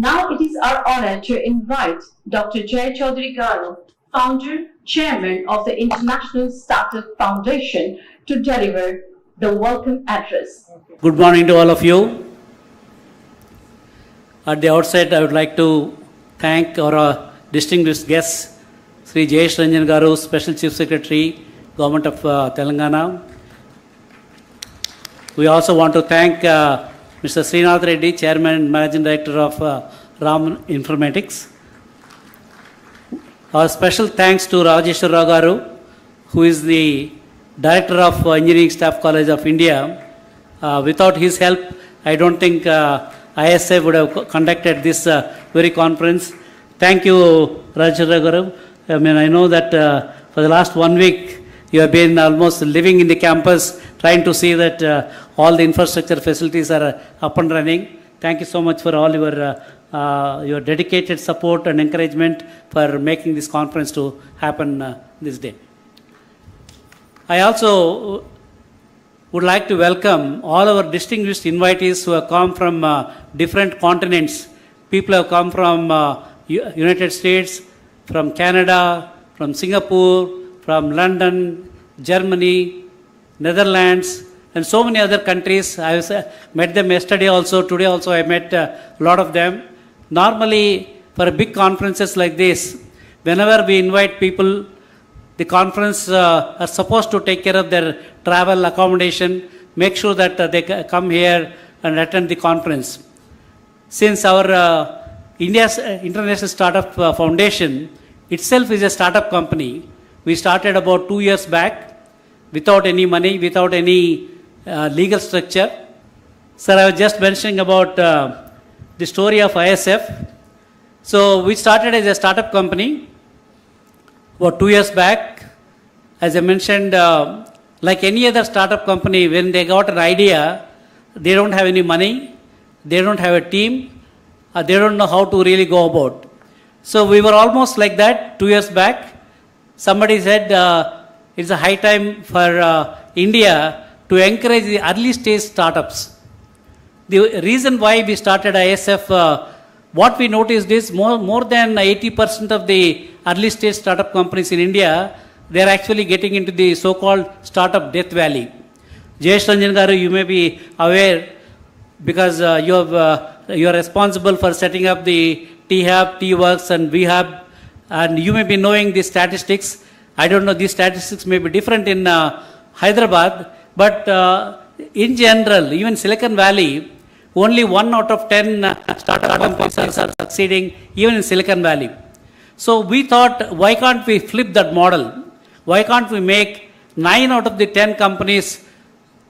Now it is our honor to invite Dr. Jay Chaudhary Garu, founder, chairman of the International Startup Foundation, to deliver the welcome address. Good morning to all of you. At the outset, I would like to thank our distinguished guests, Sri Jayesh Ranjan Garu, Special Chief Secretary, Government of Telangana. We also want to thank Mr. Srinath Reddy, Chairman and Managing Director of Ram Informatics. Our special thanks to Rajeshwar Rao Garu, who is the Director of Engineering Staff College of India. Without his help, I don't think ISF would have conducted this very conference. Thank you, Rajeshwar Rao Garu. I know that for the last 1 week, you have been almost living in the campus, trying to see that all the infrastructure facilities are up and running. Thank you so much for all your dedicated support and encouragement for making this conference to happen this day. I also would like to welcome all our distinguished invitees who have come from different continents. People have come from United States, from Canada, from Singapore, from London, Germany, Netherlands, and so many other countries. I met them yesterday also. Today also I met a lot of them. Normally, for big conferences like this, whenever we invite people, the conference are supposed to take care of their travel, accommodation, make sure that they come here and attend the conference. Since our India's International Startup Foundation itself is a startup company, we started about 2 years back without any money, without any legal structure. Sir, I was just mentioning about the story of ISF. So we started as a startup company about 2 years back. As I mentioned, like any other startup company, when they got an idea, they don't have any money, they don't have a team, they don't know how to really go about. So we were almost like that 2 years back. Somebody said it's a high time for India to encourage the early stage startups. The reason why we started ISF, what we noticed is more than 80% of the early stage startup companies in India, they are actually getting into the so-called startup death valley. Jayesh Ranjan Garu, you may be aware because you are responsible for setting up the T-Hub, T-Works and V-Hub, and you may be knowing the statistics. I don't know, these statistics may be different in Hyderabad, but in general, even Silicon Valley, only 1 out of 10 startup companies are succeeding, even in Silicon Valley. So we thought, why can't we flip that model? Why can't we make 9 out of the 10 companies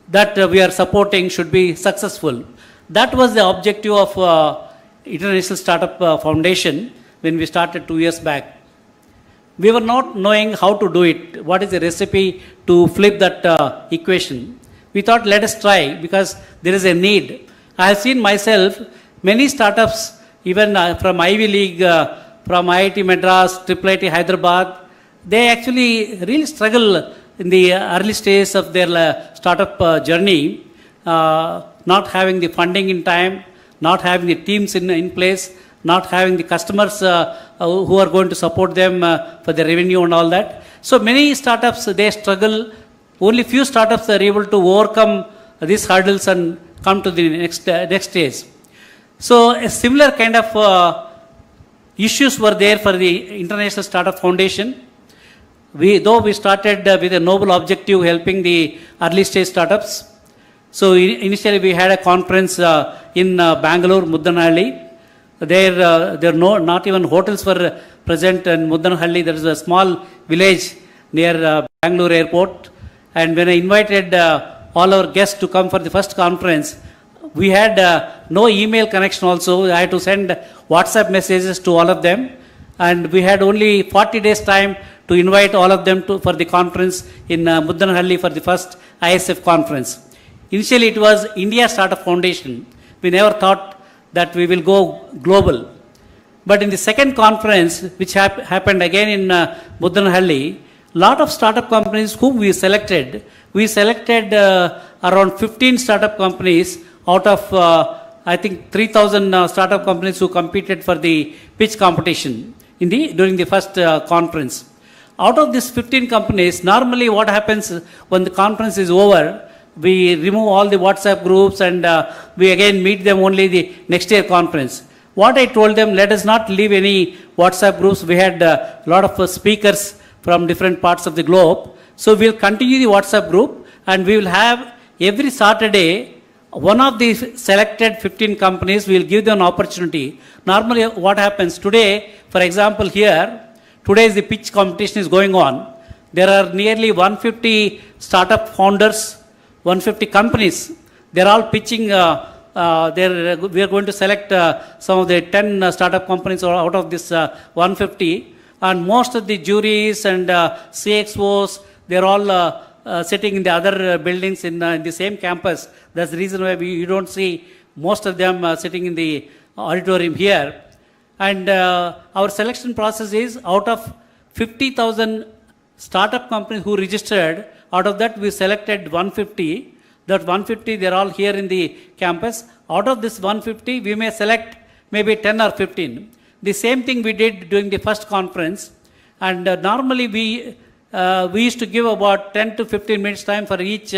that we are supporting should be successful. That was the objective of International Startup Foundation when we started 2 years back. We were not knowing how to do it. What is the recipe to flip that equation? We thought, let us try, because there is a need. I have seen myself, many startups, even from Ivy League, from IIT Madras, IIIT Hyderabad, they actually really struggle in the early stages of their startup journey, not having the funding in time, not having the teams in place, not having the customers who are going to support them for the revenue and all that. So many startups, they struggle. Only few startups are able to overcome these hurdles and come to the next stage. So a similar kind of issues were there for the International Startup Foundation. Though we started with a noble objective helping the early stage startups. So initially we had a conference in Bangalore, Muddanahalli. There not even hotels were present in Muddanahalli. There is a small village near Bangalore airport. And when I invited all our guests to come for the first conference, we had no email connection also. I had to send WhatsApp messages to all of them. And we had only 40 days time to invite all of them for the conference in Muddanahalli for the first ISF conference. Initially it was India Startup Foundation. We never thought that we will go global. But in the second conference, which happened again in Muddanahalli, lot of startup companies whom we selected around 15 startup companies out of I think 3,000 startup companies who competed for the pitch competition during the first conference. Out of these 15 companies, normally what happens when the conference is over, we remove all the WhatsApp groups and we again meet them only the next year conference. What I told them, let us not leave any WhatsApp groups. We had a lot of speakers from different parts of the globe. So we'll continue the WhatsApp group and we will have every Saturday, one of the selected 15 companies, we will give them an opportunity. Normally what happens today, for example here, today's the pitch competition is going on. There are nearly 150 startup founders, 150 companies. They're all pitching. We are going to select some of the 10 startup companies out of this 150. And most of the juries and CXOs, they're all sitting in the other buildings in the same campus. That's the reason why you don't see most of them sitting in the auditorium here. And our selection process is out of 50,000 startup companies who registered, out of that we selected 150. That 150, they're all here in the campus. Out of this 150, we may select maybe 10 or 15. The same thing we did during the first conference. And normally we used to give about 10 to 15 minutes time for each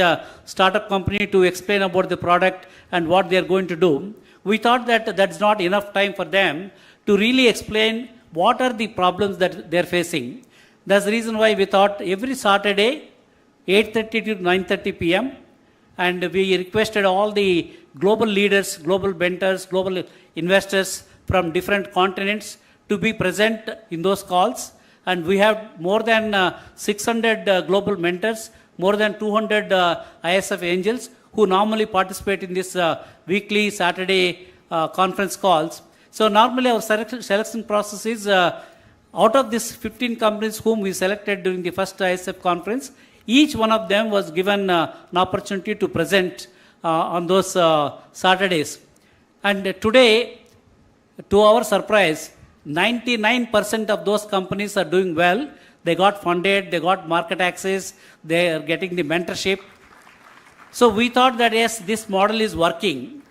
startup company to explain about the product and what they're going to do. We thought that that's not enough time for them to really explain what are the problems that they're facing. That's the reason why we thought every Saturday, 8:30 to 9:30 p.m. and we requested all the global leaders, global mentors, global investors from different continents to be present in those calls. And we have more than 600 global mentors, more than 200 ISF angels who normally participate in this weekly Saturday conference calls. So normally our selection process is out of these 15 companies whom we selected during the first ISF conference, each one of them was given an opportunity to present on those Saturdays. And today, to our surprise, 99% of those companies are doing well. They got funded, they got market access, they are getting the mentorship. So we thought that yes, this model is working.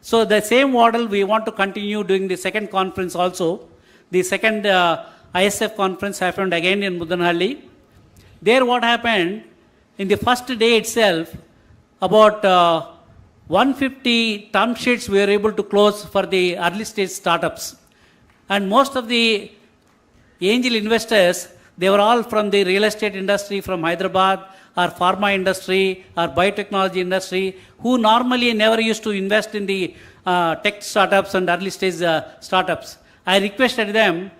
So the same model we want to continue doing the second conference also. The second ISF conference happened again in Muddanahalli. There what happened, in the first day itself, about 150 term sheets we were able to close for the early stage startups. And most of the angel investors, they were all from the real estate industry, from Hyderabad, or pharma industry, or biotechnology industry, who normally never used to invest in the tech startups and early stage startups. I requested them,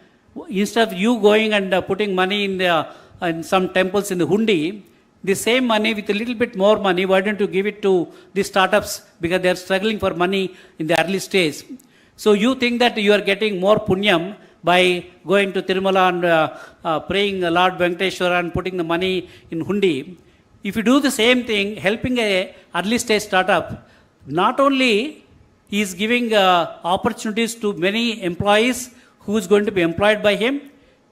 instead of you going and putting money in some temples in the hundi, the same money with a little bit more money, why don't you give it to the startups because they are struggling for money in the early stage. So you think that you are getting more punyam by going to Tirumala and praying Lord Venkateshwara and putting the money in hundi. If you do the same thing, helping a early stage startup, not only he is giving opportunities to many employees who is going to be employed by him.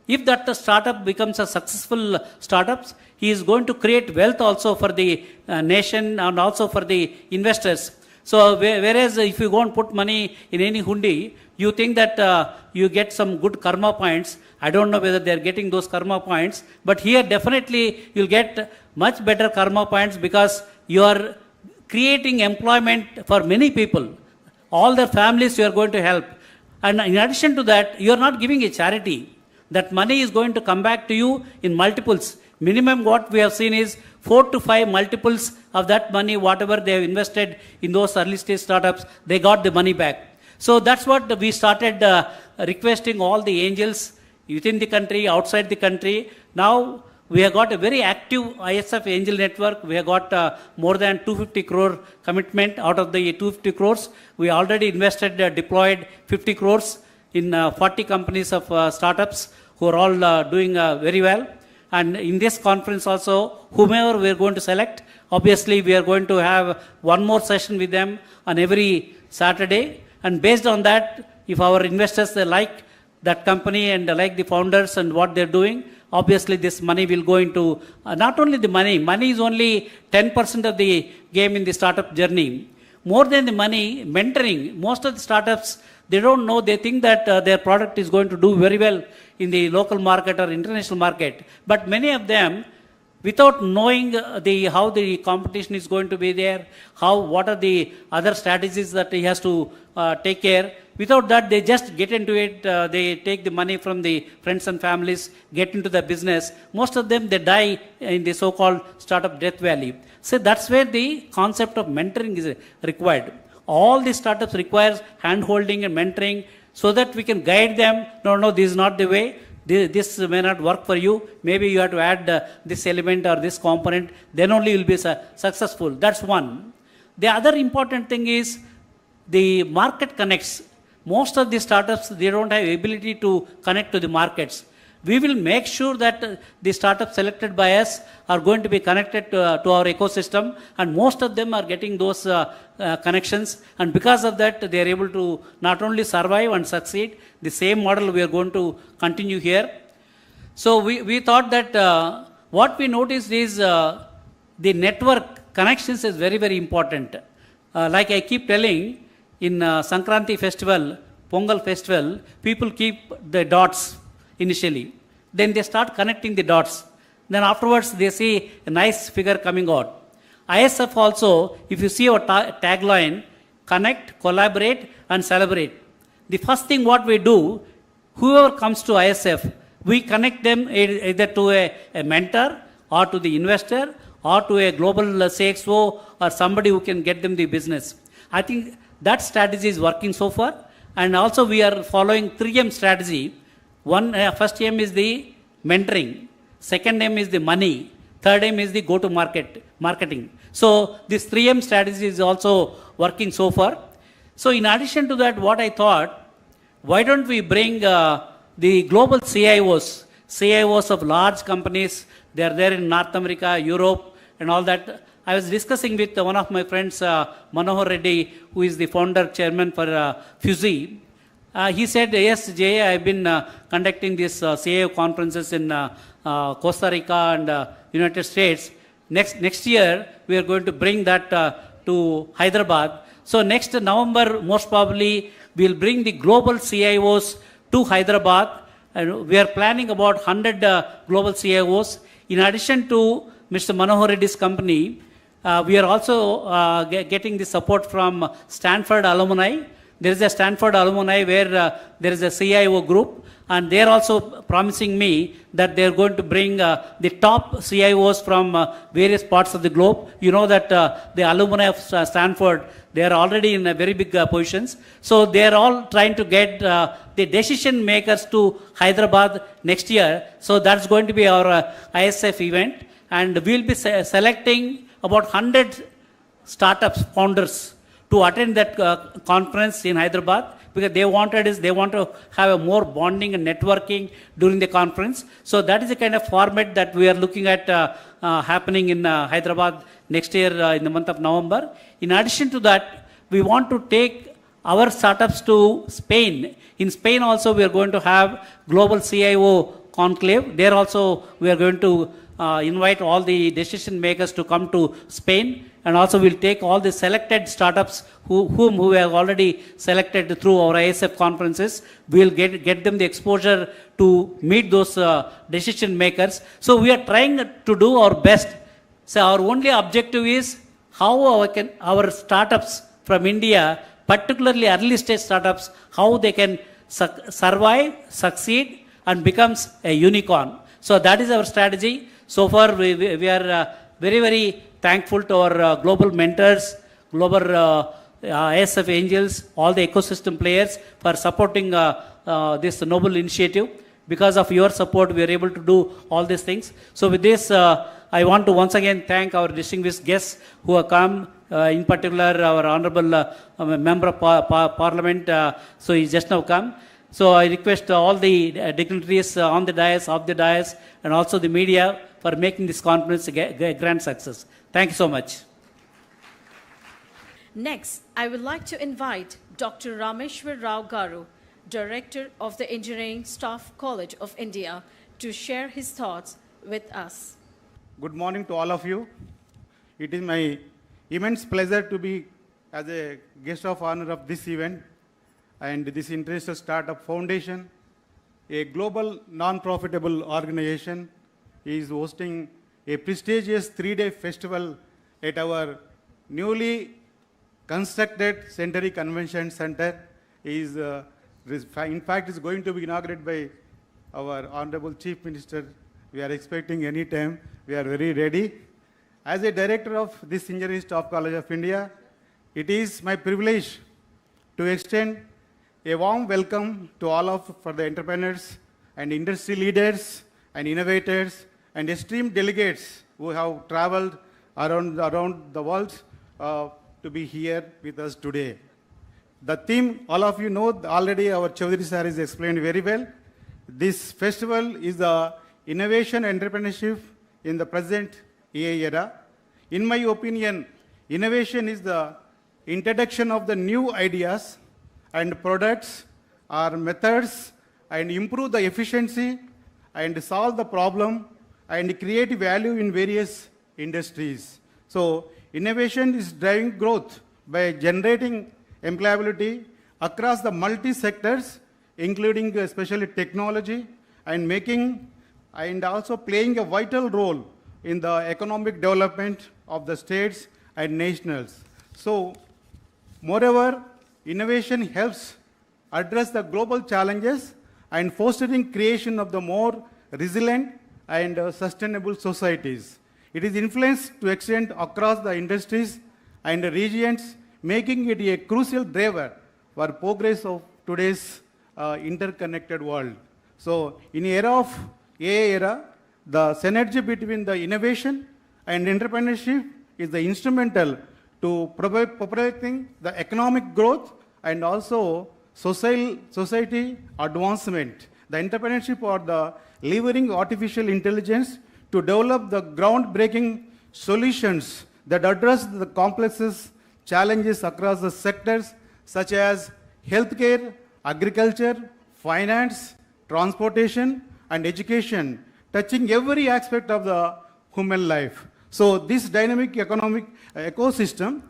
If that startup becomes a successful startup, he is going to create wealth also for the nation and also for the investors. So whereas if you go and put money in any hundi, you think that you get some good karma points. I don't know whether they are getting those karma points, but here definitely you'll get much better karma points because you are creating employment for many people. All their families you are going to help. And in addition to that, you are not giving a charity. That money is going to come back to you in multiples. Minimum what we have seen is 4 to 5 multiples of that money, whatever they have invested in those early stage startups, they got the money back. So that's what we started requesting all the angels within the country, outside the country. Now we have got a very active ISF angel network. We have got more than 250 crore commitment. Out of the 250 crores, we already invested, deployed 50 crores in 40 companies of startups who are all doing very well. And in this conference also, whomever we are going to select, obviously we are going to have one more session with them on every Saturday. And based on that, if our investors they like that company and like the founders and what they're doing, obviously this money will go into, not only the money is only 10% of the game in the startup journey. More than the money, mentoring. Most of the startups, they don't know, they think that their product is going to do very well in the local market or international market. But many of them, without knowing how the competition is going to be there, what are the other strategies that he has to take care, without that they just get into it, they take the money from the friends and families, get into the business. Most of them, they die in the so-called startup death valley. So that's where the concept of mentoring is required. All the startups requires hand-holding and mentoring so that we can guide them. No, this is not the way. This may not work for you. Maybe you have to add this element or this component. Then only you will be successful. That's one. The other important thing is the market connects. Most of the startups, they don't have ability to connect to the markets. We will make sure that the startups selected by us are going to be connected to our ecosystem, and most of them are getting those connections, and because of that they are able to not only survive and succeed. The same model we are going to continue here. So we thought that what we noticed is the network connections is very, very important. Like I keep telling, in Sankranti festival, Pongal festival, people keep the dots initially. Then they start connecting the dots. Then afterwards they see a nice figure coming out. ISF also, if you see our tagline, connect, collaborate and celebrate. The first thing what we do, whoever comes to ISF, we connect them either to a mentor or to the investor or to a global CXO or somebody who can get them the business. I think that strategy is working so far. And also we are following 3M strategy. First aim is the mentoring. Second aim is the money. Third aim is the marketing. So this 3M strategy is also working so far. So in addition to that, what I thought, why don't we bring the global CIOs of large companies. They are there in North America, Europe and all that. I was discussing with one of my friends, Manohar Reddy, who is the founder, chairman for Fusey. He said, yes, Jay, I've been conducting these CIO conferences in Costa Rica and United States. Next year, we are going to bring that to Hyderabad. So next November, most probably, we'll bring the global CIOs to Hyderabad. And we are planning about 100 global CIOs. In addition to Mr. Manohar Reddy's company, we are also getting the support from Stanford alumni. There is a Stanford alumni where there is a CIO group, and they are also promising me that they are going to bring the top CIOs from various parts of the globe. You know that the alumni of Stanford, they are already in very big positions. So they are all trying to get the decision makers to Hyderabad next year. So that's going to be our ISF event. and we'll be selecting about 100 startups founders to attend that conference in Hyderabad, because they want to have a more bonding and networking during the conference. So that is the kind of format that we are looking at happening in Hyderabad next year in the month of November. In addition to that, we want to take our startups to Spain. In Spain also we are going to have global CIO conclave. There also we are going to invite all the decision makers to come to Spain, and also we'll take all the selected startups whom we have already selected through our ISF conferences. We'll get them the exposure to meet those decision makers. So we are trying to do our best. So our only objective is how our startups from India, particularly early stage startups, how they can survive, succeed, and becomes a unicorn. So that is our strategy. So far, we are very, very thankful to our global mentors, global ISF angels, all the ecosystem players for supporting this noble initiative. Because of your support, we are able to do all these things. So with this, I want to once again thank our distinguished guests who have come, in particular our Honorable Member of Parliament, so he's just now come. So I request all the dignitaries on the dais, off the dais, and also the media for making this conference a grand success. Thank you so much. Next, I would like to invite Dr. Rameshwar Rao Garu, Director of the Engineering Staff College of India, to share his thoughts with us. Good morning to all of you. It is my immense pleasure to be as a guest of honor of this event, and this International Startup Foundation, a global non-profitable organization, is hosting a prestigious 3-day festival at our newly constructed Century Convention Center. In fact, is going to be inaugurated by our Honorable Chief Minister. We are expecting any time. We are very ready. As a director of this Engineering Staff College of India, it is my privilege to extend a warm welcome to for the entrepreneurs and industry leaders and innovators and esteemed delegates who have traveled around the world to be here with us today. The theme, all of you know, already our Chaudhary sir has explained very well. This festival is the innovation entrepreneurship in the present AI era. In my opinion, innovation is the introduction of the new ideas and products or methods and improve the efficiency and solve the problem and create value in various industries. So innovation is driving growth by generating employability across the multi-sectors, including especially technology, and also playing a vital role in the economic development of the states and nationals. So, moreover, innovation helps address the global challenges and fostering creation of the more resilient and sustainable societies. It is influenced to extend across the industries and the regions, making it a crucial driver for progress of today's interconnected world. So, in the era of AI era, the synergy between the innovation and entrepreneurship is the instrumental to propelling the economic growth and also society advancement. The entrepreneurship or the leveraging artificial intelligence to develop the groundbreaking solutions that address the complex challenges across the sectors such as healthcare, agriculture, finance, transportation, and education, touching every aspect of the human life. So this dynamic economic ecosystem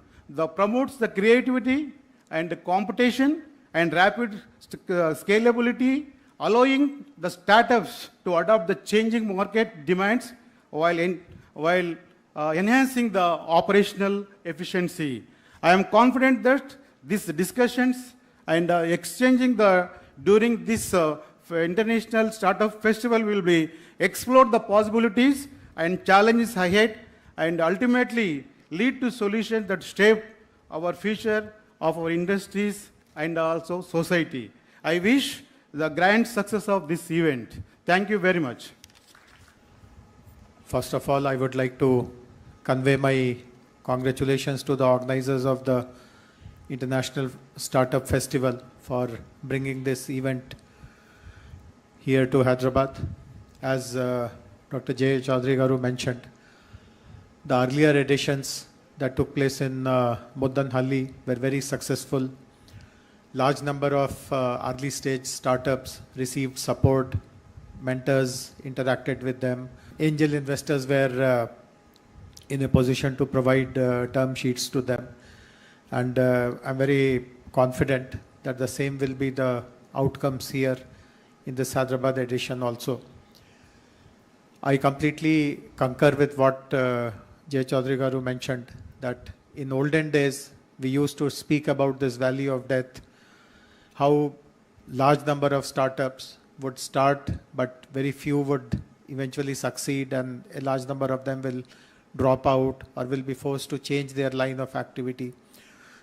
promotes the creativity and the competition and rapid scalability, allowing the startups to adopt the changing market demands while enhancing the operational efficiency. I am confident that these discussions and exchanging during this International Startup Festival will be explore the possibilities and challenges ahead and ultimately lead to solutions that shape our future of our industries and also society. I wish the grand success of this event. Thank you very much. First of all, I would like to convey my congratulations to the organizers of the International Startup Festival for bringing this event here to Hyderabad. As Dr. J. Chaudhary Garu mentioned, the earlier editions that took place in Muddanhalli were very successful. Large number of early stage startups received support, mentors interacted with them, angel investors were in a position to provide term sheets to them. And I'm very confident that the same will be the outcomes here in this Hyderabad edition also. I completely concur with what J. Chaudhary Garu mentioned, that in olden days, we used to speak about this valley of death, how large number of startups would start, but very few would eventually succeed, and a large number of them will drop out or will be forced to change their line of activity,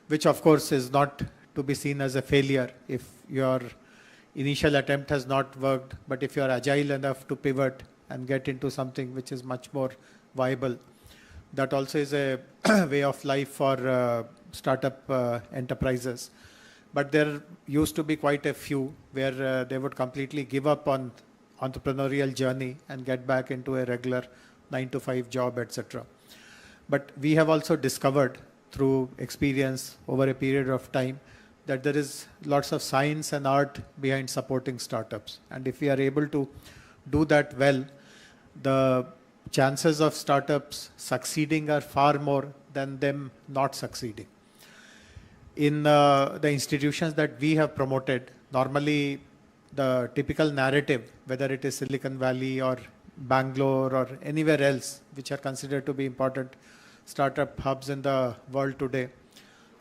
which of course is not to be seen as a failure if your initial attempt has not worked, but if you are agile enough to pivot and get into something which is much more viable. That also is a way of life for startup enterprises. But there used to be quite a few where they would completely give up on entrepreneurial journey and get back into a regular 9-to-5 job, etc. But we have also discovered through experience over a period of time that there is lots of science and art behind supporting startups. And if we are able to do that well, the chances of startups succeeding are far more than them not succeeding. In the institutions that we have promoted, normally the typical narrative, whether it is Silicon Valley or Bangalore or anywhere else, which are considered to be important startup hubs in the world today,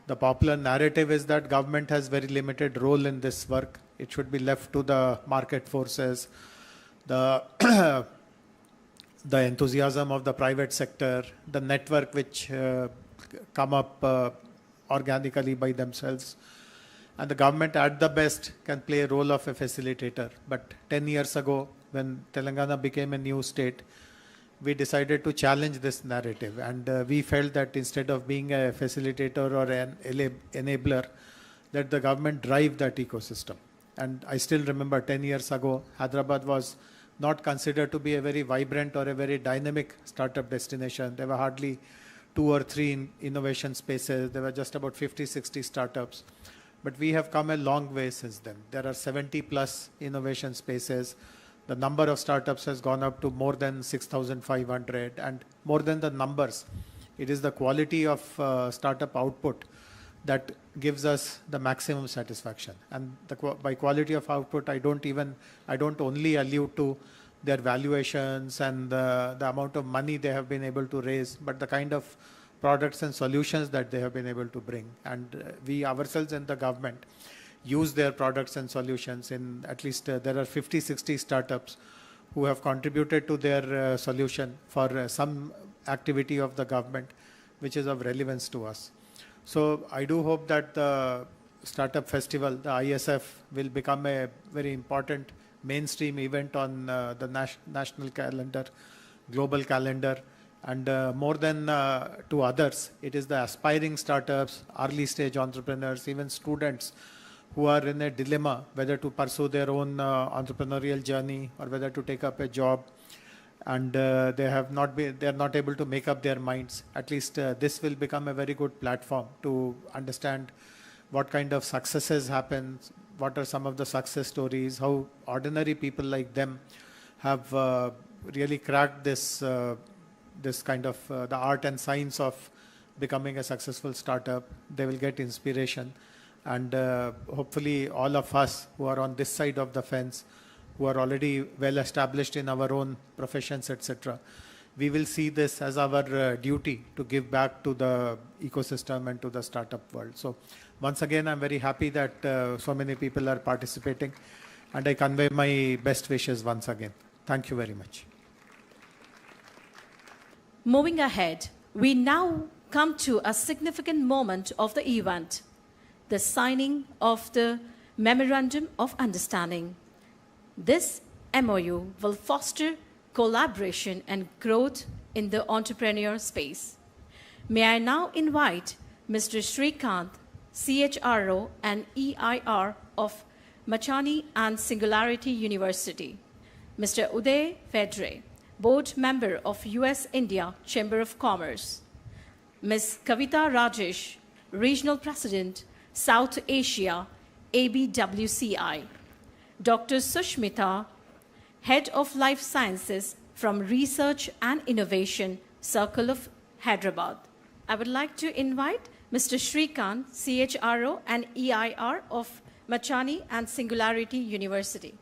the popular narrative is that government has very limited role in this work. It should be left to the market forces, the the enthusiasm of the private sector, the network which come up organically by themselves. And the government at the best can play a role of a facilitator. But 10 years ago, when Telangana became a new state, we decided to challenge this narrative. And we felt that instead of being a facilitator or an enabler, let the government drive that ecosystem. And I still remember 10 years ago, Hyderabad was not considered to be a very vibrant or a very dynamic startup destination. There were hardly 2 or 3 innovation spaces. There were just about 50-60 startups. But we have come a long way since then. There are 70 plus innovation spaces. The number of startups has gone up to more than 6,500, and more than the numbers, it is the quality of startup output that gives us the maximum satisfaction. And by quality of output, I don't only allude to their valuations and the amount of money they have been able to raise, but the kind of products and solutions that they have been able to bring. And we ourselves in the government use their products and solutions in at least there are 50-60 startups who have contributed to their solution for some activity of the government which is of relevance to us. So I do hope that the Startup Festival, the ISF, will become a very important mainstream event on the national calendar, global calendar, and more than to others, it is the aspiring startups, early stage entrepreneurs, even students who are in a dilemma whether to pursue their own entrepreneurial journey or whether to take up a job, and they are not able to make up their minds. At least this will become a very good platform to understand what kind of successes happen, what are some of the success stories, how ordinary people like them have really cracked this this kind of the art and science of becoming a successful startup. They will get inspiration, and hopefully all of us who are on this side of the fence, who are already well established in our own professions, etc., we will see this as our duty to give back to the ecosystem and to the startup world. So once again, I'm very happy that so many people are participating, and I convey my best wishes once again. Thank you very much. Moving ahead, we now come to a significant moment of the event, the signing of the Memorandum of Understanding. This MOU will foster collaboration, and growth in the entrepreneur space. May I now invite Mr. Srikanth, CHRO and EIR of Machani and Singularity University, Mr. Uday Vedre, Board Member of US-India Chamber of Commerce, Ms. Kavita Rajesh, Regional President, South Asia, ABWCI, Dr. Sushmita, Head of Life Sciences from Research and Innovation, Circle of Hyderabad. I would like to invite Mr. Srikanth, CHRO and EIR of Machani and Singularity University.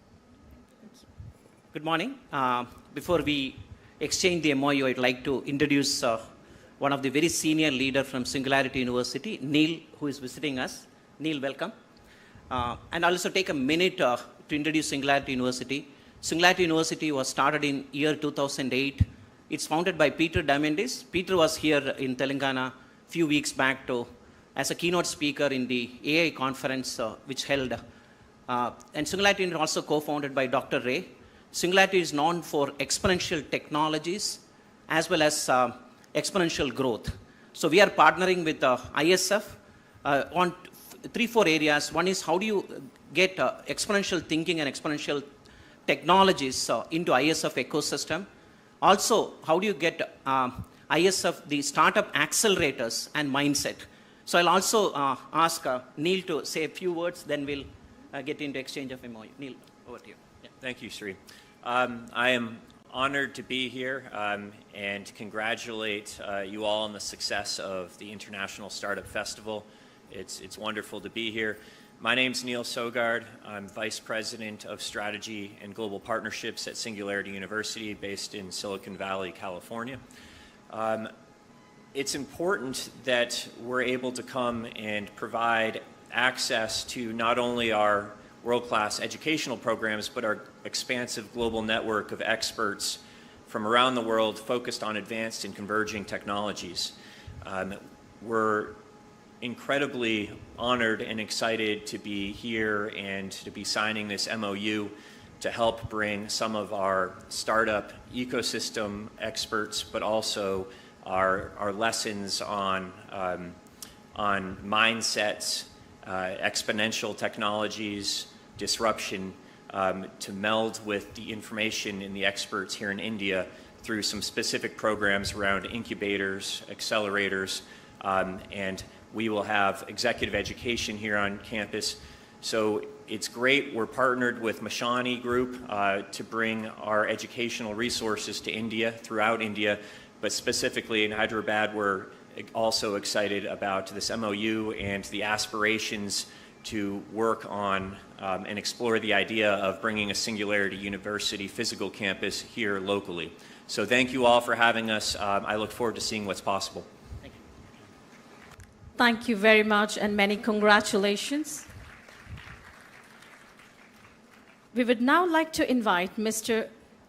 Good morning. Before we exchange the MOU, I'd like to introduce one of the very senior leader from Singularity University, Neil, who is visiting us. Neil, welcome. And I'll also take a minute to introduce Singularity University. Singularity University was started in year 2008. It's founded by Peter Diamandis. Peter was here in Telangana a few weeks back as a keynote speaker in the AI conference which held. And Singularity is also co-founded by Dr. Ray. Singularity is known for exponential technologies as well as exponential growth. So we are partnering with ISF on 3-4 areas. One is how do you get exponential thinking and exponential technologies into ISF ecosystem. Also, how do you get ISF, the startup accelerators and mindset. So I'll also ask Neil to say a few words, then we'll get into exchange of MOU. Neil, over to you. Yeah, thank you, Sri. I am honored to be here and congratulate you all on the success of the International Startup Festival. It's wonderful to be here. My name's Neil Sogard. I'm Vice President of Strategy and Global Partnerships at Singularity University based in Silicon Valley, California. It's important that we're able to come and provide access to not only our world-class educational programs, but our expansive global network of experts from around the world focused on advanced and converging technologies. We're incredibly honored and excited to be here and to be signing this MOU to help bring some of our startup ecosystem experts, but also our lessons on mindsets, exponential technologies, disruption, to meld with the information in the experts here in India through some specific programs around incubators, accelerators, and we will have executive education here on campus. So it's great. We're partnered with Mashani Group to bring our educational resources to India, throughout India, but specifically in Hyderabad, we're also excited about this MOU and the aspirations to work on and explore the idea of bringing a Singularity University physical campus here locally. So thank you all for having us. I look forward to seeing what's possible. Thank you very much and many congratulations. We would now like to invite Mr.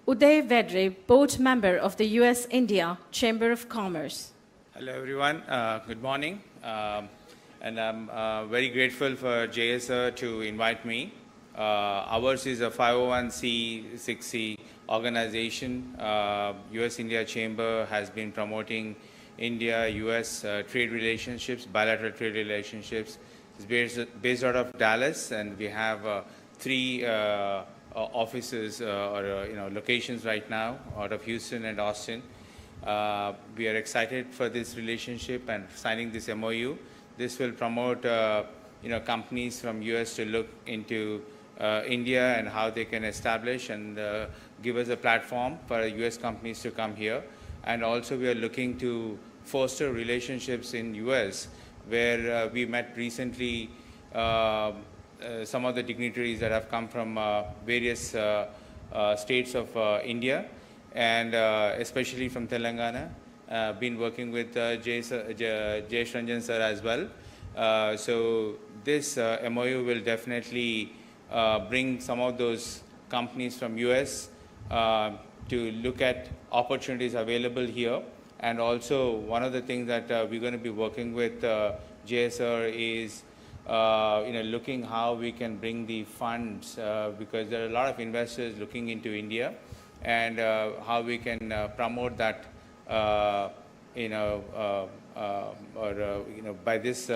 Uday Vedre, Board Member of the US-India Chamber of Commerce. Hello everyone, good morning. And I'm very grateful for JSR to invite me. Ours is a 501c6c organization. US-India Chamber has been promoting India-US trade relationships, bilateral trade relationships. It's based out of Dallas, and we have 3 offices or locations right now out of Houston and Austin. We are excited for this relationship and signing this MOU. This will promote companies from US to look into India and how they can establish and give us a platform for US companies to come here. And also we are looking to foster relationships in US, where we met recently some of the dignitaries that have come from various states of India, and especially from Telangana. Been working with Jayesh Ranjan sir as well. So this MOU will definitely bring some of those companies from US to look at opportunities available here. And also one of the things that we're going to be working with JSR is looking how we can bring the funds, because there are a lot of investors looking into India, and how we can promote that, by this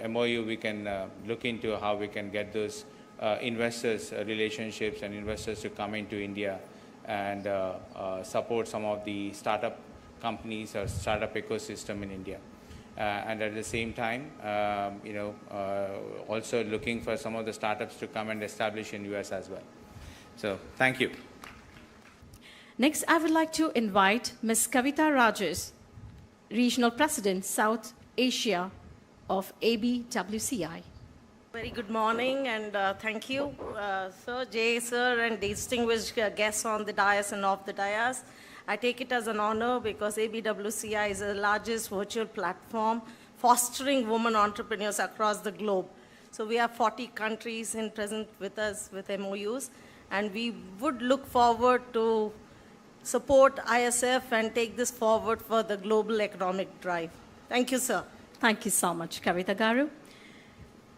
MOU, we can look into how we can get those investors relationships and investors to come into India and support some of the startup companies or startup ecosystem in India. And at the same time, also looking for some of the startups to come and establish in US as well. So, thank you. Next, I would like to invite Ms. Kavita Rajesh, Regional President, South Asia of ABWCI. Very good morning, and thank you, Sir, Jay, Sir, and distinguished guests on the dais and off the dais. I take it as an honor because ABWCI is the largest virtual platform fostering women entrepreneurs across the globe. So we have 40 countries present with us with MOUs, and we would look forward to support ISF and take this forward for the global economic drive. Thank you, sir. Thank you so much, Kavita Garu.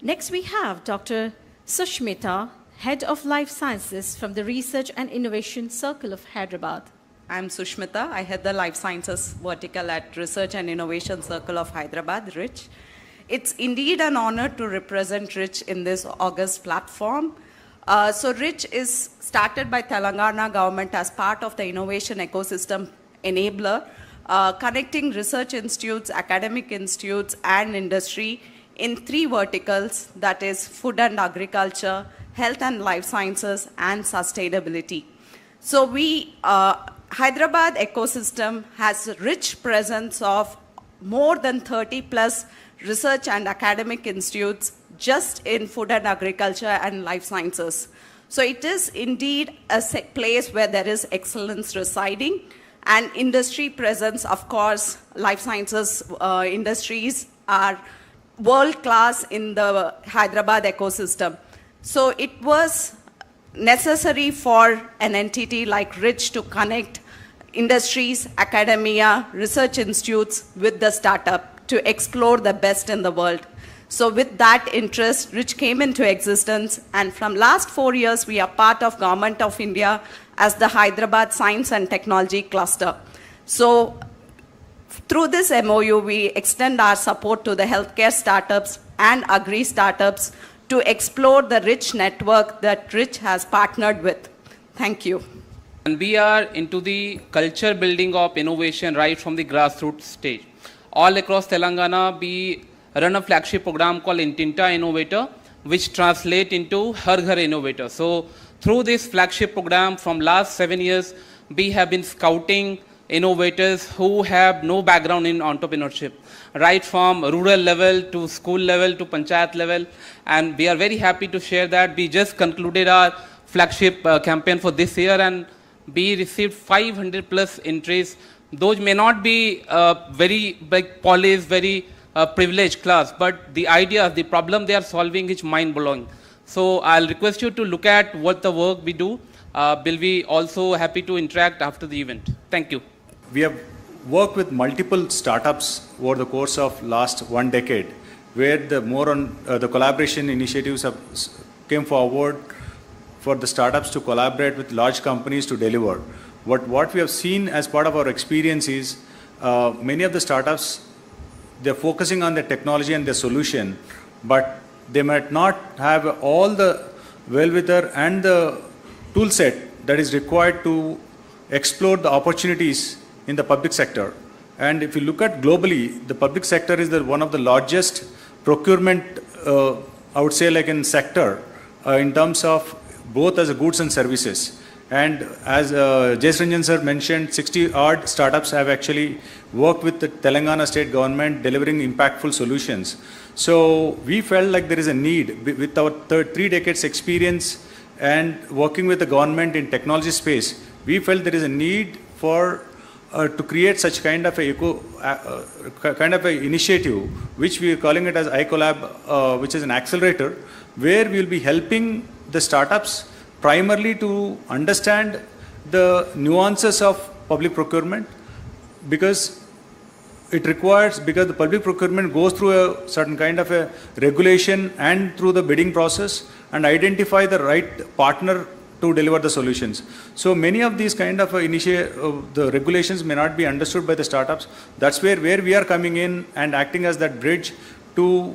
Next, we have Dr. Sushmita, Head of Life Sciences from the Research and Innovation Circle of Hyderabad. I'm Sushmita. I head the Life Sciences vertical at Research and Innovation Circle of Hyderabad, RICH. It's indeed an honor to represent RICH in this August platform. So RICH is started by Telangana government as part of the innovation ecosystem enabler, connecting research institutes, academic institutes, and industry in 3 verticals, that is food and agriculture, health and life sciences, and sustainability. So Hyderabad ecosystem has a rich presence of more than 30 plus research and academic institutes just in food and agriculture and life sciences. So it is indeed a place where there is excellence residing, and industry presence, of course, life sciences industries are world-class in the Hyderabad ecosystem. So it was necessary for an entity like RICH to connect industries, academia, research institutes with the startup to explore the best in the world. So with that interest, RICH came into existence, and from last 4 years, we are part of Government of India as the Hyderabad Science and Technology Cluster. So through this MOU, we extend our support to the healthcare startups and agri startups to explore the rich network that RICH has partnered with. Thank you. And we are into the culture building of innovation right from the grassroots stage. All across Telangana, we run a flagship program called Intinta Innovator, which translates into Har Ghar Innovator. So through this flagship program from last 7 years, we have been scouting innovators who have no background in entrepreneurship, right from rural level to school level to panchayat level. And we are very happy to share that we just concluded our flagship campaign for this year, and we received 500 plus entries. Those may not be very polished, very privileged class, but the idea, the problem they are solving is mind-blowing. So I'll request you to look at what the work we do. We'll be also happy to interact after the event. Thank you. We have worked with multiple startups over the course of last 1 decade, where the collaboration initiatives have came forward for the startups to collaborate with large companies to deliver. What we have seen as part of our experience is many of the startups, they're focusing on the technology and the solution, but they might not have all the wherewithal and the tool set that is required to explore the opportunities in the public sector. And if you look at globally, the public sector is one of the largest procurement, I would say, like in sector, in terms of both as goods and services. And as Jayaranjan sir mentioned, 60-odd startups have actually worked with the Telangana state government delivering impactful solutions. So we felt like there is a need, with our 3 decades experience and working with the government in technology space, we felt there is a need for to create such kind of a initiative, which we are calling it as iCollab, which is an accelerator, where we will be helping the startups primarily to understand the nuances of public procurement, because the public procurement goes through a certain kind of a regulation and through the bidding process, and identify the right partner to deliver the solutions. So many of these kind of the regulations may not be understood by the startups. That's where we are coming in and acting as that bridge to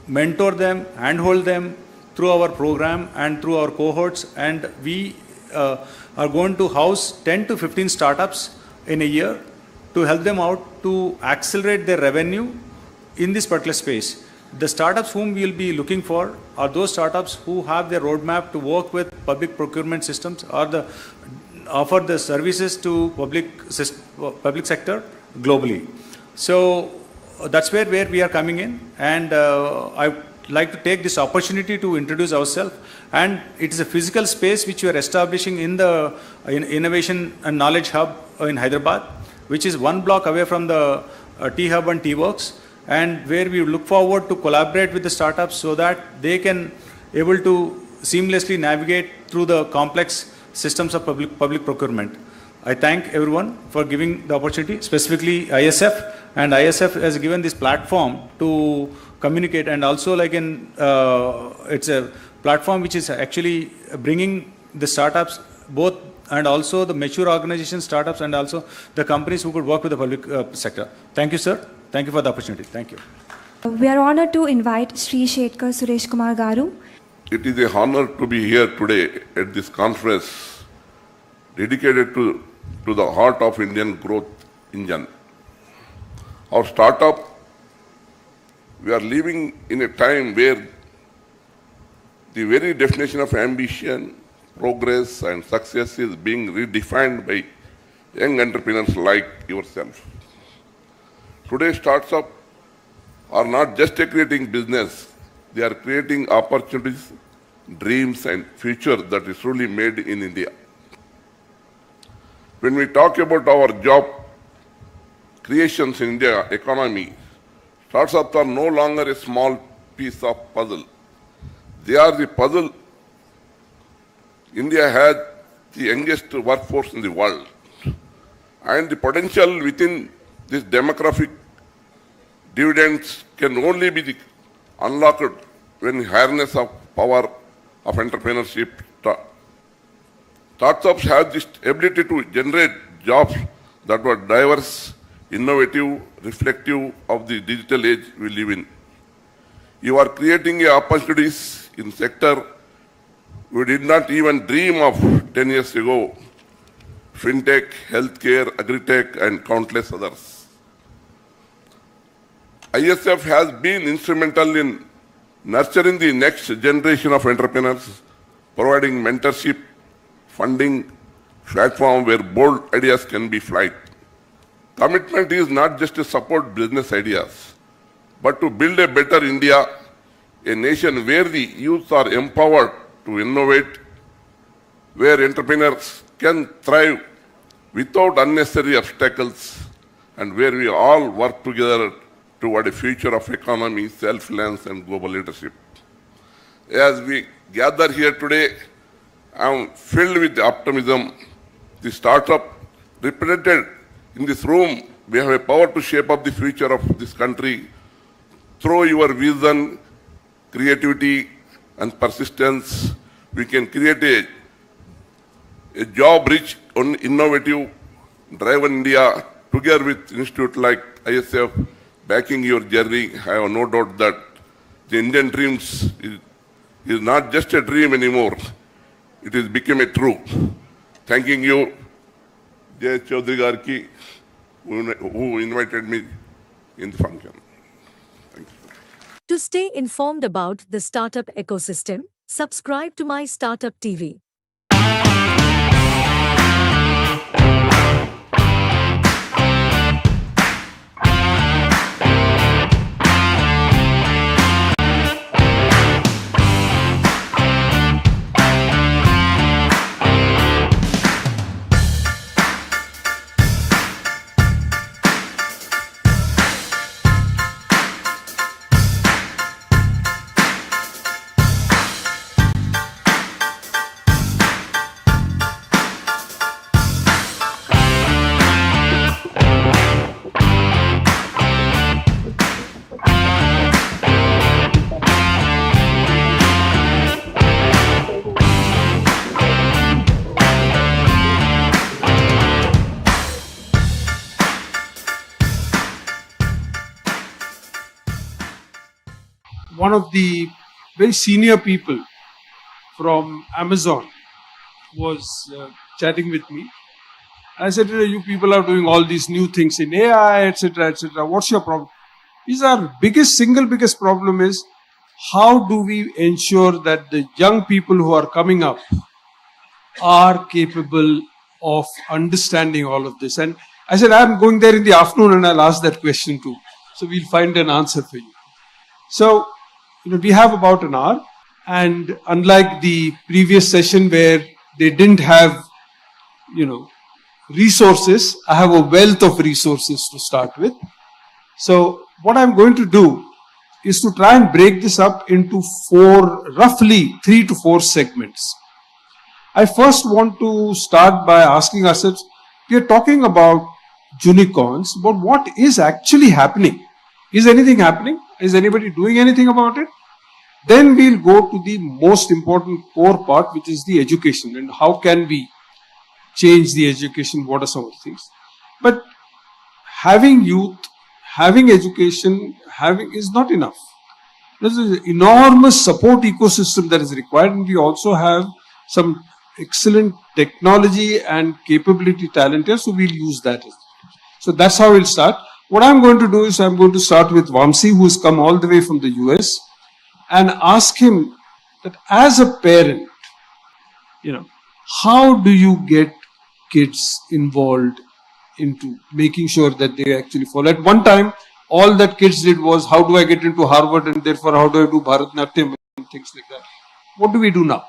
mentor them, handhold them through our program and through our cohorts. And we are going to house 10 to 15 startups in a year to help them out to accelerate their revenue in this particular space. The startups whom we will be looking for are those startups who have their roadmap to work with public procurement systems or offer the services to public sector globally. So that's where we are coming in, and I would like to take this opportunity to introduce ourselves. And it is a physical space which we are establishing in the Innovation and Knowledge Hub in Hyderabad, which is 1 block away from the T-Hub and T-Works, and where we look forward to collaborate with the startups so that they can able to seamlessly navigate through the complex systems of public procurement. I thank everyone for giving the opportunity, specifically ISF, and ISF has given this platform to communicate, and also it's a platform which is actually bringing the startups both, and also the mature organization startups, and also the companies who could work with the public sector. Thank you, sir. Thank you for the opportunity. Thank you. We are honored to invite Sri Shetkar Suresh Kumar Garu. It is an honor to be here today at this conference dedicated to the heart of Indian growth engine. Our startup, we are living in a time where the very definition of ambition, progress and success is being redefined by young entrepreneurs like yourself. Today's startups are not just creating business, they are creating opportunities, dreams and future that is truly made in India. When we talk about our job creations in India economy, startups are no longer a small piece of puzzle. They are the puzzle. India has the youngest workforce in the world, and the potential within this demographic dividends can only be unlocked when harness of power of entrepreneurship. Startups have this ability to generate jobs that were diverse, innovative, reflective of the digital age we live in. You are creating opportunities in sector we did not even dream of 10 years ago: fintech, healthcare, agritech, and countless others. ISF has been instrumental in nurturing the next generation of entrepreneurs, providing mentorship, funding, platform where bold ideas can be flight. Commitment is not just to support business ideas, but to build a better India, a nation where the youth are empowered to innovate, where entrepreneurs can thrive without unnecessary obstacles, and where we all work together toward a future of economy, self-reliance, and global leadership. As we gather here today, I am filled with optimism. The startup represented in this room, we have a power to shape up the future of this country through your vision, creativity, and persistence. We can create a job-rich, innovative, driven India together with institutes like ISF backing your journey. I have no doubt that the Indian dreams is not just a dream anymore. It has become a truth. Thanking you, Jay Chaudhary Garki, who invited me in the function. Thank you. To stay informed about the startup ecosystem, subscribe to MyStartupTV. one of the very senior people from Amazon was chatting with me. I said, you people are doing all these new things in AI, etc., etc. What's your problem? Our single biggest problem is, how do we ensure that the young people who are coming up are capable of understanding all of this? And I said, I'm going there in the afternoon and I'll ask that question too. So we'll find an answer for you. So, we have about an hour, and unlike the previous session where they didn't have, resources, I have a wealth of resources to start with. So what I'm going to do is to try and break this up into roughly 3 to 4 segments. I first want to start by asking ourselves, we are talking about unicorns, but what is actually happening? Is anything happening? Is anybody doing anything about it? Then we'll go to the most important core part, which is the education, and how can we change the education, what are some of the things. But having youth, having education, is not enough. There's an enormous support ecosystem that is required, and we also have some excellent technology and capability talent here, so we'll use that. So that's how we'll start. What I'm going to do is I'm going to start with Vamsi, who's come all the way from the US, and ask him that as a parent, how do you get kids involved into making sure that they actually follow? At one time, all that kids did was, how do I get into Harvard, and therefore how do I do Bharatanatyam and things like that. What do we do now?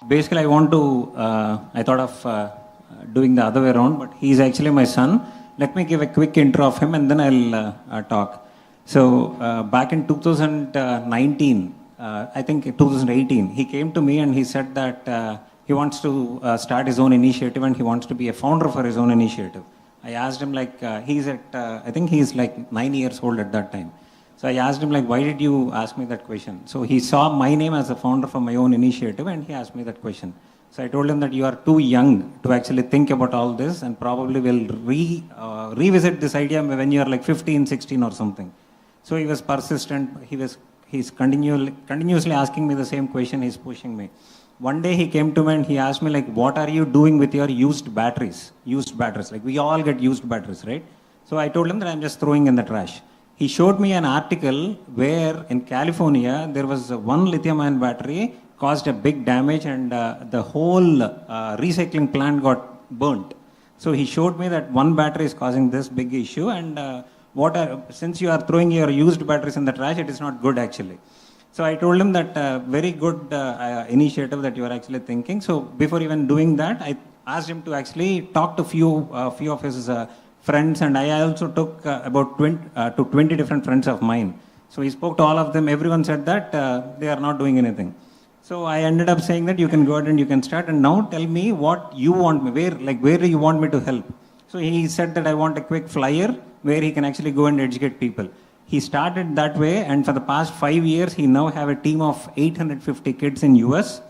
Basically, I thought of doing the other way around, but he's actually my son. Let me give a quick intro of him and then I'll talk. So back in 2019, I think 2018, he came to me and he said that he wants to start his own initiative and he wants to be a founder for his own initiative. I asked him, I think he's like 9 years old at that time. So I asked him, why did you ask me that question? So he saw my name as a founder for my own initiative and he asked me that question. So I told him that you are too young to actually think about all this, and probably will revisit this idea when you are like 15, 16 or something. So he was persistent. He's continuously asking me the same question. He's pushing me. One day he came to me and he asked me, what are you doing with your used batteries? Used batteries. We all get used batteries, right? So I told him that I'm just throwing in the trash. He showed me an article where in California, there was one lithium-ion battery caused a big damage and the whole recycling plant got burnt. So he showed me that one battery is causing this big issue, and since you are throwing your used batteries in the trash, it is not good actually. So I told him that very good initiative that you are actually thinking. So before even doing that, I asked him to actually talk to few of his friends, and I also took about 20 different friends of mine. So he spoke to all of them. Everyone said that they are not doing anything. So I ended up saying that you can go ahead and you can start, and now tell me what you want me, where do you want me to help? So he said that I want a quick flyer where he can actually go and educate people. He started that way, and for the past 5 years, he now have a team of 850 kids in US.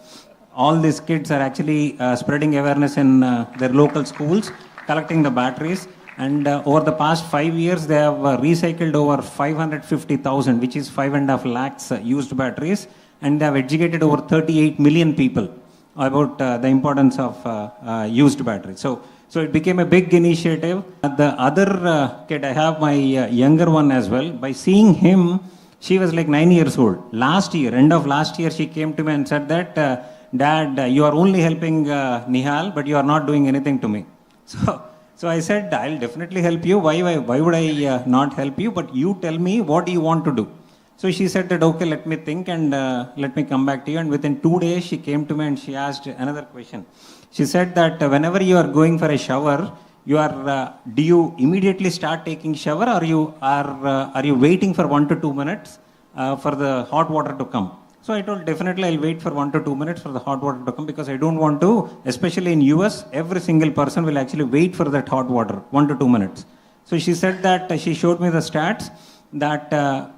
All these kids are actually spreading awareness in their local schools, collecting the batteries. And over the past 5 years, they have recycled over 550,000, which is 5.5 lakhs used batteries. And they have educated over 38 million people about the importance of used batteries. So it became a big initiative. The other kid, I have my younger one as well. By seeing him, she was like 9 years old. End of last year, she came to me and said that, Dad, you are only helping Nihal, but you are not doing anything to me. So I said, I'll definitely help you. Why would I not help you? But you tell me, what do you want to do? So she said that, okay, let me think and let me come back to you. And within 2 days, she came to me and she asked another question. She said that whenever you are going for a shower, do you immediately start taking shower, or are you waiting for 1 to 2 minutes for the hot water to come? So I told, definitely I'll wait for 1 to 2 minutes for the hot water to come, because I don't want to, especially in US, every single person will actually wait for that hot water, 1 to 2 minutes. So she said that, she showed me the stats, that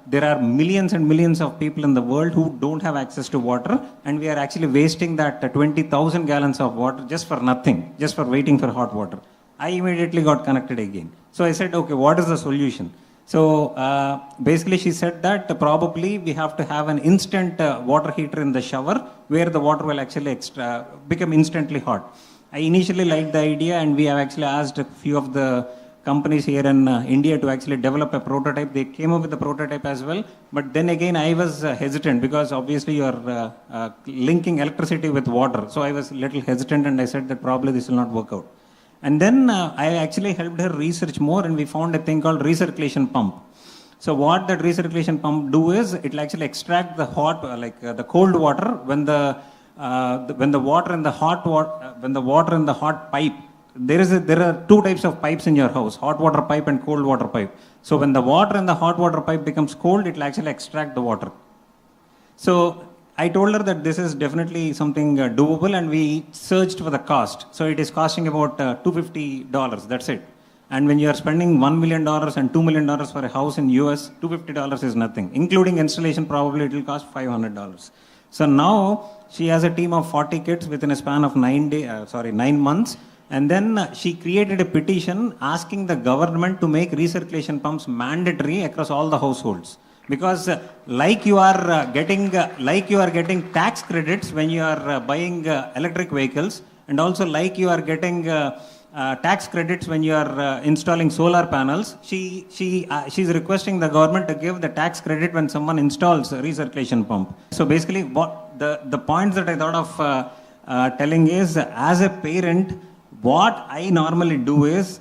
there are millions and millions of people in the world who don't have access to water, and we are actually wasting that 20,000 gallons of water just for nothing, just for waiting for hot water. I immediately got connected again. So I said, okay, what is the solution? So basically she said that probably we have to have an instant water heater in the shower where the water will actually become instantly hot. I initially liked the idea, and we have actually asked a few of the companies here in India to actually develop a prototype. They came up with the prototype as well, but then again I was hesitant because obviously you're linking electricity with water. So I was a little hesitant, and I said that probably this will not work out. And then I actually helped her research more, and we found a thing called recirculation pump. So what that recirculation pump do is it will actually extract the hot, the cold water when the water in the hot pipe. There are two types of pipes in your house: hot water pipe and cold water pipe. So when the water in the hot water pipe becomes cold, it will actually extract the water. So I told her that this is definitely something doable, and we searched for the cost. So it is costing about $250. That's it. And when you are spending $1 million and $2 million for a house in US, $250 is nothing. Including installation, probably it will cost $500. So now she has a team of 40 kids within a span of 9 months. And then she created a petition asking the government to make recirculation pumps mandatory across all the households. Because like you are getting tax credits when you are buying electric vehicles, and also like you are getting tax credits when you are installing solar panels, she's requesting the government to give the tax credit when someone installs a recirculation pump. So basically, what the points that I thought of telling is, as a parent, what I normally do is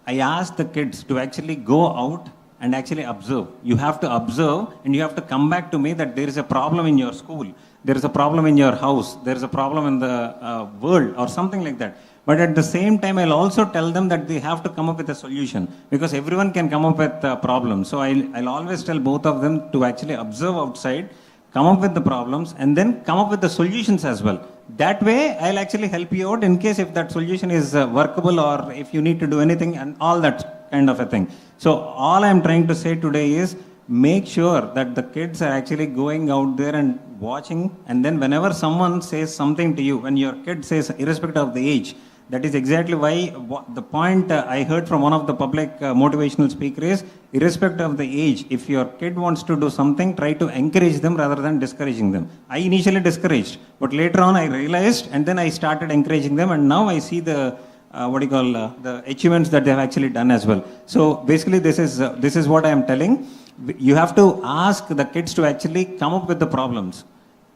I ask the kids to actually go out and actually observe. You have to observe, and you have to come back to me that there is a problem in your school, there is a problem in your house, there is a problem in the world, or something like that. But at the same time, I'll also tell them that they have to come up with a solution, because everyone can come up with problems. So I'll always tell both of them to actually observe outside, come up with the problems, and then come up with the solutions as well. That way, I'll actually help you out in case if that solution is workable, or if you need to do anything, and all that kind of a thing. So all I'm trying to say today is, make sure that the kids are actually going out there and watching, and then whenever someone says something to you, when your kid says, irrespective of the age, that is exactly why the point I heard from one of the public motivational speakers is, irrespective of the age, if your kid wants to do something, try to encourage them rather than discouraging them. I initially discouraged, but later on I realized, and then I started encouraging them, and now I see the the achievements that they have actually done as well. So basically, this is what I am telling. You have to ask the kids to actually come up with the problems.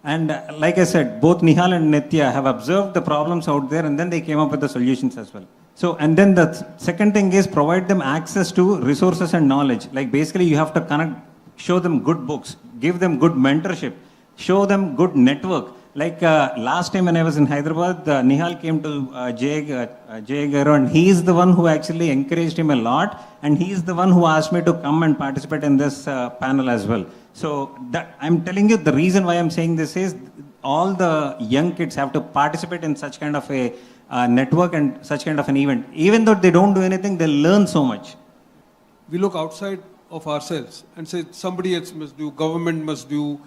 And like I said, both Nihal and Nitya have observed the problems out there, and then they came up with the solutions as well. So, and then the second thing is provide them access to resources and knowledge. Like basically you have to show them good books, give them good mentorship, show them good network. Like last time when I was in Hyderabad, Nihal came to Jay Garu, and he is the one who actually encouraged him a lot, and he is the one who asked me to come and participate in this panel as well. So that I'm telling you, the reason why I'm saying this is, all the young kids have to participate in such kind of a network and such kind of an event. Even though they don't do anything, they learn so much. We look outside of ourselves and say somebody else must do, government must do,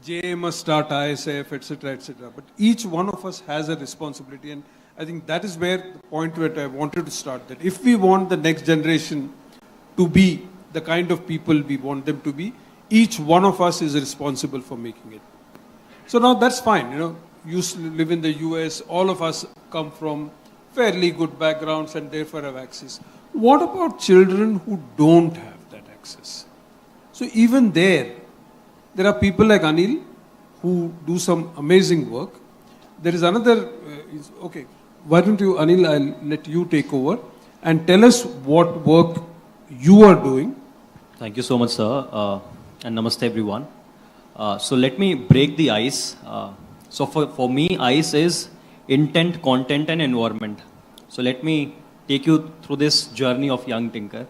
JA must start ISF, etc., etc. But each one of us has a responsibility, and I think that is where the point where I wanted to start. That if we want the next generation to be the kind of people we want them to be, each one of us is responsible for making it. So now that's fine. You live in the US. All of us come from fairly good backgrounds and therefore have access. What about children who don't have that access? So even there are people like Anil who do some amazing work. There is another, okay, why don't you, Anil, I'll let you take over and tell us what work you are doing. Thank you so much, sir. And namaste, everyone. So let me break the ice. So for me, ice is intent, content, and environment. So let me take you through this journey of young thinker.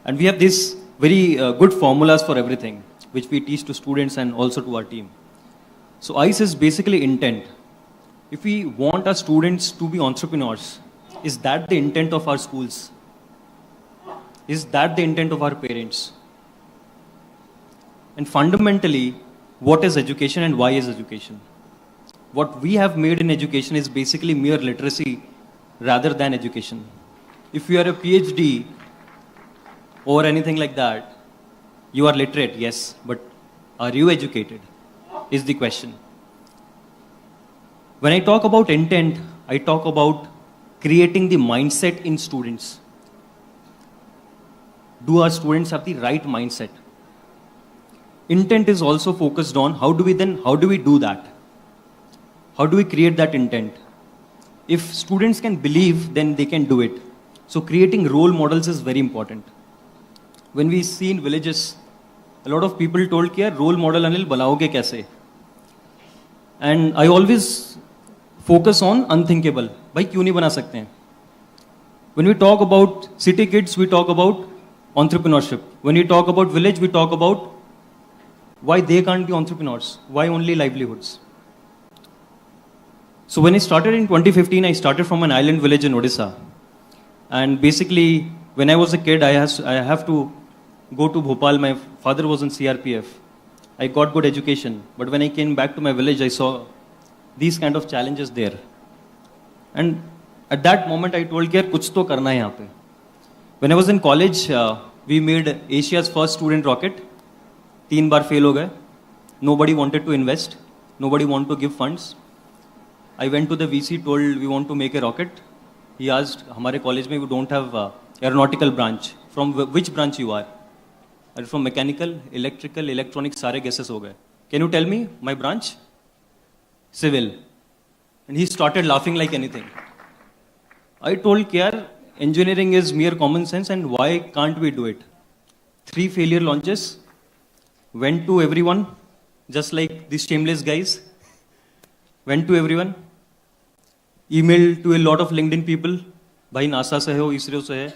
And we have these very good formulas for everything, which we teach to students and also to our team. So ICE is basically intent. If we want our students to be entrepreneurs, is that the intent of our schools? Is that the intent of our parents? And fundamentally, what is education and why is education? What we have made in education is basically mere literacy rather than education. If you are a PhD or anything like that, You are literate, yes, but are you educated? Is the question. When I talk about intent, I talk about creating the mindset in students. Do our students have the right mindset? Intent is also focused on how do we do that? How do we create that intent? If students can believe, then they can do it. So creating role models is very important. When we see in villages, a lot of people told कि यार role model Anil बनाओगे कैसे? And I always focus on unthinkable. भाई क्यों नहीं बना सकते हैं? When we talk about city kids, we talk about entrepreneurship. When we talk about village, we talk about why they can't be entrepreneurs. Why only livelihoods? So when I started in 2015, I started from an island village in Odisha. And basically, when I was a kid, I have to go to Bhopal. My father was in CRPF. I got good education. But when I came back to my village, I saw these kind of challenges there. And at that moment, I told, yaar, kuch to karna hai yahan pe. When I was in college, we made Asia's first student rocket. 3 baar fail ho gaye. Nobody wanted to invest. Nobody wanted to give funds. I went to the VC, told we want to make a rocket. He asked, हमारे college में we don't have aeronautical branch. From which branch you are? Are you from mechanical, electrical, electronics, सारे guesses हो गए. Can you tell me my branch? Civil. And he started laughing like anything. I told यार engineering is mere common sense and why can't we do it? 3 failure launches. Went to everyone, just like these shameless guys. Went to everyone. Emailed to a lot of LinkedIn people. भाई NASA से हो, ISRO से है.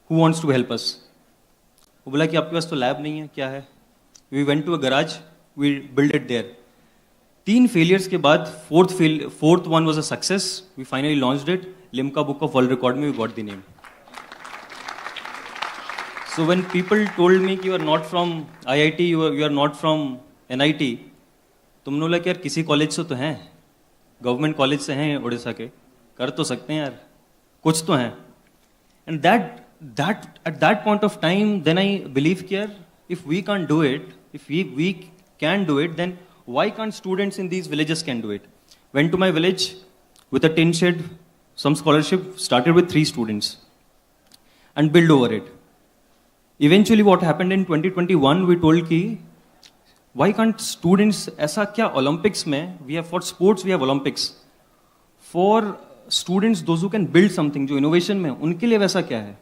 Who wants to help us? वो बोला कि आपके पास तो लैब नहीं है, क्या है? We went to a garage. We built it there. 3 failures के बाद fourth one was a success. We finally launched it. Limca Book of World Record में we got the name. So when people told me कि you are not from IIT, you are not from NIT, तुम लोग यार किसी college से तो हैं, government college से हैं उड़ीसा के, कर तो सकते हैं यार, कुछ तो हैं. And at that point of time, then I believe कि यार, if we can't do it, if we can do it, then why can't students in these villages can do it? Went to my village with a tin shed, some scholarship, started with 3 students and build over it. Eventually what happened in 2021, we told कि why can't students, ऐसा क्या Olympics में, we have for sports, we have Olympics. For students, those who can build something, जो innovation में, उनके लिए वैसा क्या है?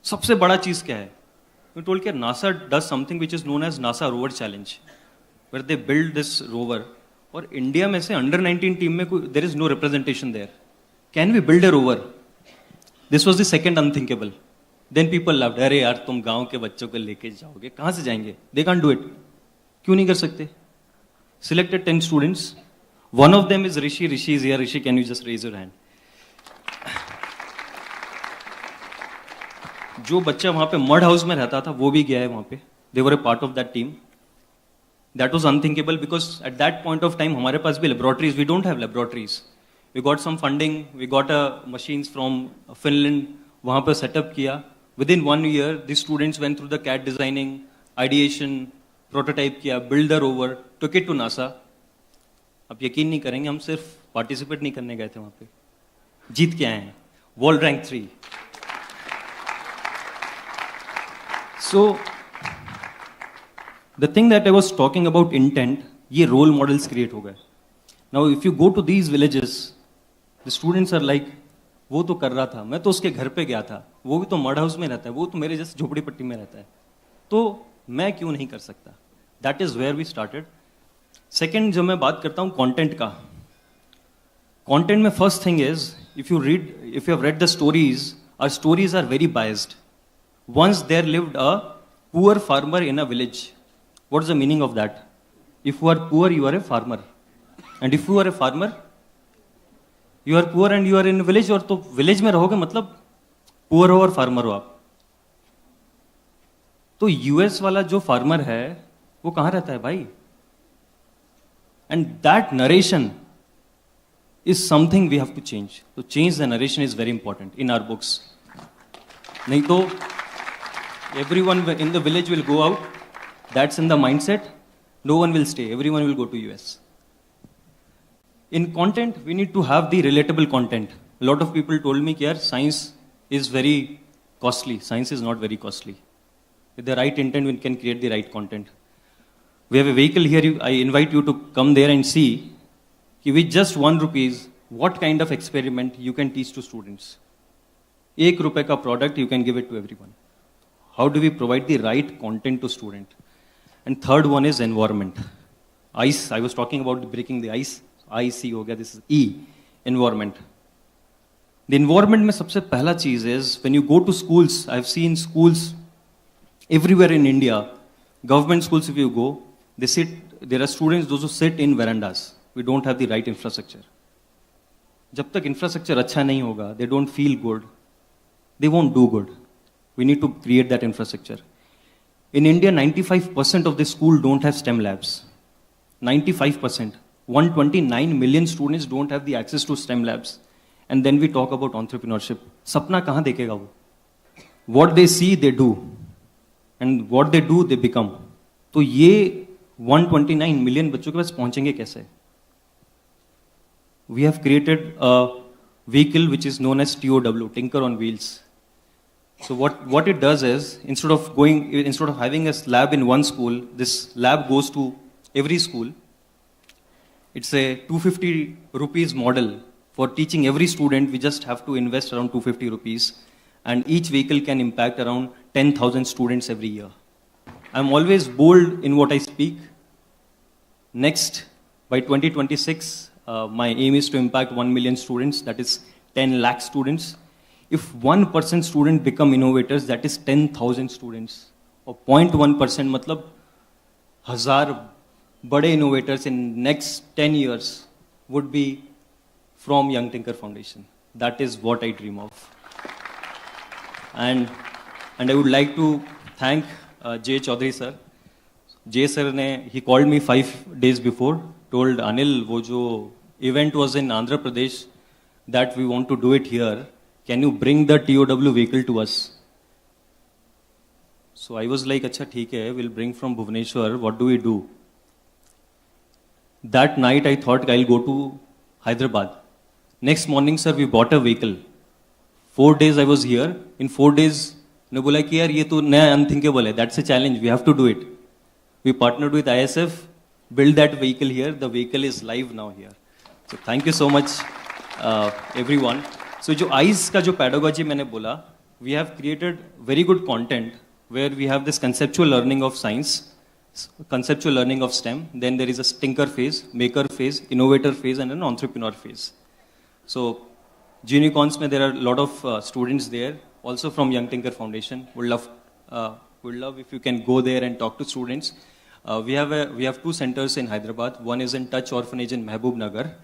सबसे बड़ा चीज़ क्या है? We told कि NASA does something which is known as NASA Rover Challenge, where they build this rover. और इंडिया में से under 19 टीम में there is no representation there. Can we build a rover? This was the second unthinkable. Then people laughed. अरे यार तुम गांव के बच्चों को लेके जाओगे, कहाँ से जाएंगे? They can't do it. क्यों नहीं कर सकते? Selected 10 students. One of them is Rishi. Rishi is here. Rishi, can you just raise your hand? जो बच्चा वहाँ पे मड हाउस में रहता था, वो भी गया है वहाँ पे. They were a part of that team. That was unthinkable because at that point of time, हमारे पास भी laboratories. We don't have laboratories. We got some funding. We got machines from Finland. वहाँ पे setup किया. Within 1 year, the students went through the CAD designing, ideation, prototype किया, build the rover, took it to NASA. अब यकीन नहीं करेंगे, हम सिर्फ participate नहीं करने गए थे वहाँ पे, जीत के आए हैं, world rank 3. So, the thing that I was talking about intent, ये role models create हो गए. Now, if you go to these villages, the students are like, वो तो कर रहा था, मैं तो उसके घर पे गया था, वो भी तो मड हाउस में रहता है, वो तो मेरे जैसे झोपड़ी पट्टी में रहता है, तो मैं क्यों नहीं कर सकता? That is where we started. Second, जब मैं बात करता हूँ content का, content में first thing is, if you have read the stories, our stories are very biased. Once there lived a poor farmer in a village. What is the meaning of that? If you are poor, you are a farmer. And if you are a farmer, you are poor and you are in a village, और तो village में रहोगे मतलब poor हो और farmer हो आप. तो US वाला जो farmer है, वो कहाँ रहता है भाई? And that narration is something we have to change. To change the narration is very important in our books. नहीं तो everyone in the village will go out that's in the mindset, no one will stay. Everyone will go to US. In content, we need to have the relatable content. A lot of people told me that science is very costly. Science is not very costly. With the right intent, we can create the right content. We have a vehicle here. I invite you to come there and see with just ₹1, what kind of experiment you can teach to students. ₹1 ka product, you can give it to everyone. How do we provide the right content to student? And third one is environment. ICE, I was talking about breaking the ice. IC ho gaya, this is E, environment. The environment mein sabse pehla cheez is, when you go to schools, I've seen schools everywhere in India, government schools if you go, there are students, those who sit in verandas. We don't have the right infrastructure. Jab tak infrastructure acha nahi hoga, they don't feel good, they won't do good. We need to create that infrastructure. In India, 95% of the school don't have STEM labs. 95%. 129 million students don't have the access to STEM labs. And then we talk about entrepreneurship. Sapna kahan dekhega wo? What they see, they do. And what they do, they become. तो ये 129 million बच्चों के पास पहुंचेंगे कैसे? We have created a vehicle which is known as TOW, Tinker on Wheels. So what it does is, instead of having a lab in one school, this lab goes to every school. It's a 250 rupees model. For teaching every student, we just have to invest around 250 rupees. And each vehicle can impact around 10,000 students every year. I'm always bold in what I speak. Next, by 2026, my aim is to impact 1 million students, that is 10 lakh students. If 1% student become innovators, that is 10,000 students. Or 0.1%, matlab, 1,000 bade innovators in next 10 years would be from Young Tinker Foundation. That is what I dream of. And I would like to thank Jay Chaudhary sir. Jay sir he called me 5 days before, told Anil, wo jo event was in Andhra Pradesh, that we want to do it here. Can you bring the TOW vehicle to us? So I was like, acha theek hai, we'll bring from Bhubaneswar. What do we do? That night I thought I'll go to Hyderabad. Next morning, sir, we bought a vehicle. 4 days I was here. In 4 days, ne bola ki yaar ye to naya unthinkable hai. That's a challenge. We have to do it. We partnered with ISF, built that vehicle here. The vehicle is live now here. So thank you so much, everyone. So jo ICE ka jo pedagogy maine bola, we have created very good content where we have this conceptual learning of science, conceptual learning of STEM. Then there is a tinker phase, maker phase, innovator phase, and an entrepreneur phase. So Unicorns, there are a lot of students there, also from Young Tinker Foundation. Would love if you can go there and talk to students. We have 2 centers in Hyderabad. One is in Touch Orphanage in Mehboob Nagar,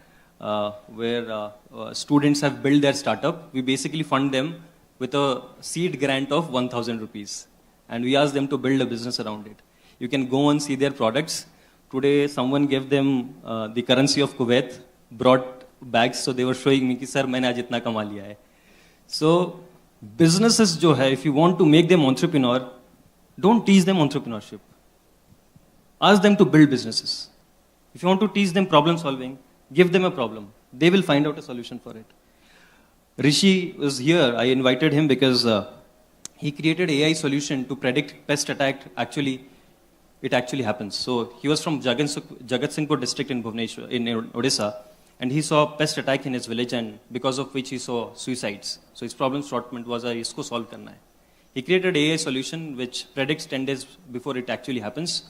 where students have built their startup. We basically fund them with a seed grant of 1,000 rupees. And we ask them to build a business around it. You can go and see their products. Today, someone gave them the currency of Kuwait, brought bags, so they were showing me कि sir मैंने आज इतना कमा लिया है. So businesses जो है, if you want to make them entrepreneur, don't teach them entrepreneurship. Ask them to build businesses. If you want to teach them problem solving, give them a problem. They will find out a solution for it. Rishi was here. I invited him because he created AI solution to predict pest attack. It actually happens. So he was from Jagatsinghpur district in Bhubaneswar, in Odisha. And he saw pest attack in his village, and because of which he saw suicides. So his problem statement was, isko solve karna hai. He created AI solution which predicts 10 days before it actually happens.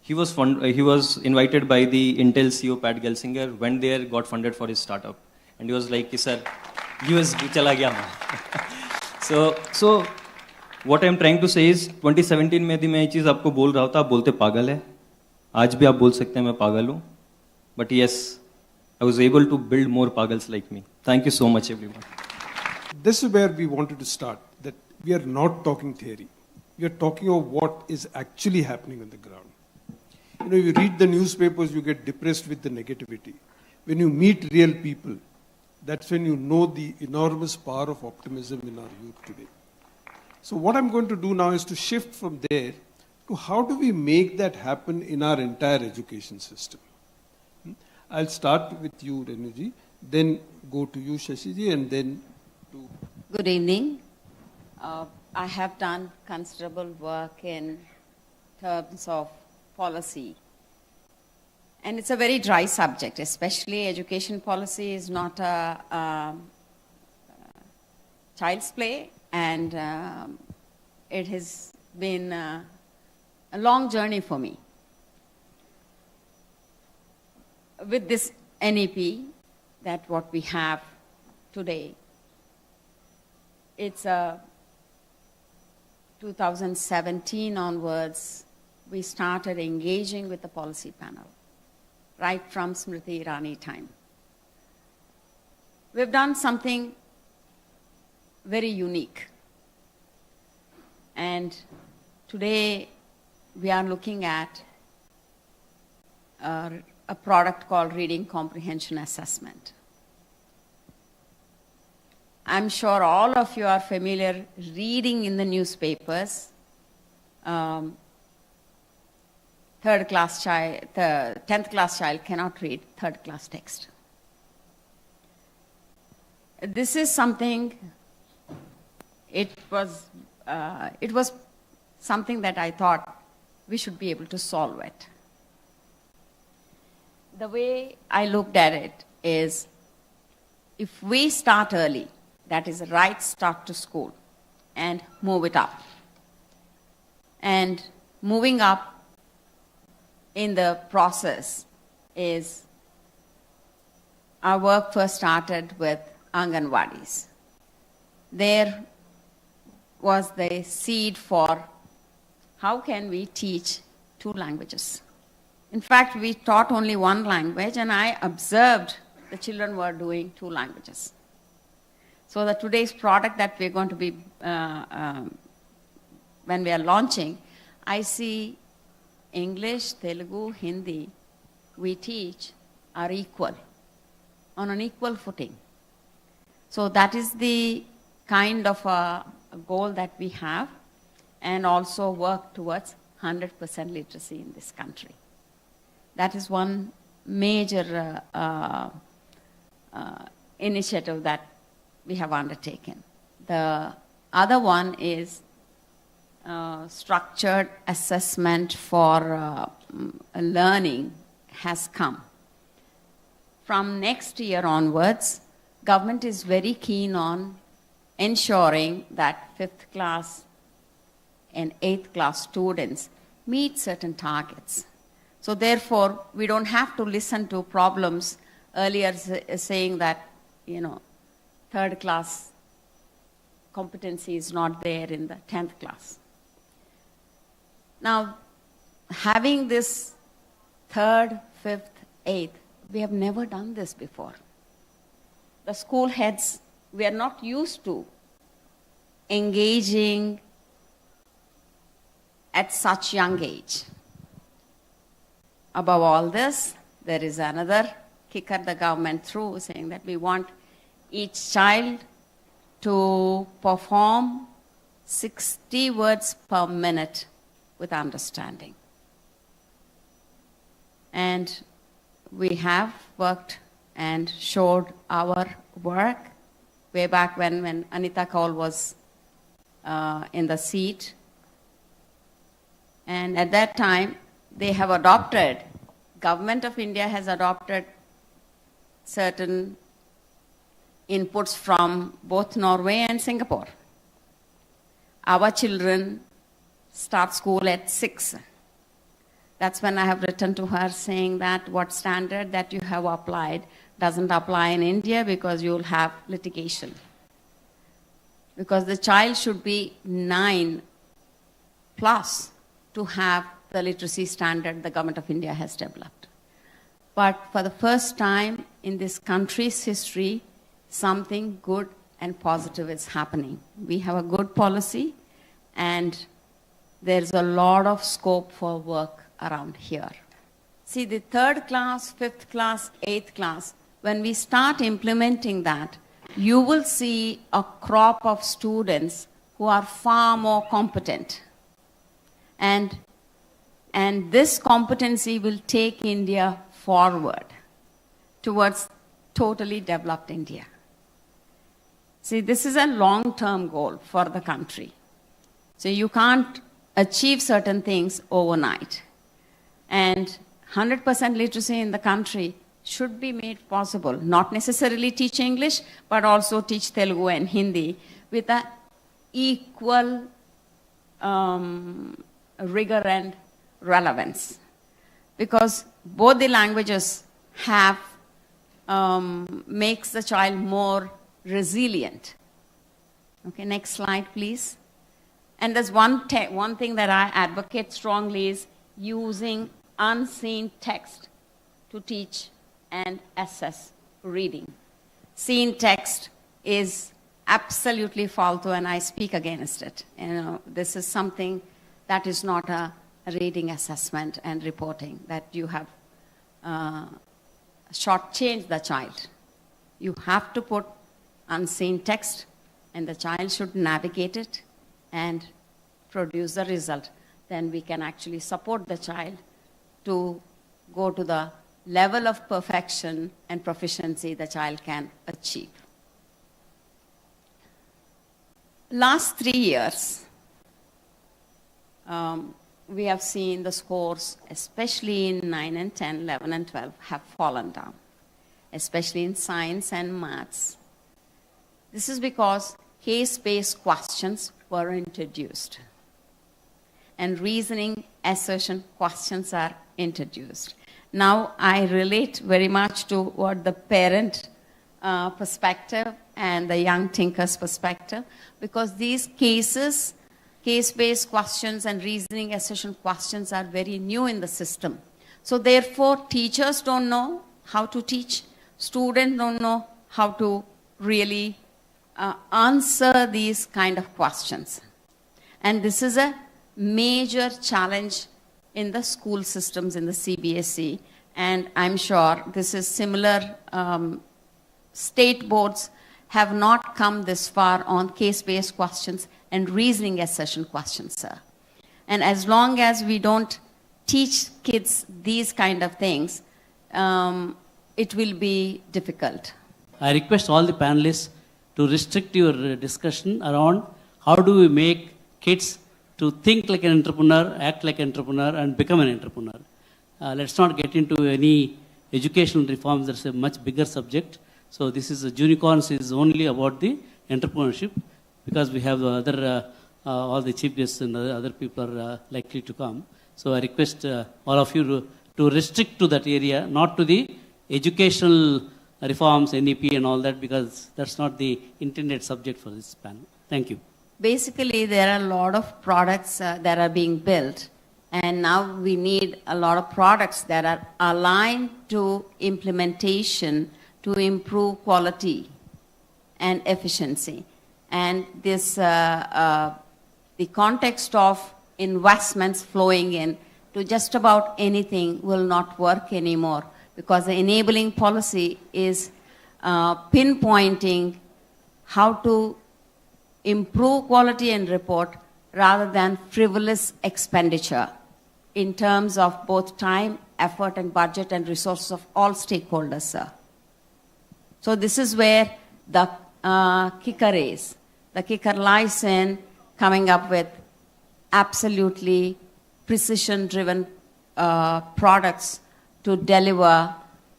He was invited by the Intel CEO Pat Gelsinger, went there, got funded for his startup. And he was like, sir, US chala gaya main. So what I'm trying to say is, 2017 में भी मैं ये चीज़ आपको बोल रहा था, आप बोलते पागल है. आज भी आप बोल सकते हैं मैं पागल हूँ. But yes, I was able to build more pagals like me. Thank you so much, everyone. This is where we wanted to start, that we are not talking theory. We are talking of what is actually happening on the ground. You know, you read the newspapers, you get depressed with the negativity. When you meet real people, that's when you know the enormous power of optimism in our youth today. So what I'm going to do now is to shift from there to how do we make that happen in our entire education system. I'll start with you, Renuji, then go to you, Shashiji, and then to... Good evening. I have done considerable work in terms of policy. And it's a very dry subject, especially education policy is not a child's play, and it has been a long journey for me. With this NEP, that what we have today, it's 2017 onwards, we started engaging with the policy panel, right from Smriti Irani time. We've done something very unique. And today we are looking at a product called Reading Comprehension Assessment. I'm sure all of you are familiar reading in the newspapers. 10th class child cannot read third class text. This is something, it was something that I thought we should be able to solve it. The way I looked at it is, if we start early, that is a right start to school, and move it up. And moving up in the process is, our work first started with Anganwadis. There was the seed for how can we teach 2 languages. In fact, we taught only 1 language, and I observed the children were doing 2 languages. So that today's product that we're going to be, when we are launching, I see English, Telugu, Hindi, we teach are equal, on an equal footing. So that is the kind of a goal that we have, and also work towards 100% literacy in this country. That is one major initiative that we have undertaken. The other one is structured assessment for learning has come. From next year onwards, government is very keen on ensuring that 5th class and 8th class students meet certain targets. So therefore, we don't have to listen to problems earlier saying that, 3rd class competency is not there in the 10th class. Now, having this 3rd, 5th, 8th, we have never done this before. The school heads, we are not used to engaging at such young age. Above all this, there is another kicker the government threw, saying that we want each child to perform 60 words per minute with understanding. And we have worked and showed our work way back when Anita Kaul was in the seat. And at that time, they have adopted, Government of India has adopted certain inputs from both Norway and Singapore. Our children start school at 6. That's when I have written to her saying that what standard that you have applied doesn't apply in India because you'll have litigation. Because the child should be 9 plus to have the literacy standard the Government of India has developed. But for the first time in this country's history, something good and positive is happening. We have a good policy, and there's a lot of scope for work around here. See, the 3rd class, 5th class, 8th class, when we start implementing that, you will see a crop of students who are far more competent. And And this competency will take India forward towards totally developed India. See, this is a long-term goal for the country. So you can't achieve certain things overnight. And 100% literacy in the country should be made possible. Not necessarily teach English, but also teach Telugu and Hindi with an equal rigor and relevance. Because both the languages have makes the child more resilient. Okay, next slide, please. And there's one thing that I advocate strongly is using unseen text to teach and assess reading. Seen text is absolutely false, and I speak against it. You know, this is something that is not a reading assessment and reporting, that you have shortchanged the child. You have to put unseen text, and the child should navigate it and produce the result. Then we can actually support the child to go to the level of perfection and proficiency the child can achieve. Last 3 years, we have seen the scores, especially in 9 and 10, 11 and 12, have fallen down, especially in science and maths. This is because case-based questions were introduced, and reasoning assertion questions are introduced. Now, I relate very much to what the parent perspective and the young thinker's perspective, because these case-based questions and reasoning assertion questions are very new in the system. So therefore, teachers don't know how to teach, students don't know how to really answer these kind of questions. And this is a major challenge in the school systems in the CBSE, and I'm sure this is similar. State boards have not come this far on case-based questions and reasoning assertion questions, sir. And as long as we don't teach kids these kind of things, it will be difficult. I request all the panelists to restrict your discussion around how do we make kids to think like an entrepreneur, act like an entrepreneur, and become an entrepreneur. Let's not get into any educational reforms. That's a much bigger subject. So this is Unicorns is only about the entrepreneurship, because we have other all the chief guests and other people are likely to come. So I request all of you to restrict to that area, not to the educational reforms, NEP and all that, because that's not the intended subject for this panel. Thank you. Basically, there are a lot of products that are being built, and now we need a lot of products that are aligned to implementation to improve quality and efficiency. And this, the context of investments flowing in to just about anything will not work anymore, because the enabling policy is pinpointing how to improve quality and report rather than frivolous expenditure in terms of both time, effort, and budget and resources of all stakeholders, sir. So this is where the kicker is. The kicker lies in coming up with absolutely precision-driven products to deliver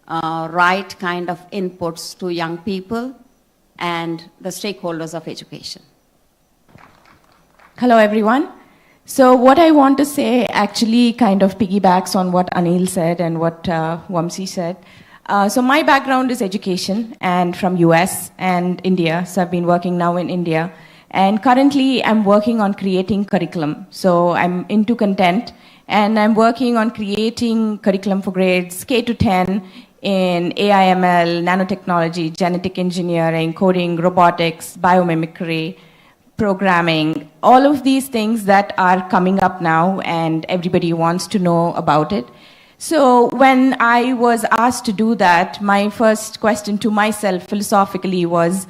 right kind of inputs to young people and the stakeholders of education. Hello, everyone. So what I want to say actually kind of piggybacks on what Anil said and what Vamsi said. So my background is education, and from US and India. So I've been working now in India. And currently I'm working on creating curriculum. So I'm into content, and I'm working on creating curriculum for grades K to 10 in AI, ML, nanotechnology, genetic engineering, coding, robotics, biomimicry, programming, all of these things that are coming up now and everybody wants to know about it. So when I was asked to do that, my first question to myself philosophically was,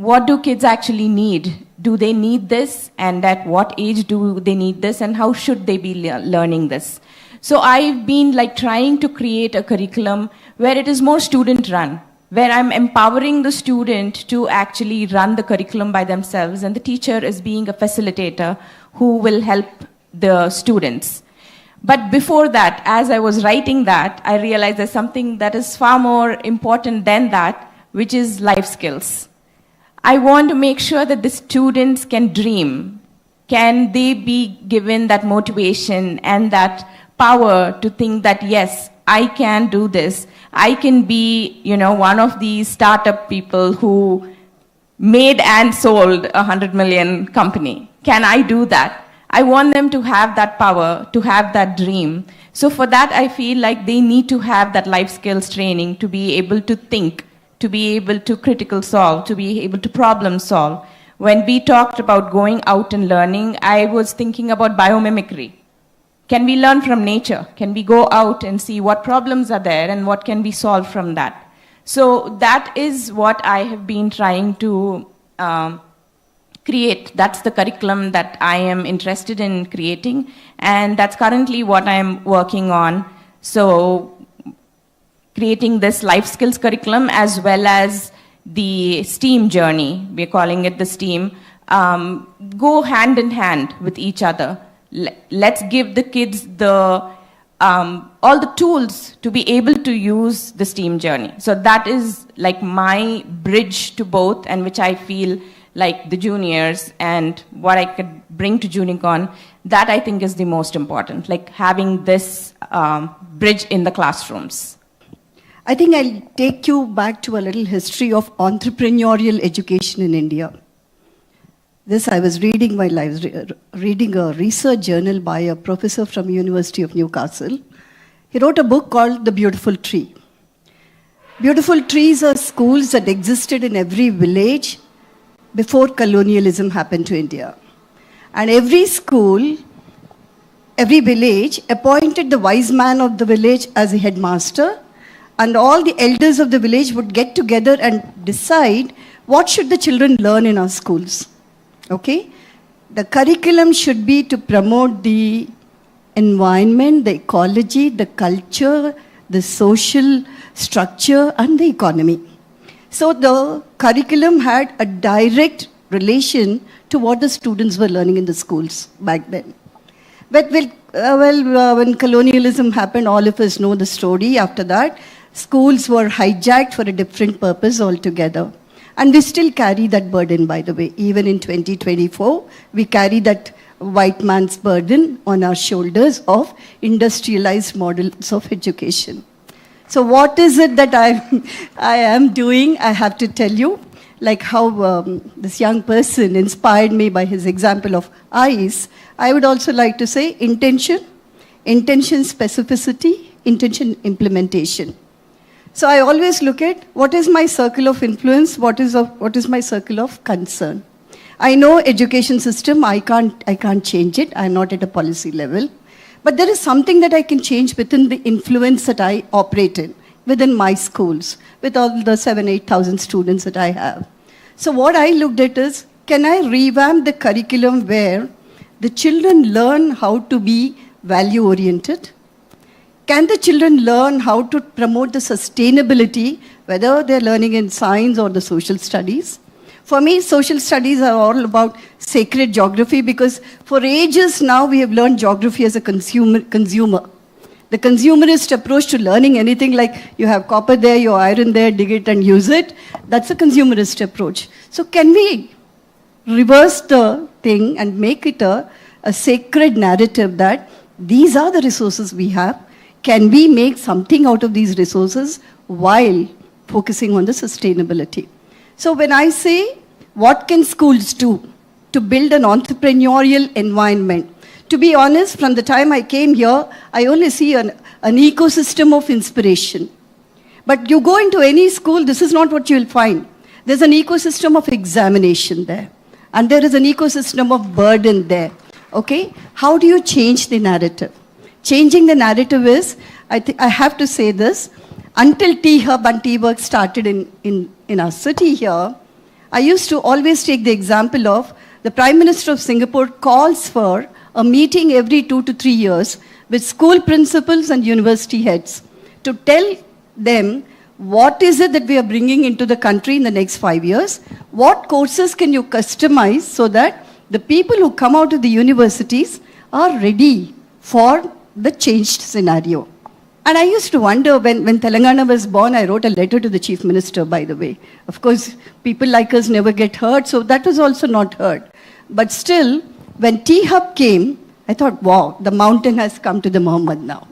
what do kids actually need? Do they need this? And at what age do they need this? And how should they be learning this? So I've been like trying to create a curriculum where it is more student run, where I'm empowering the student to actually run the curriculum by themselves, and the teacher is being a facilitator who will help the students. But before that, as I was writing that, I realized there's something that is far more important than that, which is life skills. I want to make sure that the students can dream. Can they be given that motivation and that power to think that, yes, I can do this. I can be, one of these startup people who made and sold a 100 million company. Can I do that? I want them to have that power, to have that dream. So for that, I feel like they need to have that life skills training to be able to think, to be able to critical solve, to be able to problem solve. When we talked about going out and learning, I was thinking about biomimicry. Can we learn from nature? Can we go out and see what problems are there and what can be solved from that? So that is what I have been trying to create. That's the curriculum that I am interested in creating, and that's currently what I am working on. So creating this life skills curriculum as well as the STEAM journey, we're calling it the STEAM, go hand in hand with each other. Let's give the kids all the tools to be able to use the STEAM journey. So that is like my bridge to both, and which I feel like the juniors and what I could bring to Junicon, that I think is the most important, like having this bridge in the classrooms. I think I'll take you back to a little history of entrepreneurial education in India. This I was reading while I was reading a research journal by a professor from University of Newcastle. He wrote a book called The Beautiful Tree. Beautiful trees are schools that existed in every village before colonialism happened to India. And every school, every village appointed the wise man of the village as a headmaster, and all the elders of the village would get together and decide what should the children learn in our schools. Okay? The curriculum should be to promote the environment, the ecology, the culture, the social structure, and the economy. So the curriculum had a direct relation to what the students were learning in the schools back then. But when colonialism happened, all of us know the story. After that, schools were hijacked for a different purpose altogether. And we still carry that burden, by the way. Even in 2024, we carry that white man's burden on our shoulders of industrialized models of education. So what is it that I am doing? I have to tell you, like how this young person inspired me by his example of ice. I would also like to say intention specificity, intention implementation. So I always look at what is my circle of influence, what is my circle of concern. I know education system, I can't change it, I'm not at a policy level. But there is something that I can change within the influence that I operate in, within my schools, with all the 7,000-8,000 students that I have. So what I looked at is, can I revamp the curriculum where the children learn how to be value-oriented? Can the children learn how to promote the sustainability, whether they're learning in science or the social studies? For me, social studies are all about sacred geography, because for ages now we have learned geography as a consumer. The consumerist approach to learning anything, like you have copper there, you iron there, dig it and use it, that's a consumerist approach. So can we reverse the thing and make it a sacred narrative that these are the resources we have? Can we make something out of these resources while focusing on the sustainability? So when I say, what can schools do to build an entrepreneurial environment? To be honest, from the time I came here, I only see an ecosystem of inspiration. But you go into any school, this is not what you'll find. There's an ecosystem of examination there. And there is an ecosystem of burden there. Okay? How do you change the narrative? Changing the narrative is, I have to say this, until T-Hub and T-Work started in our city here, I used to always take the example of the Prime Minister of Singapore calls for a meeting every 2 to 3 years with school principals and university heads to tell them what is it that we are bringing into the country in the next 5 years, what courses can you customize so that the people who come out of the universities are ready for the changed scenario. And I used to wonder, when Telangana was born, I wrote a letter to the Chief Minister, by the way. Of course, people like us never get heard, so that was also not heard. But still, when T-Hub came, I thought, wow, the mountain has come to the Muhammad now.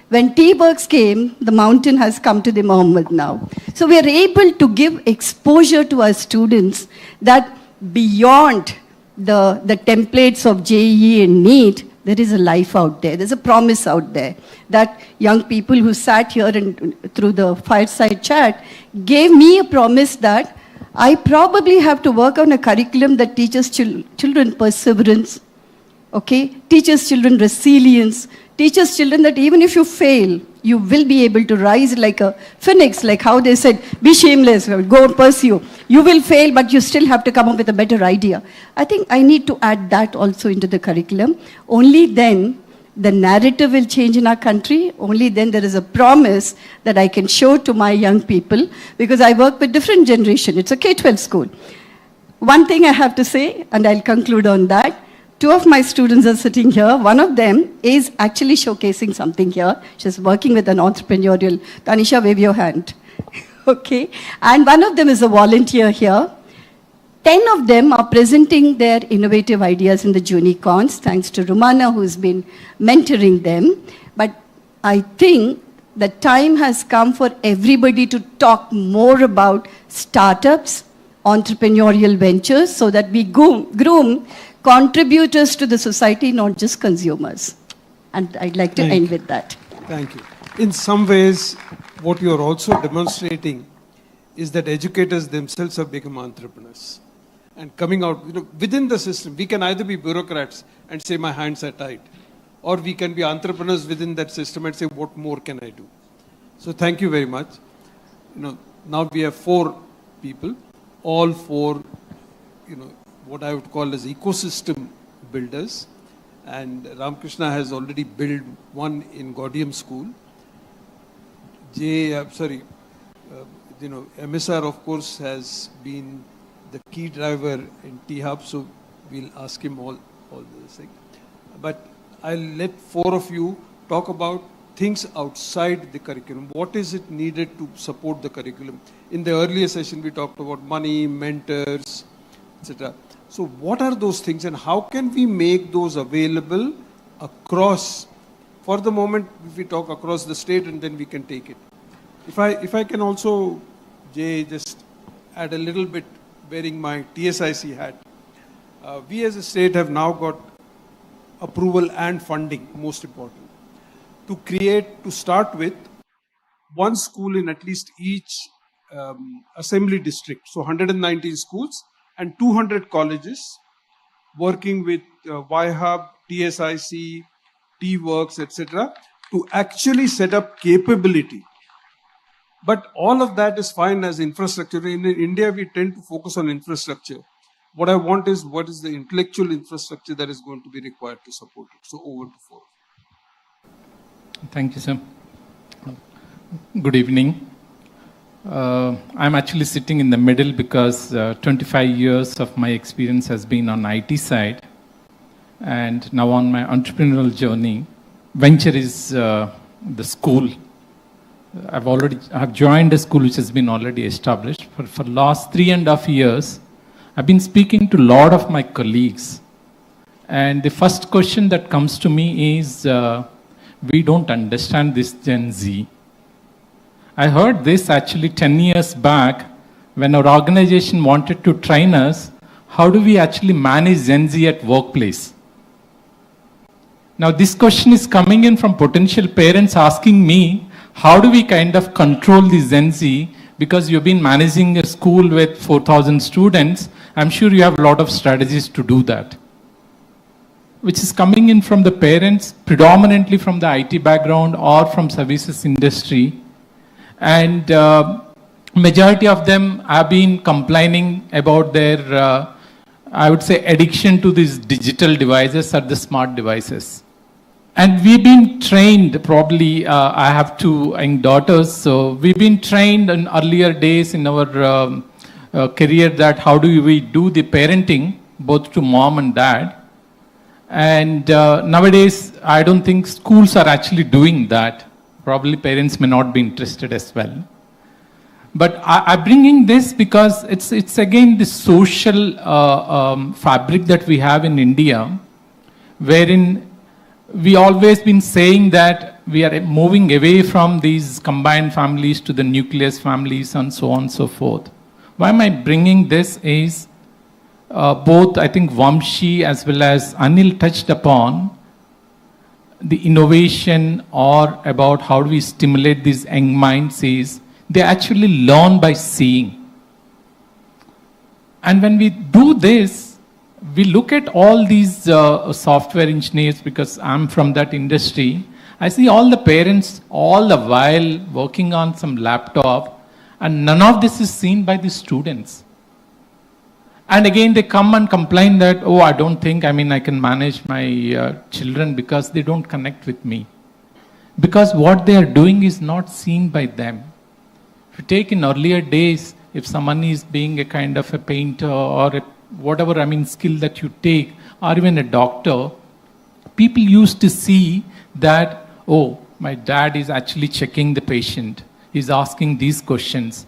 When T-Works came, the mountain has come to the Muhammad now. So we are able to give exposure to our students that beyond the templates of JEE and NEET, there is a life out there. There's a promise out there that young people who sat here and through the fireside chat gave me a promise that I probably have to work on a curriculum that teaches children perseverance, okay? Teaches children resilience, teaches children that even if you fail, you will be able to rise like a phoenix, like how they said, be shameless, go and pursue. You will fail, but you still have to come up with a better idea. I think I need to add that also into the curriculum. Only then the narrative will change in our country. Only then there is a promise that I can show to my young people, because I work with different generation. It's a K-12 school. One thing I have to say, and I'll conclude on that. 2 of my students are sitting here. One of them is actually showcasing something here. She's working with an entrepreneurial. Tanisha, wave your hand. Okay. And one of them is a volunteer here. 10 of them are presenting their innovative ideas in the Junicons, thanks to Rumana, who's been mentoring them. But I think the time has come for everybody to talk more about startups, entrepreneurial ventures, so that we groom contributors to the society, not just consumers. And I'd like to end with that. Thank you. In some ways, what you're also demonstrating is that educators themselves have become entrepreneurs. And coming out, within the system, we can either be bureaucrats and say my hands are tied, or we can be entrepreneurs within that system and say what more can I do. So thank you very much. Now we have 4 people, all 4, what I would call as ecosystem builders. And Ramakrishna has already built one in Gaudium School. MSR, of course, has been the key driver in T-Hub, so we'll ask him all this thing. But I'll let 4 of you talk about things outside the curriculum. What is it needed to support the curriculum? In the earlier session, we talked about money, mentors, etc. So what are those things, and how can we make those available across, for the moment, if we talk across the state, and then we can take it. If I can also, Jay, just add a little bit, wearing my TSIC hat. We as a state have now got approval and funding, most important, to start with, one school in at least each assembly district. So 119 schools and 200 colleges working with YHub, TSIC, T-Works, etc. to actually set up capability. But all of that is fine as infrastructure. In India, we tend to focus on infrastructure. What I want is, what is the intellectual infrastructure that is going to be required to support it? So over to 4. Thank you, sir. Good evening. I'm actually sitting in the middle because 25 years of my experience has been on IT side. And now on my entrepreneurial journey, venture is the school. I've joined a school which has been already established. For last 3.5 years, I've been speaking to a lot of my colleagues. And the first question that comes to me is, we don't understand this Gen Z. I heard this actually 10 years back when our organization wanted to train us, how do we actually manage Gen Z at workplace? Now this question is coming in from potential parents asking me, how do we kind of control the Gen Z? Because you've been managing a school with 4,000 students, I'm sure you have a lot of strategies to do that. Which is coming in from the parents, predominantly from the IT background or from services industry. And majority of them have been complaining about their, I would say, addiction to these digital devices or the smart devices. And we've been trained, probably, I have two young daughters, so we've been trained in earlier days in our career that how do we do the parenting, both to mom and dad. And nowadays, I don't think schools are actually doing that. Probably parents may not be interested as well. But I'm bringing this because it's again the social fabric that we have in India, wherein we always been saying that we are moving away from these combined families to the nucleus families and so on and so forth. Why am I bringing this is both I think Vamshi as well as Anil touched upon the innovation or about how do we stimulate these young minds is they actually learn by seeing. And when we do this, we look at all these software engineers, because I'm from that industry. I see all the parents all the while working on some laptop, and none of this is seen by the students. And again, they come and complain that, oh, I don't think, I can manage my children because they don't connect with me. Because what they are doing is not seen by them. If you take in earlier days, if someone is being a kind of a painter or a whatever skill that you take, or even a doctor, people used to see that, oh, my dad is actually checking the patient, he's asking these questions.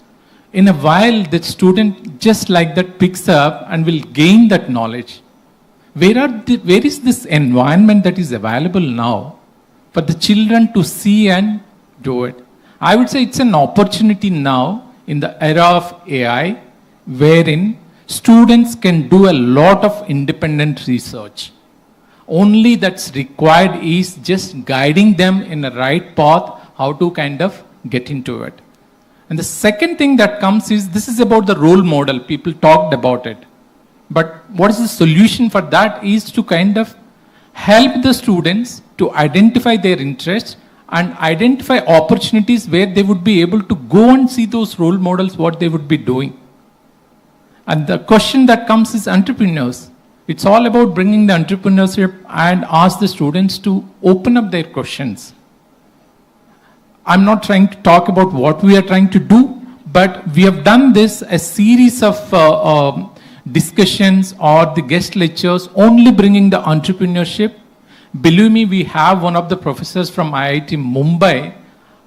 In a while, the student just like that picks up and will gain that knowledge. Where is this environment that is available now for the children to see and do it? I would say it's an opportunity now in the era of AI, wherein students can do a lot of independent research. Only that's required is just guiding them in the right path, how to kind of get into it. And the second thing that comes is, this is about the role model. People talked about it. But what is the solution for that is to kind of help the students to identify their interests and identify opportunities where they would be able to go and see those role models, what they would be doing. And the question that comes is entrepreneurs. It's all about bringing the entrepreneurship and ask the students to open up their questions. I'm not trying to talk about what we are trying to do, but we have done this a series of discussions or the guest lectures only bringing the entrepreneurship. Believe me, we have one of the professors from IIT Mumbai.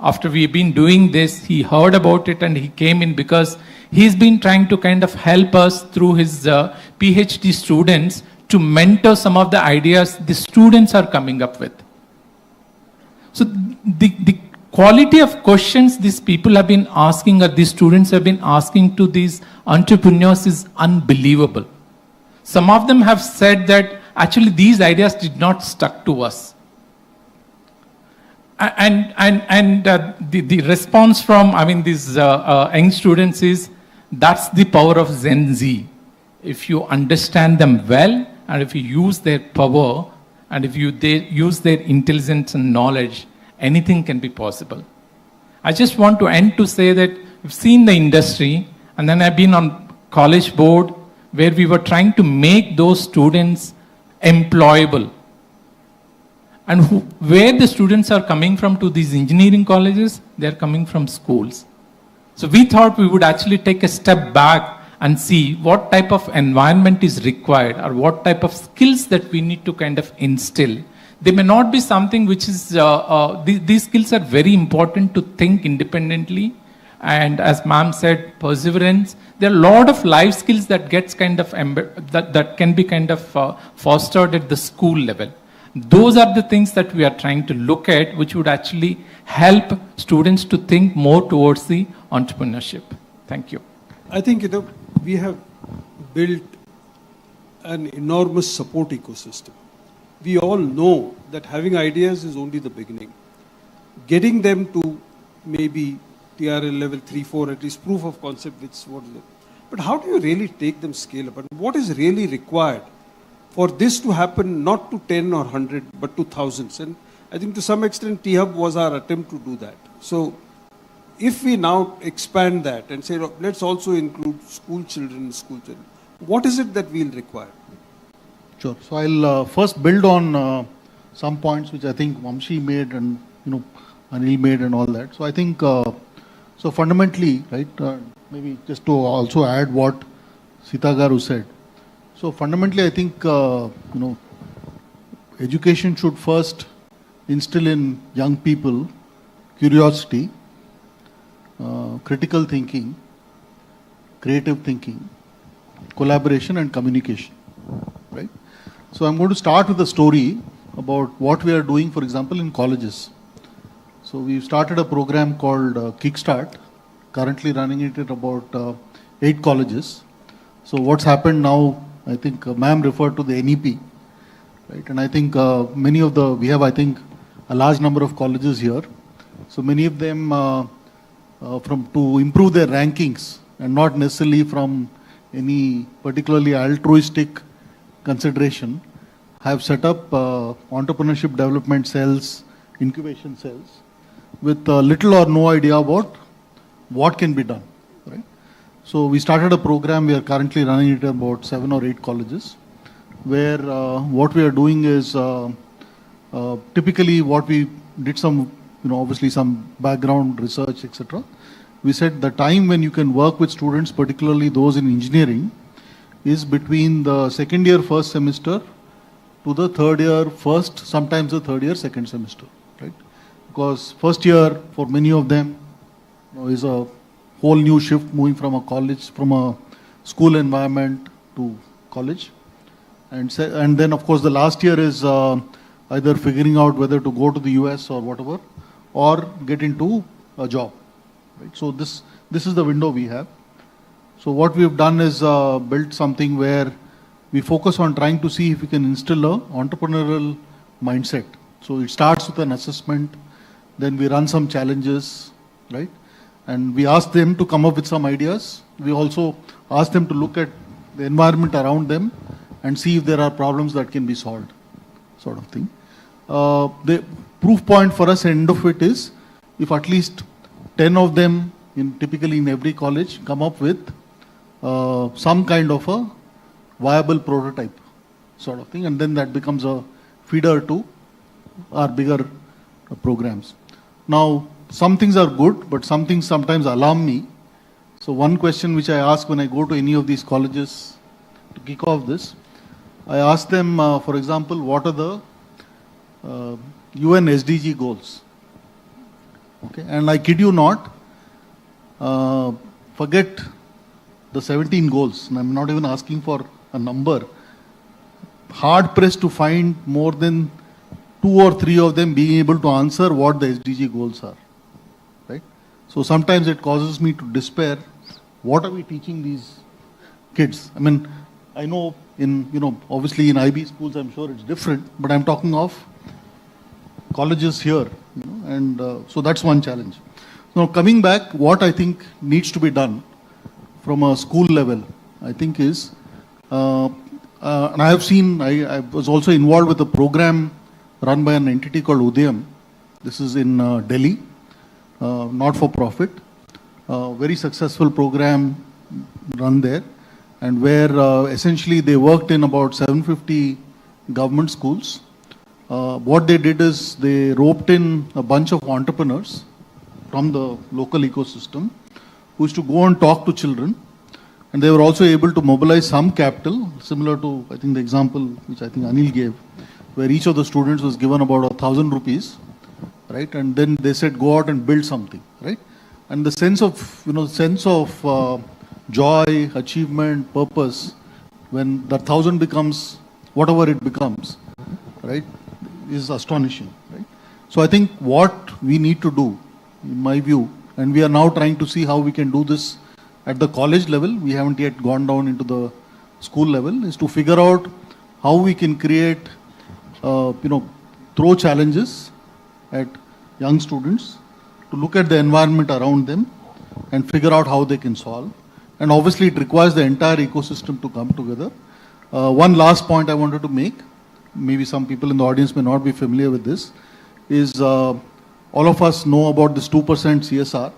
After we've been doing this, he heard about it and he came in because he's been trying to kind of help us through his PhD students to mentor some of the ideas the students are coming up with. So the quality of questions these people have been asking or these students have been asking to these entrepreneurs is unbelievable. Some of them have said that actually these ideas did not stuck to us. And the response from these young students is, that's the power of Gen Z. If you understand them well, and if you use their power, and if they use their intelligence and knowledge, anything can be possible. I just want to end to say that I've seen the industry, and then I've been on college board where we were trying to make those students employable. And where the students are coming from to these engineering colleges, they're coming from schools. So we thought we would actually take a step back and see what type of environment is required or what type of skills that we need to kind of instill. They may not be something which is, these skills are very important to think independently. And as ma'am said, perseverance. There are a lot of life skills that gets kind of, that can be kind of fostered at the school level. Those are the things that we are trying to look at, which would actually help students to think more towards the entrepreneurship. Thank you. I think, we have built an enormous support ecosystem. We all know that having ideas is only the beginning. Getting them to maybe TRL level 3, 4, at least proof of concept, which is what is it. But how do you really take them scale up? And what is really required for this to happen, not to 10 or 100, but to thousands? And I think to some extent, T-Hub was our attempt to do that. So if we now expand that and say, let's also include school children, what is it that we'll require? Sure. So I'll first build on some points which I think Vamshi made and Anil made and all that. So I think so fundamentally, right? Maybe just to also add what Sita Garu said. So fundamentally, I think education should first instill in young people curiosity, critical thinking, creative thinking, collaboration and communication, right? So I'm going to start with a story about what we are doing, for example, in colleges. So we've started a program called Kickstart, currently running it at about 8 colleges. So what's happened now, I think ma'am referred to the NEP, right? And I think we have, I think, a large number of colleges here. So many of them to improve their rankings and not necessarily from any particularly altruistic consideration, have set up entrepreneurship development cells, incubation cells, with little or no idea about what can be done, right? So we started a program, we are currently running it at about 7 or 8 colleges, where what we are doing is typically what we did some, obviously some background research, etc. We said the time when you can work with students, particularly those in engineering, is between the second year first semester to the third year first, sometimes the third year second semester, right? Because first year for many of them is a whole new shift, moving from a college, from a school environment to college. And then of course the last year is either figuring out whether to go to the US or whatever, or get into a job, right? So this is the window we have. So what we've done is built something where we focus on trying to see if we can instill a entrepreneurial mindset. So it starts with an assessment, then we run some challenges, right? And we ask them to come up with some ideas. We also ask them to look at the environment around them and see if there are problems that can be solved, sort of thing. The proof point for us end of it is if at least 10 of them, typically in every college, come up with some kind of a viable prototype, sort of thing, and then that becomes a feeder to our bigger programs. Now, some things are good, but some things sometimes alarm me. So one question which I ask when I go to any of these colleges to kick off this, I ask them, for example, what are the UN SDG goals? Okay, and I kid you not, forget the 17 goals, and I'm not even asking for a number. Hard pressed to find more than 2 or 3 of them being able to answer what the SDG goals are, right? So sometimes it causes me to despair. What are we teaching these kids? I mean, I know obviously in IB schools, I'm sure it's different, but I'm talking of colleges here, and so that's one challenge. Now coming back, what I think needs to be done from a school level, I think is, and I have seen, I was also involved with a program run by an entity called Udayam. This is in Delhi, not for profit. Very successful program run there, and where essentially they worked in about 750 government schools. What they did is they roped in a bunch of entrepreneurs from the local ecosystem who used to go and talk to children, and they were also able to mobilize some capital, similar to, I think, the example which I think Anil gave, where each of the students was given about 1,000 rupees, right? And then they said, go out and build something, right? And the sense of joy, achievement, purpose, when that 1,000 becomes whatever it becomes, right, is astonishing, right? So I think what we need to do, in my view, and we are now trying to see how we can do this at the college level, we haven't yet gone down into the school level, is to figure out how we can create, throw challenges at young students to look at the environment around them and figure out how they can solve. And obviously it requires the entire ecosystem to come together. One last point I wanted to make, maybe some people in the audience may not be familiar with this, is all of us know about this 2% CSR,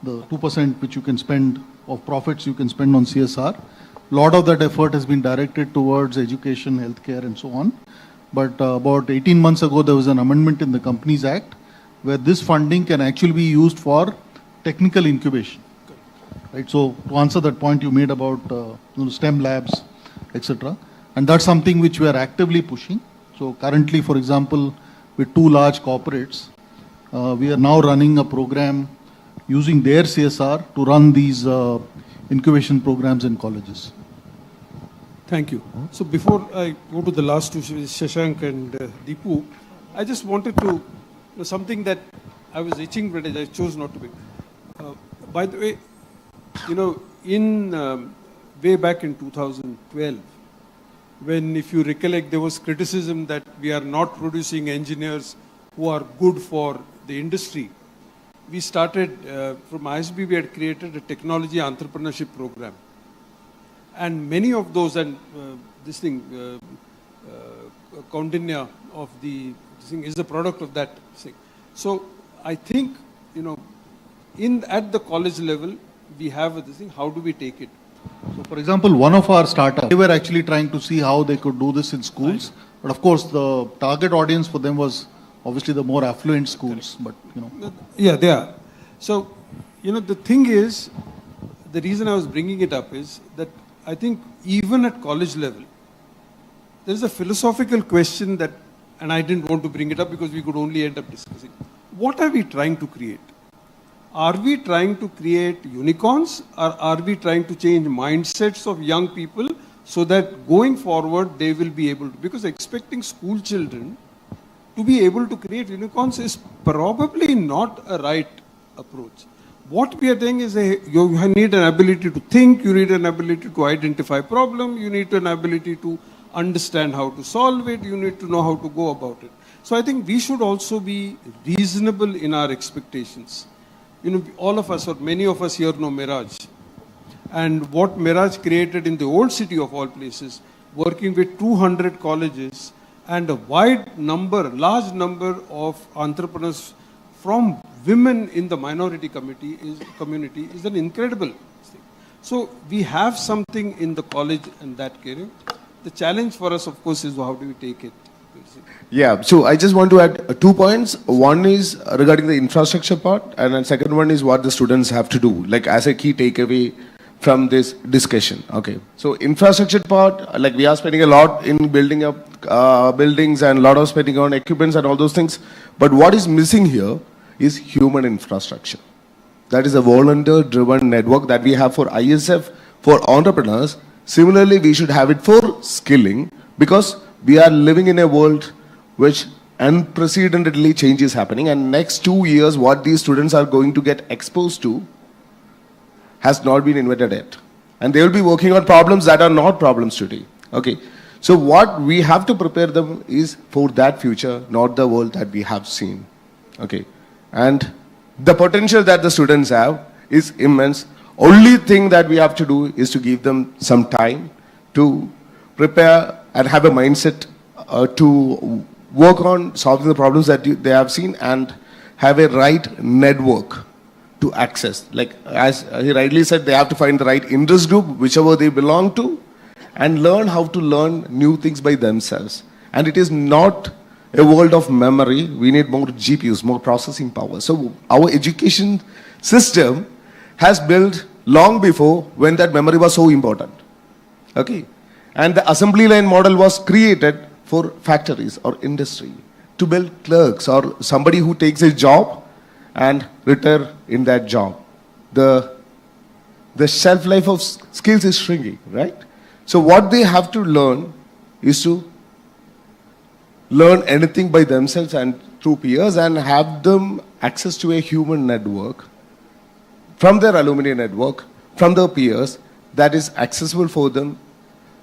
the 2% which you can spend of profits you can spend on CSR. A lot of that effort has been directed towards education, healthcare, and so on. But about 18 months ago, there was an amendment in the Companies Act where this funding can actually be used for technical incubation. Right? So to answer that point you made about STEM labs, etc. And that's something which we are actively pushing. So currently, for example, with 2 large corporates, we are now running a program using their CSR to run these incubation programs in colleges. Thank you. So before I go to the last two, Shashank and Deepu, I just wanted to, something that I was itching, but I chose not to be. By the way, in way back in 2012, when, if you recollect, there was criticism that we are not producing engineers who are good for the industry. We started, from ISB, we had created a technology entrepreneurship program. And many of those, and Kaundinya of this thing is a product of that thing. So I think, at the college level, we have this thing, how do we take it? So for example, one of our startups, they were actually trying to see how they could do this in schools. But of course, the target audience for them was obviously the more affluent schools. But, Yeah, they are. So, the thing is, the reason I was bringing it up is that I think even at college level, there is a philosophical question that, and I didn't want to bring it up because we could only end up discussing. What are we trying to create? Are we trying to create unicorns, or are we trying to change mindsets of young people so that going forward they will be able to, because expecting school children to be able to create unicorns is probably not a right approach. What we are saying is you need an ability to think, you need an ability to identify problem, you need an ability to understand how to solve it, you need to know how to go about it. So I think we should also be reasonable in our expectations. All of us, or many of us here know Mirage. And what Mirage created in the old city of all places, working with 200 colleges and a large number of entrepreneurs from women in the minority community is an incredible thing. So we have something in the college and that career. The challenge for us, of course, is how do we take it? Yeah, so I just want to add 2 points. One is regarding the infrastructure part, and then second one is what the students have to do, like as a key takeaway from this discussion. Okay, so infrastructure part, like we are spending a lot in building up buildings and a lot of spending on equipments and all those things. But what is missing here is human infrastructure. That is a volunteer-driven network that we have for ISF, for entrepreneurs. Similarly, we should have it for skilling, because we are living in a world which unprecedentedly change is happening, and next 2 years what these students are going to get exposed to has not been invented yet. And they will be working on problems that are not problems today. Okay. So what we have to prepare them is for that future, not the world that we have seen. Okay. And the potential that the students have is immense. Only thing that we have to do is to give them some time to prepare and have a mindset to work on solving the problems that they have seen, and have a right network to access. Like as he rightly said, they have to find the right interest group, whichever they belong to, and learn how to learn new things by themselves. And it is not a world of memory. We need more GPUs, more processing power. So our education system has built long before when that memory was so important. Okay. And the assembly line model was created for factories or industry to build clerks or somebody who takes a job and retire in that job. The shelf life of skills is shrinking, right? So what they have to learn is to learn anything by themselves and through peers, and have them access to a human network from their alumni network, from their peers, that is accessible for them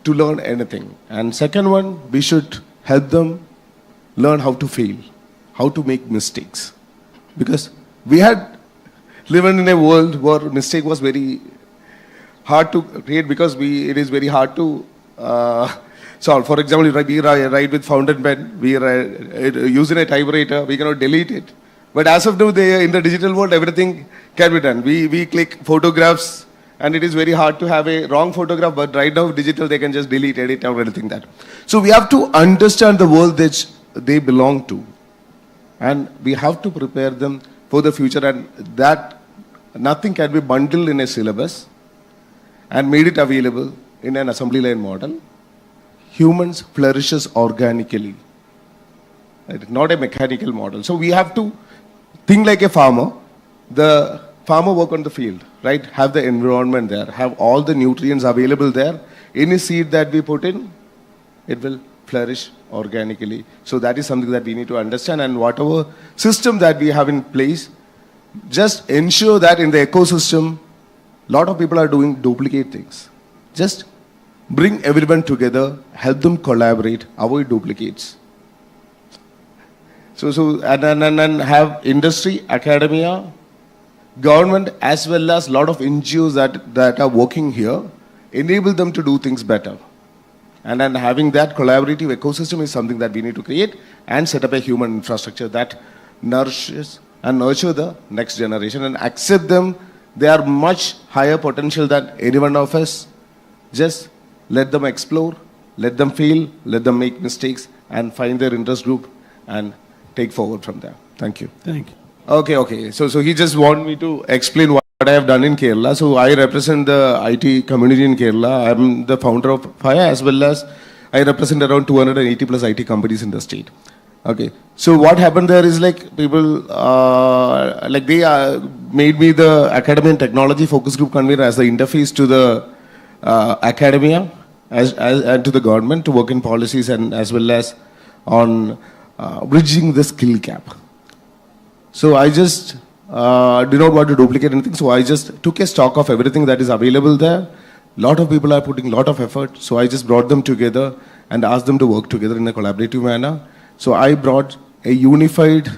to learn anything. And second one, we should help them learn how to fail, how to make mistakes. Because we had lived in a world where mistake was very hard to create, because it is very hard to solve. For example, we write with fountain pen, we use in a typewriter, we cannot delete it. But as of now, in the digital world, everything can be done. We click photographs, and it is very hard to have a wrong photograph, but right now, digital, they can just delete, edit, or anything that. So we have to understand the world that they belong to. And we have to prepare them for the future, and that nothing can be bundled in a syllabus and made it available in an assembly line model. Humans flourishes organically, right? Not a mechanical model. So we have to think like a farmer. The farmer work on the field, right? Have the environment there, have all the nutrients available there. Any seed that we put in, it will flourish organically. So that is something that we need to understand, and whatever system that we have in place, just ensure that in the ecosystem, a lot of people are doing duplicate things. Just bring everyone together, help them collaborate, avoid duplicates. And have industry, academia, government, as well as a lot of NGOs that are working here, enable them to do things better. And then having that collaborative ecosystem is something that we need to create and set up a human infrastructure that nourishes and nurture the next generation and accept them. They are much higher potential than any one of us. Just let them explore, let them fail, let them make mistakes, and find their interest group and take forward from there. Thank you. Thank you. Okay. So he just want me to explain what I have done in Kerala. So I represent the IT community in Kerala. I'm the founder of FIRE, as well as I represent around 280 plus IT companies in the state. Okay. So what happened there is like people, they made me the academy and technology focus group convener as the interface to the academia and to the government to work in policies and as well as on bridging the skill gap. So I just did not want to duplicate anything. So I just took a stock of everything that is available there. A lot of people are putting a lot of effort. So I just brought them together and asked them to work together in a collaborative manner. So I brought a unified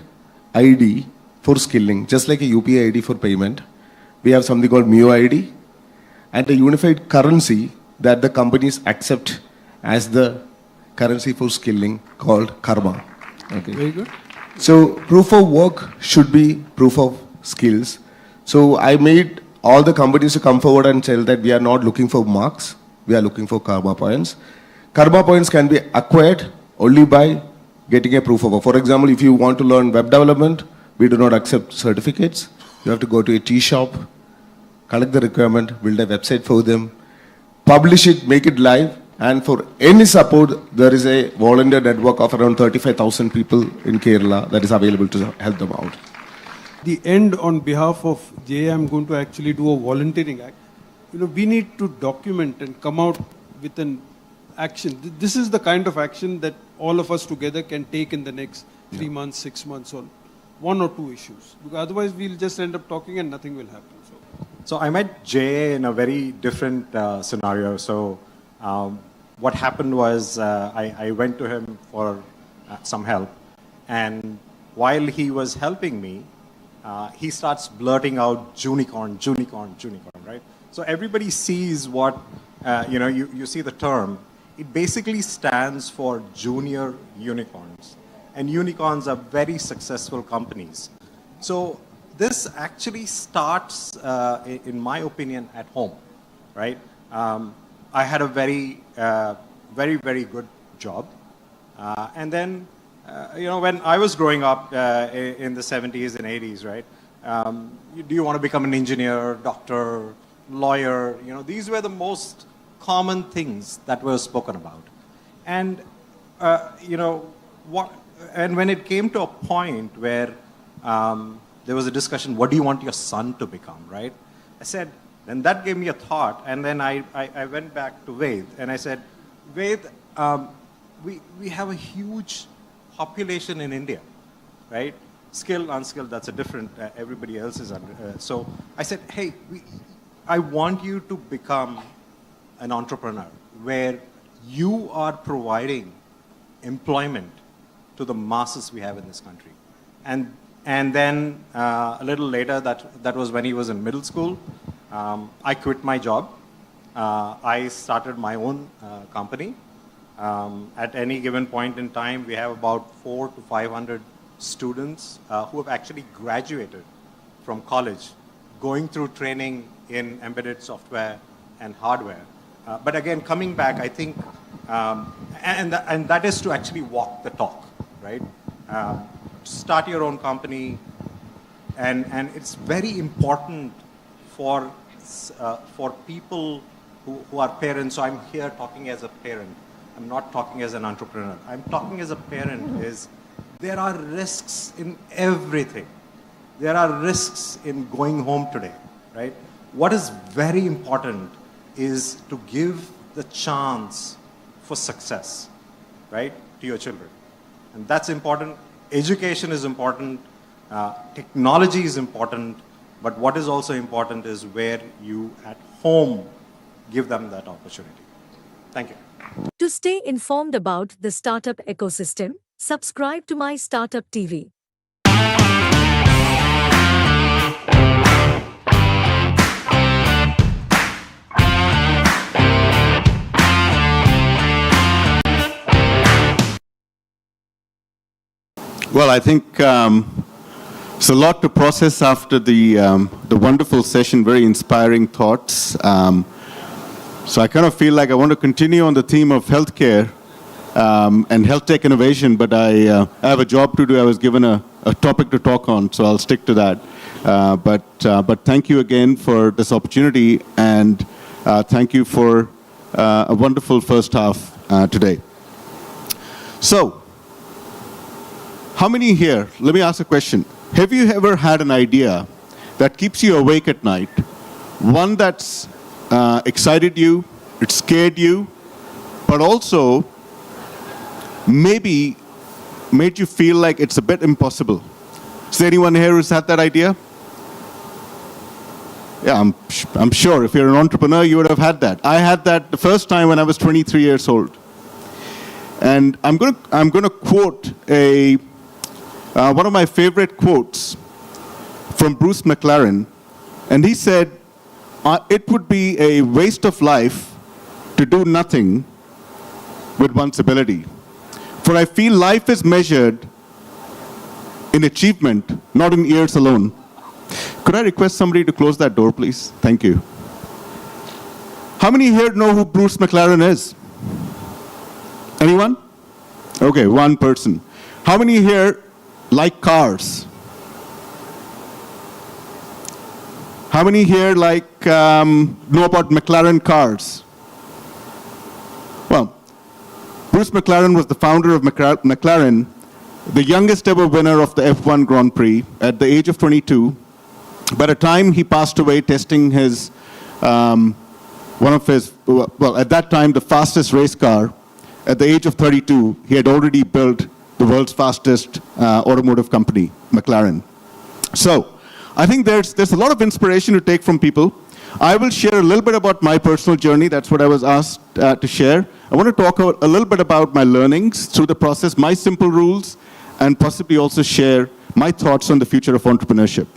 ID for skilling, just like a UPI ID for payment. We have something called MIO ID and a unified currency that the companies accept as the currency for skilling called karma. Okay. Very good. So proof of work should be proof of skills. So I made all the companies to come forward and tell that we are not looking for marks, we are looking for karma points. Karma points can be acquired only by getting a proof of work. For example, if you want to learn web development, we do not accept certificates. You have to go to a tea shop, collect the requirement, build a website for them, publish it, make it live. And for any support, there is a volunteer network of around 35,000 people in Kerala that is available to help them out. The end, on behalf of JA, I'm going to actually do a volunteering act. We need to document and come out with an action. This is the kind of action that all of us together can take in the next 3 months, 6 months on 1 or 2 issues. Because otherwise, we'll just end up talking and nothing will happen. So I met JA in a very different scenario. So what happened was I went to him for some help, and while he was helping me, he starts blurting out Junicorn, right? So everybody sees what, you see the term. It basically stands for junior unicorns, and unicorns are very successful companies. So this actually starts, in my opinion, at home, right? I had a very, very good job. And then, when I was growing up in the 70s and 80s, right? Do you want to become an engineer, doctor, lawyer? These were the most common things that were spoken about. And, and when it came to a point where there was a discussion, what do you want your son to become, right? I said, and that gave me a thought, and then I went back to Ved, and I said, Ved, we have a huge population in India, right? Skilled, unskilled, that's a different, everybody else is under. So I said, hey, I want you to become an entrepreneur where you are providing employment to the masses we have in this country. And then a little later, that was when he was in middle school, I quit my job. I started my own company. At any given point in time, we have about 400 to 500 students who have actually graduated from college, going through training in embedded software and hardware. But again, coming back, I think, and that is to actually walk the talk, right? Start your own company, and it's very important for people who are parents. So I'm here talking as a parent. I'm not talking as an entrepreneur. I'm talking as a parent. Is there are risks in everything. There are risks in going home today, right? What is very important is to give the chance for success, right, to your children. And that's important. Education is important. Technology is important. But what is also important is where you at home give them that opportunity. Thank you. To stay informed about the startup ecosystem, subscribe to MyStartupTV. Well, I think it's a lot to process after the wonderful session, very inspiring thoughts. So I kind of feel like I want to continue on the theme of healthcare and health tech innovation, but I have a job to do. I was given a topic to talk on, so I'll stick to that. But thank you again for this opportunity, and thank you for a wonderful first half today. So, how many here, let me ask a question. Have you ever had an idea that keeps you awake at night? One that's excited you, it scared you, but also maybe made you feel like it's a bit impossible. Is there anyone here who's had that idea? Yeah, I'm sure if you're an entrepreneur, you would have had that. I had that the first time when I was 23 years old. And I'm going to quote one of my favorite quotes from Bruce McLaren, and he said, it would be a waste of life to do nothing with one's ability. For I feel life is measured in achievement, not in years alone. Could I request somebody to close that door, please? Thank you. How many here know who Bruce McLaren is? Anyone? Okay, one person. How many here like cars? How many here know about McLaren cars? Well, Bruce McLaren was the founder of McLaren, the youngest ever winner of the F1 Grand Prix at the age of 22. By the time he passed away testing his, at that time, the fastest race car, at the age of 32, he had already built the world's fastest automotive company, McLaren. So, I think there's a lot of inspiration to take from people. I will share a little bit about my personal journey. That's what I was asked to share. I want to talk a little bit about my learnings through the process, my simple rules, and possibly also share my thoughts on the future of entrepreneurship.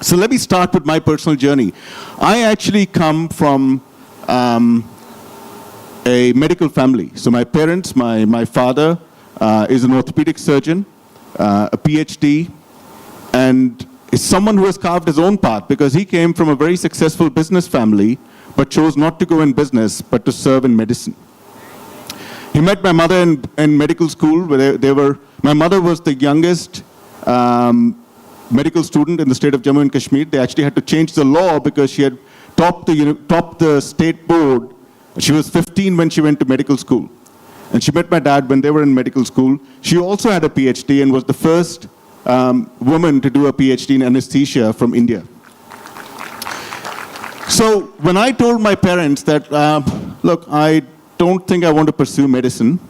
So let me start with my personal journey. I actually come from a medical family. So my parents, my father is an orthopedic surgeon, a PhD, and is someone who has carved his own path because he came from a very successful business family, but chose not to go in business, but to serve in medicine. He met my mother in medical school, where my mother was the youngest medical student in the state of Jammu and Kashmir. They actually had to change the law because she had topped the state board. She was 15 when she went to medical school. And she met my dad when they were in medical school. She also had a PhD and was the first woman to do a PhD in anesthesia from India. So when I told my parents that, look, I don't think I want to pursue medicine,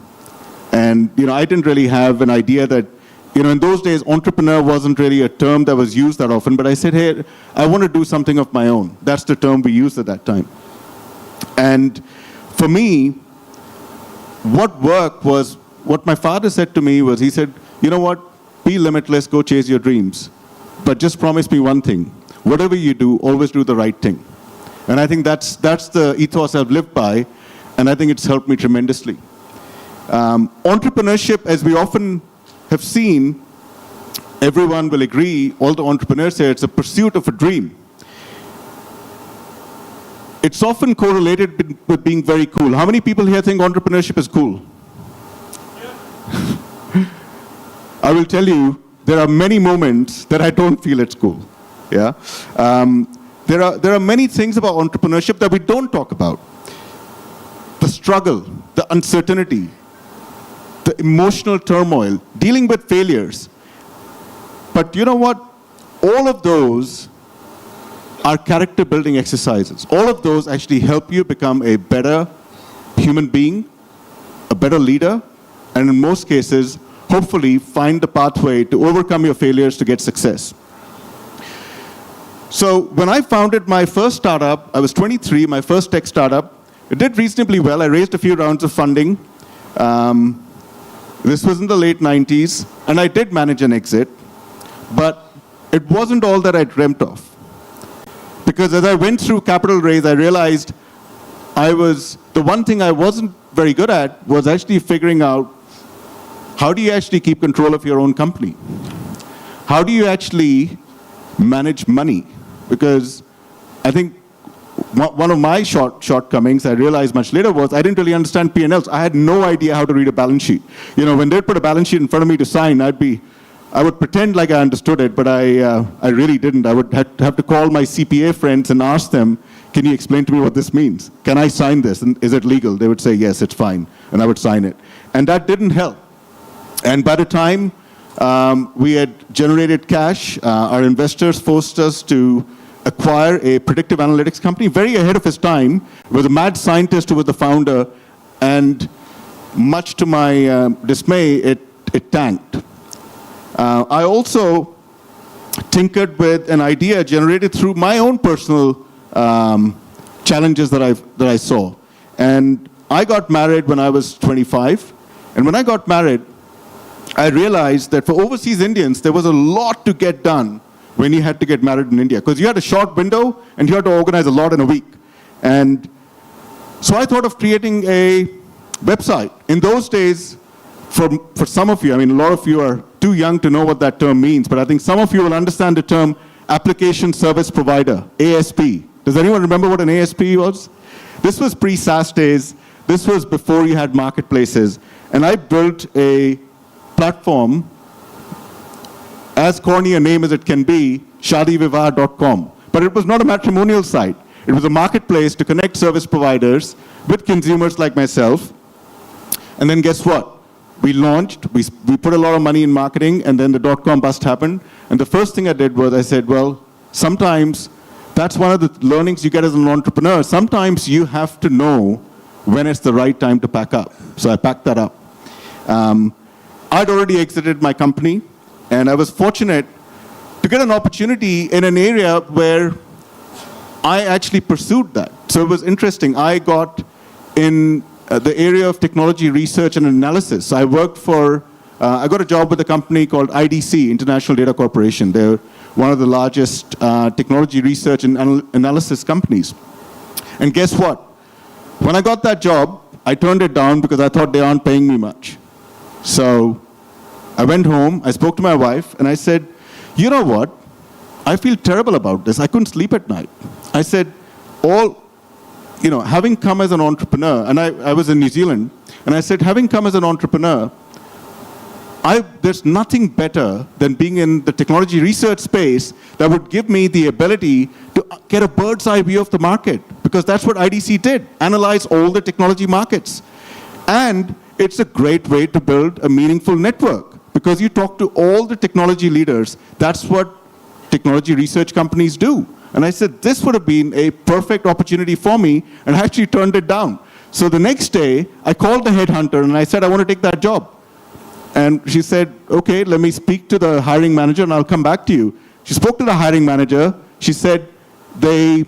and I didn't really have an idea that, in those days, entrepreneur wasn't really a term that was used that often, but I said, hey, I want to do something of my own. That's the term we used at that time. And for me, what worked was, what my father said to me was, he said, you know what, be limitless, go chase your dreams. But just promise me one thing, whatever you do, always do the right thing. And I think that's the ethos I've lived by, and I think it's helped me tremendously. Entrepreneurship, as we often have seen, everyone will agree, all the entrepreneurs say it's a pursuit of a dream. It's often correlated with being very cool. How many people here think entrepreneurship is cool? I will tell you, there are many moments that I don't feel it's cool. Yeah, there are many things about entrepreneurship that we don't talk about. The struggle, the uncertainty, the emotional turmoil, dealing with failures. But you know what? All of those are character building exercises. All of those actually help you become a better human being, a better leader, and in most cases, hopefully find the pathway to overcome your failures to get success. So when I founded my first startup, I was 23, my first tech startup. It did reasonably well. I raised a few rounds of funding. This was in the late 90s, and I did manage an exit, but it wasn't all that I dreamt of. Because as I went through capital raise, I realized the one thing I wasn't very good at was actually figuring out how do you actually keep control of your own company? How do you actually manage money? Because I think one of my shortcomings I realized much later was I didn't really understand P&Ls. I had no idea how to read a balance sheet. You know, when they'd put a balance sheet in front of me to sign, I would pretend like I understood it, but I really didn't. I would have to call my CPA friends and ask them, can you explain to me what this means? Can I sign this? And is it legal? They would say, yes, it's fine. And I would sign it. And that didn't help. And by the time we had generated cash, our investors forced us to acquire a predictive analytics company, very ahead of his time, with a mad scientist who was the founder, and much to my dismay, it tanked. I also tinkered with an idea generated through my own personal challenges that I saw. And I got married when I was 25, and when I got married, I realized that for overseas Indians, there was a lot to get done when you had to get married in India, because you had a short window and you had to organize a lot in a week. And so I thought of creating a website. In those days, for some of you, I mean, a lot of you are too young to know what that term means, but I think some of you will understand the term application service provider, ASP. Does anyone remember what an ASP was? This was pre-SaaS days. This was before you had marketplaces. And I built a platform, as corny a name as it can be, shadivivah.com. But it was not a matrimonial site. It was a marketplace to connect service providers with consumers like myself. And then guess what? We launched, we put a lot of money in marketing, and then the dot-com bust happened. And the first thing I did was I said, well, sometimes that's one of the learnings you get as an entrepreneur. Sometimes you have to know when it's the right time to pack up. So I packed that up. I'd already exited my company, and I was fortunate to get an opportunity in an area where I actually pursued that. So it was interesting. I got in the area of technology research and analysis. I worked I got a job with a company called IDC, International Data Corporation. They're one of the largest technology research and analysis companies. And guess what? When I got that job, I turned it down because I thought they aren't paying me much. So I went home, I spoke to my wife, and I said, you know what? I feel terrible about this. I couldn't sleep at night. I said, having come as an entrepreneur, and I was in New Zealand, and I said, having come as an entrepreneur, there's nothing better than being in the technology research space that would give me the ability to get a bird's eye view of the market, because that's what IDC did, analyze all the technology markets. And it's a great way to build a meaningful network, because you talk to all the technology leaders. That's what technology research companies do. And I said, this would have been a perfect opportunity for me, and I actually turned it down. So the next day, I called the headhunter, and I said, I want to take that job. And she said, okay, let me speak to the hiring manager, and I'll come back to you. She spoke to the hiring manager. She said, he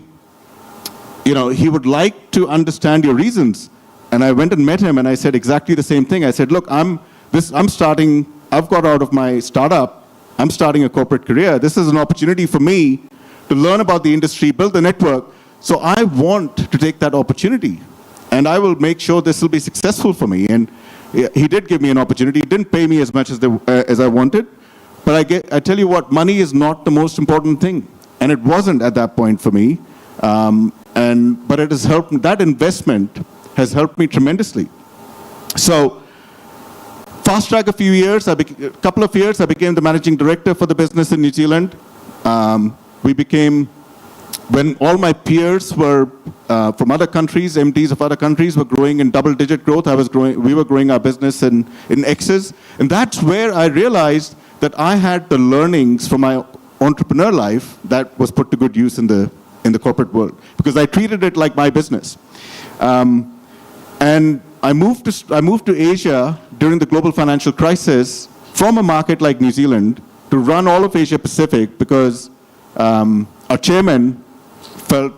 would like to understand your reasons. And I went and met him, and I said exactly the same thing. I said, look, I've got out of my startup. I'm starting a corporate career. This is an opportunity for me to learn about the industry, build the network. So I want to take that opportunity, and I will make sure this will be successful for me. And he did give me an opportunity. He didn't pay me as much as I wanted, But I tell you what, money is not the most important thing. And it wasn't at that point for me. But it has helped, that investment has helped me tremendously. So, fast track a couple of years, I became the managing director for the business in New Zealand. When all my peers were from other countries, MDs of other countries were growing in double-digit growth, we were growing our business in X's. And that's where I realized that I had the learnings from my entrepreneur life that was put to good use in the corporate world, because I treated it like my business. And I moved to Asia during the global financial crisis from a market like New Zealand to run all of Asia Pacific, because our chairman felt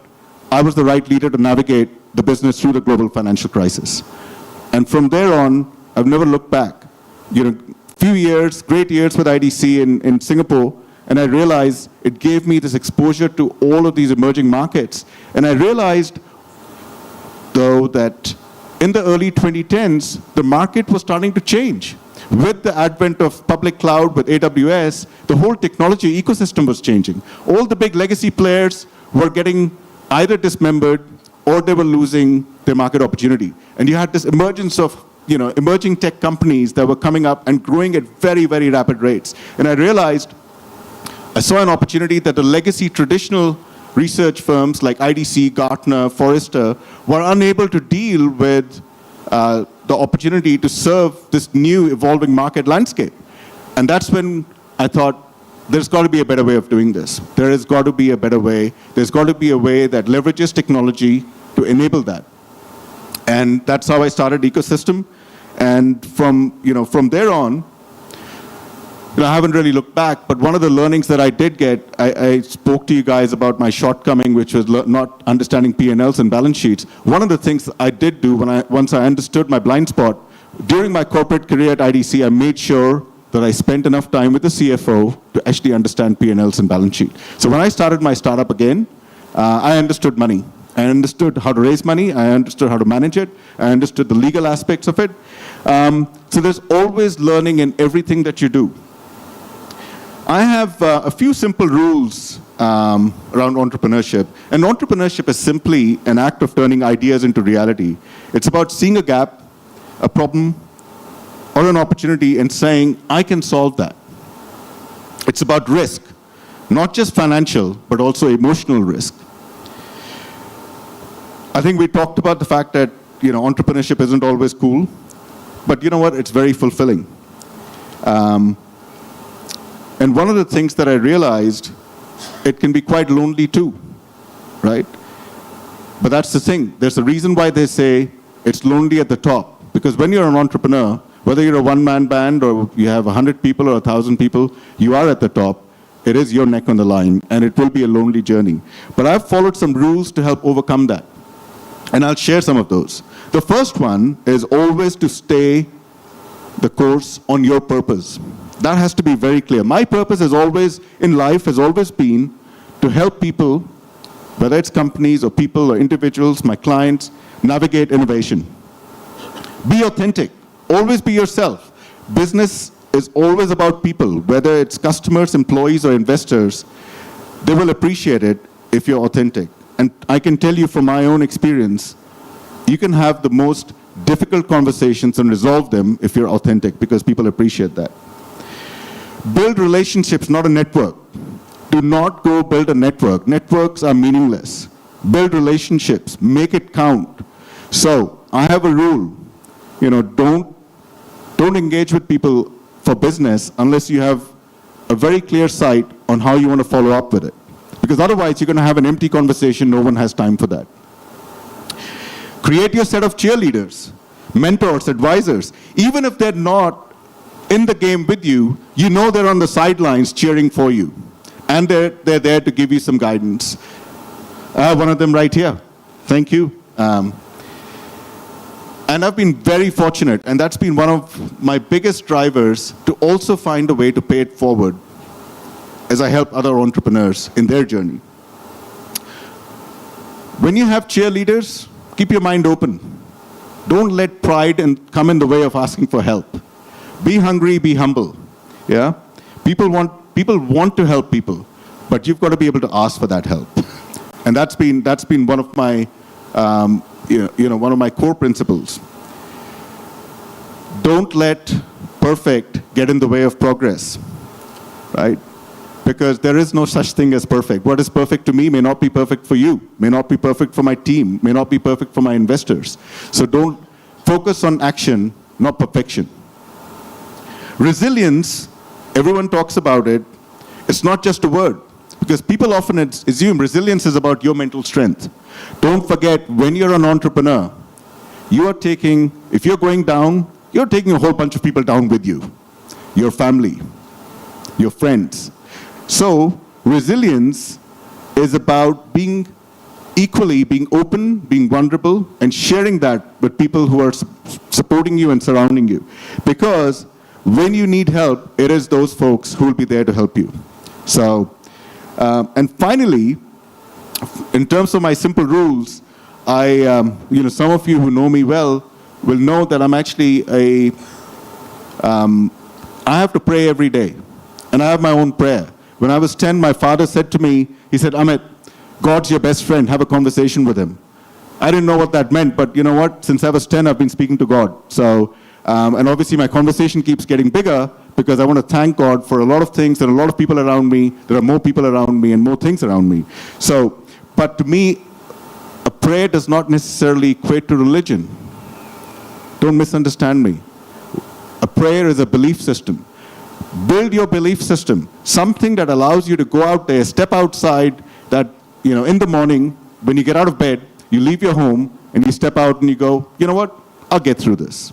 I was the right leader to navigate the business through the global financial crisis. And from there on, I've never looked back. Few years, great years with IDC in Singapore, and I realized it gave me this exposure to all of these emerging markets. And I realized, though, that in the early 2010s, the market was starting to change. With the advent of public cloud, with AWS, the whole technology ecosystem was changing. All the big legacy players were getting either dismembered or they were losing their market opportunity. And you had this emergence of emerging tech companies that were coming up and growing at very, very rapid rates. And I saw an opportunity that the legacy traditional research firms like IDC, Gartner, Forrester were unable to deal with the opportunity to serve this new evolving market landscape. And that's when I thought, there's got to be a better way of doing this. There has got to be a better way. There's got to be a way that leverages technology to enable that. And that's how I started Ecosystem. And from there on, I haven't really looked back, but one of the learnings that I did get, I spoke to you guys about my shortcoming, which was not understanding P&Ls and balance sheets. One of the things I did do once I understood my blind spot, during my corporate career at IDC, I made sure that I spent enough time with the CFO to actually understand P&Ls and balance sheet. So when I started my startup again, I understood money. I understood how to raise money. I understood how to manage it. I understood the legal aspects of it. So there's always learning in everything that you do. I have a few simple rules around entrepreneurship. And entrepreneurship is simply an act of turning ideas into reality. It's about seeing a gap, a problem, or an opportunity and saying, I can solve that. It's about risk, not just financial, but also emotional risk. I think we talked about the fact that entrepreneurship isn't always cool, but you know what? It's very fulfilling. And one of the things that I realized, it can be quite lonely too, right? But that's the thing. There's a reason why they say it's lonely at the top. Because when you're an entrepreneur, whether you're a one-man band or you have 100 people or 1,000 people, you are at the top. It is your neck on the line, and it will be a lonely journey. But I've followed some rules to help overcome that. And I'll share some of those. The first one is always to stay the course on your purpose. That has to be very clear. My purpose in life has always been to help people, whether it's companies or people or individuals, my clients, navigate innovation. Be authentic. Always be yourself. Business is always about people, whether it's customers, employees, or investors. They will appreciate it if you're authentic. And I can tell you from my own experience, you can have the most difficult conversations and resolve them if you're authentic, because people appreciate that. Build relationships, not a network. Do not go build a network. Networks are meaningless. Build relationships. Make it count. So I have a rule. Don't engage with people for business unless you have a very clear sight on how you want to follow up with it. Because otherwise, you're going to have an empty conversation. No one has time for that. Create your set of cheerleaders, mentors, advisors. Even if they're not in the game with you, you know they're on the sidelines cheering for you. And they're there to give you some guidance. One of them right here. Thank you. And I've been very fortunate, and that's been one of my biggest drivers to also find a way to pay it forward as I help other entrepreneurs in their journey. When you have cheerleaders, keep your mind open. Don't let pride come in the way of asking for help. Be hungry, be humble. Yeah? People want to help people, but you've got to be able to ask for that help. And that's been one of my, one of my core principles. Don't let perfect get in the way of progress, right? Because there is no such thing as perfect. What is perfect to me may not be perfect for you, may not be perfect for my team, may not be perfect for my investors. So don't focus on action, not perfection. Resilience, everyone talks about it. It's not just a word, because people often assume resilience is about your mental strength. Don't forget, when you're an entrepreneur, if you're going down, you're taking a whole bunch of people down with you. Your family, your friends. So resilience is about being open, being vulnerable, and sharing that with people who are supporting you and surrounding you. Because when you need help, it is those folks who will be there to help you. So, and finally, in terms of my simple rules, some of you who know me well will know that I'm actually I have to pray every day. And I have my own prayer. When I was 10, my father said to me, he said, Amit, God's your best friend, have a conversation with him. I didn't know what that meant, but you know what? Since I was 10, I've been speaking to God. So, and obviously my conversation keeps getting bigger because I want to thank God for a lot of things. There are a lot of people around me. There are more people around me and more things around me. So, but to me, a prayer does not necessarily equate to religion. Don't misunderstand me. A prayer is a belief system. Build your belief system. Something that allows you to go out there, step outside, that, in the morning, when you get out of bed, you leave your home, and you step out and you go, you know what, I'll get through this.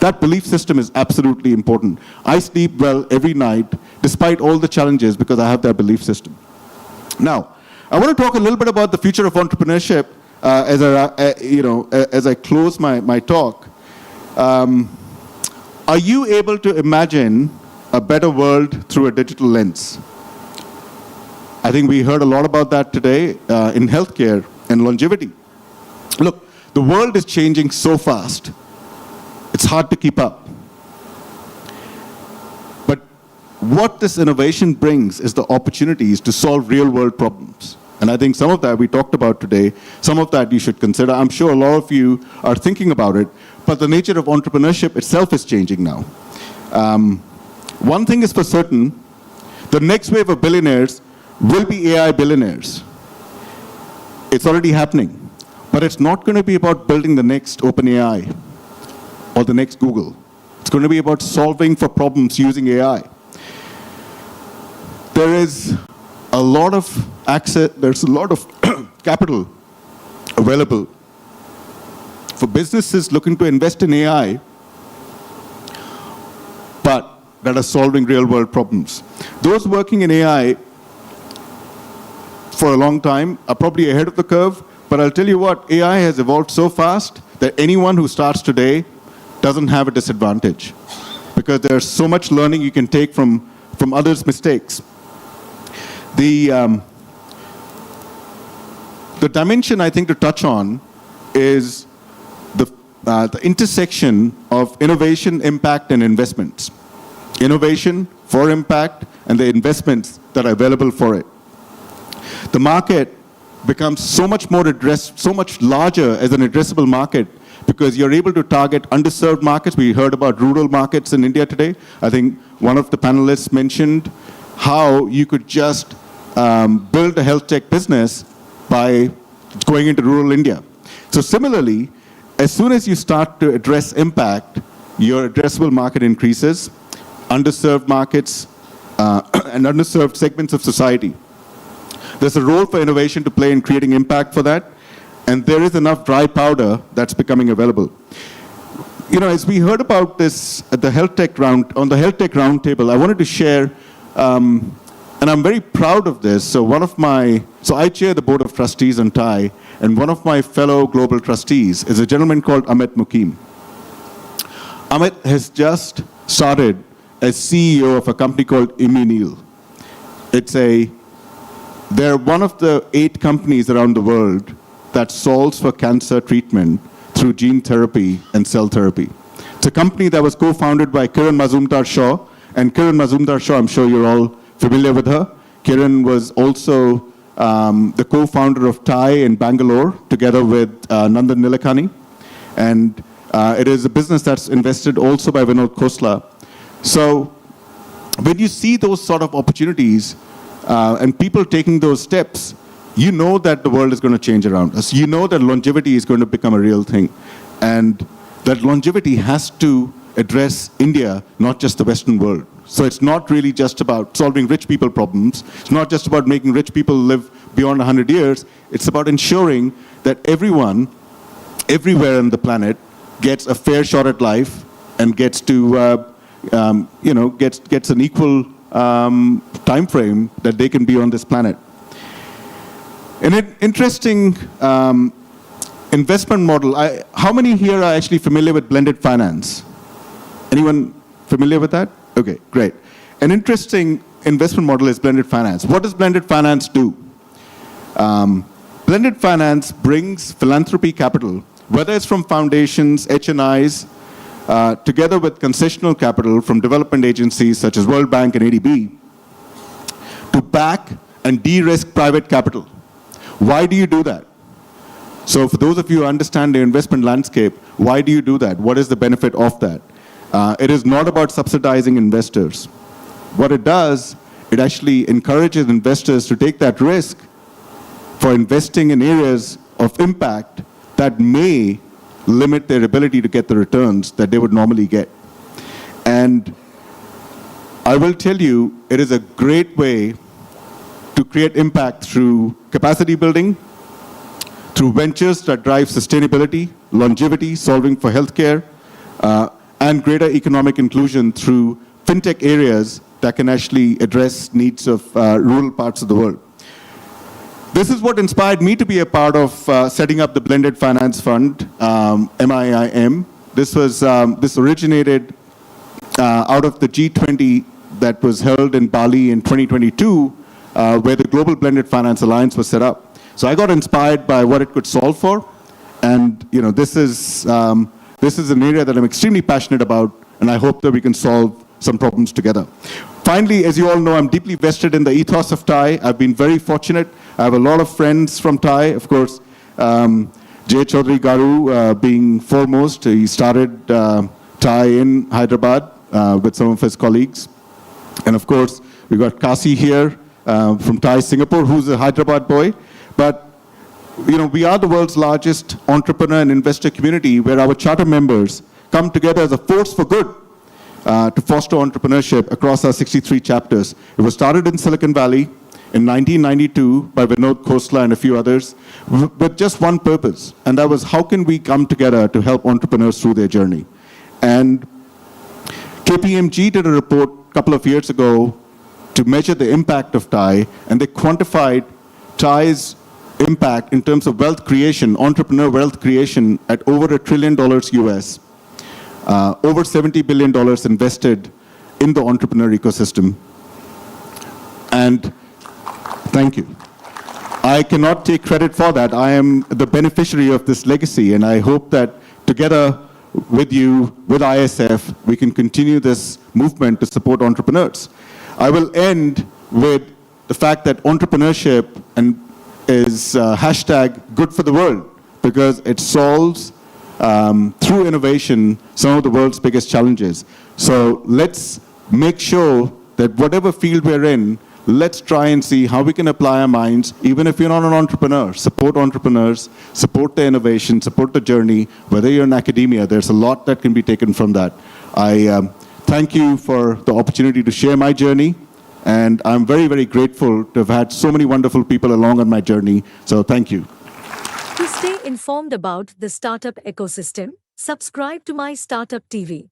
That belief system is absolutely important. I sleep well every night, despite all the challenges, because I have that belief system. Now, I want to talk a little bit about the future of entrepreneurship as I close my talk. Are you able to imagine a better world through a digital lens? I think we heard a lot about that today in healthcare and longevity. Look, the world is changing so fast. It's hard to keep up. But what this innovation brings is the opportunities to solve real-world problems. And I think some of that we talked about today, some of that you should consider. I'm sure a lot of you are thinking about it, but the nature of entrepreneurship itself is changing now. One thing is for certain, the next wave of billionaires will be AI billionaires. It's already happening. But it's not going to be about building the next OpenAI or the next Google. It's going to be about solving for problems using AI. There is a lot of access, there's a lot of capital available for businesses looking to invest in AI, but that are solving real-world problems. Those working in AI for a long time are probably ahead of the curve, but I'll tell you what, AI has evolved so fast that anyone who starts today doesn't have a disadvantage, because there's so much learning you can take from others' mistakes. The dimension I think to touch on is the intersection of innovation, impact, and investments. Innovation for impact and the investments that are available for it. The market becomes so much larger as an addressable market because you're able to target underserved markets. We heard about rural markets in India today. I think one of the panelists mentioned how you could just build a health tech business by going into rural India. So similarly, as soon as you start to address impact, your addressable market increases, underserved markets and underserved segments of society. There's a role for innovation to play in creating impact for that, and there is enough dry powder that's becoming available. As we heard about this at the health tech roundtable, I wanted to share, and I'm very proud of this. So I chair the board of trustees on TIE, and one of my fellow global trustees is a gentleman called Amit Mukim. Amit has just started as CEO of a company called Immunil. They're one of the 8 companies around the world that solves for cancer treatment through gene therapy and cell therapy. It's a company that was co-founded by Kiran Mazumdar-Shaw And Kiran Mazumdar-Shaw, I'm sure you're all familiar with her. Kiran was also the co-founder of TIE in Bangalore, together with Nandan Nilekani. And it is a business that's invested also by Vinod Khosla. So when you see those sort of opportunities and people taking those steps, you know that the world is going to change around us. You know that longevity is going to become a real thing. And that longevity has to address India, not just the Western world. So it's not really just about solving rich people problems. It's not just about making rich people live beyond 100 years. It's about ensuring that everyone, everywhere on the planet, gets a fair shot at life and gets to, gets an equal time frame that they can be on this planet. An interesting investment model. How many here are actually familiar with blended finance? Anyone familiar with that? Okay, great. An interesting investment model is blended finance. What does blended finance do? Blended finance brings philanthropy capital, whether it's from foundations, HNIs, together with concessional capital from development agencies such as World Bank and ADB, to back and de-risk private capital. Why do you do that? So for those of you who understand the investment landscape, why do you do that? What is the benefit of that? It is not about subsidizing investors. What it does, it actually encourages investors to take that risk for investing in areas of impact that may limit their ability to get the returns that they would normally get. And I will tell you, it is a great way to create impact through capacity building, through ventures that drive sustainability, longevity, solving for healthcare, and greater economic inclusion through fintech areas that can actually address needs of rural parts of the world. This is what inspired me to be a part of setting up the Blended Finance Fund, MIIM. This originated out of the G20 that was held in Bali in 2022, where the Global Blended Finance Alliance was set up. So I got inspired by what it could solve for, and this is an area that I'm extremely passionate about, and I hope that we can solve some problems together. Finally, as you all know, I'm deeply vested in the ethos of TIE. I've been very fortunate. I have a lot of friends from TIE. Of course, Jay Chaudhary Garu being foremost. He started TIE in Hyderabad with some of his colleagues. And of course, we got Kasi here from TIE Singapore, who's a Hyderabad boy. But we are the world's largest entrepreneur and investor community, where our charter members come together as a force for good to foster entrepreneurship across our 63 chapters. It was started in Silicon Valley in 1992 by Vinod Khosla and a few others with just one purpose, and that was how can we come together to help entrepreneurs through their journey. And KPMG did a report a couple of years ago to measure the impact of TIE, and they quantified TIE's impact in terms of wealth creation, entrepreneur wealth creation, at over $1 trillion US, over $70 billion invested in the entrepreneur ecosystem. And thank you. I cannot take credit for that. I am the beneficiary of this legacy, and I hope that together with you, with ISF, we can continue this movement to support entrepreneurs. I will end with the fact that entrepreneurship is hashtag good for the world, because it solves through innovation some of the world's biggest challenges. So let's make sure that whatever field we're in, let's try and see how we can apply our minds, even if you're not an entrepreneur. Support entrepreneurs, support the innovation, support the journey. Whether you're in academia, there's a lot that can be taken from that. I thank you for the opportunity to share my journey, and I'm very, very grateful to have had so many wonderful people along on my journey. So thank you. To stay informed about the startup ecosystem, subscribe to MyStartupTV.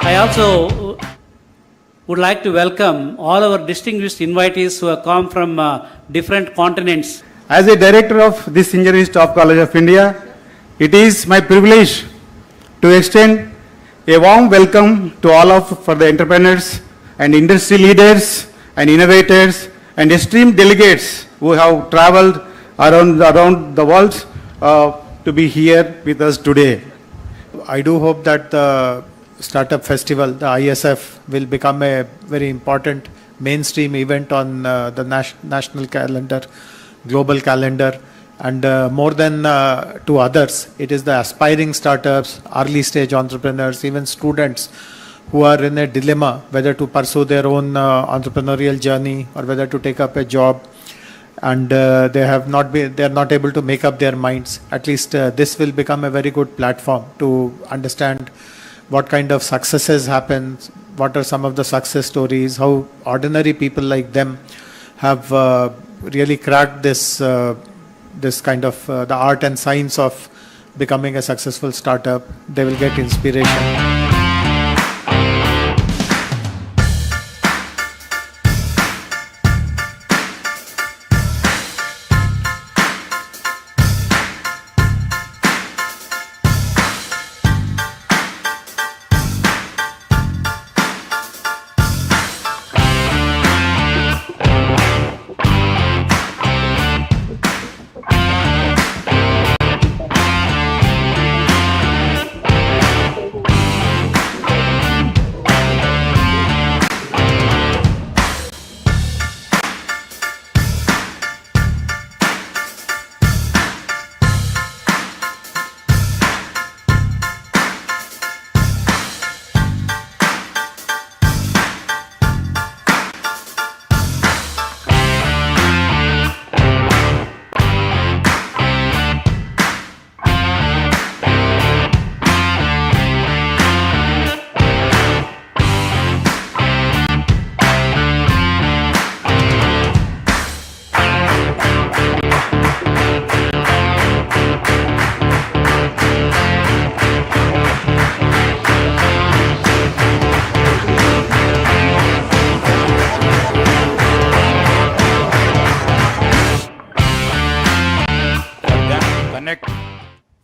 I also would like to welcome all our distinguished invitees who have come from different continents. As a director of this Engineering Staff College of India, it is my privilege to extend a warm welcome to all of for the entrepreneurs and industry leaders and innovators and esteemed delegates who have traveled around the world to be here with us today. I do hope that the Startup Festival, the ISF, will become a very important mainstream event on the national calendar, global calendar, and more than to others, it is the aspiring startups, early stage entrepreneurs, even students who are in a dilemma whether to pursue their own entrepreneurial journey or whether to take up a job, and they are not able to make up their minds. At least this will become a very good platform to understand what kind of successes happen, what are some of the success stories, how ordinary people like them have really cracked this this kind of the art and science of becoming a successful startup. They will get inspiration.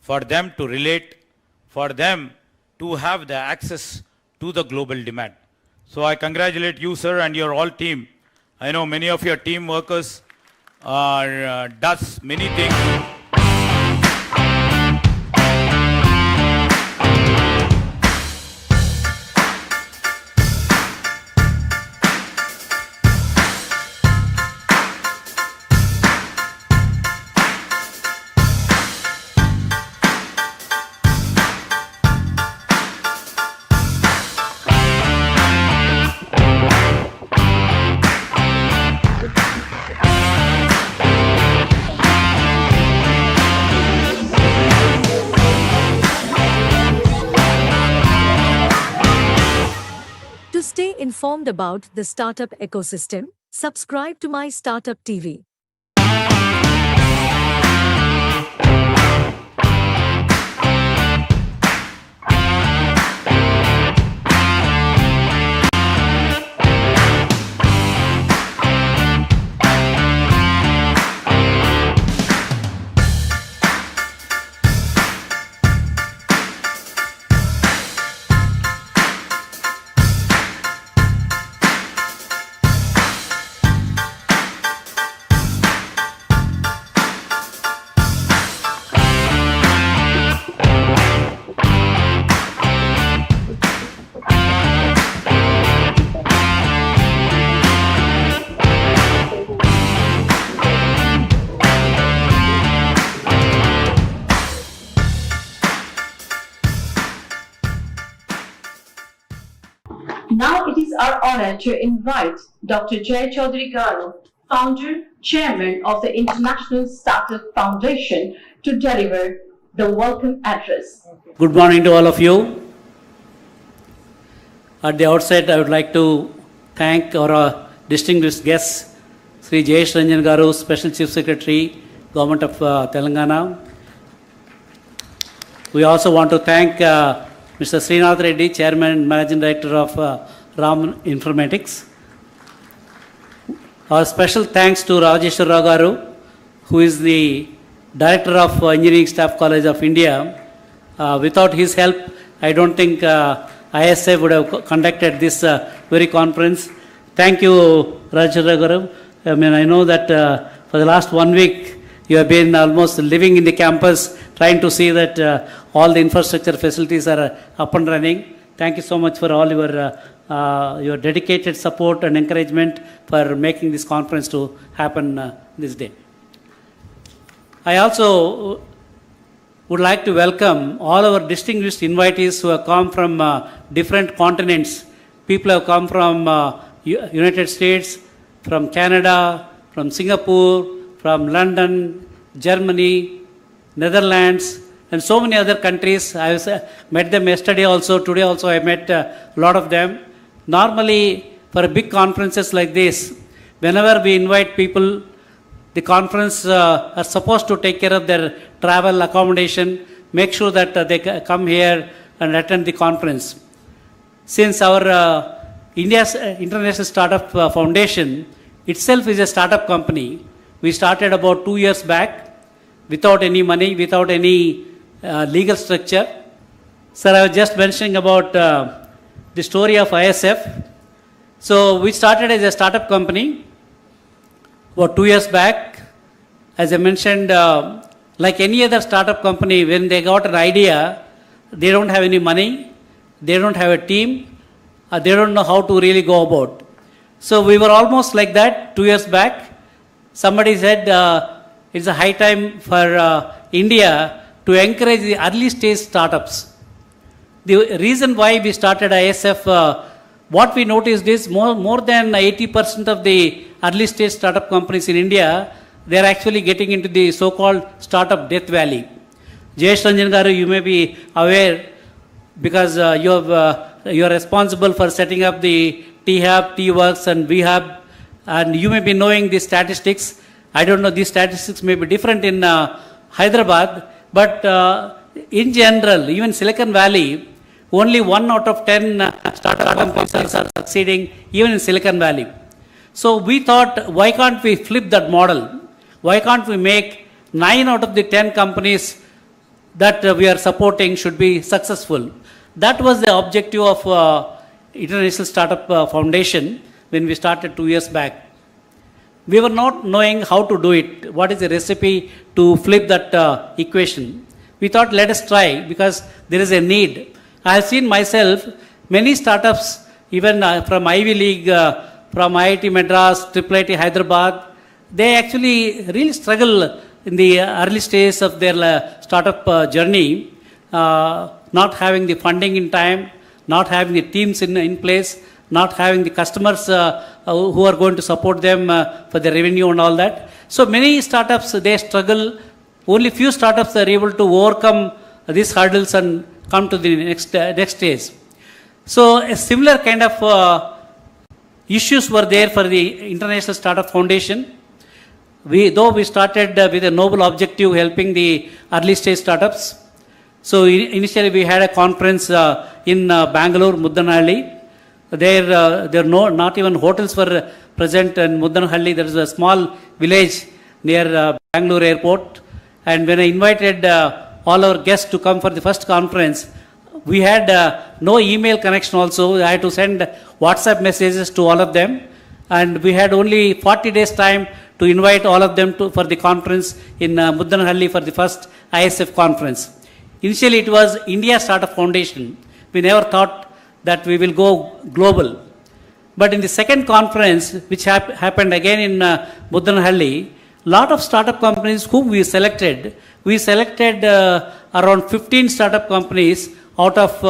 For them to relate, for them to have the access to the global demand. So I congratulate you, sir, and your all team. I know many of your team workers does many things. To stay informed about the startup ecosystem, subscribe to MyStartupTV. Now it is our honor to invite Dr. Jay Chaudhary Garu, founder, chairman of the International Startup Foundation, to deliver the welcome address. Good morning to all of you. At the outset, I would like to thank our distinguished guests, Sri Jayesh Ranjan Garu, Special Chief Secretary, Government of Telangana. We also want to thank Mr. Srinath Reddy, Chairman and Managing Director of Ram Informatics. Our special thanks to Rajeshwar Rao Garu, who is the Director of Engineering Staff College of India. Without his help, I don't think ISA would have conducted this very conference. Thank you, Rajeshwara Garu. I mean, I know that for the last 1 week, you have been almost living in the campus, trying to see that all the infrastructure facilities are up and running. Thank you so much for all your dedicated support and encouragement for making this conference to happen this day. I also would like to welcome all our distinguished invitees who have come from different continents. People have come from United States, from Canada, from Singapore, from London, Germany, Netherlands, and so many other countries. I met them yesterday also. Today also I met a lot of them. Normally, for big conferences like this, whenever we invite people, the conference are supposed to take care of their travel, accommodation, make sure that they come here and attend the conference. Since our India's International Startup Foundation itself is a startup company, we started about 2 years back without any money, without any legal structure. Sir, I was just mentioning about the story of ISF. So we started as a startup company about 2 years back. As I mentioned, like any other startup company, when they got an idea, they don't have any money, they don't have a team, they don't know how to really go about. So we were almost like that 2 years back. Somebody said it's a high time for India to encourage the early stage startups. The reason why we started ISF, what we noticed is more than 80% of the early stage startup companies in India, they are actually getting into the so-called startup death valley. Jayesh Ranjan Garu, you may be aware because you are responsible for setting up the T-Hub, T-Works and V-Hub, and you may be knowing the statistics. I don't know, these statistics may be different in Hyderabad, but in general, even Silicon Valley, only 1 out of 10 startup companies are succeeding, even in Silicon Valley. So we thought, why can't we flip that model? Why can't we make 9 out of the 10 companies that we are supporting should be successful? That was the objective of International Startup Foundation when we started 2 years back. We were not knowing how to do it. What is the recipe to flip that equation? We thought, let us try because there is a need. I have seen myself, many startups, even from Ivy League, from IIT Madras, IIIT Hyderabad, they actually really struggle in the early stages of their startup journey, not having the funding in time, not having the teams in place, not having the customers who are going to support them for the revenue and all that. So many startups, they struggle. Only few startups are able to overcome these hurdles and come to the next stage. So a similar kind of issues were there for the International Startup Foundation. Though we started with a noble objective helping the early stage startups. So initially we had a conference in Bangalore, Mudanahalli. There are not even hotels were present in Mudanahalli. There is a small village near Bangalore airport. And when I invited all our guests to come for the first conference, we had no email connection also. I had to send WhatsApp messages to all of them. And we had only 40 days time to invite all of them for the conference in Mudanahalli for the first ISF conference. Initially it was India Startup Foundation. We never thought that we will go global. But in the second conference, which happened again in Mudanahalli, lot of startup companies whom we selected around 15 startup companies out of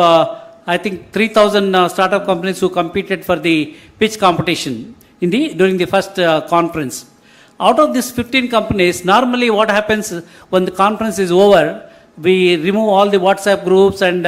I think 3,000 startup companies who competed for the pitch competition during the first conference. Out of these 15 companies, normally what happens when the conference is over, we remove all the WhatsApp groups and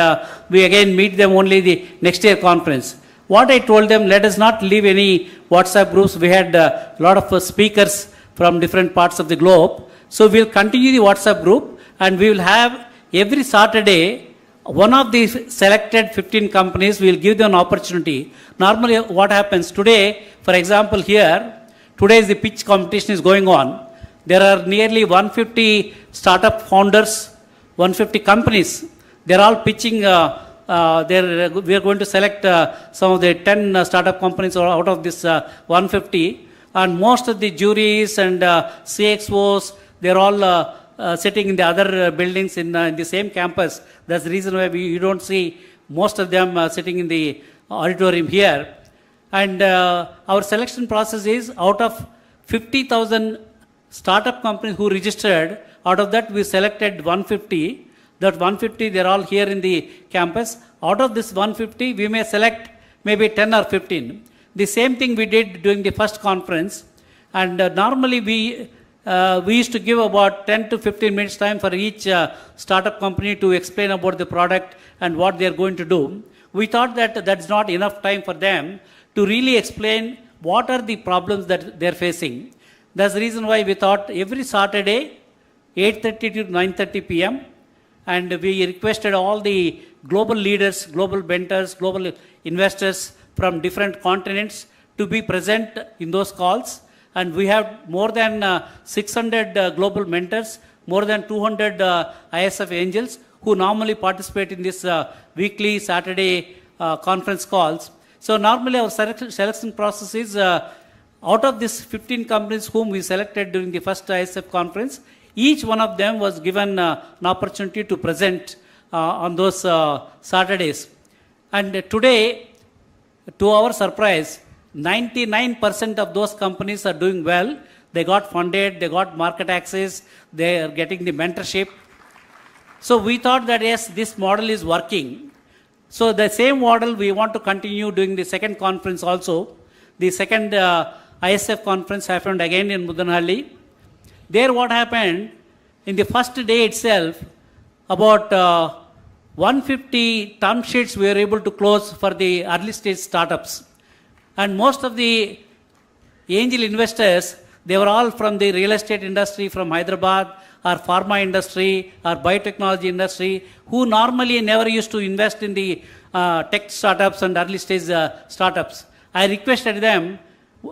we again meet them only the next year conference. What I told them, let us not leave any WhatsApp groups. We had a lot of speakers from different parts of the globe. So we'll continue the WhatsApp group and we will have every Saturday, one of the selected 15 companies, we will give them an opportunity. Normally what happens today, for example here, today the pitch competition is going on. There are nearly 150 startup founders, 150 companies. They're all pitching we are going to select some of the 10 startup companies out of this 150. And most of the juries and CXOs, they're all sitting in the other buildings in the same campus. That's the reason why you don't see most of them sitting in the auditorium here. And our selection process is out of 50,000 startup companies who registered, out of that we selected 150. That 150, they're all here in the campus. Out of this 150, we may select maybe 10 or 15. The same thing we did during the first conference. And normally we used to give about 10 to 15 minutes time for each startup company to explain about the product and what they're going to do. We thought that that's not enough time for them to really explain what are the problems that they're facing. That's the reason why we thought every Saturday, 8:30 to 9:30 p.m., and we requested all the global leaders, global mentors, global investors from different continents to be present in those calls. And we have more than 600 global mentors, more than 200 ISF angels who normally participate in this weekly Saturday conference calls. So normally our selection process is out of these 15 companies whom we selected during the first ISF conference, each one of them was given an opportunity to present on those Saturdays. And today, to our surprise, 99% of those companies are doing well. They got funded, they got market access, they are getting the mentorship. So we thought that yes, this model is working. So the same model we want to continue doing the second conference also. The second ISF conference happened again in Mudanhalli. There what happened, in the first day itself, about 150 term sheets we were able to close for the early stage startups. And most of the angel investors, they were all from the real estate industry from Hyderabad, or pharma industry, or biotechnology industry, who normally never used to invest in the tech startups and early stage startups. I requested them,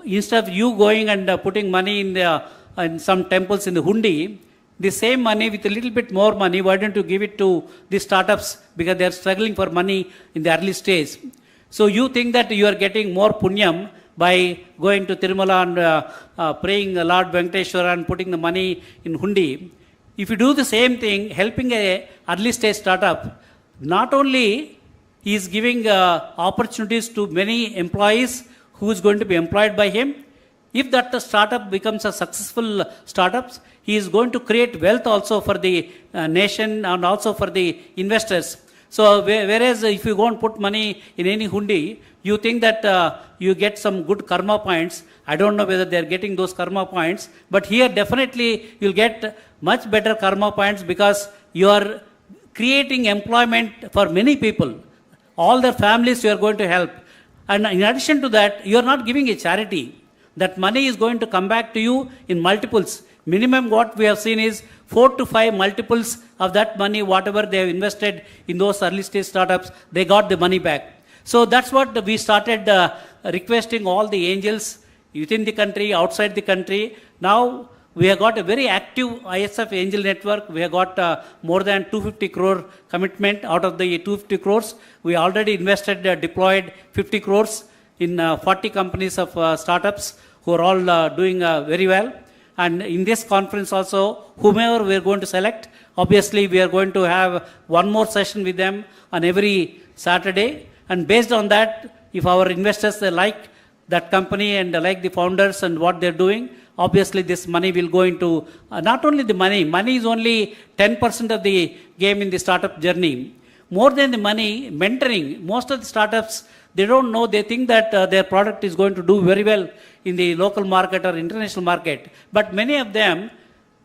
instead of you going and putting money in some temples in the hundi, the same money with a little bit more money, why don't you give it to the startups, because they are struggling for money in the early stage. So you think that you are getting more punyam by going to Tirumala and praying Lord Venkateshwara and putting the money in hundi. If you do the same thing, helping a early stage startup, not only he is giving opportunities to many employees who is going to be employed by him. If that startup becomes a successful startup, he is going to create wealth also for the nation and also for the investors. So whereas if you go and put money in any hundi, you think that you get some good karma points. I don't know whether they are getting those karma points, but here definitely you'll get much better karma points because you are creating employment for many people. All their families you are going to help. And in addition to that, you are not giving a charity. That money is going to come back to you in multiples. Minimum what we have seen is 4 to 5 multiples of that money, whatever they have invested in those early stage startups, they got the money back. So that's what we started requesting all the angels within the country, outside the country. Now we have got a very active ISF angel network. We have got more than 250 crore commitment. Out of the 250 crores, we already invested, deployed 50 crores in 40 companies of startups who are all doing very well. And in this conference also, whomever we are going to select, obviously we are going to have one more session with them on every Saturday. And based on that, if our investors like that company and like the founders and what they're doing, obviously this money will go into, not only the money is only 10% of the game in the startup journey. More than the money, mentoring. Most of the startups, they don't know, they think that their product is going to do very well in the local market or international market. But many of them,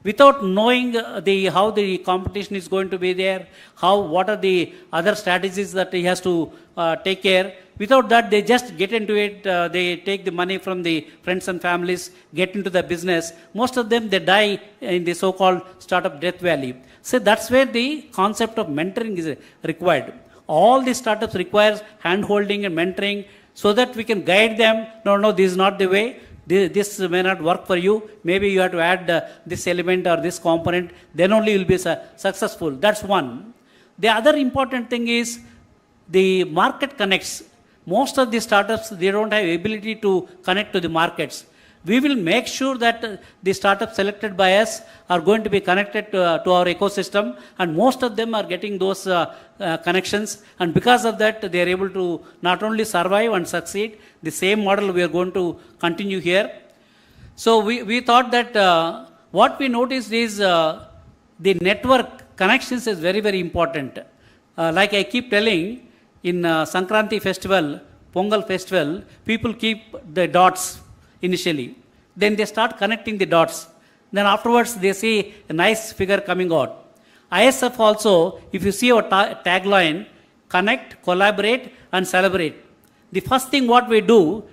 without knowing how the competition is going to be there, what are the other strategies that he has to take care, without that they just get into it, they take the money from the friends and families, get into the business. Most of them, they die in the so-called startup death valley. So that's where the concept of mentoring is required. All the startups requires hand-holding and mentoring so that we can guide them. No, this is not the way. This may not work for you. Maybe you have to add this element or this component. Then only you will be successful. That's one. The other important thing is the market connects. Most of the startups, they don't have ability to connect to the markets. We will make sure that the startups selected by us are going to be connected to our ecosystem, and most of them are getting those connections, and because of that they are able to not only survive and succeed. The same model we are going to continue here. So we thought that what we noticed is the network connections is very, very important. Like I keep telling, in Sankranti festival, Pongal festival, people keep the dots initially. Then they start connecting the dots. Then afterwards they see a nice figure coming out. ISF also, if you see our tagline, connect, collaborate and celebrate. The first thing what we do,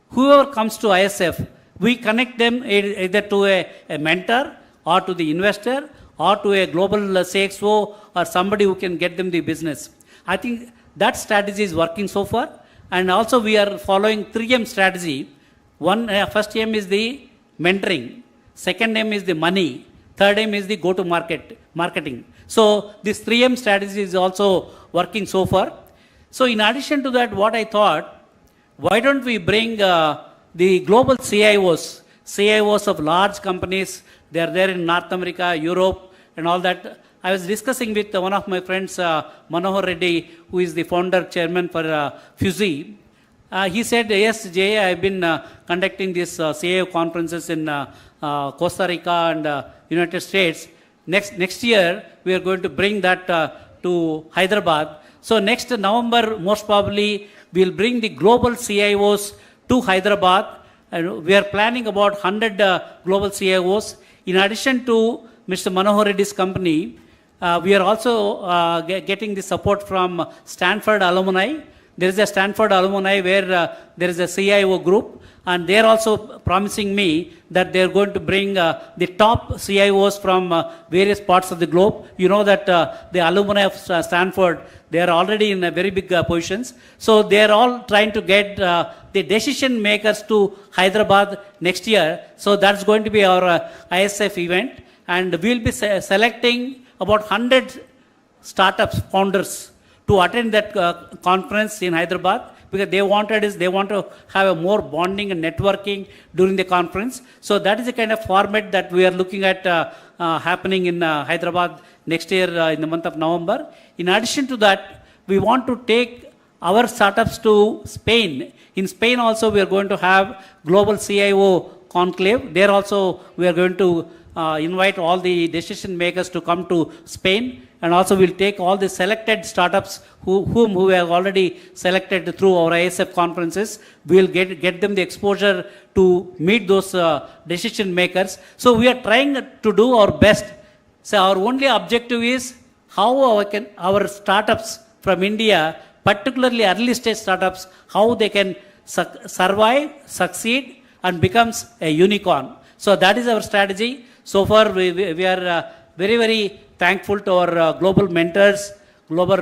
whoever comes to ISF, we connect them either to a mentor or to the investor or to a global CXO or somebody who can get them the business. I think that strategy is working so far. And also we are following 3M strategy. First aim is the mentoring. Second aim is the money. Third aim is the marketing. So this 3M strategy is also working so far. So in addition to that, what I thought, why don't we bring the global CIOs of large companies. They are there in North America, Europe and all that. I was discussing with one of my friends, Manohar Reddy, who is the founder chairman for Fusey. He said, yes, Jay, I've been conducting these CIO conferences in Costa Rica and United States. Next year, we are going to bring that to Hyderabad. So next November, most probably, we'll bring the global CIOs to Hyderabad. And we are planning about 100 global CIOs. In addition to Mr. Manohar Reddy's company, we are also getting the support from Stanford alumni. There is a Stanford alumni where there is a CIO group, and they are also promising me that they are going to bring the top CIOs from various parts of the globe. You know that the alumni of Stanford, they are already in very big positions. So they are all trying to get the decision makers to Hyderabad next year. So that's going to be our ISF event, and we'll be selecting about 100 startups founders to attend that conference in Hyderabad, because they want to have a more bonding and networking during the conference. So that is the kind of format that we are looking at happening in Hyderabad next year in the month of November. In addition to that, we want to take our startups to Spain. In Spain also we are going to have global CIO conclave. There also we are going to invite all the decision makers to come to Spain. And also we'll take all the selected startups whom we have already selected through our ISF conferences. We'll get them the exposure to meet those decision makers. So we are trying to do our best. So our only objective is how our startups from India, particularly early stage startups, how they can survive, succeed and becomes a unicorn. So that is our strategy. So far we are very, very thankful to our global mentors, global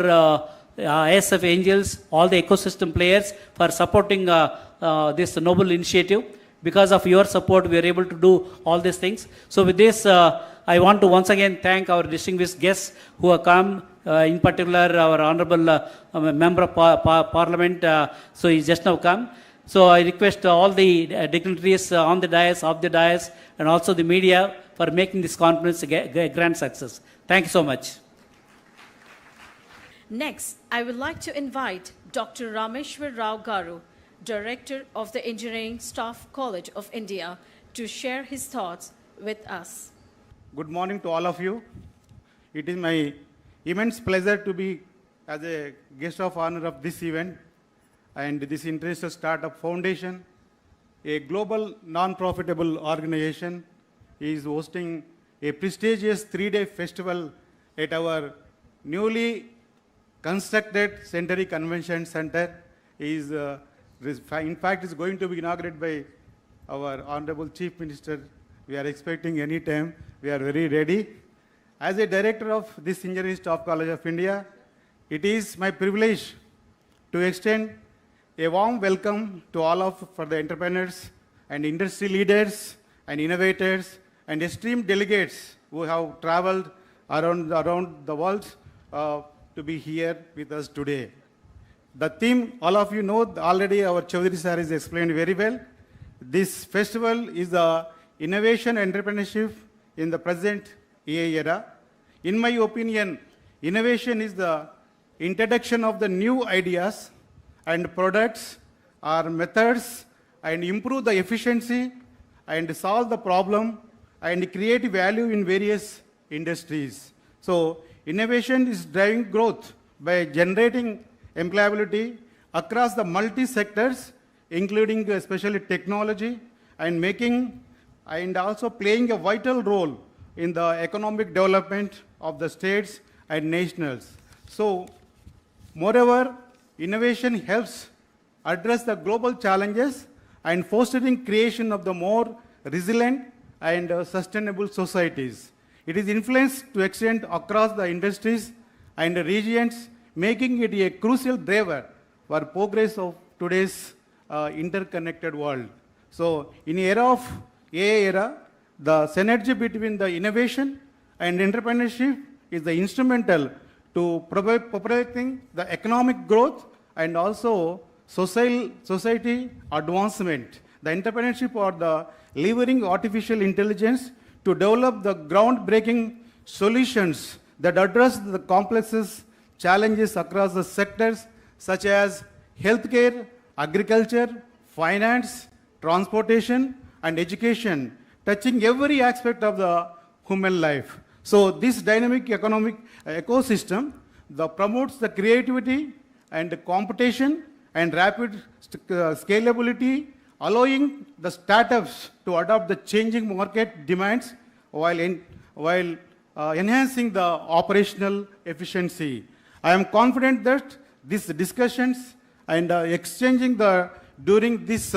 ISF angels, all the ecosystem players for supporting this noble initiative. Because of your support, we are able to do all these things. So with this, I want to once again thank our distinguished guests who have come, in particular our Honorable Member of Parliament, so he's just now come. So I request all the dignitaries on the dais, off the dais, and also the media for making this conference a grand success. Thank you so much. Next, I would like to invite Dr. Rameshwar Rao Garu, Director of the Engineering Staff College of India, to share his thoughts with us. Good morning to all of you. It is my immense pleasure to be as a guest of honor of this event, and this International Startup Foundation, a global non-profitable organization, is hosting a prestigious 3-day festival at our newly constructed Century Convention Center. In fact, is going to be inaugurated by our Honorable Chief Minister. We are expecting any time. We are very ready. As a director of this Engineering Staff College of India, it is my privilege to extend a warm welcome to all for the entrepreneurs and industry leaders and innovators and esteemed delegates who have traveled around the world to be here with us today. The theme, all of you know, already our Chaudhary sir has explained very well. This festival is the innovation entrepreneurship in the present AI era. In my opinion, innovation is the introduction of the new ideas and products or methods and improve the efficiency and solve the problem and create value in various industries. So innovation is driving growth by generating employability across the multi-sectors, including especially technology, and making and also playing a vital role in the economic development of the states and nationals. So, moreover, innovation helps address the global challenges and fostering creation of the more resilient and sustainable societies. It is influenced to extend across the industries and the regions, making it a crucial driver for progress of today's interconnected world. So, in the era of AI era, the synergy between the innovation and entrepreneurship is the instrumental to propelling the economic growth and also society advancement. The entrepreneurship or the leveraging artificial intelligence to develop the groundbreaking solutions that address the complex challenges across the sectors such as healthcare, agriculture, finance, transportation, and education, touching every aspect of the human life. So this dynamic economic ecosystem promotes the creativity and competition and rapid scalability, allowing the startups to adopt the changing market demands while enhancing the operational efficiency. I am confident that these discussions and exchanging during this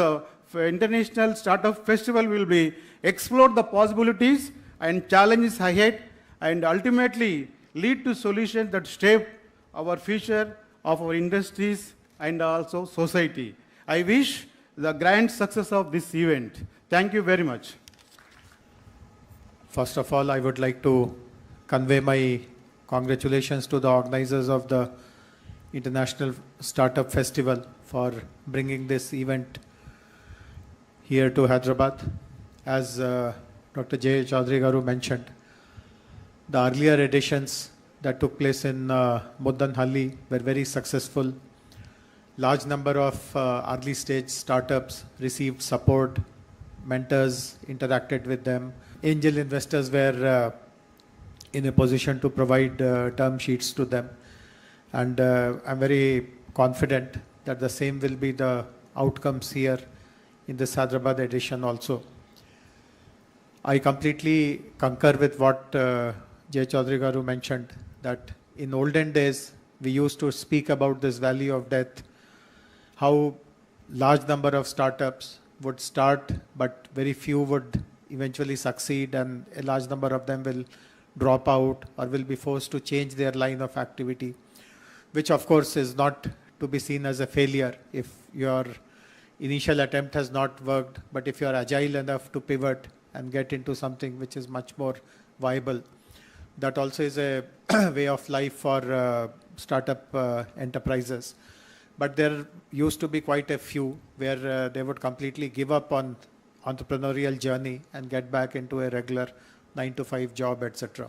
International Startup Festival will be explore the possibilities and challenges ahead and ultimately lead to solutions that shape our future of our industries and also society. I wish the grand success of this event. Thank you very much. First of all, I would like to convey my congratulations to the organizers of the International Startup Festival for bringing this event here to Hyderabad. As Dr. J. Chaudhary Garu mentioned, the earlier editions that took place in Muddanhalli were very successful. Large number of early stage startups received support, mentors interacted with them, angel investors were in a position to provide term sheets to them, and I'm very confident that the same will be the outcomes here in this Hyderabad edition also. I completely concur with what J. Chaudhary Garu mentioned, that in olden days we used to speak about this valley of death, how large number of startups would start but very few would eventually succeed, and a large number of them will drop out or will be forced to change their line of activity, which of course is not to be seen as a failure if your initial attempt has not worked, but if you are agile enough to pivot and get into something which is much more viable. That also is a way of life for startup enterprises. But there used to be quite a few where they would completely give up on entrepreneurial journey and get back into a regular 9-to-5 job, etc.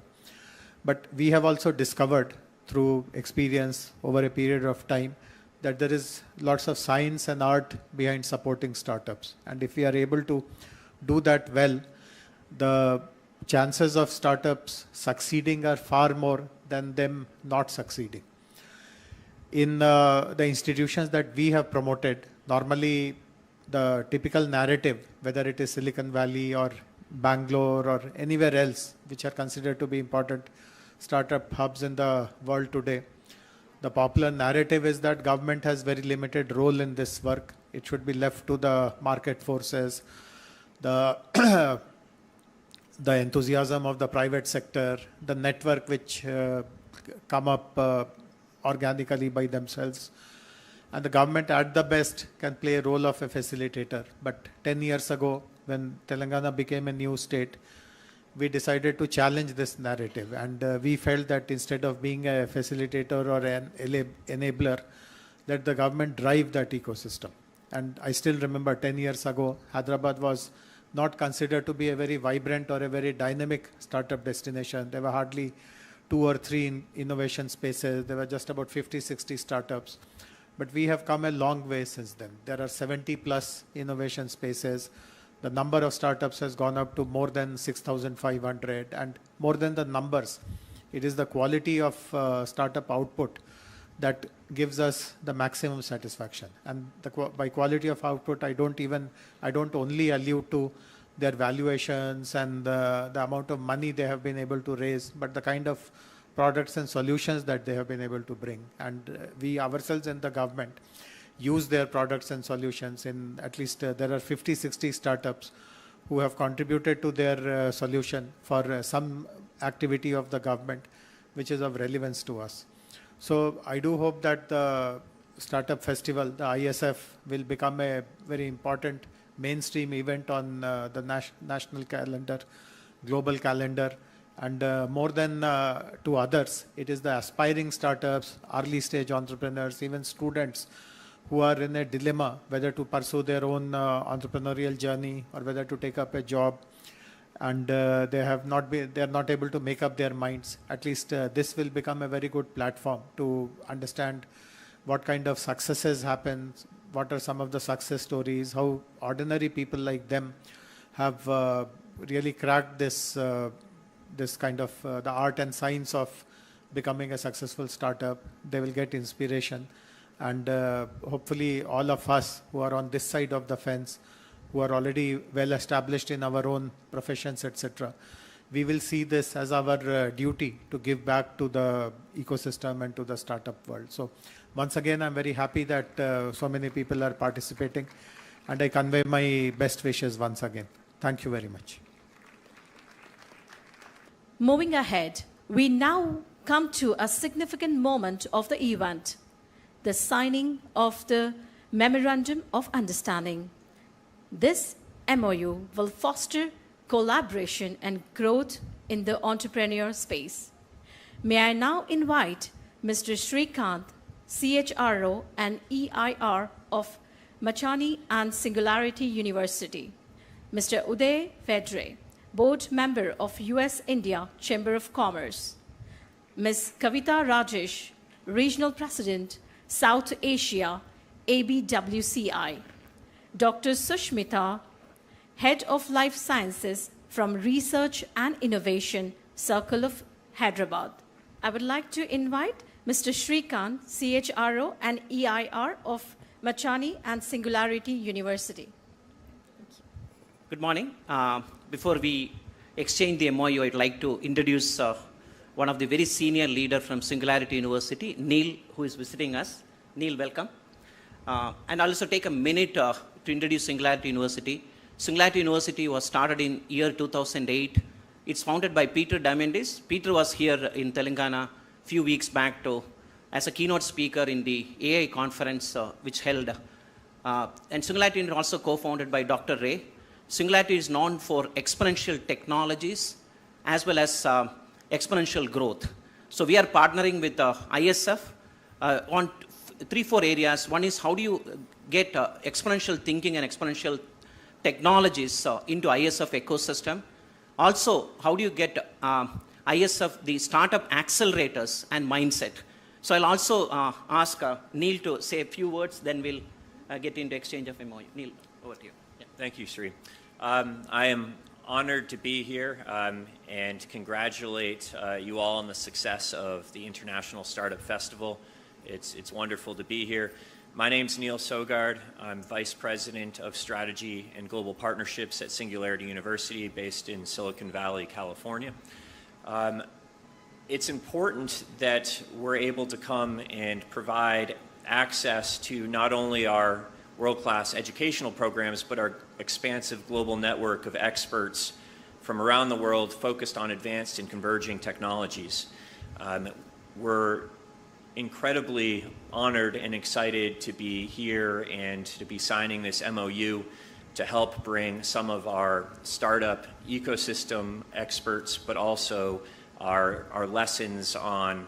But we have also discovered through experience over a period of time that there is lots of science and art behind supporting startups. And if we are able to do that well, the chances of startups succeeding are far more than them not succeeding. In the institutions that we have promoted, normally the typical narrative, whether it is Silicon Valley or Bangalore or anywhere else, which are considered to be important startup hubs in the world today, the popular narrative is that government has very limited role in this work. It should be left to the market forces, the enthusiasm of the private sector, the network which come up organically by themselves. And the government at the best can play a role of a facilitator. But 10 years ago, when Telangana became a new state, we decided to challenge this narrative. And we felt that instead of being a facilitator or an enabler, let the government drive that ecosystem. And I still remember 10 years ago, Hyderabad was not considered to be a very vibrant or a very dynamic startup destination. There were hardly 2 or 3 innovation spaces. There were just about 50, 60 startups. But we have come a long way since then. There are 70 plus innovation spaces. The number of startups has gone up to more than 6,500. And more than the numbers, it is the quality of startup output that gives us the maximum satisfaction. And by quality of output, I don't only allude to their valuations and the amount of money they have been able to raise, but the kind of products and solutions that they have been able to bring. And we ourselves in the government use their products and solutions. In at least there are 50, 60 startups who have contributed to their solution for some activity of the government, which is of relevance to us. So I do hope that the Startup Festival, the ISF, will become a very important mainstream event on the national calendar, global calendar, and more than to others, it is the aspiring startups, early stage entrepreneurs, even students who are in a dilemma whether to pursue their own entrepreneurial journey or whether to take up a job, and they are not able to make up their minds. At least this will become a very good platform to understand what kind of successes happen, what are some of the success stories, how ordinary people like them have really cracked this kind of the art and science of becoming a successful startup. They will get inspiration, and hopefully all of us who are on this side of the fence, who are already well established in our own professions, etc., we will see this as our duty to give back to the ecosystem and to the startup world. So once again, I'm very happy that so many people are participating, and I convey my best wishes once again. Thank you very much. Moving ahead, we now come to a significant moment of the event, the signing of the Memorandum of Understanding. This MOU will foster collaboration and growth in the entrepreneur space. May I now invite Mr. Srikanth, CHRO and EIR of Machani and Singularity University, Mr. Uday Vedre, Board Member of US-India Chamber of Commerce, Ms. Kavita Rajesh, Regional President, South Asia, ABWCI, Dr. Sushmita, Head of Life Sciences from Research and Innovation, Circle of Hyderabad. I would like to invite Mr. Srikanth, CHRO and EIR of Machani and Singularity University. Good morning. Before we exchange the MOU, I'd like to introduce one of the very senior leader from Singularity University, Neil, who is visiting us. Neil, welcome. And I'll also take a minute to introduce Singularity University. Singularity University was started in year 2008. It's founded by Peter Diamandis. Peter was here in Telangana a few weeks back as a keynote speaker in the AI conference which held. And Singularity is also co-founded by Dr. Ray. Singularity is known for exponential technologies as well as exponential growth. So we are partnering with ISF on 3-4 areas. One is how do you get exponential thinking and exponential technologies into ISF ecosystem. Also, how do you get ISF, the startup accelerators and mindset. So I'll also ask Neil to say a few words, then we'll get into exchange of MOU. Neil, over to you. Yeah, thank you, Sri. I am honored to be here and congratulate you all on the success of the International Startup Festival. It's wonderful to be here. My name's Neil Sogard. I'm Vice President of Strategy and Global Partnerships at Singularity University based in Silicon Valley, California. It's important that we're able to come and provide access to not only our world-class educational programs, but our expansive global network of experts from around the world focused on advanced and converging technologies. We're incredibly honored and excited to be here and to be signing this MOU to help bring some of our startup ecosystem experts, but also our lessons on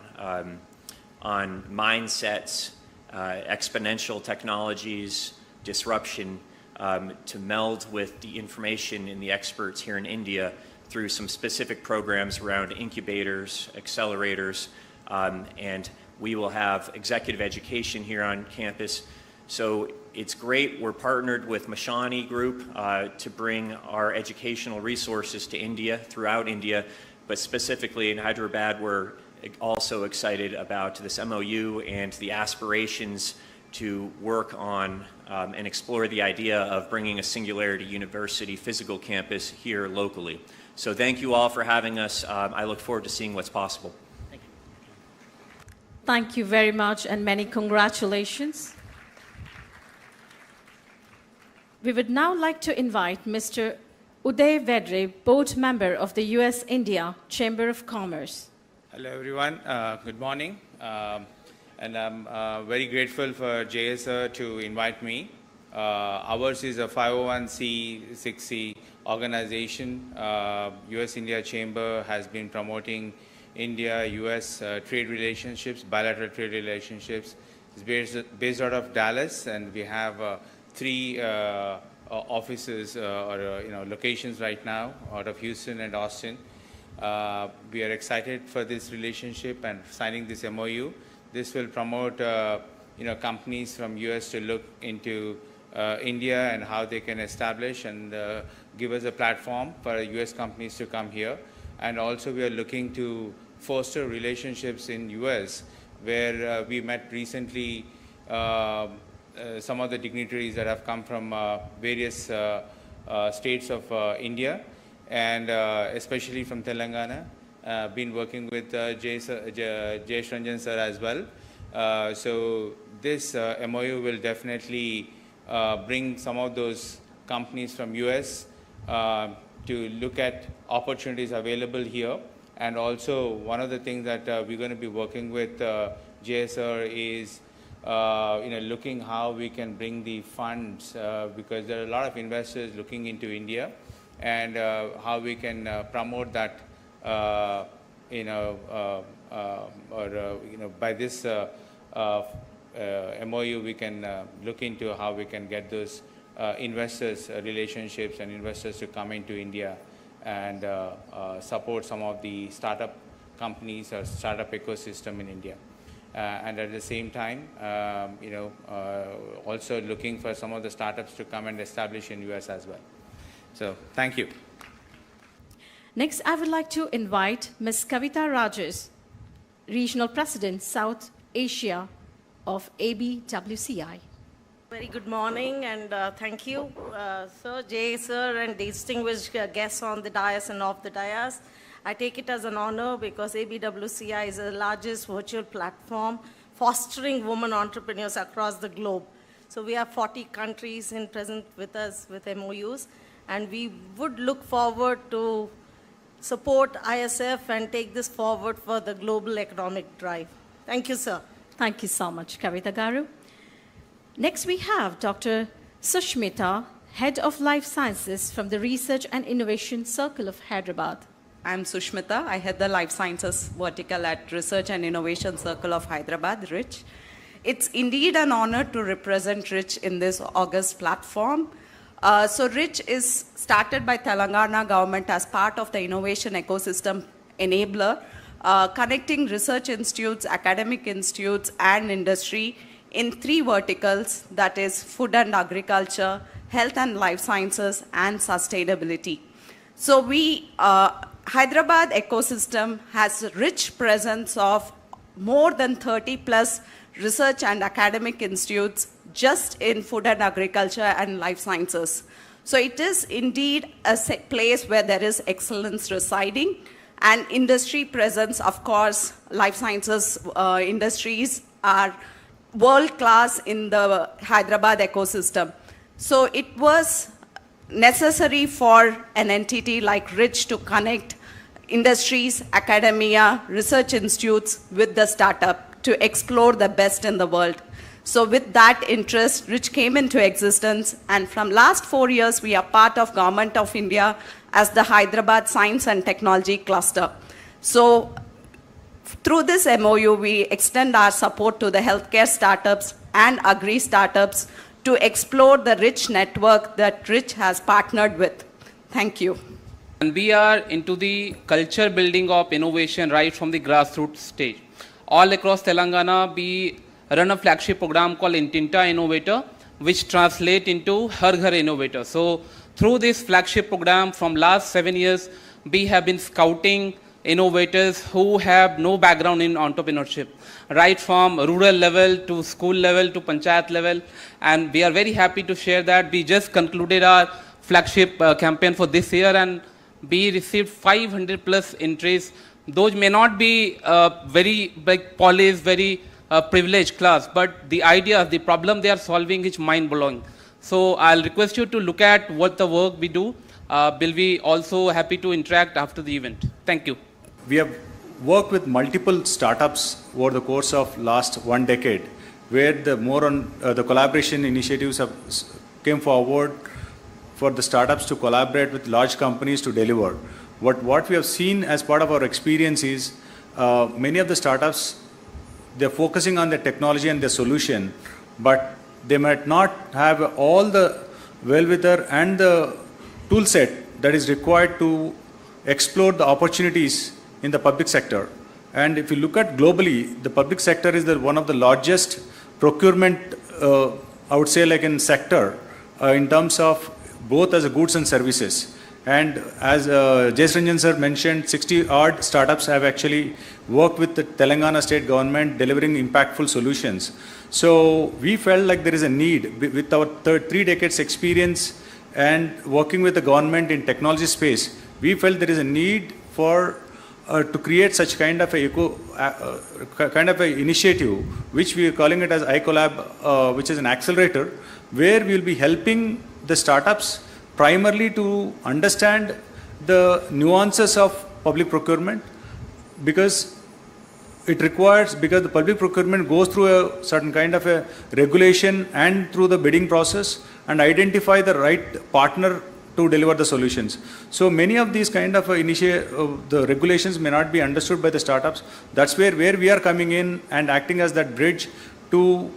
mindsets exponential technologies, disruption, to meld with the information in the experts here in India through some specific programs around incubators, accelerators, and we will have executive education here on campus. So it's great. We're partnered with Mashani Group to bring our educational resources to India, throughout India, but specifically in Hyderabad, we're also excited about this MOU and the aspirations to work on and explore the idea of bringing a Singularity University physical campus here locally. So thank you all for having us. I look forward to seeing what's possible. Thank you very much and many congratulations. We would now like to invite Mr. Uday Vedre, board member of the US-India Chamber of Commerce. Hello everyone, good morning. And I'm very grateful for JS to invite me. Ours is a 501c6c organization. US-India Chamber has been promoting India-US trade relationships, bilateral trade relationships. It's based out of Dallas, and we have 3 offices or locations right now out of Houston and Austin. We are excited for this relationship and signing this MOU. This will promote companies from US to look into India and how they can establish and give us a platform for US companies to come here. And also we are looking to foster relationships in US, where we met recently some of the dignitaries that have come from various states of India, and especially from Telangana. Been working with Jayesh Ranjan sir as well. So this MOU will definitely bring some of those companies from US to look at opportunities available here. And also one of the things that we're going to be working with JSR is looking how we can bring the funds, because there are a lot of investors looking into India, and how we can promote that, by this MOU we can look into how we can get those investors relationships and investors to come into India and support some of the startup companies or startup ecosystem in India. And at the same time, also looking for some of the startups to come and establish in US as well. So thank you. Next, I would like to invite Ms. Kavita Rajesh, Regional President, South Asia of ABWCI. Very good morning, and thank you, Sir, Jay, Sir, and distinguished guests on the dais and off the dais. I take it as an honor because ABWCI is the largest virtual platform fostering women entrepreneurs across the globe. So we have 40 countries present with us with MOUs, and we would look forward to support ISF and take this forward for the global economic drive. Thank you, sir. Thank you so much, Kavita Garu. Next, we have Dr. Sushmita, Head of Life Sciences from the Research and Innovation Circle of Hyderabad. I'm Sushmita. I head the Life Sciences vertical at Research and Innovation Circle of Hyderabad, RICH. It's indeed an honor to represent RICH in this August platform. So RICH is started by Telangana government as part of the innovation ecosystem enabler, connecting research institutes, academic institutes, and industry in 3 verticals, that is food and agriculture, health and life sciences, and sustainability. So Hyderabad ecosystem has a rich presence of more than 30 plus research and academic institutes just in food and agriculture and life sciences. So it is indeed a place where there is excellence residing, and industry presence, of course, life sciences industries are world-class in the Hyderabad ecosystem. So it was necessary for an entity like RICH to connect industries, academia, research institutes with the startup to explore the best in the world. So with that interest, RICH came into existence, and from last 4 years, we are part of Government of India as the Hyderabad Science and Technology Cluster. So Through this MOU, we extend our support to the healthcare startups and agri startups to explore the rich network that Rich has partnered with. Thank you. And we are into the culture building of innovation right from the grassroots stage. All across Telangana, we run a flagship program called Intinta Innovator, which translates into Har Ghar Innovator. So through this flagship program from last 7 years, we have been scouting innovators who have no background in entrepreneurship, right from rural level to school level to panchayat level. And we are very happy to share that we just concluded our flagship campaign for this year, and we received 500 plus entries. Those may not be very polished, very privileged class, but the idea, the problem they are solving is mind-blowing. So I'll request you to look at what the work we do. We'll be also happy to interact after the event. Thank you. We have worked with multiple startups over the course of last 1 decade, where the collaboration initiatives have came forward for the startups to collaborate with large companies to deliver. What we have seen as part of our experience is many of the startups, they're focusing on the technology and the solution, but they might not have all the wherewithal and the tool set that is required to explore the opportunities in the public sector. And if you look at globally, the public sector is one of the largest procurement, I would say, like in sector, in terms of both as goods and services. And as J. Ranjan sir mentioned, 60 odd startups have actually worked with the Telangana state government delivering impactful solutions. So we felt like there is a need with our 3 decades experience and working with the government in technology space. We felt there is a need for to create such kind of a initiative, which we are calling it as iCollab, which is an accelerator, where we will be helping the startups primarily to understand the nuances of public procurement, because the public procurement goes through a certain kind of a regulation and through the bidding process and identify the right partner to deliver the solutions. So many of these kind of the regulations may not be understood by the startups. That's where we are coming in and acting as that bridge to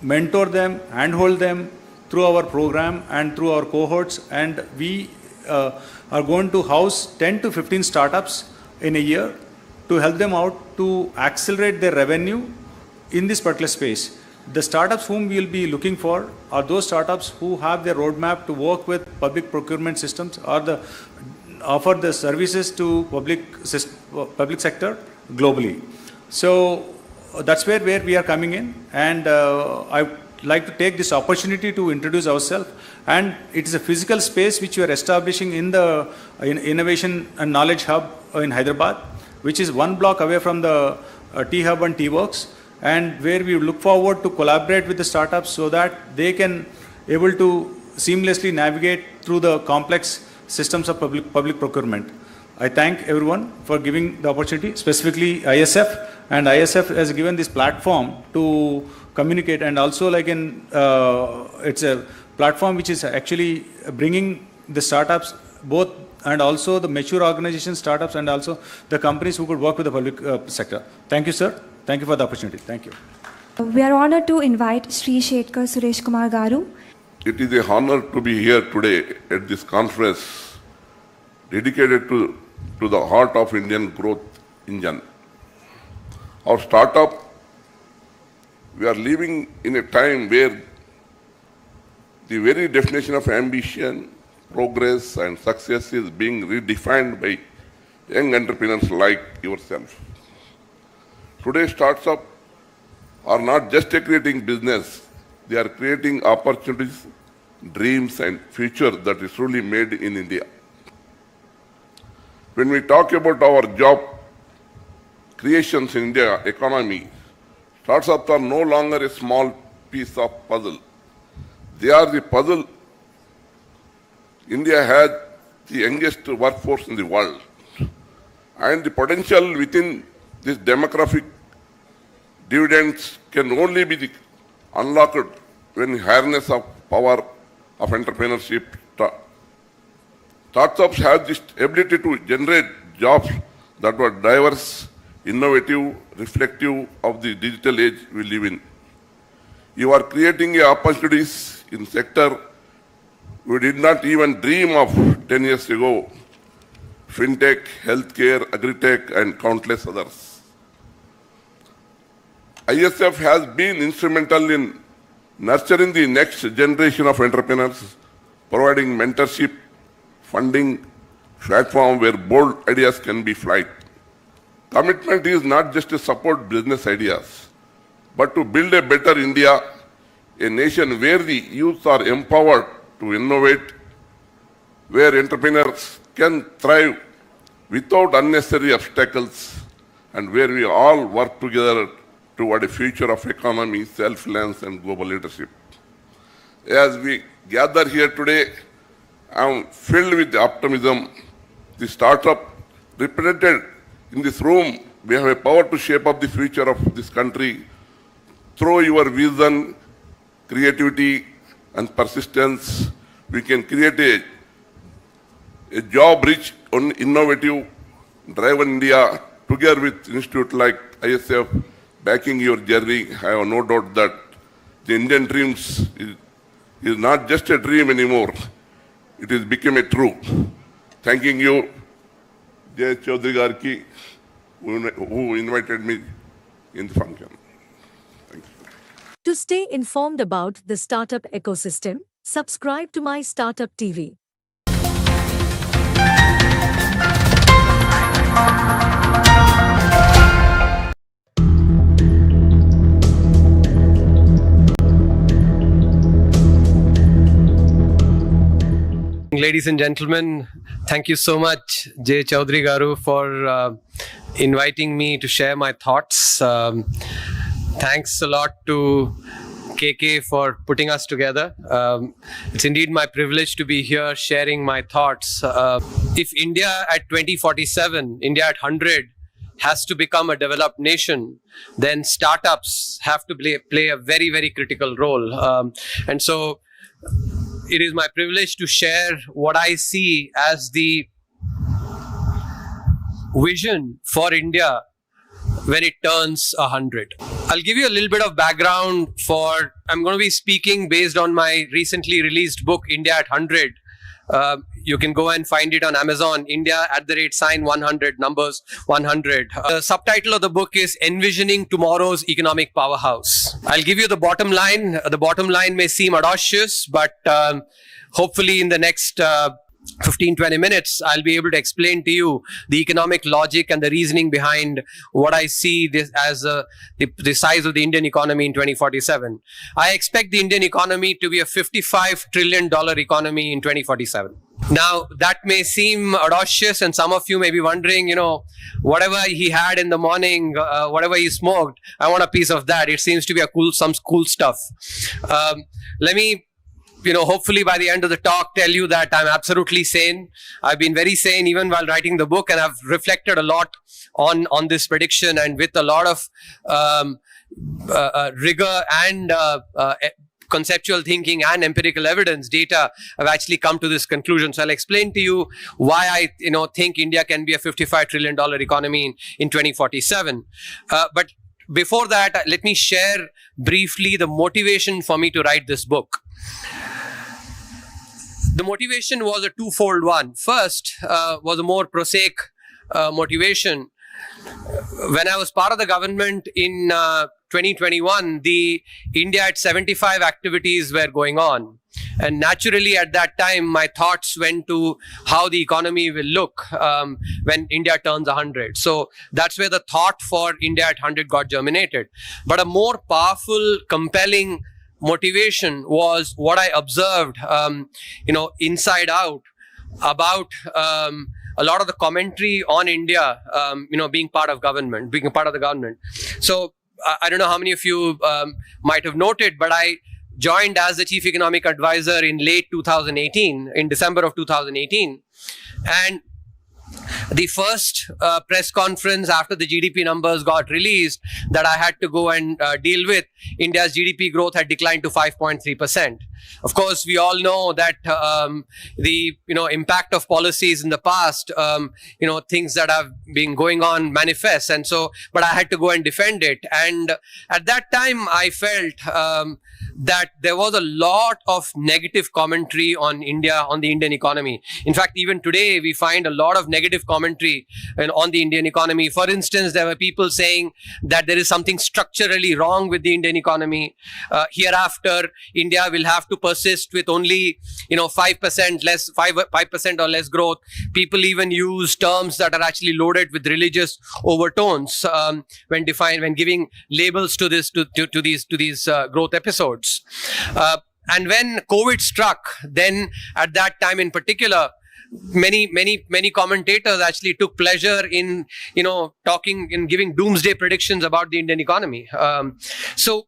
mentor them, handhold them through our program and through our cohorts. And we are going to house 10 to 15 startups in a year to help them out to accelerate their revenue in this particular space. The startups whom we will be looking for are those startups who have their roadmap to work with public procurement systems or offer the services to public sector globally. So that's where we are coming in, and I would like to take this opportunity to introduce ourselves. And it is a physical space which we are establishing in the Innovation and Knowledge Hub in Hyderabad, which is 1 block away from the T-Hub and T-Works, and where we look forward to collaborate with the startups so that they can able to seamlessly navigate through the complex systems of public procurement. I thank everyone for giving the opportunity, specifically ISF, and ISF has given this platform to communicate, and also it's a platform which is actually bringing the startups both, and also the mature organization startups, and also the companies who could work with the public sector. Thank you, sir. Thank you for the opportunity. Thank you. We are honored to invite Sri Shetkar Suresh Kumar Garu. It is an honor to be here today at this conference dedicated to the heart of Indian growth engine. Our startup, we are living in a time where the very definition of ambition, progress and success is being redefined by young entrepreneurs like yourself. Today's startups are not just creating business, they are creating opportunities, dreams and future that is truly made in India. When we talk about our job creations in India economy, startups are no longer a small piece of puzzle. They are the puzzle. India has the youngest workforce in the world, and the potential within this demographic dividends can only be unlocked when harness of power of entrepreneurship. Startups have this ability to generate jobs that are diverse, innovative, reflective of the digital age we live in. You are creating opportunities in sector we did not even dream of 10 years ago. Fintech, healthcare, agritech, and countless others. ISF has been instrumental in nurturing the next generation of entrepreneurs, providing mentorship, funding, platform where bold ideas can be flight. Commitment is not just to support business ideas, but to build a better India, a nation where the youth are empowered to innovate, where entrepreneurs can thrive without unnecessary obstacles, and where we all work together toward a future of economy, self-reliance, and global leadership. As we gather here today, I am filled with optimism. The startup represented in this room, we have a power to shape up the future of this country through your vision, creativity, and persistence. We can create a job-rich, innovative, driven India together with institutes like ISF backing your journey. I have no doubt that the Indian dreams is not just a dream anymore. It has become a truth. Thanking you, Jay Chaudhary Garki, who invited me in the function. To stay informed about the startup ecosystem, subscribe to MyStartupTV. Ladies and gentlemen, thank you so much, Jay Chaudhary Garu, for inviting me to share my thoughts. Thanks a lot to KK for putting us together. It's indeed my privilege to be here sharing my thoughts. If India at 2047, India at 100, has to become a developed nation, then startups have to play a very, very critical role. And so it is my privilege to share what I see as the vision for India when it turns 100. I'll give you a little bit of background I'm going to be speaking based on my recently released book, India at 100. You can go and find it on Amazon, India @100, numbers 100. The subtitle of the book is Envisioning Tomorrow's Economic Powerhouse. I'll give you the bottom line. The bottom line may seem audacious, but hopefully in the next 15-20 minutes, I'll be able to explain to you the economic logic and the reasoning behind what I see this as the size of the Indian economy in 2047. I expect the Indian economy to be a $55 trillion economy in 2047. Now, that may seem audacious, and some of you may be wondering, whatever he had in the morning, whatever he smoked, I want a piece of that. It seems to be some cool stuff. Let me hopefully by the end of the talk tell you that I'm absolutely sane. I've been very sane even while writing the book, and I've reflected a lot on this prediction, and with a lot of rigor and conceptual thinking and empirical evidence, data, I've actually come to this conclusion. So I'll explain to you why I think India can be a $55 trillion economy in 2047. But before that, let me share briefly the motivation for me to write this book. The motivation was a twofold one. First was a more prosaic motivation. When I was part of the government in 2021, the India at 75 activities were going on. And naturally at that time, my thoughts went to how the economy will look when India turns 100. So that's where the thought for India at 100 got germinated. But a more powerful, compelling motivation was what I observed, inside out about a lot of the commentary on India, being part of the government. So I don't know how many of you might have noted, but I joined as the chief economic advisor in late 2018, in December of 2018. And the first press conference after the GDP numbers got released that I had to go and deal with, India's GDP growth had declined to 5.3%. Of course, we all know that the impact of policies in the past, things that have been going on manifest, and so, but I had to go and defend it. And at that time, I felt that there was a lot of negative commentary on India, on the Indian economy. In fact, even today, we find a lot of negative commentary on the Indian economy. For instance, there were people saying that there is something structurally wrong with the Indian economy. Hereafter, India will have to persist with only 5% or less growth. People even use terms that are actually loaded with religious overtones when giving labels to these growth episodes. And when COVID struck, then at that time in particular, many commentators actually took pleasure in giving doomsday predictions about the Indian economy. So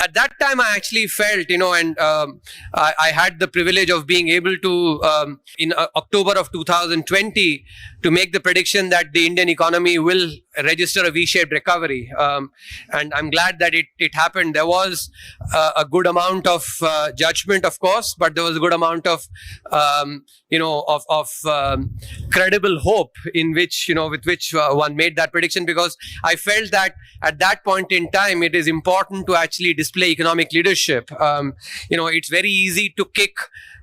at that time, I actually felt, I had the privilege of being able to, in October of 2020, to make the prediction that the Indian economy will register a V-shaped recovery. And I'm glad that it happened. There was a good amount of judgment, of course, but there was a good amount of, credible hope in which, with which one made that prediction, because I felt that at that point in time, it is important to actually display economic leadership. It's very easy to kick,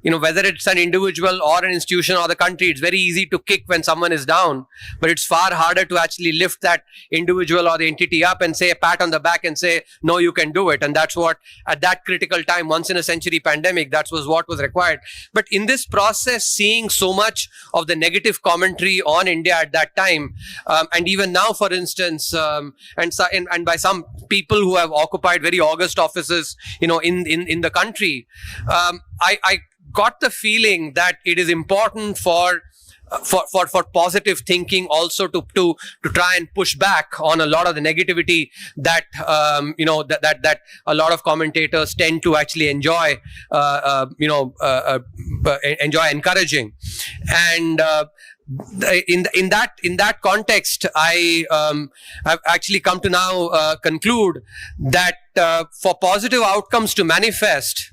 whether it's an individual or an institution or the country, it's very easy to kick when someone is down, but it's far harder to actually lift that individual or the entity up and say a pat on the back and say, no, you can do it. And that's what, at that critical time, once in a century pandemic, that was what was required. But in this process, seeing so much of the negative commentary on India at that time, and even now, for instance, and by some people who have occupied very august offices, in the country, I got the feeling that it is important for positive thinking also to try and push back on a lot of the negativity that that a lot of commentators tend to actually enjoy encouraging. And in that context, I have actually come to now conclude that for positive outcomes to manifest,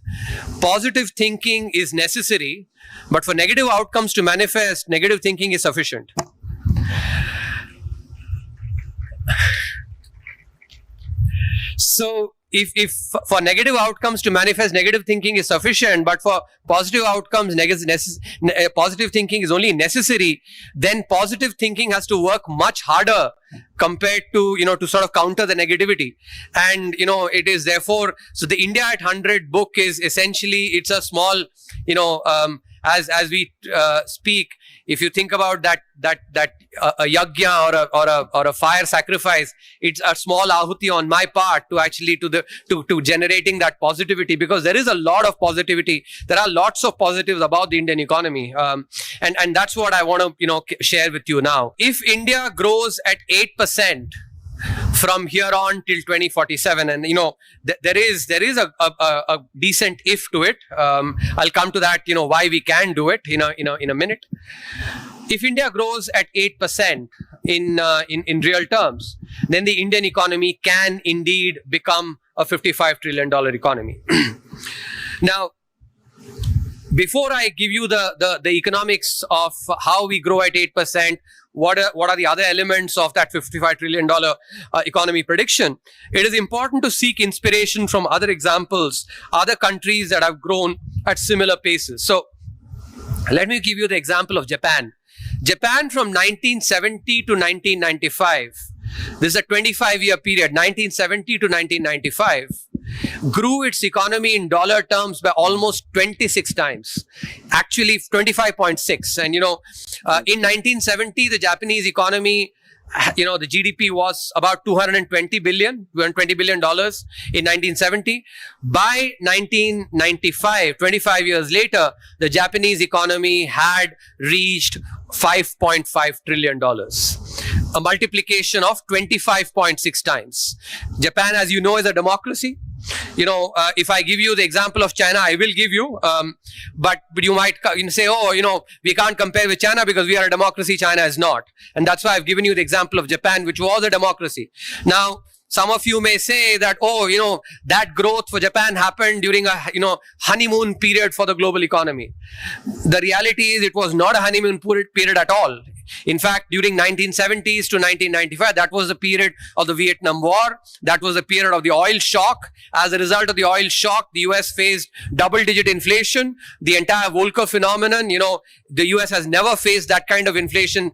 positive thinking is necessary, but for negative outcomes to manifest, negative thinking is sufficient. So if for negative outcomes to manifest, negative thinking is sufficient, but for positive outcomes, positive thinking is only necessary, then positive thinking has to work much harder compared to, to sort of counter the negativity. And, it is therefore, so the India at 100 book is essentially, it's a small, as we speak, if you think about that a yajna or a fire sacrifice, it's a small ahuti on my part to actually to generating that positivity, because there is a lot of positivity. There are lots of positives about the Indian economy, and that's what I want to share with you now. If India grows at 8% from here on till 2047, and there is a decent if to it. I'll come to that, why we can do it in a minute. If India grows at 8% in real terms, then the Indian economy can indeed become a $55 trillion economy. Now, before I give you the economics of how we grow at 8%, what are the other elements of that $55 trillion economy prediction, it is important to seek inspiration from other examples, other countries that have grown at similar paces. So let me give you the example of Japan. Japan from 1970 to 1995, this is a 25-year period, 1970 to 1995, grew its economy in dollar terms by almost 26 times, actually 25.6. And, in 1970, the Japanese economy, the GDP was about $220 billion in 1970. By 1995, 25 years later, the Japanese economy had reached $5.5 trillion, a multiplication of 25.6 times. Japan, as you know, is a democracy. If I give you the example of China, I will give you, but you might say, we can't compare with China because we are a democracy, China is not. And that's why I've given you the example of Japan, which was a democracy. Now, some of you may say that, oh, that growth for Japan happened during a, honeymoon period for the global economy. The reality is it was not a honeymoon period at all. In fact, during 1970s to 1995, that was the period of the Vietnam War. That was the period of the oil shock. As a result of the oil shock, the US faced double-digit inflation. The entire Volcker phenomenon, the US has never faced that kind of inflation,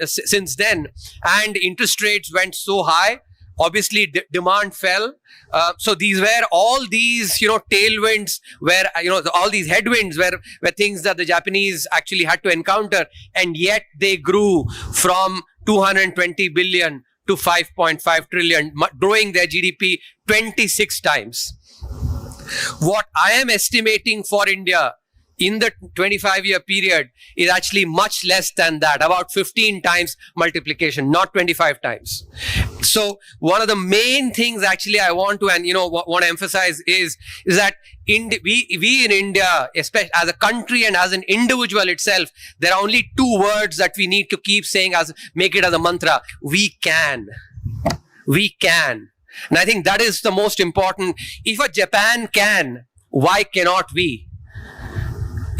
since then. And interest rates went so high. Obviously, demand fell. So all these tailwinds, where all these headwinds were things that the Japanese actually had to encounter, and yet they grew from 220 billion to 5.5 trillion, growing their GDP 26 times. What I am estimating for India in the 25-year period is actually much less than that, about 15 times multiplication, not 25 times. So one of the main things actually I want to, want to emphasize is that we in India, especially as a country and as an individual itself, there are only two words that we need to keep saying, make it as a mantra. We can. We can. And I think that is the most important. If a Japan can, why cannot we?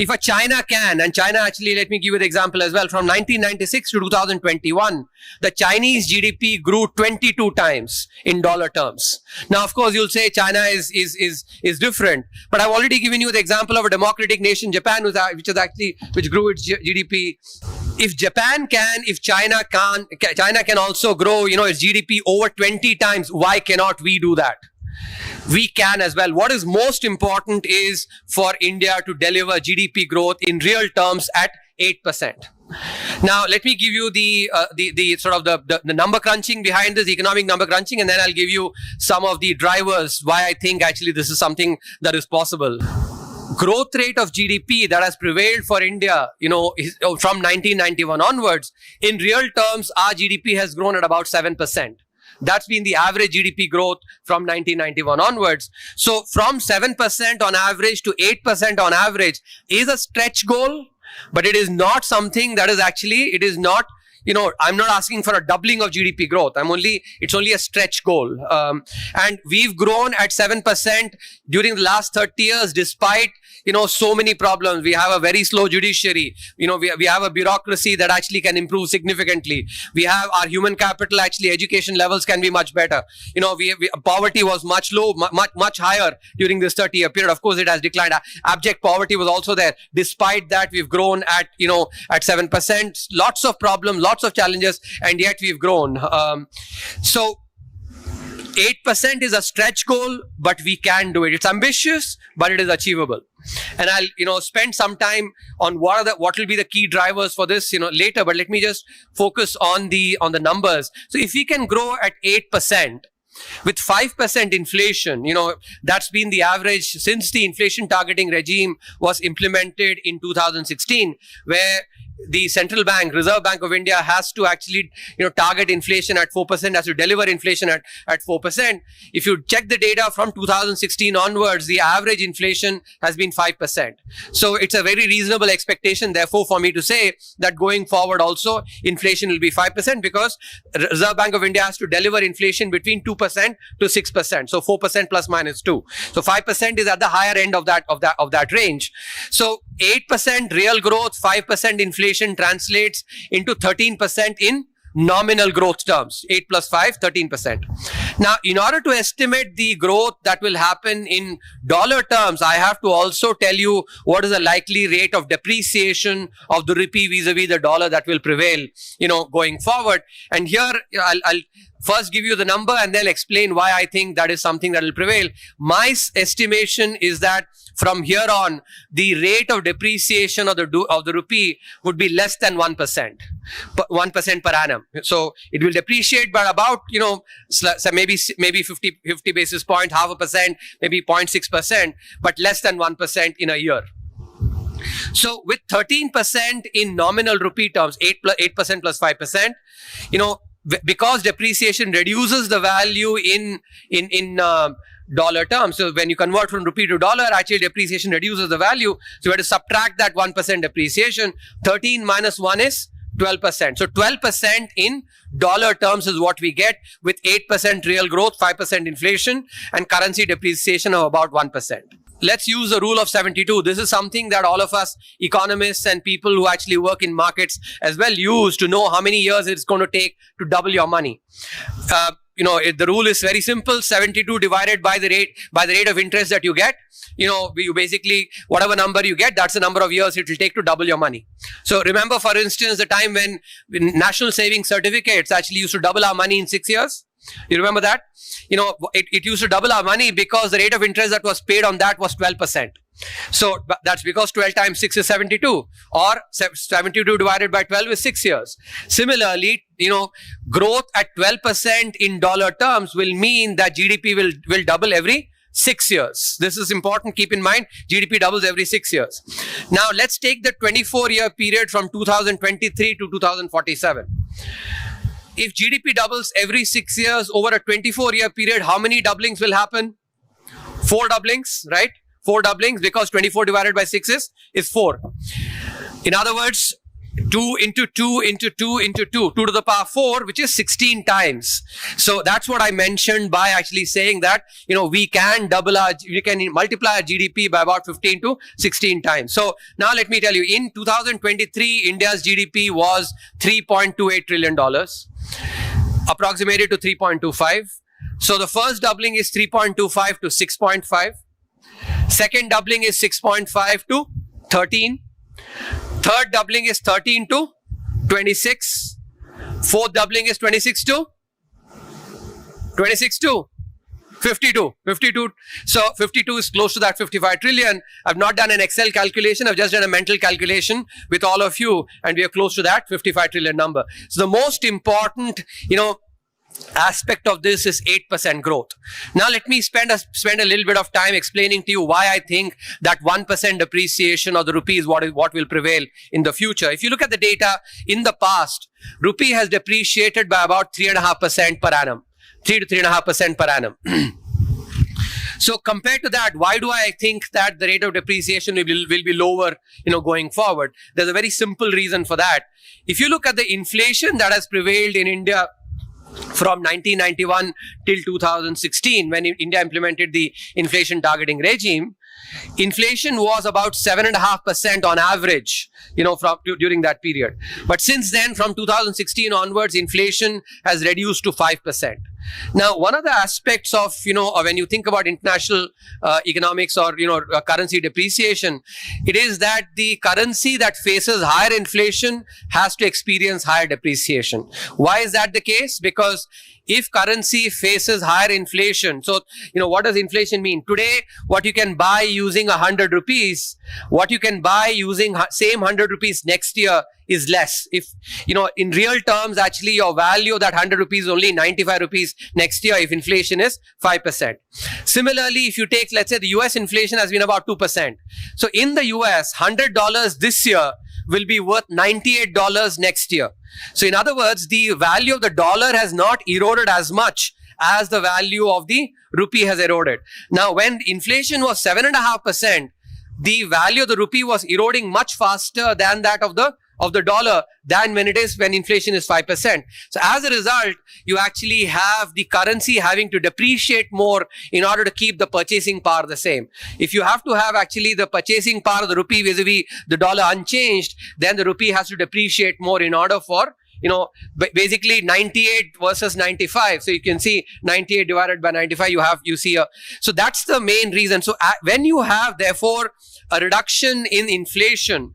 If a China can, and China actually, let me give you the example as well, from 1996 to 2021, the Chinese GDP grew 22 times in dollar terms. Now, of course, you'll say China is different, but I've already given you the example of a democratic nation, Japan, which grew its GDP. If Japan can, if China can also grow, its GDP over 20 times, why cannot we do that? We can as well. What is most important is for India to deliver GDP growth in real terms at 8%. Now, let me give you the sort of the number crunching behind this, economic number crunching, and then I'll give you some of the drivers why I think actually this is something that is possible. Growth rate of GDP that has prevailed for India, is, from 1991 onwards, in real terms, our GDP has grown at about 7%. That's been the average GDP growth from 1991 onwards. So from 7% on average to 8% on average is a stretch goal, but it is not something that is actually, it is not, I'm not asking for a doubling of GDP growth. It's only a stretch goal. And we've grown at 7% during the last 30 years, despite, so many problems. We have a very slow judiciary. We have a bureaucracy that actually can improve significantly. We have our human capital, actually education levels can be much better. Poverty was much higher during this 30-year period. Of course, it has declined. Abject poverty was also there. Despite that, we've grown at, at 7%. Lots of problems, lots of challenges, and yet we've grown. So 8% is a stretch goal, but we can do it. It's ambitious, but it is achievable. And I'll, spend some time on what will be the key drivers for this, later. But let me just focus on the numbers. So if we can grow at 8%, with 5% inflation, that's been the average since the inflation targeting regime was implemented in 2016, where the central bank, Reserve Bank of India, has to actually, target inflation at 4%, has to deliver inflation at 4%. If you check the data from 2016 onwards, the average inflation has been 5%. So it's a very reasonable expectation, therefore, for me to say that going forward also, inflation will be 5%, because Reserve Bank of India has to deliver inflation between 2% to 6%. So 4% plus minus 2. So 5% is at the higher end of that range. So 8% real growth, 5% inflation translates into 13% in nominal growth terms. 8 plus 5, 13%. Now, in order to estimate the growth that will happen in dollar terms, I have to also tell you what is the likely rate of depreciation of the rupee vis-a-vis the dollar that will prevail, going forward. And here, I'll first give you the number and then explain why I think that is something that will prevail. My estimation is that from here on, the rate of depreciation of the rupee would be less than 1%, 1% per annum. So it will depreciate by about, so maybe 50 basis points, 0.5%, maybe 0.6%, but less than 1% in a year. So with 13% in nominal rupee terms, 8% plus 5%, because depreciation reduces the value in dollar terms. So when you convert from rupee to dollar, actually depreciation reduces the value. So you have to subtract that 1% depreciation. 13 minus 1 is 12%. So 12% in dollar terms is what we get, with 8% real growth, 5% inflation, and currency depreciation of about 1%. Let's use the rule of 72. This is something that all of us economists and people who actually work in markets as well use to know how many years it's going to take to double your money. The rule is very simple. 72 divided by the rate of interest that you get. You basically, whatever number you get, that's the number of years it will take to double your money. So remember, for instance, the time when national savings certificates actually used to double our money in 6 years. You remember that? It used to double our money because the rate of interest that was paid on that was 12%. So that's because 12 times 6 is 72, or 72 divided by 12 is 6 years. Similarly, growth at 12% in dollar terms will mean that GDP will double every 6 years. This is important. Keep in mind, GDP doubles every 6 years. Now, let's take the 24-year period from 2023 to 2047. If GDP doubles every 6 years over a 24-year period, how many doublings will happen? 4 doublings, right? 4 doublings, because 24 divided by 6 is 4. In other words, 2 into 2 into 2 into 2, 2 to the power 4, which is 16 times. So that's what I mentioned by actually saying that, we can multiply our GDP by about 15 to 16 times. So now let me tell you, in 2023, India's GDP was $3.28 trillion, approximated to 3.25. So the first doubling is 3.25 to 6.5. Second doubling is 6.5 to 13. Third doubling is 13 to 26. Fourth doubling is 26 to 52. 52. So 52 is close to that 55 trillion. I've not done an Excel calculation. I've just done a mental calculation with all of you, and we are close to that 55 trillion number. So the most important, aspect of this is 8% growth. Now let me spend a little bit of time explaining to you why I think that 1% depreciation of the rupee is what will prevail in the future. If you look at the data in the past, rupee has depreciated by about 3.5% per annum. 3 to 3.5% per annum. So compared to that, why do I think that the rate of depreciation will be lower, going forward? There's a very simple reason for that. If you look at the inflation that has prevailed in India from 1991 till 2016, when India implemented the inflation targeting regime, inflation was about 7.5% on average, during that period. But since then, from 2016 onwards, inflation has reduced to 5%. Now, one of the aspects of, when you think about international economics or, currency depreciation, it is that the currency that faces higher inflation has to experience higher depreciation. Why is that the case? Because if currency faces higher inflation, so, what does inflation mean? Today, what you can buy using 100 rupees, what you can buy using same 100 rupees next year is less. If, in real terms, actually your value of that 100 rupees is only 95 rupees next year if inflation is 5%. Similarly, if you take, let's say the US inflation has been about 2%. So in the US, $100 this year will be worth $98 next year. So in other words, the value of the dollar has not eroded as much as the value of the rupee has eroded. Now, when inflation was 7.5%, the value of the rupee was eroding much faster than that of the dollar than when inflation is 5%. So as a result, you actually have the currency having to depreciate more in order to keep the purchasing power the same. If you have to have actually the purchasing power of the rupee vis-a-vis the dollar unchanged, then the rupee has to depreciate more in order for, basically 98 versus 95. So you can see 98 divided by 95, you see so that's the main reason. So when you have, therefore, a reduction in inflation,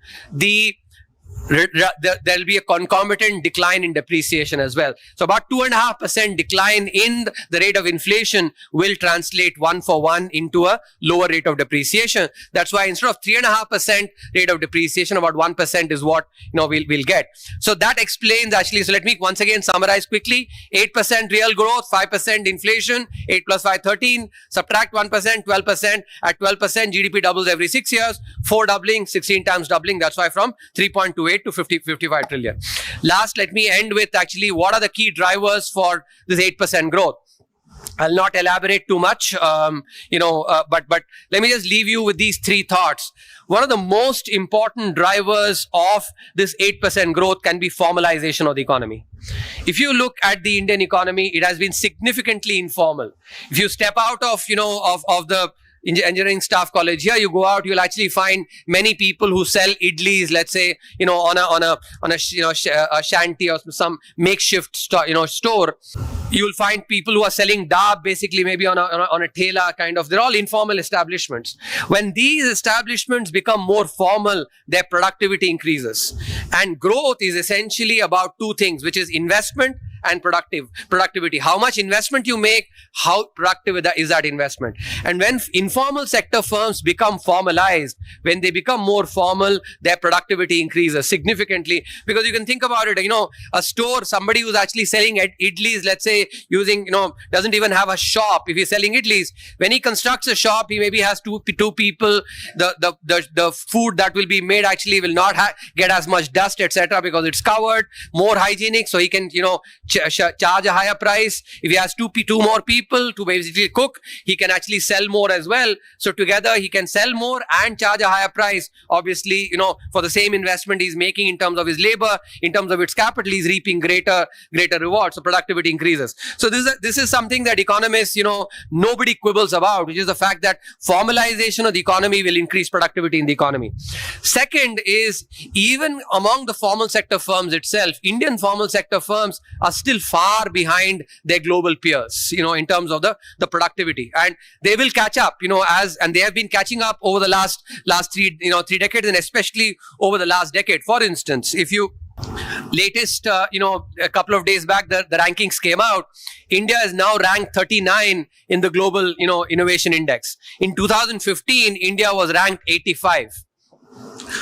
there'll be a concomitant decline in depreciation as well. So about 2.5% decline in the rate of inflation will translate 1-for-1 into a lower rate of depreciation. That's why instead of 3.5% rate of depreciation, about 1% is what we'll get. So that explains actually. So let me once again summarize quickly. 8% real growth, 5% inflation, 8 plus 5, 13. Subtract 1%, 12%. At 12%, GDP doubles every 6 years. 4 doubling, 16 times doubling. That's why from 3.28 to 55 trillion. Last, let me end with actually what are the key drivers for this 8% growth. I'll not elaborate too much, but let me just leave you with these three thoughts. One of the most important drivers of this 8% growth can be formalization of the economy. If you look at the Indian economy, it has been significantly informal. If you step out of the engineering staff college here, you go out, you'll actually find many people who sell idlis, let's say, on a shanty or some makeshift store. You'll find people who are selling dab, basically maybe on a thela kind of. They're all informal establishments. When these establishments become more formal, their productivity increases. And growth is essentially about two things, which is investment and productivity. How much investment you make, how productive is that investment. And when informal sector firms become formalized, when they become more formal, their productivity increases significantly. Because you can think about it, a store, somebody who's actually selling idlis, let's say, using, doesn't even have a shop. If he's selling idlis, when he constructs a shop, he maybe has two people. The food that will be made actually will not get as much dust, etc., because it's covered, more hygienic, so he can, charge a higher price. If he has two more people to basically cook, he can actually sell more as well. So together he can sell more and charge a higher price. Obviously, for the same investment he's making in terms of his labor, in terms of its capital, he's reaping greater rewards. So productivity increases. So this is something that economists, nobody quibbles about, which is the fact that formalization of the economy will increase productivity in the economy. Second is, even among the formal sector firms itself, Indian formal sector firms are still far behind their global peers, in terms of the productivity, and they will catch up, and they have been catching up over the last three decades, and especially over the last decade. For instance, if you latest, a couple of days back, the rankings came out. India is now ranked 39 in the global, innovation index. In 2015, India was ranked 85.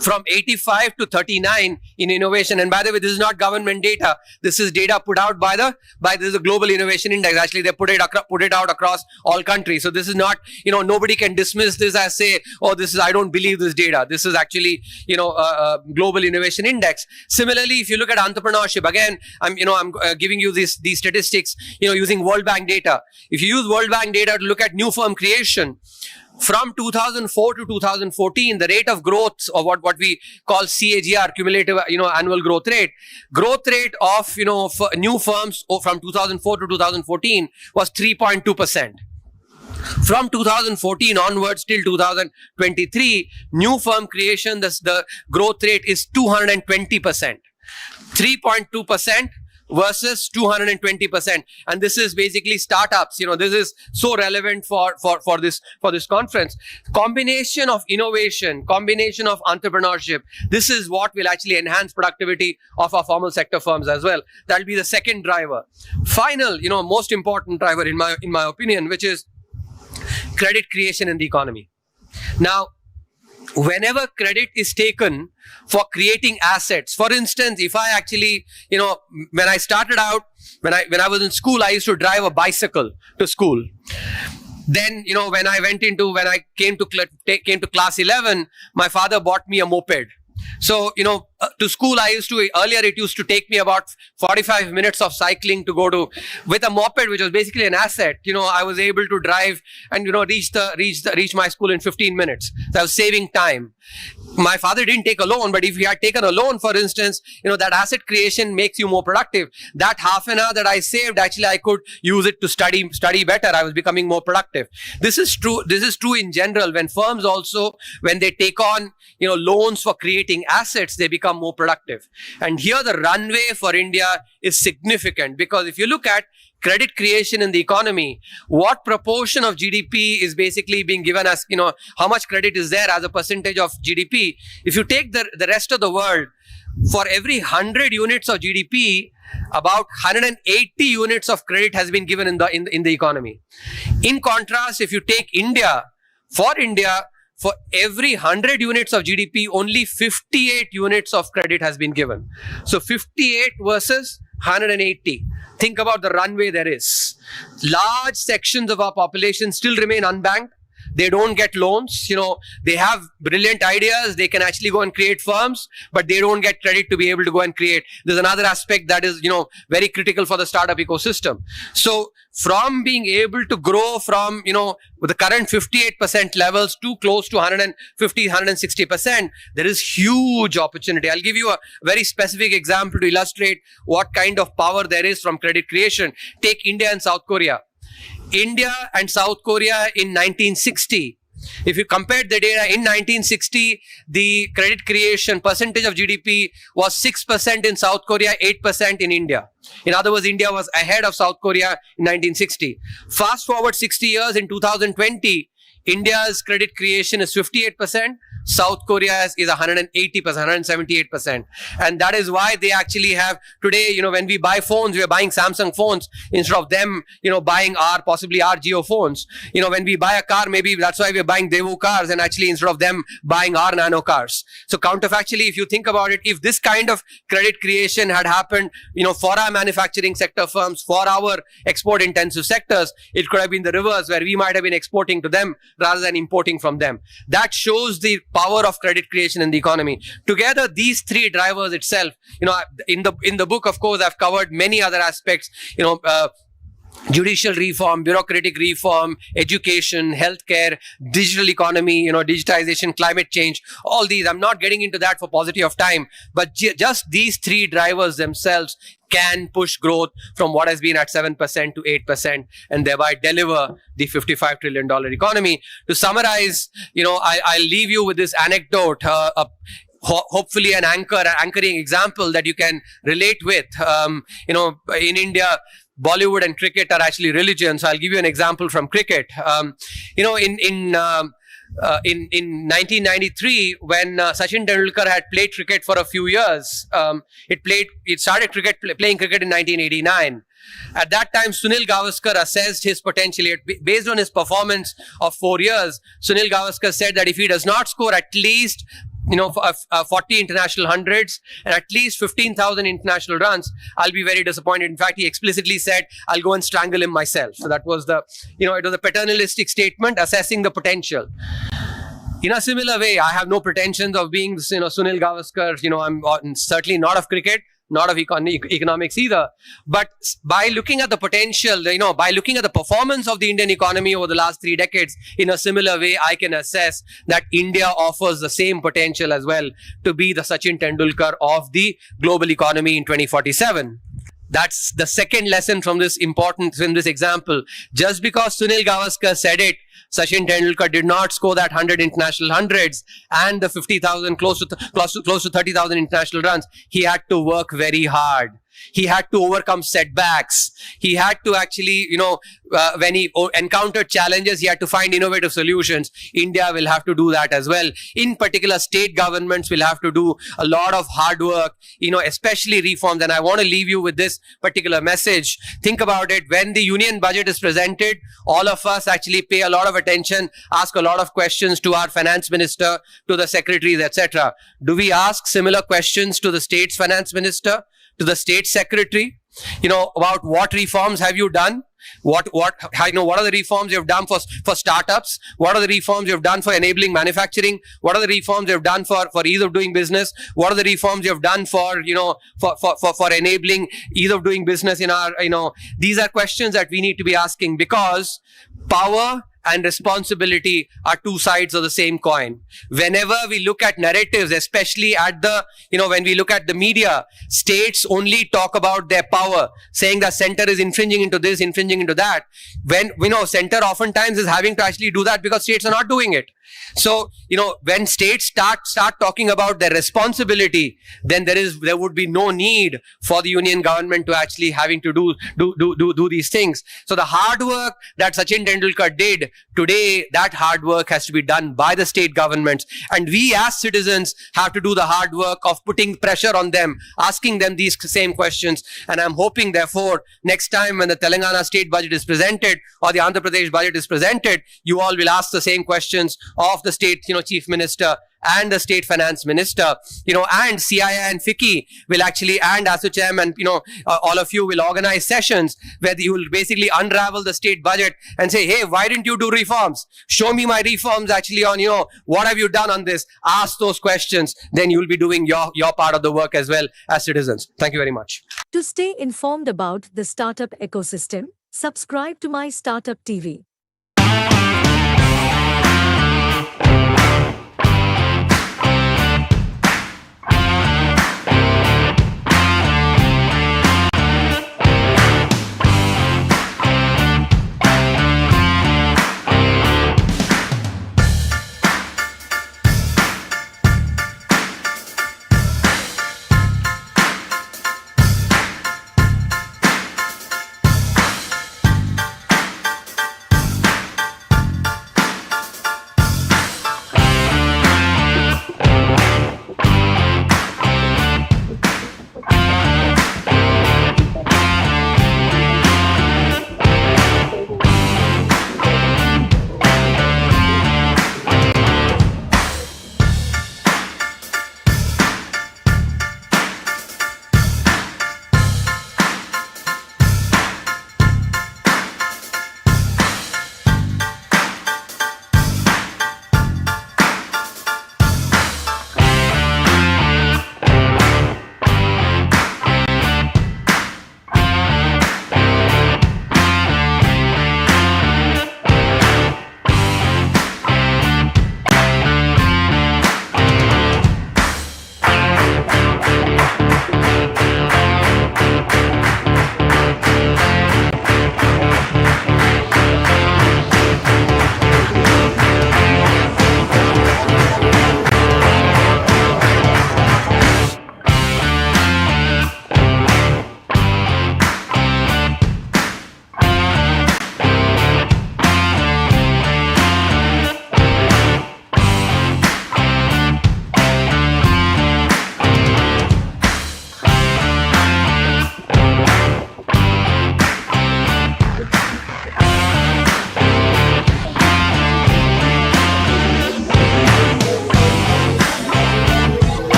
From 85 to 39 in innovation. And by the way, this is not government data. This is data put out by the Global Innovation Index. Actually, they put it out across all countries. So this is not, nobody can dismiss this as say, oh, I don't believe this data. This is actually, a Global Innovation Index. Similarly, if you look at entrepreneurship, again, I'm giving you these statistics, using World Bank data. If you use World Bank data to look at new firm creation, from 2004 to 2014, the rate of growth of what we call CAGR, cumulative, annual growth rate of, for new firms from 2004 to 2014 was 3.2%. From 2014 onwards till 2023, new firm creation, the growth rate is 220%. 3.2% versus 220%. And this is basically startups. This is so relevant for this conference. Combination of innovation, combination of entrepreneurship. This is what will actually enhance productivity of our formal sector firms as well. That will be the second driver. Final, most important driver in my opinion, which is credit creation in the economy. Now, whenever credit is taken for creating assets, for instance, if I actually, when I started out, when I was in school, I used to drive a bicycle to school. Then, when I came to class 11, my father bought me a moped. So, to school, earlier it used to take me about 45 minutes of cycling to go to, with a moped, which was basically an asset. I was able to drive and, reach my school in 15 minutes. So I was saving time. My father didn't take a loan, but if he had taken a loan, for instance, that asset creation makes you more productive. That half an hour that I saved, actually, I could use it to study better. I was becoming more productive. This is true in general. When firms also, when they take on, loans for creating assets, they become more productive. And here the runway for India is significant, because if you look at credit creation in the economy, what proportion of GDP is basically being given as, how much credit is there as a percentage of GDP? If you take the rest of the world, for every 100 units of GDP, about 180 units of credit has been given in the economy. In contrast, if you take India, for every 100 units of GDP, only 58 units of credit has been given. So 58 versus 180. Think about the runway there is. Large sections of our population still remain unbanked. They don't get loans. They have brilliant ideas. They can actually go and create firms, but they don't get credit to be able to go and create. There's another aspect that is, very critical for the startup ecosystem. So from being able to grow from, with the current 58% levels to close to 150, 160%, there is huge opportunity. I'll give you a very specific example to illustrate what kind of power there is from credit creation. Take India and South Korea. India and South Korea in 1960, if you compared the data in 1960, the credit creation percentage of GDP was 6% in South Korea, 8% in India. In other words, India was ahead of South Korea in 1960. Fast forward 60 years, in 2020, India's credit creation is 58%. South Korea is 180%, 178%. And that is why they actually have today, when we buy phones, we are buying Samsung phones instead of them, buying possibly our Jio phones. When we buy a car, maybe that's why we're buying Daewoo cars and actually instead of them buying our nano cars. So counterfactually, if you think about it, if this kind of credit creation had happened, for our manufacturing sector firms, for our export intensive sectors, it could have been the reverse where we might have been exporting to them rather than importing from them. That shows the power of credit creation in the economy. Together, these three drivers itself, in the book, of course, I've covered many other aspects, judicial reform, bureaucratic reform, education, healthcare, digital economy, digitization, climate change, all these. I'm not getting into that for paucity of time, but just these three drivers themselves can push growth from what has been at 7% to 8% and thereby deliver the $55 trillion economy. To summarize, I'll leave you with this anecdote, hopefully an anchoring example that you can relate with. In India, Bollywood and cricket are actually religion. So I'll give you an example from cricket. In 1993, when Sachin Tendulkar had played cricket for a few years, it started playing cricket in 1989. At that time, Sunil Gavaskar assessed his potential. Based on his performance of 4 years, Sunil Gavaskar said that if he does not score at least 40 international hundreds and at least 15,000 international runs, I'll be very disappointed. In fact, he explicitly said, I'll go and strangle him myself. So that was it was a paternalistic statement assessing the potential. In a similar way, I have no pretensions of being, Sunil Gavaskar. I'm certainly not of cricket, not of economics either. But by looking at the potential, by looking at the performance of the Indian economy over the last 3 decades, in a similar way, I can assess that India offers the same potential as well to be the Sachin Tendulkar of the global economy in 2047. That's the second lesson from this example. Just because Sunil Gavaskar said it, Sachin Tendulkar did not score that 100 international hundreds and the 50,000, close to 30,000 international runs. He had to work very hard. He had to overcome setbacks. He had to actually, when he encountered challenges, he had to find innovative solutions. India will have to do that as well. In particular, state governments will have to do a lot of hard work, especially reforms. And I want to leave you with this particular message. Think about it. When the union budget is presented, all of us actually pay a lot of attention, ask a lot of questions to our finance minister, to the secretaries, etc. Do we ask similar questions to the state's finance minister, to the state secretary, about what reforms have you done? What are the reforms you've done for startups? What are the reforms you've done for enabling manufacturing? What are the reforms you've done for ease of doing business? What are the reforms you've done for enabling ease of doing business in our, these are questions that we need to be asking, because power and responsibility are two sides of the same coin. Whenever we look at narratives, especially at when we look at the media, states only talk about their power, saying that center is infringing into this, infringing into that. When center oftentimes is having to actually do that because states are not doing it. So, when states start talking about their responsibility, then there would be no need for the union government to actually having to do these things. So the hard work that Sachin Tendulkar did, today that hard work has to be done by the state governments. And we as citizens have to do the hard work of putting pressure on them, asking them these same questions. And I'm hoping, therefore, next time when the Telangana state budget is presented or the Andhra Pradesh budget is presented, you all will ask the same questions of the state, chief minister and the state finance minister, and CIA and FICCI will actually, and ASSOCHAM and, all of you will organize sessions where you will basically unravel the state budget and say, hey, why didn't you do reforms? Show me my reforms actually on, what have you done on this? Ask those questions. Then you will be doing your part of the work as well as citizens. Thank you very much. To stay informed about the startup ecosystem, subscribe to My Startup TV.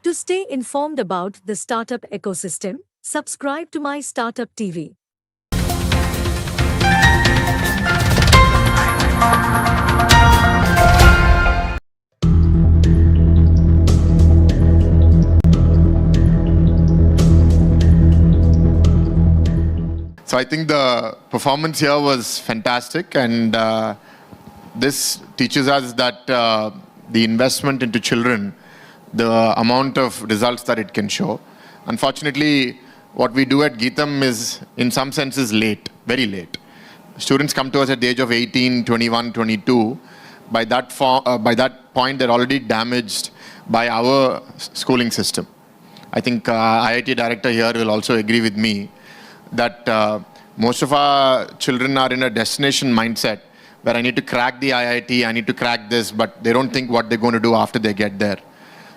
To stay informed about the startup ecosystem, subscribe to My Startup TV. So I think the performance here was fantastic, and this teaches us that the investment into children, the amount of results that it can show. Unfortunately, what we do at Geetham is, in some senses, late, very late. Students come to us at the age of 18, 21, 22. By that point, they're already damaged by our schooling system. I think IIT director here will also agree with me that most of our children are in a destination mindset where I need to crack the IIT, I need to crack this, but they don't think what they're going to do after they get there.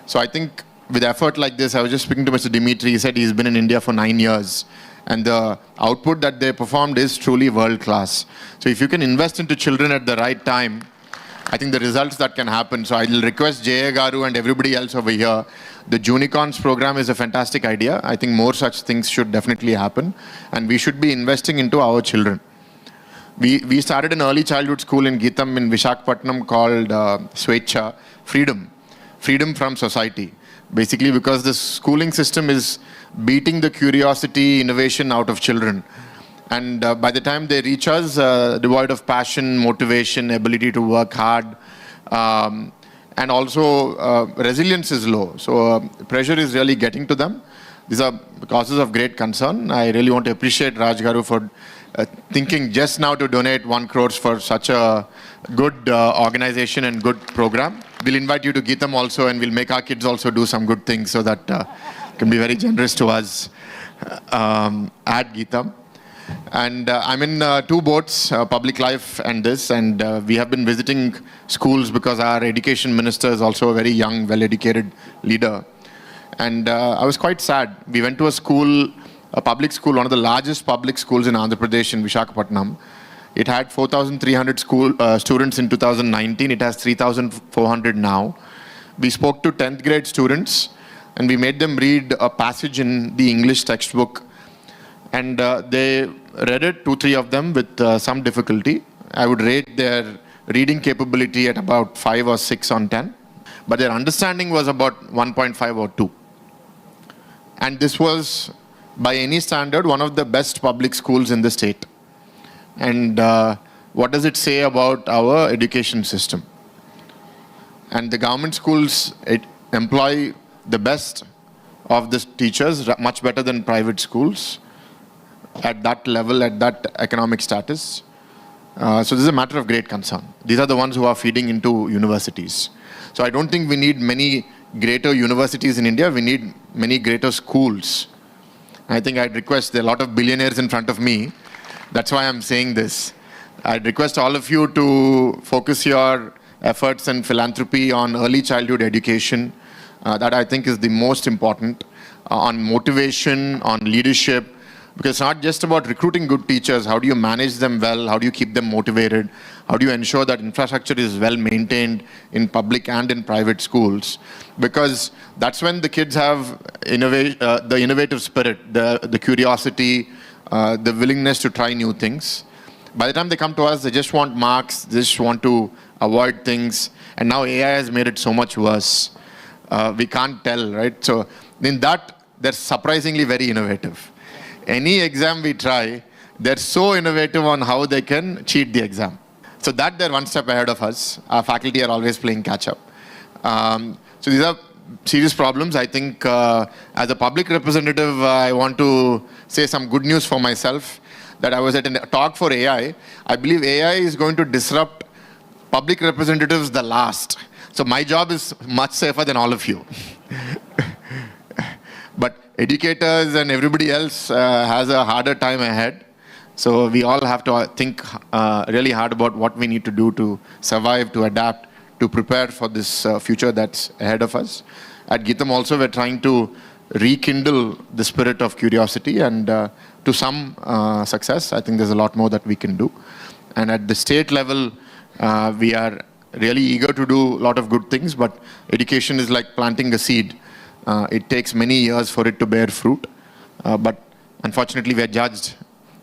So I think with effort like this, I was just speaking to Mr. Dimitri, he said he's been in India for 9 years, and the output that they performed is truly world class. So if you can invest into children at the right time, I think the results that can happen. So I'll request Jaya Garu and everybody else over here. The Junicorns program is a fantastic idea. I think more such things should definitely happen, and we should be investing into our children. We started an early childhood school in Geetham in Visakhapatnam called Swecha, Freedom from Society. Basically because the schooling system is beating the curiosity, innovation out of children. And by the time they reach us, devoid of passion, motivation, ability to work hard, and also resilience is low. So pressure is really getting to them. These are causes of great concern. I really want to appreciate Raj Garu for thinking just now to donate 1 crore for such a good organization and good program. We'll invite you to Geetham also, and we'll make our kids also do some good things so that can be very generous to us at Geetham. And I'm in 2 boats, Public Life and this, and we have been visiting schools because our education minister is also a very young, well-educated leader. And I was quite sad. We went to a school, a public school, one of the largest public schools in Andhra Pradesh in Visakhapatnam. It had 4,300 students in 2019. It has 3,400 now. We spoke to 10th grade students and we made them read a passage in the English textbook. And they read it, 2-3 of them, with some difficulty. I would rate their reading capability at about 5 or 6 on 10. But their understanding was about 1.5 or 2. And this was, by any standard, one of the best public schools in the state. And what does it say about our education system? And the government schools employ the best of the teachers, much better than private schools at that level, at that economic status. So this is a matter of great concern. These are the ones who are feeding into universities. So I don't think we need many greater universities in India. We need many greater schools. I think I'd request, there are a lot of billionaires in front of me. That's why I'm saying this. I'd request all of you to focus your efforts and philanthropy on early childhood education. That I think is the most important, on motivation, on leadership, because it's not just about recruiting good teachers. How do you manage them well? How do you keep them motivated? How do you ensure that infrastructure is well maintained in public and in private schools? Because that's when the kids have the innovative spirit, the curiosity, the willingness to try new things. By the time they come to us, they just want marks, they just want to avoid things. And now AI has made it so much worse. We can't tell, right? So in that, they're surprisingly very innovative. Any exam we try, they're so innovative on how they can cheat the exam. So that they're one step ahead of us. Our faculty are always playing catch up. So these are serious problems. I think as a public representative, I want to say some good news for myself, that I was at a talk for AI. I believe AI is going to disrupt public representatives the last. So my job is much safer than all of you. But educators and everybody else has a harder time ahead. So we all have to think really hard about what we need to do to survive, to adapt, to prepare for this future that's ahead of us. At Geetham also, we're trying to rekindle the spirit of curiosity, and to some success. I think there's a lot more that we can do. And at the state level, we are really eager to do a lot of good things, but education is like planting a seed. It takes many years for it to bear fruit. But unfortunately, we are judged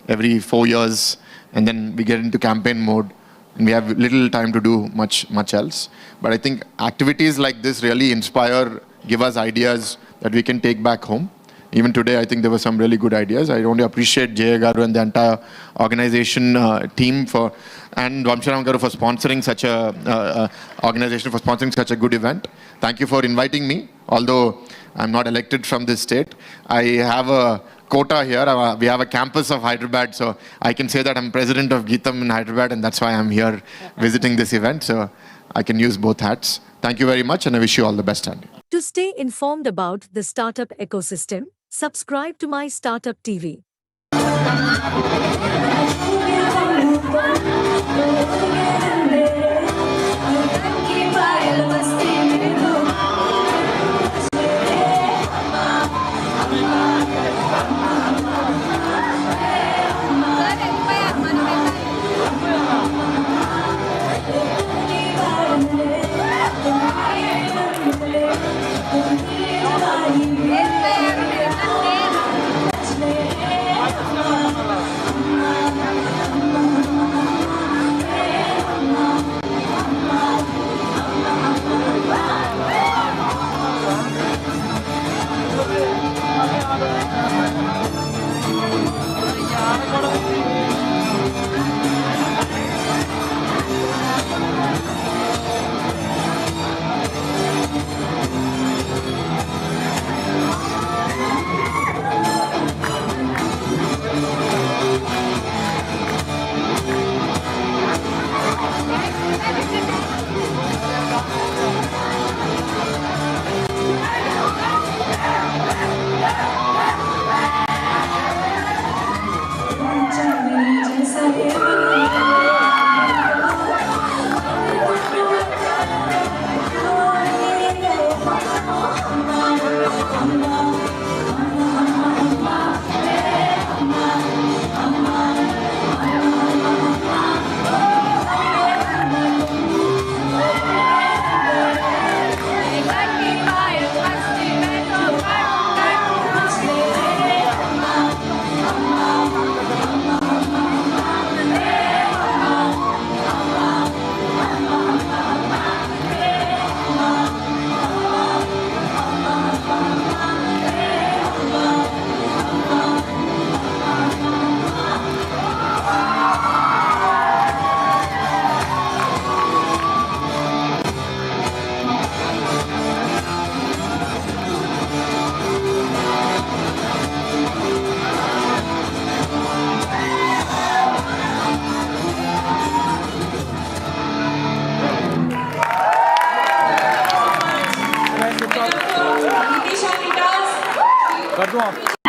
every 4 years, and then we get into campaign mode, and we have little time to do much else. But I think activities like this really inspire, give us ideas that we can take back home. Even today, I think there were some really good ideas. I want to appreciate Jay Garu and the entire organization team and Vamsharam Garu for sponsoring such a organization, for sponsoring such a good event. Thank you for inviting me. Although I'm not elected from this state, I have a quota here. We have a campus of Hyderabad, so I can say that I'm president of Geetham in Hyderabad, and that's why I'm here visiting this event. So I can use both hats. Thank you very much, and I wish you all the best, Andy. To stay informed about the startup ecosystem, subscribe to MyStartupTV.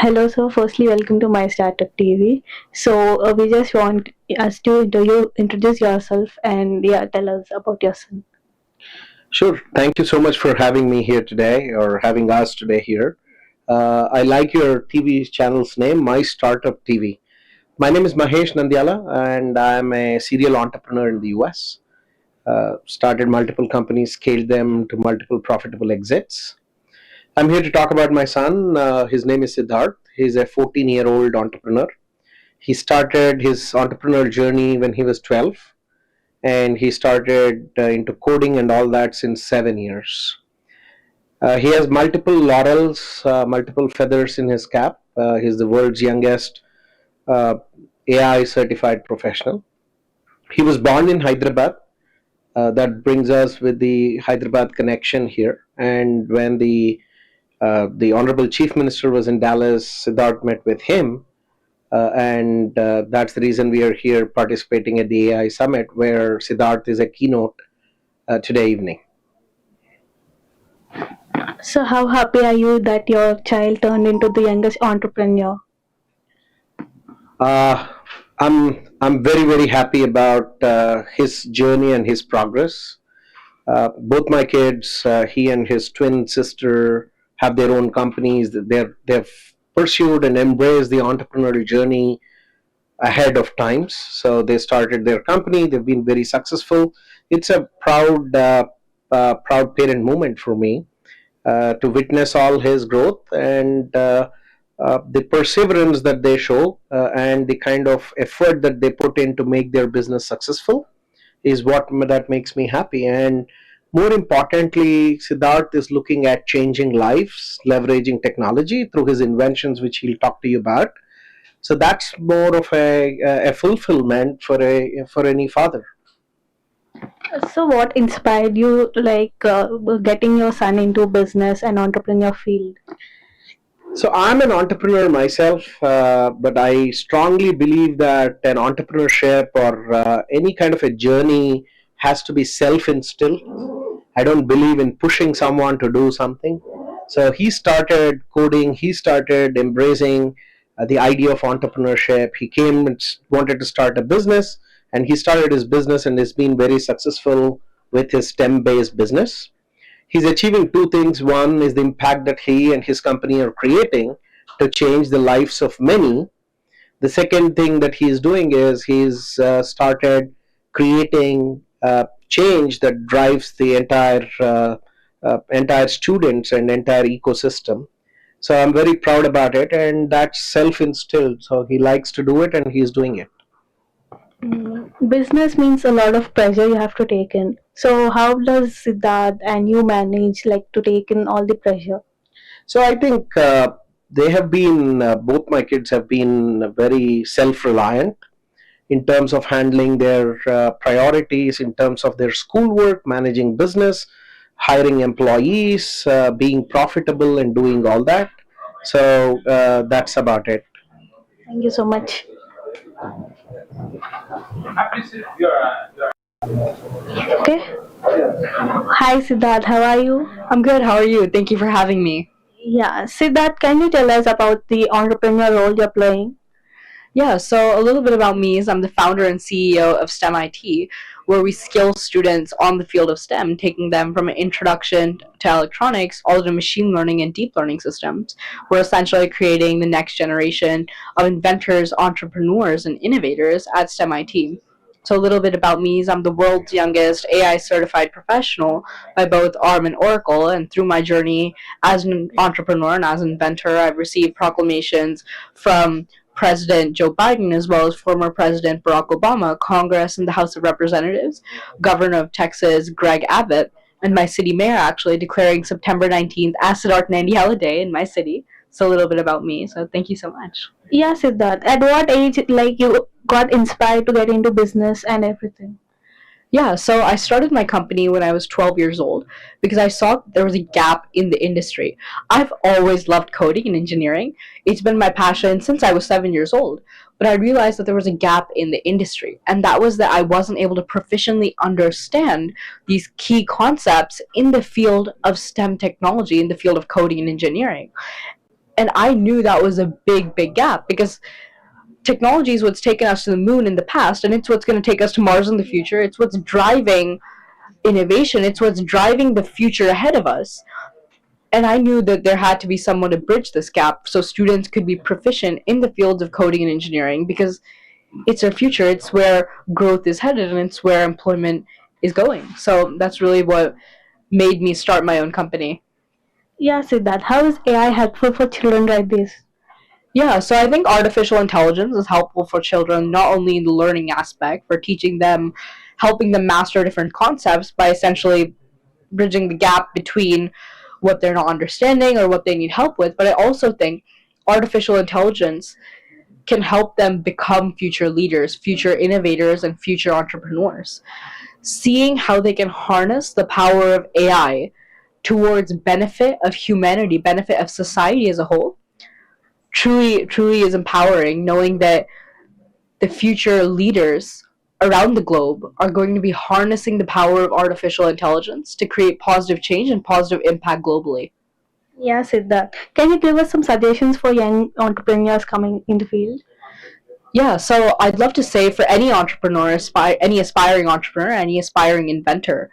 Hello, sir. Firstly, welcome to My Startup TV. So, we just want us to introduce yourself and tell us about yourself. Sure. Thank you so much for having me here today, or having us today here. I like your TV channel's name, My Startup TV. My name is Mahesh Nandyala, and I'm a serial entrepreneur in the US. Started multiple companies, scaled them to multiple profitable exits. I'm here to talk about my son. His name is Siddharth. He's a 14-year-old entrepreneur. He started his entrepreneurial journey when he was 12, and he started into coding and all that since 7 years. He has multiple laurels, multiple feathers in his cap. He's the world's youngest AI certified professional. He was born in Hyderabad. That brings us with the Hyderabad connection here. And when the Honorable Chief Minister was in Dallas, Siddharth met with him. And that's the reason we are here participating at the AI Summit, where Siddharth is a keynote today evening. So, how happy are you that your child turned into the youngest entrepreneur? I'm very happy about his journey and his progress. Both my kids, he and his twin sister, have their own companies. They've pursued and embraced the entrepreneurial journey ahead of times. So they started their company. They've been very successful. It's a proud parent moment for me to witness all his growth and the perseverance that they show and the kind of effort that they put in to make their business successful is what that makes me happy. And more importantly, Siddharth is looking at changing lives, leveraging technology through his inventions, which he'll talk to you about. So that's more of a fulfillment for any father. So, what inspired you, getting your son into business and entrepreneur field? So I'm an entrepreneur myself, but I strongly believe that an entrepreneurship or any kind of a journey has to be self-instilled. I don't believe in pushing someone to do something. So he started coding, he started embracing the idea of entrepreneurship. He came and wanted to start a business, and he started his business and has been very successful with his STEM-based business. He's achieving two things. One is the impact that he and his company are creating to change the lives of many. The second thing that he's doing is he's started creating change that drives the entire students and entire ecosystem. So I'm very proud about it, and that's self-instilled. So he likes to do it, and he's doing it. Business means a lot of pressure you have to take in. So, how does Siddharth and you manage to take in all the pressure? So I think they have been, both my kids have been very self-reliant in terms of handling their priorities, in terms of their schoolwork, managing business, hiring employees, being profitable and doing all that. So that's about it. Thank you so much. Okay. Hi Siddharth, how are you? I'm good. How are you? Thank you for having me. Yeah, Siddharth, can you tell us about the entrepreneur role you're playing? Yeah, so a little bit about me is I'm the founder and CEO of STEM IT, where we skill students on the field of STEM, taking them from an introduction to electronics all to machine learning and deep learning systems. We're essentially creating the next generation of inventors, entrepreneurs, and innovators at STEM IT. So a little bit about me is I'm the world's youngest AI certified professional by both ARM and Oracle, and through my journey as an entrepreneur and as an inventor, I've received proclamations from President Joe Biden, as well as former President Barack Obama, Congress and the House of Representatives, Governor of Texas Greg Abbott, and my city mayor actually declaring September 19th as Siddharth Nandyala Day in my city. So a little bit about me. So thank you so much. Yeah, Siddharth. At what age, you got inspired to get into business and everything? Yeah, so I started my company when I was 12 years old because I saw there was a gap in the industry. I've always loved coding and engineering. It's been my passion since I was 7 years old. But I realized that there was a gap in the industry, and that was that I wasn't able to proficiently understand these key concepts in the field of STEM technology, in the field of coding and engineering. And I knew that was a big, big gap because technology is what's taken us to the moon in the past, and it's what's going to take us to Mars in the future. It's what's driving innovation. It's what's driving the future ahead of us. And I knew that there had to be someone to bridge this gap so students could be proficient in the fields of coding and engineering because it's our future. It's where growth is headed and it's where employment is going. So that's really what made me start my own company. Yeah, Siddharth, how is AI helpful for children like this? Yeah, so I think artificial intelligence is helpful for children not only in the learning aspect, for teaching them, helping them master different concepts by essentially bridging the gap between what they're not understanding or what they need help with, but I also think artificial intelligence can help them become future leaders, future innovators, and future entrepreneurs. Seeing how they can harness the power of AI towards benefit of humanity, benefit of society as a whole, truly is empowering, knowing that the future leaders around the globe are going to be harnessing the power of artificial intelligence to create positive change and positive impact globally. Yeah, Siddharth. Can you give us some suggestions for young entrepreneurs coming in the field? Yeah, so I'd love to say for any entrepreneur, any aspiring entrepreneur, any aspiring inventor,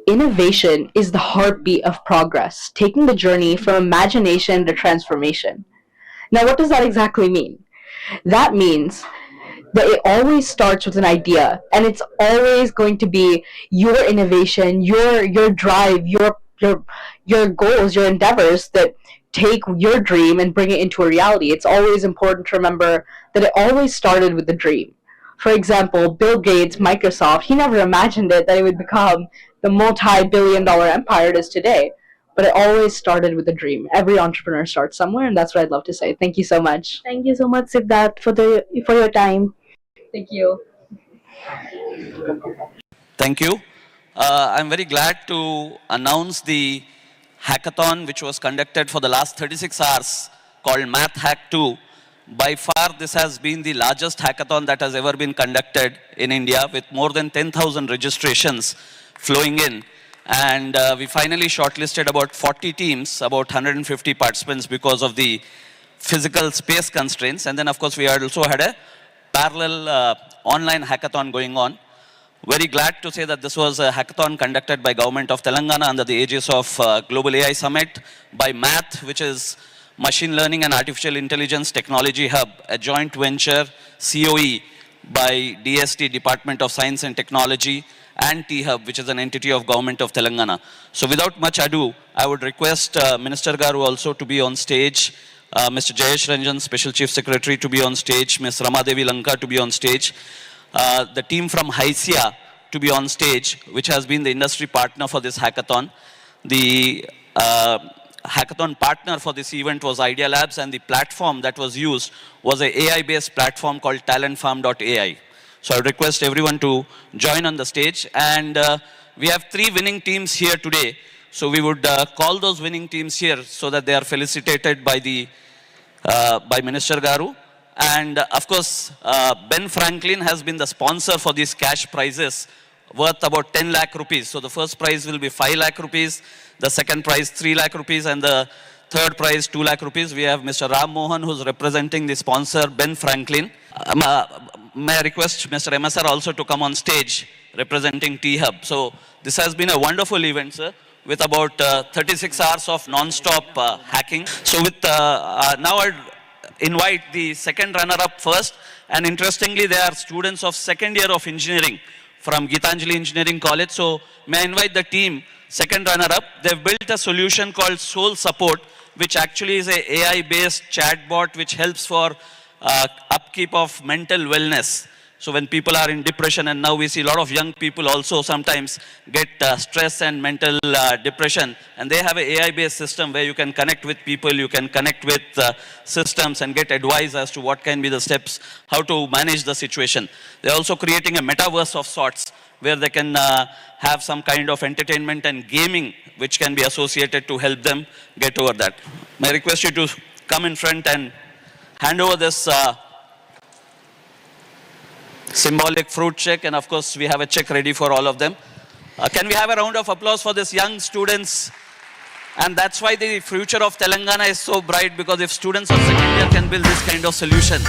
innovation is the heartbeat of progress, taking the journey from imagination to transformation. Now, what does that exactly mean? That means that it always starts with an idea, and it's always going to be your innovation, your drive, your goals, your endeavors that take your dream and bring it into a reality. It's always important to remember that it always started with a dream. For example, Bill Gates, Microsoft, he never imagined it that it would become the multi-billion-dollar empire it is today. But it always started with a dream. Every entrepreneur starts somewhere, and that's what I'd love to say. Thank you so much. Thank you so much, Siddharth, for your time. Thank you. Thank you. I'm very glad to announce the hackathon which was conducted for the last 36 hours called Math Hack 2. By far, this has been the largest hackathon that has ever been conducted in India with more than 10,000 registrations flowing in. And we finally shortlisted about 40 teams, about 150 participants because of the physical space constraints. And then, of course, we also had a parallel online hackathon going on. Very glad to say that this was a hackathon conducted by Government of Telangana under the aegis of Global AI Summit, by MATH, which is Machine Learning and Artificial Intelligence Technology Hub, a joint venture COE by DST, Department of Science and Technology, and T-Hub, which is an entity of Government of Telangana. So without much ado, I would request Minister Garu also to be on stage, Mr. Jayesh Ranjan, Special Chief Secretary, to be on stage, Ms. Ramadevi Lanka to be on stage, the team from HYSIA to be on stage, which has been the industry partner for this hackathon. The hackathon partner for this event was Idea Labs, and the platform that was used was an AI-based platform called talentfarm.ai. So I would request everyone to join on the stage. And we have 3 winning teams here today. So we would call those winning teams here so that they are felicitated by by Minister Garu. And of course, Ben Franklin has been the sponsor for these cash prizes worth about 10 lakh rupees. So the first prize will be 5 lakh rupees, the second prize 3 lakh rupees, and the third prize 2 lakh rupees. We have Mr. Ram Mohan, who's representing the sponsor, Ben Franklin. May I request Mr. MSR also to come on stage representing T-Hub. So this has been a wonderful event, sir, with about 36 hours of non-stop hacking. So with now I'd invite the second runner-up first. And interestingly, they are students of second year of engineering from Gitanjali Engineering College. So may I invite the team, second runner-up. They've built a solution called Soul Support, which actually is a AI-based chatbot which helps for upkeep of mental wellness. So when people are in depression, and now we see a lot of young people also sometimes get stress and mental depression, and they have an AI-based system where you can connect with people, you can connect with systems and get advice as to what can be the steps, how to manage the situation. They're also creating a metaverse of sorts where they can have some kind of entertainment and gaming which can be associated to help them get over that. May I request you to come in front and hand over this symbolic fruit check, and of course we have a check ready for all of them. Can we have a round of applause for these young students And that's why the future of Telangana is so bright, because if students of second year can build this kind of solution.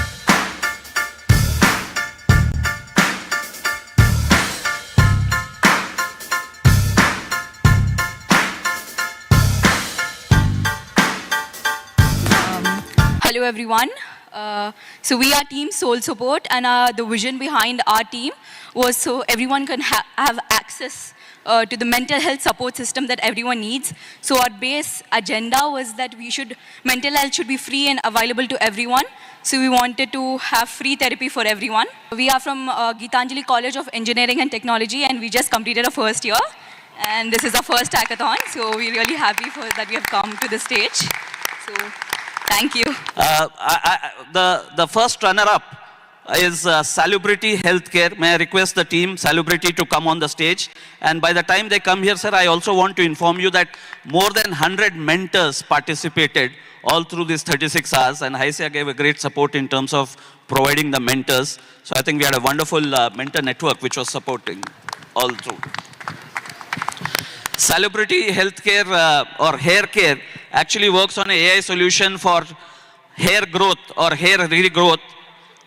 Hello everyone. So we are Team Soul Support, and the vision behind our team was so everyone can have access to the mental health support system that everyone needs. So our base agenda was that mental health should be free and available to everyone. So we wanted to have free therapy for everyone. We are from Geetanjali College of Engineering and Technology, and we just completed our first year. And this is our first hackathon, so we're really happy that we have come to the stage. So thank you. The first runner-up is Salubrity Healthcare. May I request the team, Salubrity, to come on the stage. And by the time they come here, sir, I also want to inform you that more than 100 mentors participated all through these 36 hours. And Haisya gave a great support in terms of providing the mentors. So I think we had a wonderful mentor network which was supporting all through. Salubrity Healthcare or Hair Care actually works on an AI solution for hair growth or hair regrowth.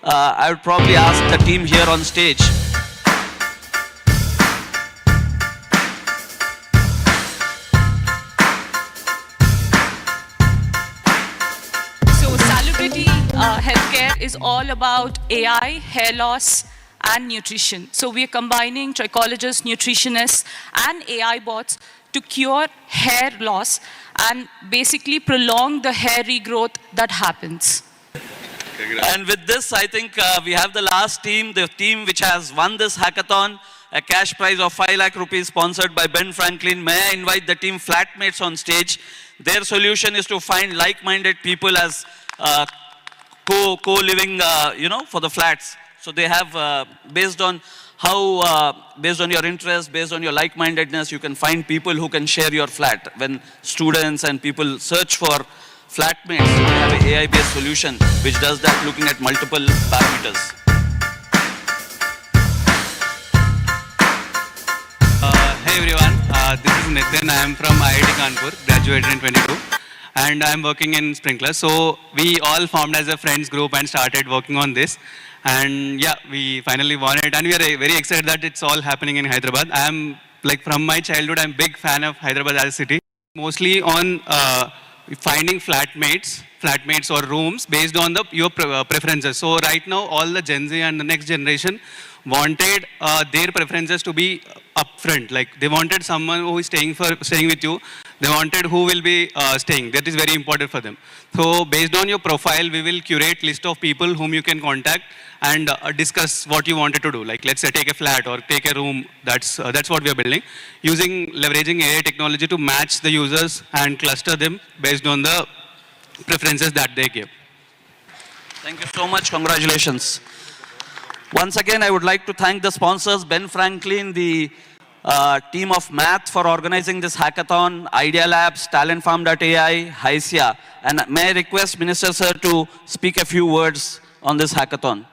I would probably ask the team here on stage. So Salubrity Healthcare is all about AI, hair loss, and nutrition. So we are combining trichologists, nutritionists, and AI bots to cure hair loss and basically prolong the hair regrowth that happens. And with this, I think we have the last team, the team which has won this hackathon, a cash prize of 5 lakh rupees sponsored by Ben Franklin. May I invite the team Flatmates on stage? Their solution is to find like-minded people as co-living, for the flats. So they have, based on your interest, based on your like-mindedness, you can find people who can share your flat. When students and people search for flatmates, we have an AI-based solution which does that, looking at multiple parameters. Hey everyone, this is Nitin. I am from IIT Kanpur, graduated in 22, and I am working in Sprinkler. So we all formed as a friends group and started working on this. And yeah, we finally won it, and we are very excited that it's all happening in Hyderabad. I am, from my childhood, I'm a big fan of Hyderabad as a city. Mostly on finding flatmates or rooms based on your preferences. So right now, all the Gen Z and the next generation wanted their preferences to be upfront. Like they wanted someone who is staying with you. They wanted who will be staying. That is very important for them. So based on your profile, we will curate list of people whom you can contact and discuss what you wanted to do. Like let's say take a flat or take a room. That's what we are building. Leveraging AI technology to match the users and cluster them based on the preferences that they give. Thank you so much. Congratulations. Once again, I would like to thank the sponsors, Ben Franklin, the team of Math for organizing this hackathon, Idea Labs, TalentFarm.ai, Haisya. And may I request Minister Sir to speak a few words on this hackathon.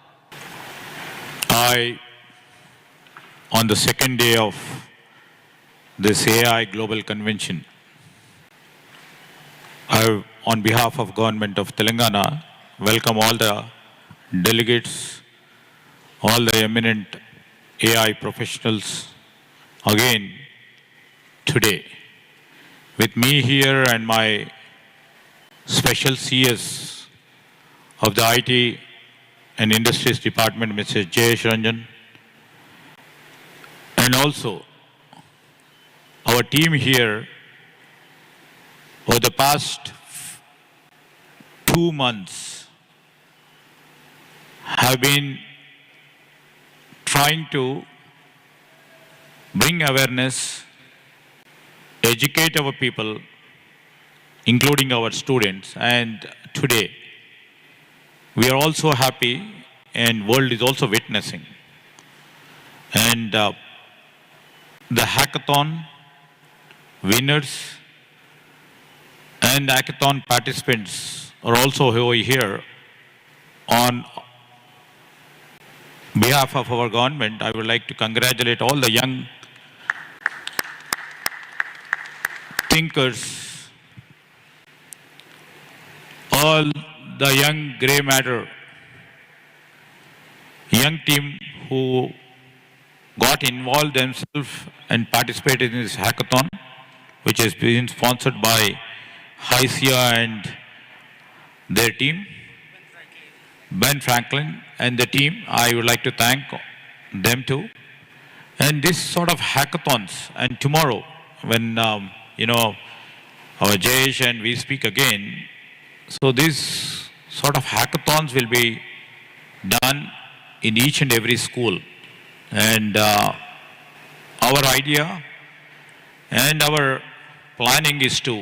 On the second day of this AI Global Convention, I, on behalf of Government of Telangana, welcome all the delegates, all the eminent AI professionals again today. With me here and my special CS of the IT and Industries Department, Mr. Jayesh Ranjan, and also our team here over the past 2 months have been trying to bring awareness, educate our people, including our students. And today, we are also happy, and world is also witnessing. And the hackathon winners and hackathon participants are also over here. On behalf of our government, I would like to congratulate all the young thinkers all the young grey matter, young team who got involved themselves and participated in this hackathon, which has been sponsored by HICIA and their team, Ben Franklin and the team. I would like to thank them too. And this sort of hackathons, and tomorrow when, our Jayesh and we speak again, so these sort of hackathons will be done in each and every school. And our idea and our planning is to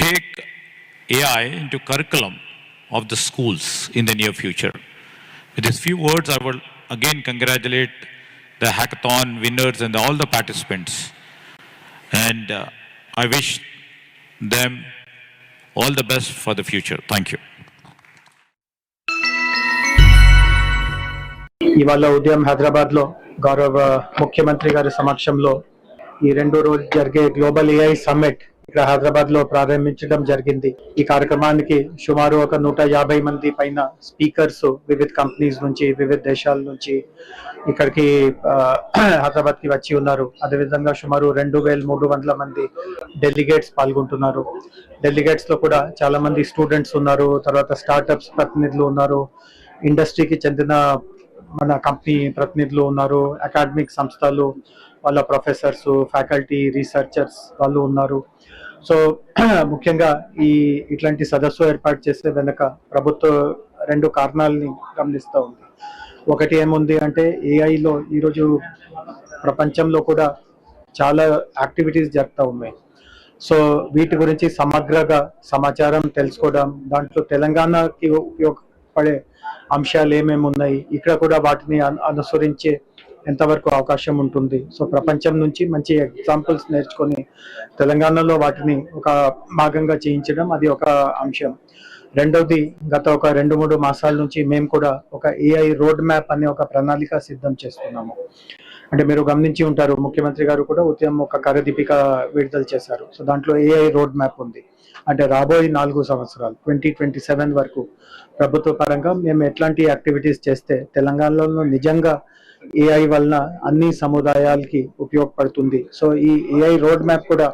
take AI into curriculum of the schools in the near future. With these few words, I will again congratulate the hackathon winners and all the participants. And I wish them all the best for the future. Thank you. ఇవాళ ఉదయం హైదరాబాద్లో గౌరవ ముఖ్యమంత్రి గారి సమక్షంలో ఈ 2 రోజు జరిగే గ్లోబల్ ఏఐ సమ్మిట్ ఇక్కడ హైదరాబాద్లో ప్రారంభించడం జరిగింది. ఈ కార్యక్రమానికి సుమారు ఒక 150 మంది పైన స్పీకర్స్ వివిధ కంపెనీస్ నుంచి, వివిధ దేశాల నుంచి ఇక్కడికి హైదరాబాద్కి వచ్చి ఉన్నారు. అదేవిధంగా సుమారు 2300 మంది డెలిగేట్స్ పాల్గొంటున్నారు. డెలిగేట్స్లో కూడా చాలా మంది స్టూడెంట్స్ ఉన్నారు, తర్వాత స్టార్టప్స్ ప్రతినిధులు ఉన్నారు, ఇండస్ట్రీకి చెందిన మన కంపెనీ ప్రతినిధులు ఉన్నారు, అకాడమిక్ సంస్థలు వాళ్ళ ప్రొఫెసర్స్, ఫ్యాకల్టీ, రీసెర్చర్స్ వాళ్ళు ఉన్నారు. సో ముఖ్యంగా ఇట్లాంటి సదస్సు ఏర్పాటు చేసే వెనక ప్రభుత్వం 2 కారణాలని గమనిస్తూ ఉంది. ఒకటి ఏముంది అంటే ఏఐలో ఈరోజు ప్రపంచంలో కూడా చాలా యాక్టివిటీస్ జరుగుతూ ఉన్నాయి. సో వీటి గురించి సమగ్రంగా సమాచారం తెలుసుకోవడం, దాంట్లో తెలంగాణకి ఉపయోగపడే అంశాలు ఏమేమి ఉన్నాయి, ఇక్కడ కూడా వాటిని అనుసరించే ఎంతవరకు అవకాశం ఉంటుంది. సో ప్రపంచం నుంచి మంచి ఎగ్జాంపుల్స్ నేర్చుకొని తెలంగాణలో వాటిని ఒక భాగంగా చేయించడం అది ఒక అంశం. రెండవది, గత ఒక 2-3 మాసాల నుంచి మేము కూడా ఒక ఏఐ రోడ్ మ్యాప్ అనే ఒక ప్రణాళిక సిద్ధం చేస్తున్నాము. అంటే మీరు గమనించి ఉంటారు, ముఖ్యమంత్రి గారు కూడా ఉదయం ఒక కరదీపిక విడుదల చేశారు. సో దాంట్లో ఏఐ రోడ్ మ్యాప్ ఉంది. అంటే రాబోయే 4 సంవత్సరాలు 2027 వరకు ప్రభుత్వ పరంగా మేము ఎట్లాంటి యాక్టివిటీస్ చేస్తే తెలంగాణలో నిజంగా ఏఐ వలన అన్ని సముదాయాలకి ఉపయోగపడుతుంది. సో ఈ ఏఐ రోడ్ మ్యాప్ కూడా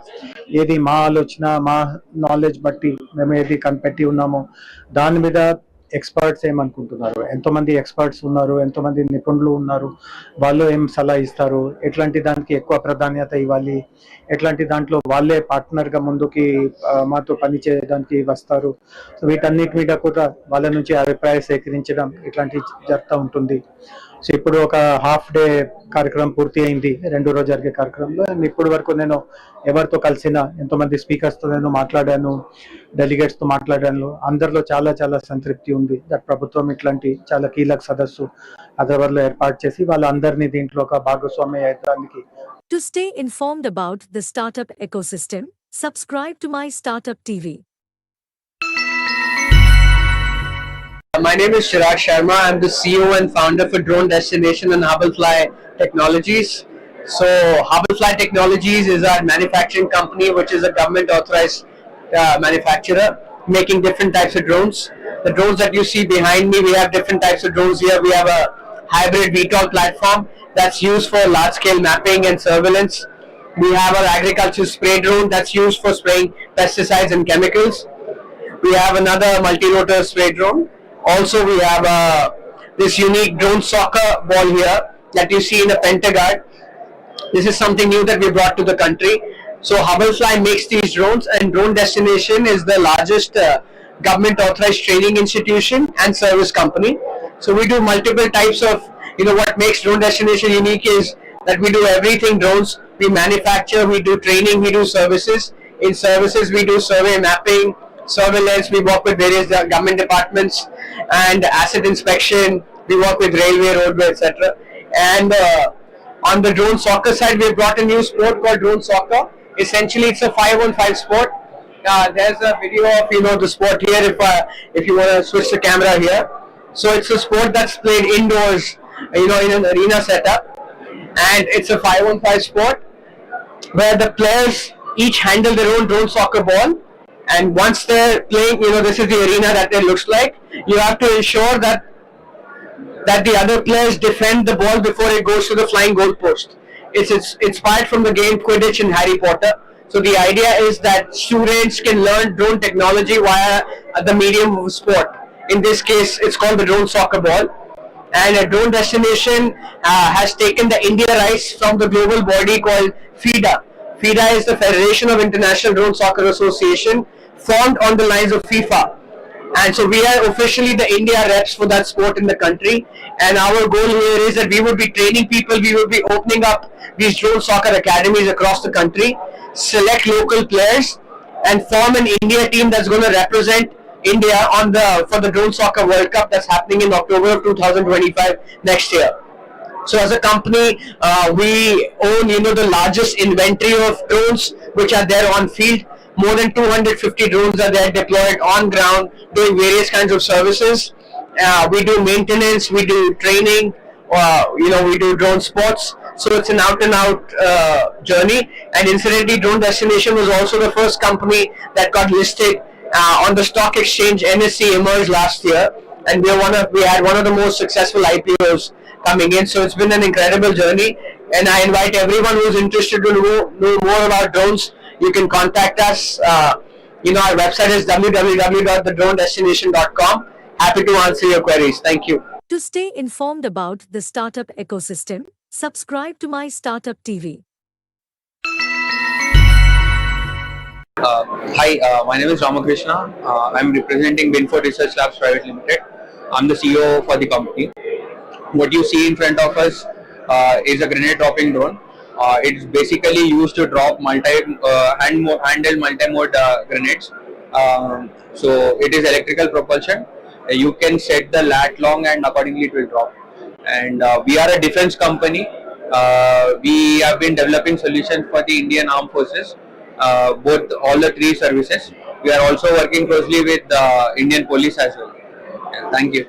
ఏది మా ఆలోచన, మా నాలెడ్జ్ బట్టి మేము ఏది కనిపెట్టి ఉన్నామో దాని మీద ఎక్స్పర్ట్స్ ఏమనుకుంటున్నారు, ఎంతోమంది ఎక్స్పర్ట్స్ ఉన్నారు, ఎంతోమంది నిపుణులు ఉన్నారు, వాళ్ళు ఏం సలహా ఇస్తారు, ఎట్లాంటి దానికి ఎక్కువ ప్రాధాన్యత ఇవ్వాలి, ఎట్లాంటి దాంట్లో వాళ్ళే పార్ట్నర్గా ముందుకి మాతో పని చేయడానికి వస్తారు. సో వీటన్నిటి మీద కూడా వాళ్ళ నుంచి అభిప్రాయం సేకరించడం ఇట్లాంటి జరుగుతూ ఉంటుంది. సో ఇప్పుడు ఒక హాఫ్ డే కార్యక్రమం పూర్తి అయింది 2 రోజు జరిగే కార్యక్రమంలో. ఇప్పటి వరకు నేను ఎవరితో కలిసిన ఎంతోమంది స్పీకర్స్తో నేను మాట్లాడాను, డెలిగేట్స్తో మాట్లాడాను. అందరిలో చాలా చాలా సంతృప్తి ఉంది. దట్ ప్రభుత్వం ఇట్లాంటి చాలా కీలక సదస్సు హైదరాబాద్లో ఏర్పాటు చేసి వాళ్ళందరినీ దీంట్లో ఒక భాగస్వామ్య అయ్యడానికి. To stay informed about the startup ecosystem, subscribe to MyStartupTV. My name is Chirag Sharma. I'm the CEO and founder for Drone Destination and Hubblefly Technologies. So Hubblefly Technologies is our manufacturing company, which is a government authorized manufacturer making different types of drones. The drones that you see behind me, we have different types of drones here. We have a hybrid VTOL platform that's used for large scale mapping and surveillance. We have our agricultural spray drone that's used for spraying pesticides and chemicals. We have another multi-rotor spray drone. Also, we have this unique drone soccer ball here that you see in a Pentaguard. This is something new that we brought to the country. So Hubblefly makes these drones, and Drone Destination is the largest government authorized training institution and service company. So we do multiple types of, what makes Drone Destination unique is that we do everything drones. We manufacture, we do training, we do services. In services, we do survey mapping, surveillance, we work with various government departments, and asset inspection, we work with railway, roadway, etc. And on the drone soccer side, we brought a new sport called drone soccer. Essentially, it's a 5-on-5 sport. There's a video of the sport here if you want to switch the camera here. So it's a sport that's played indoors, in an arena setup, and it's a 5-on-5 sport where the players each handle their own drone soccer ball, And once they're playing, this is the arena that it looks like. You have to ensure that the other players defend the ball before it goes to the flying goalpost. It's inspired from the game Quidditch in Harry Potter. So the idea is that students can learn drone technology via the medium of sport. In this case, it's called the drone soccer ball. And a drone destination has taken the India rights from the global body called FIDA. FIDA is the Federation of International Drone Soccer Association, formed on the lines of FIFA. And so we are officially the India reps for that sport in the country. And our goal here is that we would be training people, we would be opening up these drone soccer academies across the country, select local players, and form an India team that's going to represent India for the Drone Soccer World Cup that's happening in October of 2025 next year. So as a company, we own the largest inventory of drones which are there on field. More than 250 drones are there deployed on ground doing various kinds of services. We do maintenance, we do training, we do drone sports. So it's an out-and-out journey. And incidentally, Drone Destination was also the first company that got listed on the stock exchange NSE Emerge last year. And we had one of the most successful IPOs coming in. So it's been an incredible journey. And I invite everyone who's interested to know more about drones. You can contact us. Our website is www.thedronedestination.com. Happy to answer your queries. Thank you. To stay informed about the startup ecosystem, subscribe to My Startup TV. Hi, my name is Ramakrishna. I'm representing Binfo Research Labs Private Limited. I'm the CEO for the company. What you see in front of us is a grenade dropping drone. It's basically used to drop handheld multi-mode grenades. So it is electrical propulsion. You can set the lat long and accordingly it will drop. And we are a defense company. We have been developing solutions for the Indian Armed Forces, all the three services. We are also working closely with the Indian Police as well. Thank you.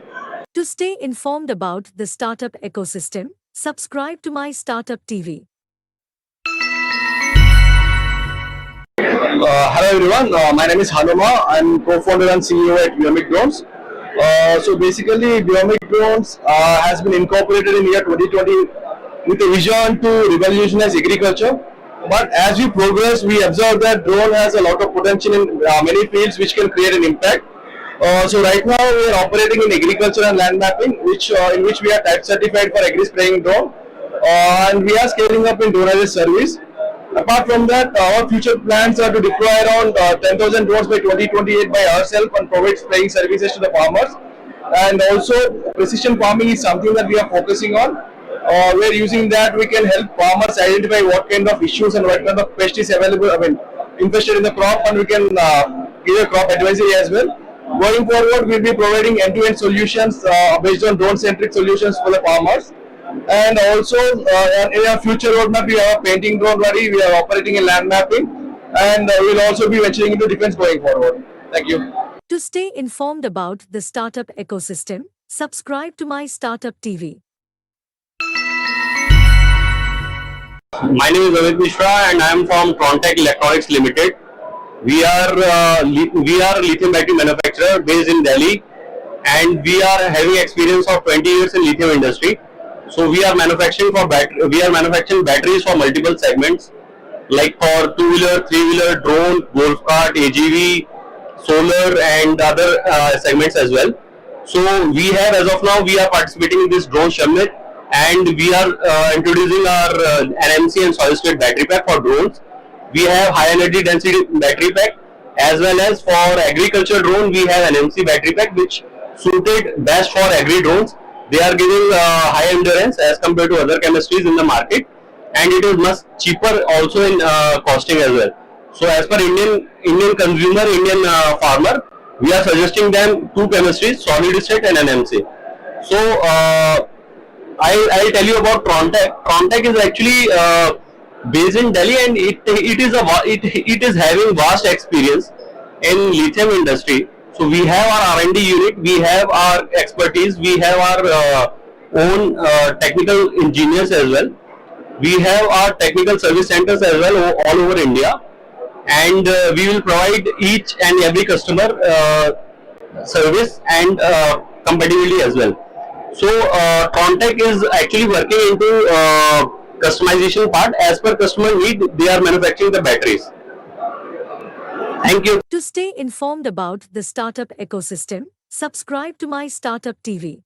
To stay informed about the startup ecosystem, subscribe to My Startup TV. Hello everyone, my name is Hanuma. I'm co-founder and CEO at Biomic Drones. So basically, Biomic Drones has been incorporated in year 2020 with a vision to revolutionize agriculture. But as we progress, we observe that drone has a lot of potential in many fields which can create an impact. So right now we are operating in agriculture and land mapping, in which we are type certified for agri spraying drone, and we are scaling up in drone as a service. Apart from that, our future plans are to deploy around 10,000 drones by 2028 by ourselves and provide spraying services to the farmers. And also, precision farming is something that we are focusing on. Where using that, we can help farmers identify what kind of issues and what kind of pest is available, infested in the crop, and we can give a crop advisory as well. Going forward, we'll be providing end-to-end solutions based on drone-centric solutions for the farmers. And also, in our future roadmap, we have a painting drone ready. We are operating in land mapping, and we'll also be venturing into defense going forward. Thank you. To stay informed about the startup ecosystem, subscribe to My Startup TV. My name is Amit Mishra, and I am from Trontech Electronics Limited. We are a lithium battery manufacturer based in Delhi, and we are having experience of 20 years in lithium industry. So we are manufacturing batteries for multiple segments, like for two-wheeler, three-wheeler, drone, golf cart, AGV, solar, and other segments as well. So we have, as of now, we are participating in this drone summit, and we are introducing our NMC and solid state battery pack for drones. We have high energy density battery pack, as well as for agriculture drone we have NMC battery pack, which suited best for agri drones. They are giving high endurance as compared to other chemistries in the market, and it is much cheaper also in costing as well. So as per Indian consumer, Indian farmer, we are suggesting them two chemistries, solid state and NMC. So I'll tell you about Trontech. Trontech is actually based in Delhi, and it is having vast experience in lithium industry. So we have our R&D unit, we have our expertise, we have our own technical engineers as well. We have our technical service centers as well all over India. and we will provide each and every customer service and compatibility as well. So Trontech is actually working into customization part. As per customer need, they are manufacturing the batteries. Thank you. To stay informed about the startup ecosystem, subscribe to My Startup TV.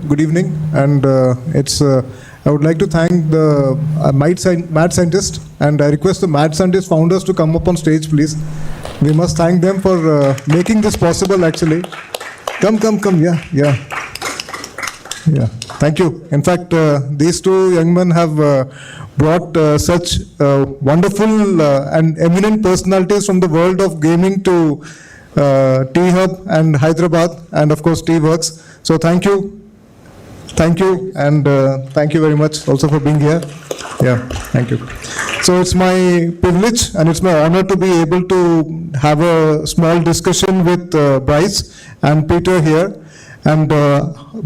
Good evening, and I would like to thank the mad scientist, and I request the mad scientist founders to come up on stage, please. We must thank them for making this possible. Actually, come, yeah. Thank you. In fact, these two young men have brought such wonderful and eminent personalities from the world of gaming to T-Hub and Hyderabad, and of course T-Works. So thank you. Thank you, and thank you very much also for being here. Yeah, thank you. So it's my privilege and it's my honor to be able to have a small discussion with Bryce and Peter here. And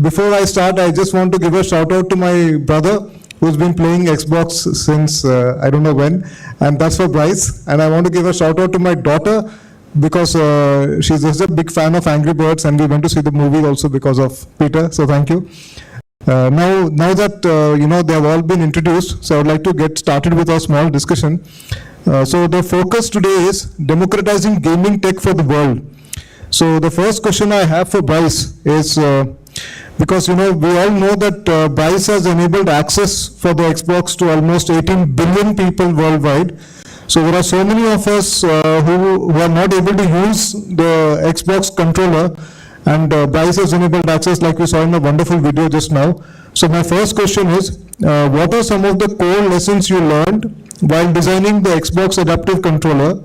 before I start, I just want to give a shout out to my brother who's been playing Xbox since I don't know when, and that's for Bryce. And I want to give a shout out to my daughter because she's just a big fan of Angry Birds, and we went to see the movie also because of Peter, so thank you. Now that they have all been introduced, so I would like to get started with our small discussion. So the focus today is democratizing gaming tech for the world. So the first question I have for Bryce is, because we all know that Bryce has enabled access for the Xbox to almost 18 billion people worldwide. So there are so many of us who are not able to use the Xbox controller, and Bryce has enabled access like we saw in a wonderful video just now. So my first question is, what are some of the core lessons you learned while designing the Xbox adaptive controller?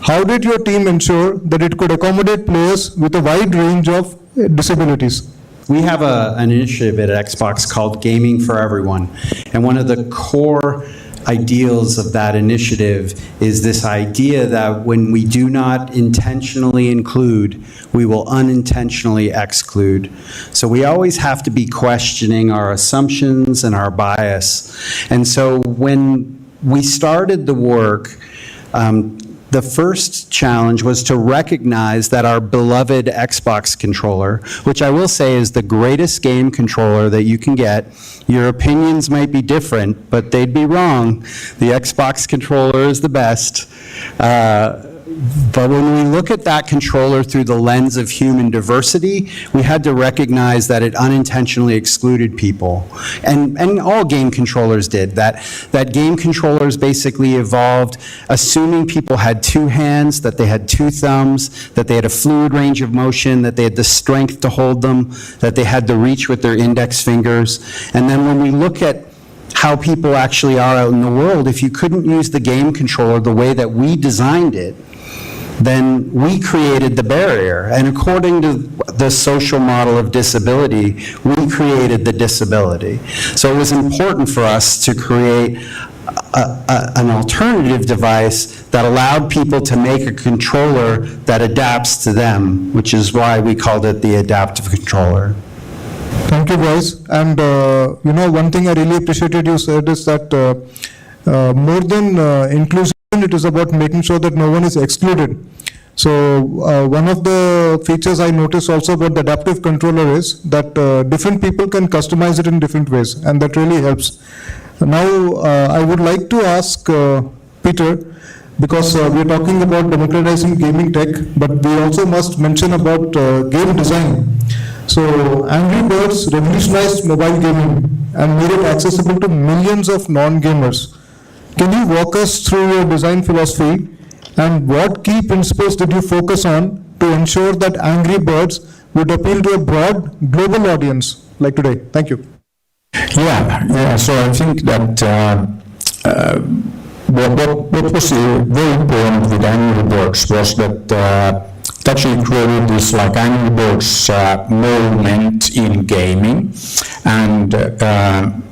How did your team ensure that it could accommodate players with a wide range of disabilities? We have an initiative at Xbox called Gaming for Everyone, and one of the core ideals of that initiative is this idea that when we do not intentionally include, we will unintentionally exclude. So we always have to be questioning our assumptions and our bias. And so when we started the work, the first challenge was to recognize that our beloved Xbox controller, which I will say is the greatest game controller that you can get, your opinions might be different, but they'd be wrong. The Xbox controller is the best. But when we look at that controller through the lens of human diversity, we had to recognize that it unintentionally excluded people. And all game controllers did. That game controllers basically evolved assuming people had two hands, that they had two thumbs, that they had a fluid range of motion, that they had the strength to hold them, that they had the reach with their index fingers. And then when we look at how people actually are out in the world, if you couldn't use the game controller the way that we designed it, then we created the barrier. And according to the social model of disability, we created the disability. So it was important for us to create an alternative device that allowed people to make a controller that adapts to them, which is why we called it the adaptive controller. Thank you, guys. And one thing I really appreciated you said is that more than inclusion, it is about making sure that no one is excluded. So one of the features I noticed also about the adaptive controller is that different people can customize it in different ways, and that really helps. Now I would like to ask Peter, because we're talking about democratizing gaming tech, but we also must mention about game design. So Angry Birds revolutionized mobile gaming and made it accessible to millions of non-gamers. Can you walk us through your design philosophy, and what key principles did you focus on to ensure that Angry Birds would appeal to a broad global audience like today? Thank you. Yeah. So I think that what was very important with Angry Birds was that it actually created this like Angry Birds moment in gaming, and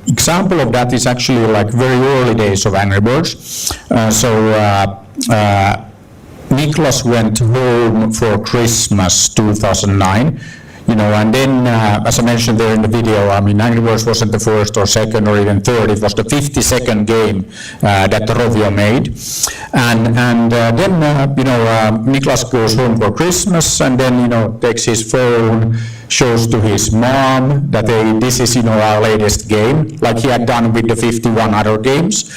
example of that is actually like very early days of Angry Birds. Niklas went home for Christmas 2009, and then, as I mentioned there in the video, I mean, Angry Birds wasn't the first or second or even third, it was the 52nd game that Rovio made. And then, Niklas goes home for Christmas and then, takes his phone, shows to his mom that this is, our latest game, like he had done with the 51 other games.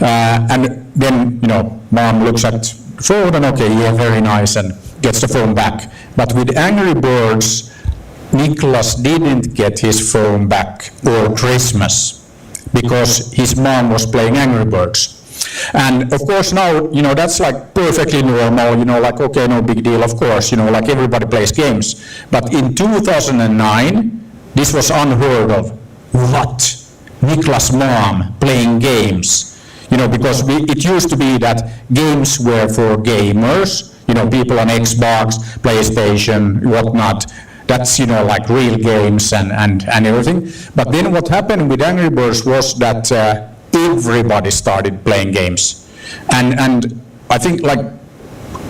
And then, mom looks at the phone and okay, yeah, very nice, and gets the phone back. But with Angry Birds, Niklas didn't get his phone back for Christmas because his mom was playing Angry Birds. And of course now, that's like perfectly normal, like, okay, no big deal, of course, like everybody plays games. But in 2009, this was unheard of. What? Niklas' mom playing games? Because it used to be that games were for gamers, people on Xbox, PlayStation, whatnot. That's, like real games and everything. But then what happened with Angry Birds was that everybody started playing games. And I think like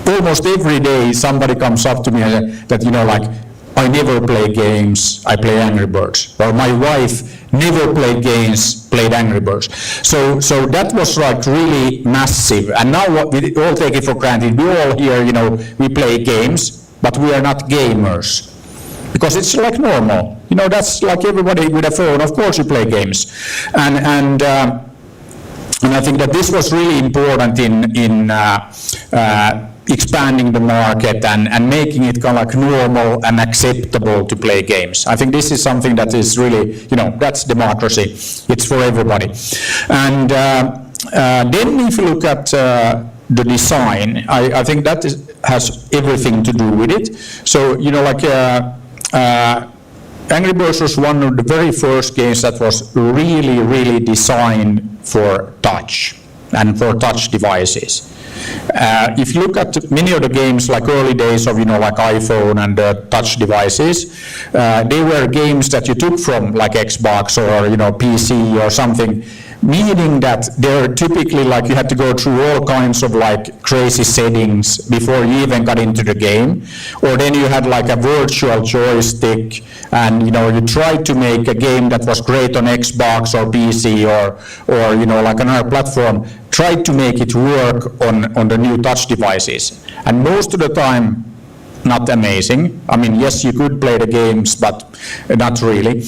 almost every day somebody comes up to me and says that, like, I never play games, I play Angry Birds. Or my wife never played games, played Angry Birds. So that was like really massive. And now we all take it for granted. We all here, we play games, but we are not gamers. Because it's like normal, that's like everybody with a phone, of course you play games. And I think that this was really important in expanding the market and making it kind of like normal and acceptable to play games. I think this is something that is really, that's democracy. It's for everybody. And then if you look at the design, I think that has everything to do with it. So, Angry Birds was one of the very first games that was really, really designed for touch and for touch devices. If you look at many of the games, like early days of, like iPhone and touch devices, they were games that you took from like Xbox or, PC or something, meaning that they're typically like you had to go through all kinds of like crazy settings before you even got into the game, or then you had like a virtual joystick and you tried to make a game that was great on Xbox or PC or like another platform, tried to make it work on the new touch devices, and most of the time not amazing. I mean, yes, you could play the games, but not really.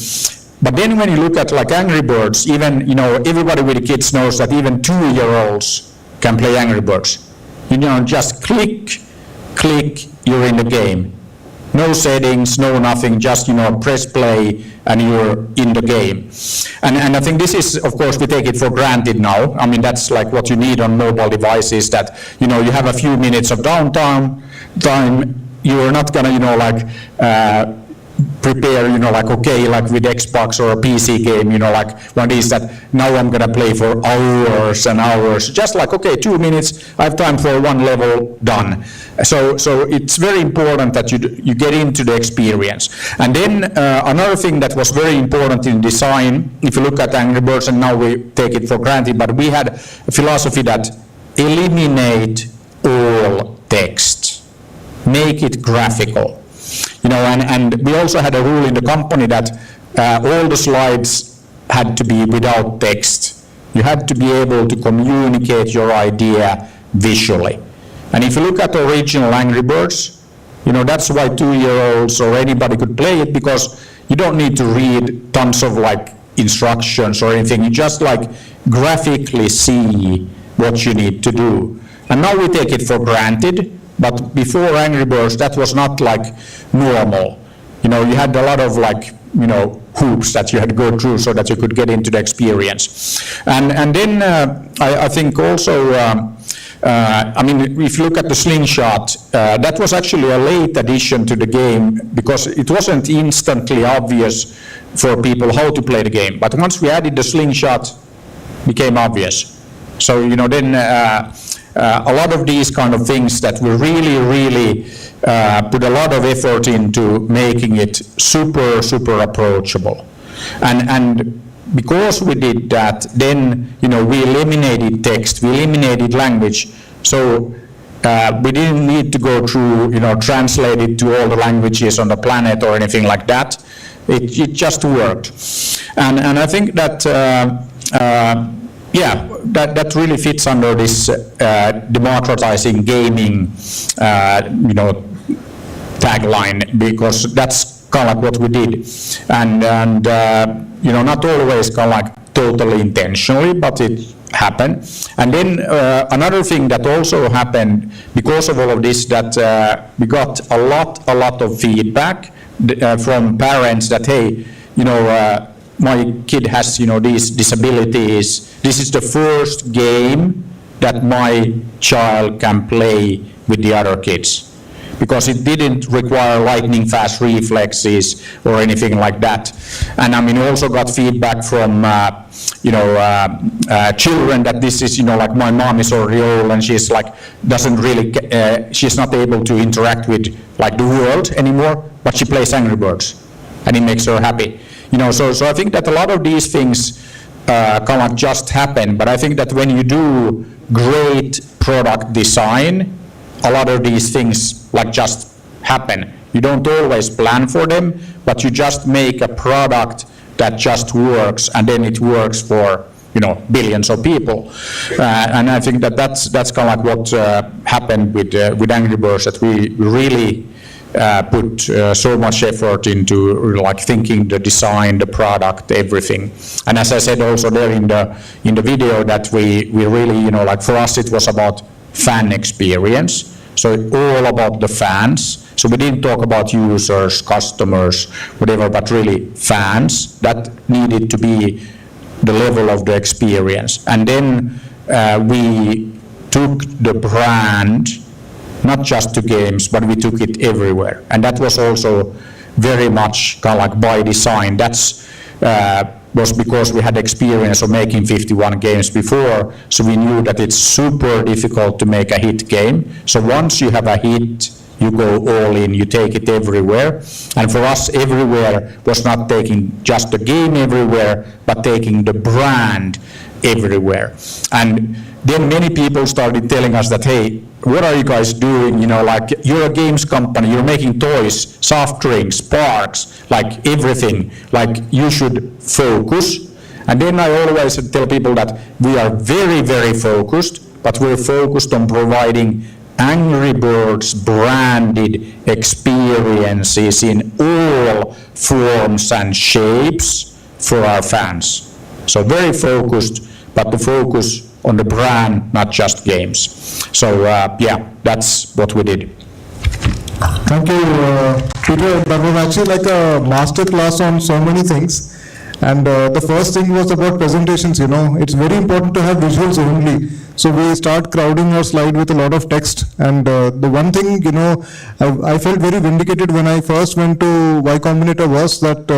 But then when you look at like Angry Birds, even, everybody with kids knows that even 2-year-olds can play Angry Birds. Just click, you're in the game. No settings, no nothing, just, press play and you're in the game. And I think this is, of course, we take it for granted now. I mean, that's like what you need on mobile devices, that, you have a few minutes of downtime, you're not gonna, prepare, like, okay, like with Xbox or a PC game, like one is that now I'm gonna play for hours and hours, just like, okay, 2 minutes, I have time for one level, done. So it's very important that you get into the experience. And then another thing that was very important in design, if you look at Angry Birds, and now we take it for granted, but we had a philosophy that eliminate all text, make it graphical. And we also had a rule in the company that all the slides had to be without text. You had to be able to communicate your idea visually. And if you look at the original Angry Birds, that's why 2-year-olds or anybody could play it, because you don't need to read tons of instructions or anything. You just graphically see what you need to do. And now we take it for granted, but before Angry Birds, that was not normal. You had a lot of hoops that you had to go through so that you could get into the experience. And then I think also, if you look at the slingshot, that was actually a late addition to the game because it wasn't instantly obvious for people how to play the game. But once we added the slingshot, it became obvious. So, then a lot of these kind of things that we really put a lot of effort into making it super, super approachable. And because we did that, then, we eliminated text, we eliminated language. So we didn't need to go through, translate it to all the languages on the planet or anything like that. It just worked. And I think that, that really fits under this democratizing gaming, tagline, because that's kind of what we did. And not always kind of totally intentionally, but it happened. And then another thing that also happened because of all of this, that we got a lot of feedback from parents that, hey, my kid has, these disabilities. This is the first game that my child can play with the other kids, because it didn't require lightning fast reflexes or anything like that. And also got feedback from, children that this is, my mom is already old and she's doesn't really, she's not able to interact with the world anymore, but she plays Angry Birds and it makes her happy. So I think that a lot of these things kind of just happen, but I think that when you do great product design, a lot of these things just happen. You don't always plan for them, but you just make a product that just works, and then it works for billions of people. And I think that that's kind of what happened with Angry Birds, that we really put so much effort into thinking the design, the product, everything. And as I said also there in the video, that we really, for us it was about fan experience. So all about the fans. So we didn't talk about users, customers, whatever, but really fans. That needed to be the level of the experience. And then we took the brand, not just to games, but we took it everywhere. And that was also very much kind of by design. That's was because we had experience of making 51 games before, so we knew that it's super difficult to make a hit game. So once you have a hit, you go all in, you take it everywhere. And for us, everywhere was not taking just the game everywhere, but taking the brand everywhere. And then many people started telling us that, hey, what are you guys doing? You're a games company, you're making toys, soft drinks, parks, everything. You should focus. And then I always tell people that we are very, very focused, but we're focused on providing Angry Birds branded experiences in all forms and shapes for our fans. So very focused, but the focus on the brand, not just games. So that's what we did. Thank you, Peter. That was actually a master class on so many things. And the first thing was about presentations. It's very important to have visuals only. So we start crowding our slide with a lot of text. And the one thing, I felt very vindicated when I first went to Y Combinator was that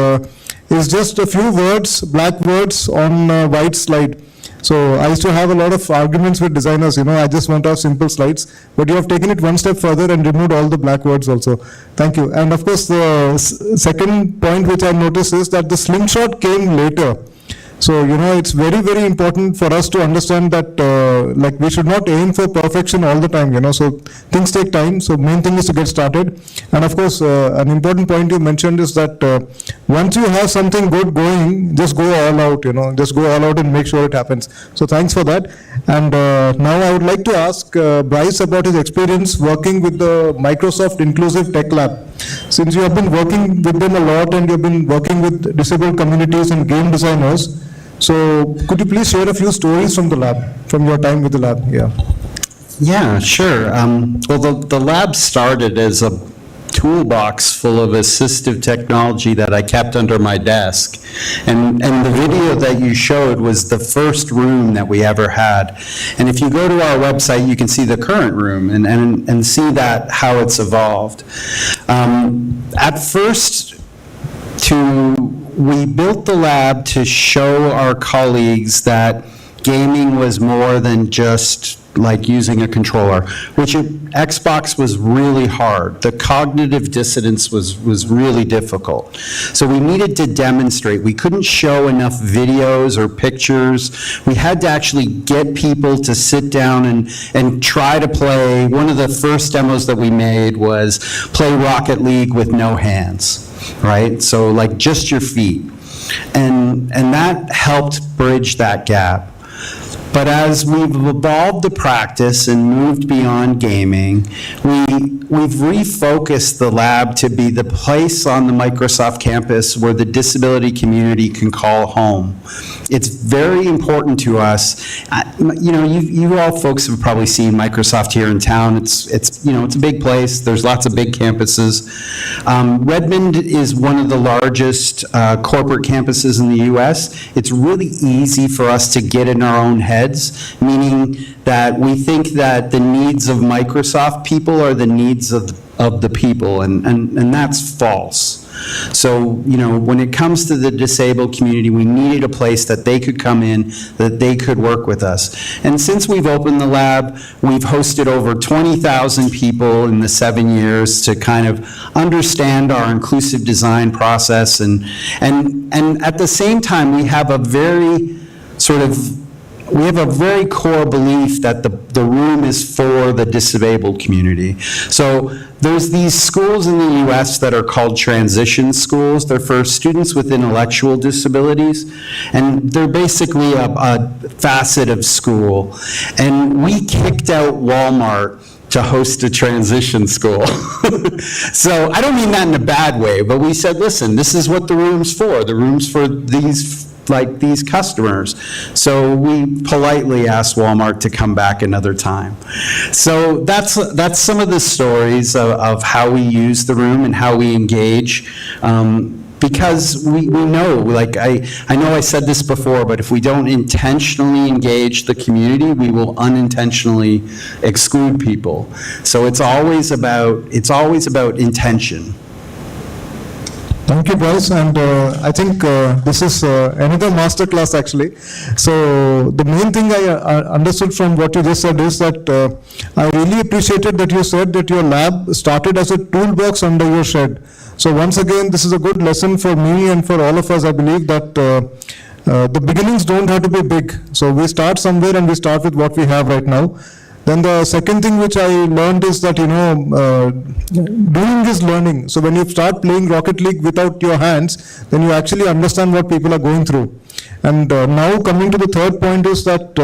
it's just a few words, black words on a white slide. So I used to have a lot of arguments with designers, I just want to have simple slides, but you have taken it one step further and removed all the black words also. Thank you. And of course, the second point which I noticed is that the slingshot came later. So, it's very, very important for us to understand that, like, we should not aim for perfection all the time, so things take time. So main thing is to get started. And of course, an important point you mentioned is that once you have something good going, just go all out, just go all out and make sure it happens. So thanks for that. And now I would like to ask Bryce about his experience working with the Microsoft Inclusive Tech Lab. Since you have been working with them a lot and you've been working with disabled communities and game designers, so could you please share a few stories from the lab, from your time with the lab? Yeah, sure. Well, the lab started as a toolbox full of assistive technology that I kept under my desk. And the video that you showed was the first room that we ever had. And if you go to our website, you can see the current room and see that, how it's evolved. At first, we built the lab to show our colleagues that gaming was more than just like using a controller, which Xbox was really hard. The cognitive dissonance was really difficult. So we needed to demonstrate. We couldn't show enough videos or pictures. We had to actually get people to sit down and try to play. One of the first demos that we made was play Rocket League with no hands, right? So like just your feet. And that helped bridge that gap. But as we've evolved the practice and moved beyond gaming, we've refocused the lab to be the place on the Microsoft campus where the disability community can call home. It's very important to us. You all folks have probably seen Microsoft here in town. It's a big place. There's lots of big campuses. Redmond is one of the largest corporate campuses in the U.S. It's really easy for us to get in our own heads, meaning that we think that the needs of Microsoft people are the needs of the people, and that's false. So, when it comes to the disabled community, we needed a place that they could come in, that they could work with us. And since we've opened the lab, we've hosted over 20,000 people in the 7 years to kind of understand our inclusive design process. And at the same time, we have a very core belief that the room is for the disabled community. So there's these schools in the US that are called transition schools. They're for students with intellectual disabilities, and they're basically a facet of school. And we kicked out Walmart to host a transition school. So I don't mean that in a bad way, but we said, listen, this is what the room's for. The room's for these customers. So we politely asked Walmart to come back another time. So that's some of the stories of how we use the room and how we engage. Because we know, like I know I said this before, but if we don't intentionally engage the community, we will unintentionally exclude people. So it's always about intention. Thank you, Bryce, and I think this is another masterclass actually. So the main thing I understood from what you just said is that I really appreciated that you said that your lab started as a toolbox under your shed. So once again, this is a good lesson for me and for all of us. I believe that the beginnings don't have to be big. So we start somewhere and we start with what we have right now. Then the second thing which I learned is that, doing is learning. So when you start playing Rocket League without your hands, then you actually understand what people are going through. And now coming to the third point is that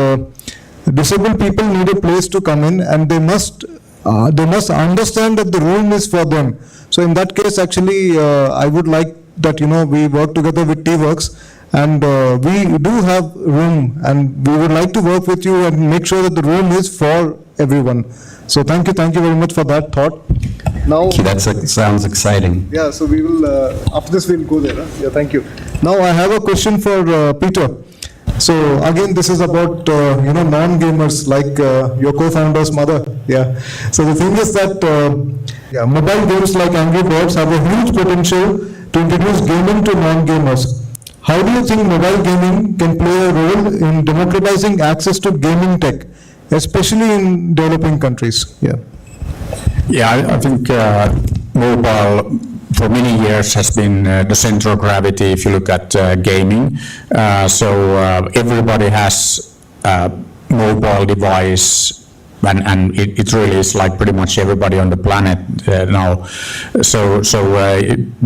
disabled people need a place to come in, and they must understand that the room is for them. So in that case, actually, I would like that, we work together with T-Works. And we do have room, and we would like to work with you and make sure that the room is for everyone. So thank you very much for that thought. Now, that sounds exciting. Yeah, so we will, after this we'll go there. Huh? Yeah, thank you. Now I have a question for Peter. So again, this is about, non-gamers like your co-founder's mother. Yeah. So the thing is that mobile games like Angry Birds have a huge potential to introduce gaming to non-gamers. How do you think mobile gaming can play a role in democratizing access to gaming tech, especially in developing countries? Yeah. Yeah, I think mobile for many years has been the center of gravity if you look at gaming. Everybody has a mobile device, and it really is like pretty much everybody on the planet now.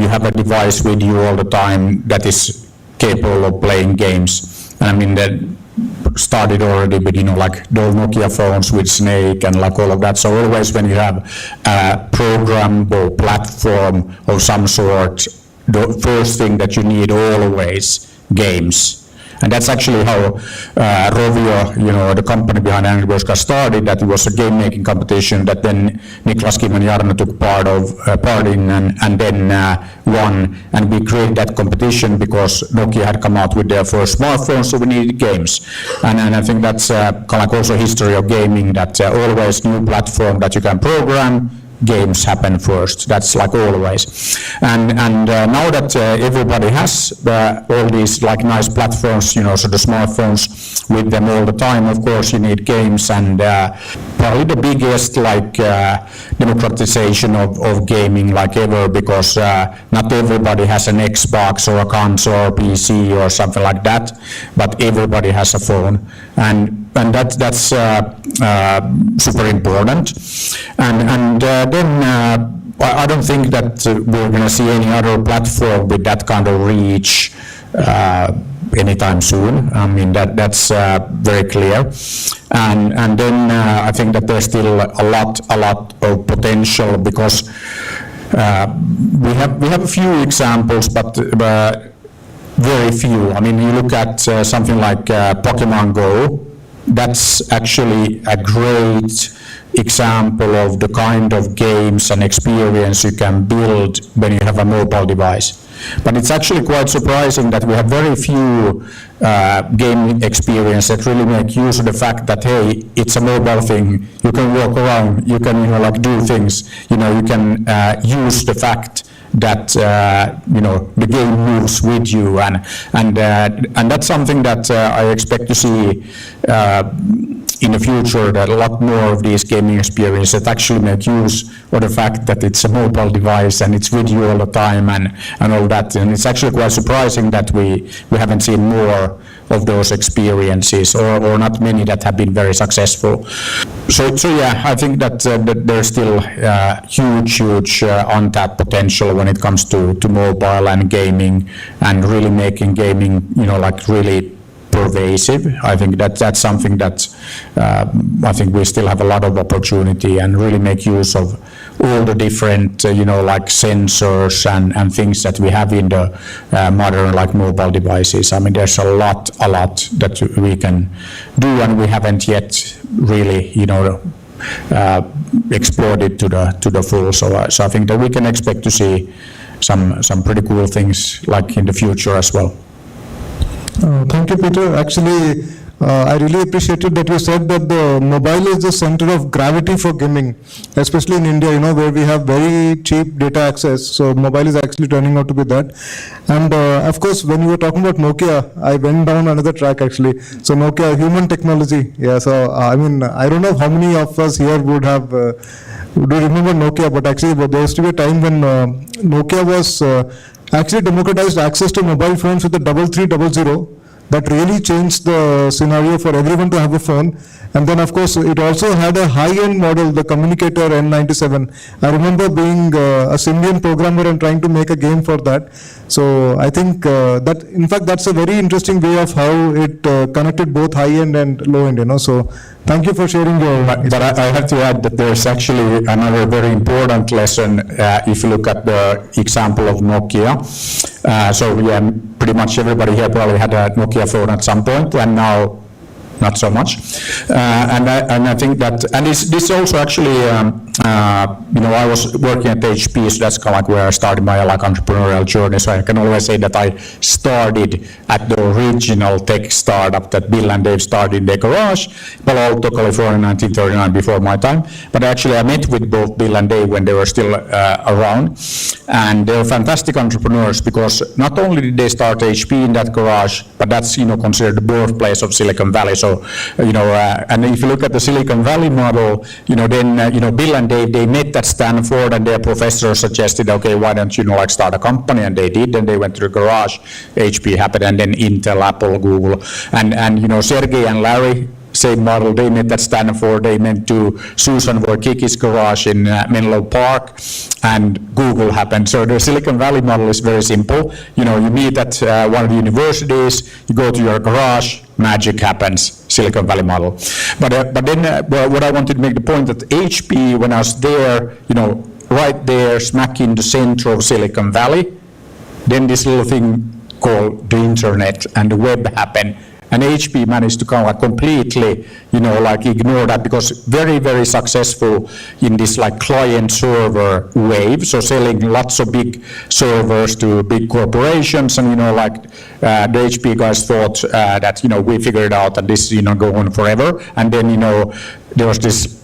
You have a device with you all the time that is capable of playing games. And I mean, that started already with, like those Nokia phones with Snake and like all of that. So always when you have a program or platform of some sort, the first thing that you need always, games. And that's actually how Rovio, the company behind Angry Birds, got started. That it was a game-making competition that then Niklas, Kim, and Jarno took part in, and then won. And we created that competition because Nokia had come out with their first smartphone, so we needed games. And I think that's kind of like also history of gaming, that always new platform that you can program, games happen first. That's like always. And now that everybody has all these like nice platforms, so the smartphones with them all the time, of course you need games. And probably the biggest like democratization of gaming like ever, because not everybody has an Xbox or a console or PC or something like that, but everybody has a phone. And that's super important. And then I don't think that we're going to see any other platform with that kind of reach anytime soon. I mean, that's very clear. And then I think that there's still a lot of potential, because we have a few examples, but very few. I mean, you look at something like Pokemon Go. That's actually a great example of the kind of games and experience you can build when you have a mobile device. But it's actually quite surprising that we have very few game experience that really make use of the fact that, hey, it's a mobile thing. You can walk around, you can like do things. You can use the fact that the game moves with you, and that's something that I expect to see in the future, that a lot more of these gaming experiences that actually make use of the fact that it's a mobile device and it's with you all the time and all that. And it's actually quite surprising that we haven't seen more of those experiences, or not many that have been very successful. So yeah, I think that there's still huge untapped potential when it comes to mobile and gaming, and really making gaming, like really pervasive. I think that's something that I think we still have a lot of opportunity, and really make use of all the different like sensors and things that we have in the modern like mobile devices. I mean, there's a lot that we can do, and we haven't yet really explored to the full. So I think that we can expect to see some pretty cool things like in the future as well. Thank you, Peter. Actually, I really appreciated that you said that the mobile is the center of gravity for gaming, especially in India, where we have very cheap data access. So mobile is actually turning out to be that. And of course, when you were talking about Nokia, I went down another track actually. So Nokia, human technology. Yeah. So I mean, I don't know how many of us here would have do remember Nokia, but actually there used to be a time when Nokia was actually democratized access to mobile phones with the 3300. That really changed the scenario for everyone to have a phone. And then, of course, it also had a high-end model, the Communicator N97. I remember being a Symbian programmer and trying to make a game for that. So I think that, in fact, that's a very interesting way of how it connected both high-end and low-end. So thank you for sharing your... But I have to add that there's actually another very important lesson if you look at the example of Nokia. So yeah, pretty much everybody here probably had a Nokia phone at some point, and now not so much. And I think that, and this also actually, I was working at HP, so that's kind of like where I started my entrepreneurial journey. So I can always say that I started at the original tech startup that Bill and Dave started in their garage, Palo Alto, California, 1939, before my time. But actually I met with both Bill and Dave when they were still around, and they were fantastic entrepreneurs, because not only did they start HP in that garage, but that's considered the birthplace of Silicon Valley. So, and if you look at the Silicon Valley model, then, Bill and Dave, they met at Stanford, and their professor suggested, okay, why don't you, start a company? And they did, and they went to the garage. HP happened, and then Intel, Apple, Google, and Sergey and Larry, same model. They met at Stanford. They went to Susan Wojcicki's garage in Menlo Park, and Google happened. So the Silicon Valley model is very simple. You meet at one of the universities, you go to your garage, magic happens, Silicon Valley model. But then what I wanted to make the point that HP, when I was there, right there, smack in the center of Silicon Valley, then this little thing called the internet and the web happened. And HP managed to kind of completely, ignore that, because very, very successful in this client server wave. So selling lots of big servers to big corporations, and the HP guys thought that we figured out that this is go on forever. And then there was this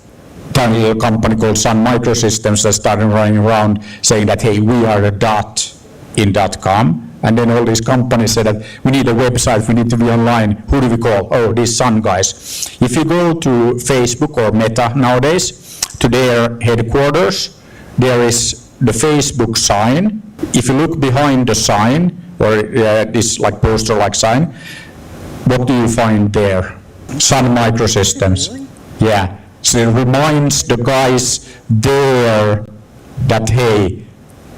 tiny little company called Sun Microsystems that started running around saying that, hey, we are the dot in .com. And then all these companies said that we need a website, we need to be online. Who do we call? Oh, these Sun guys. If you go to Facebook or Meta nowadays, to their headquarters, there is the Facebook sign. If you look behind the sign, or this poster-like sign, what do you find there? Sun Microsystems. Really? Yeah. So it reminds the guys there that, hey,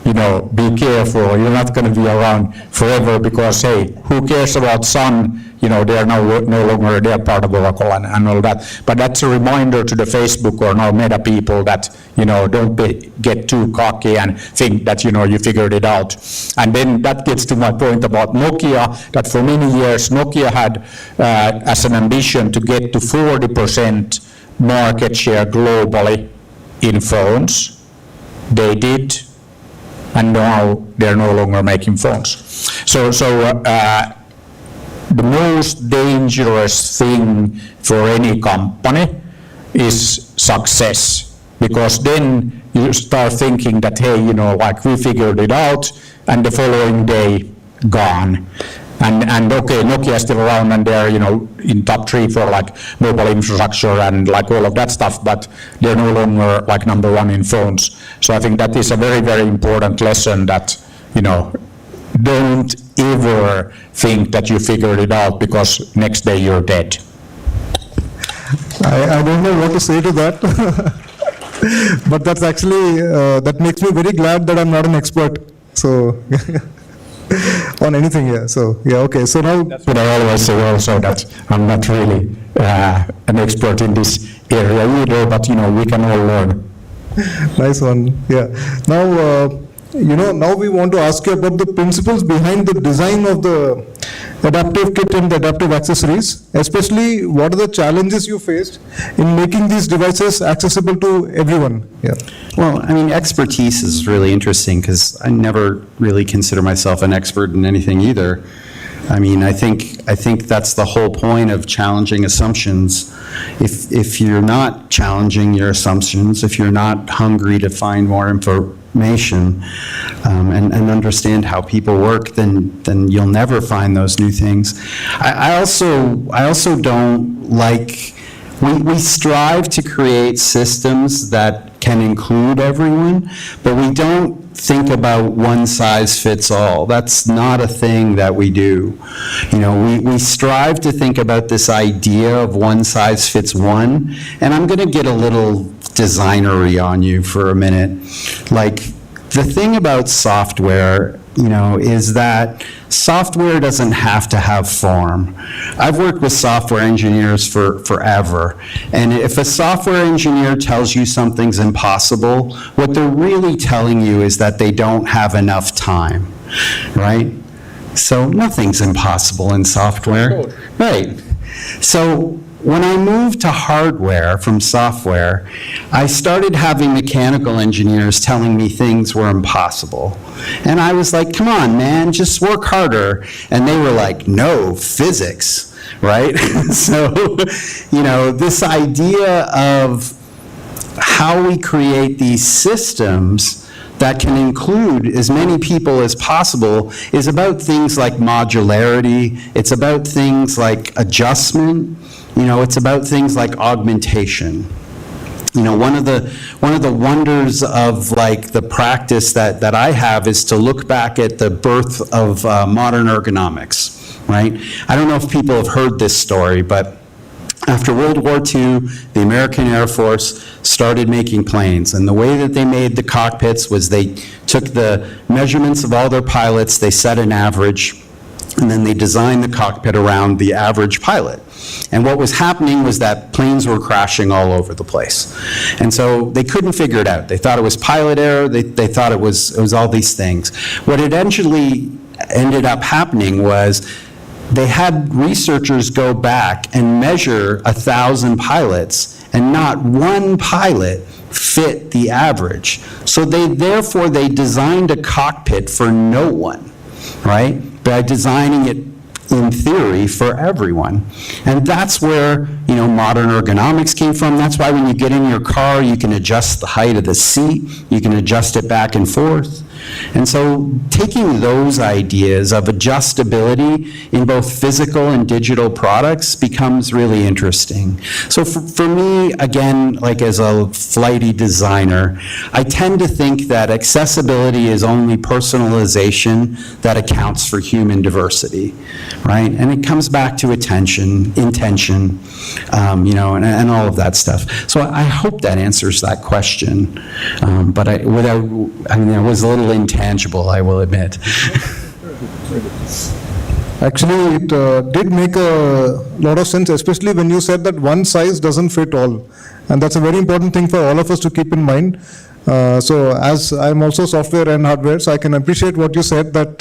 be careful, you're not going to be around forever, because, hey, who cares about Sun? They're no longer, they're part of Oracle and all that. But that's a reminder to the Facebook or now Meta people that, don't get too cocky and think that, you figured it out. And then that gets to my point about Nokia, that for many years, Nokia had as an ambition to get to 40% market share globally in phones. They did. And now they're no longer making phones. So the most dangerous thing for any company is success, because then you start thinking that, hey, we figured it out, and the following day, gone. And okay, Nokia is still around, and they're in top 3 for mobile infrastructure and all of that stuff, but they're no longer number 1 in phones. So I think that is a very, very important lesson, that don't ever think that you figured it out, because next day you're dead. I don't know what to say to that, but that's actually that makes me very glad that I'm not an expert. So. On anything, yeah. So, yeah, okay. So now... That's what I always say also, that I'm not really an expert in this area either, but, we can all learn. Nice one, yeah. Now, now we want to ask you about the principles behind the design of the adaptive kit and the adaptive accessories, especially what are the challenges you faced in making these devices accessible to everyone? Yeah. Well, expertise is really interesting, because I never really consider myself an expert in anything either. I think that's the whole point of challenging assumptions. If you're not challenging your assumptions, if you're not hungry to find more information and understand how people work, then you'll never find those new things. I also don't like. We strive to create systems that can include everyone, but we don't think about one size fits all. That's not a thing that we do. We strive to think about this idea of one size fits one, and I'm going to get a little designery on you for a minute. The thing about software, is that software doesn't have to have form. I've worked with software engineers for forever, and if a software engineer tells you something's impossible, what they're really telling you is that they don't have enough time, right? So nothing's impossible in software, right? So when I moved to hardware from software, I started having mechanical engineers telling me things were impossible. And I was like, come on, man, just work harder. And they were like, no, physics, right? So, this idea of how we create these systems that can include as many people as possible is about things like modularity. It's about things like adjustment. it's about things like augmentation. One of the wonders of like the practice that I have is to look back at the birth of modern ergonomics, right? I don't know if people have heard this story, but after World War II, the American Air Force started making planes, and the way that they made the cockpits was they took the measurements of all their pilots, they set an average, and then they designed the cockpit around the average pilot. And what was happening was that planes were crashing all over the place. And so they couldn't figure it out. They thought it was pilot error, they thought it was all these things. What eventually ended up happening was they had researchers go back and measure 1,000 pilots, and not one pilot fit the average. So therefore they designed a cockpit for no one, right? By designing it in theory for everyone. And that's where, modern ergonomics came from. That's why when you get in your car, you can adjust the height of the seat, you can adjust it back and forth. And so taking those ideas of adjustability in both physical and digital products becomes really interesting. So for me, again, like as a flighty designer, I tend to think that accessibility is only personalization that accounts for human diversity, right? And it comes back to intention, and all of that stuff. So I hope that answers that question. But it was a little intangible, I will admit. Actually, it did make a lot of sense, especially when you said that one size doesn't fit all. And that's a very important thing for all of us to keep in mind. So as I'm also software and hardware, so I can appreciate what you said, that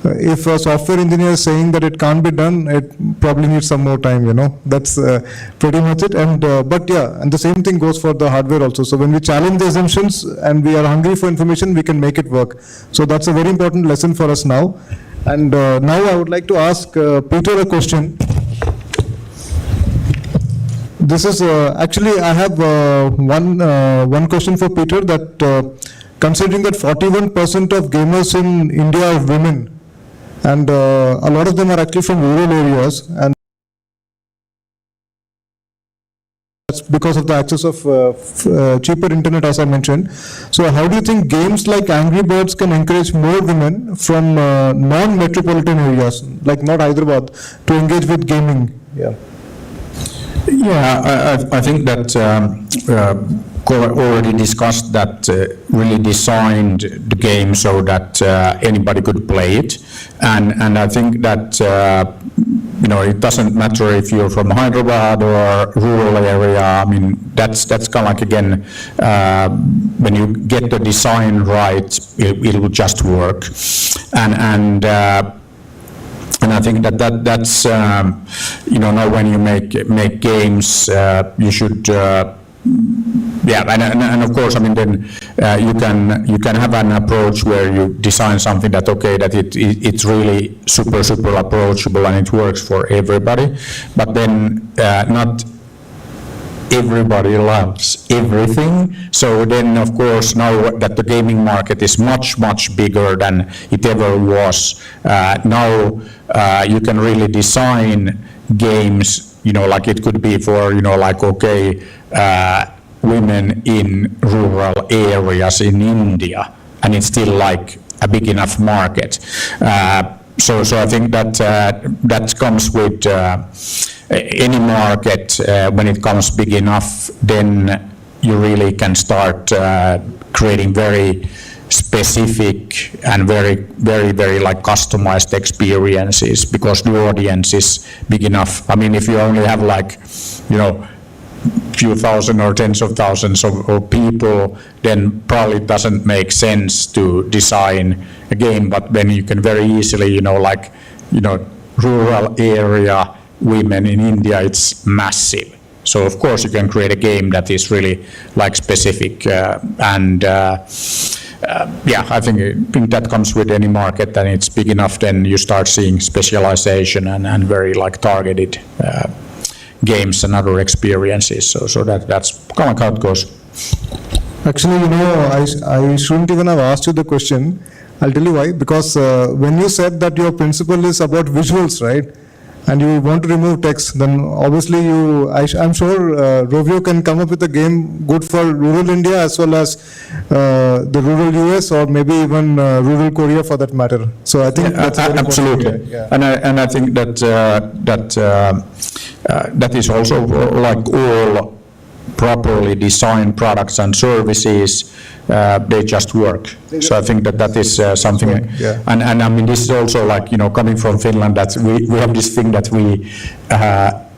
if a software engineer is saying that it can't be done, it probably needs some more time, That's pretty much it. And but yeah, and the same thing goes for the hardware also. So when we challenge the assumptions and we are hungry for information, we can make it work. So that's a very important lesson for us now. And now I would like to ask Peter a question. This is actually, I have one question for Peter, that considering that 41% of gamers in India are women, and a lot of them are actually from rural areas, and that's because of the access of cheaper internet, as I mentioned. So how do you think games like Angry Birds can encourage more women from non-metropolitan areas, like not Hyderabad, to engage with gaming? Yeah, I think that already discussed that really designed the game so that anybody could play it, and I think that it doesn't matter if you're from Hyderabad or rural area. I mean, that's kind of like, again, when you get the design right, it will just work, and I think that's now when you make games, you should and of course, I mean, then you can have an approach where you design something that it's really super approachable and it works for everybody, but then not everybody loves everything. So then, of course, now that the gaming market is much bigger than it ever was, now you can really design games, like it could be for, women in rural areas in India, and it's still like a big enough market. So I think that comes with any market. When it comes big enough, then you really can start creating very specific and very like customized experiences, because the audience is big enough. I mean, if you only have like, few thousand or tens of thousands of people, then probably it doesn't make sense to design a game. But then you can very easily, rural area women in India, it's massive. So of course you can create a game that is really like specific, I think that comes with any market, and it's big enough, then you start seeing specialization and very like targeted games and other experiences. So that's kind of how it goes. Actually, I shouldn't even have asked you the question. I'll tell you why. Because when you said that your principle is about visuals, right? and you want to remove text, then obviously I'm sure Rovio can come up with a game good for rural India as well as the rural US, or maybe even rural Korea for that matter. So I think that's absolutely. Yeah. And I think that that is also like all properly designed products and services, they just work. So I think that is something, and I mean, this is also like, coming from Finland, that we have this thing that we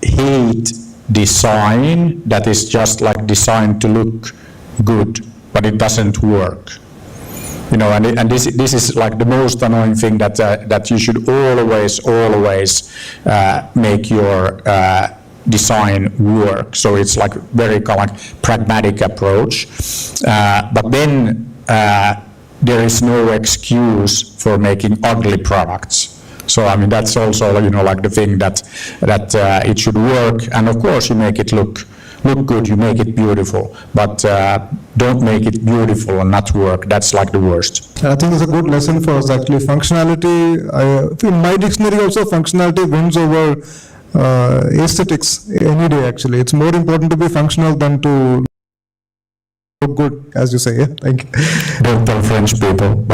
hate design that is just like designed to look good, but it doesn't work. And this is like the most annoying thing, that you should always make your design work. So it's like very kind of like pragmatic approach, but then there is no excuse for making ugly products. So I mean, that's also like the thing that it should work, and of course you make it look good, you make it beautiful, but don't make it beautiful and not work. That's like the worst. And I think it's a good lesson for us actually. Functionality, in my dictionary also, functionality wins over aesthetics any day actually. It's more important to be functional than to look good, as you say. Yeah, thank you. Don't tell French people.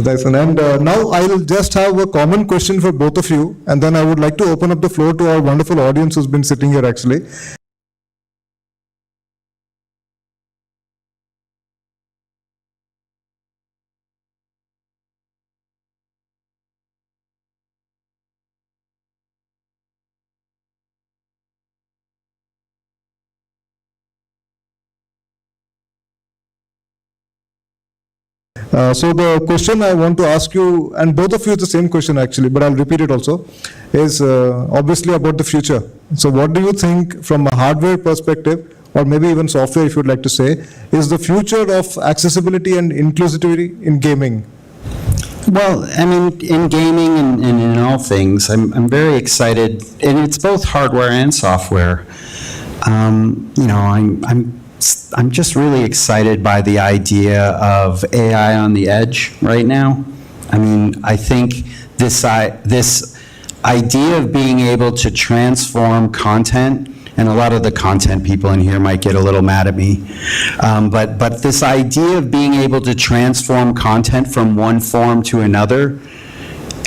And now I will just have a common question for both of you, and then I would like to open up the floor to our wonderful audience who's been sitting here actually. So the question I want to ask you, and both of you, it's the same question actually, but I'll repeat it also, is obviously about the future. So what do you think from a hardware perspective, or maybe even software if you'd like to say, is the future of accessibility and inclusivity in gaming? Well, I mean, in gaming and in all things, I'm very excited, and it's both hardware and software. I'm just really excited by the idea of AI on the edge right now. I mean, I think this idea of being able to transform content, and a lot of the content people in here might get a little mad at me, but this idea of being able to transform content from one form to another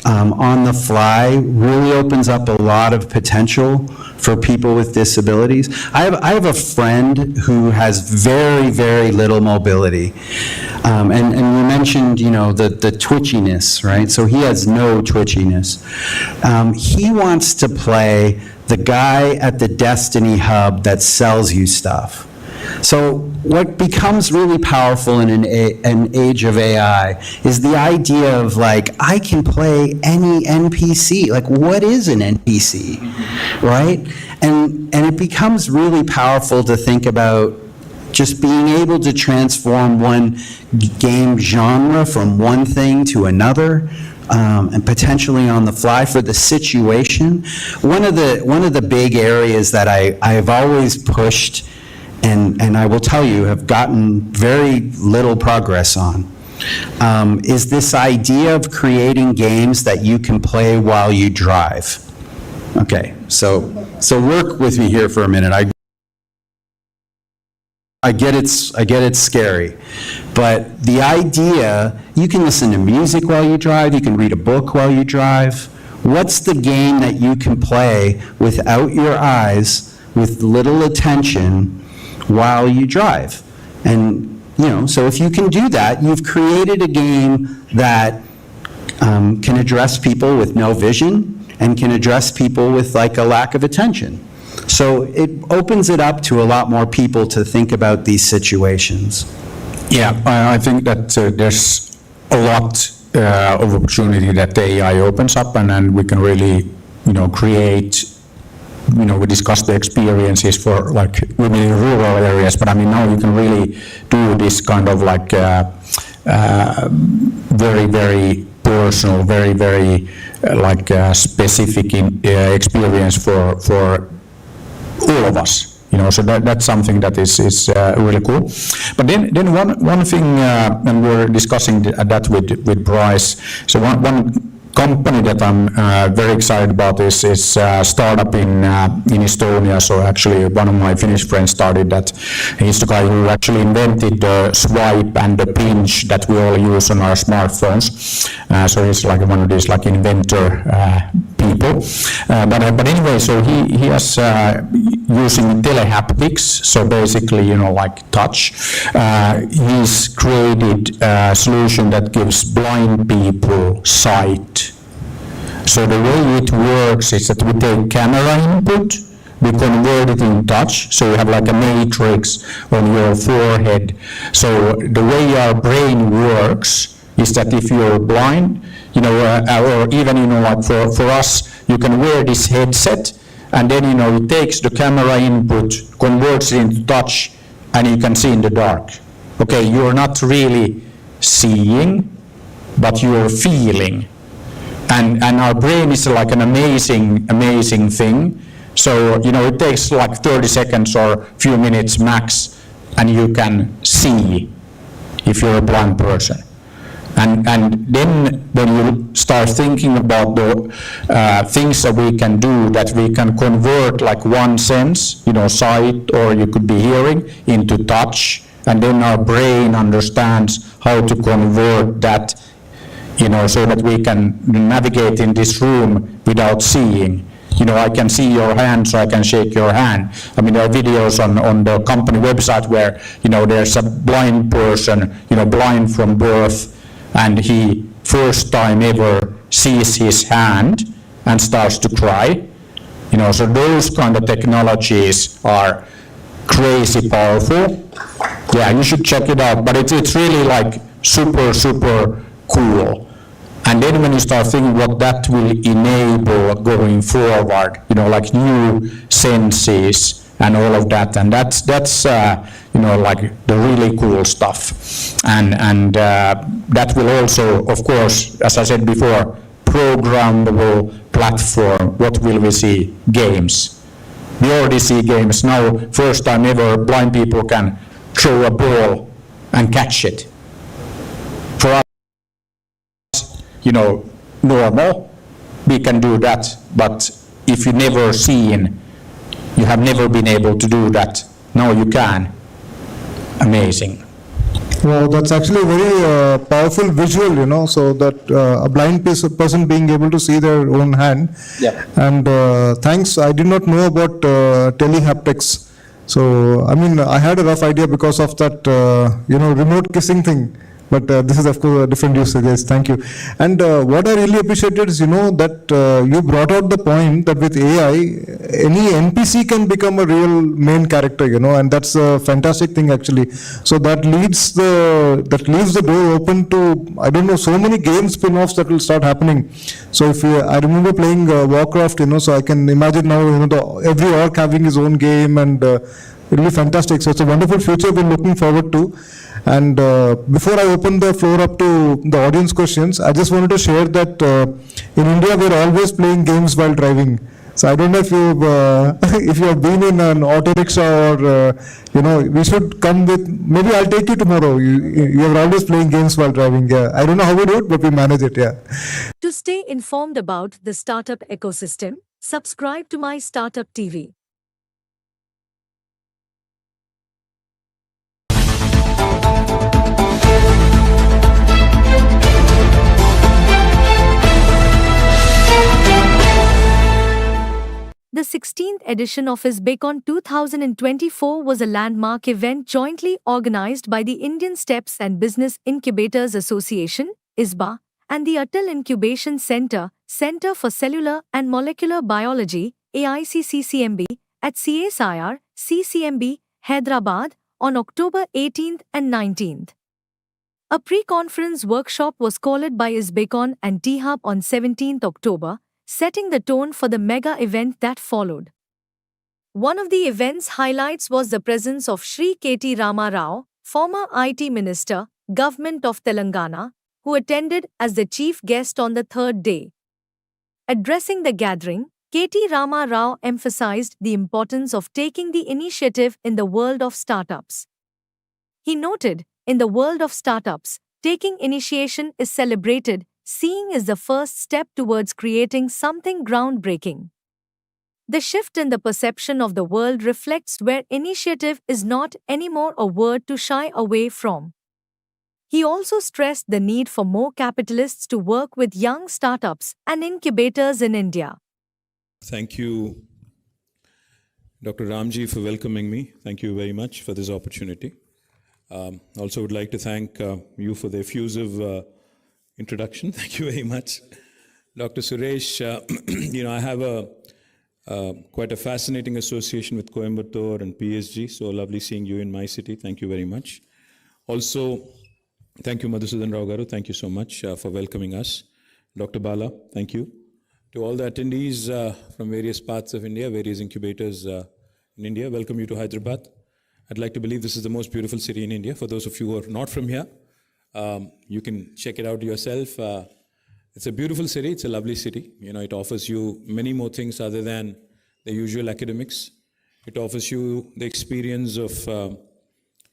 on the fly really opens up a lot of potential for people with disabilities. I have a friend who has very, very little mobility. And you mentioned, the twitchiness, right? So he has no twitchiness. He wants to play the guy at the Destiny hub that sells you stuff. So what becomes really powerful in an age of AI is the idea of like, I can play any NPC. Like, what is an NPC, right? And it becomes really powerful to think about just being able to transform one game genre from one thing to another, and potentially on the fly for the situation. One of the big areas that I've always pushed, and I will tell you, have gotten very little progress on, is this idea of creating games that you can play while you drive. Okay, so work with me here for a minute. I get it's scary, but the idea, you can listen to music while you drive, you can read a book while you drive. What's the game that you can play without your eyes, with little attention, while you drive? And so if you can do that, you've created a game that can address people with no vision and can address people with like a lack of attention. So it opens it up to a lot more people to think about these situations. Yeah, I think that there's a lot of opportunity that the AI opens up, and then we can really, create, we discussed the experiences for like women in rural areas, but I mean, now you can really do this kind of like very, very personal, very, very specific experience for all of us. So that's something that is really cool. But then one thing, and we're discussing that with Bryce. So one company that I'm very excited about is a startup in Estonia. So actually one of my Finnish friends started that. He's the guy who actually invented the swipe and the pinch that we all use on our smartphones. So he's like one of these like inventor people. But anyway, so he has using telehaptics, so basically, you know, like touch. He's created a solution that gives blind people sight. So the way it works is that we take camera input, we convert it in touch, so you have like a matrix on your forehead. So the way our brain works is that if you're blind, you know, or even, you know, like for us, you can wear this headset, and then, you know, it takes the camera input, converts it into touch, and you can see in the dark. Okay, you're not really seeing, but you're feeling. And our brain is like an amazing thing. So, you know, it takes like 30 seconds or a few minutes max, and you can see if you're a blind person. And then when you start thinking about the things that we can do, that we can convert like one sense, you know, sight, or you could be hearing, into touch, and then our brain understands how to convert that, you know, so that we can navigate in this room without seeing. You know, I can see your hand, so I can shake your hand. I mean, there are videos on the company website where, you know, there's a blind person, you know, blind from birth, and he first time ever sees his hand and starts to cry. You know, so those kind of technologies are crazy powerful. Yeah, you should check it out, but it's really like super cool. And then when you start thinking what that will enable going forward, you know, like new senses and all of that, and that's you know, like the really cool stuff. And that will also, of course, as I said before, programmable platform. What will we see? Games. We already see games now. First time ever, blind people can throw a ball and catch it. For us, you know, normal, we can do that. But if you never seen, you have never been able to do that, now you can. Amazing. Wow, that's actually a very powerful visual, you know, so that a blind person being able to see their own hand. Yeah. And thanks, I did not know about telehaptics. So, I mean, I had a rough idea because of that, you know, remote kissing thing. But this is, of course, a different use case. Thank you. And what I really appreciated is, you know, that you brought out the point that with AI, any NPC can become a real main character, you know, and that's a fantastic thing, actually. So that leaves the door open to, I don't know, so many game spin-offs that will start happening. So if I remember playing Warcraft, you know, so I can imagine now, you know, every orc having his own game, and it'll be fantastic. So it's a wonderful future we're looking forward to. And before I open the floor up to the audience questions, I just wanted to share that in India we're always playing games while driving. So I don't know if you've if you have been in an auto rickshaw, or you know, we should come with. Maybe I'll take you tomorrow. You are always playing games while driving. Yeah, I don't know how we do it, but we manage it. Yeah. To stay informed about the startup ecosystem, subscribe to My Startup TV. The 16th edition of ISBECon 2024 was a landmark event jointly organized by the Indian Steps and Business Incubators Association, ISBA, and the Atal Incubation Center, Center for Cellular and Molecular Biology, AICCCMB, at CSIR, CCMB, Hyderabad, on October 18th and 19th. A pre-conference workshop was called by ISBECon and T-Hub on 17th October, setting the tone for the mega event that followed. One of the event's highlights was the presence of Shri K.T. Rama Rao, former IT Minister, Government of Telangana, who attended as the chief guest on the third day. Addressing the gathering, K.T. Rama Rao emphasized the importance of taking the initiative in the world of startups. He noted, in the world of startups, taking initiation is celebrated, seeing is the first step towards creating something groundbreaking. The shift in the perception of the world reflects where initiative is not anymore a word to shy away from. He also stressed the need for more capitalists to work with young startups and incubators in India. Thank you, Dr. Ramji, for welcoming me. Thank you very much for this opportunity. Also would like to thank you for the effusive introduction. Thank you very much. Dr. Suresh, I have quite a fascinating association with Coimbatore and PSG, so lovely seeing you in my city. Thank you very much. Also, thank you, Madhusudan Rao Garu. Thank you so much for welcoming us. Dr. Bala, thank you. To all the attendees from various parts of India, various incubators in India, welcome you to Hyderabad. I'd like to believe this is the most beautiful city in India. For those of you who are not from here, you can check it out yourself. It's a beautiful city. It's a lovely city. It offers you many more things other than the usual academics. It offers you the experience of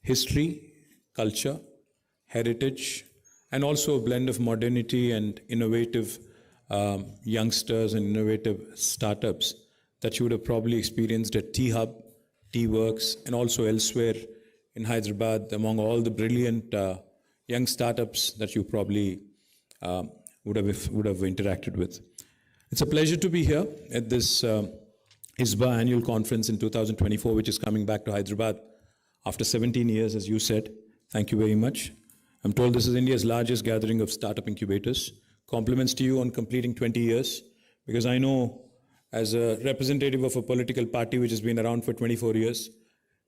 history, culture, heritage, and also a blend of modernity and innovative youngsters and innovative startups that you would have probably experienced at T-Hub, T-Works, and also elsewhere in Hyderabad among all the brilliant young startups that you probably would have interacted with. It's a pleasure to be here at this ISBA annual conference in 2024, which is coming back to Hyderabad after 17 years, as you said. Thank you very much. I'm told this is India's largest gathering of startup incubators. Compliments to you on completing 20 years, because I know as a representative of a political party which has been around for 24 years,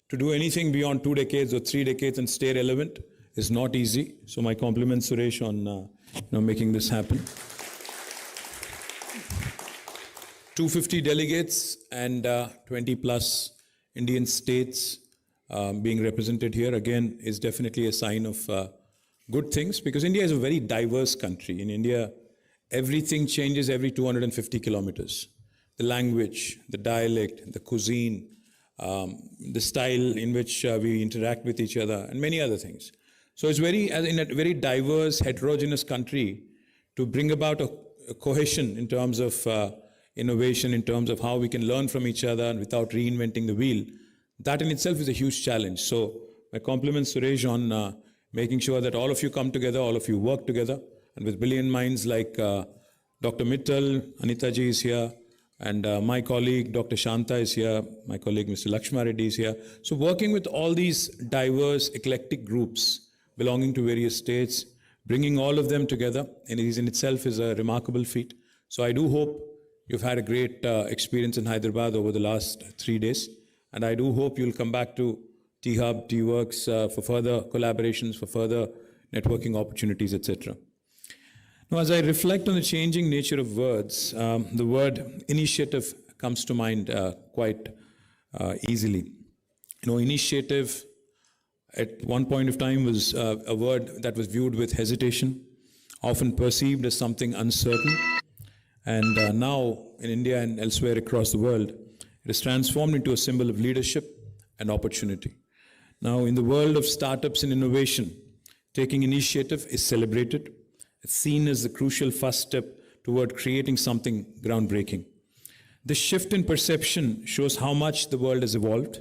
to do anything beyond 2 decades or 3 decades and stay relevant is not easy. So my compliments, Suresh, on making this happen. 250 delegates and 20 plus Indian states being represented here, again, is definitely a sign of good things, because India is a very diverse country. In India, everything changes every 250 kilometers. The language, the dialect, the cuisine, the style in which we interact with each other, and many other things. So it's in a very diverse, heterogeneous country, to bring about a cohesion in terms of innovation, in terms of how we can learn from each other and without reinventing the wheel. That in itself is a huge challenge. So my compliments, Suresh, on making sure that all of you come together, all of you work together, and with brilliant minds like Dr. Mittal, Anita ji is here, and my colleague, Dr. Shanta is here, my colleague, Mr. Lakshma Reddy is here. So working with all these diverse, eclectic groups belonging to various states, bringing all of them together, and it is in itself is a remarkable feat. So I do hope you've had a great experience in Hyderabad over the last 3 days, and I do hope you'll come back to T-Hub, T-Works for further collaborations, for further networking opportunities, etc. Now, as I reflect on the changing nature of words, the word initiative comes to mind quite easily. Initiative at one point of time was a word that was viewed with hesitation, often perceived as something uncertain. And now in India and elsewhere across the world, it is transformed into a symbol of leadership and opportunity. Now, in the world of startups and innovation, taking initiative is celebrated. It's seen as the crucial first step toward creating something groundbreaking. This shift in perception shows how much the world has evolved,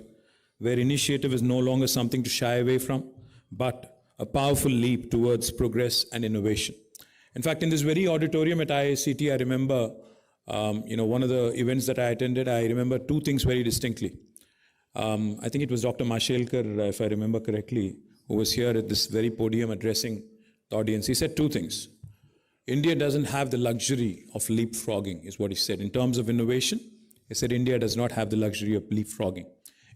where initiative is no longer something to shy away from, but a powerful leap towards progress and innovation. In fact, in this very auditorium at IICT, I remember, one of the events that I attended, I remember 2 things very distinctly. I think it was Dr. Mashelkar, if I remember correctly, who was here at this very podium addressing the audience. He said 2 things. India doesn't have the luxury of leapfrogging, is what he said. In terms of innovation, he said India does not have the luxury of leapfrogging.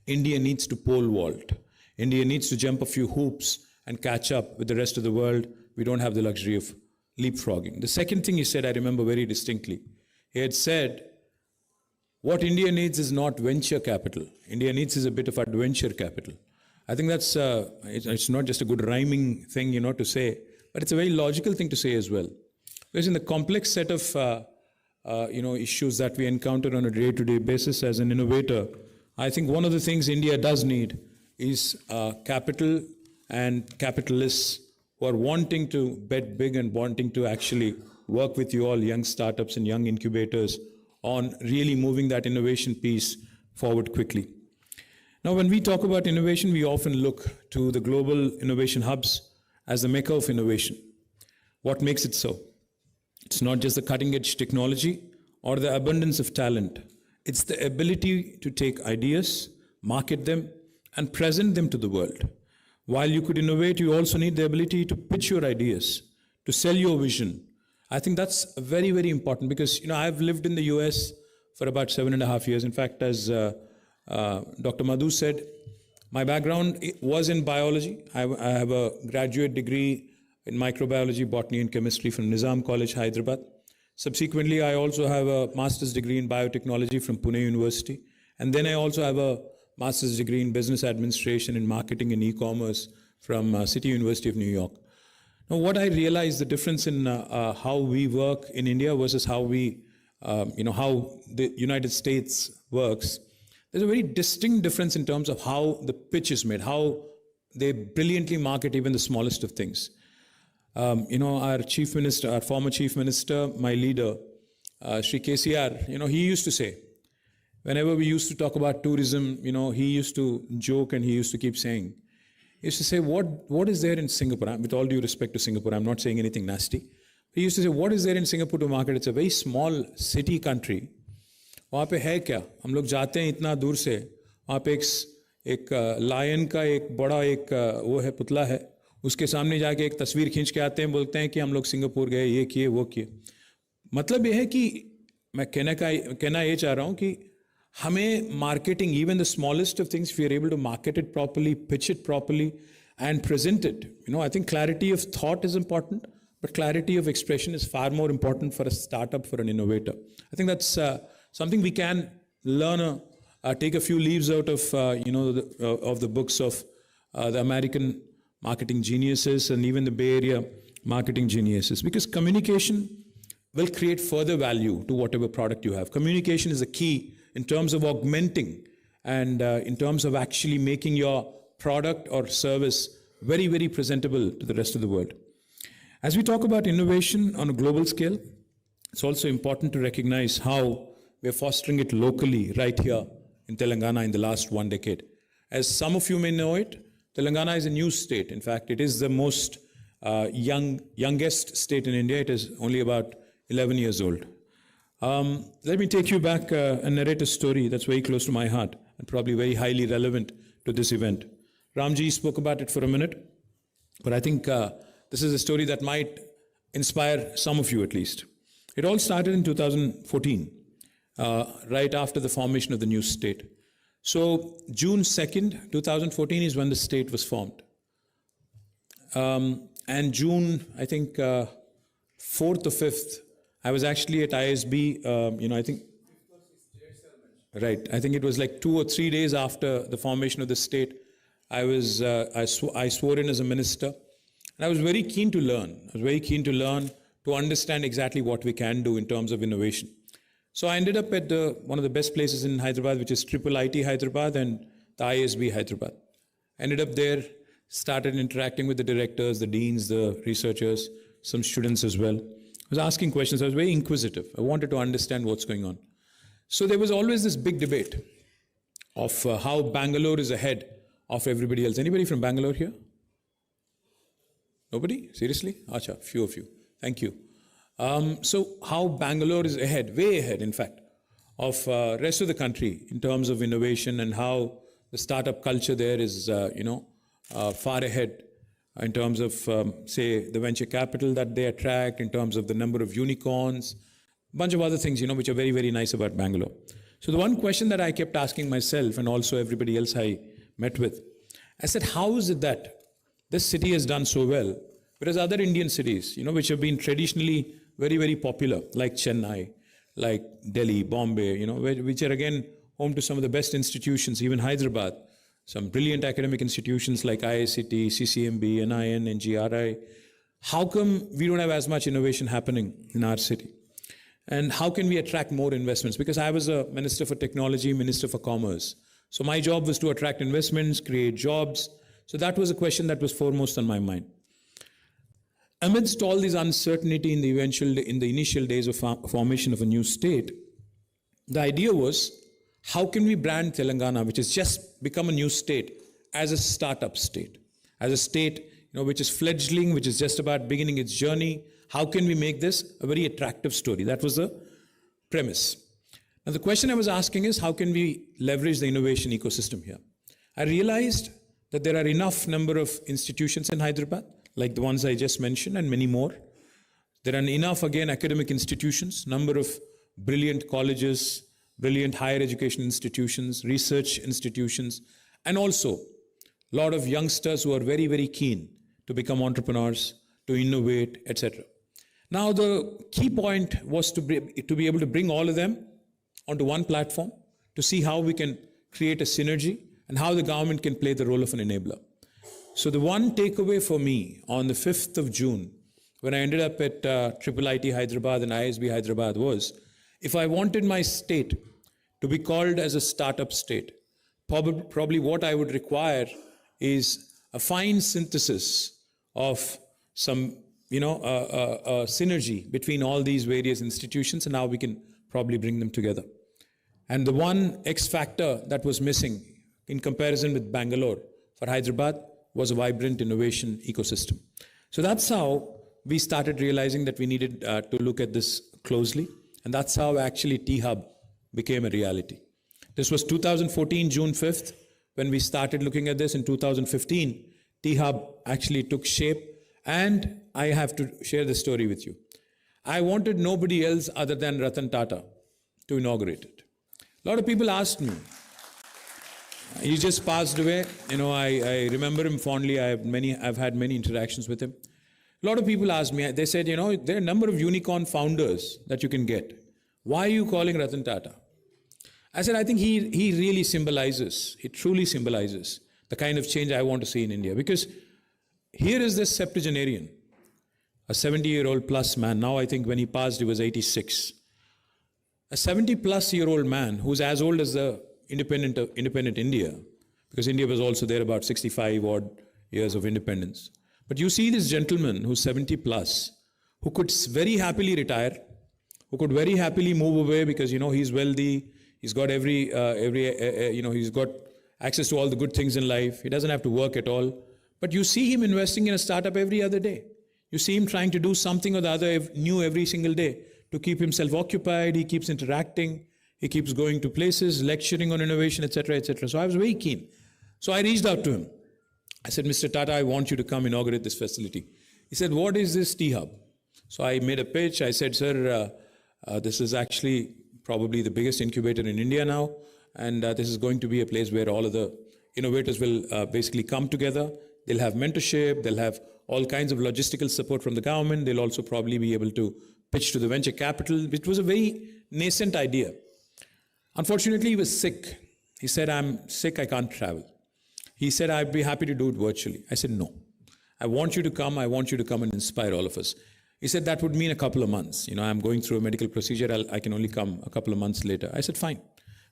India needs to pole vault. India needs to jump a few hoops and catch up with the rest of the world. We don't have the luxury of leapfrogging. The second thing he said, I remember very distinctly. He had said, what India needs is not venture capital. India needs is a bit of adventure capital. I think that's, it's not just a good rhyming thing, to say, but it's a very logical thing to say as well. Because in the complex set of, issues that we encounter on a day-to-day basis as an innovator, I think one of the things India does need is capital and capitalists who are wanting to bet big and wanting to actually work with you all, young startups and young incubators, on really moving that innovation piece forward quickly. Now, when we talk about innovation, we often look to the global innovation hubs as the mecca of innovation. What makes it so? It's not just the cutting edge technology or the abundance of talent. It's the ability to take ideas, market them, and present them to the world. While you could innovate, you also need the ability to pitch your ideas, to sell your vision. I think that's very, very important because, I've lived in the US for about 7.5 years. In fact, as Dr. Madhu said, my background was in biology. I have a graduate degree in microbiology, botany and chemistry from Nizam College, Hyderabad. Subsequently, I also have a master's degree in biotechnology from Pune University. And then I also have a master's degree in business administration and marketing and e-commerce from City University of New York. Now, what I realized, the difference in how we work in India versus how how the United States works, there's a very distinct difference in terms of how the pitch is made, how they brilliantly market even the smallest of things. Our chief minister, our former chief minister, my leader, Shri KCR, he used to say, whenever we used to talk about tourism, he used to joke and he used to keep saying, he used to say, what is there in Singapore? With all due respect to Singapore, I'm not saying anything nasty. He used to say, what is there in Singapore to market? It's a very small city country. वहाँ पे है क्या? हम लोग जाते हैं इतना दूर से, वहाँ पे एक लायन का एक बड़ा एक वो है, पुतला है, उसके सामने जाके एक तस्वीर खींच के आते हैं, बोलते हैं कि हम लोग सिंगापुर गए, ये किए, वो किए. मतलब ये है कि मैं कहना ये चाह रहा हूँ कि हमें marketing, even the smallest of things, if we are able to market it properly, pitch it properly, and present it. I think clarity of thought is important, but clarity of expression is far more important for a startup, for an innovator. I think that's something we can learn, take a few leaves out of, of the books of the American marketing geniuses and even the Bay Area marketing geniuses, because communication will create further value to whatever product you have. Communication is the key in terms of augmenting and in terms of actually making your product or service very, very presentable to the rest of the world. As we talk about innovation on a global scale, it's also important to recognize how we're fostering it locally right here in Telangana in the last 1 decade. As some of you may know it, Telangana is a new state. In fact, it is the most youngest state in India. It is only about 11 years old. Let me take you back and narrate a story that's very close to my heart and probably very highly relevant to this event. Ramji spoke about it for a minute, but I think this is a story that might inspire some of you at least. It all started in 2014, right after the formation of the new state. So June 2nd, 2014 is when the state was formed. And June, I think, 4th or 5th, I was actually at ISB, I think, right, I think it was like 2 or 3 days after the formation of the state, I swore in as a minister. And I was very keen to learn. I was very keen to learn, to understand exactly what we can do in terms of innovation. So I ended up at one of the best places in Hyderabad, which is IIIT Hyderabad and the ISB Hyderabad. Ended up there, started interacting with the directors, the deans, the researchers, some students as well. I was asking questions. I was very inquisitive. I wanted to understand what's going on. So there was always this big debate of how Bangalore is ahead of everybody else. Anybody from Bangalore here? Nobody? Seriously? Acha, few of you. Thank you. So how Bangalore is ahead, way ahead, in fact, of rest of the country in terms of innovation, and how the startup culture there is, far ahead in terms of, say, the venture capital that they attract, in terms of the number of unicorns, bunch of other things, which are very, very nice about Bangalore. So the one question that I kept asking myself, and also everybody else I met with, I said, how is it that this city has done so well, whereas other Indian cities, which have been traditionally very, very popular, like Chennai, like Delhi, Bombay, which are again home to some of the best institutions, even Hyderabad, some brilliant academic institutions like IICT, CCMB, NIN, NGRI. How come we don't have as much innovation happening in our city? And how can we attract more investments? Because I was a Minister for Technology, Minister for Commerce. So my job was to attract investments, create jobs. So that was a question that was foremost on my mind. amidst all this uncertainty in the initial days of formation of a new state, the idea was, how can we brand Telangana, which has just become a new state, as a startup state, as a state which is fledgling, which is just about beginning its journey. How can we make this a very attractive story? That was the premise. Now the question I was asking is, how can we leverage the innovation ecosystem here? I realized that there are enough number of institutions in Hyderabad, like the ones I just mentioned, and many more. There are enough, again, academic institutions, number of brilliant colleges, brilliant higher education institutions, research institutions, and also a lot of youngsters who are very, very keen to become entrepreneurs, to innovate, etc. Now, the key point was to be able to bring all of them onto one platform, to see how we can create a synergy and how the government can play the role of an enabler. So the one takeaway for me on the 5th of June, when I ended up at IIIT Hyderabad and ISB Hyderabad, was, if I wanted my state to be called as a startup state, probably what I would require is a fine synthesis of some, synergy between all these various institutions, and how we can probably bring them together. And the one X factor that was missing in comparison with Bangalore for Hyderabad was a vibrant innovation ecosystem. So that's how we started realizing that we needed to look at this closely. And that's how actually T-Hub became a reality. This was 2014, June 5th, when we started looking at this. In 2015, T-Hub actually took shape. And I have to share the story with you. I wanted nobody else other than Ratan Tata to inaugurate it. A lot of people asked me. He just passed away. I remember him fondly. I've had many interactions with him. A lot of people asked me, they said, there are a number of unicorn founders that you can get. Why are you calling Ratan Tata? I said, I think he really symbolizes, he truly symbolizes the kind of change I want to see in India. Because here is this septuagenarian, a 70-year-old plus man. Now I think when he passed, he was 86. A 70-plus-year-old man who's as old as the independent India, because India was also there about 65-odd years of independence. But you see this gentleman who's 70-plus, who could very happily retire, who could very happily move away because, he's wealthy, he's got he's got access to all the good things in life, he doesn't have to work at all. But you see him investing in a startup every other day. You see him trying to do something or the other new every single day to keep himself occupied. He keeps interacting. He keeps going to places, lecturing on innovation, etc., etc. So I was very keen. So I reached out to him. I said, Mr. Tata, I want you to come inaugurate this facility. He said, what is this T-Hub? So I made a pitch. I said, sir, this is actually probably the biggest incubator in India now. And this is going to be a place where all of the innovators will basically come together. They'll have mentorship, they'll have all kinds of logistical support from the government, they'll also probably be able to pitch to the venture capital. It was a very nascent idea. Unfortunately, he was sick. He said, I'm sick, I can't travel. He said, I'd be happy to do it virtually. I said, no. I want you to come and inspire all of us. He said, that would mean a couple of months. I'm going through a medical procedure, I can only come a couple of months later. I said, fine.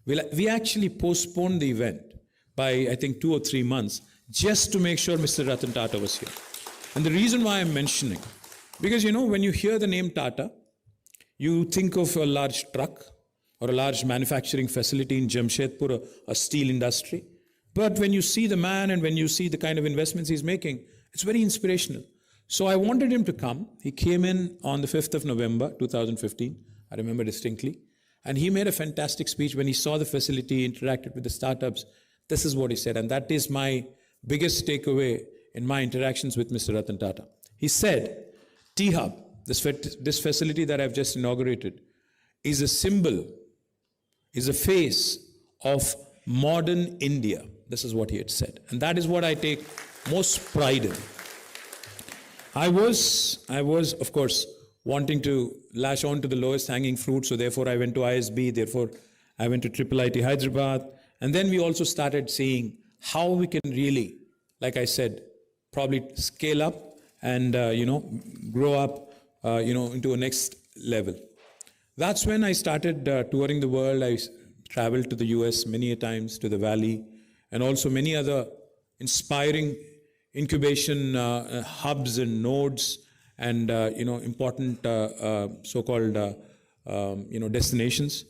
We actually postponed the event by, I think, 2 or 3 months, just to make sure Mr. Ratan Tata was here. And the reason why I'm mentioning, because when you hear the name Tata, you think of a large truck or a large manufacturing facility in Jamshedpur, a steel industry. But when you see the man and when you see the kind of investments he's making, it's very inspirational. So I wanted him to come. He came in on the 5th of November, 2015. I remember distinctly. And he made a fantastic speech when he saw the facility, interacted with the startups. This is what he said, and that is my biggest takeaway in my interactions with Mr. Ratan Tata. He said, T-Hub, this facility that I've just inaugurated, is a symbol, is a face of modern India. This is what he had said. And that is what I take most pride in. I was, of course, wanting to lash on to the lowest hanging fruit, so therefore I went to ISB, therefore I went to IIIT Hyderabad, and then we also started seeing how we can really, like I said, probably scale up and, grow up, into a next level. That's when I started touring the world. I traveled to the US many a times, to the Valley, and also many other inspiring incubation hubs and nodes and important so-called destinations.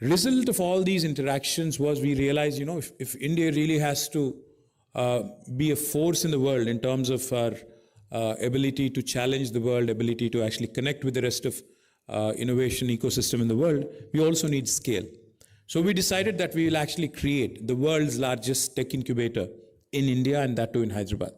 Result of all these interactions was we realized, if India really has to be a force in the world in terms of our ability to challenge the world, ability to actually connect with the rest of innovation ecosystem in the world, we also need scale. So we decided that we will actually create the world's largest tech incubator in India, and that too in Hyderabad.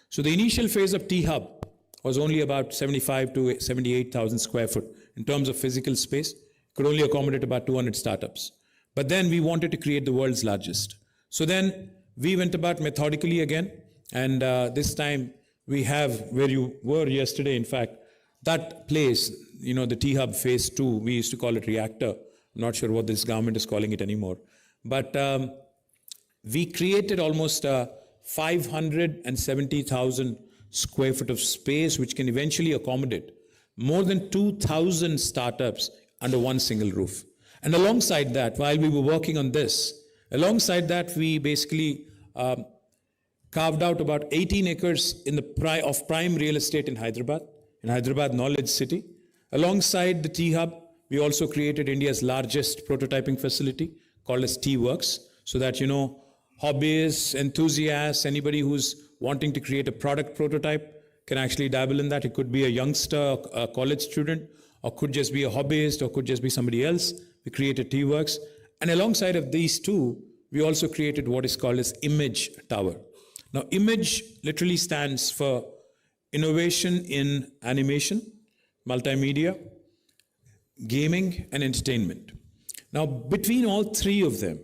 So the initial phase of T-Hub was only about 75 to 78,000 square foot in terms of physical space. Could only accommodate about 200 startups. But then we wanted to create the world's largest. So then we went about methodically again, and this time we have, where you were yesterday, in fact, that place, the T-Hub phase 2, we used to call it reactor. I'm not sure what this government is calling it anymore. But we created almost 570,000 square foot of space, which can eventually accommodate more than 2,000 startups under one single roof. And alongside that, while we were working on this, alongside that, we basically carved out about 18 acres of prime real estate in Hyderabad Knowledge City. Alongside the T-Hub, we also created India's largest prototyping facility called as T-Works, so that, hobbyists, enthusiasts, anybody who's wanting to create a product prototype can actually dabble in that. It could be a youngster, a college student, or could just be a hobbyist, or could just be somebody else. We created T-Works. And alongside of these two, we also created what is called as Image Tower. Now, Image literally stands for innovation in animation, multimedia, gaming, and entertainment. Now, between all three of them,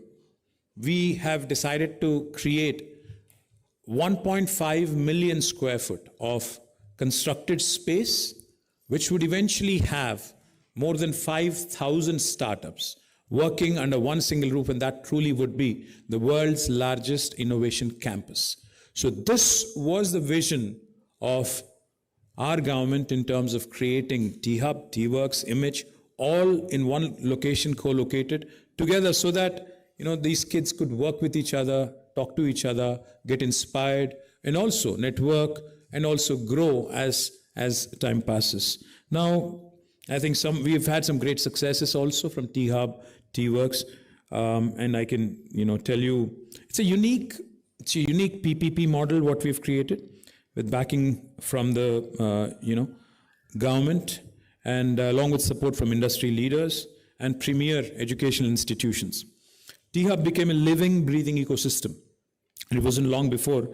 we have decided to create 1.5 million square foot of constructed space, which would eventually have more than 5,000 startups working under one single roof, and that truly would be the world's largest innovation campus. So this was the vision of our government in terms of creating T-Hub, T-Works, Image, all in one location, co-located together, so that these kids could work with each other, talk to each other, get inspired, and also network, and also grow as time passes. Now, I think we've had some great successes also from T-Hub, T-Works, and I can tell you it's a unique PPP model what we've created with backing from the government, and along with support from industry leaders and premier educational institutions. T-Hub became a living, breathing ecosystem, and it wasn't long before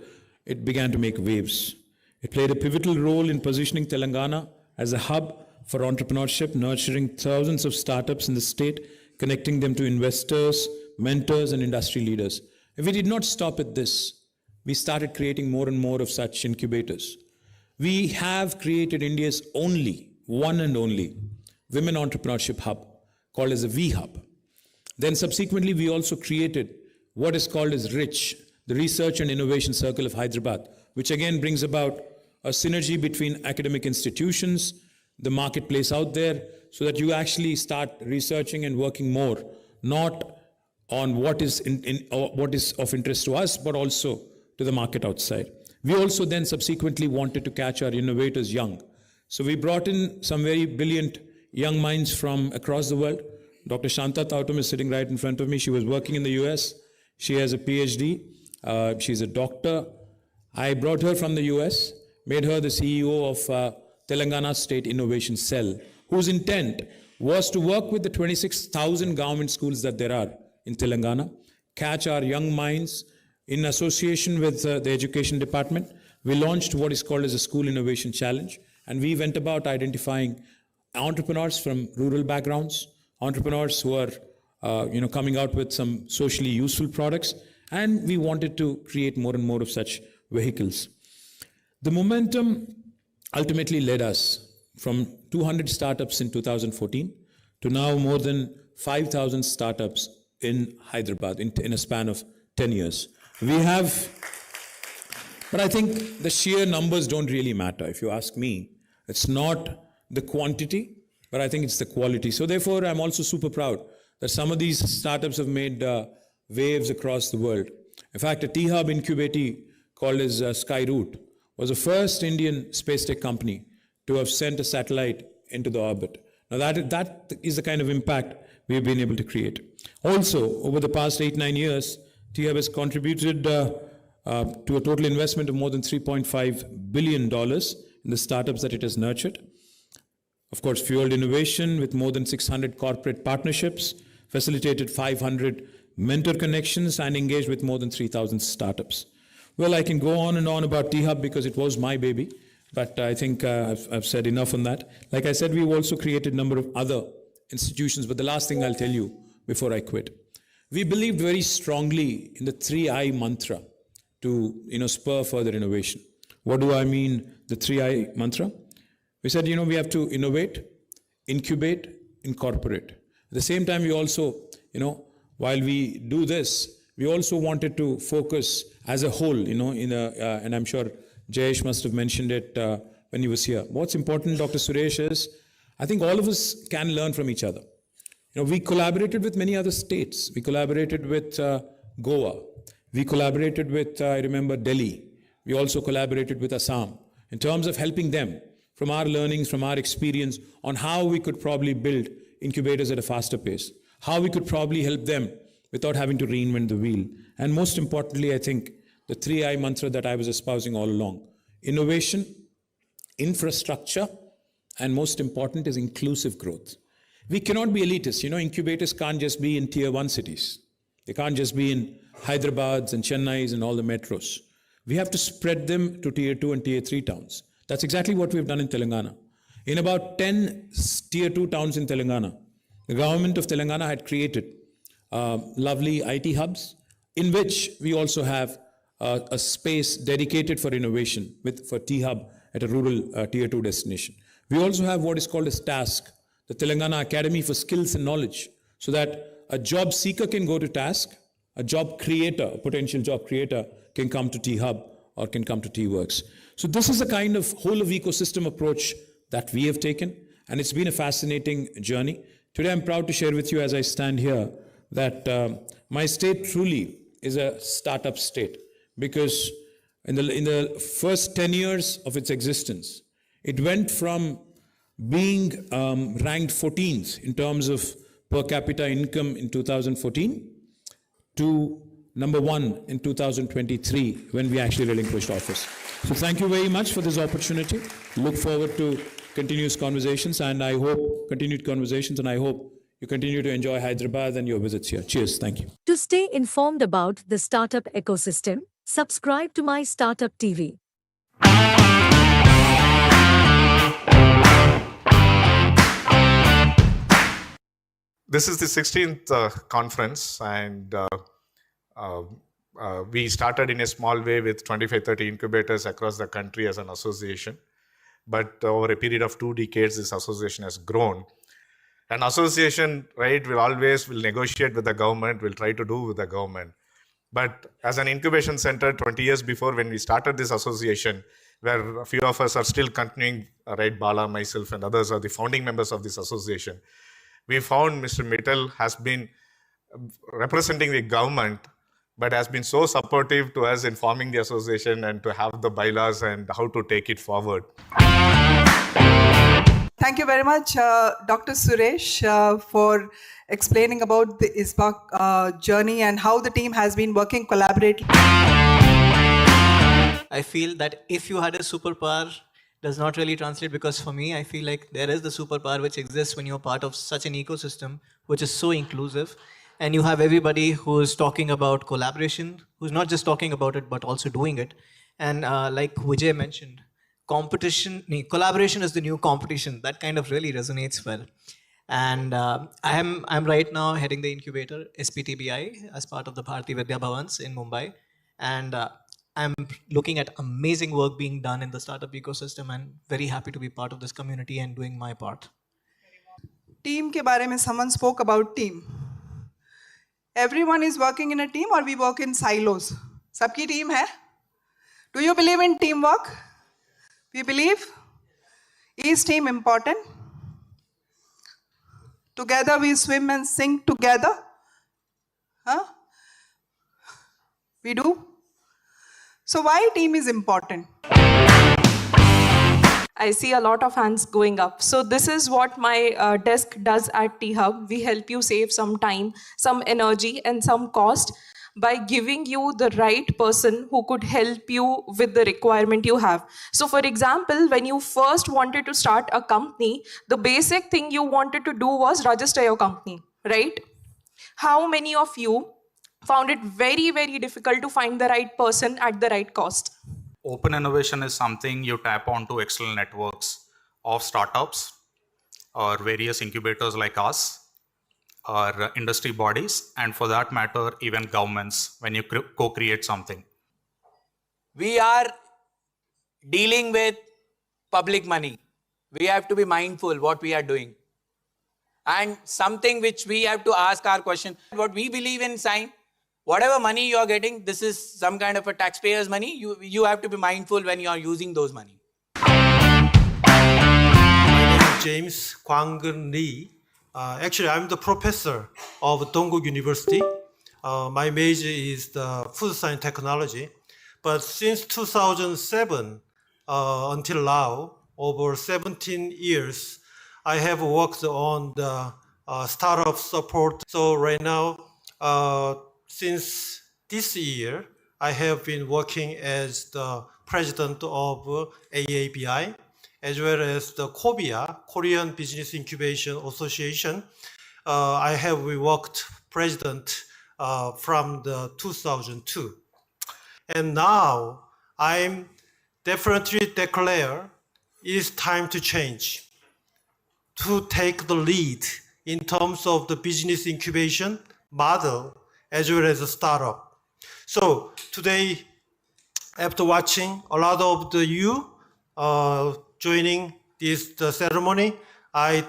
it began to make waves. It played a pivotal role in positioning Telangana as a hub for entrepreneurship, nurturing thousands of startups in the state, connecting them to investors, mentors, and industry leaders. If we did not stop at this, we started creating more and more of such incubators. We have created India's one and only women entrepreneurship hub, called as a V-Hub. Then subsequently, we also created what is called as RICH, the Research and Innovation Circle of Hyderabad, which again brings about a synergy between academic institutions, the marketplace out there, so that you actually start researching and working more, not on what is of interest to us, but also to the market outside. We also then subsequently wanted to catch our innovators young. So we brought in some very brilliant young minds from across the world. Dr. Shanta Tautam is sitting right in front of me. She was working in the US. She has a PhD. She's a doctor. I brought her from the US, made her the CEO of Telangana State Innovation Cell, whose intent was to work with the 26,000 government schools that there are in Telangana, catch our young minds. In association with the Education Department, we launched what is called as a School Innovation Challenge, and we went about identifying entrepreneurs from rural backgrounds, entrepreneurs who are coming out with some socially useful products, and we wanted to create more and more of such vehicles. The momentum ultimately led us from 200 startups in 2014 to now more than 5,000 startups in Hyderabad in a span of 10 years. But I think the sheer numbers don't really matter. If you ask me, it's not the quantity, but I think it's the quality. So therefore, I'm also super proud that some of these startups have made waves across the world. In fact, a T-Hub incubator called as Skyroot was the first Indian space tech company to have sent a satellite into the orbit. Now that is the kind of impact we've been able to create. Also, over the past 8-9 years, THub has contributed to a total investment of more than $3.5 billion in the startups that it has nurtured. Of course, fueled innovation with more than 600 corporate partnerships, facilitated 500 mentor connections, and engaged with more than 3,000 startups. Well, I can go on and on about THub because it was my baby, but I think I've said enough on that. Like I said, we've also created a number of other institutions, but the last thing I'll tell you before I quit. We believed very strongly in the 3I mantra to spur further innovation. What do I mean, the 3I mantra? We said, we have to innovate, incubate, incorporate. At the same time, we also, while we do this, we also wanted to focus as a whole, and I'm sure Jayesh must have mentioned it when he was here. What's important, Dr. Suresh, is I think all of us can learn from each other. We collaborated with many other states. We collaborated with Goa. We collaborated with, I remember, Delhi. We also collaborated with Assam in terms of helping them from our learnings, from our experience on how we could probably build incubators at a faster pace, how we could probably help them without having to reinvent the wheel. And most importantly, I think the 3I mantra that I was espousing all along: innovation, infrastructure, and most important is inclusive growth. We cannot be elitist. Incubators can't just be in tier 1 cities. They can't just be in Hyderabad's and Chennai's and all the metros. We have to spread them to tier 2 and tier 3 towns. That's exactly what we've done in Telangana. In about 10 tier 2 towns in Telangana, the government of Telangana had created lovely IT hubs, in which we also have a space dedicated for innovation for T-Hub at a rural tier 2 destination. We also have what is called as TASK, the Telangana Academy for Skills and Knowledge, so that a job seeker can go to TASK, a job creator, a potential job creator, can come to T-Hub or can come to T-Works. So this is a kind of whole of ecosystem approach that we have taken, and it's been a fascinating journey. Today I'm proud to share with you as I stand here that my state truly is a startup state, because in the first 10 years of its existence, it went from being ranked 14th in terms of per capita income in 2014 to number 1 in 2023 when we actually relinquished office. So thank you very much for this opportunity. Look forward to continued conversations, and I hope you continue to enjoy Hyderabad and your visits here. Cheers. Thank you. To stay informed about the startup ecosystem, subscribe to MyStartupTV. This is the 16th conference, and we started in a small way with 25-30 incubators across the country as an association. But over a period of 2 decades, this association has grown. An association, right, will negotiate with the government, will try to do with the government. But as an incubation center, 20 years before when we started this association, where a few of us are still continuing, right, Bala, myself, and others are the founding members of this association, we found Mr. Mittal has been representing the government, but has been so supportive to us in forming the association and to have the bylaws and how to take it forward. Thank you very much, Dr. Suresh, for explaining about the Embark journey and how the team has been working collaboratively. I feel that if you had a superpower, does not really translate, because for me, I feel like there is the superpower which exists when you're part of such an ecosystem, which is so inclusive. And you have everybody who's talking about collaboration, who's not just talking about it, but also doing it. And like Vijay mentioned, collaboration is the new competition. That kind of really resonates well. And I'm right now heading the incubator, SPTBI, as part of the Bharati Vidya Bhavans in Mumbai. And I'm looking at amazing work being done in the startup ecosystem, and very happy to be part of this community and doing my part. Team ke baare mein someone spoke about team. Everyone is working in a team, or we work in silos? Sabki team hai? Do you believe in teamwork? We believe. Is team important? Together we swim and sing together. Huh? We do. So why team is important? I see a lot of hands going up. So this is what my desk does at T-Hub. We help you save some time, some energy, and some cost by giving you the right person who could help you with the requirement you have. So for example, when you first wanted to start a company, the basic thing you wanted to do was register your company, right? How many of you found it very, very difficult to find the right person at the right cost? Open innovation is something you tap onto external networks of startups or various incubators like us, or industry bodies, and for that matter, even governments when you co-create something. We are dealing with public money. We have to be mindful what we are doing. And something which we have to ask our question, what we believe in Sign, whatever money you are getting, this is some kind of a taxpayer's money. You have to be mindful when you are using those money. My name is James Kwang Lee. Actually, I'm the professor of Dongguk University. My major is the food science technology. But since 2007 until now, over 17 years, I have worked on the startup support. So right now, since this year, I have been working as the president of AABI, as well as the KOBIA, Korean Business Incubation Association. I have worked president from the 2002. And now I'm definitely declare it's time to change, to take the lead in terms of the business incubation model as well as a startup. So today, after watching a lot of you joining this ceremony, I'm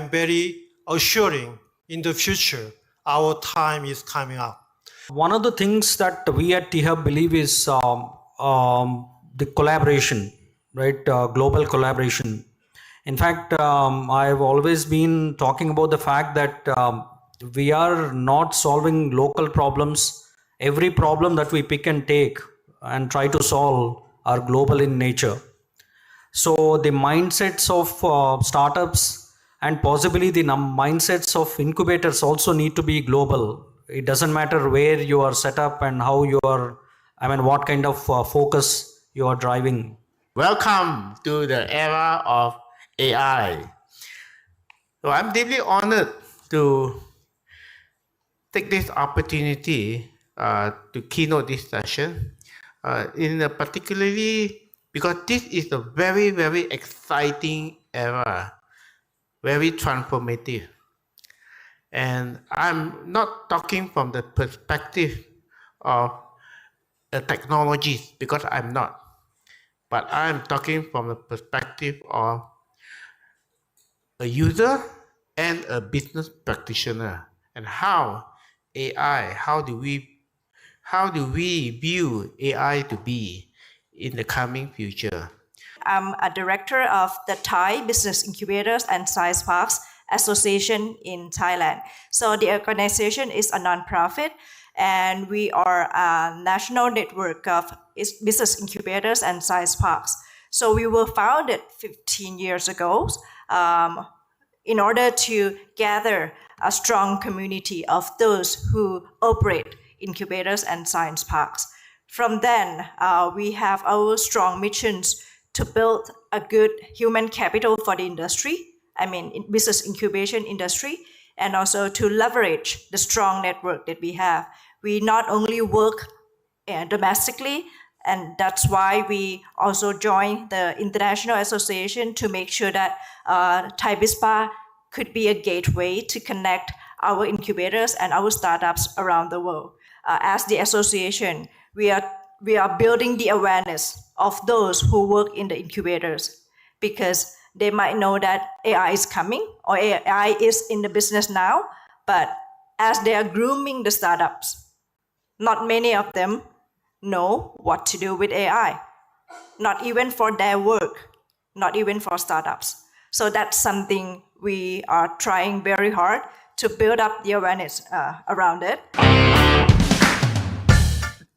very assuring in the future, our time is coming up. One of the things that we at T-Hub believe is the collaboration, right? Global collaboration. In fact, I've always been talking about the fact that we are not solving local problems. Every problem that we pick and take and try to solve are global in nature. So the mindsets of startups and possibly the mindsets of incubators also need to be global. It doesn't matter where you are set up and how you are, what kind of focus you are driving. Welcome to the era of AI. So I'm deeply honored to take this opportunity to keynote this session, particularly because this is a very, very exciting era, very transformative. And I'm not talking from the perspective of technologies, because I'm not, but I'm talking from the perspective of a user and a business practitioner, and how do we view AI to be in the coming future. I'm a director of the Thai Business Incubators and Science Parks Association in Thailand. So the organization is a nonprofit, and we are a national network of business incubators and science parks. So we were founded 15 years ago in order to gather a strong community of those who operate incubators and science parks. From then, we have our strong missions to build a good human capital for the industry, business incubation industry, and also to leverage the strong network that we have. We not only work domestically, and that's why we also joined the International Association to make sure that Thai BizPa could be a gateway to connect our incubators and our startups around the world. As the association, we are building the awareness of those who work in the incubators, because they might know that AI is coming or AI is in the business now, but as they are grooming the startups, not many of them know what to do with AI, not even for their work, not even for startups. So that's something we are trying very hard to build up the awareness around it.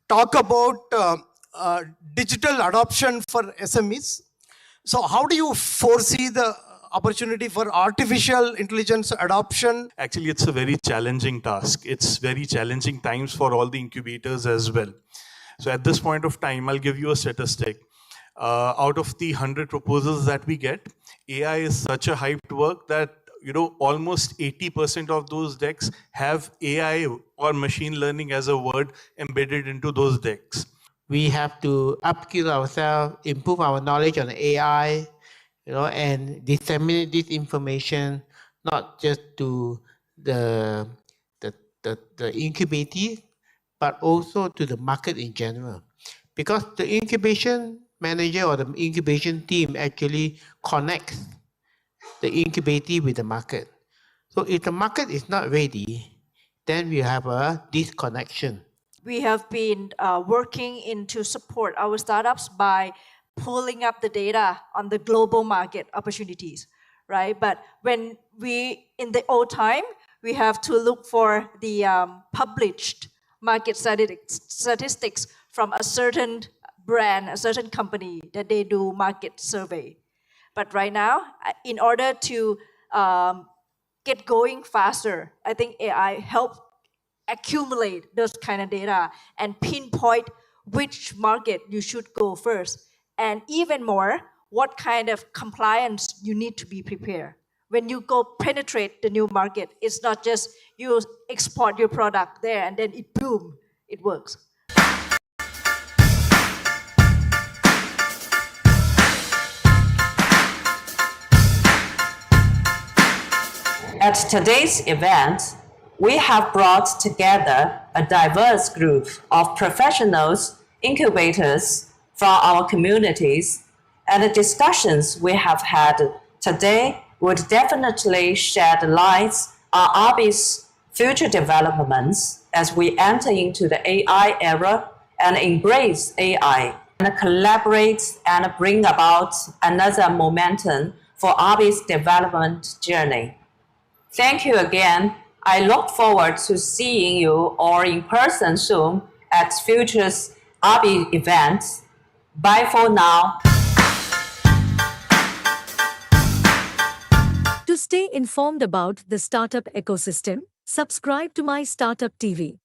Talk about digital adoption for SMEs. So how do you foresee the opportunity for artificial intelligence adoption? Actually, it's a very challenging task. It's very challenging times for all the incubators as well. So at this point of time, I'll give you a statistic. Out of the 100 proposals that we get, AI is such a hyped work that almost 80% of those decks have AI or machine learning as a word embedded into those decks. We have to upskill ourselves, improve our knowledge on AI, and disseminate this information not just to the incubator, but also to the market in general. Because the incubation manager or the incubation team actually connects the incubator with the market. So if the market is not ready, then we have a disconnection. We have been working to support our startups by pulling up the data on the global market opportunities, right? But when in the old time, we have to look for the published market statistics from a certain brand, a certain company that they do market survey. But right now, in order to get going faster, I think AI helps accumulate those kind of data and pinpoint which market you should go first. And even more, what kind of compliance you need to be prepared. When you go penetrate the new market, it's not just you export your product there and then it boom, it works. At today's event, we have brought together a diverse group of professionals, incubators from our communities, and the discussions we have had today would definitely shed light on ARBI's future developments as we enter into the AI era and embrace AI and collaborate and bring about another momentum for ARBI's development journey. Thank you again. I look forward to seeing you all in person soon at future ARBI events. Bye for now. To stay informed about the startup ecosystem, subscribe to MyStartupTV.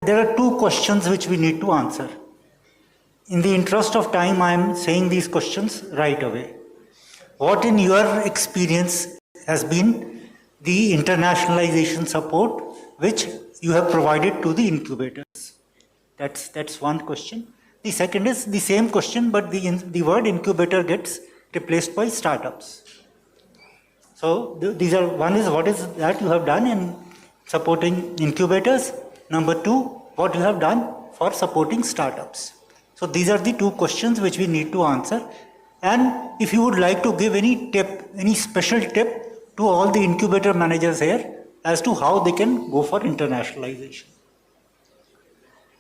There are two questions which we need to answer. In the interest of time, I am saying these questions right away. What in your experience has been the internationalization support which you have provided to the incubators? That's one question. The second is the same question, but the word incubator gets replaced by startups. So these are, one is what is that you have done in supporting incubators. Number two, what you have done for supporting startups. So these are the two questions which we need to answer. And if you would like to give any tip, any special tip to all the incubator managers here as to how they can go for internationalization.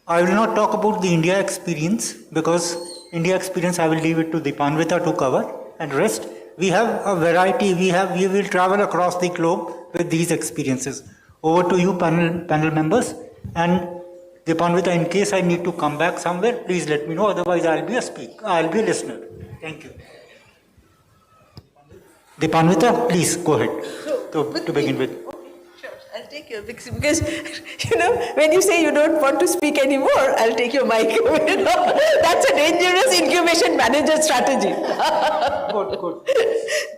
I will not talk about the India experience because India experience I will leave it to Dipanvita to cover, and rest we have a variety, we will travel across the globe with these experiences. Over to you panel members. And Dipanvita, in case I need to come back somewhere, please let me know. Otherwise, I'll be a listener. Thank you. Dipanvita, please go ahead to begin with. Sure, I'll take your because when you say you don't want to speak anymore, I'll take your mic. That's a dangerous incubation manager strategy. Good.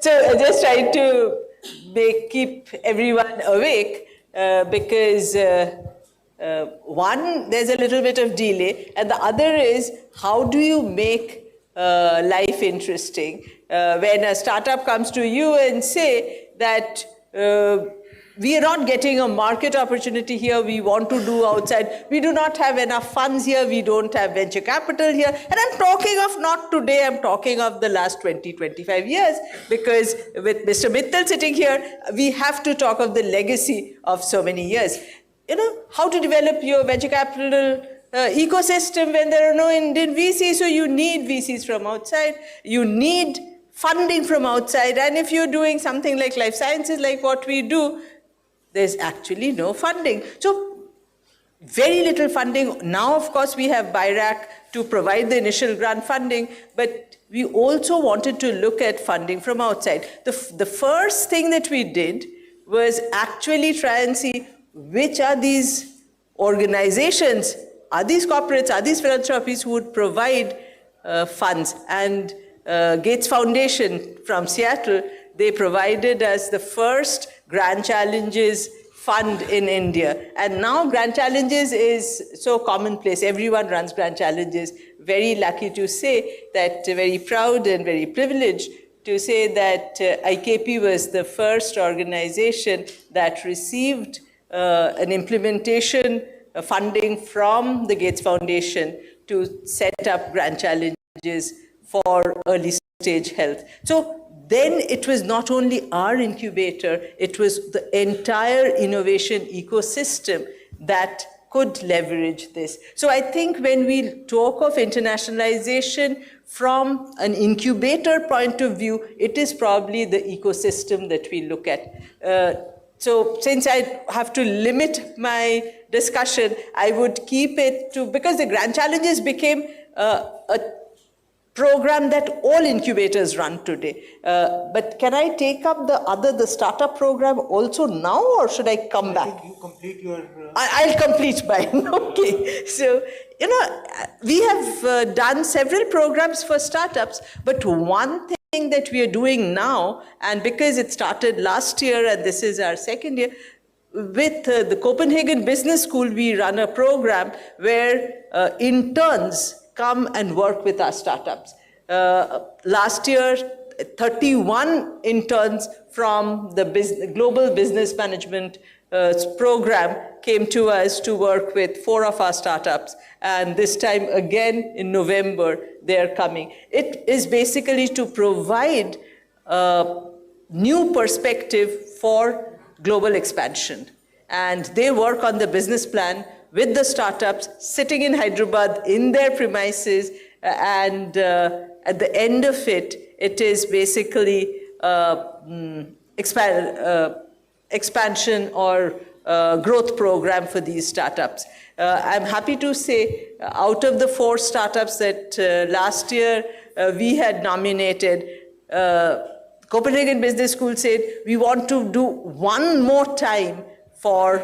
So just trying to keep everyone awake because. One, there's a little bit of delay, and the other is how do you make life interesting when a startup comes to you and say that we are not getting a market opportunity here, we want to do outside, we do not have enough funds here, we don't have venture capital here, and I'm talking of not today, I'm talking of the last 20-25 years, because with Mr. Mittal sitting here, we have to talk of the legacy of so many years. How to develop your venture capital ecosystem when there are no Indian VCs, so you need VCs from outside, you need funding from outside, and if you're doing something like life sciences, like what we do, there's actually no funding. So very little funding. Now, of course, we have BIRAC to provide the initial grant funding, but we also wanted to look at funding from outside. The first thing that we did was actually try and see which are these organizations, are these corporates, are these philanthropies who would provide funds. And Gates Foundation from Seattle, they provided us the first Grand Challenges fund in India. And now Grand Challenges is so commonplace. Everyone runs Grand Challenges. Very lucky to say that, very proud and very privileged to say that IKP was the first organization that received an implementation funding from the Gates Foundation to set up Grand Challenges for early stage health. So then it was not only our incubator, it was the entire innovation ecosystem that could leverage this. So I think when we talk of internationalization from an incubator point of view, it is probably the ecosystem that we look at. So since I have to limit my discussion, I would keep it to, because the Grand Challenges became a program that all incubators run today. But can I take up the startup program also now, or should I come back? You complete your... I'll complete mine. Okay. So, we have done several programs for startups, but one thing that we are doing now, and because it started last year and this is our second year, with the Copenhagen Business School, we run a program where interns come and work with our startups. Last year, 31 interns from the Global Business Management program came to us to work with 4 of our startups. And this time again in November, they're coming. It is basically to provide new perspective for global expansion. And they work on the business plan with the startups, sitting in Hyderabad in their premises, and at the end of it, it is basically expansion or growth program for these startups. I'm happy to say, out of the 4 startups that last year we had nominated, Copenhagen Business School said, we want to do one more time for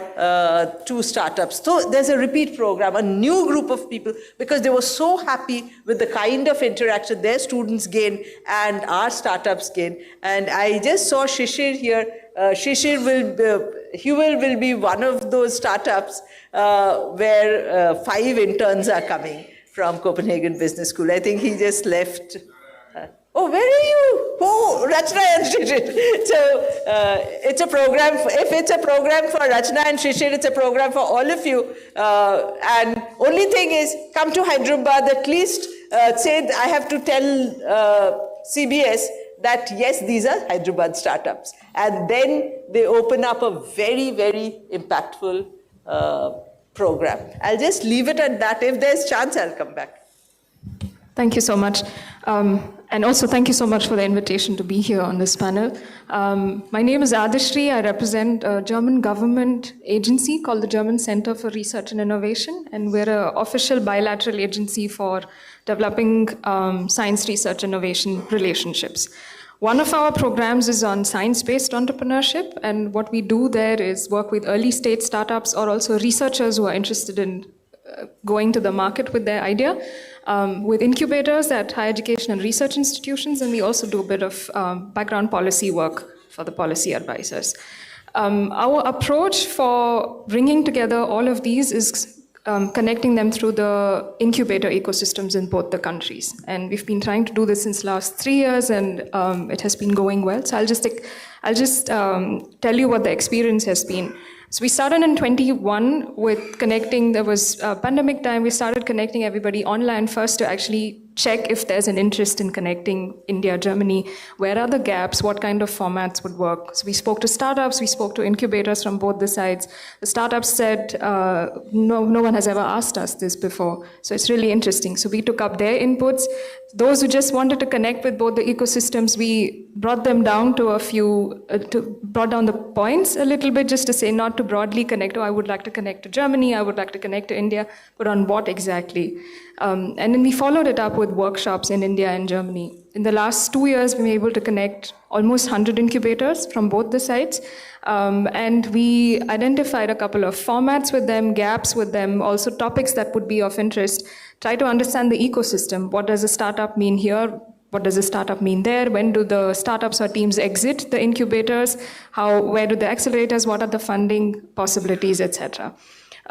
2 startups. So there's a repeat program, a new group of people, because they were so happy with the kind of interaction their students gain and our startups gain. And I just saw Shishir here. Shishir will be one of those startups where 5 interns are coming from Copenhagen Business School. I think he just left. Oh, where are you? Oh, Rachna and Shishir. So it's a program, if it's a program for Rachna and Shishir, it's a program for all of you. And only thing is, come to Hyderabad, at least say, I have to tell CBS that yes, these are Hyderabad startups. And then they open up a very, very impactful program. I'll just leave it at that. If there's chance, I'll come back. Thank you so much. And also thank you so much for the invitation to be here on this panel. My name is Adishri. I represent a German government agency called the German Center for Research and Innovation, and we're an official bilateral agency for developing science research innovation relationships. One of our programs is on science-based entrepreneurship, and what we do there is work with early stage startups or also researchers who are interested in going to the market with their idea, with incubators at higher education and research institutions, and we also do a bit of background policy work for the policy advisors. Our approach for bringing together all of these is connecting them through the incubator ecosystems in both the countries. And we've been trying to do this since last 3 years, and it has been going well. So I'll just tell you what the experience has been. So we started in 21 with connecting, there was pandemic time, we started connecting everybody online first to actually check if there's an interest in connecting India, Germany. Where are the gaps? What kind of formats would work? So we spoke to startups, we spoke to incubators from both the sides. The startups said, no one has ever asked us this before. So it's really interesting. So we took up their inputs. Those who just wanted to connect with both the ecosystems, we brought them down to a few, brought down the points a little bit, just to say not to broadly connect, oh, I would like to connect to Germany, I would like to connect to India, but on what exactly? And then we followed it up with workshops in India and Germany. In the last 2 years, we were able to connect almost 100 incubators from both the sides. And we identified a couple of formats with them, gaps with them, also topics that would be of interest. Try to understand the ecosystem. What does a startup mean here? What does a startup mean there? When do the startups or teams exit the incubators? Where do the accelerators? What are the funding possibilities, etc.?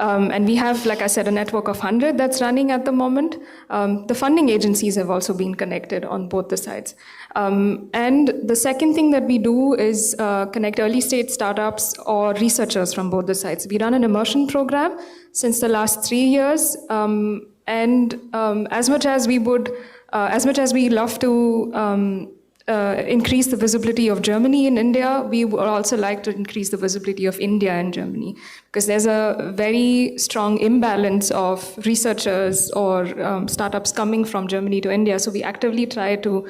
And we have, like I said, a network of 100 that's running at the moment. The funding agencies have also been connected on both the sides. And the second thing that we do is connect early stage startups or researchers from both the sides. We run an immersion program since the last 3 years. As much as we love to increase the visibility of Germany in India, we would also like to increase the visibility of India and Germany, because there's a very strong imbalance of researchers or startups coming from Germany to India. So we actively try to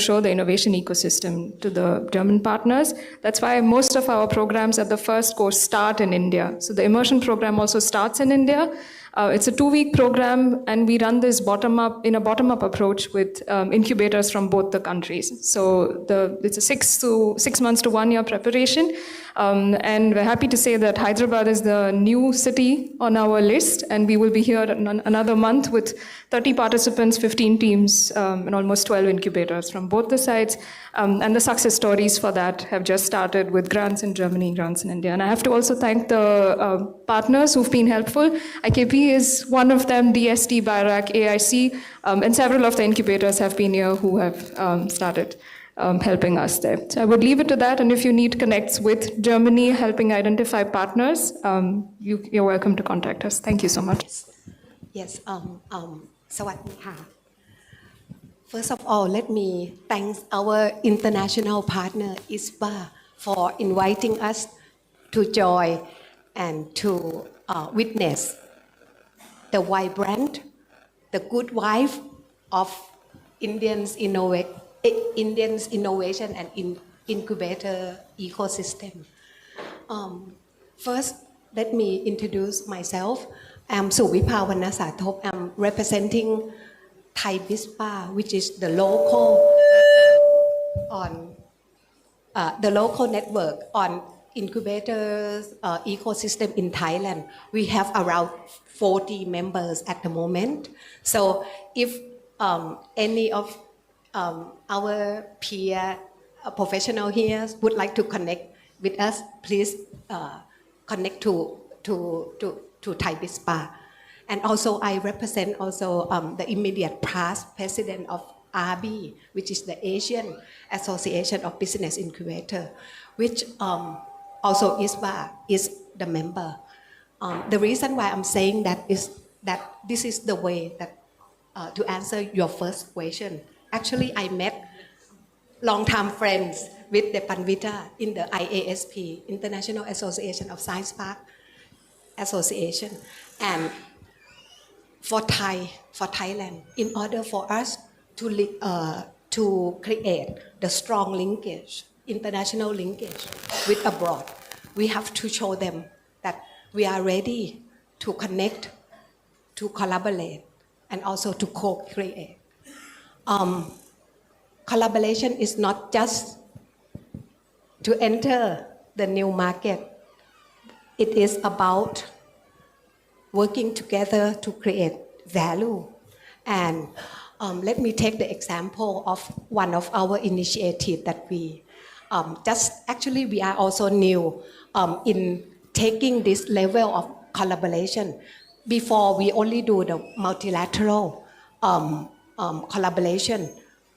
show the innovation ecosystem to the German partners. That's why most of our programs at the first course start in India. So the immersion program also starts in India. It's a 2-week program, and we run this in a bottom-up approach with incubators from both the countries. So it's a 6 months to 1 year preparation. And we're happy to say that Hyderabad is the new city on our list, and we will be here another month with 30 participants, 15 teams, and almost 12 incubators from both the sides. And the success stories for that have just started with grants in Germany, grants in India. And I have to also thank the partners who've been helpful. IKP is one of them, DST, BIRAC, AIC, and several of the incubators have been here who have started helping us there. So I would leave it to that. And if you need connects with Germany, helping identify partners, you're welcome to contact us. Thank you so much. Yes, สวัสดีค่ะ First of all, let me thank our international partner ISBA for inviting us to join and to witness the vibrant, the good wife of Indians innovation and incubator ecosystem. First, let me introduce myself. I'm Suvipa Wanasathop. I'm representing Thai BISPA, which is the local network on incubators ecosystem in Thailand. We have around 40 members at the moment. So if any of our peer professional here would like to connect with us, please connect to Thai BISPA. And also I represent also the immediate past president of RB, which is the Asian Association of Business Incubator, which also ISBA is the member. The reason why I'm saying that is that this is the way that to answer your first question. Actually, I met long-time friends with the Panvita in the IASP, International Association of Science Park Association. And for Thailand, in order for us to create the strong linkage, international linkage with abroad, we have to show them that we are ready to connect, to collaborate, and also to co-create. Collaboration is not just to enter the new market. It is about working together to create value. And let me take the example of one of our initiatives that we actually we are also new in taking this level of collaboration. Before we only do the multilateral collaboration.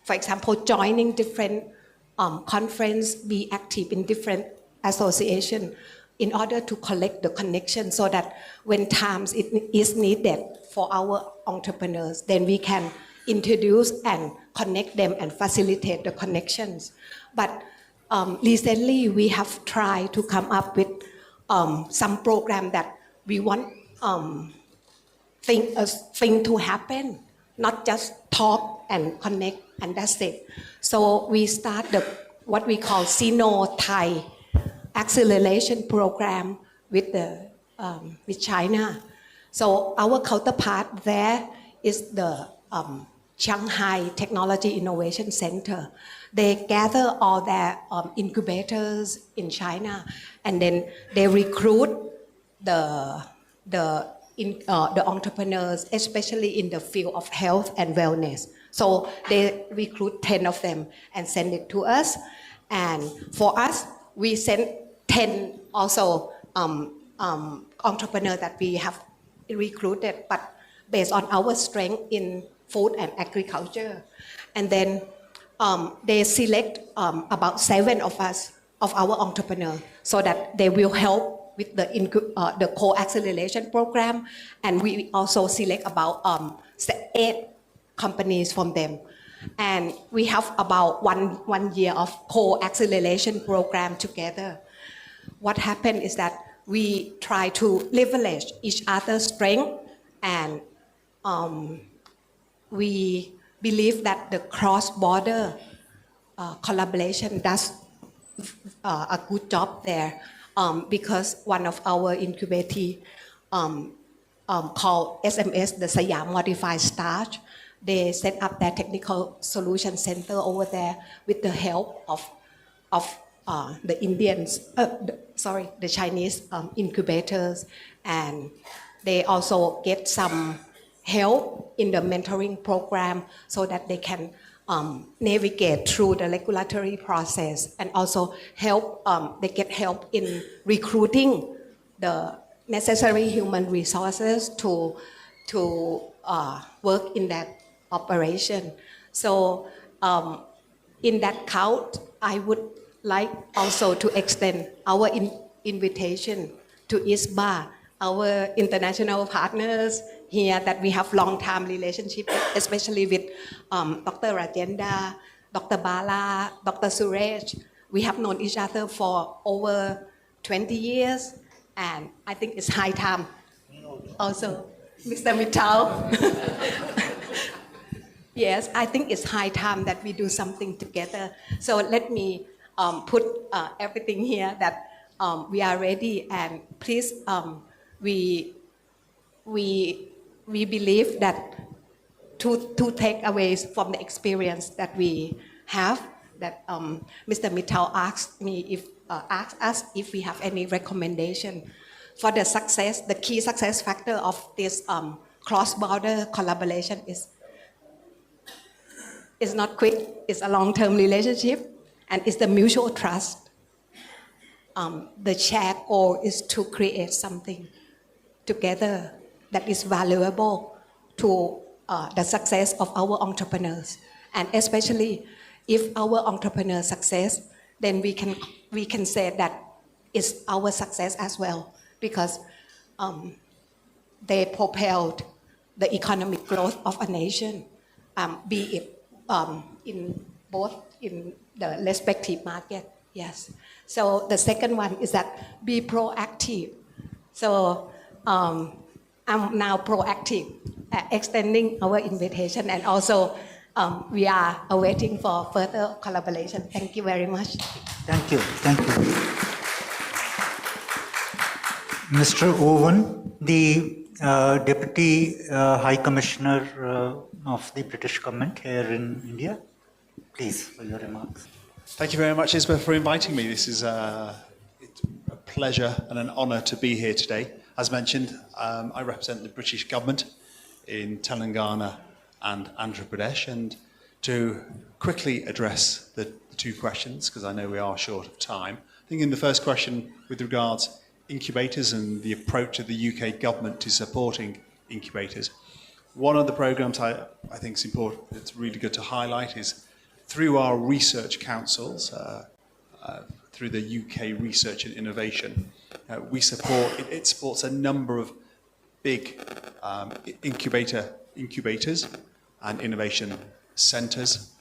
For example, joining different conference, be active in different association. in order to collect the connection so that when times it is needed for our entrepreneurs, then we can introduce and connect them and facilitate the connections. But recently we have tried to come up with some program that we want thing to happen, not just talk and connect and that's it. So we start what we call Sino-Thai acceleration program with China. So our counterpart there is the Shanghai Technology Innovation Center. They gather all their incubators in China, and then they recruit the entrepreneurs, especially in the field of health and wellness. So they recruit 10 of them and send it to us. And for us, we send 10 also entrepreneurs that we have recruited, but based on our strength in food and agriculture. And then they select about 7 of us, of our entrepreneurs, so that they will help with the co-acceleration program. And we also select about 8 companies from them. And we have about one year of co-acceleration program together. What happened is that we try to leverage each other's strength, and we believe that the cross-border collaboration does a good job there, because one of our incubatee called SMS, the Siam Modified Starch, they set up their technical solution center over there with the help of the the Chinese incubators, and they also get some help in the mentoring program so that they can navigate through the regulatory process, and also they get help in recruiting the necessary human resources to work in that operation. So in that count, I would like also to extend our invitation to ISBA, our international partners here that we have long-term relationship, especially with Dr. Rajendra, Dr. Bala, Dr. Suresh. We have known each other for over 20 years, and I think it's high time. Also, Mr. Mittal. Yes, I think it's high time that we do something together. So let me put everything here that we are ready, and please, we believe that two takeaways from the experience that we have, that Mr. Mittal asked us if we have any recommendation for the success. The key success factor of this cross-border collaboration is not quick, it's a long-term relationship, and it's the mutual trust. The shared goal is to create something together that is valuable to the success of our entrepreneurs. And especially if our entrepreneurs success, then we can say that it's our success as well, because they propelled the economic growth of a nation, be it in the respective market. Yes. So the second one is that be proactive. So I'm now proactive, extending our invitation, and also we are awaiting for further collaboration. Thank you very much. Thank you. Thank you. Mr. Owen, the Deputy High Commissioner of the British government here in India, please, for your remarks. Thank you very much, Isabel, for inviting me. This is it's a pleasure and an honour to be here today. As mentioned, I represent the British government in Telangana and Andhra Pradesh, and to quickly address the 2 questions, because I know we are short of time. I think in the first question, with regards incubators and the approach of the UK government to supporting incubators, one of the programs I think is important, it's really good to highlight, is through our research councils, through the UK Research and Innovation, We support, it supports a number of big incubators and innovation centres,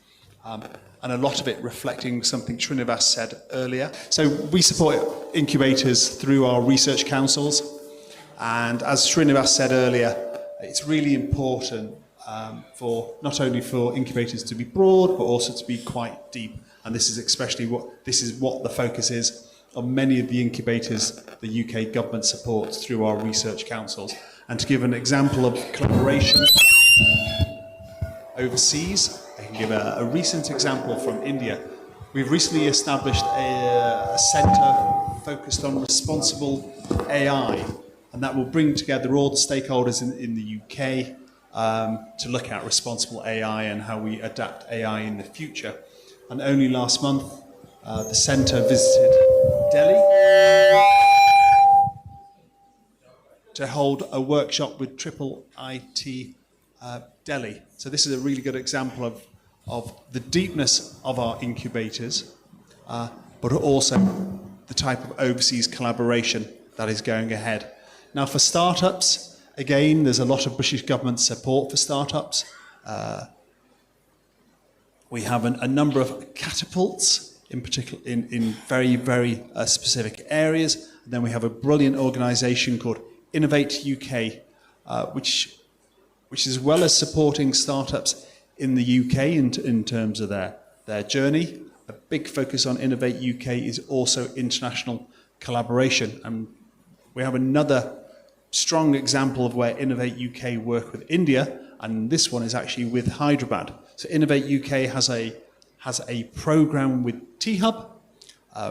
and a lot of it reflecting something Srinivas said earlier. So we support incubators through our research councils, and as Srinivas said earlier, it's really important for not only for incubators to be broad, but also to be quite deep. And this is especially what the focus is on many of the incubators the UK government supports through our research councils. And to give an example of collaboration overseas, I can give a recent example from India. We've recently established a centre focused on responsible AI, and that will bring together all the stakeholders in the UK to look at responsible AI and how we adapt AI in the future. And only last month, the centre visited Delhi to hold a workshop with Triple IT Delhi. So this is a really good example of the deepness of our incubators, but also the type of overseas collaboration that is going ahead. Now for startups, again, there's a lot of British government support for startups. We have a number of catapults, in particular in very, very specific areas. And then we have a brilliant organisation called Innovate UK, which as well as supporting startups in the UK in terms of their journey, a big focus on Innovate UK is also international collaboration. And we have another strong example of where Innovate UK work with India, and this one is actually with Hyderabad. So Innovate UK has a program with T-Hub,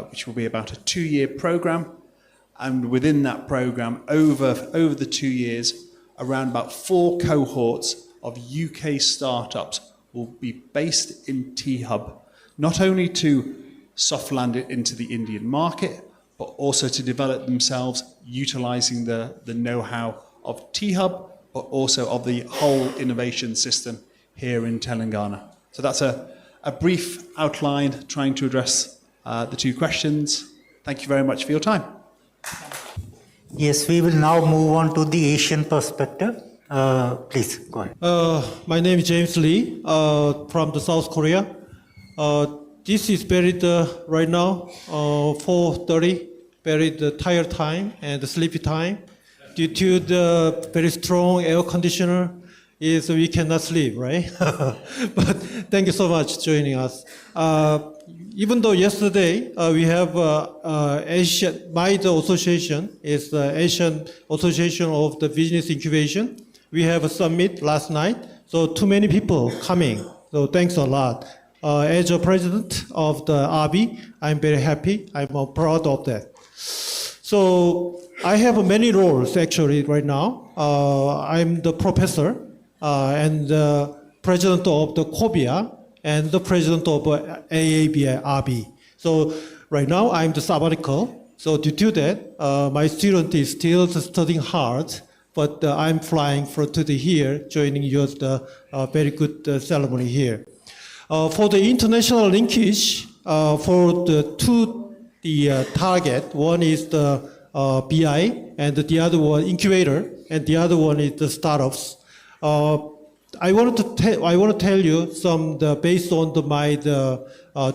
which will be about a 2-year program. And within that program, over the 2 years, around about 4 cohorts of UK startups will be based in T-Hub, not only to soft land it into the Indian market, but also to develop themselves utilizing the know-how of T-Hub, but also of the whole innovation system here in Telangana. So that's a brief outline trying to address the 2 questions. Thank you very much for your time. Yes, we will now move on to the Asian perspective. Please, go ahead. My name is James Lee from the South Korea. This is very right now, 4:30, very tired time and sleepy time. Due to the very strong air conditioner, we cannot sleep, right? But thank you so much for joining us. Even though yesterday we have MyStartupTV Association, is the Asian Association of the Business Incubation. We have a summit last night, so too many people coming. So thanks a lot. As a president of the ABI, I'm very happy. I'm proud of that. So I have many roles actually right now. I'm the professor and the president of the COBIA and the president of AABI. So right now I'm the sabbatical. So due to that, my student is still studying hard, but I'm flying to here, joining you at the very good ceremony here. For the international linkage, for the target, one is the BI, and the other one incubator, and the other one is the startups. I want to tell you some based on my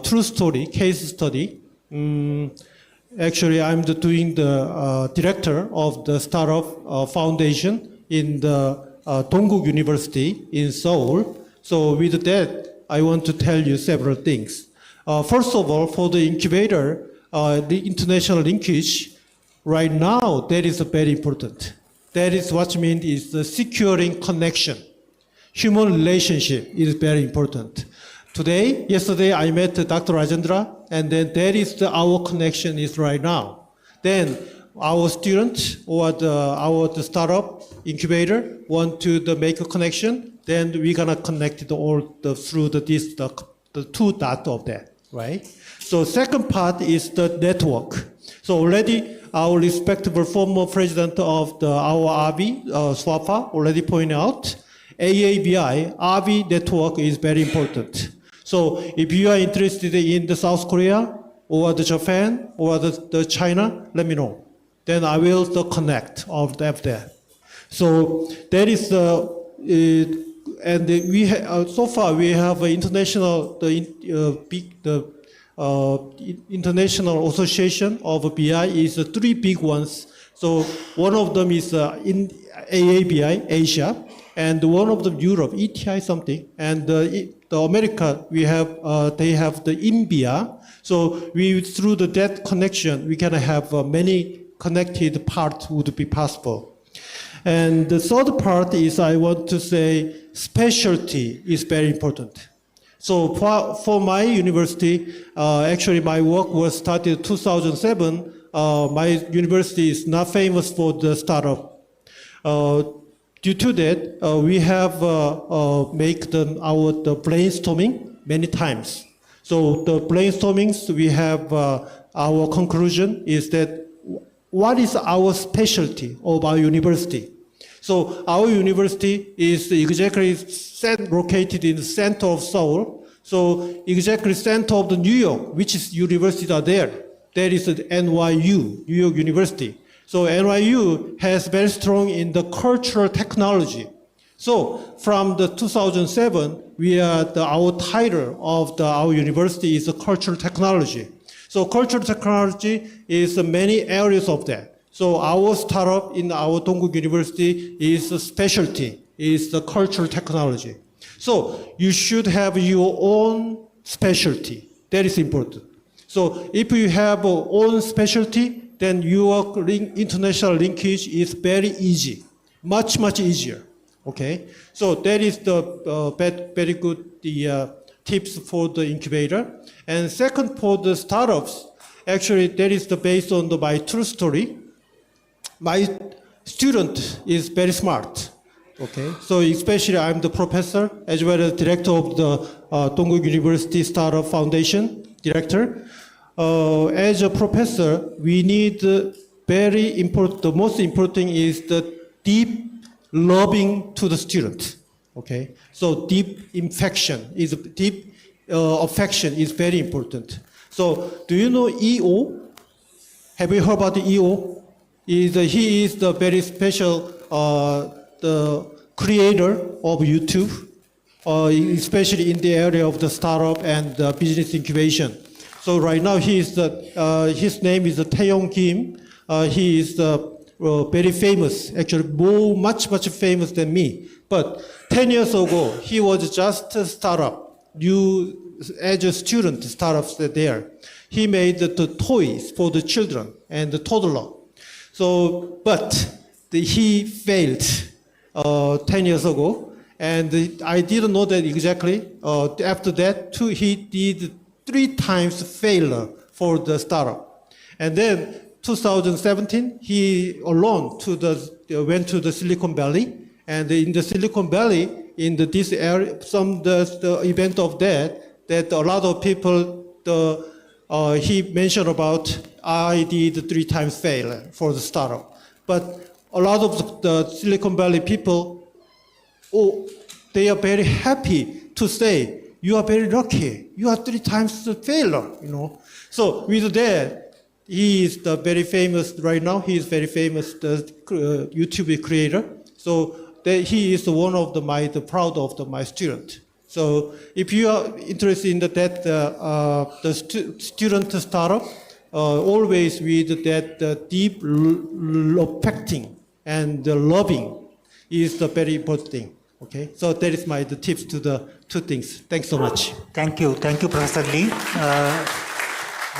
true story, case study. Actually, I'm doing the director of the startup foundation in the Dongguk University in Seoul. So with that, I want to tell you several things. First of all, for the incubator, the international linkage, right now, that is very important. That is what means is the securing connection. Human relationship is very important. Yesterday, I met Dr. Rajendra, and then that is our connection is right now. Then our student or our startup incubator want to make a connection, then we're gonna connect it all through the 2 dots of that, right? So second part is the network. So already our respectable former president of our ABI, Swafa, already pointed out, AABI, ABI network is very important. So if you are interested in the South Korea or the Japan or the China, let me know. then I will connect of that. So that is and we so far we have international international association of BI is 3 big ones. So one of them is in AABI Asia, and one of them Europe ETI something, and the America we have they have the INBIA. So we through that connection we can have many connected parts would be possible. And the third part is I want to say specialty is very important. So for my university, actually my work was started 2007. My university is not famous for the startup. Due to that, we have make the brainstorming many times. So the brainstormings, we have our conclusion is that what is our specialty of our university? So our university is exactly located in the center of Seoul. So exactly center of the New York, which is universities are there. There is the NYU, New York University. So NYU has very strong in the cultural technology. So from the 2007, our title of our university is cultural technology. So cultural technology is many areas of that. So our startup in our Dongguk University is a specialty, is the cultural technology. So you should have your own specialty. That is important. So if you have your own specialty, then your international linkage is very easy, much, much easier. Okay? So that is the very good tips for the incubator. And second, for the startups, actually that is based on my true story. My student is very smart. Okay, so especially I'm the professor as well as director of the Dongguk University Startup Foundation director. As a professor, we need very important. The most important thing is the deep loving to the student. Okay, so deep affection is very important. So do you know EO? Have you heard about the EO? He is the very special the creator of YouTube, especially in the area of the startup and the business incubation. So right now his name is Taeyong Kim. He is very famous, actually much famous than me. But 10 years ago, he was just a startup, as a student startups there. He made the toys for the children and the toddler. So, but he failed 10 years ago, and I didn't know that exactly. After that, he did 3 times failure for the startup. And then 2017, he alone went to the Silicon Valley, and in the Silicon Valley, in this area, the event of that a lot of people, he mentioned about I did 3 times failure for the startup. But a lot of the Silicon Valley people, they are very happy to say, you are very lucky. You are 3 times the failure, So with that, he is very famous right now. He is very famous YouTube creator. So he is one of the proud of my student. So if you are interested in the student startup, always with that deep affecting and loving is the very important thing. Okay, so that is the tips to the 2 things. Thanks so much. Thank you, Professor Lee.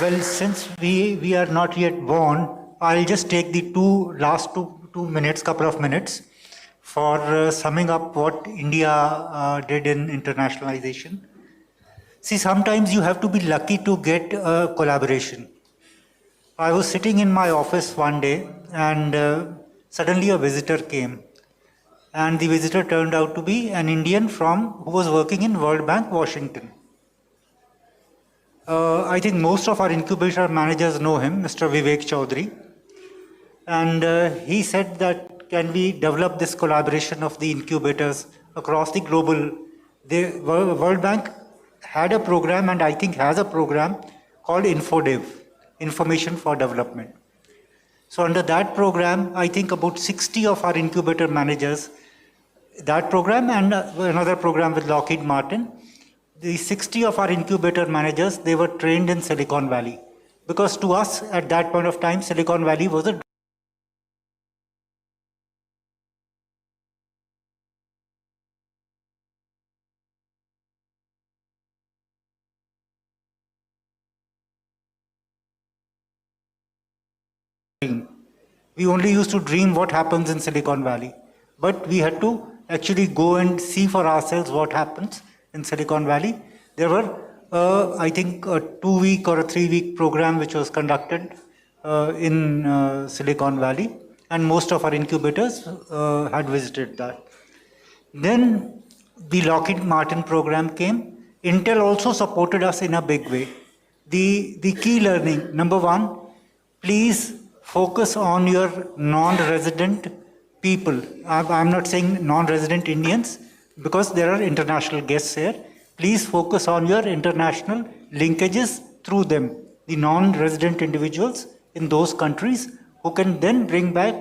Well, since we are not yet born, I'll just take the last couple of minutes for summing up what India did in internationalization. See, sometimes you have to be lucky to get a collaboration. I was sitting in my office one day, and suddenly a visitor came. And the visitor turned out to be an Indian who was working in World Bank, Washington. I think most of our incubator managers know him, Mr. Vivek Chaudhary. And he said that, can we develop this collaboration of the incubators across the global? The World Bank had a program, and I think has a program called InfoDev, Information for Development. So under that program, I think about 60 of our incubator managers, that program and another program with Lockheed Martin, the 60 of our incubator managers, they were trained in Silicon Valley. Because to us, at that point of time, Silicon Valley was a dream. We only used to dream what happens in Silicon Valley. But we had to actually go and see for ourselves what happens in Silicon Valley. There were, I think, a 2-week or a 3-week program which was conducted in Silicon Valley, and most of our incubators had visited that. Then the Lockheed Martin program came. Intel also supported us in a big way. The key learning, number one, please focus on your non-resident people. I'm not saying non-resident Indians, because there are international guests here. Please focus on your international linkages through them, the non-resident individuals in those countries who can then bring back,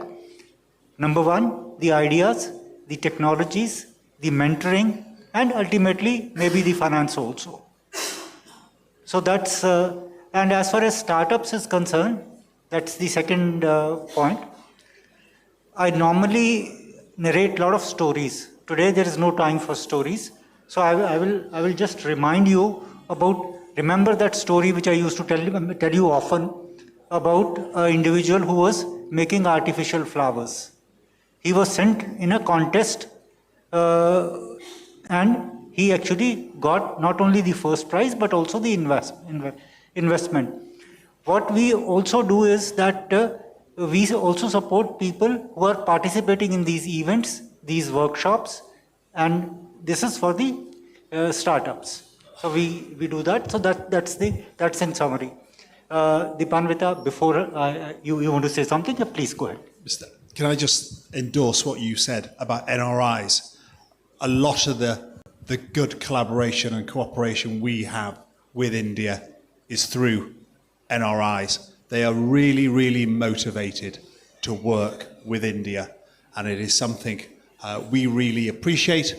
number one, the ideas, the technologies, the mentoring, and ultimately maybe the finance also. So that's, and as far as startups is concerned, that's the second point. I normally narrate a lot of stories. Today there is no time for stories. So I will just remind you about, remember that story which I used to tell you often about an individual who was making artificial flowers. He was sent in a contest and he actually got not only the first prize but also the investment. What we also do is that we also support people who are participating in these events, these workshops, and this is for the startups. So we do that. So that's in summary. Dipanvita, before you want to say something, please go ahead. Can I just endorse what you said about NRIs? A lot of the good collaboration and cooperation we have with India is through NRIs. They are really, really motivated to work with India, and it is something we really appreciate,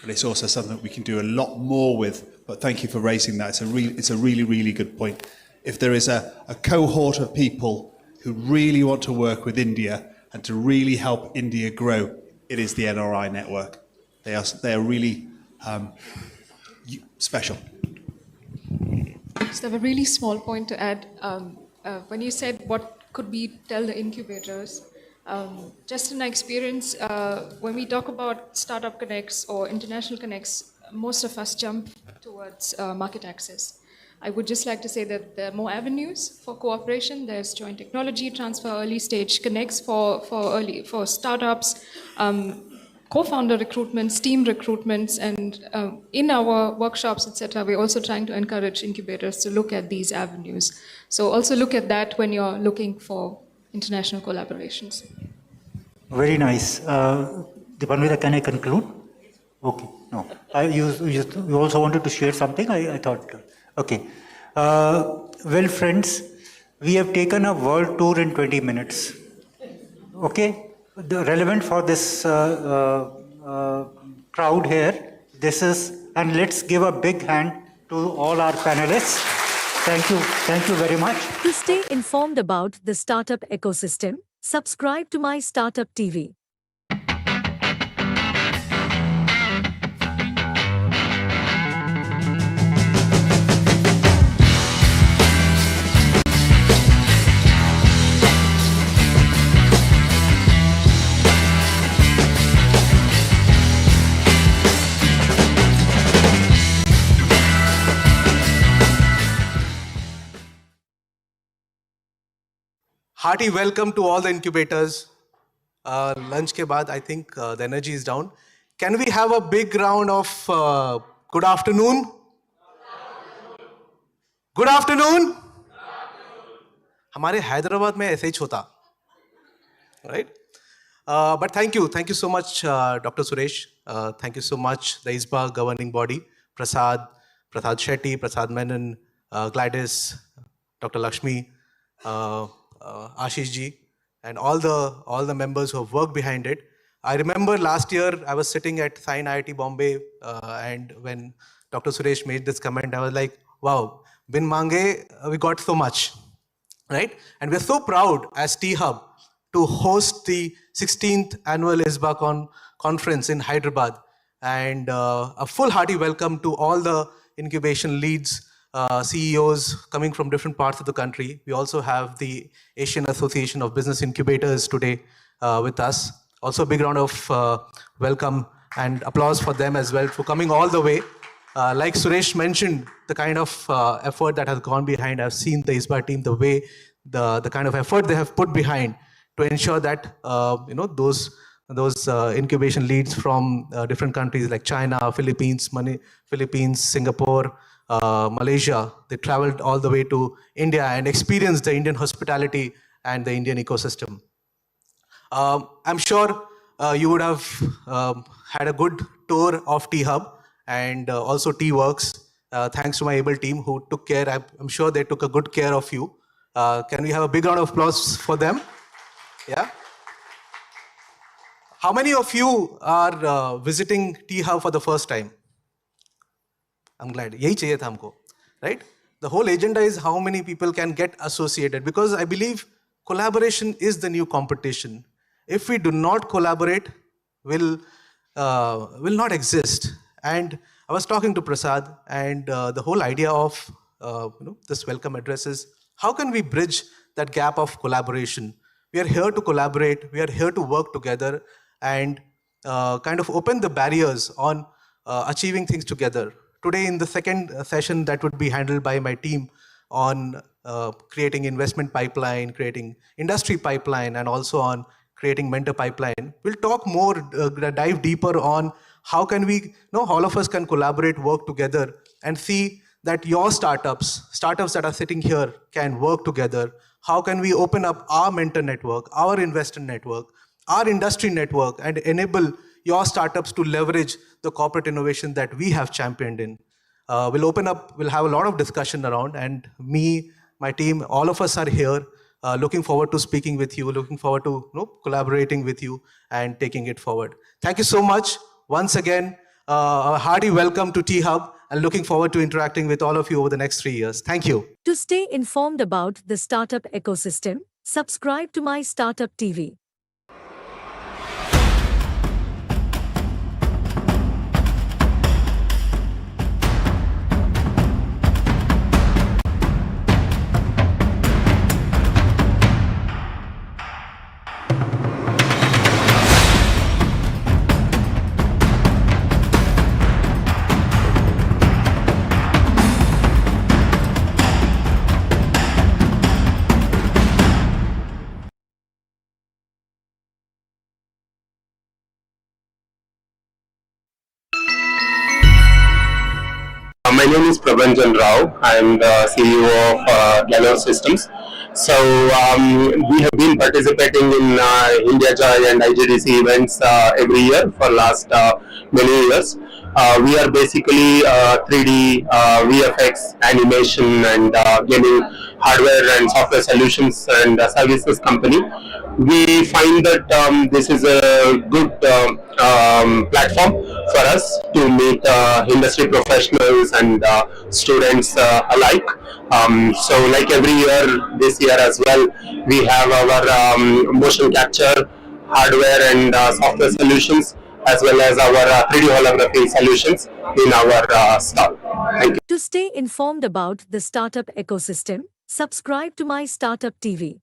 but it's also something we can do a lot more with. But thank you for raising that. It's a really, really good point. If there is a cohort of people who really want to work with India and to really help India grow, it is the NRI network. They are really special. Just have a really small point to add. When you said what could we tell the incubators, just in my experience, when we talk about startup connects or international connects, most of us jump towards market access. I would just like to say that there are more avenues for cooperation. There's joint technology transfer, early stage connects for startups, co-founder recruitments, team recruitments, and in our workshops, etc., we're also trying to encourage incubators to look at these avenues. So also look at that when you're looking for international collaborations. Very nice. Dipanvita, can I conclude? Okay. No. You also wanted to share something? I thought. Okay. Well, friends, we have taken a world tour in 20 minutes. Okay? Relevant for this crowd here. This is, and let's give a big hand to all our panelists. Thank you. Thank you very much. To stay informed about the startup ecosystem, subscribe to My Startup TV. Hearty welcome to all the incubators. Lunch ke baad, I think the energy is down. Can we have a big round of good afternoon? Good afternoon. हमारे हैदराबाद में ऐसे ही होता, right? But thank you so much, Dr. Suresh. Thank you so much, the ISBA governing body, Prasad Shetty, Prasad Menon, Gladys, Dr. Lakshmi, Ashish ji, and all the members who have worked behind it. I remember last year I was sitting at Science IIT Bombay, and when Dr. Suresh made this comment, I was like, wow, bin mange, we got so much, right? And we're so proud as T-Hub to host the 16th annual ISBA conference in Hyderabad. And a full hearty welcome to all the incubation leads, CEOs coming from different parts of the country. We also have the Asian Association of Business Incubators today with us. Also a big round of welcome and applause for them as well for coming all the way. Like Suresh mentioned, the kind of effort that has gone behind, I've seen the ISBA team, the way, the kind of effort they have put behind to ensure that those incubation leads from different countries like China, Philippines, Singapore, Malaysia, they traveled all the way to India and experienced the Indian hospitality and the Indian ecosystem. I'm sure you would have had a good tour of T-Hub and also T-Works. Thanks to my able team who took care. I'm sure they took a good care of you. Can we have a big round of applause for them? Yeah. How many of you are visiting T-Hub for the first time? I'm glad. Yahi chahiye tha humko, right? The whole agenda is how many people can get associated, because I believe collaboration is the new competition. If we do not collaborate, will not exist. And I was talking to Prasad, and the whole idea of this welcome address is how can we bridge that gap of collaboration? We are here to collaborate. We are here to work together and kind of open the barriers on achieving things together. Today in the second session that would be handled by my team on creating investment pipeline, creating industry pipeline, and also on creating mentor pipeline, we'll talk more, dive deeper on how can we, all of us can collaborate, work together and see that your startups that are sitting here can work together. How can we open up our mentor network, our investor network, our industry network, and enable your startups to leverage the corporate innovation that we have championed in. We'll have a lot of discussion around, and me, my team, all of us are here, looking forward to speaking with you, looking forward to collaborating with you and taking it forward. Thank you so much. Once again, a hearty welcome to T-Hub, and looking forward to interacting with all of you over the next 3 years. Thank you. To stay informed about the startup ecosystem, subscribe to MyStartupTV. My name is Prabhanjan Rao. I am the CEO of Nano Systems. So we have been participating in India Joy and IGDC events every year for last many years. We are basically 3D, VFX, animation and gaming hardware and software solutions and services company. We find that this is a good platform for us to meet industry professionals and students alike. So like every year, this year as well, we have our motion capture, hardware and software solutions, as well as our 3D holography solutions in our stall. Thank you. To stay informed about the startup ecosystem, subscribe to MyStartupTV.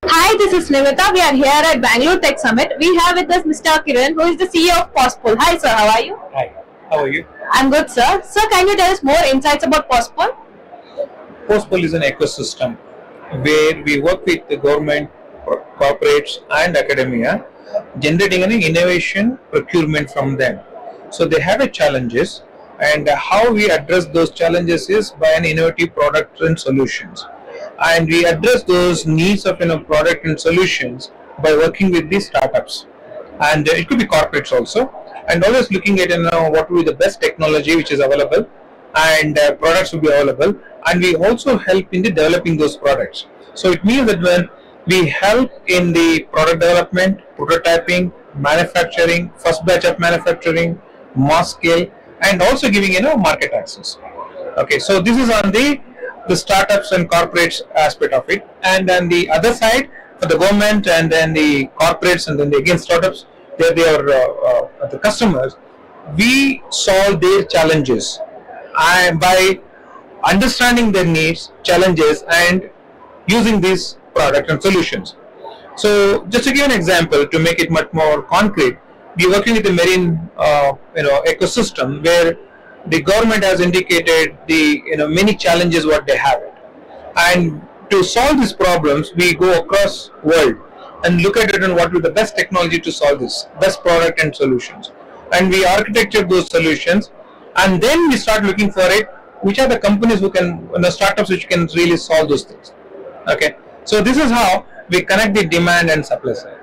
Hi, this is Nimita. We are here at Bangalore Tech Summit. We have with us Mr. Kiran, who is the CEO of Postpol. Hi, sir. How are you? Hi. How are you? I'm good, sir. Sir, can you tell us more insights about Postpol? Postpol is an ecosystem where we work with the government, corporates, and academia, generating an innovation procurement from them. So they have challenges, and how we address those challenges is by an innovative product and solutions. And we address those needs of product and solutions by working with these startups. and it could be corporates also, and always looking at what will be the best technology which is available, and products will be available, and we also help in the developing those products. So it means that when we help in the product development, prototyping, manufacturing, first batch of manufacturing, mass scale, and also giving market access. Okay, so this is on the startups and corporates aspect of it, and then the other side for the government and then the corporates and then again startups, they are the customers. We solve their challenges and by understanding their needs, challenges, and using these products and solutions. So just to give an example to make it much more concrete, we are working with the marine ecosystem where the government has indicated the many challenges what they have, and to solve these problems we go across world and look at it and what is the best technology to solve this, best product and solutions, and we architecture those solutions, and then we start looking for it which are the companies who can, startups which can really solve those things. Okay, so this is how we connect the demand and supply side.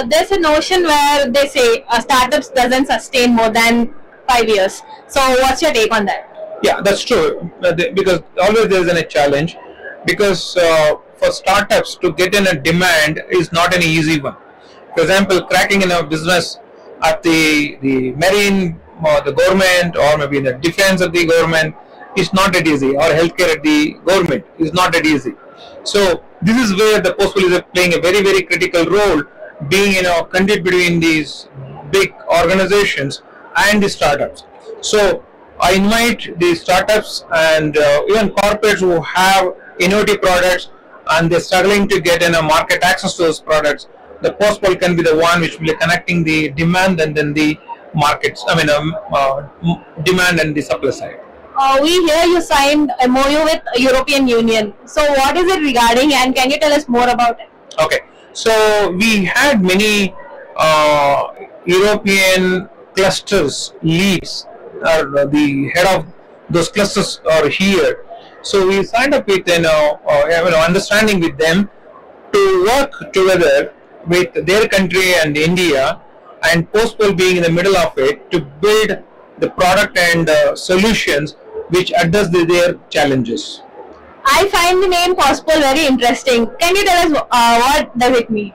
There's a notion where they say startups doesn't sustain more than 5 years. So what's your take on that? Yeah, that's true, because always there is a challenge, because for startups to get in a demand is not an easy one. For example, cracking in a business at the marine or the government, or maybe in the defense of the government, is not that easy, or healthcare at the government is not that easy. So this is where the Postpol is playing a very, very critical role, being conduit between these big organizations and the startups. So I invite the startups and even corporates who have innovative products and they're struggling to get market access to those products. The Postpol can be the one which will be connecting the demand and then the markets. Demand and the supply side. We hear you signed MOU with European Union. So what is it regarding, and can you tell us more about it? Okay, so we had many European clusters leads, or the head of those clusters are here. So we signed up with understanding with them to work together with their country and India, and Postpol being in the middle of it, to build the product and solutions which address their challenges. I find the name Postpol very interesting. Can you tell us what does it mean?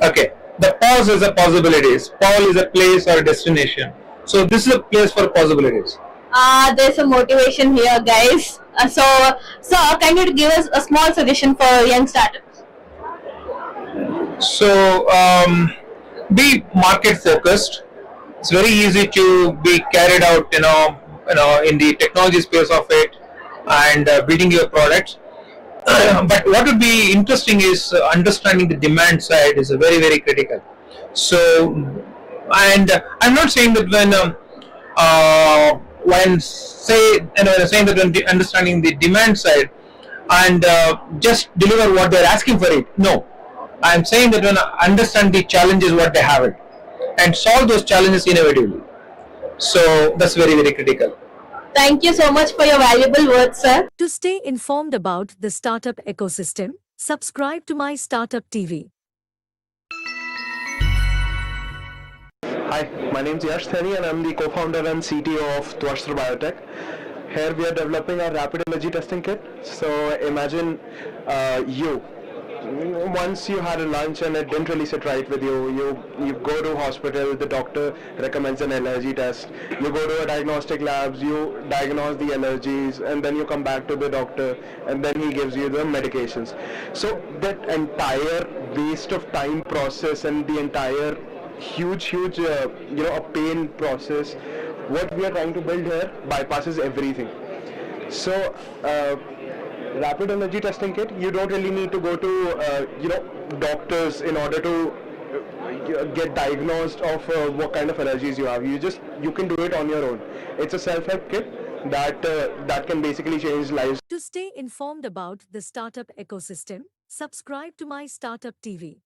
Okay, the pause is a possibilities. Pol is a place or a destination. So this is a place for possibilities. There's a motivation here, guys. So can you give us a small suggestion for young startups? So be market focused. It's very easy to be carried out, in the technology space of it, and building your products. But what would be interesting is understanding the demand side is very, very critical. So, and I'm not saying that saying that when understanding the demand side and just deliver what they're asking for it. No, I'm saying that when understand the challenges what they have it and solve those challenges innovatively. So that's very, very critical. Thank you so much for your valuable words, sir. To stay informed about the startup ecosystem, subscribe to MyStartupTV. Hi, my name is Yash Thani and I'm the co-founder and CTO of Twastra Biotech. Here we are developing our rapid allergy testing kit. So imagine once you had a lunch and it didn't really sit right with you, you go to hospital, the doctor recommends an allergy test, you go to a diagnostic labs, you diagnose the allergies, and then you come back to the doctor and then he gives you the medications. So that entire waste of time process and the entire huge a pain process, what we are trying to build here bypasses everything. So rapid allergy testing kit, you don't really need to go to doctors in order to get diagnosed of what kind of allergies you have. You can do it on your own. It's a self-help kit that can basically change lives. To stay informed about the startup ecosystem, subscribe to MyStartupTV.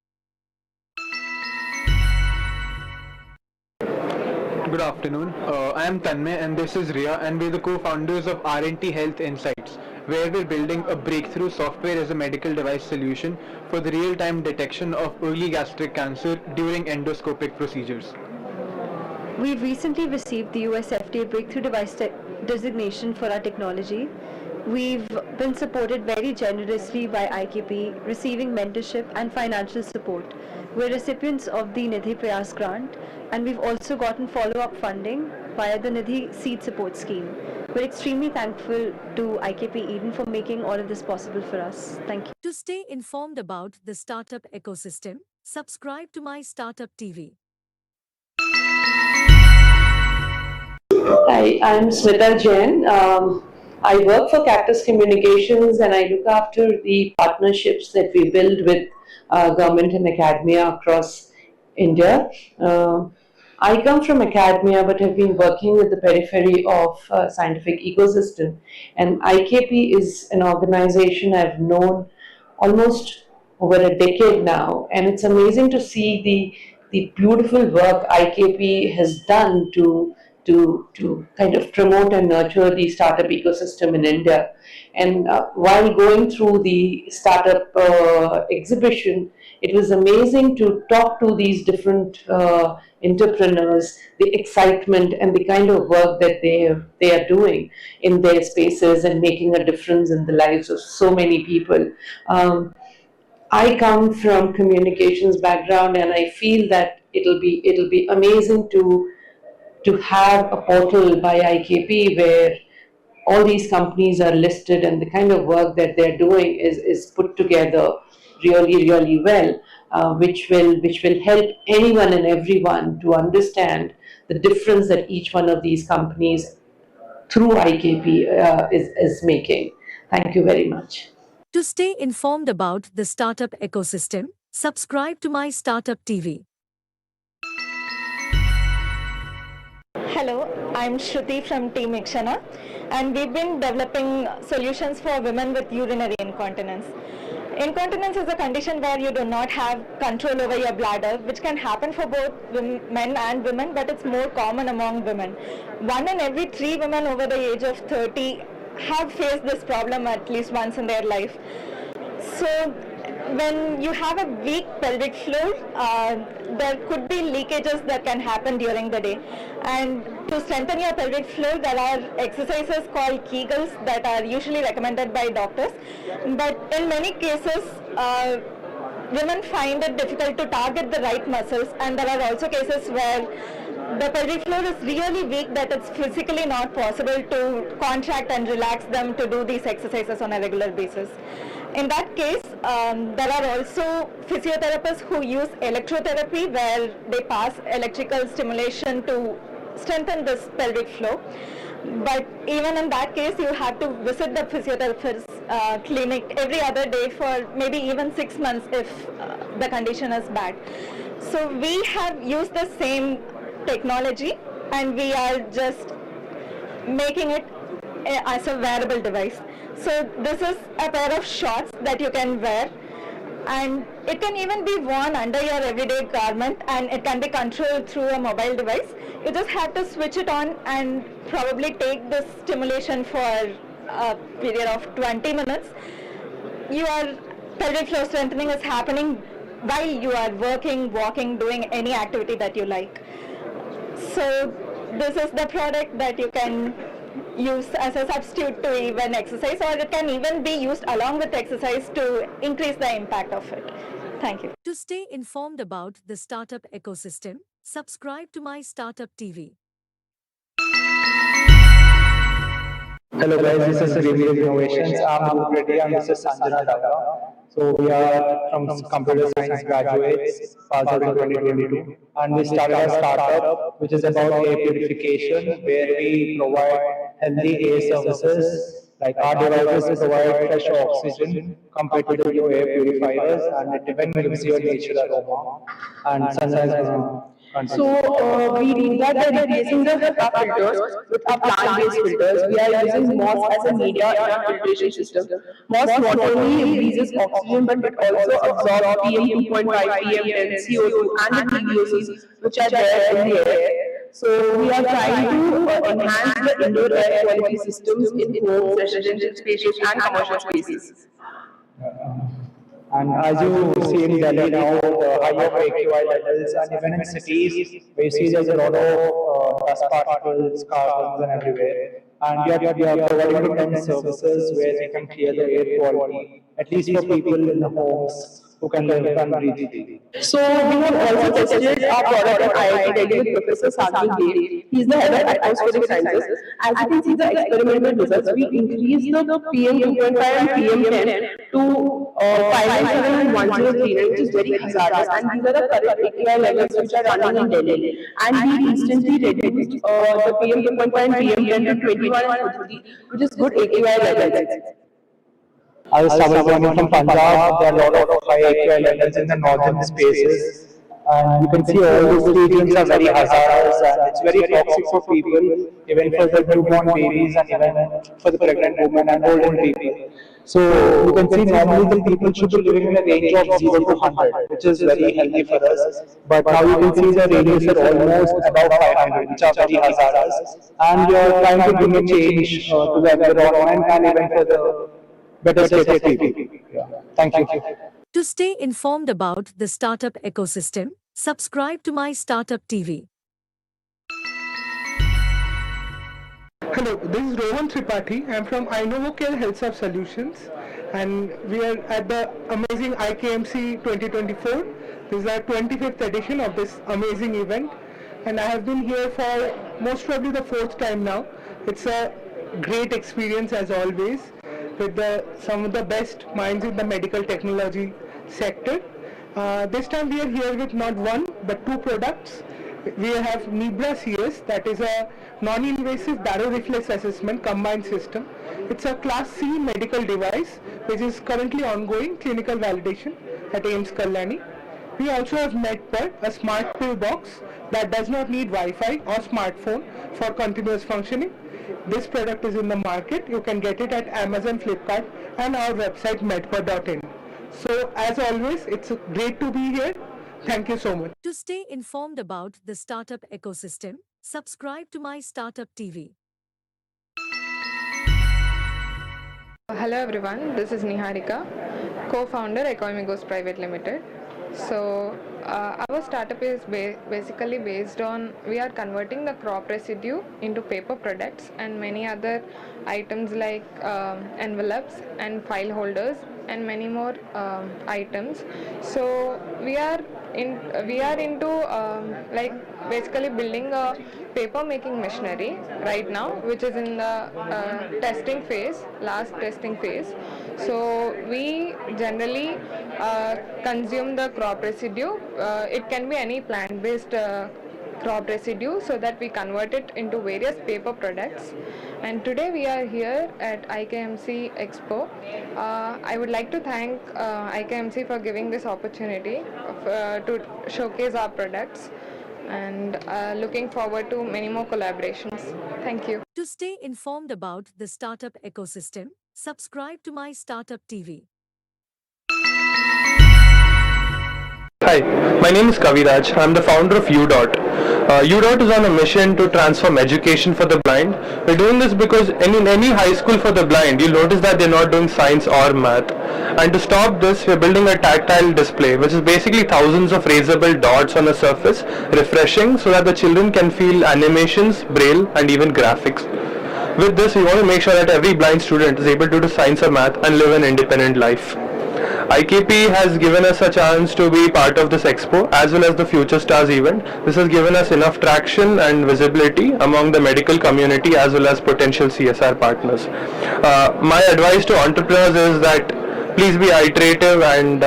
Good afternoon. I am Tanmay and this is Ria, and we're the co-founders of R&T Health Insights, where we're building a breakthrough software as a medical device solution for the real-time detection of early gastric cancer during endoscopic procedures. We recently received the US FDA Breakthrough Device designation for our technology. We've been supported very generously by IKP, receiving mentorship and financial support. We're recipients of the Nidhi Prayas grant, and we've also gotten follow-up funding via the Nidhi Seed Support Scheme. We're extremely thankful to IKP Eden for making all of this possible for us. Thank you. To stay informed about the startup ecosystem, subscribe to My Startup TV. Hi, I'm Smita Jain. I work for Cactus Communications and I look after the partnerships that we build with government and academia across India. I come from academia but have been working with the periphery of scientific ecosystem, and IKP is an organization I've known almost over a decade now, and it's amazing to see the beautiful work IKP has done to kind of promote and nurture the startup ecosystem in India. And while going through the startup exhibition, it was amazing to talk to these different entrepreneurs, the excitement and the kind of work that they are doing in their spaces and making a difference in the lives of so many people. I come from communications background, and I feel that it'll be amazing to have a portal by IKP where all these companies are listed and the kind of work that they're doing is put together really well, which will help anyone and everyone to understand the difference that each one of these companies through IKP is making. Thank you very much. To stay informed about the startup ecosystem, subscribe to My Startup TV. Hello, I'm Shruti from Team Ikshana, and we've been developing solutions for women with urinary incontinence. Incontinence is a condition where you do not have control over your bladder, which can happen for both men and women, but it's more common among women. 1 in every 3 women over the age of 30 have faced this problem at least once in their life. So when you have a weak pelvic floor, there could be leakages that can happen during the day. And to strengthen your pelvic floor, there are exercises called Kegels that are usually recommended by doctors. But in many cases, women find it difficult to target the right muscles, and there are also cases where the pelvic floor is really weak that it's physically not possible to contract and relax them to do these exercises on a regular basis. In that case, there are also physiotherapists who use electrotherapy where they pass electrical stimulation to strengthen this pelvic floor. But even in that case, you have to visit the physiotherapist's clinic every other day for maybe even 6 months if the condition is bad. So we have used the same technology and we are just making it as a wearable device. So this is a pair of shorts that you can wear, and it can even be worn under your everyday garment, and it can be controlled through a mobile device. You just have to switch it on and probably take this stimulation for a period of 20 minutes. Your pelvic floor strengthening is happening while you are working, walking, doing any activity that you like. So this is the product that you can use as a substitute to even exercise, or it can even be used along with exercise to increase the impact of it. Thank you. To stay informed about the startup ecosystem, subscribe to My Startup TV. Hello guys, this is Greenfield Innovations. I'm Roop Reddy and this is Sanjana Dava. So we are from computer science graduates, passed out in 2022, and we started a startup which is about air purification, where we provide healthy air services. Like our devices provide fresh oxygen compared to the new air purifiers, and it even gives you a natural aroma. And Sanjana. So we do that by replacing the HEPA filters with our plant-based filters. We are using moss as a media in our filtration system. Moss not only releases oxygen, but it also absorbs PM 2.5, PM10, CO2, and the TVOCs which are there in the air. So we are trying to enhance the indoor air quality systems in homes, residential spaces and commercial spaces. And as you see in Delhi now, the high of AQI levels, and even in cities, we see there's a lot of dust particles, carbons, and everywhere. And we are providing them services where we can clear the air quality, at least for people in the homes who can live and breathe freely. So we have also tested our product at IIT Delhi with Professor Sadhu Dev. He is the head of atmospheric sciences. As you can see the experimental results, we increased the PM 2.5 and PM 10 to 597 and 103, which is very hazardous. And these are the current AQI levels which are running in Delhi. And we instantly reduced the PM 2.5 and PM 10 to 21 and 43, which is good AQI levels. As I was coming from Punjab, there are a lot of high AQI levels in the northern spaces. And you can see all these regions are very hazardous and it's very toxic for people, even for the newborn babies and even for the pregnant women and older people. So you can see normally the people should be living in a range of 0 to 100, which is very healthy for us. But now you can see the ranges are almost above 500, which are very hazardous. And we are trying to bring a change to the environment and even for the better state of people. Yeah. Thank you. To stay informed about the startup ecosystem, subscribe to My Startup TV. Hello, this is Rohan Tripathi. I am from InnovoCare Health Solutions and we are at the amazing IKMC 2024. This is our 25th edition of this amazing event and I have been here for most probably the 4th time now. It's a great experience as always with some of the best minds in the medical technology sector. This time we are here with not one but 2 products. We have Nibra CS, that is a non-invasive baroreflex assessment combined system. It's a class C medical device which is currently ongoing clinical validation at AIIMS Kalyani. We also have MedPod, a smart pill box that does not need Wi-Fi or smartphone for continuous functioning. This product is in the market. You can get it at Amazon, Flipkart and our website medpod.in. So as always, it's great to be here. Thank you so much. To stay informed about the startup ecosystem, subscribe to My Startup TV. Hello everyone, this is Niharika, co-founder Ecoamigos Private Limited. So our startup is basically based on, we are converting the crop residue into paper products and many other items like envelopes and file holders and many more items. So we are into like basically building a paper making machinery right now, which is in the last testing phase. So we generally consume the crop residue. It can be any plant-based crop residue, so that we convert it into various paper products. And today we are here at IKMC Expo. I would like to thank IKMC for giving this opportunity to showcase our products, and looking forward to many more collaborations. Thank you. To stay informed about the startup ecosystem, subscribe to My Startup TV. Hi, my name is Kaviraj. I'm the founder of UDOT. UDOT is on a mission to transform education for the blind. We're doing this because in any high school for the blind, you'll notice that they're not doing science or math. And to stop this, we're building a tactile display, which is basically thousands of raisable dots on a surface, refreshing so that the children can feel animations, braille, and even graphics. With this, we want to make sure that every blind student is able to do science or math and live an independent life. IKP has given us a chance to be part of this expo as well as the Future Stars event. This has given us enough traction and visibility among the medical community as well as potential CSR partners. My advice to entrepreneurs is that please be iterative and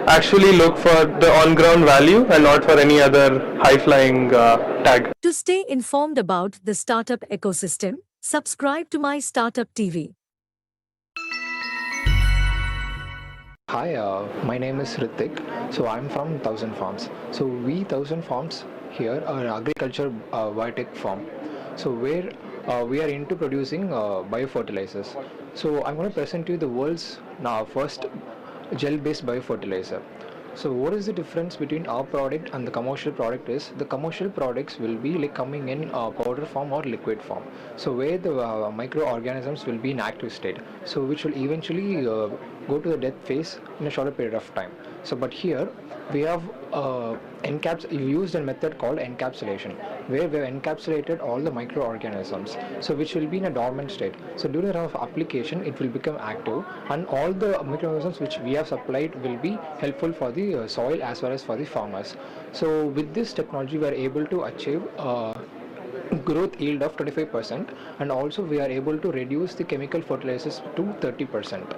actually look for the on-ground value and not for any other high-flying tag. To stay informed about the startup ecosystem, subscribe to My Startup TV. Hi, my name is Ritik. So I'm from 1000 Farms. So we 1000 Farms here are agriculture biotech farm. So where we are into producing biofertilizers. So I'm going to present you the world's first gel-based biofertilizer. So what is the difference between our product and the commercial product is the commercial products will be like coming in powder form or liquid form. So where the microorganisms will be in active state. So which will eventually go to the death phase in a shorter period of time. So but here we have we used a method called encapsulation, where we have encapsulated all the microorganisms, so which will be in a dormant state. So during the run of application, it will become active, and all the microorganisms which we have supplied will be helpful for the soil as well as for the farmers. So with this technology, we are able to achieve growth yield of 25%, and also we are able to reduce the chemical fertilizers to 30%.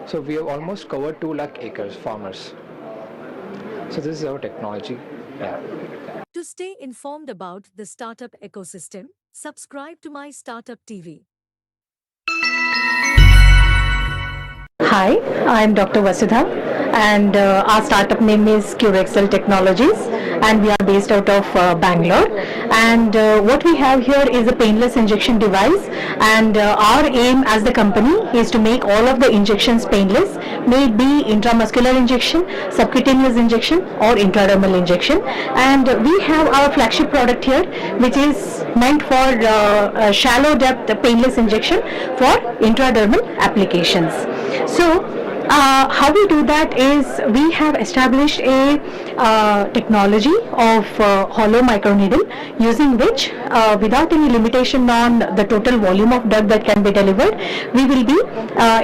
So we have almost covered 2 lakh acres farmers. So this is our technology. Yeah. To stay informed about the startup ecosystem, subscribe to My Startup TV. Hi, I'm Dr. Vasudha, and our startup name is Curexcel Technologies, and we are based out of Bangalore. And what we have here is a painless injection device, and our aim as the company is to make all of the injections painless, may it be intramuscular injection, subcutaneous injection, or intradermal injection. And we have our flagship product here, which is meant for shallow depth painless injection for intradermal applications. So how we do that is we have established a technology of hollow microneedle, using which without any limitation on the total volume of drug that can be delivered, we will be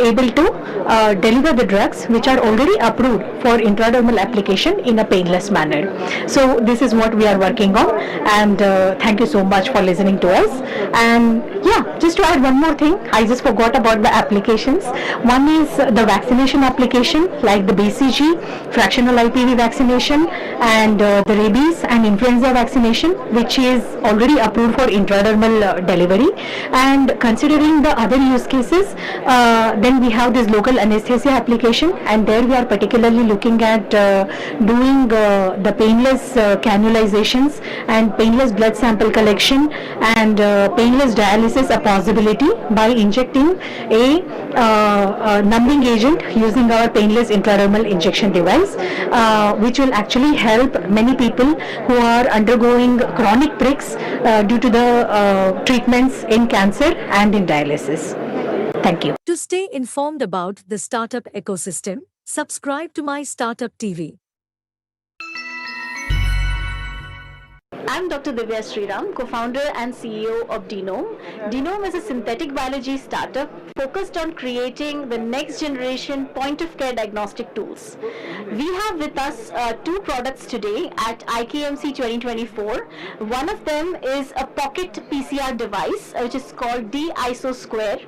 able to deliver the drugs which are already approved for intradermal application in a painless manner. So this is what we are working on, and thank you so much for listening to us. And yeah, just to add one more thing, I just forgot about the applications. One is the vaccination application, like the BCG, fractional IPV vaccination, and the rabies and influenza vaccination, which is already approved for intradermal delivery. And considering the other use cases, then we have this local anesthesia application, and there we are particularly looking at doing the painless cannulizations and painless blood sample collection and painless dialysis a possibility by injecting a numbing agent using our painless intradermal injection device, which will actually help many people who are undergoing chronic pricks due to the treatments in cancer and in dialysis. Thank you. To stay informed about the startup ecosystem, subscribe to My Startup TV. I'm Dr. Divya Sriram, co-founder and CEO of Denome. Denome is a synthetic biology startup focused on creating the next generation point-of-care diagnostic tools. We have with us 2 products today at IKMC 2024. One of them is a pocket PCR device, which is called D-ISO Square,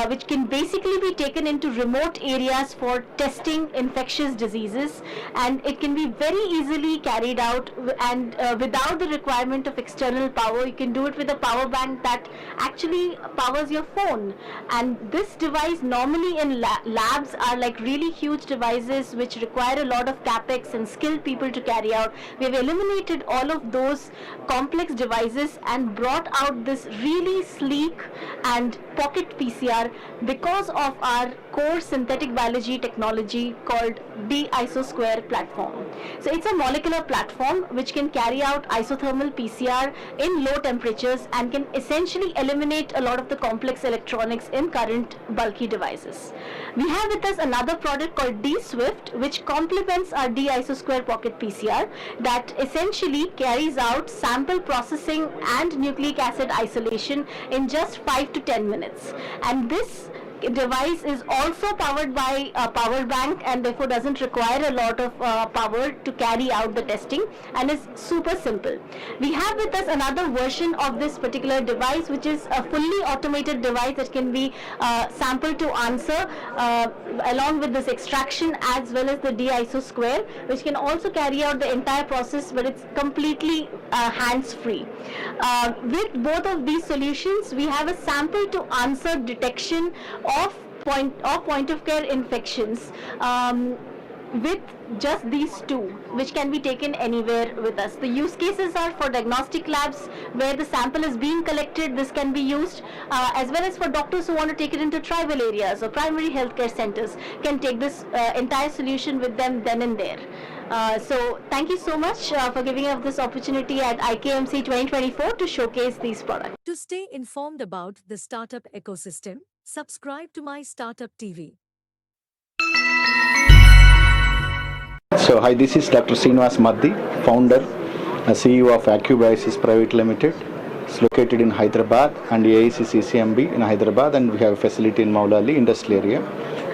which can basically be taken into remote areas for testing infectious diseases, and it can be very easily carried out and without the requirement of external power. You can do it with a power bank that actually powers your phone. And this device normally in labs are like really huge devices which require a lot of capex and skilled people to carry out. We have eliminated all of those complex devices and brought out this really sleek and pocket PCR because of our core synthetic biology technology called D-ISO Square platform. So it's a molecular platform which can carry out isothermal PCR in low temperatures and can essentially eliminate a lot of the complex electronics in current bulky devices. We have with us another product called D-Swift, which complements our D-ISO Square pocket PCR that essentially carries out sample processing and nucleic acid isolation in just 5 to 10 minutes. And this device is also powered by a power bank and therefore doesn't require a lot of power to carry out the testing and is super simple. We have with us another version of this particular device, which is a fully automated device that can be sample to answer along with this extraction as well as the D-ISO Square, which can also carry out the entire process, but it's completely hands-free. With both of these solutions, we have a sample to answer detection of point of care infections with just these 2, which can be taken anywhere with us. The use cases are for diagnostic labs where the sample is being collected. This can be used as well as for doctors who want to take it into tribal areas or primary healthcare centers can take this entire solution with them then and there. So thank you so much for giving us this opportunity at IKMC 2024 to showcase these products. To stay informed about the startup ecosystem, subscribe to My Startup TV. So hi, this is Dr. Srinivas Maddi, founder and CEO of Accubiasis Private Limited. It's located in Hyderabad and AIC CCMB in Hyderabad, and we have a facility in Maulali industrial area.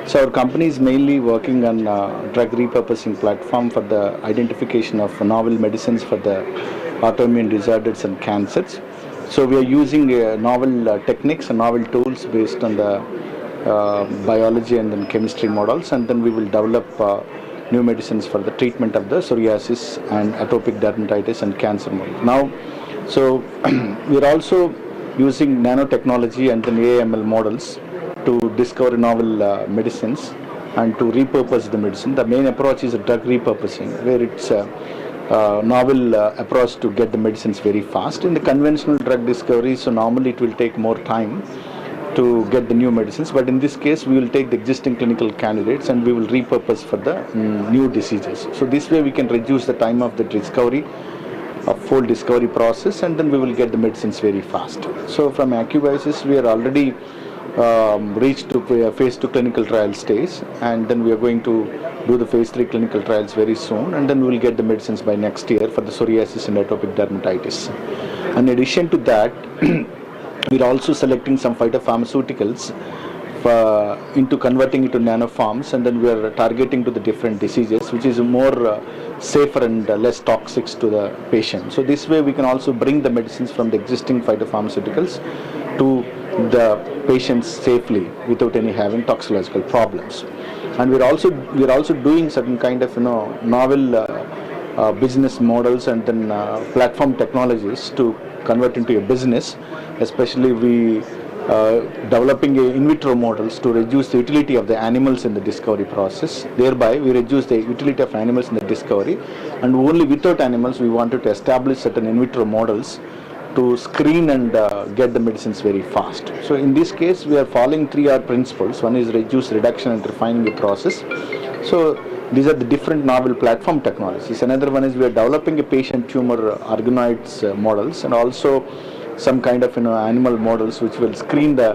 So our company is mainly working on drug repurposing platform for the identification of novel medicines for the autoimmune disorders and cancers. So we are using novel techniques and novel tools based on the biology and then chemistry models, and then we will develop new medicines for the treatment of the psoriasis and atopic dermatitis and cancer models. Now, so we are also using nanotechnology and then AML models to discover novel medicines and to repurpose the medicine. The main approach is drug repurposing, where it's a novel approach to get the medicines very fast. In the conventional drug discovery, so normally it will take more time to get the new medicines, but in this case we will take the existing clinical candidates and we will repurpose for the new diseases. So this way we can reduce the time of the discovery, of full discovery process, and then we will get the medicines very fast. So from Accubiasis we are already reached to phase 2 clinical trial stage, and then we are going to do the phase 3 clinical trials very soon, and then we will get the medicines by next year for the psoriasis and atopic dermatitis. In addition to that, we are also selecting some phytopharmaceuticals into converting it to nanoforms, and then we are targeting to the different diseases, which is more safer and less toxic to the patient. So this way we can also bring the medicines from the existing phytopharmaceuticals to the patients safely without any having toxicological problems. And we are also doing certain kind of novel business models and then platform technologies to convert into a business. Especially we developing in vitro models to reduce the utility of the animals in the discovery process. Thereby we reduce the utility of animals in the discovery, and only without animals we wanted to establish certain in vitro models to screen and get the medicines very fast. So in this case we are following 3R principles. One is reduce, reduction and refining the process. So these are the different novel platform technologies. Another one is we are developing a patient tumor organoids models, and also some kind of animal models which will screen the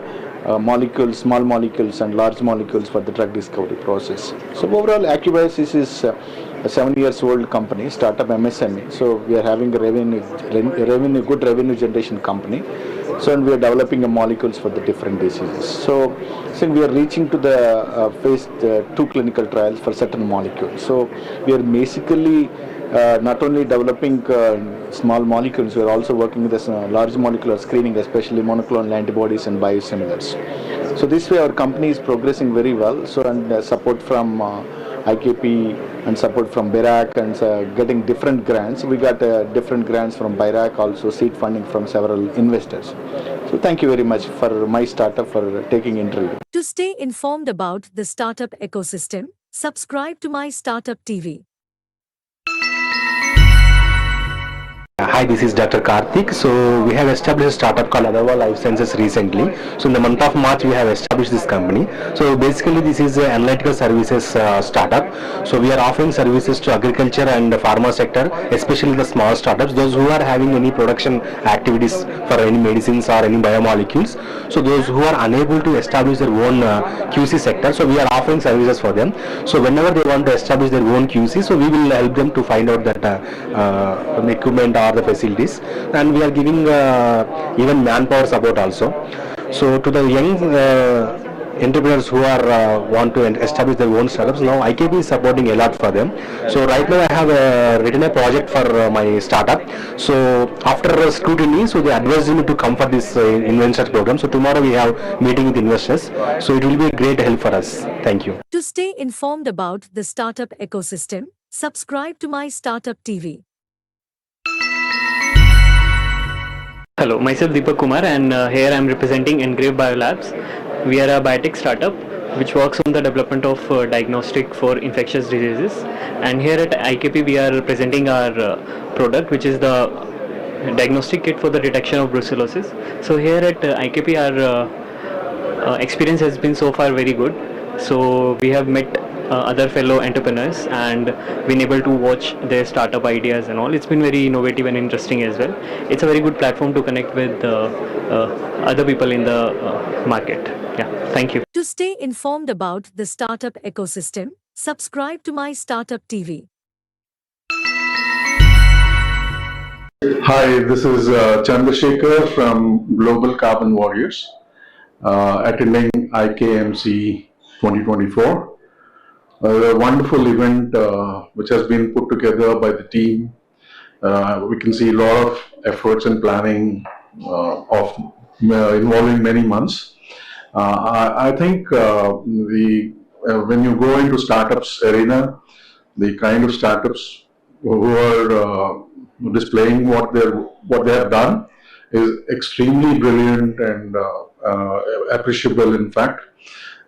molecules, small molecules and large molecules for the drug discovery process. So overall Accubiasis is a 7 years old company, startup MSME. So we are having a good revenue generation company. So and we are developing molecules for the different diseases. So we are reaching to the phase 2 clinical trials for certain molecules. So we are basically not only developing small molecules, we are also working with this large molecular screening, especially monoclonal antibodies and biosimilars. So this way our company is progressing very well. So and support from IKP and support from BIRAC and getting different grants. We got different grants from BIRAC, also seed funding from several investors. So thank you very much for my startup for taking interview. To stay informed about the startup ecosystem, subscribe to My Startup TV. Hi, this is Dr. Karthik. So we have established a startup called Adava Life Sciences recently. So in the month of March, we have established this company. So basically, this is an analytical services startup. So we are offering services to agriculture and the pharma sector, especially the small startups, those who are having any production activities for any medicines or any biomolecules. So those who are unable to establish their own QC sector, so we are offering services for them. So whenever they want to establish their own QC, so we will help them to find out that the equipment or the facilities, and we are giving even manpower support also. So to the young entrepreneurs who are want to establish their own startups, now IKP is supporting a lot for them. So right now I have written a project for my startup. So after scrutiny, so they advised me to come for this investors program. So tomorrow we have meeting with investors. So it will be a great help for us. Thank you. To stay informed about the startup ecosystem, subscribe to My Startup TV. Hello, myself Deepak Kumar, and here I am representing Engrave Biolabs. We are a biotech startup which works on the development of diagnostic for infectious diseases. And here at IKP we are presenting our product, which is the diagnostic kit for the detection of brucellosis. So here at IKP our experience has been so far very good. So we have met other fellow entrepreneurs and been able to watch their startup ideas and all. It's been very innovative and interesting as well. It's a very good platform to connect with other people in the market. Yeah, thank you. To stay informed about the startup ecosystem, subscribe to My Startup TV. Hi, this is Chandrasekhar from Global Carbon Warriors, attending IKMC 2024. A wonderful event which has been put together by the team. We can see a lot of efforts and planning of involving many months. I think when you go into startups arena, the kind of startups who are displaying what they have done is extremely brilliant and appreciable. In fact,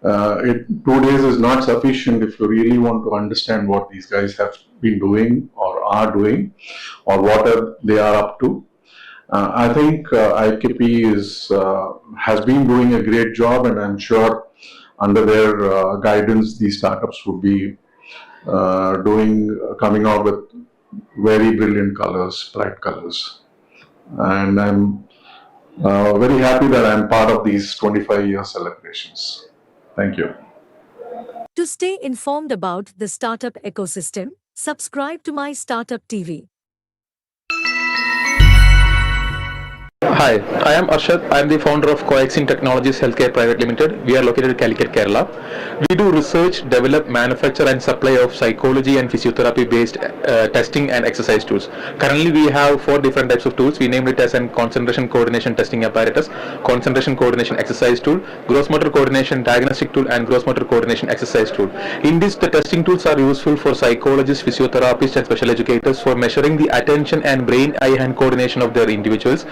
2 days is not sufficient if you really want to understand what these guys have been doing or are doing, or what they are up to. I think IKP has been doing a great job, and I'm sure under their guidance, these startups would be coming out with very brilliant colors, bright colors. And I'm very happy that I'm part of these 25-year celebrations. Thank you. To stay informed about the startup ecosystem, subscribe to My Startup TV. Hi, I am Arshad. I am the founder of Coexin Technologies Healthcare Private Limited. We are located in Calicut, Kerala. We do research, develop, manufacture and supply of psychology and physiotherapy based testing and exercise tools. Currently we have 4 different types of tools. We named it as an concentration coordination testing apparatus, concentration coordination exercise tool, gross motor coordination diagnostic tool and gross motor coordination exercise tool. In this, the testing tools are useful for psychologists, physiotherapists and special educators for measuring the attention and brain eye hand coordination of their individuals.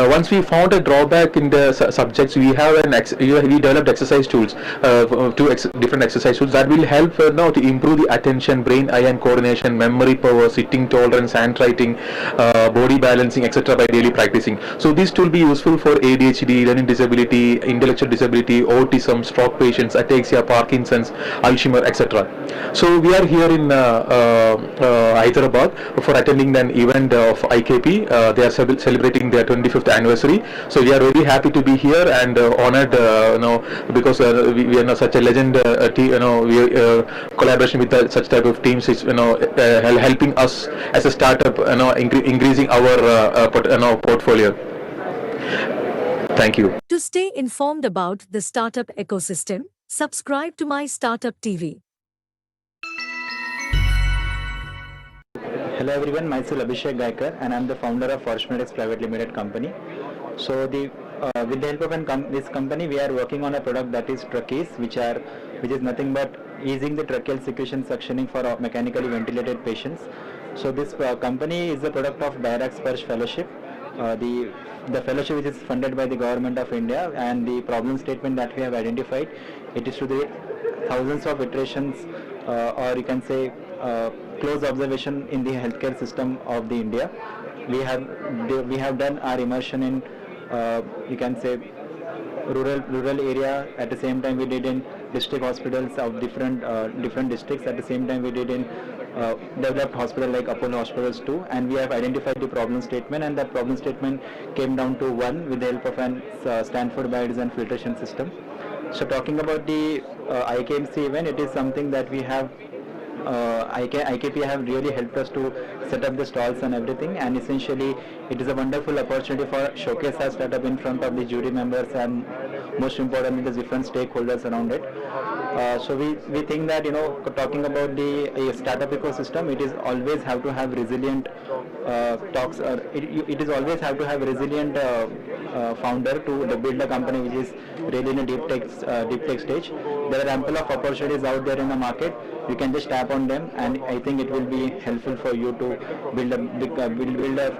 Once we found a drawback in the subjects, we developed exercise tools, different exercise tools that will help now to improve the attention, brain eye hand coordination, memory power, sitting tolerance, handwriting, body balancing, etc. by daily practicing. So this tool will be useful for ADHD, learning disability, intellectual disability, autism, stroke patients, ataxia, Parkinson's, Alzheimer, etc. So we are here in Hyderabad for attending an event of IKP. They are celebrating their 25th anniversary. So we are very happy to be here and honored, because we are such a legend. Collaboration with such type of teams is helping us as a startup, increasing our portfolio. Thank you. To stay informed about the startup ecosystem, subscribe to My Startup TV. Hello everyone, myself Abhishek Gaikar and I am the founder of Fortunatics Private Limited company. So with the help of this company, we are working on a product that is trachea, which is nothing but easing the tracheal secretion suctioning for mechanically ventilated patients. So this company is a product of Direct Spurge Fellowship. The fellowship which is funded by the government of India, and the problem statement that we have identified, it is to the thousands of iterations or you can say close observation in the healthcare system of the India. We have done our immersion in you can say rural area. At the same time we did in district hospitals of different districts. At the same time we did in developed hospital like Apollo hospitals too, and we have identified the problem statement, and that problem statement came down to one with the help of an Stanford biodesign filtration system. So talking about the IKMC event, it is something that we have IKP have really helped us to set up the stalls and everything, and essentially it is a wonderful opportunity for showcase our startup in front of the jury members and most importantly the different stakeholders around it. So we think that talking about the startup ecosystem, it is always have to have resilient talks, or it is always have to have resilient founder to build a company which is really in a deep tech stage. There are ample of opportunities out there in the market. You can just tap on them, and I think it will be helpful for you to build a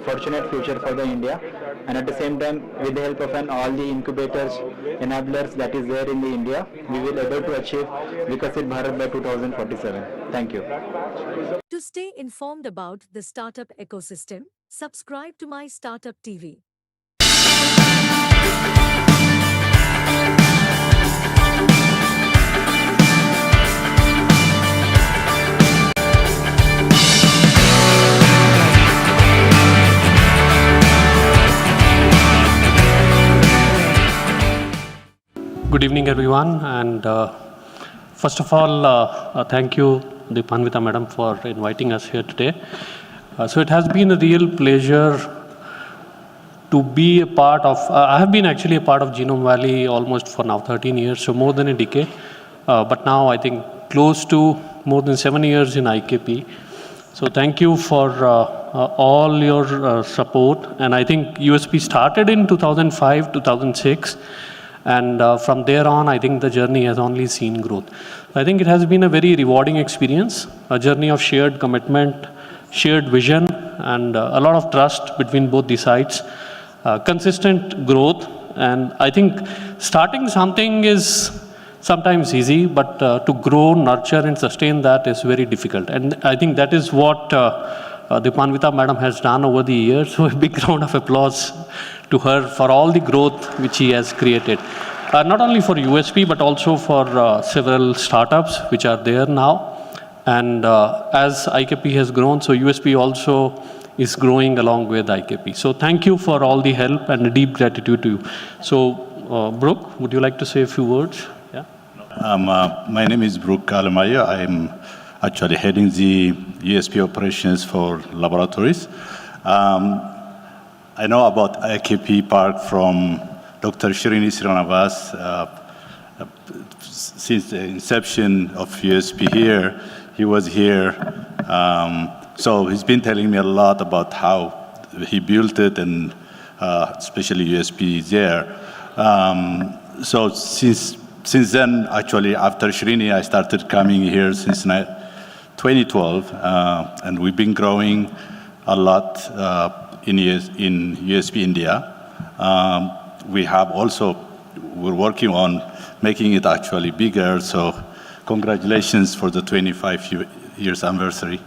fortunate future for the India. And at the same time, with the help of all the incubators, enablers that is there in the India, we will able to achieve Vikasit Bharat by 2047. Thank you. To stay informed about the startup ecosystem, subscribe to My Startup TV. Good evening, everyone. And first of all, thank you, Deepanvita Madam, for inviting us here today. So it has been a real pleasure to be a part of, I have been actually a part of Genome Valley almost for now 13 years, so more than a decade. But now I think close to more than 7 years in IKP. So thank you for all your support. And I think USP started in 2005, 2006. And from there on, I think the journey has only seen growth. I think it has been a very rewarding experience, a journey of shared commitment, shared vision, and a lot of trust between both the sides, consistent growth. And I think starting something is sometimes easy, but to grow, nurture, and sustain that is very difficult. And I think that is what Deepanvita Madam has done over the years. So a big round of applause to her for all the growth which she has created. Not only for USP, but also for several startups which are there now. And as IKP has grown, so USP also is growing along with IKP. So thank you for all the help and a deep gratitude to you. So Brooke, would you like to say a few words? Yeah. My name is Brooke Alamaya. I'm actually heading the USP operations for laboratories. I know about IKP Park from Dr. Srini Srinivas since the inception of USP here. He was here. So he's been telling me a lot about how he built it and especially USP is there. So since then, actually, after Srini, I started coming here since 2012, and we've been growing a lot in USP India. We're working on making it actually bigger, so congratulations for the 25 years anniversary.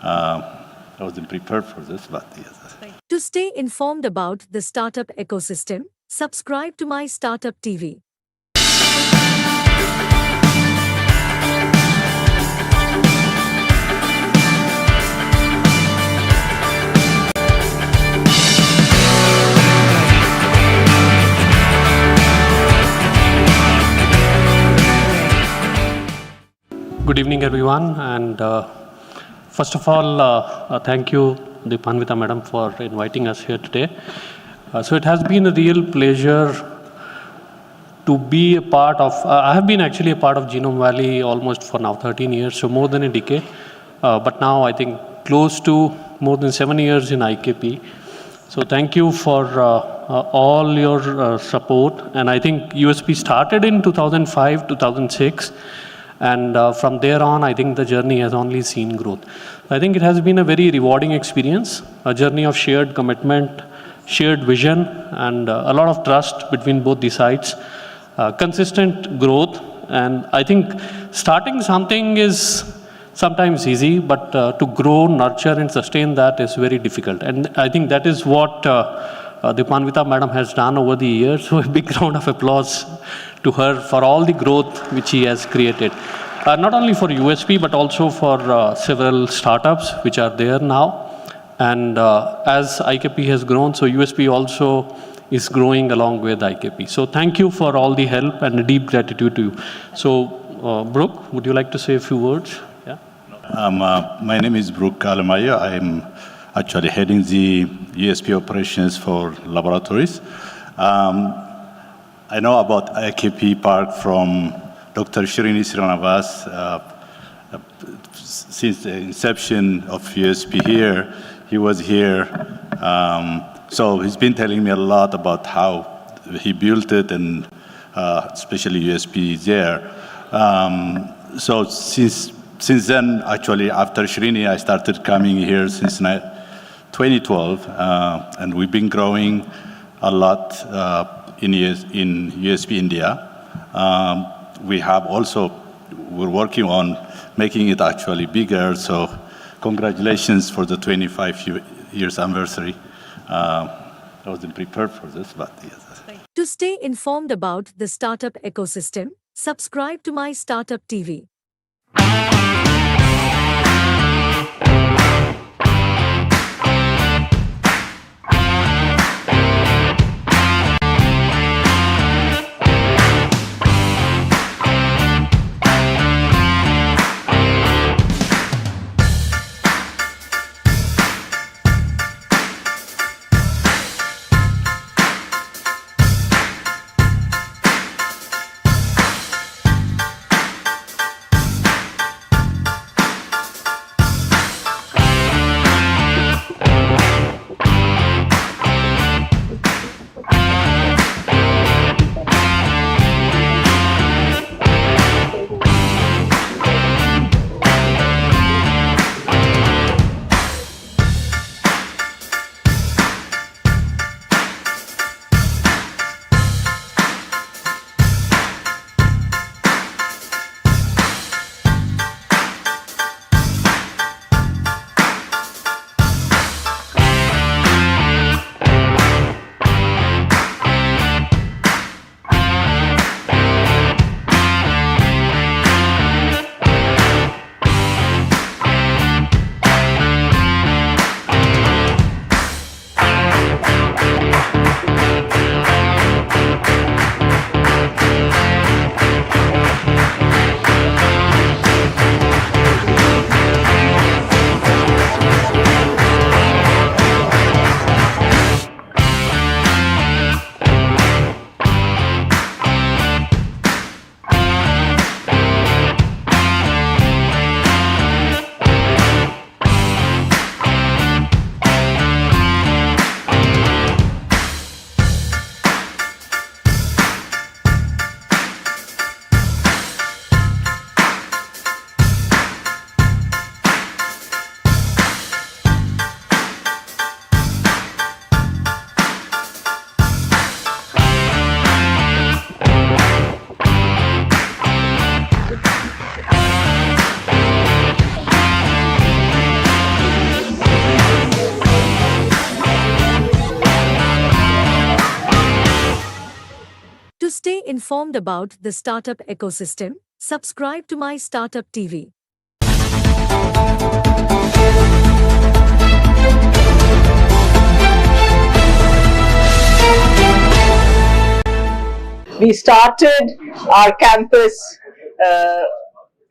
I wasn't prepared for this, but yes. To stay informed about the startup ecosystem, subscribe to MyStartupTV. Good evening, everyone. And first of all, thank you, Deepanvita Madam, for inviting us here today. So it has been a real pleasure to be a part of, I have been actually a part of Genome Valley almost for now 13 years, so more than a decade. But now I think close to more than 7 years in IKP. So thank you for all your support. And I think USP started in 2005, 2006. And from there on, I think the journey has only seen growth. I think it has been a very rewarding experience, a journey of shared commitment, shared vision, and a lot of trust between both the sides, consistent growth. And I think starting something is sometimes easy, but to grow, nurture, and sustain that is very difficult. And I think that is what Deepanvita Madam has done over the years. So a big round of applause to her for all the growth which she has created. Not only for USP, but also for several startups which are there now. And as IKP has grown, so USP also is growing along with IKP. So thank you for all the help and a deep gratitude to you. So Brooke, would you like to say a few words? Yeah. My name is Brooke Alamaya. I'm actually heading the USP operations for laboratories. I know about IKP Park from Dr. Srini Srinivas since the inception of USP here. He was here. So he's been telling me a lot about how he built it and especially USP is there. So since then, actually, after Srini, I started coming here since 2012, and we've been growing a lot in USP India. We're working on making it actually bigger, so congratulations for the 25 years anniversary. I wasn't prepared for this, but yes. To stay informed about the startup ecosystem, subscribe to MyStartupTV. To stay informed about the startup ecosystem, subscribe to MyStartupTV. We started our campus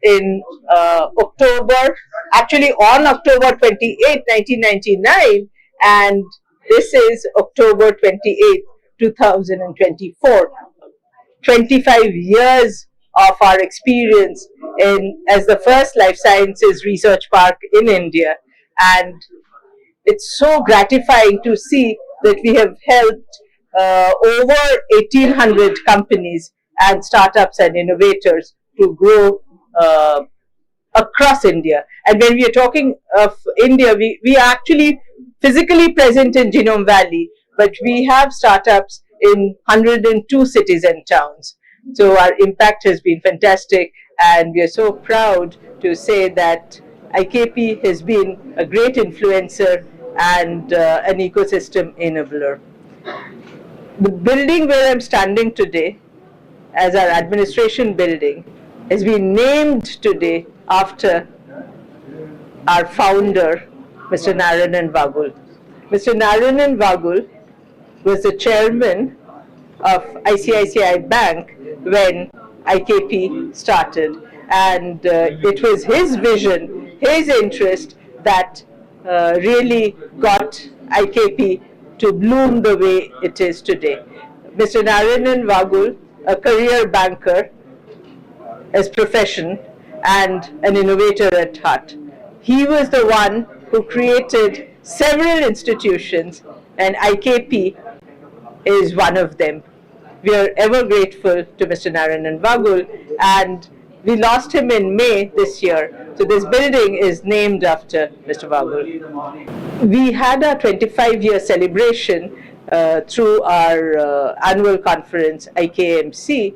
in October, actually on October 28, 1999, and this is October 28, 2024. 25 years of our experience as the first life sciences research park in India, and it's so gratifying to see that we have helped over 1,800 companies and startups and innovators to grow across India. And when we are talking of India, we are actually physically present in Genome Valley, but we have startups in 102 cities and towns. So our impact has been fantastic, and we are so proud to say that IKP has been a great influencer and an ecosystem enabler. The building where I'm standing today as our administration building has been named today after our founder, Mr. Narayanan Vagul. Mr. Narayanan Vagul was the chairman of ICICI Bank when IKP started, and it was his vision, his interest that really got IKP to bloom the way it is today. Mr. Narayanan Vagul, a career banker as profession and an innovator at heart. He was the one who created several institutions, and IKP is one of them. We are ever grateful to Mr. Narayanan Vagul, and we lost him in May this year. So this building is named after Mr. Vagul. We had our 25-year celebration through our annual conference, IKMC,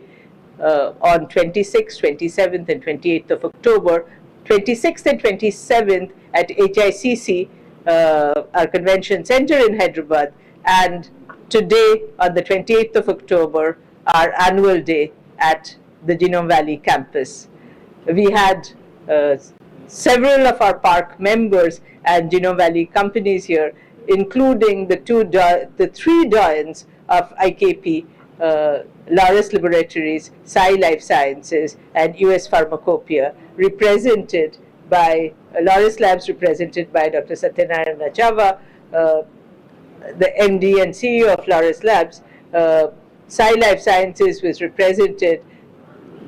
on 26th, 27th, and 28th of October. 26th and 27th at HICC, our convention center in Hyderabad, and today on the 28th of October, our annual day at the Genome Valley campus. We had several of our park members and Genome Valley companies here, including the three giants of IKP, Laurus Laboratories, Sci Life Sciences, and US Pharmacopoeia, represented by Laurus Labs, represented by Dr. Satyanarayana Chava, the MD and CEO of Laurus Labs. Sci Life Sciences was represented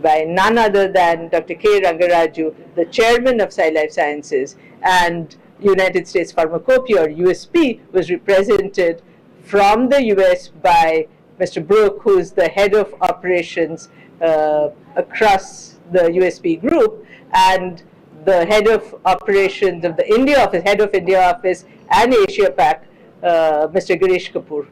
by none other than Dr. K. Rangaraju, the chairman of Sci Life Sciences, and United States Pharmacopoeia, or USP, was represented from the US by Mr. Brooke, who's the head of operations across the USP group, and the head of operations of the India office, head of India office and Asia Pac, Mr. Girish Kapoor.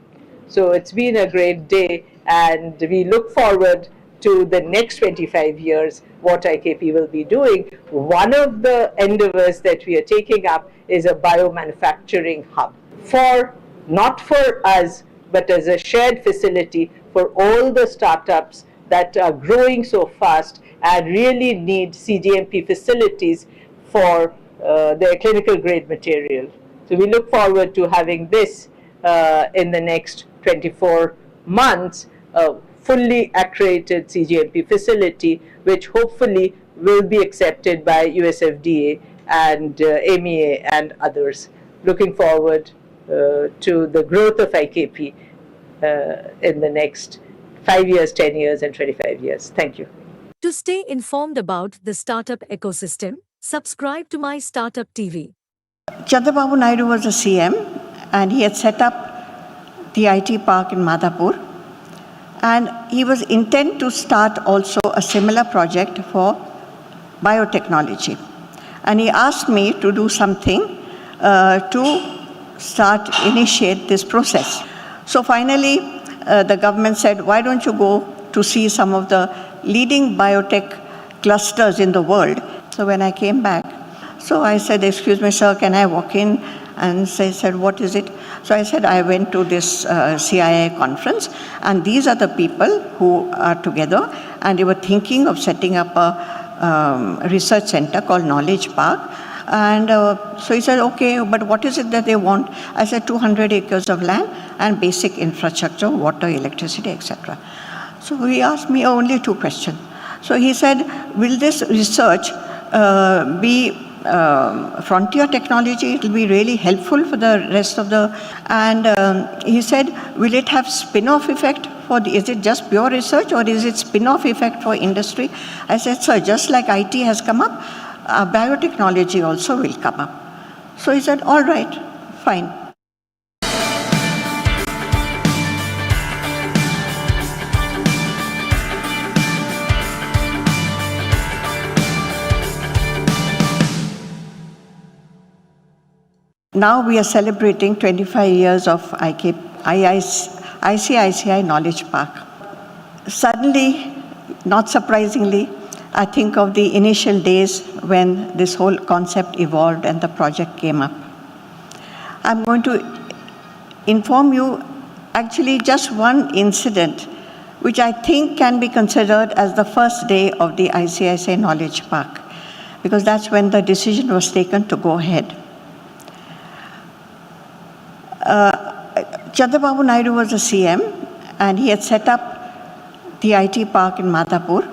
So it's been a great day, and we look forward to the next 25 years, what IKP will be doing. One of the endeavors that we are taking up is a biomanufacturing hub, not for us, but as a shared facility for all the startups that are growing so fast and really need CGMP facilities for their clinical grade material. So we look forward to having this in the next 24 months, a fully accredited CGMP facility, which hopefully will be accepted by US FDA and MEA and others. Looking forward to the growth of IKP in the next 5 years, 10 years, and 25 years. Thank you. To stay informed about the startup ecosystem, subscribe to MyStartupTV. Chandrababu Naidu was a CM, and he had set up the IT park in Madhapur, and he was intent to start also a similar project for biotechnology. And he asked me to do something to initiate this process. So finally, the government said, why don't you go to see some of the leading biotech clusters in the world? So when I came back, so I said, excuse me, sir, can I walk in? And they said, what is it? So I said, I went to this CIA conference, and these are the people who are together, and they were thinking of setting up a research center called Knowledge Park. And so he said, okay, but what is it that they want? I said, 200 acres of land and basic infrastructure, water, electricity, etc. So he asked me only 2 questions. So he said, will this research be frontier technology? It will be really helpful for the rest of the... And he said, will it have spin-off effect? Is it just pure research, or is it spin-off effect for industry? I said, sir, just like IT has come up, biotechnology also will come up. So he said, all right, fine. Now we are celebrating 25 years of ICICI Knowledge Park. Suddenly, not surprisingly, I think of the initial days when this whole concept evolved and the project came up. I'm going to inform you actually just one incident which I think can be considered as the first day of the ICICI Knowledge Park, because that's when the decision was taken to go ahead. Chandrababu Naidu was a CM, and he had set up the IT park in Madhapur,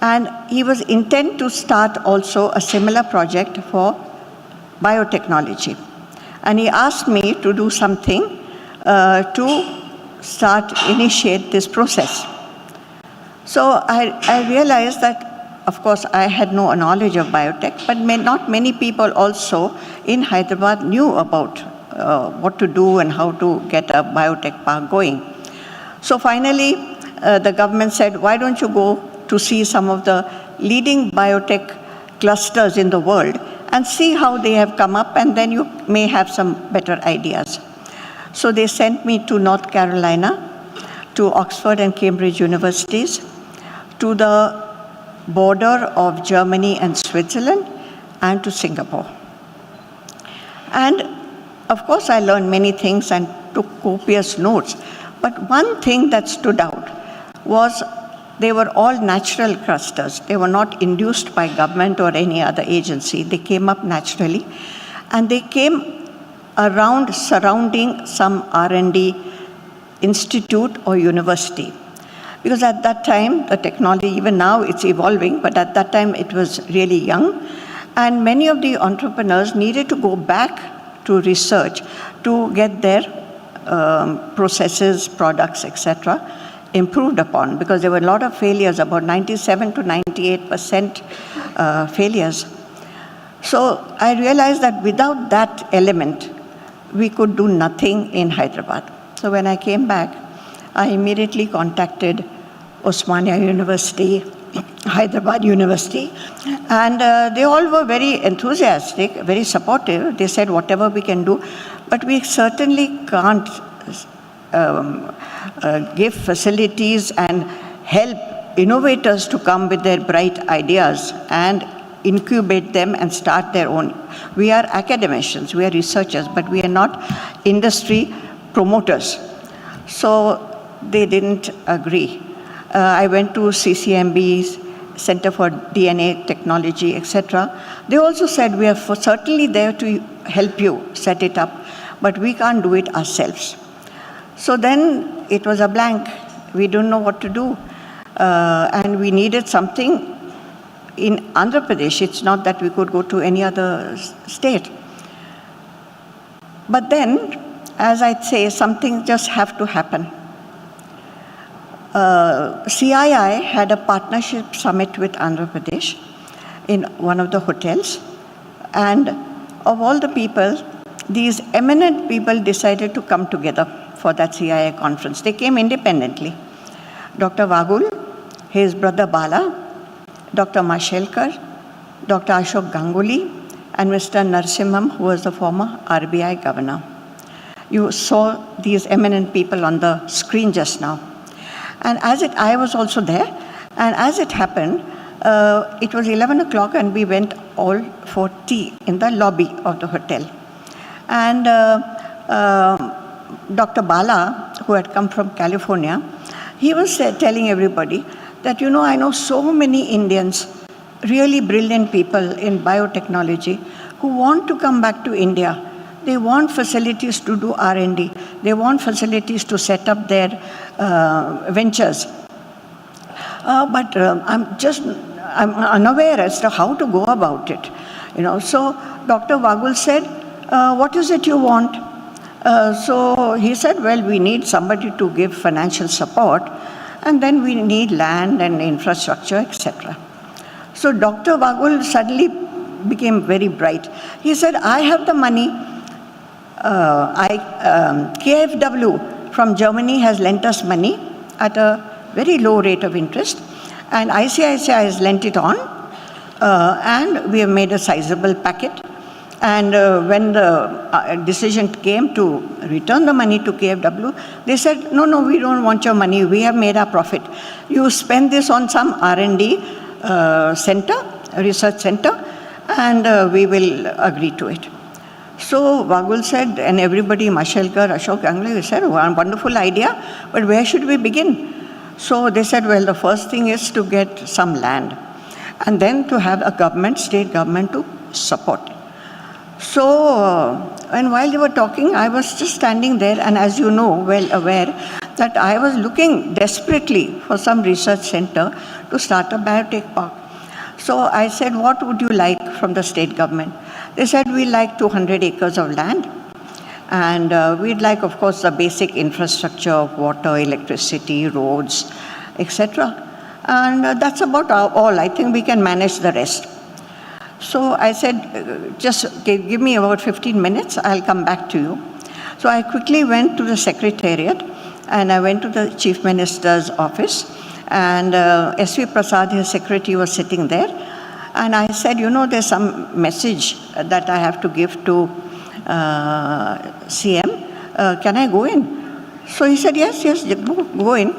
and he was intent to start also a similar project for biotechnology. And he asked me to do something to initiate this process. So I realized that, of course, I had no knowledge of biotech, but not many people also in Hyderabad knew about what to do and how to get a biotech park going. So finally, the government said, why don't you go to see some of the leading biotech clusters in the world and see how they have come up, and then you may have some better ideas. So they sent me to North Carolina, to Oxford and Cambridge universities, to the border of Germany and Switzerland, and to Singapore. And of course, I learned many things and took copious notes. But one thing that stood out was they were all natural clusters. They were not induced by government or any other agency. They came up naturally. And they came around surrounding some R&D institute or university. Because at that time, the technology, even now it's evolving, but at that time it was really young. And many of the entrepreneurs needed to go back to research to get their processes, products, etc. improved upon, because there were a lot of failures, about 97 to 98% failures. So I realized that without that element, we could do nothing in Hyderabad. So when I came back, I immediately contacted Osmania University, Hyderabad University, and they all were very enthusiastic, very supportive. They said, whatever we can do, but we certainly can't give facilities and help innovators to come with their bright ideas and incubate them and start their own. We are academicians, we are researchers, but we are not industry promoters. So they didn't agree. I went to CCMB's Center for DNA Technology, etc. They also said, we are certainly there to help you set it up, but we can't do it ourselves. So then it was a blank. We don't know what to do. And we needed something in Andhra Pradesh. It's not that we could go to any other state. But then, as I'd say, something just have to happen. CII had a partnership summit with Andhra Pradesh in one of the hotels. And of all the people, these eminent people decided to come together for that CII conference. They came independently. Dr. Vagul, his brother Bala, Dr. Mashelkar, Dr. Ashok Ganguly, and Mr. Narasimham, who was the former RBI governor. You saw these eminent people on the screen just now. And I was also there, and as it happened, it was 11 o'clock and we went all for tea in the lobby of the hotel. And Dr. Bala, who had come from California, he was telling everybody that, I know so many Indians, really brilliant people in biotechnology, who want to come back to India. They want facilities to do R&D. They want facilities to set up their ventures. But I'm unaware as to how to go about it. So Dr. Vagul said, what is it you want? So he said, well, we need somebody to give financial support, and then we need land and infrastructure, etc. So Dr. Vagul suddenly became very bright. He said, I have the money. KfW from Germany has lent us money at a very low rate of interest, and ICICI has lent it on, and we have made a sizable packet. And when the decision came to return the money to KfW, they said, no, we don't want your money. We have made our profit. You spend this on some R&D center, research center, and we will agree to it. So Vagul said, and everybody, Mashelkar, Ashok Gangle, said, wonderful idea, but where should we begin? So they said, well, the first thing is to get some land, and then to have a government, state government to support. So, and while they were talking, I was just standing there, and as you know, well aware, that I was looking desperately for some research center to start a biotech park. So I said, what would you like from the state government? They said, we like 200 acres of land, and we'd like, of course, the basic infrastructure of water, electricity, roads, etc. And that's about all. I think we can manage the rest. So I said, just give me about 15 minutes, I'll come back to you. So I quickly went to the secretariat, and I went to the Chief Minister's office, and S.V. Prasad, his secretary, was sitting there. And I said, there's some message that I have to give to CM. Can I go in? So he said, yes, go in.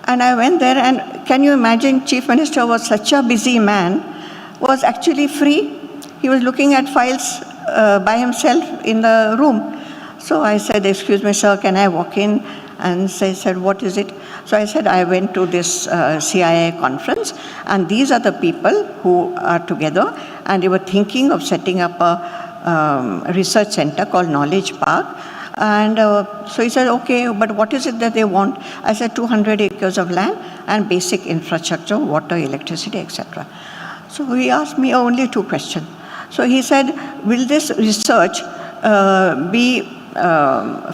And I went there, and can you imagine, Chief Minister was such a busy man, was actually free. He was looking at files by himself in the room. So I said, excuse me, sir, can I walk in? And they said, what is it? So I said, I went to this CIA conference, and these are the people who are together, and they were thinking of setting up a research center called Knowledge Park. And so he said, okay, but what is it that they want? I said, 200 acres of land and basic infrastructure, water, electricity, etc. So he asked me only 2 questions. So he said, will this research be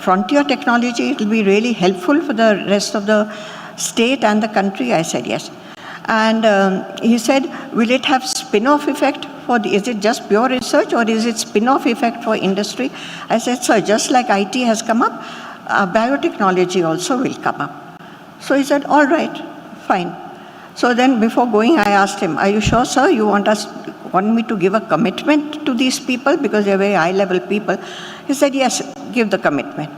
frontier technology? It will be really helpful for the rest of the state and the country? I said, yes. And he said, will it have spin-off effect? Is it just pure research, or is it spin-off effect for industry? I said, sir, just like IT has come up, biotechnology also will come up. So he said, all right, fine. So then before going, I asked him, are you sure, sir, you want me to give a commitment to these people, because they're very high-level people? He said, yes, give the commitment.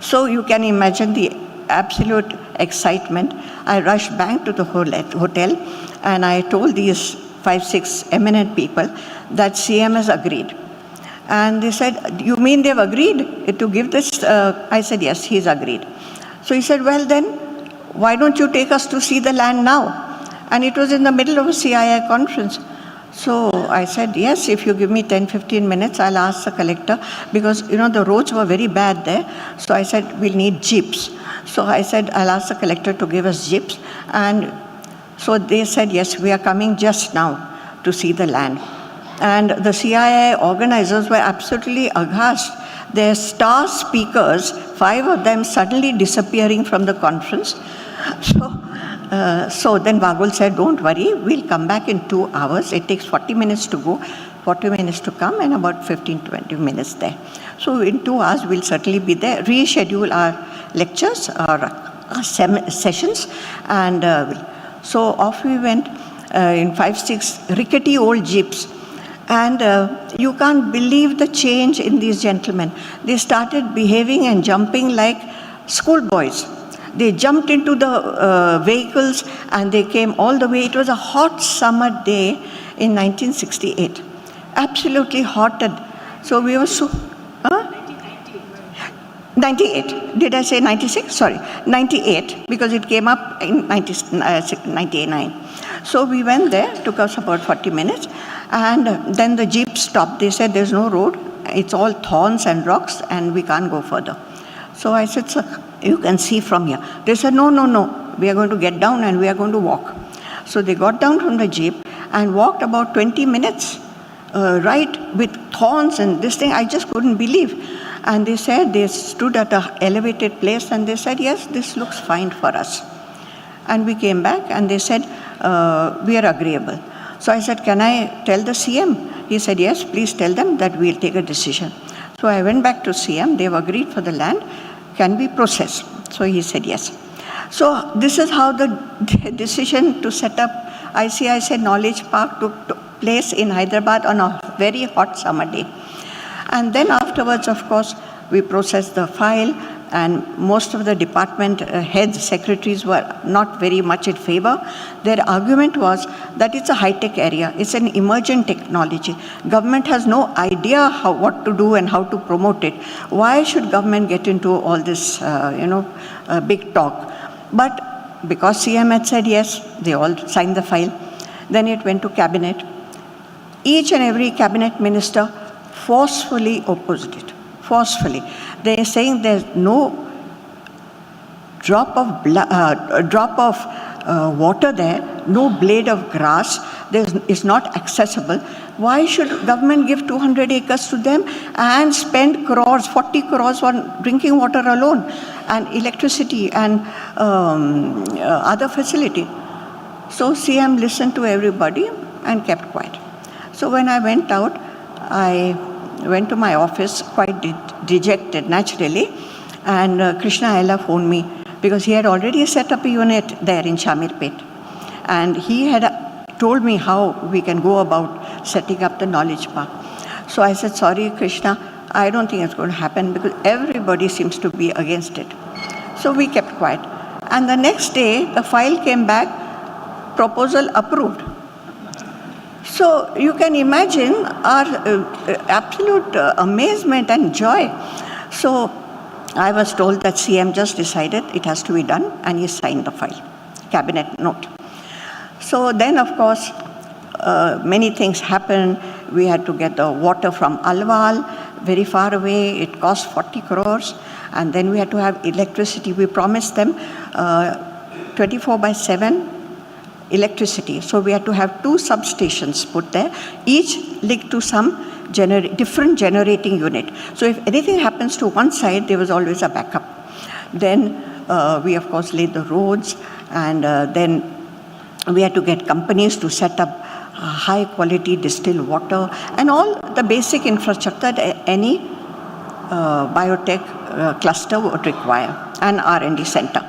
So you can imagine the absolute excitement. I rushed back to the hotel, and I told these 5-6 eminent people that CM has agreed. And they said, you mean they've agreed to give this? I said, yes, he's agreed. So he said, well then, why don't you take us to see the land now? And it was in the middle of a CIA conference. So I said, yes, if you give me 10-15 minutes, I'll ask the collector, because, the roads were very bad there. So I said, we'll need jeeps. So I said, I'll ask the collector to give us jeeps. And so they said, yes, we are coming just now to see the land. And the CIA organizers were absolutely aghast. Their star speakers, 5 of them suddenly disappearing from the conference. So then Vagul said, don't worry, we'll come back in 2 hours. It takes 40 minutes to go, 40 minutes to come, and about 15-20 minutes there. So in 2 hours, we'll certainly be there, reschedule our lectures, our sessions, and so off we went in 5-6 rickety old jeeps. And you can't believe the change in these gentlemen. They started behaving and jumping like schoolboys. They jumped into the vehicles, and they came all the way. It was a hot summer day in 1968. Absolutely hot. So we were so... 98. Did I say 96? Sorry, 98, because it came up in 99. So we went there, took us about 40 minutes, and then the jeep stopped. They said, there's no road, it's all thorns and rocks, and we can't go further. So I said, sir, you can see from here. They said, no, we are going to get down and we are going to walk. So they got down from the jeep and walked about 20 minutes, right, with thorns and this thing. I just couldn't believe. And they said, they stood at an elevated place and they said, yes, this looks fine for us. And we came back and they said, we are agreeable. So I said, can I tell the CM? He said, yes, please tell them that we'll take a decision. So I went back to CM, they've agreed for the land, can we process? So he said, yes. So this is how the decision to set up ICICI Knowledge Park took place in Hyderabad on a very hot summer day. And then afterwards, of course, we processed the file, and most of the department heads, secretaries were not very much in favor. Their argument was that it's a high-tech area, it's an emergent technology. Government has no idea what to do and how to promote it. Why should government get into all this, big talk? But because CM had said yes, they all signed the file. Then it went to cabinet. Each and every cabinet minister forcefully opposed it, forcefully. They are saying there's no drop of water there, no blade of grass, it's not accessible. Why should government give 200 acres to them and spend crores, 40 crores on drinking water alone and electricity and other facility? So CM listened to everybody and kept quiet. So when I went out, I went to my office quite dejected naturally, and Krishna Ella phoned me because he had already set up a unit there in Shamirpet, and he had told me how we can go about setting up the knowledge park. So I said, sorry Krishna, I don't think it's going to happen because everybody seems to be against it. So we kept quiet, and the next day the file came back, proposal approved. So you can imagine our absolute amazement and joy. So I was told that CM just decided it has to be done, and he signed the file, cabinet note. So then, of course, many things happened. We had to get the water from Alwal, very far away. It cost 40 crores. And then we had to have electricity. We promised them 24/7 electricity. So we had to have 2 substations put there, each linked to some different generating unit. So if anything happens to one side, there was always a backup. Then we, of course, laid the roads, and then we had to get companies to set up high quality distilled water and all the basic infrastructure that any biotech cluster would require, and R&D center.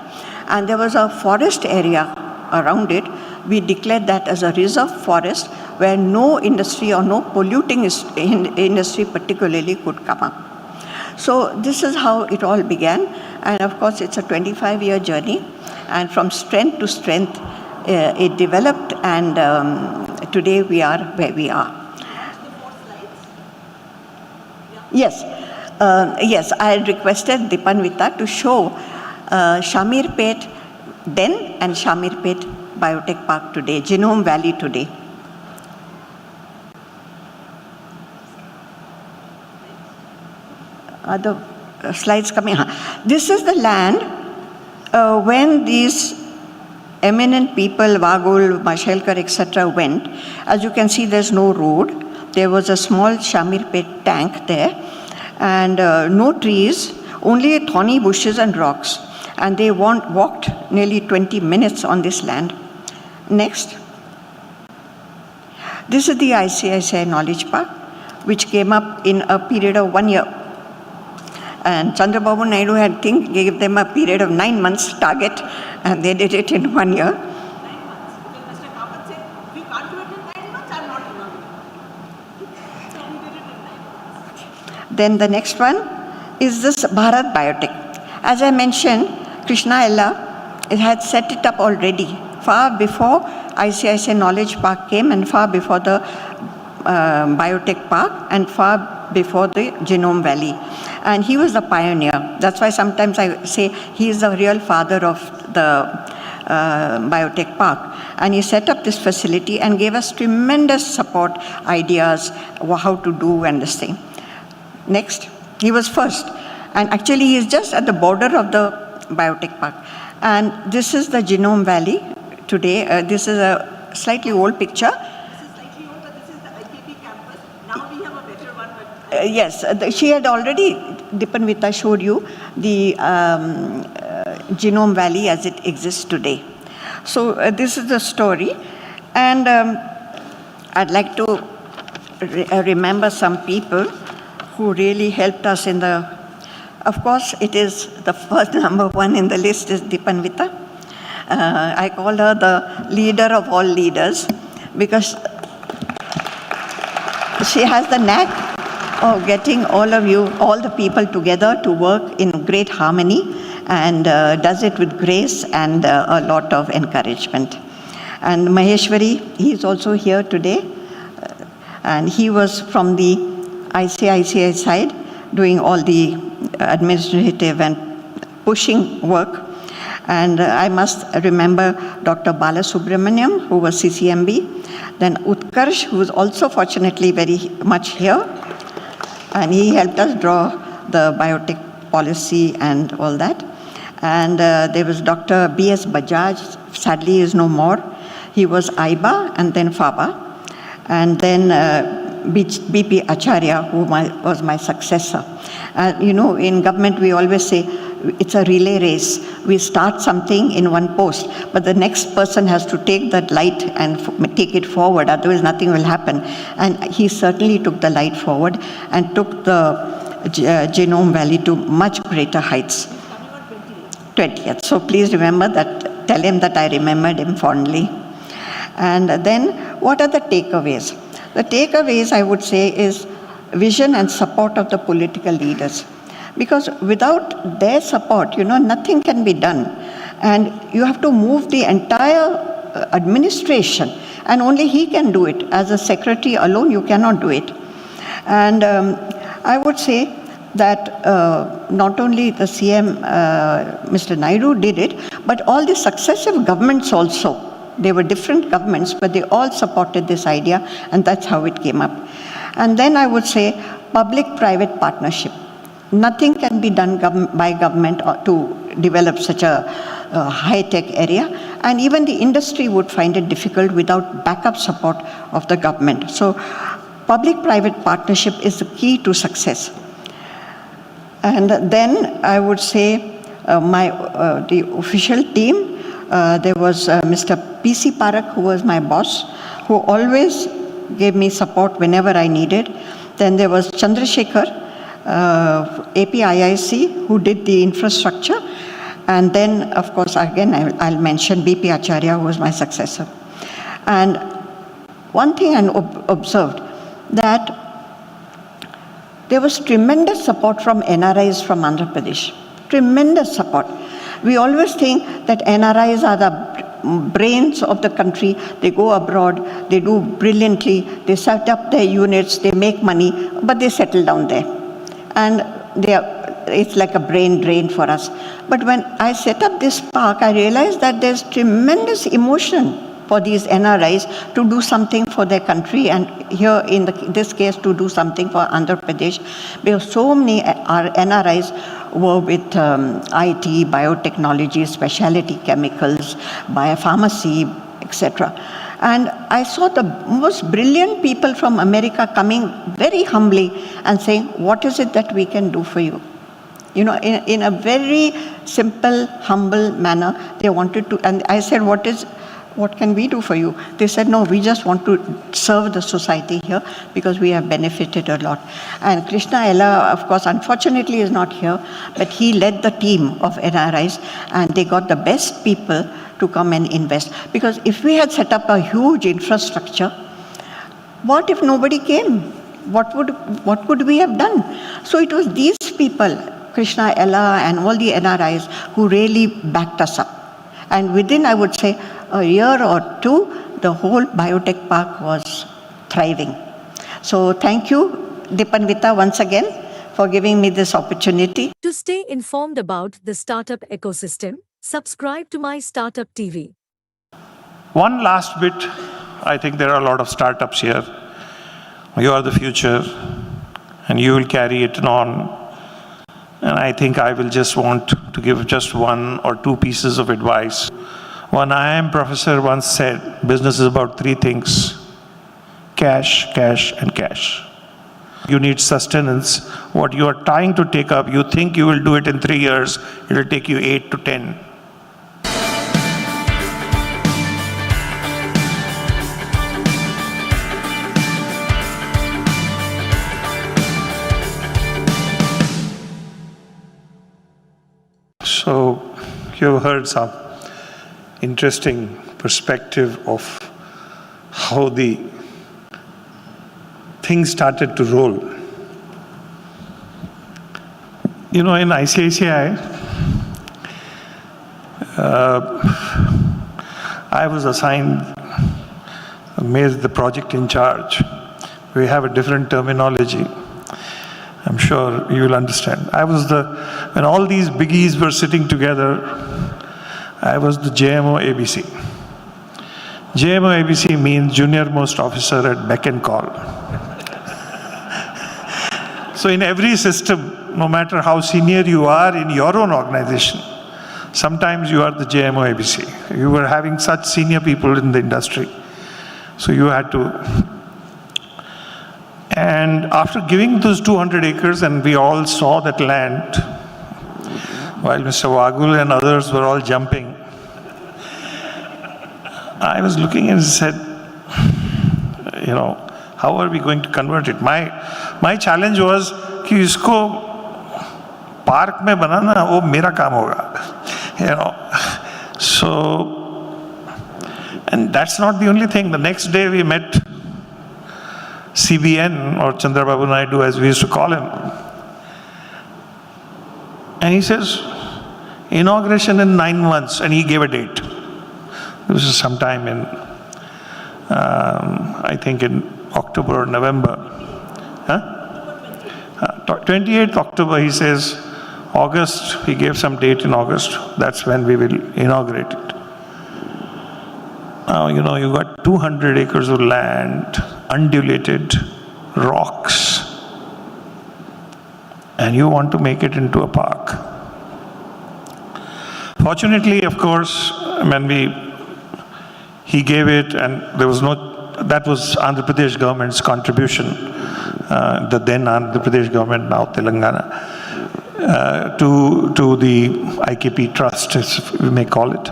And there was a forest area around it. We declared that as a reserve forest where no industry or no polluting industry particularly could come up. So this is how it all began, and of course it's a 25-year journey, and from strength to strength it developed, and today we are where we are. Yes, I requested Dipanvita to show Shamirpet then and Shamirpet Biotech Park today, Genome Valley today. Are the slides coming? This is the land when these eminent people, Vagul, Mashelkar, etc. went. As you can see, there's no road. There was a small Shamirpet tank there, and no trees, only thorny bushes and rocks. And they walked nearly 20 minutes on this land. Next. This is the ICICI Knowledge Park, which came up in a period of 1 year. And Chandrababu Naidu gave them a period of 9 months target, and they did it in 1 year. Then the next one is this Bharat Biotech. As I mentioned, Krishna Ella had set it up already, far before ICICI Knowledge Park came, and far before the Biotech Park, and far before the Genome Valley. And he was the pioneer. That's why sometimes I say he is the real father of the biotech park. And he set up this facility and gave us tremendous support, ideas, how to do and this thing. Next, he was first. And actually, he is just at the border of the biotech park. And this is the Genome Valley today. This is a slightly old picture. Yes, she had already, Dipanvita showed you the Genome Valley as it exists today. So this is the story. And I'd like to remember some people who really helped us in the, of course, it is the first number one in the list is Dipanvita. I call her the leader of all leaders because she has the knack of getting all of you, all the people together to work in great harmony and does it with grace and a lot of encouragement. And Maheshwari, he is also here today. And he was from the ICICI side doing all the administrative and pushing work. And I must remember Dr. Balasubramaniam, who was CCMB. Then Utkarsh, who is also fortunately very much here. And he helped us draw the biotech policy and all that. And there was Dr. B.S. Bajaj, sadly he is no more. He was AIBA and then FABA. And then B.P. Acharya, who was my successor. You know, in government we always say, it's a relay race. We start something in one post, but the next person has to take that light and take it forward, otherwise nothing will happen. And he certainly took the light forward and took the Genome Valley to much greater heights. 20th. So please remember that, tell him that I remembered him fondly. And then, what are the takeaways? The takeaways, I would say, is vision and support of the political leaders. Because without their support, you know, nothing can be done. And you have to move the entire administration, and only he can do it. As a secretary alone, you cannot do it. And I would say that not only the CM, Mr. Naidu did it, but all the successive governments also. They were different governments, but they all supported this idea, and that's how it came up. And then I would say public-private partnership. Nothing can be done by government to develop such a high-tech area, and even the industry would find it difficult without backup support of the government. So public-private partnership is the key to success. And then I would say the official team, there was Mr. P.C. Parak, who was my boss, who always gave me support whenever I needed. Then there was Chandrasekhar, APIIC, who did the infrastructure. And then, of course, again, I'll mention B.P. Acharya, who was my successor. And one thing I observed, that there was tremendous support from NRIs from Andhra Pradesh. Tremendous support. We always think that NRIs are the brains of the country. They go abroad, they do brilliantly, they set up their units, they make money, but they settle down there. And it's like a brain drain for us. But when I set up this park, I realized that there's tremendous emotion for these NRIs to do something for their country, and here in this case to do something for Andhra Pradesh, because so many NRIs were with IT, biotechnology, specialty chemicals, biopharmacy, etc. And I saw the most brilliant people from America coming very humbly and saying, what is it that we can do for you? You know, in a very simple, humble manner, they wanted to, and I said, what can we do for you? They said, no, we just want to serve the society here because we have benefited a lot. And Krishna Ella, of course, unfortunately is not here, but he led the team of NRIs, and they got the best people to come and invest. Because if we had set up a huge infrastructure, what if nobody came? What could we have done? So it was these people, Krishna Ella and all the NRIs, who really backed us up. And within, I would say, a year or two, the whole biotech park was thriving. So thank you, Dipanvita, once again, for giving me this opportunity. To stay informed about the startup ecosystem, subscribe to My Startup TV. One last bit, I think there are a lot of startups here. You are the future, and you will carry it on. And I think I will just want to give just one or two pieces of advice. One IIM professor once said, business is about three things: cash, cash, and cash. You need sustenance. What you are trying to take up, you think you will do it in 3 years, it will take you 8 to 10. So you've heard some interesting perspective of how the things started to roll. You know, in ICICI, I was made the project in charge. We have a different terminology. I'm sure you will understand. When all these biggies were sitting together, I was the JMO ABC. JMO ABC means Junior Most Officer at Beck and Call. So in every system, no matter how senior you are in your own organization, sometimes you are the JMO ABC. You were having such senior people in the industry. So you had to. And after giving those 200 acres, and we all saw that land, while Mr. Wagul and others were all jumping, I was looking and said, you know, how are we going to convert it? My challenge was कि इसको park में बनाना वो मेरा काम होगा, you know. So, and that's not the only thing. The next day we met CBN, or Chandrababu Naidu as we used to call him, and he says, inauguration in 9 months, and he gave a date. This is sometime in, I think in October or November. 28th October, he says, August, he gave some date in August, that's when we will inaugurate it. Now, you know, you got 200 acres of land, undulated rocks, and you want to make it into a park. Fortunately, of course, when he gave it, and there was that was Andhra Pradesh government's contribution, the then Andhra Pradesh government, now Telangana, to the IKP trust, as we may call it.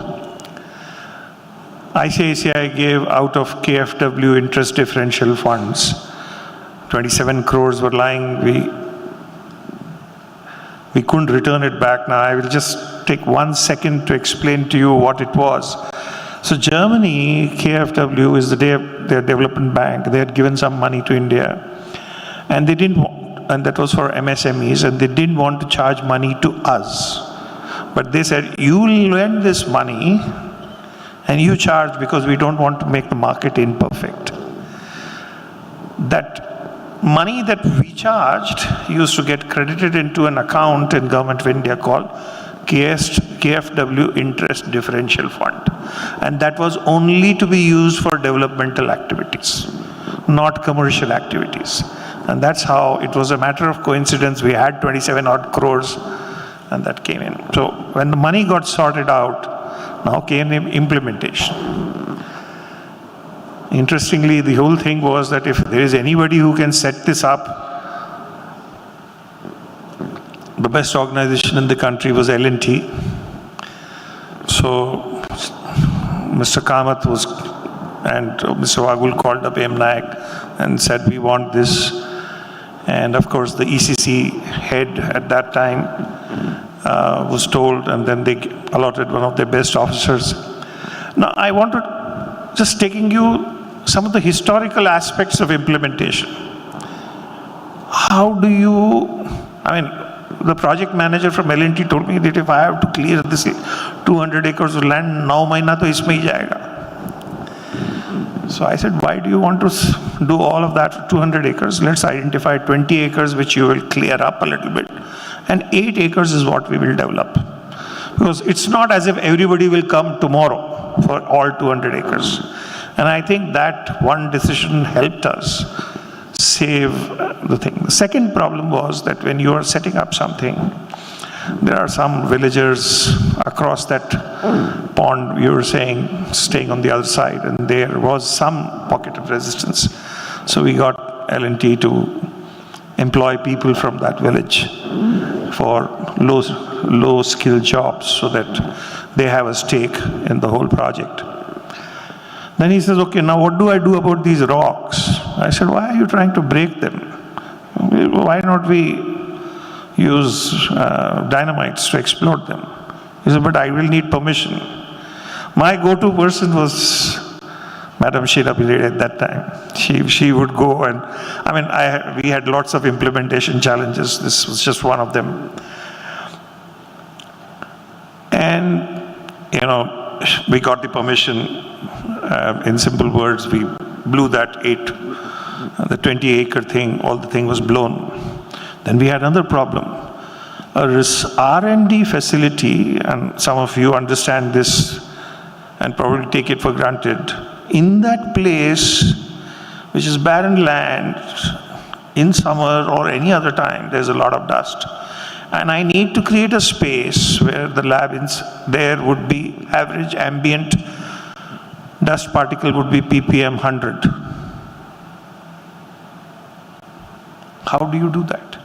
ICICI gave out of KFW interest differential funds. 27 crores were lying. We couldn't return it back. Now I will just take 1 second to explain to you what it was. So Germany, KFW is their development bank. They had given some money to India, and they didn't want, and that was for MSMEs, and they didn't want to charge money to us. But they said, you will lend this money and you charge, because we don't want to make the market imperfect. That money that we charged used to get credited into an account in Government of India called KFW Interest Differential Fund. And that was only to be used for developmental activities, not commercial activities. And that's how it was a matter of coincidence. We had 27 odd crores, and that came in. So when the money got sorted out, now came the implementation. Interestingly, the whole thing was that if there is anybody who can set this up, the best organization in the country was L&T. So Mr. Kamath and Mr. Wagul called up M. Nayak and said, we want this. And of course, the ECC head at that time was told, and then they allotted one of their best officers. Now, I want to just taking you some of the historical aspects of implementation. How do you, I mean, the project manager from L&T told me that if I have to clear this 200 acres of land, 9 months to isme hi jayega. So I said, why do you want to do all of that for 200 acres? Let's identify 20 acres which you will clear up a little bit, and 8 acres is what we will develop. Because it's not as if everybody will come tomorrow for all 200 acres. And I think that one decision helped us save the thing. The second problem was that when you are setting up something, there are some villagers across that pond, you were saying, staying on the other side, and there was some pocket of resistance. So we got L&T to employ people from that village for low skill jobs so that they have a stake in the whole project. Then he says, okay, now what do I do about these rocks? I said, why are you trying to break them? Why not we use dynamites to explode them? He said, but I will need permission. My go-to person was Madam Sheila Bilade at that time. She would go, and I mean, we had lots of implementation challenges. This was just one of them. And, you know, we got the permission. In simple words, we blew that the 20-acre thing, all the thing was blown. Then we had another problem. A R&D facility, and some of you understand this and probably take it for granted, in that place, which is barren land, in summer or any other time, there's a lot of dust. And I need to create a space where the lab there would be average ambient dust particle would be ppm 100. How do you do that?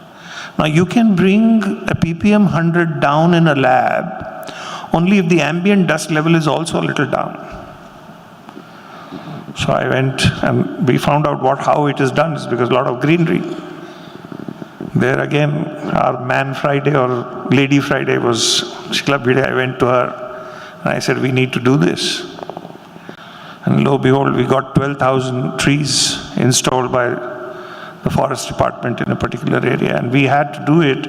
Now you can bring a ppm 100 down in a lab only if the ambient dust level is also a little down. So I went and we found out how it is done is because a lot of greenery. There again, our Man Friday or Lady Friday was Shikla Bide. I went to her and I said, we need to do this. And lo and behold, we got 12,000 trees installed by the forest department in a particular area. And we had to do it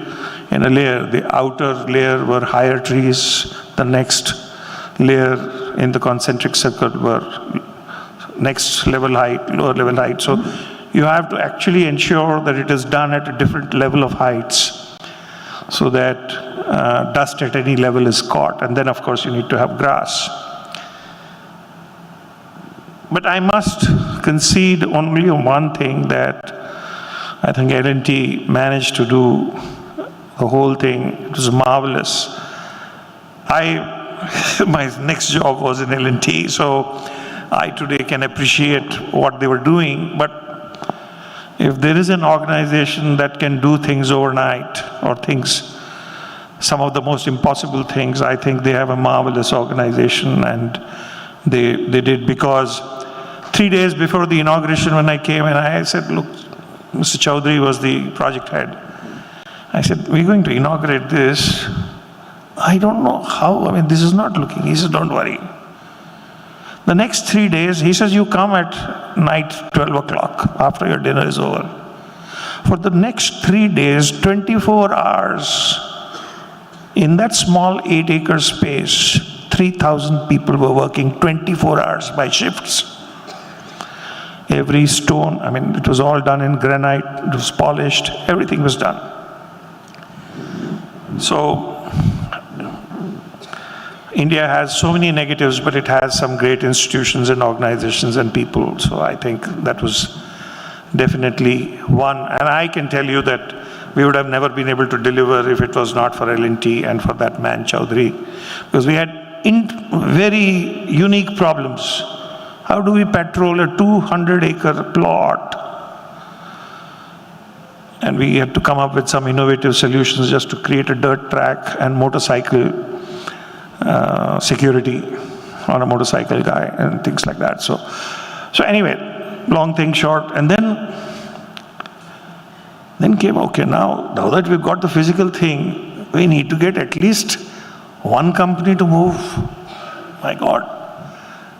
in a layer. The outer layer were higher trees. The next layer in the concentric circle were next level height, lower level height. So you have to actually ensure that it is done at a different level of heights so that dust at any level is caught. And then, of course, you need to have grass. But I must concede only one thing, that I think L&T managed to do the whole thing. It was marvelous. My next job was in L&T, so I today can appreciate what they were doing. But if there is an organization that can do things overnight, or some of the most impossible things, I think they have a marvelous organization, and they did, because 3 days before the inauguration when I came and I said, look, Mr. Chaudhary was the project head. I said, we're going to inaugurate this. I don't know how, this is not looking. He said, don't worry. The next 3 days, he says, you come at night, 12 o'clock, after your dinner is over. For the next 3 days, 24 hours, in that small 8-acre space, 3,000 people were working 24 hours by shifts. Every stone, it was all done in granite, it was polished, everything was done. So, India has so many negatives, but it has some great institutions and organizations and people. So I think that was definitely one. And I can tell you that we would have never been able to deliver if it was not for L&T and for that man Chaudhary. Because we had very unique problems. How do we patrol a 200-acre plot? And we had to come up with some innovative solutions just to create a dirt track and motorcycle security on a motorcycle guy and things like that. So anyway, long thing short, and then came, okay, now that we've got the physical thing, we need to get at least one company to move. My God.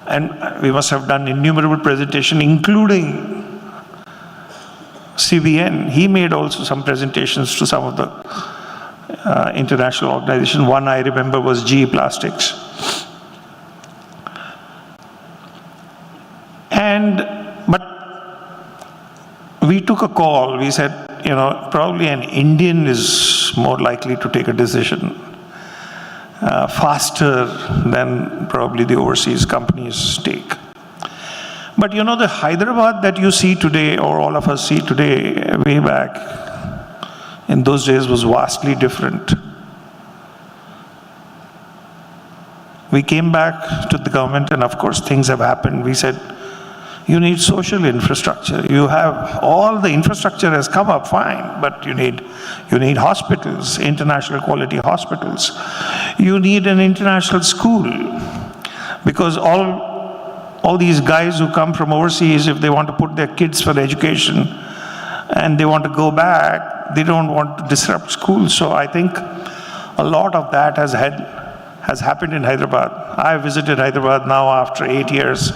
And we must have done innumerable presentations, including CBN. He made also some presentations to some of the international organizations. One I remember was GE Plastics. But we took a call. We said, probably an Indian is more likely to take a decision faster than probably the overseas companies take. But the Hyderabad that you see today, or all of us see today, way back in those days was vastly different. We came back to the government, and of course things have happened. We said, you need social infrastructure. You have all the infrastructure has come up fine, but you need hospitals, international quality hospitals. You need an international school, because all these guys who come from overseas, if they want to put their kids for education and they want to go back, they don't want to disrupt schools. So I think a lot of that has happened in Hyderabad. I visited Hyderabad now after 8 years.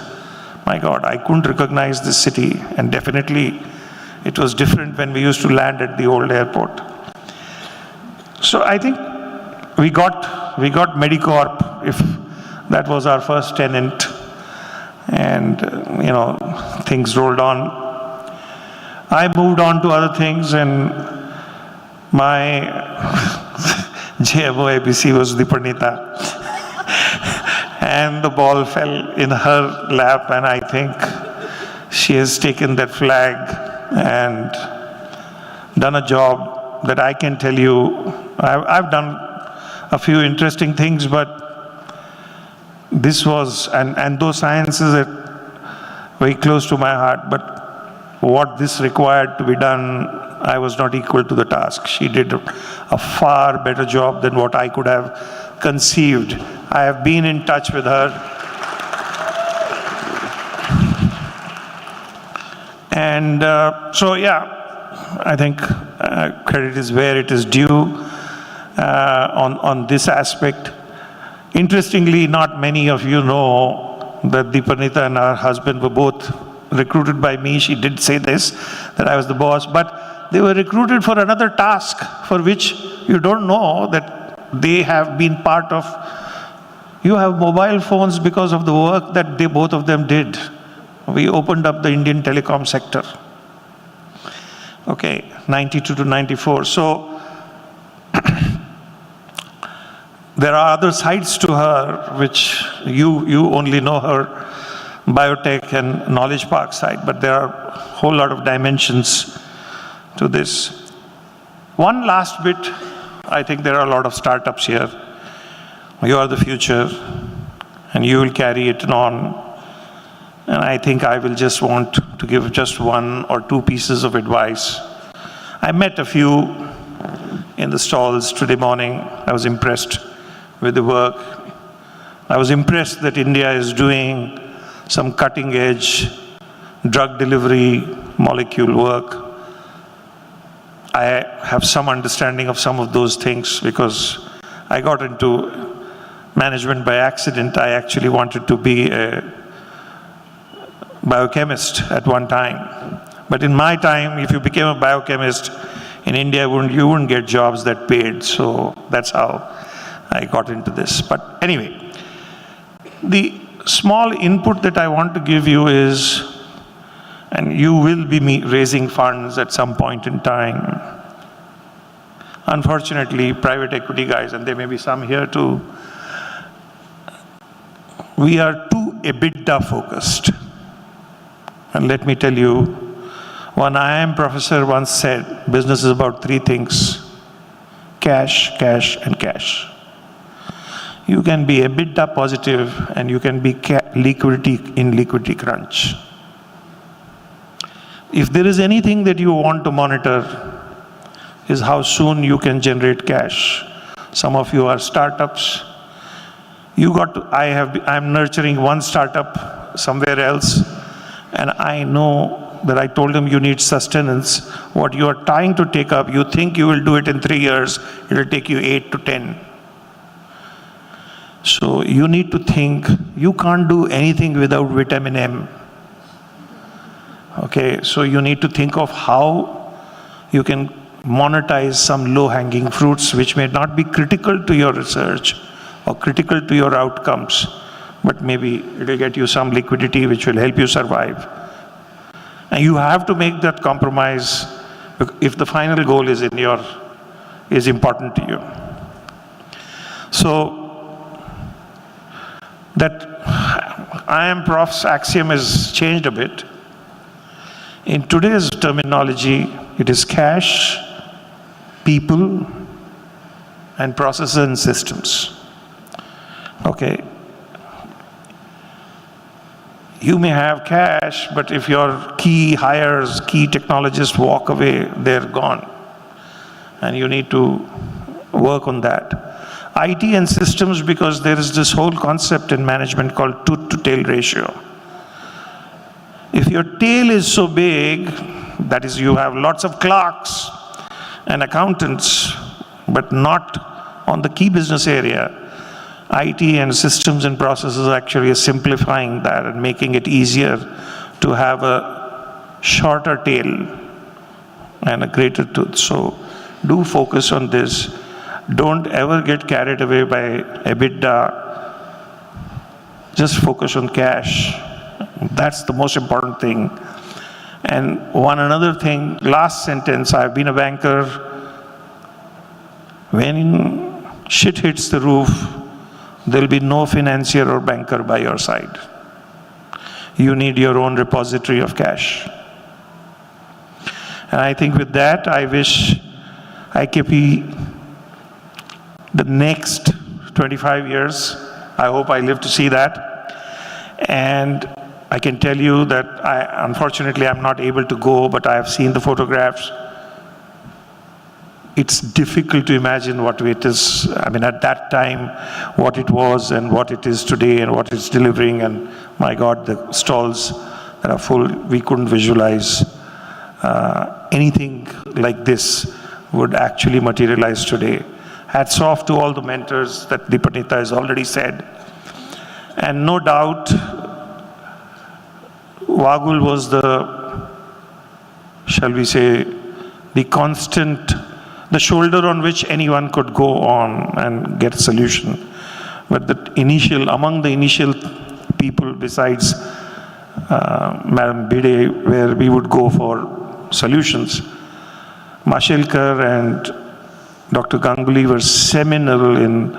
My God, I couldn't recognize this city, and definitely it was different when we used to land at the old airport. So I think we got Medicorp, if that was our first tenant, and things rolled on. I moved on to other things, and my JMO ABC was Dipanita. And the ball fell in her lap, and I think she has taken that flag and done a job that I can tell you. I've done a few interesting things, but this was, and those sciences are very close to my heart, but what this required to be done, I was not equal to the task. She did a far better job than what I could have conceived. I have been in touch with her. And so, yeah, I think credit is where it is due on this aspect. Interestingly, not many of you know that Dipanita and her husband were both recruited by me. She did say this, that I was the boss, but they were recruited for another task for which you don't know that they have been part of. You have mobile phones because of the work that both of them did. We opened up the Indian telecom sector. Okay, 92 to 94. So there are other sides to her which you only know her biotech and knowledge park side, but there are a whole lot of dimensions to this. One last bit, I think there are a lot of startups here. You are the future, and you will carry it on. And I think I will just want to give just one or two pieces of advice. I met a few in the stalls today morning. I was impressed with the work. I was impressed that India is doing some cutting-edge drug delivery molecule work. I have some understanding of some of those things because I got into management by accident. I actually wanted to be a biochemist at one time. But in my time, if you became a biochemist in India, you wouldn't get jobs that paid. So that's how I got into this. But anyway, the small input that I want to give you is, and you will be raising funds at some point in time. Unfortunately, private equity guys, and there may be some here too, we are too EBITDA focused. And let me tell you, one IIM professor once said, business is about three things: cash, cash, and cash. You can be EBITDA positive and you can be liquidity crunch. If there is anything that you want to monitor, is how soon you can generate cash. Some of you are startups. I'm nurturing one startup somewhere else, and I know that I told him you need sustenance. What you are trying to take up, you think you will do it in 3 years, it will take you 8 to 10. So you need to think, you can't do anything without vitamin M. Okay, so you need to think of how you can monetize some low-hanging fruits which may not be critical to your research or critical to your outcomes, but maybe it'll get you some liquidity which will help you survive. And you have to make that compromise if the final goal is important to you. So that I am prof's axiom has changed a bit. In today's terminology, it is cash, people, and processes and systems. Okay. You may have cash, but if your key hires, key technologists walk away, they're gone. And you need to work on that. IT and systems, because there is this whole concept in management called tooth to tail ratio. If your tail is so big, that is, you have lots of clerks and accountants, but not on the key business area, IT and systems and processes actually are simplifying that and making it easier to have a shorter tail and a greater tooth. So do focus on this. Don't ever get carried away by EBITDA. Just focus on cash. That's the most important thing. And another thing, last sentence, I've been a banker. When shit hits the roof, there'll be no financier or banker by your side. You need your own repository of cash. And I think with that, I wish IKP the next 25 years. I hope I live to see that. And I can tell you that unfortunately, I'm not able to go, but I have seen the photographs. It's difficult to imagine what it is. I mean, at that time, what it was and what it is today and what it's delivering. And my God, the stalls that are full, we couldn't visualize anything like this would actually materialize today. Hats off to all the mentors that Dipanita has already said. And no doubt, Vagul was the, shall we say, the constant, the shoulder on which anyone could go on and get a solution. But among the initial people besides Madam Bide, where we would go for solutions, Mashelkar and Dr. Ganguly were seminal in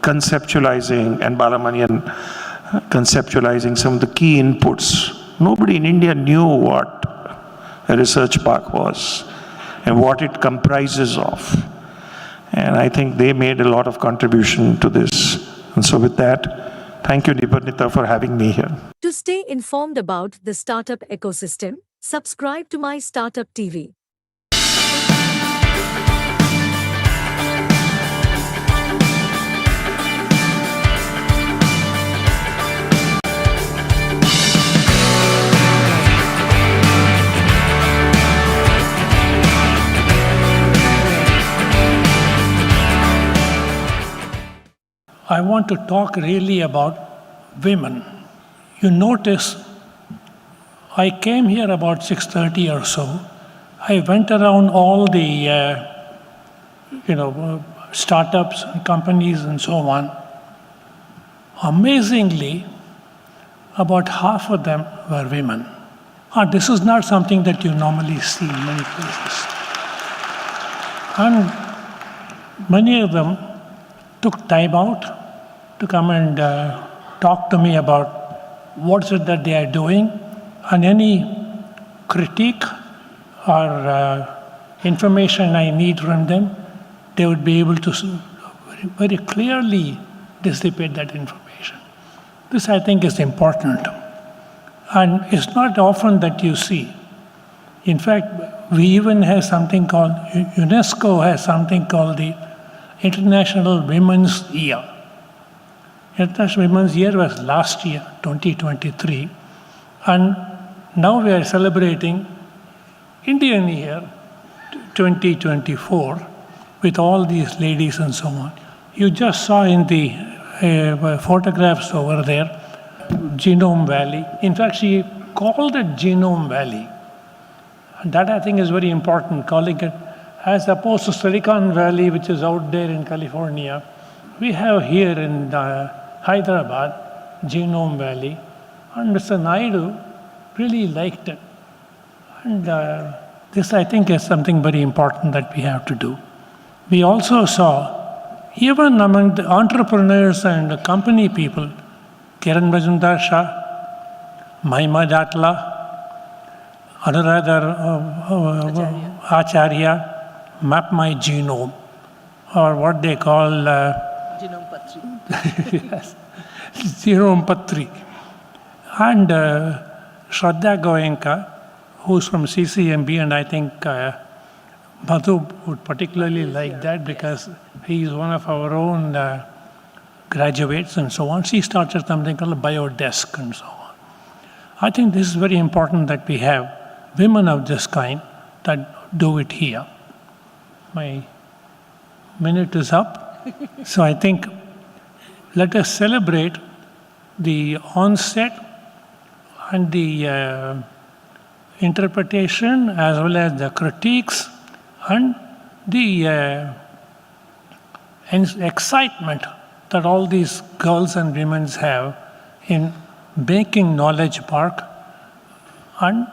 conceptualizing, and Balamanian conceptualizing some of the key inputs. Nobody in India knew what a research park was and what it comprises of. And I think they made a lot of contribution to this. And so with that, thank you, Niparnita, for having me here. To stay informed about the startup ecosystem, subscribe to My Startup TV. I want to talk really about women. You notice I came here about 6:30 or so. I went around all the startups and companies and so on. Amazingly, about half of them were women. This is not something that you normally see in many places. And many of them took time out to come and talk to me about what is it that they are doing, and any critique or information I need from them, they would be able to very clearly dissipate that information. This, I think, is important. And it's not often that you see. In fact, we even have something called, UNESCO has something called the International Women's Year. International Women's Year was last year, 2023. And now we are celebrating Indian Year 2024 with all these ladies and so on. You just saw in the photographs over there, Genome Valley. In fact, she called it Genome Valley. And that, I think, is very important, calling it, as opposed to Silicon Valley, which is out there in California. We have here in Hyderabad Genome Valley, and Mr. Naidu really liked it. And this, I think, is something very important that we have to do. We also saw, even among the entrepreneurs and the company people, Kiran Majumdar Shah, Mahima Datla, Anuradha Acharya, Map My Genome, or what they call Genome Patri. yes, Genome Patri. And Shraddha Goenka, who's from CCMB, and I think Madhu would particularly like that because he is one of our own graduates and so on. She started something called a biodesk and so on. I think this is very important that we have women of this kind that do it here. My minute is up, so I think let us celebrate the onset and the interpretation as well as the critiques and the excitement that all these girls and women have in making Knowledge Park. And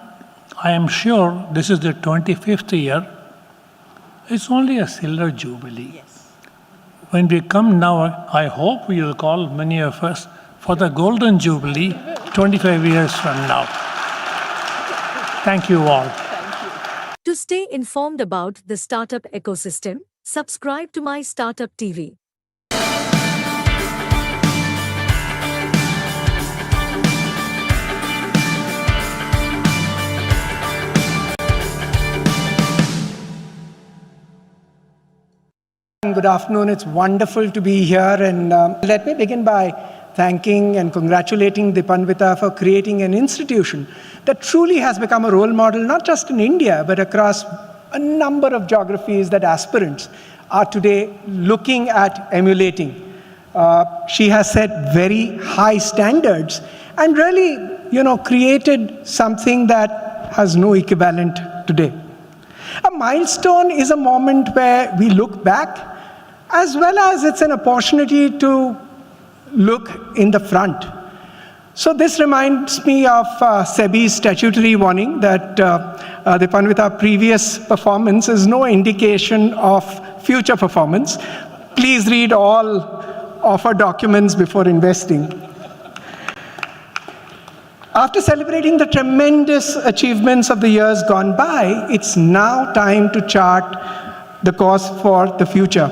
I am sure this is the 25th year. It's only a silver jubilee. Yes. When we come now, I hope we will call many of us for the golden jubilee 25 years from now. Thank you all. To stay informed about the startup ecosystem, subscribe to MyStartupTV. Good afternoon. It's wonderful to be here, and let me begin by thanking and congratulating Dipanvita for creating an institution that truly has become a role model, not just in India, but across a number of geographies that aspirants are today looking at emulating. She has set very high standards and really, created something that has no equivalent today. A milestone is a moment where we look back, as well as it's an opportunity to look in the front. So this reminds me of SEBI's statutory warning that Dipanvita's previous performance is no indication of future performance. Please read all of our documents before investing. After celebrating the tremendous achievements of the years gone by, it's now time to chart the course for the future.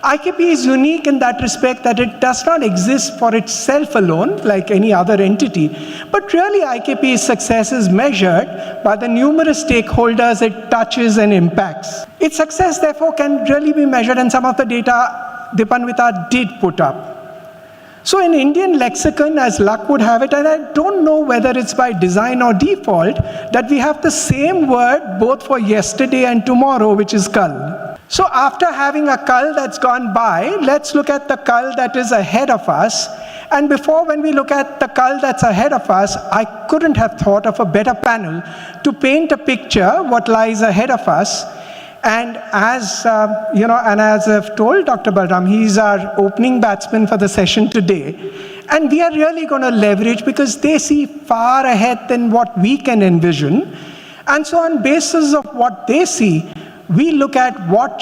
IKP is unique in that respect that it does not exist for itself alone, like any other entity, but really IKP's success is measured by the numerous stakeholders it touches and impacts. Its success, therefore, can really be measured, and some of the data Dipanvita did put up. So in Indian lexicon, as luck would have it, and I don't know whether it's by design or default, that we have the same word both for yesterday and tomorrow, which is kal. So after having a kal that's gone by, let's look at the kal that is ahead of us. And when we look at the kal that's ahead of us, I couldn't have thought of a better panel to paint a picture what lies ahead of us. And as and as I've told Dr. Balram, he's our opening batsman for the session today. And we are really going to leverage because they see far ahead than what we can envision. And so on basis of what they see, we look at what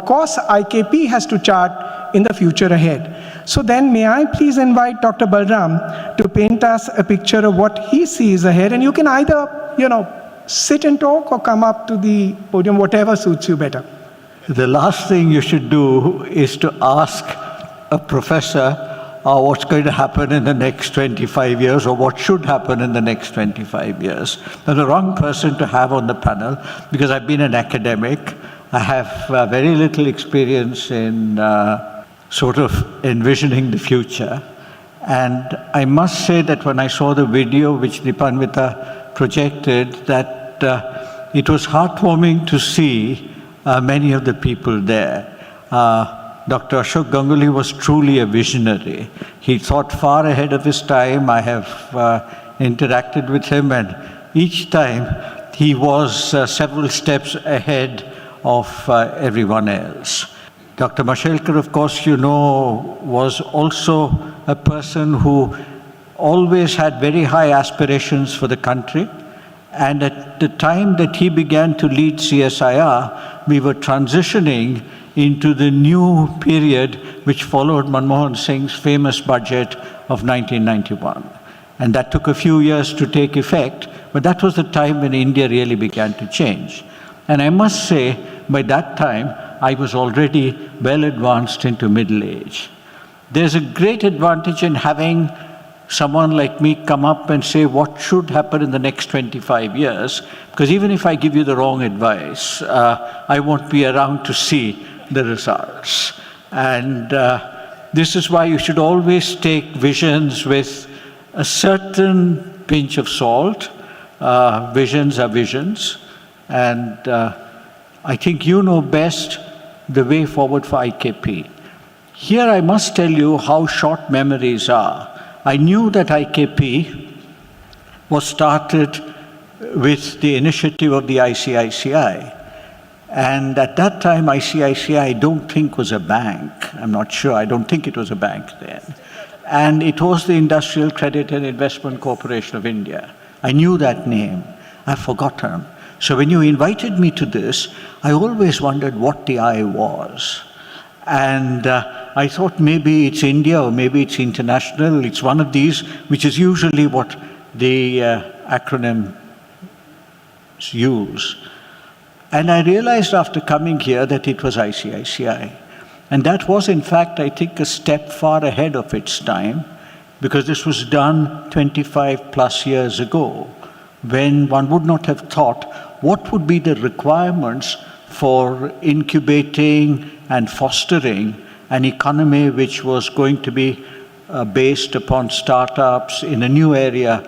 course IKP has to chart in the future ahead. So then may I please invite Dr. Balram to paint us a picture of what he sees ahead. And you can either, sit and talk or come up to the podium, whatever suits you better. The last thing you should do is to ask a professor what's going to happen in the next 25 years or what should happen in the next 25 years. They're the wrong person to have on the panel because I've been an academic. I have very little experience in sort of envisioning the future. And I must say that when I saw the video which Dipanvita projected, that it was heartwarming to see many of the people there. Dr. Ashok Ganguly was truly a visionary. He thought far ahead of his time. I have interacted with him, and each time he was several steps ahead of everyone else. Dr. Mashelkar, of course, you know, was also a person who always had very high aspirations for the country. And at the time that he began to lead CSIR, we were transitioning into the new period which followed Manmohan Singh's famous budget of 1991. And that took a few years to take effect, but that was the time when India really began to change. And I must say, by that time, I was already well advanced into middle age. There's a great advantage in having someone like me come up and say what should happen in the next 25 years, because even if I give you the wrong advice, I won't be around to see the results. And this is why you should always take visions with a certain pinch of salt. Visions are visions. And I think you know best the way forward for IKP. Here I must tell you how short memories are. I knew that IKP was started with the initiative of the ICICI. And at that time, ICICI, I don't think was a bank. I'm not sure. I don't think it was a bank then. And it was the Industrial Credit and Investment Corporation of India. I knew that name. I've forgotten. So when you invited me to this, I always wondered what the I was. And I thought maybe it's India or maybe it's international. It's one of these, which is usually what the acronym use. And I realized after coming here that it was ICICI. And that was, in fact, I think, a step far ahead of its time, because this was done 25 plus years ago, when one would not have thought what would be the requirements for incubating and fostering an economy which was going to be based upon startups in a new area,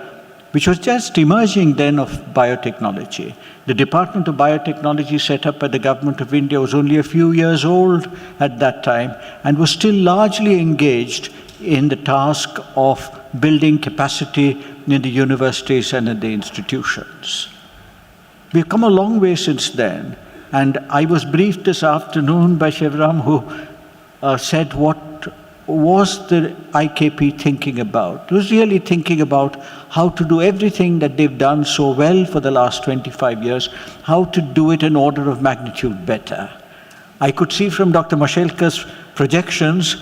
which was just emerging then of biotechnology. The Department of Biotechnology set up by the Government of India was only a few years old at that time and was still largely engaged in the task of building capacity in the universities and in the institutions. We've come a long way since then. And I was briefed this afternoon by Shivram, who said what was the IKP thinking about. It was really thinking about how to do everything that they've done so well for the last 25 years, how to do it an order of magnitude better. I could see from Dr. Mashelkar's projections,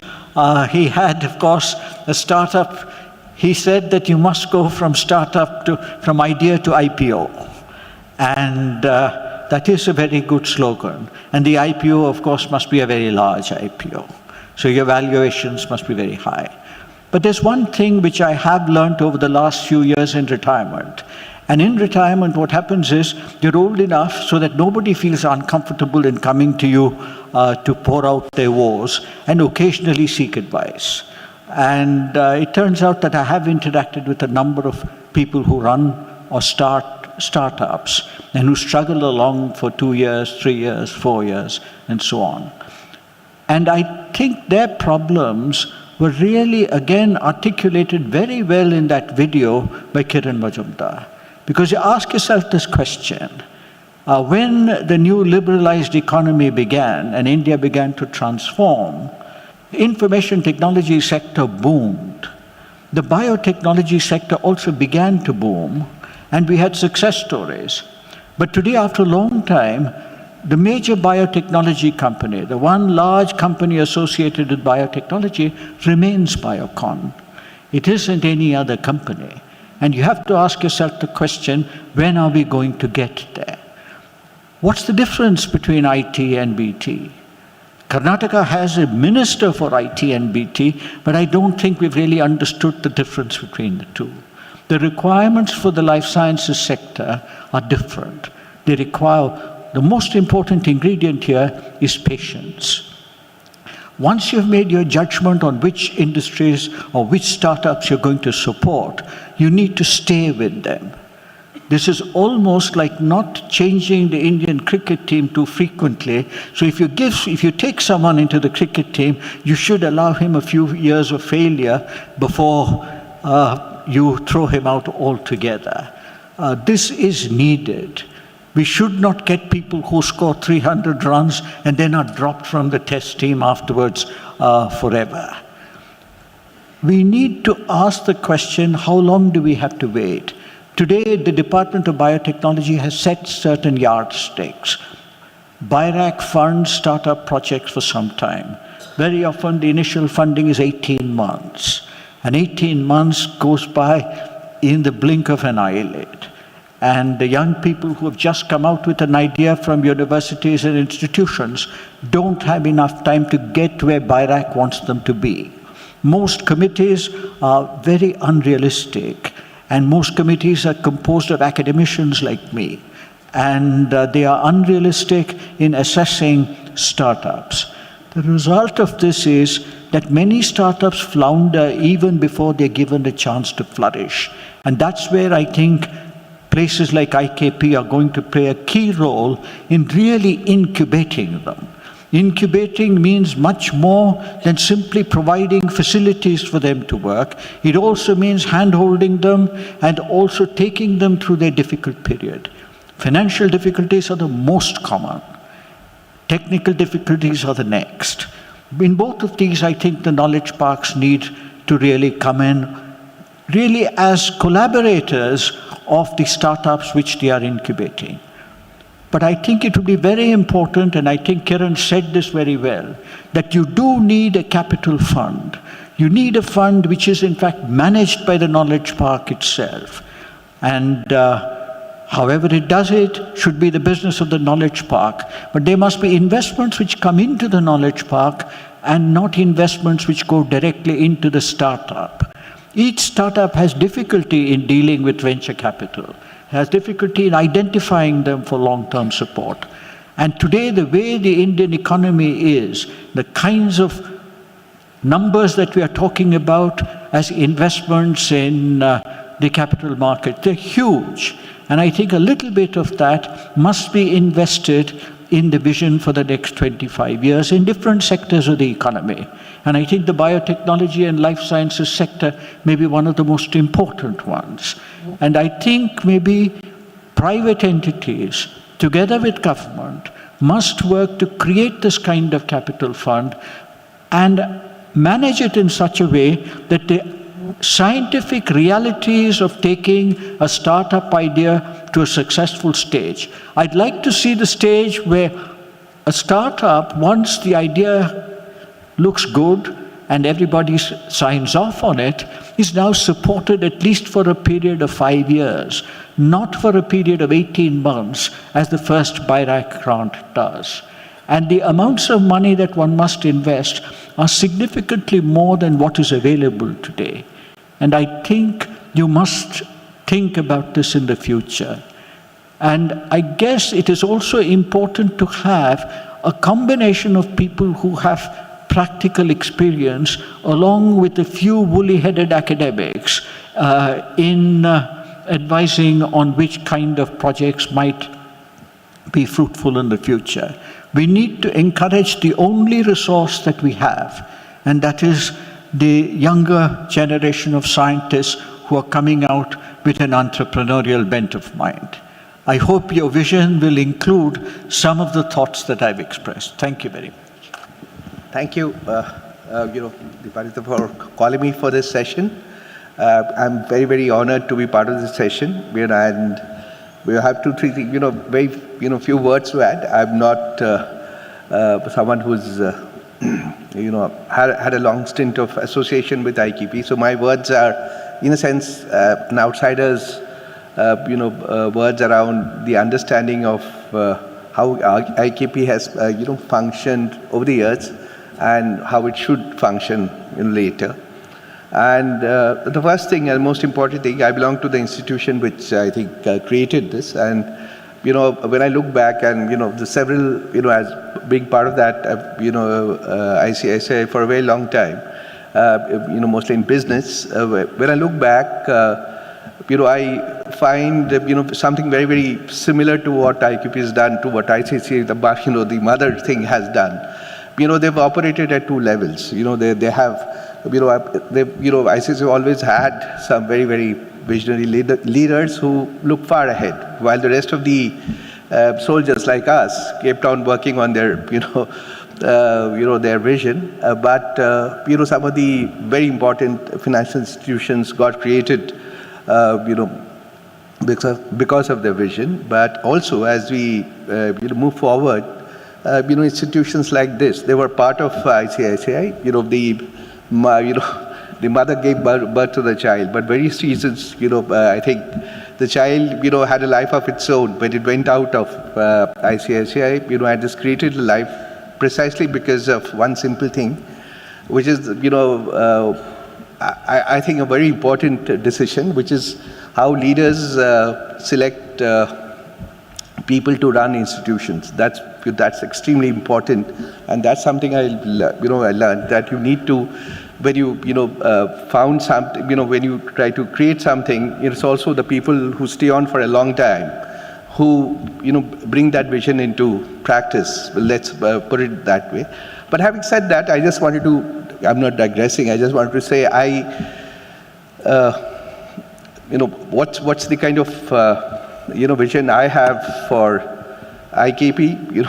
he had, of course, a startup. He said that you must go from startup from idea to IPO. And that is a very good slogan. And the IPO, of course, must be a very large IPO. So your valuations must be very high. But there's one thing which I have learned over the last few years in retirement. And in retirement, what happens is you're old enough so that nobody feels uncomfortable in coming to you to pour out their woes and occasionally seek advice. And it turns out that I have interacted with a number of people who run or start startups and who struggle along for 2 years, 3 years, 4 years, and so on. And I think their problems were really, again, articulated very well in that video by Kiran Majumdar. Because you ask yourself this question, when the new liberalized economy began and India began to transform, the information technology sector boomed. The biotechnology sector also began to boom, and we had success stories. But today, after a long time, the major biotechnology company, the one large company associated with biotechnology, remains Biocon. It isn't any other company. And you have to ask yourself the question, when are we going to get there? What's the difference between IT and BT? Karnataka has a minister for IT and BT, but I don't think we've really understood the difference between the two. The requirements for the life sciences sector are different. They require, the most important ingredient here is patience. Once you've made your judgment on which industries or which startups you're going to support, you need to stay with them. This is almost like not changing the Indian cricket team too frequently. So if you take someone into the cricket team, you should allow him a few years of failure before you throw him out altogether. This is needed. We should not get people who score 300 runs and then are dropped from the test team afterwards forever. We need to ask the question, how long do we have to wait? Today, the Department of Biotechnology has set certain yardsticks. BIRAC funds startup projects for some time. Very often, the initial funding is 18 months. And 18 months goes by in the blink of an eyelid. And the young people who have just come out with an idea from universities and institutions don't have enough time to get where BIRAC wants them to be. Most committees are very unrealistic, and most committees are composed of academicians like me. And they are unrealistic in assessing startups. The result of this is that many startups flounder even before they're given a chance to flourish. And that's where I think places like IKP are going to play a key role in really incubating them. Incubating means much more than simply providing facilities for them to work. It also means hand-holding them and also taking them through their difficult period. Financial difficulties are the most common. Technical difficulties are the next. In both of these, I think the knowledge parks need to really come in, really as collaborators of the startups which they are incubating. But I think it would be very important, and I think Kiran said this very well, that you do need a capital fund. You need a fund which is in fact managed by the knowledge park itself. And however it does it should be the business of the knowledge park. But there must be investments which come into the knowledge park and not investments which go directly into the startup. Each startup has difficulty in dealing with venture capital, has difficulty in identifying them for long-term support. And today, the way the Indian economy is, the kinds of numbers that we are talking about as investments in the capital market, they're huge. And I think a little bit of that must be invested in the vision for the next 25 years in different sectors of the economy. And I think the biotechnology and life sciences sector may be one of the most important ones. And I think maybe private entities, together with government, must work to create this kind of capital fund and manage it in such a way that the scientific realities of taking a startup idea to a successful stage. I'd like to see the stage where a startup, once the idea looks good and everybody signs off on it, is now supported at least for a period of 5 years, not for a period of 18 months as the first BIRAC grant does. And the amounts of money that one must invest are significantly more than what is available today. And I think you must think about this in the future. And I guess it is also important to have a combination of people who have practical experience along with a few woolly-headed academics in advising on which kind of projects might be fruitful in the future. We need to encourage the only resource that we have, and that is the younger generation of scientists who are coming out with an entrepreneurial bent of mind. I hope your vision will include some of the thoughts that I've expressed. Thank you very much. Thank you, Deeparita, for calling me for this session. I'm very, very honored to be part of this session. And we have two, three things, very, few words to add. I'm not someone who's, had a long stint of association with IKP. So my words are, in a sense, an outsider's, words around the understanding of how IKP has, functioned over the years and how it should function later. And the first thing and most important thing, I belong to the institution which I think created this. And, when I look back and, the several, as being part of that, I say for a very long time, mostly in business, when I look back, I find, something very, very similar to what IQP has done, to what ICC, the mother thing has done. They've operated at two levels. They have, ICC always had some very, very visionary leaders who look far ahead, while the rest of the soldiers like us kept on working on their, their vision. But some of the very important financial institutions got created, because of their vision. But also, as we move forward, institutions like this, they were part of ICICI. The mother gave birth to the child, but various reasons, I think the child, had a life of its own. When it went out of ICICI, had just created a life precisely because of one simple thing, which is, I think a very important decision, which is how leaders select people to run institutions. That's extremely important, and that's something I learned, that you need to, when you found something, when you try to create something, it's also the people who stay on for a long time, who bring that vision into practice. Let's put it that way. But having said that, I just wanted to, I'm not digressing, I just wanted to say, what's the kind of vision I have for IKP?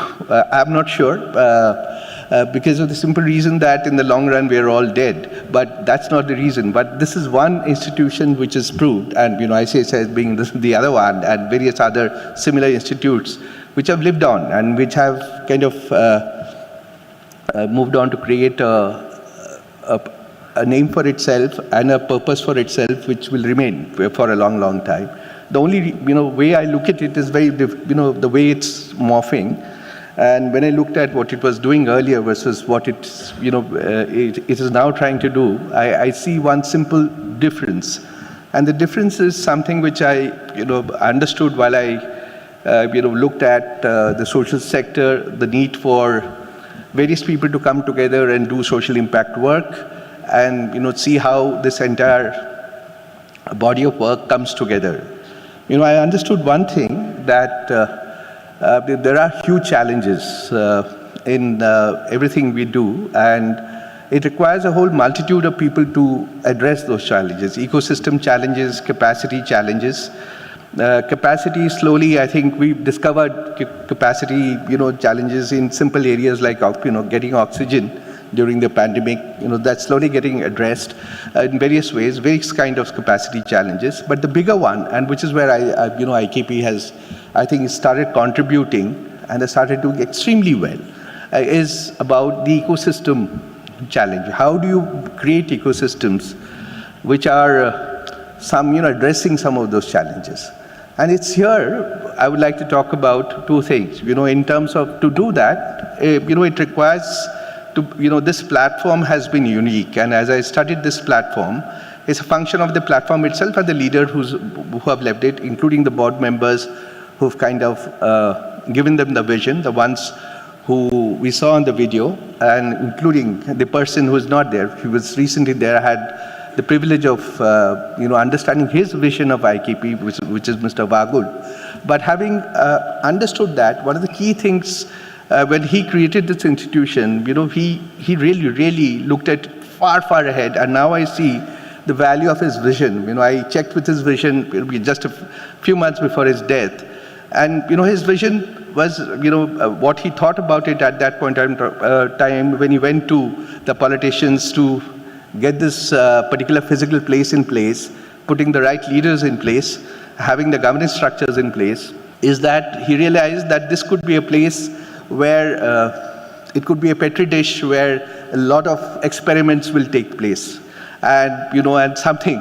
I'm not sure, because of the simple reason that in the long run we are all dead. But that's not the reason. But this is one institution which is proved, and ICICI as being the other one, and various other similar institutes which have lived on and which have kind of moved on to create a name for itself and a purpose for itself, which will remain for a long, long time. The only way I look at it is very the way it's morphing. And when I looked at what it was doing earlier versus what it's it is now trying to do, I see one simple difference, and the difference is something which I understood while I looked at the social sector, the need for various people to come together and do social impact work, and see how this entire body of work comes together. I understood one thing, that there are huge challenges in everything we do, and it requires a whole multitude of people to address those challenges: ecosystem challenges, capacity challenges. Capacity, slowly, I think we've discovered capacity, challenges in simple areas like, getting oxygen during the pandemic. That's slowly getting addressed in various ways, various kind of capacity challenges. But the bigger one, and which is where IKP has, I think, started contributing and has started doing extremely well, is about the ecosystem challenge. How do you create ecosystems which are addressing some of those challenges? And it's here I would like to talk about two things. In terms of, to do that, it requires this platform has been unique, and as I studied this platform, it's a function of the platform itself and the leader who have left it, including the board members who've kind of given them the vision, the ones who we saw in the video, and including the person who's not there. He was recently there. I had the privilege of understanding his vision of IKP, which is Mr. Vagul. But having understood that, one of the key things when he created this institution, he really looked at far ahead, and now I see the value of his vision. I checked with his vision just a few months before his death, and his vision was what he thought about it at that point in time when he went to the politicians to get this particular physical place in place, putting the right leaders in place, having the governance structures in place, is that he realized that this could be a place where it could be a petri dish where a lot of experiments will take place, and and something,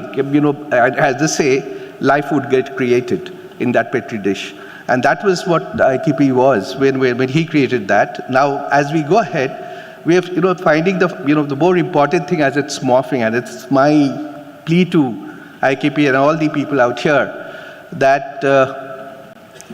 as they say, life would get created in that petri dish, and that was what IKP was when he created that. Now, as we go ahead, we have finding the more important thing as it's morphing, and it's my plea to IKP and all the people out here that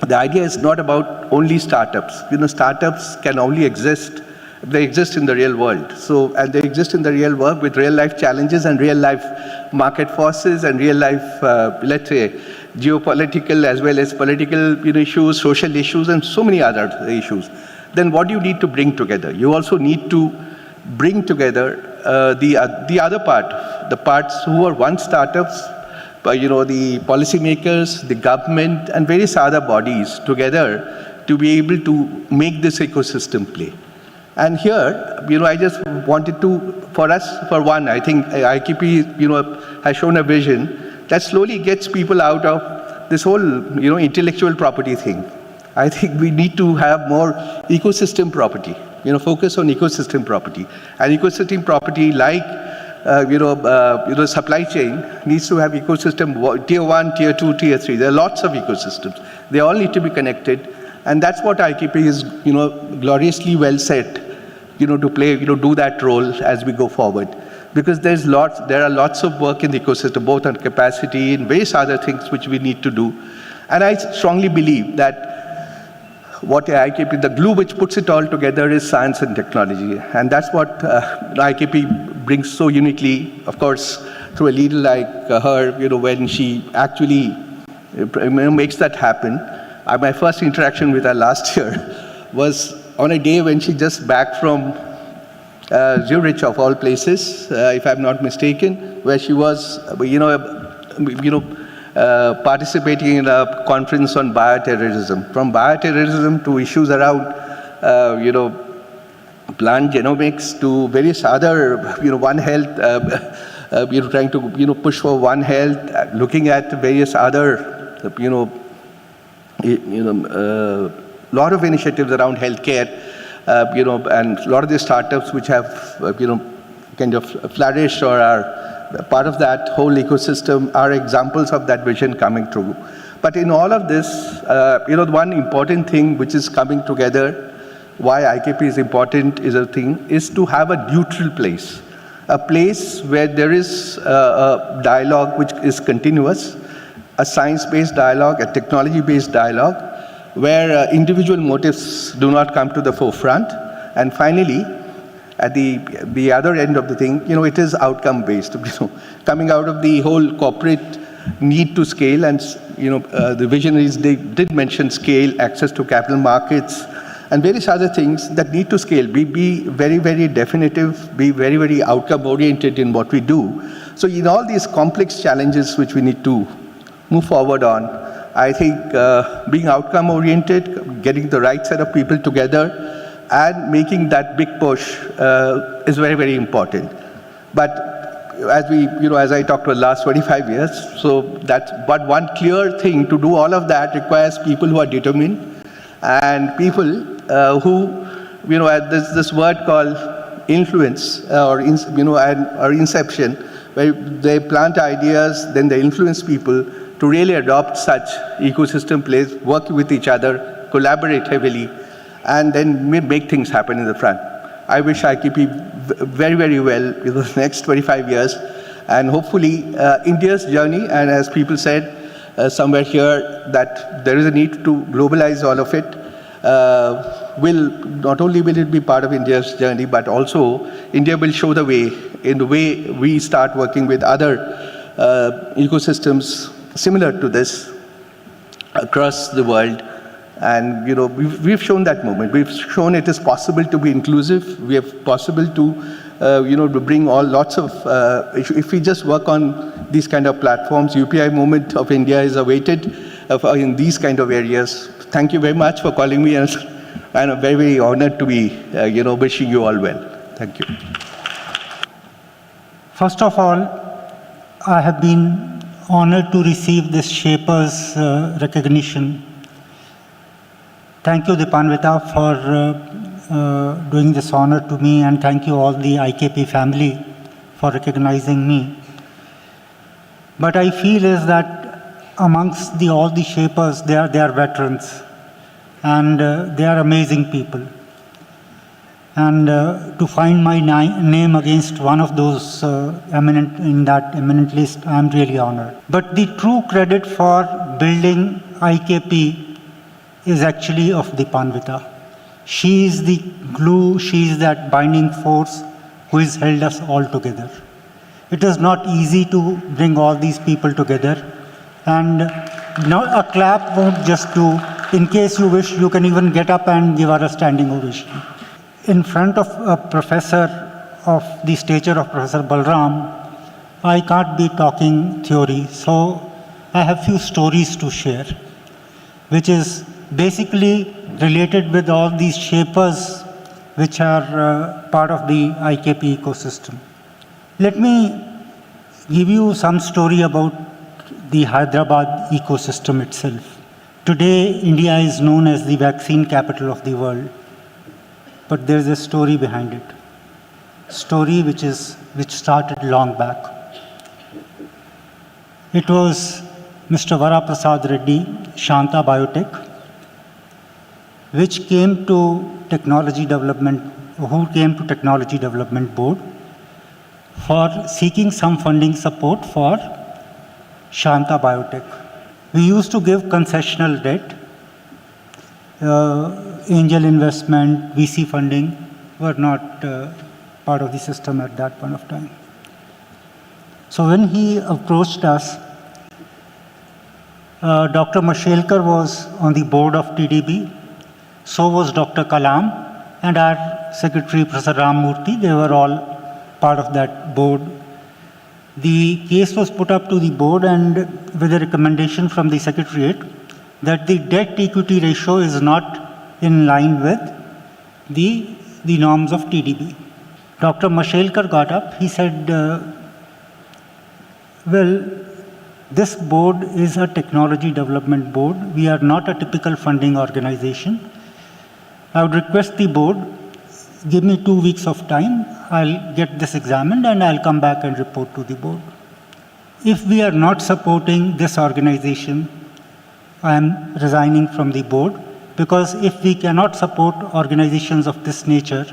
the idea is not about only startups. Startups can only exist if they exist in the real world. So, and they exist in the real world with real life challenges and real life market forces and real life, let's say, geopolitical as well as political issues, social issues, and so many other issues. Then what do you need to bring together? You also need to bring together the other part, the parts who are once startups, the policymakers, the government, and various other bodies together to be able to make this ecosystem play. And here, I just wanted to, for us, for one, I think IKP, has shown a vision that slowly gets people out of this whole, intellectual property thing. I think we need to have more ecosystem property, focus on ecosystem property. And ecosystem property like, supply chain needs to have ecosystem, tier 1, tier 2, tier 3. There are lots of ecosystems. They all need to be connected. And that's what IKP is, gloriously well set, to play, do that role as we go forward. Because there are lots of work in the ecosystem, both on capacity and various other things which we need to do. And I strongly believe that what IKP, the glue which puts it all together is science and technology. And that's what IKP brings so uniquely, of course, through a leader like her, when she actually makes that happen. My first interaction with her last year was on a day when she just back from Zurich, of all places, if I'm not mistaken, where she was, participating in a conference on bioterrorism. From bioterrorism to issues around, plant genomics to various other, One Health, trying to, push for One Health, looking at various other, lot of initiatives around healthcare, and a lot of the startups which have, kind of flourished or are part of that whole ecosystem are examples of that vision coming true. But in all of this, one important thing which is coming together, why IKP is important is to have a neutral place. A place where there is a dialogue which is continuous, a science-based dialogue, a technology-based dialogue, where individual motives do not come to the forefront. And finally, at the other end of the thing, it is outcome-based. Coming out of the whole corporate need to scale, and the visionaries, they did mention scale, access to capital markets, and various other things that need to scale. Be very, very definitive, be very, very outcome-oriented in what we do. So in all these complex challenges which we need to move forward on, I think being outcome-oriented, getting the right set of people together, and making that big push is very, very important. But as I talked about the last 25 years, but one clear thing, to do all of that requires people who are determined and people who, there's this word called influence or inception, where they plant ideas, then they influence people to really adopt such ecosystem plays, work with each other, collaborate heavily, and then make things happen in the front. I wish IKP very, very well in the next 25 years, and hopefully India's journey, and as people said somewhere here, that there is a need to globalize all of it, not only will it be part of India's journey, but also India will show the way in the way we start working with other ecosystems similar to this across the world. And we've shown that moment. We've shown it is possible to be inclusive. We have possible to to bring lots of. If we just work on these kind of platforms, UPI movement of India is awaited in these kind of areas. Thank you very much for calling me, and I'm very, very honored to be wishing you all well. Thank you. First of all, I have been honored to receive this Shapers recognition. Thank you, Dipanvita, for doing this honor to me, and thank you all the IKP family for recognizing me. But I feel is that amongst all the Shapers, they are veterans, and they are amazing people. And to find my name against one of those in that eminent list, I am really honored. But the true credit for building IKP is actually of Dipanvita. She is the glue, she is that binding force who has held us all together. It is not easy to bring all these people together, and a clap won't just do. In case you wish, you can even get up and give her a standing ovation. In front of a professor of the stature of Professor Balram, I can't be talking theory, so I have few stories to share, which is basically related with all these shapers which are part of the IKP ecosystem. Let me give you some story about the Hyderabad ecosystem itself. Today, India is known as the vaccine capital of the world, but there is a story behind it. Story which started long back. It was Mr. Vara Prasad Reddy, Shanta Biotech, which came to technology development board for seeking some funding support for Shanta Biotech. We used to give concessional debt, angel investment, VC funding were not part of the system at that point of time. So when he approached us, Dr. Mashelkar was on the board of TDB, so was Dr. Kalam, and our secretary, Professor Ram Murthy. They were all part of that board. The case was put up to the board and with a recommendation from the secretariat that the debt-equity ratio is not in line with the norms of TDB. Dr. Mashelkar got up. He said, well, this board is a technology development board. We are not a typical funding organization. I would request the board, give me 2 weeks of time. I'll get this examined and I'll come back and report to the board. If we are not supporting this organization, I am resigning from the board, because if we cannot support organizations of this nature,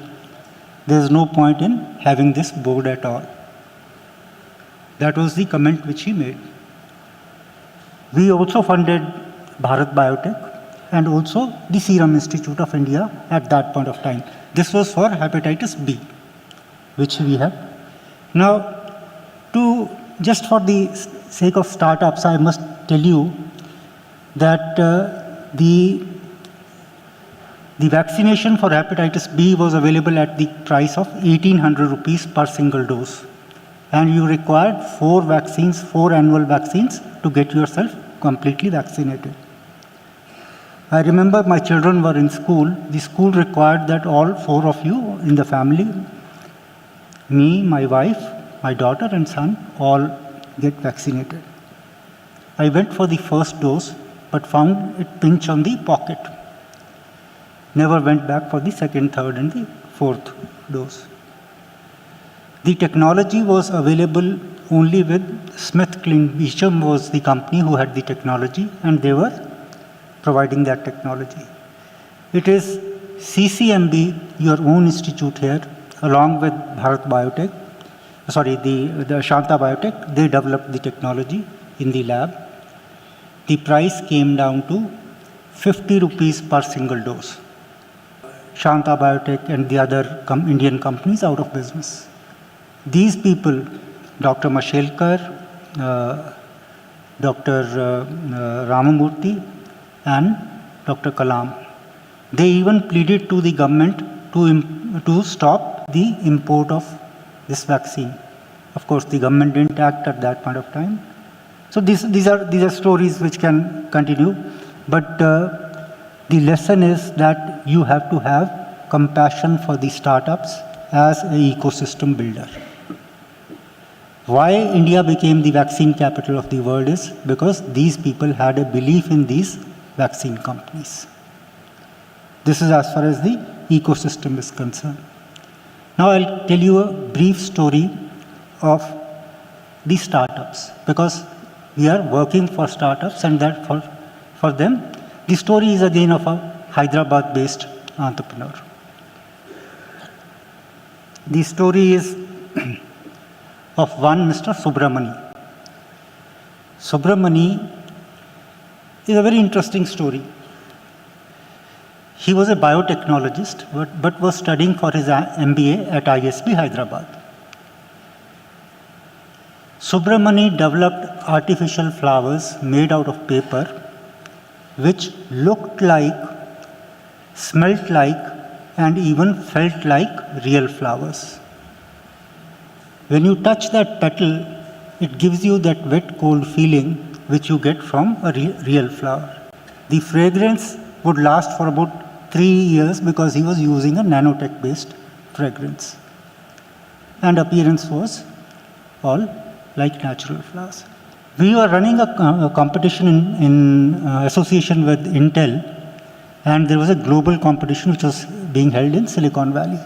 there is no point in having this board at all. That was the comment which he made. We also funded Bharat Biotech and also the Serum Institute of India at that point of time. This was for hepatitis B, which we have. Now, just for the sake of startups, I must tell you that the vaccination for hepatitis B was available at the price of 1,800 rupees per single dose. And you required 4 annual vaccines to get yourself completely vaccinated. I remember my children were in school. The school required that all 4 of you in the family, me, my wife, my daughter and son, all get vaccinated. I went for the first dose, but found it pinch on the pocket. Never went back for the second, third and the fourth dose. The technology was available only with SmithKline. Beecham was the company who had the technology, and they were providing that technology. It is CCMB, your own institute here, along with Bharat Biotech, the Shanta Biotech, they developed the technology in the lab. The price came down to 50 rupees per single dose. Shanta Biotech and the other Indian companies out of business. These people, Dr. Mashelkar, Dr. Ramamurthy, and Dr. Kalam, they even pleaded to the government to stop the import of this vaccine. Of course, the government didn't act at that point of time. So these are stories which can continue, but the lesson is that you have to have compassion for the startups as an ecosystem builder. Why India became the vaccine capital of the world is because these people had a belief in these vaccine companies. This is as far as the ecosystem is concerned. Now I'll tell you a brief story of the startups, because we are working for startups, and that for them, the story is again of a Hyderabad-based entrepreneur. The story is of one Mr. Subramani. Subramani is a very interesting story. He was a biotechnologist, but was studying for his MBA at ISB Hyderabad. Subramani developed artificial flowers made out of paper, which looked like, smelt like, and even felt like real flowers. When you touch that petal, it gives you that wet, cold feeling which you get from a real flower. The fragrance would last for about 3 years because he was using a nanotech-based fragrance. And appearance was all like natural flowers. We were running a competition in association with Intel, and there was a global competition which was being held in Silicon Valley.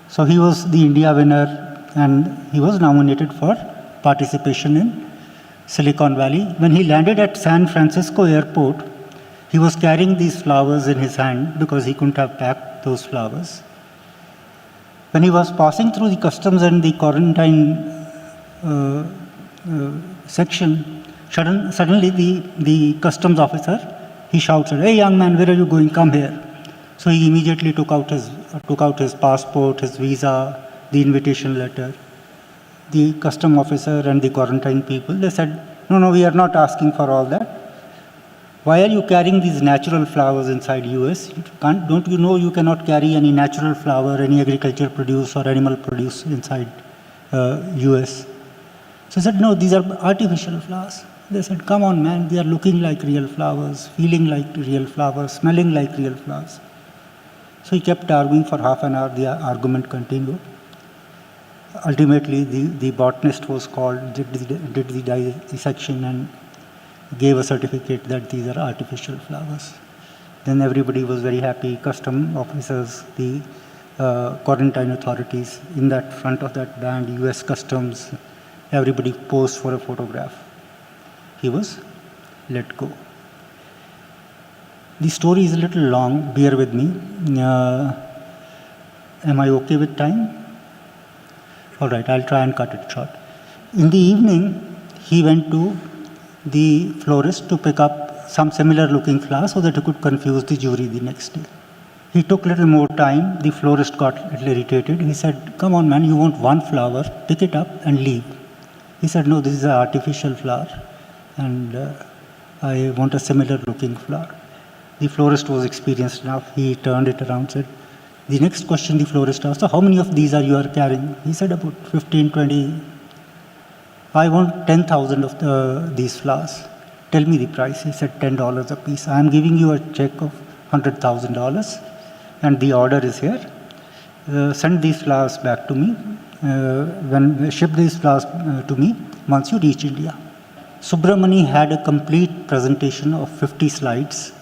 So he was the India winner, and he was nominated for participation in Silicon Valley. When he landed at San Francisco airport, he was carrying these flowers in his hand because he couldn't have packed those flowers. When he was passing through the customs and the quarantine section, suddenly the customs officer, he shouts, "Hey young man, where are you going? Come here." So he immediately took out his passport, his visa, the invitation letter. The custom officer and the quarantine people, they said, no, we are not asking for all that. Why are you carrying these natural flowers inside US? Don't you know you cannot carry any natural flower, any agriculture produce or animal produce inside US? So I said, no, these are artificial flowers. They said, come on man, they are looking like real flowers, feeling like real flowers, smelling like real flowers. So he kept arguing for half an hour, the argument continued. Ultimately, the botanist was called, did the dissection and gave a certificate that these are artificial flowers. Then everybody was very happy, custom officers, the quarantine authorities, in that front of that band, US Customs, everybody posed for a photograph. He was let go. The story is a little long, bear with me. Am I okay with time? All right, I'll try and cut it short. In the evening, he went to the florist to pick up some similar looking flowers so that he could confuse the jury the next day. He took a little more time. The florist got a little irritated. He said, come on man, you want one flower, pick it up and leave. He said, no, this is an artificial flower and I want a similar looking flower. The florist was experienced enough. He turned it around and said, the next question the florist asked, so how many of these are you carrying? He said about 15, 20. I want 10,000 of these flowers. Tell me the price. He said $10 a piece. I am giving you a check of $100,000 and the order is here. Send these flowers back to me. Ship these flowers to me once you reach India. Subramani had a complete presentation of 50 slides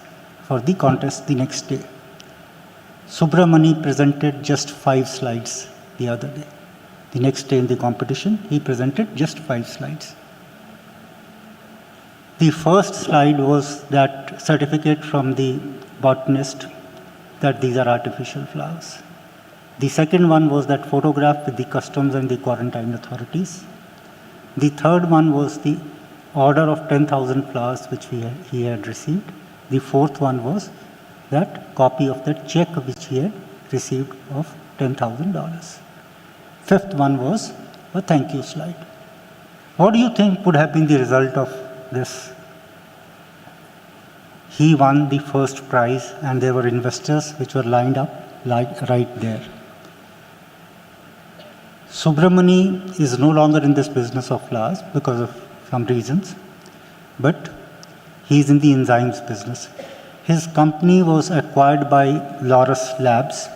for the contest the next day. Subramani presented just 5 slides the other day. The next day in the competition, he presented just 5 slides. The first slide was that certificate from the botanist that these are artificial flowers. The second one was that photograph with the customs and the quarantine authorities. The third one was the order of 10,000 flowers which he had received. The fourth one was that copy of that check which he had received of $10,000. Fifth one was a thank you slide. What do you think would have been the result of this? He won the first prize and there were investors which were lined up right there. Subramani is no longer in this business of flowers because of some reasons, but he is in the enzymes business. His company was acquired by Laurus Labs.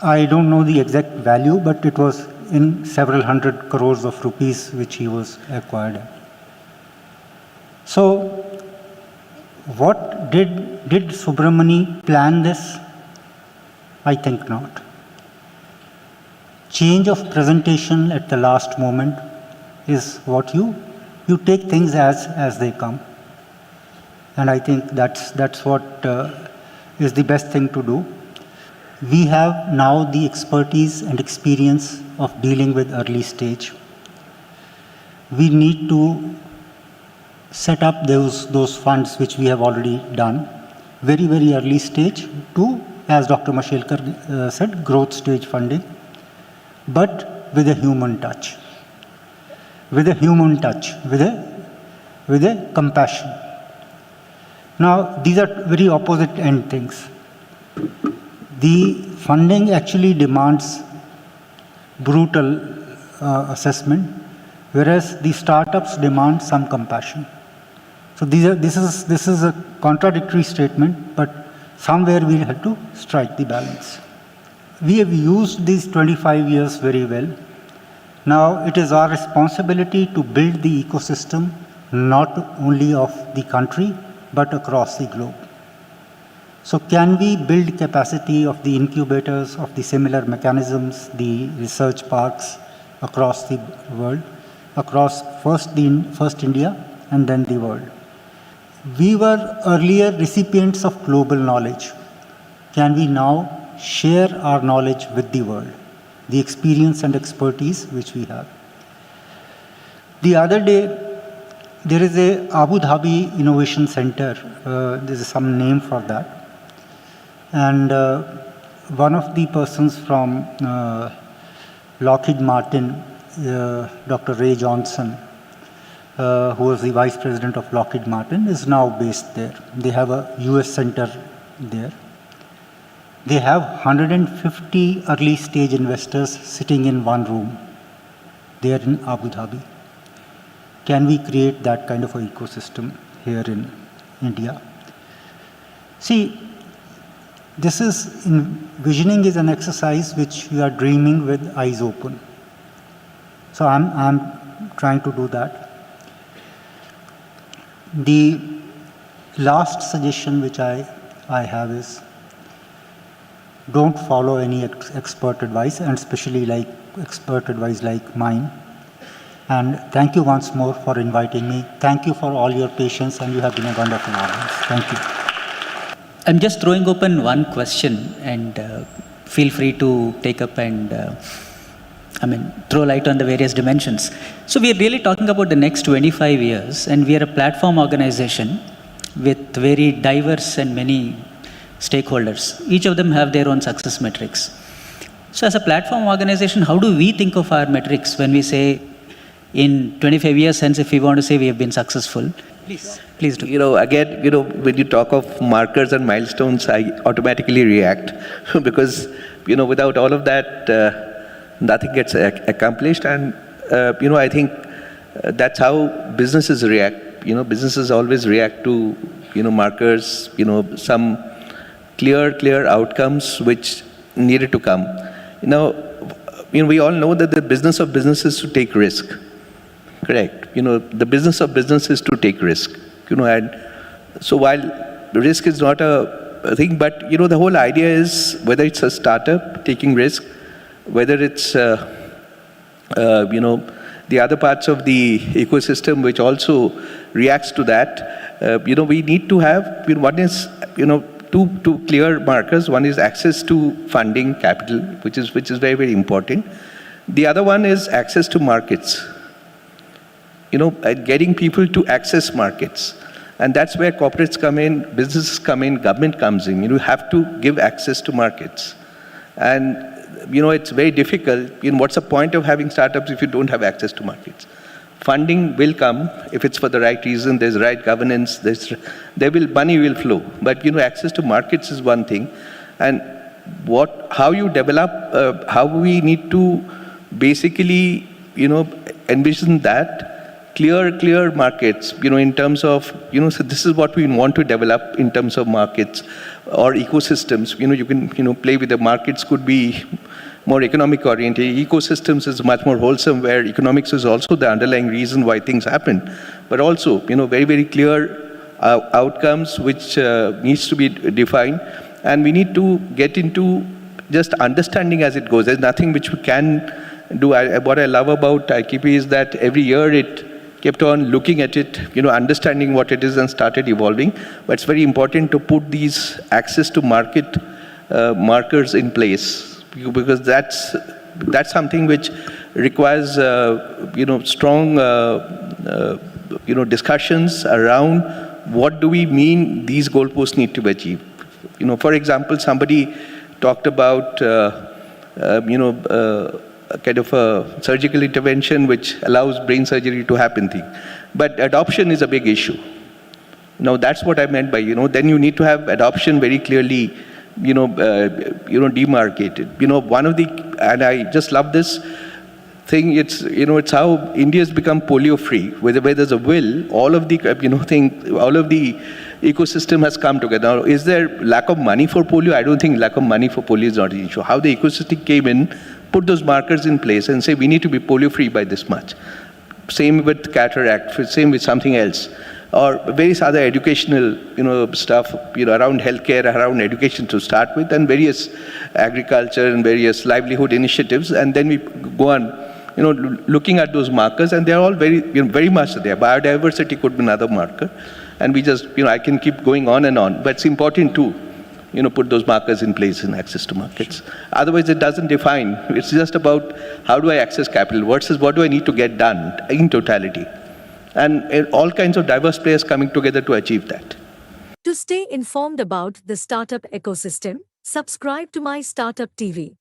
I don't know the exact value, but it was in several hundred crores of rupees which he was acquired at. So, what did Subramani plan this? I think not. Change of presentation at the last moment is what you take things as they come. And I think that's what is the best thing to do. We have now the expertise and experience of dealing with early stage. We need to set up those funds which we have already done, very, very early stage to, as Dr. Mashelkar said, growth stage funding, but with a human touch, with a compassion. Now, these are very opposite end things. The funding actually demands brutal assessment, whereas the startups demand some compassion. So this is a contradictory statement, but somewhere we have to strike the balance. We have used these 25 years very well. Now it is our responsibility to build the ecosystem, not only of the country, but across the globe. So can we build capacity of the incubators, of the similar mechanisms, the research parks across the world, across first India and then the world? We were earlier recipients of global knowledge. Can we now share our knowledge with the world, the experience and expertise which we have? The other day, there is a Abu Dhabi Innovation Center. There is some name for that. And one of the persons from Lockheed Martin, Dr. Ray Johnson, who was the vice president of Lockheed Martin, is now based there. They have a US center there. They have 150 early stage investors sitting in one room there in Abu Dhabi. Can we create that kind of an ecosystem here in India? See, visioning is an exercise which we are dreaming with eyes open. So I'm trying to do that. The last suggestion which I have is, don't follow any expert advice, and especially like expert advice like mine. And thank you once more for inviting me. Thank you for all your patience, and you have been a wonderful audience. Thank you. I'm just throwing open one question, and feel free to take up and throw light on the various dimensions. So we are really talking about the next 25 years, and we are a platform organization with very diverse and many stakeholders. Each of them have their own success metrics. So as a platform organization, how do we think of our metrics when we say in 25 years hence, if we want to say we have been successful? Please do. Again, when you talk of markers and milestones, I automatically react because, without all of that, nothing gets accomplished. And, I think that's how businesses react. Businesses always react to, markers, some clear outcomes which needed to come. We all know that the business of business is to take risk. Correct. The business of business is to take risk. And so while risk is not a thing, but the whole idea is whether it's a startup taking risk, whether it's the other parts of the ecosystem which also reacts to that. We need to have one is two clear markers. One is access to funding capital, which is very, very important. The other one is access to markets. Getting people to access markets. And that's where corporates come in, businesses come in, government comes in. You have to give access to markets. And, it's very difficult. What's the point of having startups if you don't have access to markets? Funding will come if it's for the right reason, there's right governance, money will flow. But, access to markets is one thing. And how you develop, how we need to basically, envision that, clear markets, in terms of, so this is what we want to develop in terms of markets or ecosystems. You can, play with the markets could be more economic oriented. Ecosystems is much more wholesome, where economics is also the underlying reason why things happen. But also, very, very clear outcomes which needs to be defined. And we need to get into just understanding as it goes. There's nothing which we can do. What I love about IKP is that every year it kept on looking at it, understanding what it is and started evolving. But it's very important to put these access to market markers in place, because that's something which requires, strong, discussions around what do we mean these goalposts need to be achieved. For example, somebody talked about, kind of a surgical intervention which allows brain surgery to happen thing. But adoption is a big issue. Now that's what I meant by, then you need to have adoption very clearly, demarcated. And I just love this. thing. It's how India's become polio-free. Where there's a will, all of the all of the ecosystem has come together. Now, is there lack of money for polio? I don't think lack of money for polio is not the issue. How the ecosystem came in, put those markers in place, and say we need to be polio-free by this much. Same with cataract. Same with something else. Or various other educational, stuff, around healthcare, around education to start with, and various agriculture and various livelihood initiatives, and then we go on, looking at those markers, and they're all very much there. Biodiversity could be another marker, and we just, I can keep going on and on, but it's important to, put those markers in place in access to markets. Otherwise, it doesn't define. It's just about how do I access capital versus what do I need to get done in totality. And all kinds of diverse players coming together to achieve that. To stay informed about the startup ecosystem, subscribe to MyStartupTV.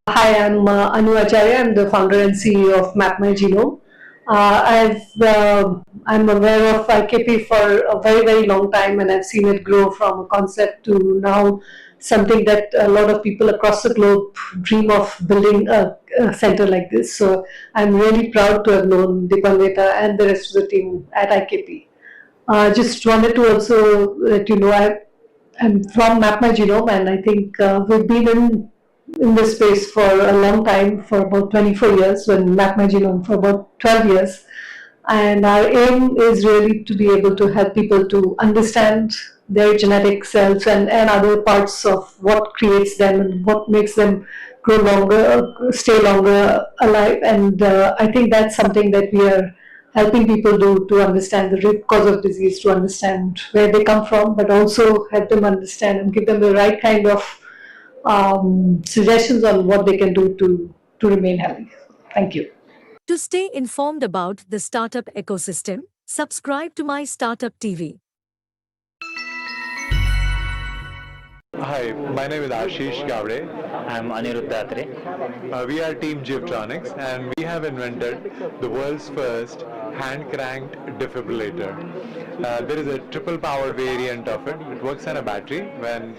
Hi, I'm Anu Acharya. I'm the founder and CEO of MapMyGenome. I'm aware of IKP for a very, very long time, and I've seen it grow from a concept to now something that a lot of people across the globe dream of building a center like this. So I'm really proud to have known Dipanvita and the rest of the team at IKP. Just wanted to also let you know I'm from MapMyGenome, and I think we've been in this space for a long time, for about 24 years, when MapMyGenome for about 12 years. And our aim is really to be able to help people to understand their genetic selves and other parts of what creates them and what makes them grow longer, stay longer alive. And I think that's something that we are helping people do, to understand the root cause of disease, to understand where they come from, but also help them understand and give them the right kind of suggestions on what they can do to remain healthy. Thank you. To stay informed about the startup ecosystem, subscribe to MyStartupTV. Hi, my name is Ashish Gavre. I'm Anirudh Datre. We are Team Geotronics, and we have invented the world's first hand-cranked defibrillator. There is a triple power variant of it. It works on a battery when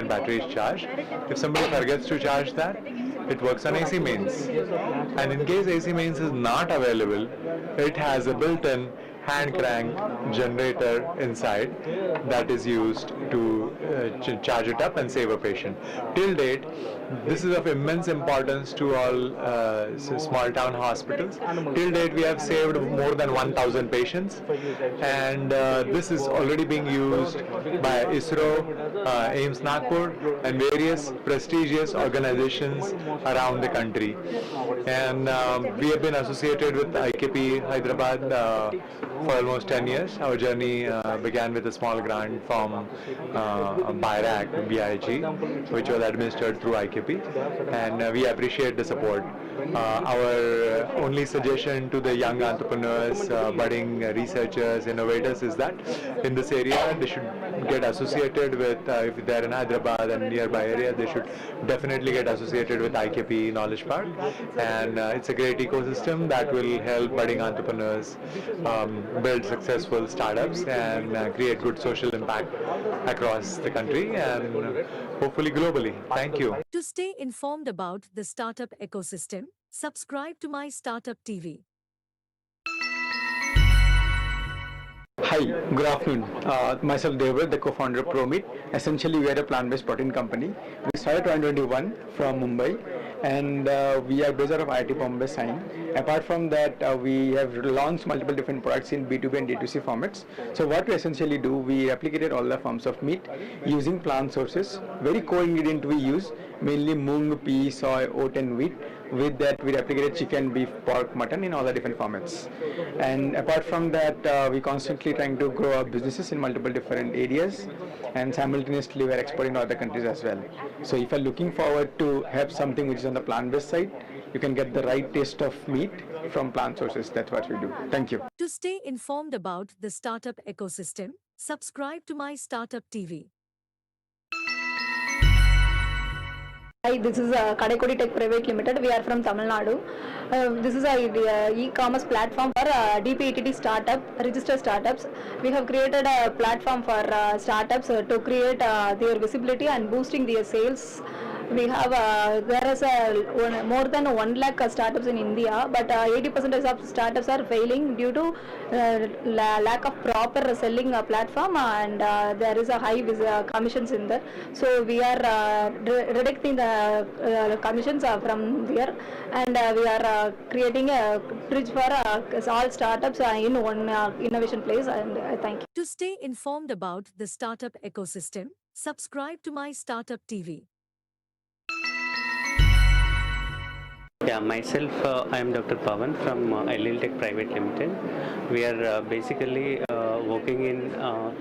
battery is charged. If somebody forgets to charge that, it works on AC mains. And in case AC mains is not available, it has a built-in hand crank generator inside that is used to charge it up and save a patient. Till date, this is of immense importance to all small town hospitals. Till date, we have saved more than 1,000 patients, and this is already being used by ISRO, AIIMS Nagpur, and various prestigious organizations around the country. And we have been associated with IKP Hyderabad for almost 10 years. Our journey began with a small grant from BIRAC, BIG, which was administered through IKP, and we appreciate the support. Our only suggestion to the young entrepreneurs, budding researchers, innovators is that in this area they should get associated with, if they're in Hyderabad and nearby area, they should definitely get associated with IKP Knowledge Park, and it's a great ecosystem that will help budding entrepreneurs build successful startups and create good social impact across the country and hopefully globally. Thank you. To stay informed about the startup ecosystem, subscribe to MyStartupTV. Hi, good afternoon. Myself Devar, the co-founder of ProMeat. Essentially, we are a plant-based protein company. We started 2021 from Mumbai, and we are based out of IIT Bombay, Sign. Apart from that, we have launched multiple different products in B2B and D2C formats. So what we essentially do, we replicated all the forms of meat using plant sources. Very core ingredient we use, mainly mung, pea, soy, oat and wheat. With that, we replicated chicken, beef, pork, mutton in all the different formats. And apart from that, we constantly trying to grow our businesses in multiple different areas, and simultaneously we are exporting to other countries as well. So if you're looking forward to have something which is on the plant-based side, you can get the right taste of meat from plant sources. That's what we do. Thank you. To stay informed about the startup ecosystem, subscribe to MyStartupTV. Hi, this is Kadekodi Tech Private Limited. We are from Tamil Nadu. This is a e-commerce platform for DPETT startup, registered startups. We have created a platform for startups to create their visibility and boosting their sales We have there is more than 1 lakh startups in India, but 80% of startups are failing due to lack of proper selling platform, and there is a high commissions in there. So we are reducing the commissions from there, and we are creating a bridge for all startups in one innovation place. And thank you. To stay informed about the startup ecosystem, subscribe to MyStartupTV. Yeah, myself, I am Dr. Pavan from LL Tech Private Limited. We are basically working in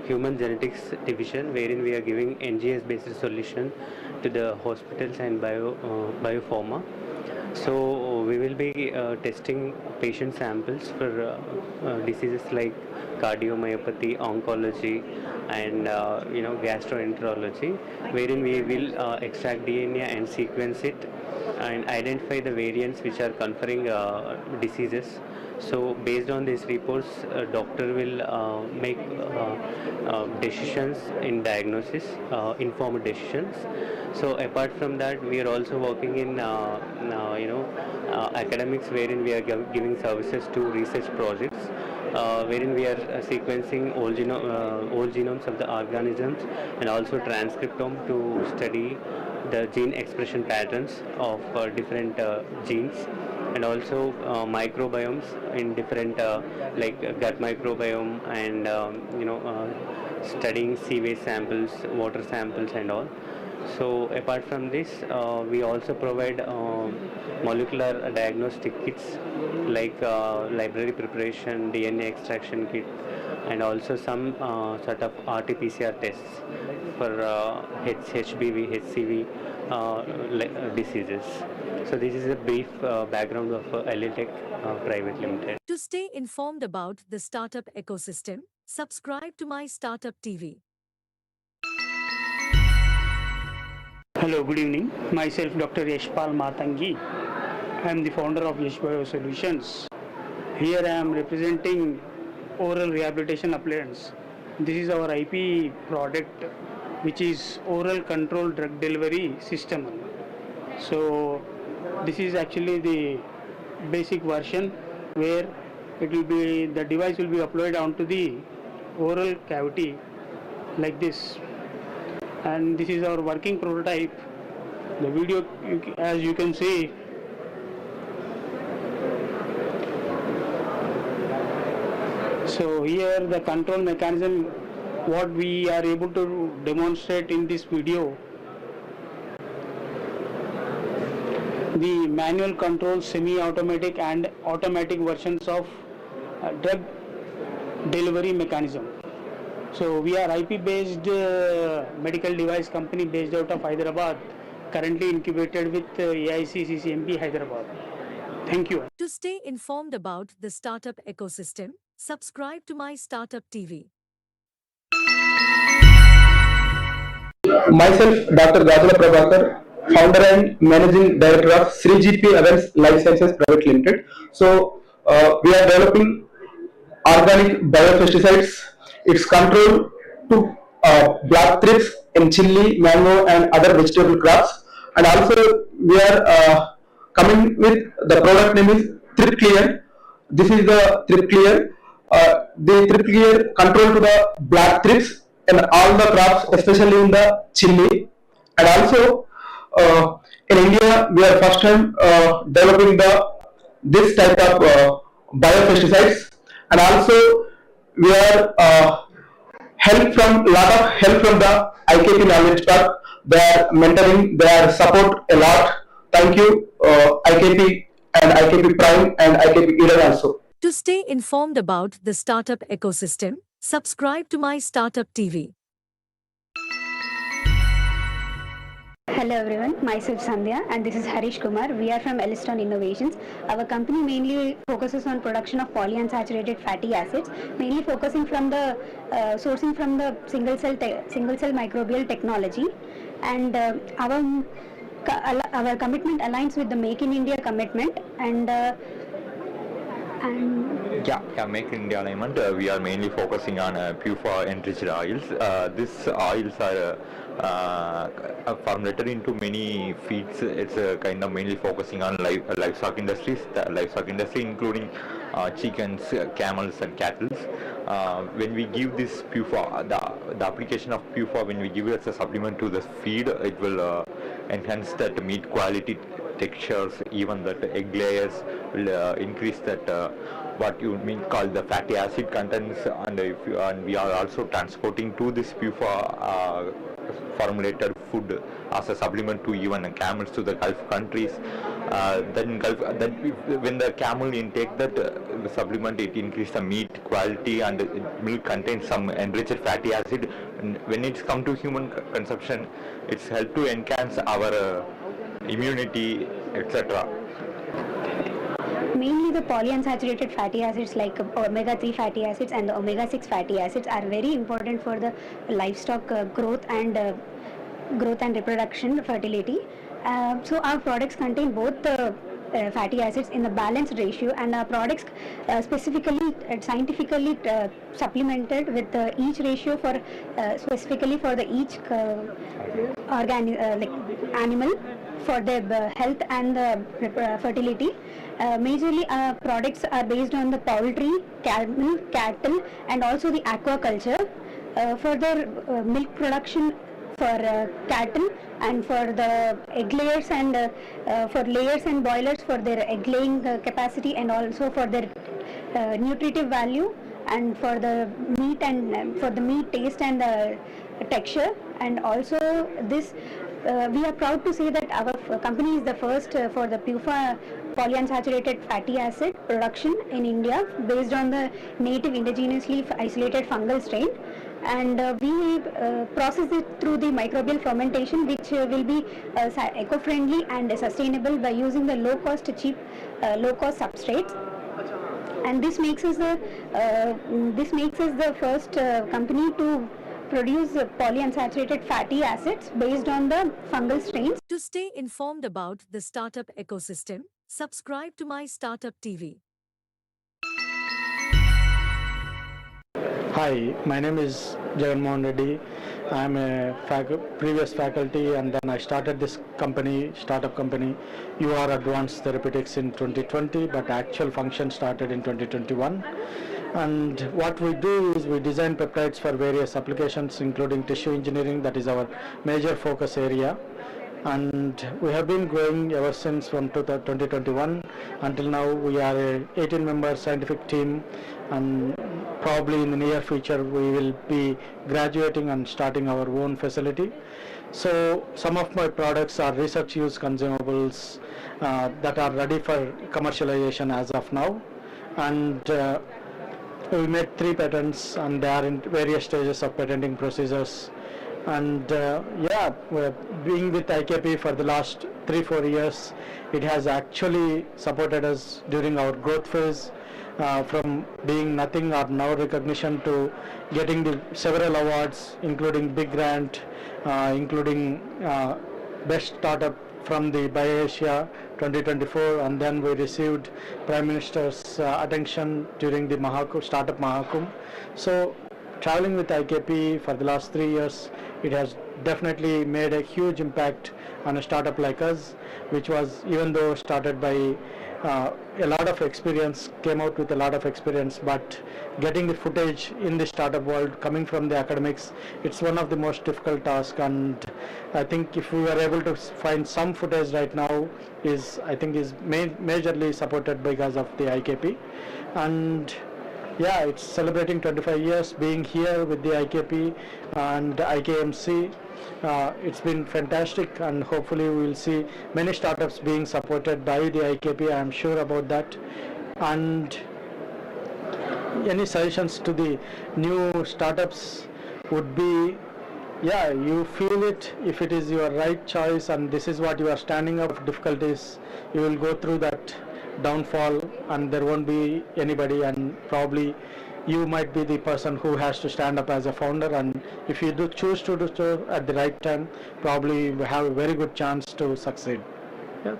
human genetics division, wherein we are giving NGS-based solution to the hospitals and biopharma. So we will be testing patient samples for diseases like cardiomyopathy, oncology, and gastroenterology, wherein we will extract DNA and sequence it and identify the variants which are conferring diseases. So based on these reports, doctor will make decisions in diagnosis, informed decisions. So apart from that, we are also working in academics, wherein we are giving services to research projects, wherein we are sequencing whole genomes of the organisms and also transcriptome to study the gene expression patterns of different genes, and also microbiomes in different like gut microbiome, and studying sewage samples, water samples and all. So apart from this, we also provide molecular diagnostic kits like library preparation, DNA extraction kit, and also some sort of RT-PCR tests for HBV, HCV diseases. So this is a brief background of LL Tech Private Limited. To stay informed about the startup ecosystem, subscribe to MyStartupTV. Hello, good evening. Myself, Dr. Yashpal Matangi. I am the founder of Yash Bio Solutions. Here I am representing oral rehabilitation appliance. This is our IP product, which is oral control drug delivery system. So this is actually the basic version where the device will be applied onto the oral cavity like this. And this is our working prototype. The video, as you can see, so here the control mechanism, what we are able to demonstrate in this video, the manual control, semi-automatic and automatic versions of drug delivery mechanism. So we are IP-based medical device company based out of Hyderabad, currently incubated with AIC CCMP Hyderabad. Thank you. To stay informed about the startup ecosystem, subscribe to MyStartupTV. Myself, Dr. Gajala Prabhakar, founder and managing director of Sri GP Events Life Sciences Private Limited. So we are developing organic biopesticides. It's controlled to black thrips in chili, mango and other vegetable crops. And also we are coming with the product name is Thrip Clear. This is the Thrip Clear. The Thrip Clear control to the black thrips in all the crops, especially in the chili. And also in India, we are first time developing this type of biopesticides, and also we are lot of help from the IKP Knowledge Park. They are mentoring, they are support a lot. Thank you, IKP and IKP Prime and IKP Eden also. To stay informed about the startup ecosystem, subscribe to MyStartupTV. Hello everyone, myself Sandhya and this is Harish Kumar. We are from Elliston Innovations. Our company mainly focuses on production of polyunsaturated fatty acids, mainly focusing from the sourcing from the single cell microbial technology, and our commitment aligns with the Make in India commitment, and Yeah, Make in India alignment. We are mainly focusing on PUFA enriched oils. These oils are formulated into many feeds. It's kind of mainly focusing on livestock industries, the livestock industry, including chickens, camels, and cattle. When we give this PUFA, the application of PUFA, when we give it as a supplement to the feed, it will enhance that meat quality, textures, even that egg layers will increase that what you mean called the fatty acid contents, and we are also transporting to this PUFA formulated food as a supplement to even camels to the Gulf countries. Then when the camel intake that supplement, it increase the meat quality, and milk contains some enriched fatty acid. And when it's come to human consumption, it's helped to enhance our immunity, etc. Mainly the polyunsaturated fatty acids like omega-3 fatty acids and the omega-6 fatty acids are very important for the livestock growth and reproduction, fertility. So our products contain both the fatty acids in a balanced ratio, and our products specifically scientifically supplemented with each ratio for specifically for the each animal for their health and fertility. Majorly our products are based on the poultry, camel, cattle, and also the aquaculture. For their milk production for cattle, and for the egg layers and for layers and boilers for their egg laying capacity, and also for their nutritive value, and for the meat and for the meat taste and texture. And also this we are proud to say that our company is the first for the PUFA polyunsaturated fatty acid production in India based on the native indigenously isolated fungal strain, and we process it through the microbial fermentation, which will be eco-friendly and sustainable by using the low-cost substrates. And this makes us the first company to produce polyunsaturated fatty acids based on the fungal strains. To stay informed about the startup ecosystem, subscribe to MyStartupTV. Hi, my name is Jaganmohan Reddy. I'm a previous faculty, and then I started this company, startup company, UR Advanced Therapeutics in 2020, but actual function started in 2021. And what we do is we design peptides for various applications, including tissue engineering. That is our major focus area. And we have been growing ever since from 2021 until now. We are a 18-member scientific team, and probably in the near future we will be graduating and starting our own facility. So some of my products are research use consumables that are ready for commercialization as of now. And we made 3 patents, and they are in various stages of patenting procedures. And we're being with IKP for the last 3-4 years. It has actually supported us during our growth phase, from being nothing or now recognition to getting the several awards, including Big Grant, including Best Startup from the BioAsia 2024, and then we received Prime Minister's attention during the Startup Mahakumbh. So traveling with IKP for the last 3 years, it has definitely made a huge impact on a startup like us, which was, even though started by a lot of experience, came out with a lot of experience, but getting the footage in the startup world coming from the academics, it's one of the most difficult tasks. And I think if we are able to find some footage right now, is majorly supported because of the IKP. And yeah, it's celebrating 25 years being here with the IKP and IKMC. It's been fantastic, and hopefully we will see many startups being supported by the IKP. I am sure about that. And any suggestions to the new startups would be, you feel it, if it is your right choice and this is what you are standing up difficulties, you will go through that downfall and there won't be anybody, and probably you might be the person who has to stand up as a founder. And if you do choose to do so at the right time, probably you have a very good chance to succeed.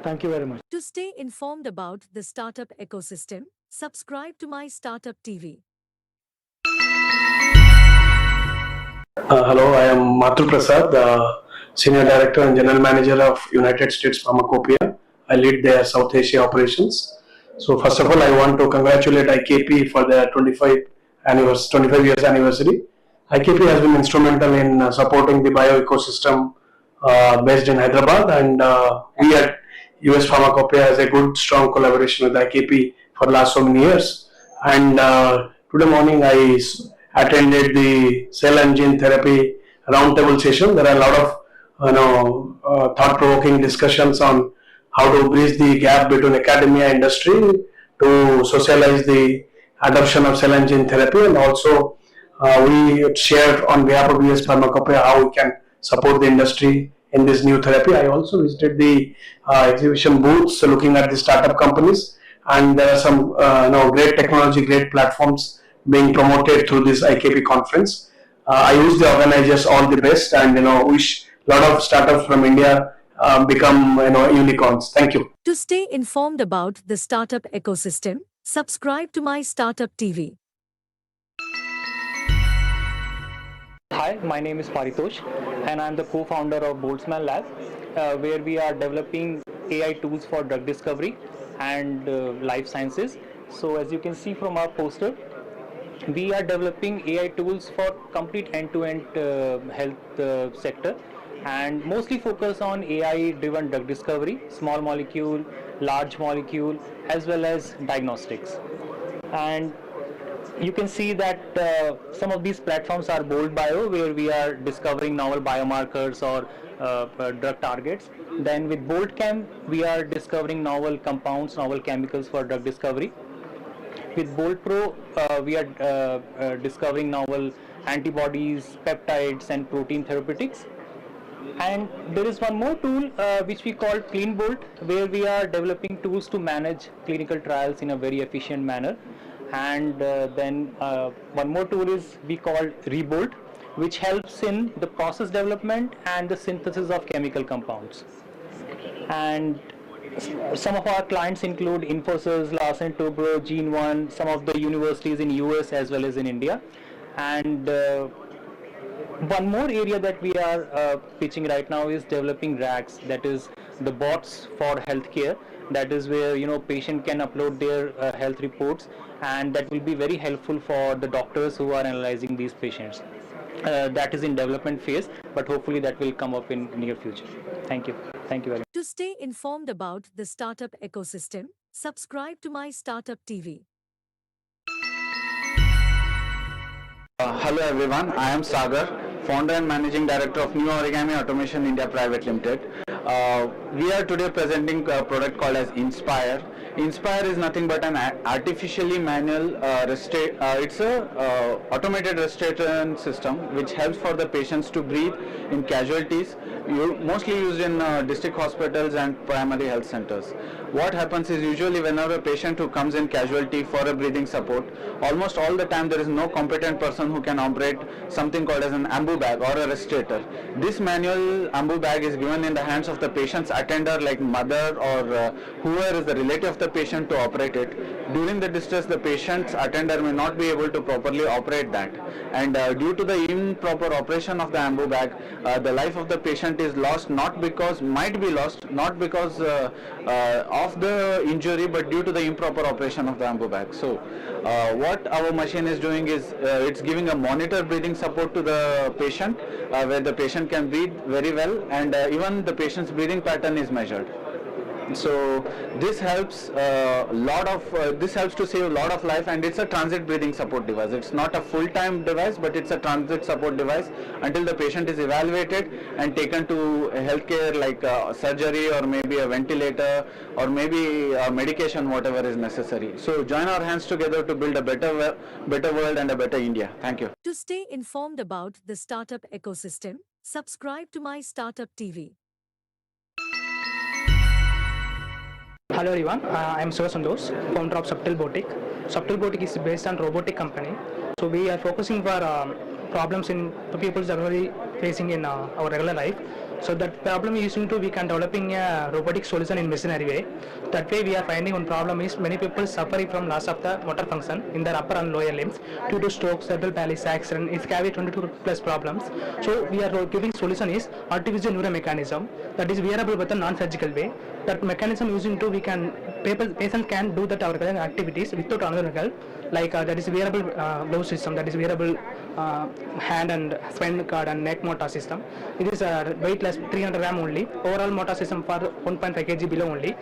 Thank you very much. To stay informed about the startup ecosystem, Subscribe to MyStartupTV. Hello, I am Mathur Prasad, Senior Director and General Manager of United States Pharmacopoeia. I lead their South Asia operations. So first of all, I want to congratulate IKP for their 25 years anniversary. IKP has been instrumental in supporting the bio ecosystem based in Hyderabad, and we at US Pharmacopoeia has a good, strong collaboration with IKP for the last so many years. And today morning I attended the cell and gene therapy roundtable session. There are a lot of thought-provoking discussions on how to bridge the gap between academia and industry to socialize the adoption of cell and gene therapy, and also we shared on behalf of US Pharmacopoeia how we can support the industry in this new therapy. I also visited the exhibition booths looking at the startup companies, and there are some great technology, great platforms being promoted through this IKP conference. I wish the organizers all the best, and wish a lot of startups from India become unicorns. Thank you. To stay informed about the startup ecosystem, subscribe to MyStartupTV. Hi, my name is Paritosh and I'm the co-founder of Boltzmann Lab, where we are developing AI tools for drug discovery and life sciences. So as you can see from our poster, we are developing AI tools for complete end-to-end health sector, and mostly focus on AI-driven drug discovery, small molecule, large molecule, as well as diagnostics. And you can see that some of these platforms are Bold Bio, where we are discovering novel biomarkers or drug targets. Then with BoldChem, we are discovering novel compounds, novel chemicals for drug discovery. With BoldPro, we are discovering novel antibodies, peptides, and protein therapeutics. And there is one more tool which we call CleanBolt, where we are developing tools to manage clinical trials in a very efficient manner. And then one more tool is we call Rebolt, which helps in the process development and the synthesis of chemical compounds. And some of our clients include Infosys, Larsen Toubro, Gene1, some of the universities in US as well as in India. And one more area that we are pitching right now is developing RAGs, that is the bots for healthcare. That is where patient can upload their health reports, and that will be very helpful for the doctors who are analyzing these patients. That is in development phase, but hopefully that will come up in near future. Thank you. Thank you very much. To stay informed about the startup ecosystem, subscribe to MyStartupTV. Hello everyone, I am Sagar, founder and managing director of New Origami Automation India Private Limited. We are today presenting a product called as Inspire. Inspire is nothing but an artificially manual it's a automated respiration system which helps for the patients to breathe in casualties, mostly used in district hospitals and primary health centers. What happens is usually whenever a patient who comes in casualty for a breathing support, almost all the time there is no competent person who can operate something called as an ambu bag or a respirator. This manual ambu bag is given in the hands of the patient's attender, like mother or whoever is the relative of the patient, to operate it. During the distress, the patient's attender may not be able to properly operate that, and due to the improper operation of the ambu bag, the life of the patient is lost, not because of the injury, but due to the improper operation of the ambu bag. So what our machine is doing is it's giving a monitor breathing support to the patient, where the patient can breathe very well, and even the patient's breathing pattern is measured. So this helps to save a lot of life, and it's a transit breathing support device. It's not a full-time device, but it's a transit support device until the patient is evaluated and taken to healthcare, like surgery or maybe a ventilator or maybe medication, whatever is necessary. So join our hands together to build a better world and a better India. Thank you. To stay informed about the startup ecosystem, subscribe to MyStartupTV. Hello everyone, I am Santosh, founder of Subtle Boutique. Subtle Boutique is based on robotic company. So we are focusing for problems in the people generally facing in our regular life. So that problem is using to we can developing a robotic solution in machinery way. That way we are finding one problem is many people suffering from loss of the motor function in their upper and lower limbs due to stroke, cerebral palsy, accident. It's carry 22 plus problems. So we are giving solution is artificial neuromechanism that is wearable with a non-surgical way. That mechanism using to we can patient can do that our activities without another help, like that is wearable glove system, that is wearable hand and spinal cord and neck motor system. It is weightless 300 gram only. Overall motor system for 1.5 kg below only.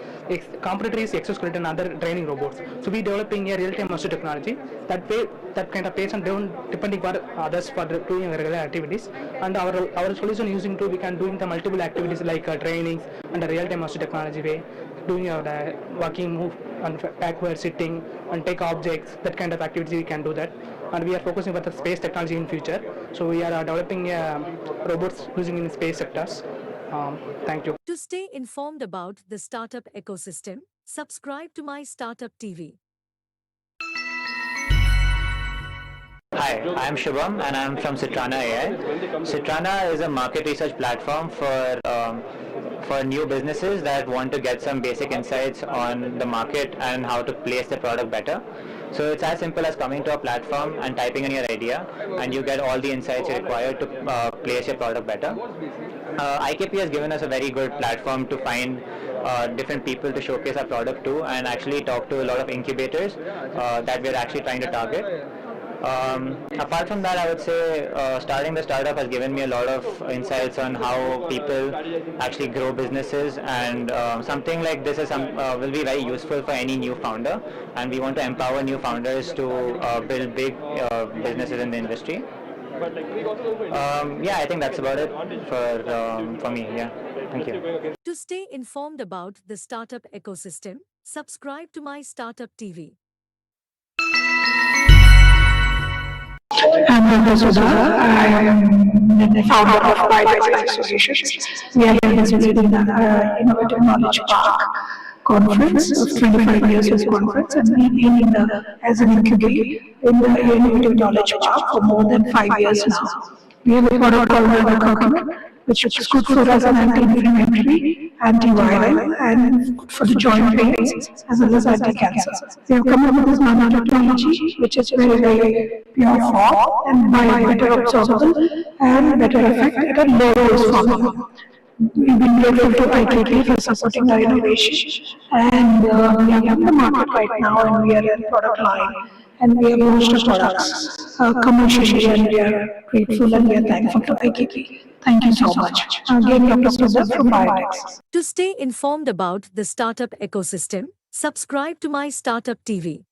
Competitor is exoskeleton and other training robots. So we developing a real-time muscle technology. That way that kind of patient don't depending for others for doing regular activities. And our solution using to we can doing the multiple activities like trainings and a real-time muscle technology way, doing our walking, move and backward sitting and take objects, that kind of activity we can do that. And we are focusing for the space technology in future. So we are developing robots using in space sectors. Thank you. To stay informed about the startup ecosystem, subscribe to My Startup TV. Hi, I'm Shubham and I'm from Citrana AI. Citrana is a market research platform for new businesses that want to get some basic insights on the market and how to place the product better. So it's as simple as coming to a platform and typing in your idea, and you get all the insights you require to place your product better. IKP has given us a very good platform to find different people to showcase our product to, and actually talk to a lot of incubators that we're actually trying to target. Apart from that, I would say starting the startup has given me a lot of insights on how people actually grow businesses, and something like this is will be very useful for any new founder, and we want to empower new founders to build big businesses in the industry. Yeah, I think that's about it for me. Yeah, thank you. To stay informed about the startup ecosystem, subscribe to My Startup TV. I'm Dr. Sudha. I am the founder of Biotech Associations. We are here visiting the Innovative Knowledge Park conference of 25 years as conference, and we've been as an incubator in the Innovative Knowledge Park for more than 5 years now. We have a product called Embark, which is good for us an anti-inflammatory, antiviral, and good for the joint pains as well as anti-cancer. We have come up with this nanotechnology, which is very, very pure form and better observable and better effect at a low dose formula. We've been grateful to IKP for supporting our innovation, and we are in the market right now, and we are in product line, and we have launched our products commercially, and we are grateful and we are thankful to IKP. Thank you so much. Again, Dr. Sudha from Biotech. To stay informed about the startup ecosystem, subscribe to My Startup TV.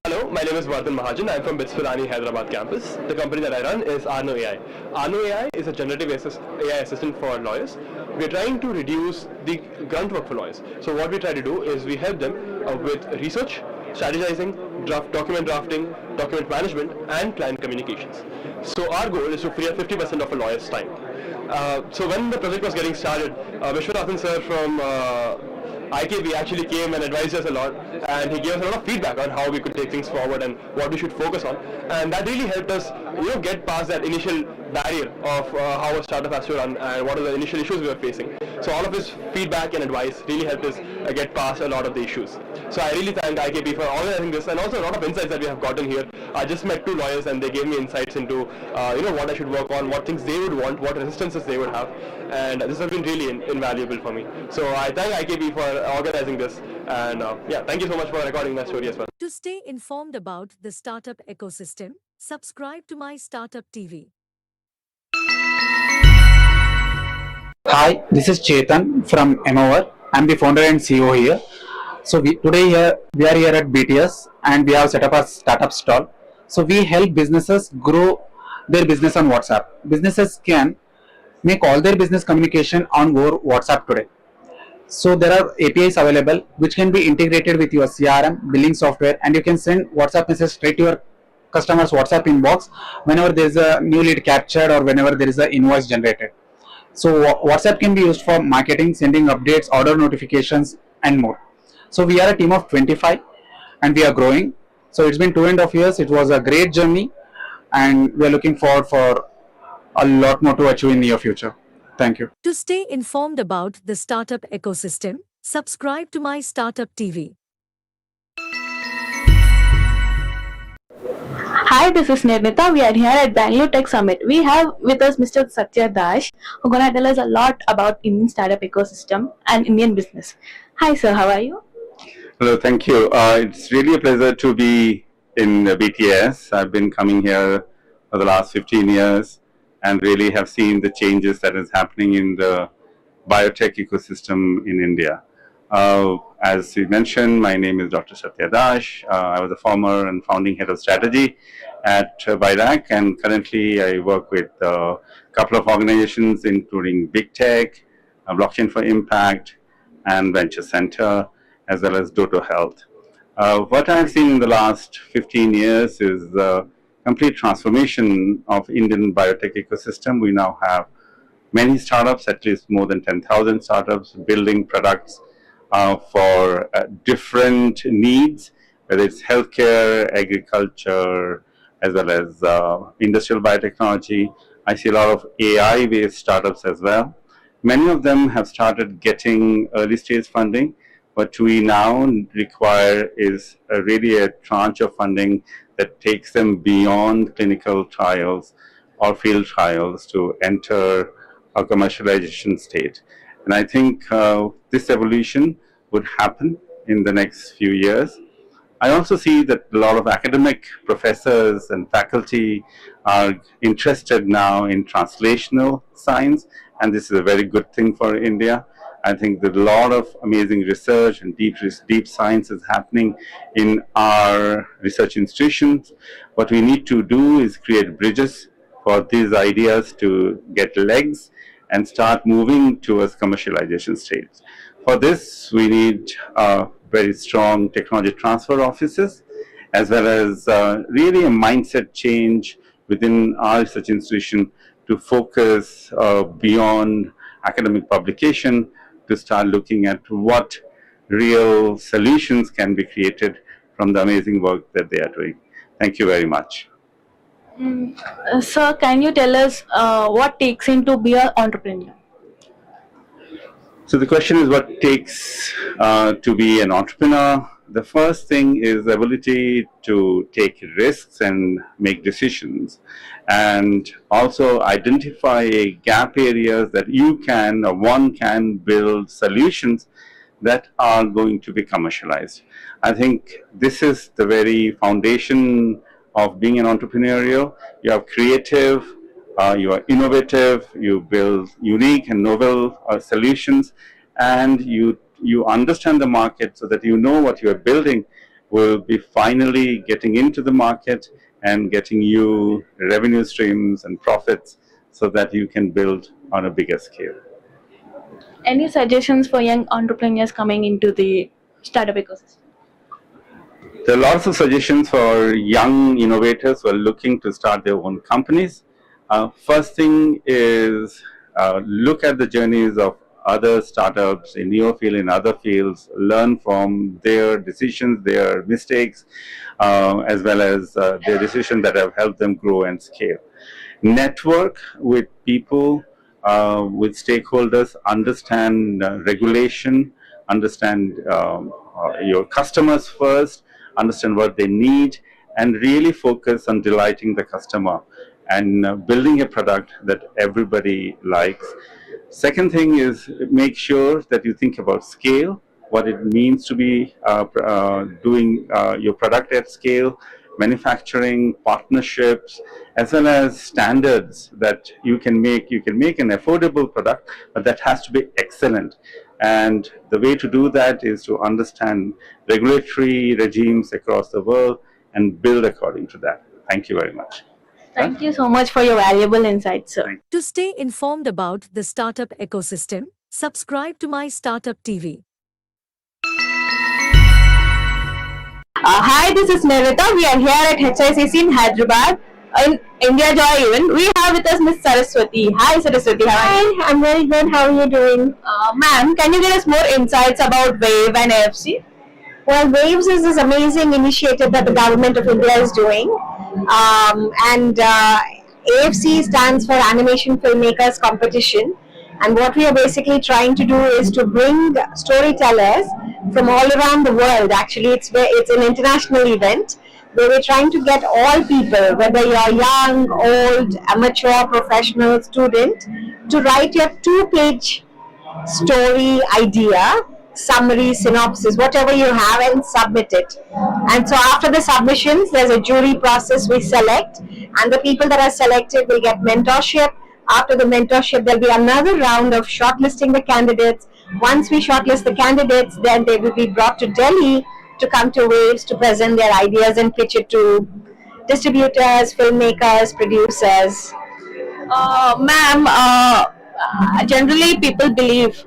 Hello, my name is Vardhan Mahajan. I'm from Bitsfirani, Hyderabad campus. The company that I run is Arno AI. Arno AI is a generative AI assistant for lawyers. We're trying to reduce the grunt work for lawyers. So what we try to do is we help them with research, strategizing, document drafting, document management, and client communications. So our goal is to free up 50% of a lawyer's time. So when the project was getting started, Vishwanathan sir from IKB actually came and advised us a lot, and he gave us a lot of feedback on how we could take things forward and what we should focus on, and that really helped us, get past that initial barrier of how a startup has to run and what are the initial issues we were facing. So all of his feedback and advice really helped us get past a lot of the issues. So I really thank IKB for organizing this, and also a lot of insights that we have gotten here. I just met 2 lawyers and they gave me insights into what I should work on, what things they would want, what resistances they would have, and this has been really invaluable for me. So I thank IKB for organizing this, and thank you so much for recording my story as well. To stay informed about the startup ecosystem, subscribe to My Startup TV. Hi, this is Chetan from Emover. I'm the founder and CEO here. So today we are here at BTS, and we have set up a startup stall. So we help businesses grow their business on WhatsApp. Businesses can make all their business communication on WhatsApp today. So there are APIs available which can be integrated with your CRM, billing software, and you can send WhatsApp message straight to your customer's WhatsApp inbox whenever there is a new lead captured or whenever there is an invoice generated. So WhatsApp can be used for marketing, sending updates, order notifications, and more. So we are a team of 25 and we are growing. So it's been 2.5 years. It was a great journey, and we are looking forward for a lot more to achieve in near future. Thank you. To stay informed about the startup ecosystem, subscribe to MyStartupTV. Hi, this is Nirnita. We are here at Bangalore Tech Summit. We have with us Mr. Satya Dash, who's going to tell us a lot about Indian startup ecosystem and Indian business. Hi, sir. How are you? Hello, thank you. It's really a pleasure to be in BTS. I've been coming here for the last 15 years and really have seen the changes that is happening in the biotech ecosystem in India. As you mentioned, my name is Dr. Satya Dash. I was a former and founding head of strategy at BIDAC, and currently I work with a couple of organizations including Big Tech, Blockchain for Impact, and Venture Center, as well as Doto Health. What I've seen in the last 15 years is the complete transformation of Indian biotech ecosystem. We now have many startups, at least more than 10,000 startups, building products for different needs, whether it's healthcare, agriculture, as well as industrial biotechnology. I see a lot of AI-based startups as well. Many of them have started getting early stage funding. What we now require is really a tranche of funding that takes them beyond clinical trials or field trials to enter a commercialization state. And I think this evolution would happen in the next few years. I also see that a lot of academic professors and faculty are interested now in translational science, and this is a very good thing for India. I think that a lot of amazing research and deep science is happening in our research institutions. What we need to do is create bridges for these ideas to get legs and start moving towards commercialization stage. For this, we need very strong technology transfer offices, as well as really a mindset change within our research institution to focus beyond academic publication, to start looking at what real solutions can be created from the amazing work that they are doing. Thank you very much. Sir, can you tell us what takes in to be an entrepreneur? So the question is, what takes to be an entrepreneur? The first thing is the ability to take risks and make decisions, and also identify gap areas that you can, or one can build solutions that are going to be commercialized. I think this is the very foundation of being an entrepreneurial. You are creative, you are innovative, you build unique and novel solutions, and you understand the market so that you know what you are building will be finally getting into the market and getting you revenue streams and profits so that you can build on a bigger scale. Any suggestions for young entrepreneurs coming into the startup ecosystem? There are lots of suggestions for young innovators who are looking to start their own companies. First thing is look at the journeys of other startups in your field, in other fields, learn from their decisions, their mistakes, as well as their decisions that have helped them grow and scale. Network with people, with stakeholders, understand regulation, understand your customers first, understand what they need, and really focus on delighting the customer and building a product that everybody likes. Second thing is make sure that you think about scale, what it means to be doing your product at scale, manufacturing, partnerships, as well as standards that you can make. You can make an affordable product, but that has to be excellent. And the way to do that is to understand regulatory regimes across the world and build according to that. Thank you very much. Thank you so much for your valuable insights, sir. To stay informed about the startup ecosystem, subscribe to MyStartupTV. Hi, this is Nirvita. We are here at HICC in Hyderabad, in India Joy event. We have with us Miss Saraswati. Hi, Saraswati. How are you? I'm very good. How are you doing? Ma'am, can you give us more insights about WAVE and AFC? Well, WAVES is this amazing initiative that the government of India is doing. AFC stands for Animation Filmmakers Competition, and what we are basically trying to do is to bring storytellers from all around the world. Actually, it's an international event where we're trying to get all people, whether you're young, old, amateur, professional, student, to write your 2-page story idea, summary, synopsis, whatever you have, and submit it. And so after the submissions, there's a jury process we select, and the people that are selected will get mentorship. After the mentorship, there'll be another round of shortlisting the candidates. Once we shortlist the candidates, then they will be brought to Delhi to come to Waves to present their ideas and pitch it to distributors, filmmakers, producers. Ma'am, generally people believe,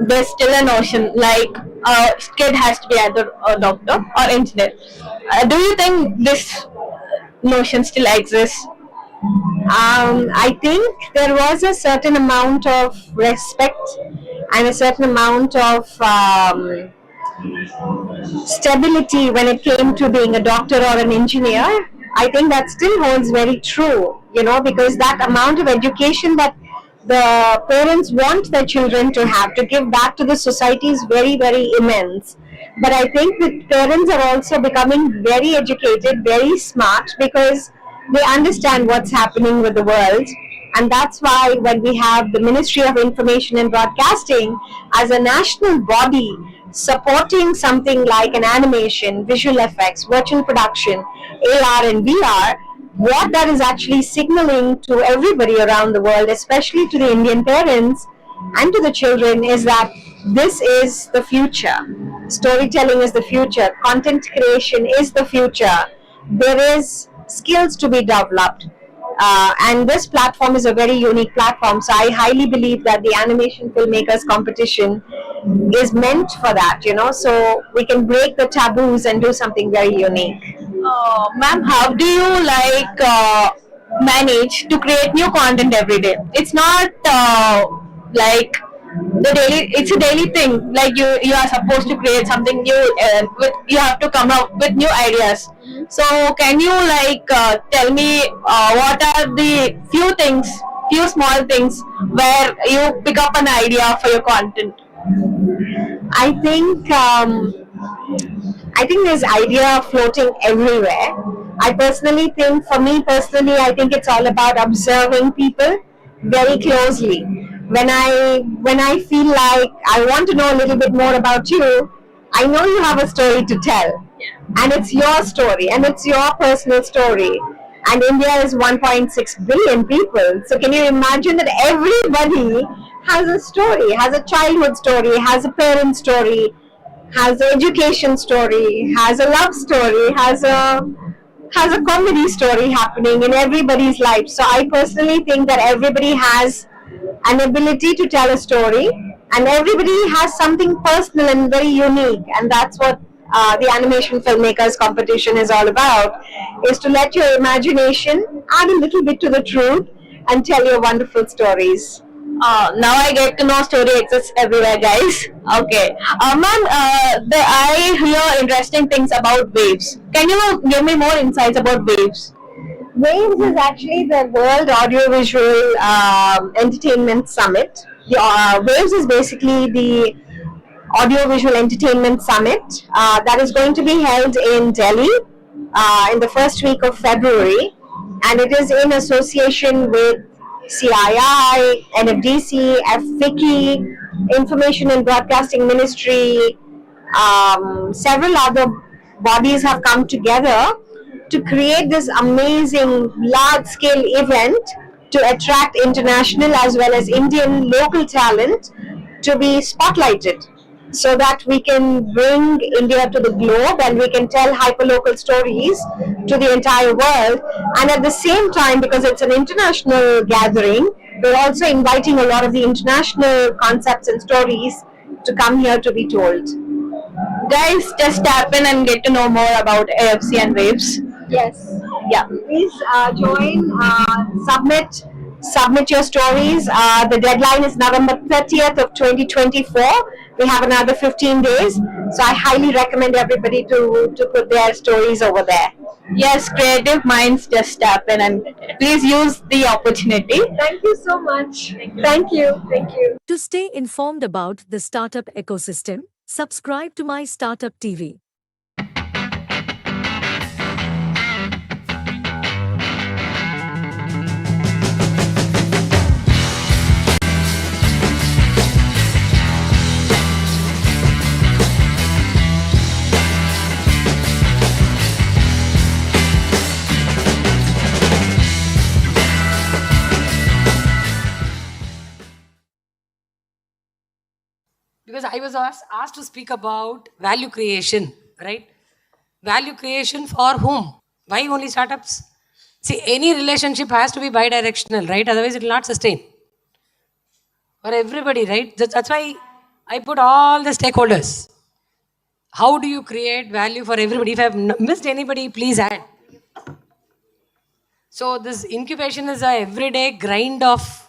there's still a notion like a kid has to be either a doctor or engineer. Do you think this notion still exists? I think there was a certain amount of respect and a certain amount of stability when it came to being a doctor or an engineer. I think that still holds very true, because that amount of education that the parents want their children to have to give back to the society is very, very immense. But I think that parents are also becoming very educated, very smart, because they understand what's happening with the world. And that's why when we have the Ministry of Information and Broadcasting as a national body supporting something like an animation, visual effects, virtual production, AR and VR, what that is actually signaling to everybody around the world, especially to the Indian parents and to the children, is that this is the future. Storytelling is the future. Content creation is the future. There is skills to be developed. And this platform is a very unique platform. So I highly believe that the Animation Filmmakers Competition is meant for that, so we can break the taboos and do something very unique. Ma'am, how do you manage to create new content every day? It's not like it's a daily thing. Like you are supposed to create something new, you have to come up with new ideas. So can you tell me what are the few small things where you pick up an idea for your content? I think there's idea floating everywhere. I think it's all about observing people very closely. When I feel like I want to know a little bit more about you, I know you have a story to tell, and it's your story, and it's your personal story. And India is 1.6 billion people. So can you imagine that everybody has a story, has a childhood story, has a parent story, has an education story, has a love story, has a comedy story happening in everybody's life. So I personally think that everybody has an ability to tell a story, and everybody has something personal and very unique, and that's what the Animation Filmmakers Competition is all about, is to let your imagination add a little bit to the truth and tell your wonderful stories. Now I get to know story exists everywhere, guys. Okay. Ma'am, I hear interesting things about Waves. Can you give me more insights about Waves? Waves is actually the World Audiovisual Entertainment Summit. Waves is basically the Audiovisual Entertainment Summit that is going to be held in Delhi in the first week of February, and it is in association with CII, NFDC, FICCI, Information and Broadcasting Ministry. Several other bodies have come together to create this amazing large-scale event to attract international as well as Indian local talent to be spotlighted, so that we can bring India to the globe and we can tell hyperlocal stories to the entire world. And at the same time, because it's an international gathering, we're also inviting a lot of the international concepts and stories to come here to be told. Guys, just tap in and get to know more about AFC and Waves. Yes. Yeah. Please join, submit your stories. The deadline is November 30th of 2024. We have another 15 days. So I highly recommend everybody to put their stories over there. Yes, creative minds just happen, and please use the opportunity. Thank you so much. Thank you. Thank you. To stay informed about the startup ecosystem, subscribe to My Startup TV. Because I was asked to speak about value creation, right? Value creation for whom? Why only startups? See, any relationship has to be bi-directional, right? Otherwise, it will not sustain. For everybody, right? That's why I put all the stakeholders. How do you create value for everybody? If I have missed anybody, please add. So this incubation is a everyday grind of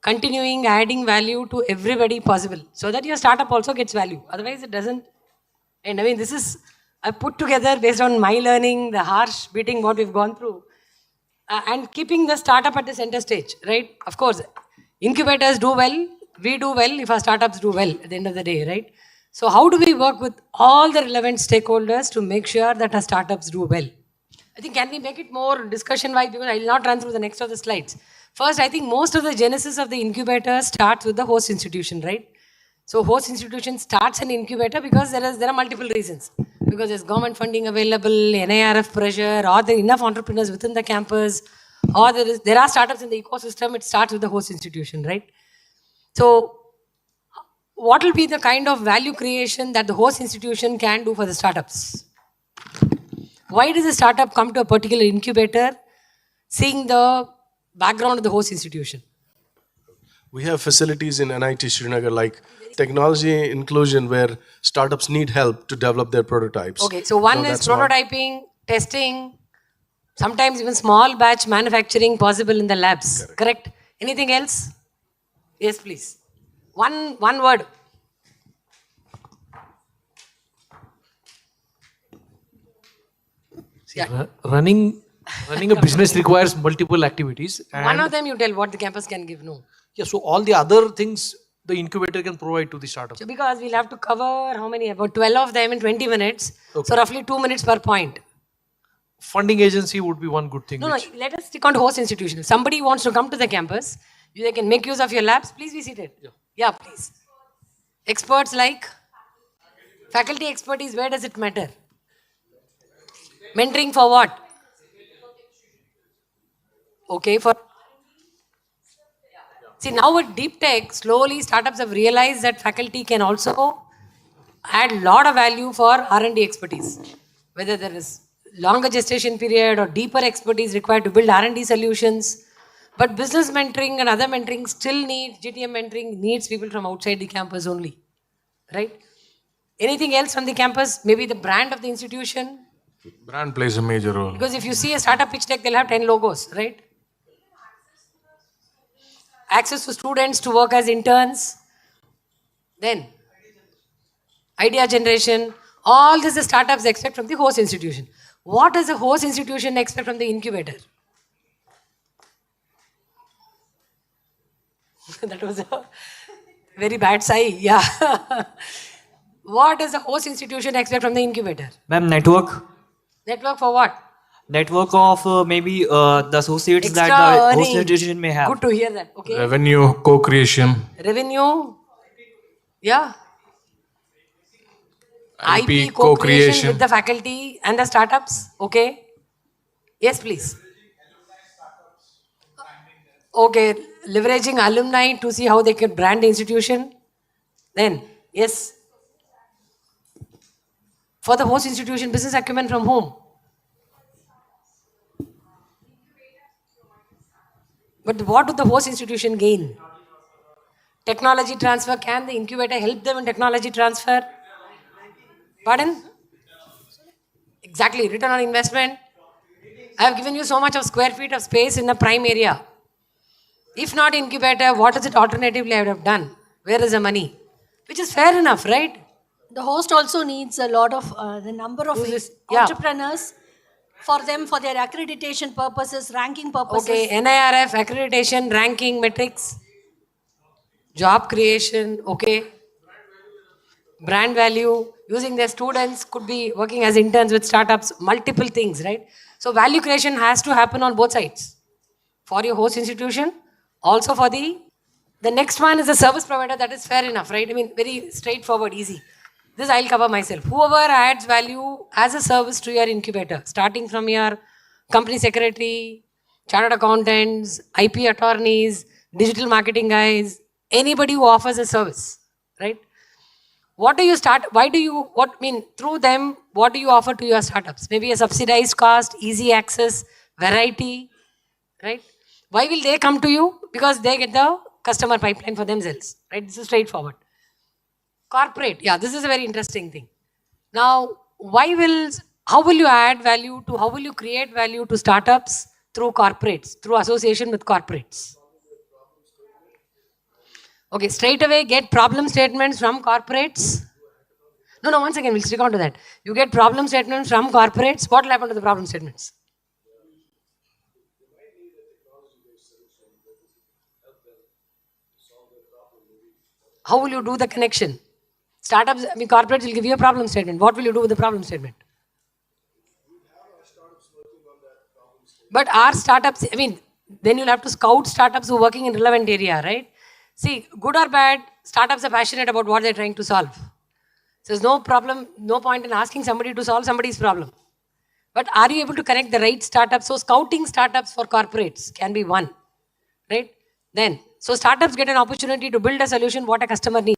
continuing adding value to everybody possible, so that your startup also gets value. Otherwise, it doesn't. And I mean, this is I put together based on my learning, the harsh beating what we've gone through, and keeping the startup at the center stage, right? Of course, incubators do well, we do well if our startups do well at the end of the day, right? So how do we work with all the relevant stakeholders to make sure that our startups do well? I think, can we make it more discussion-wise, because I will not run through the next of the slides. First, I think most of the genesis of the incubator starts with the host institution, right? So host institution starts an incubator because there are multiple reasons. Because there's government funding available, NIRF pressure, or there are enough entrepreneurs within the campus, or there are startups in the ecosystem. It starts with the host institution, right? So what will be the kind of value creation that the host institution can do for the startups? Why does a startup come to a particular incubator, seeing the background of the host institution? We have facilities in NIT Srinagar like technology inclusion where startups need help to develop their prototypes. Okay, so one is prototyping, testing, sometimes even small batch manufacturing possible in the labs. Correct? Anything else? Yes, please. One word. Yeah. Running a business requires multiple activities. And one of them you tell what the campus can give, no? Yeah, so all the other things the incubator can provide to the startup. So because we'll have to cover how many? About 12 of them in 20 minutes. Okay. So roughly 2 minutes per point. Funding agency would be one good thing. No, let us stick on to host institution. If somebody wants to come to the campus, they can make use of your labs. Please be seated. Yeah, please. Experts like? Faculty expertise, where does it matter? Mentoring for what? Okay, for... See, now with deep tech, slowly startups have realized that faculty can also add a lot of value for R&D expertise. Whether there is longer gestation period or deeper expertise required to build R&D solutions. But business mentoring and other mentoring still needs, GTM mentoring needs people from outside the campus only. Right? Anything else from the campus? Maybe the brand of the institution? Brand plays a major role. Because if you see a startup pitch deck, they'll have 10 logos, right? Access to students to work as interns. Then, idea generation. All this the startups expect from the host institution. What does the host institution expect from the incubator? That was a very bad sigh, yeah. What does the host institution expect from the incubator? Ma'am, network. Network for what? Network of maybe the associates Extra that the host earning. institution may have. Good to hear that. Okay. Revenue, co-creation. Revenue. Yeah. IP co-creation with the faculty and the startups. Okay. Yes, please. Okay. Leveraging alumni to see how they can brand the institution. Then, yes. For the host institution, business acumen from whom? But what would the host institution gain? Technology transfer. Can the incubator help them in technology transfer? Pardon? Exactly. Return on investment. I have given you so much of square feet of space in the prime area. If not incubator, what is it alternatively I would have done? Where is the money? Which is fair enough, right? The host also needs a lot of the number of entrepreneurs for them for their accreditation purposes, ranking purposes. Okay, NIRF, accreditation, ranking, metrics, job creation, okay. Brand value, using their students, could be working as interns with startups, multiple things, right? So value creation has to happen on both sides. For your host institution, also for the next one is a service provider. That is fair enough, right? I mean, very straightforward, easy. This I'll cover myself. Whoever adds value as a service to your incubator, starting from your company secretary, chartered accountants, IP attorneys, digital marketing guys, anybody who offers a service, right? What do you start? Why do you, through them, what do you offer to your startups? Maybe a subsidized cost, easy access, variety, right? Why will they come to you? Because they get the customer pipeline for themselves, right? This is straightforward. Corporate, yeah, this is a very interesting thing. Now, how will you add value to, how will you create value to startups through corporates, through association with corporates? Okay, straight away get problem statements from corporates. No, once again, we'll stick on to that. You get problem statements from corporates. What will happen to the problem statements? How will you do the connection? Startups, corporates will give you a problem statement. What will you do with the problem statement? But our startups, then you'll have to scout startups who are working in relevant area, right? See, good or bad, startups are passionate about what they're trying to solve. So there's no problem, no point in asking somebody to solve somebody's problem. But are you able to connect the right startups? So scouting startups for corporates can be one, right? So startups get an opportunity to build a solution what a customer needs.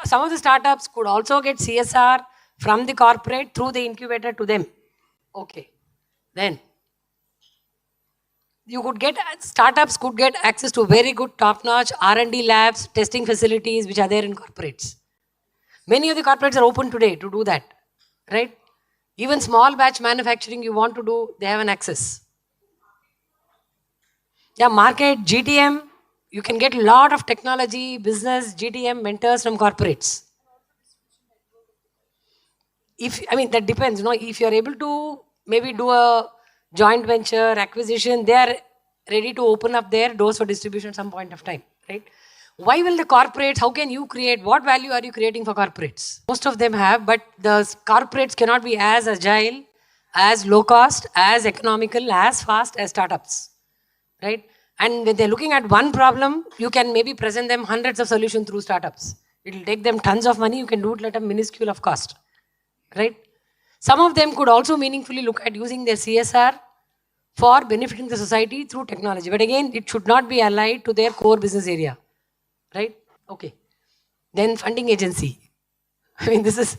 Some of the startups could also get CSR from the corporate through the incubator to them. Okay. Then startups could get access to very good top-notch R&D labs, testing facilities which are there in corporates. Many of the corporates are open today to do that, right? Even small batch manufacturing you want to do, they have an access. Yeah, market, GTM, you can get a lot of technology, business, GTM mentors from corporates. That depends, if you're able to maybe do a joint venture, acquisition, they are ready to open up their doors for distribution at some point of time, right? Why will the corporates, how can you create, what value are you creating for corporates? Most of them have, but the corporates cannot be as agile, as low cost, as economical, as fast as startups, right? And when they're looking at one problem, you can maybe present them hundreds of solutions through startups. It will take them tons of money, you can do it at a minuscule of cost, right? Some of them could also meaningfully look at using their CSR for benefiting the society through technology. But again, it should not be allied to their core business area, right? Okay. Then funding agency. This is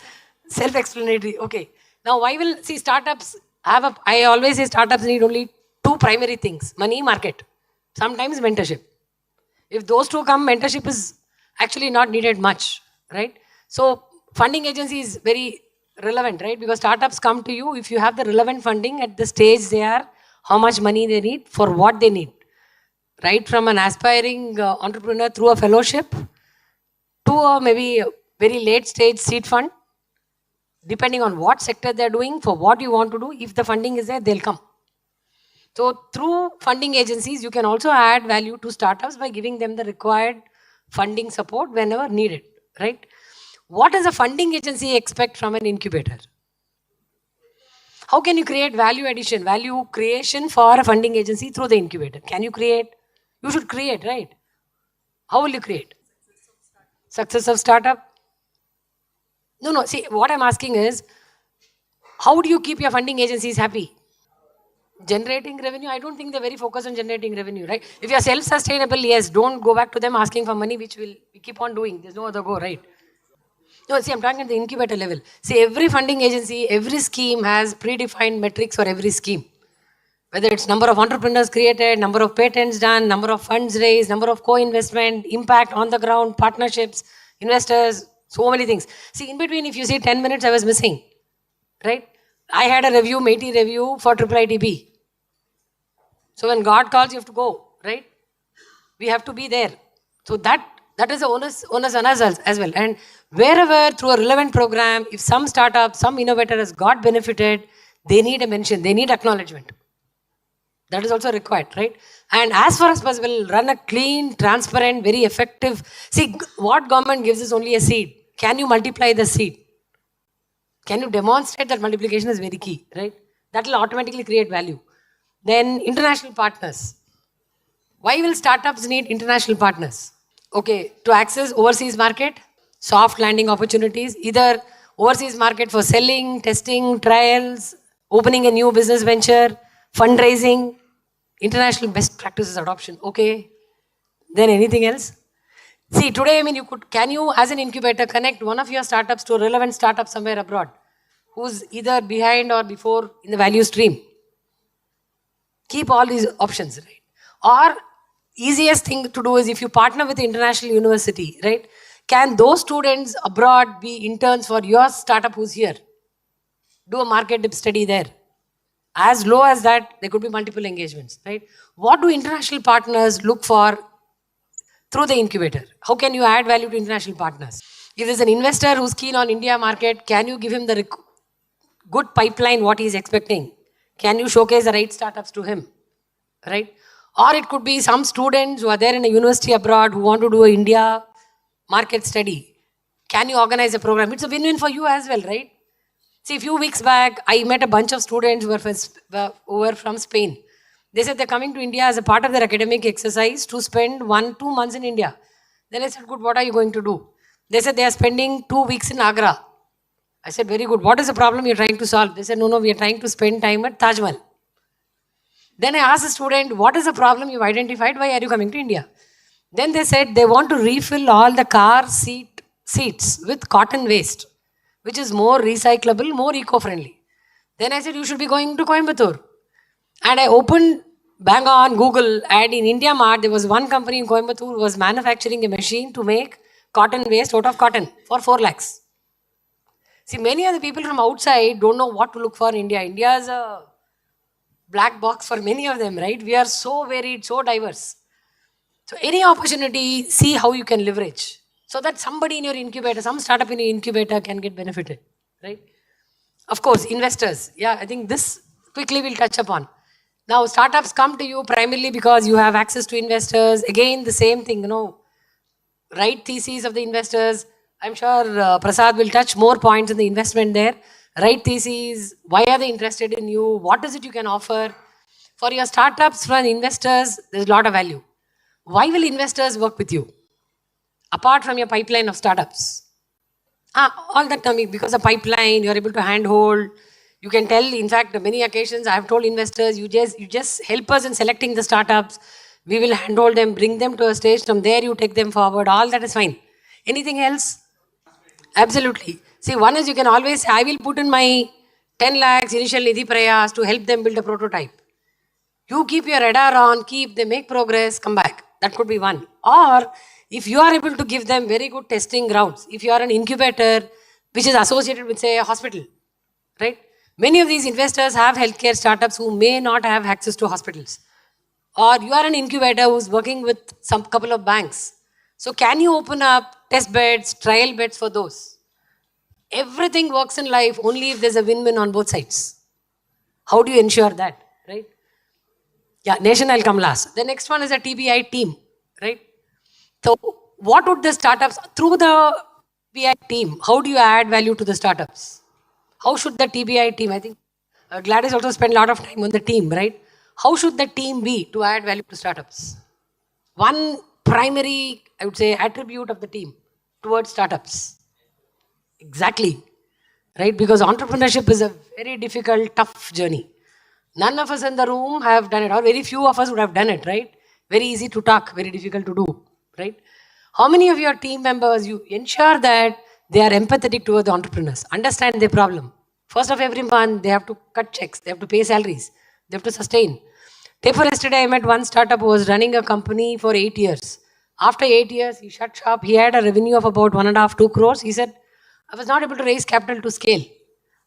self-explanatory. Okay. Now, startups I always say startups need only two primary things, money, market. Sometimes mentorship. If those two come, mentorship is actually not needed much, right? So funding agency is very relevant, right? Because startups come to you if you have the relevant funding at the stage they are, how much money they need, for what they need. Right from an aspiring entrepreneur through a fellowship to a maybe a very late stage seed fund, depending on what sector they're doing, for what you want to do. If the funding is there, they'll come. So through funding agencies, you can also add value to startups by giving them the required funding support whenever needed, right? What does a funding agency expect from an incubator? How can you create value addition, value creation for a funding agency through the incubator? Can you create? You should create, right? How will you create? Success of startup? No. See, what I'm asking is, how do you keep your funding agencies happy? Generating revenue? I don't think they're very focused on generating revenue, right? If you're self-sustainable, yes, don't go back to them asking for money, which we keep on doing. There's no other go, right? No, see, I'm talking at the incubator level. See, every funding agency, every scheme has predefined metrics for every scheme. Whether it's number of entrepreneurs created, number of patents done, number of funds raised, number of co-investment, impact on the ground, partnerships, investors, so many things. See, in between, if you see 10 minutes, I was missing, right? I had a review, matey review for IIITB. So when God calls, you have to go, right? We have to be there. So that is the onus on us as well. And wherever through a relevant program, if some startup, some innovator has got benefited, They need a mention. They need acknowledgement. That is also required, right? And as far as possible, run a clean, transparent, very effective. See, what government gives is only a seed. Can you multiply the seed? Can you demonstrate that multiplication is very key, right? That will automatically create value. Then international partners. Why will startups need international partners? Okay, to access overseas market, soft landing opportunities, either overseas market for selling, testing, trials, opening a new business venture, fundraising, international best practices adoption. Okay, then anything else? See, today, I mean, can you as an incubator connect one of your startups to a relevant startup somewhere abroad who's either behind or before in the value stream? Keep all these options, right? Or easiest thing to do is if you partner with the international university, right? Can those students abroad be interns for your startup who's here? Do a market dip study there. As low as that, there could be multiple engagements, right? What do international partners look for through the incubator? How can you add value to international partners? If there's an investor who's keen on India market, can you give him the good pipeline, what he's expecting? Can you showcase the right startups to him, right? Or it could be some students who are there in a university abroad who want to do an India market study. Can you organize a program? It's a win-win for you as well, right? See, a few weeks back, I met a bunch of students who were from Spain. They said they're coming to India as a part of their academic exercise to spend 1-2 months in India. Then I said, good, what are you going to do? They said they are spending 2 weeks in Agra. I said, very good. What is the problem you're trying to solve? They said, no, we are trying to spend time at Taj Mahal. Then I asked the student, what is the problem you've identified? Why are you coming to India? Then they said they want to refill all the car seats with cotton waste, which is more recyclable, more eco-friendly. Then I said, you should be going to Coimbatore. And I opened bang on Google, and in India Mart, there was one company in Coimbatore who was manufacturing a machine to make cotton waste out of cotton for 4 lakhs. See, many of the people from outside don't know what to look for in India. India is a black box for many of them, right? We are so varied, so diverse. So any opportunity, see how you can leverage. So that somebody in your incubator, some startup in your incubator can get benefited, right? Of course, investors. Yeah, I think this quickly we'll touch upon. Now, startups come to you primarily because you have access to investors. Again, the same thing, right theses of the investors. I'm sure Prasad will touch more points in the investment there. Right theses, why are they interested in you? What is it you can offer? For your startups, for investors, there's a lot of value. Why will investors work with you? Apart from your pipeline of startups. All that coming because of pipeline, you're able to handhold. You can tell, in fact, many occasions I have told investors, you just help us in selecting the startups. We will handhold them, bring them to a stage. From there, you take them forward. All that is fine. Anything else? Absolutely. See, one is you can always say, I will put in my 10 lakhs initial Nidhi Prayas to help them build a prototype. You keep your radar on, they make progress, come back. That could be one. Or if you are able to give them very good testing grounds, if you are an incubator which is associated with, say, a hospital, right? Many of these investors have healthcare startups who may not have access to hospitals. Or you are an incubator who's working with some couple of banks. So can you open up test beds, trial beds for those? Everything works in life only if there's a win-win on both sides. How do you ensure that, right? Yeah, nation I'll come last. The next one is a TBI team, right? So what would the startups, through the TBI team, how do you add value to the startups? How should the TBI team, I think Gladys also spent a lot of time on the team, right? How should the team be to add value to startups? One primary, I would say, attribute of the team towards startups. Exactly, right? Because entrepreneurship is a very difficult, tough journey. None of us in the room have done it, or very few of us would have done it, right? Very easy to talk, very difficult to do, right? How many of your team members, you ensure that they are empathetic towards the entrepreneurs, understand their problem. First of every month, they have to cut checks, they have to pay salaries, they have to sustain. Day before yesterday, I met one startup who was running a company for 8 years. After 8 years, he shut shop. He had a revenue of about 1.5-2 crores. He said, I was not able to raise capital to scale.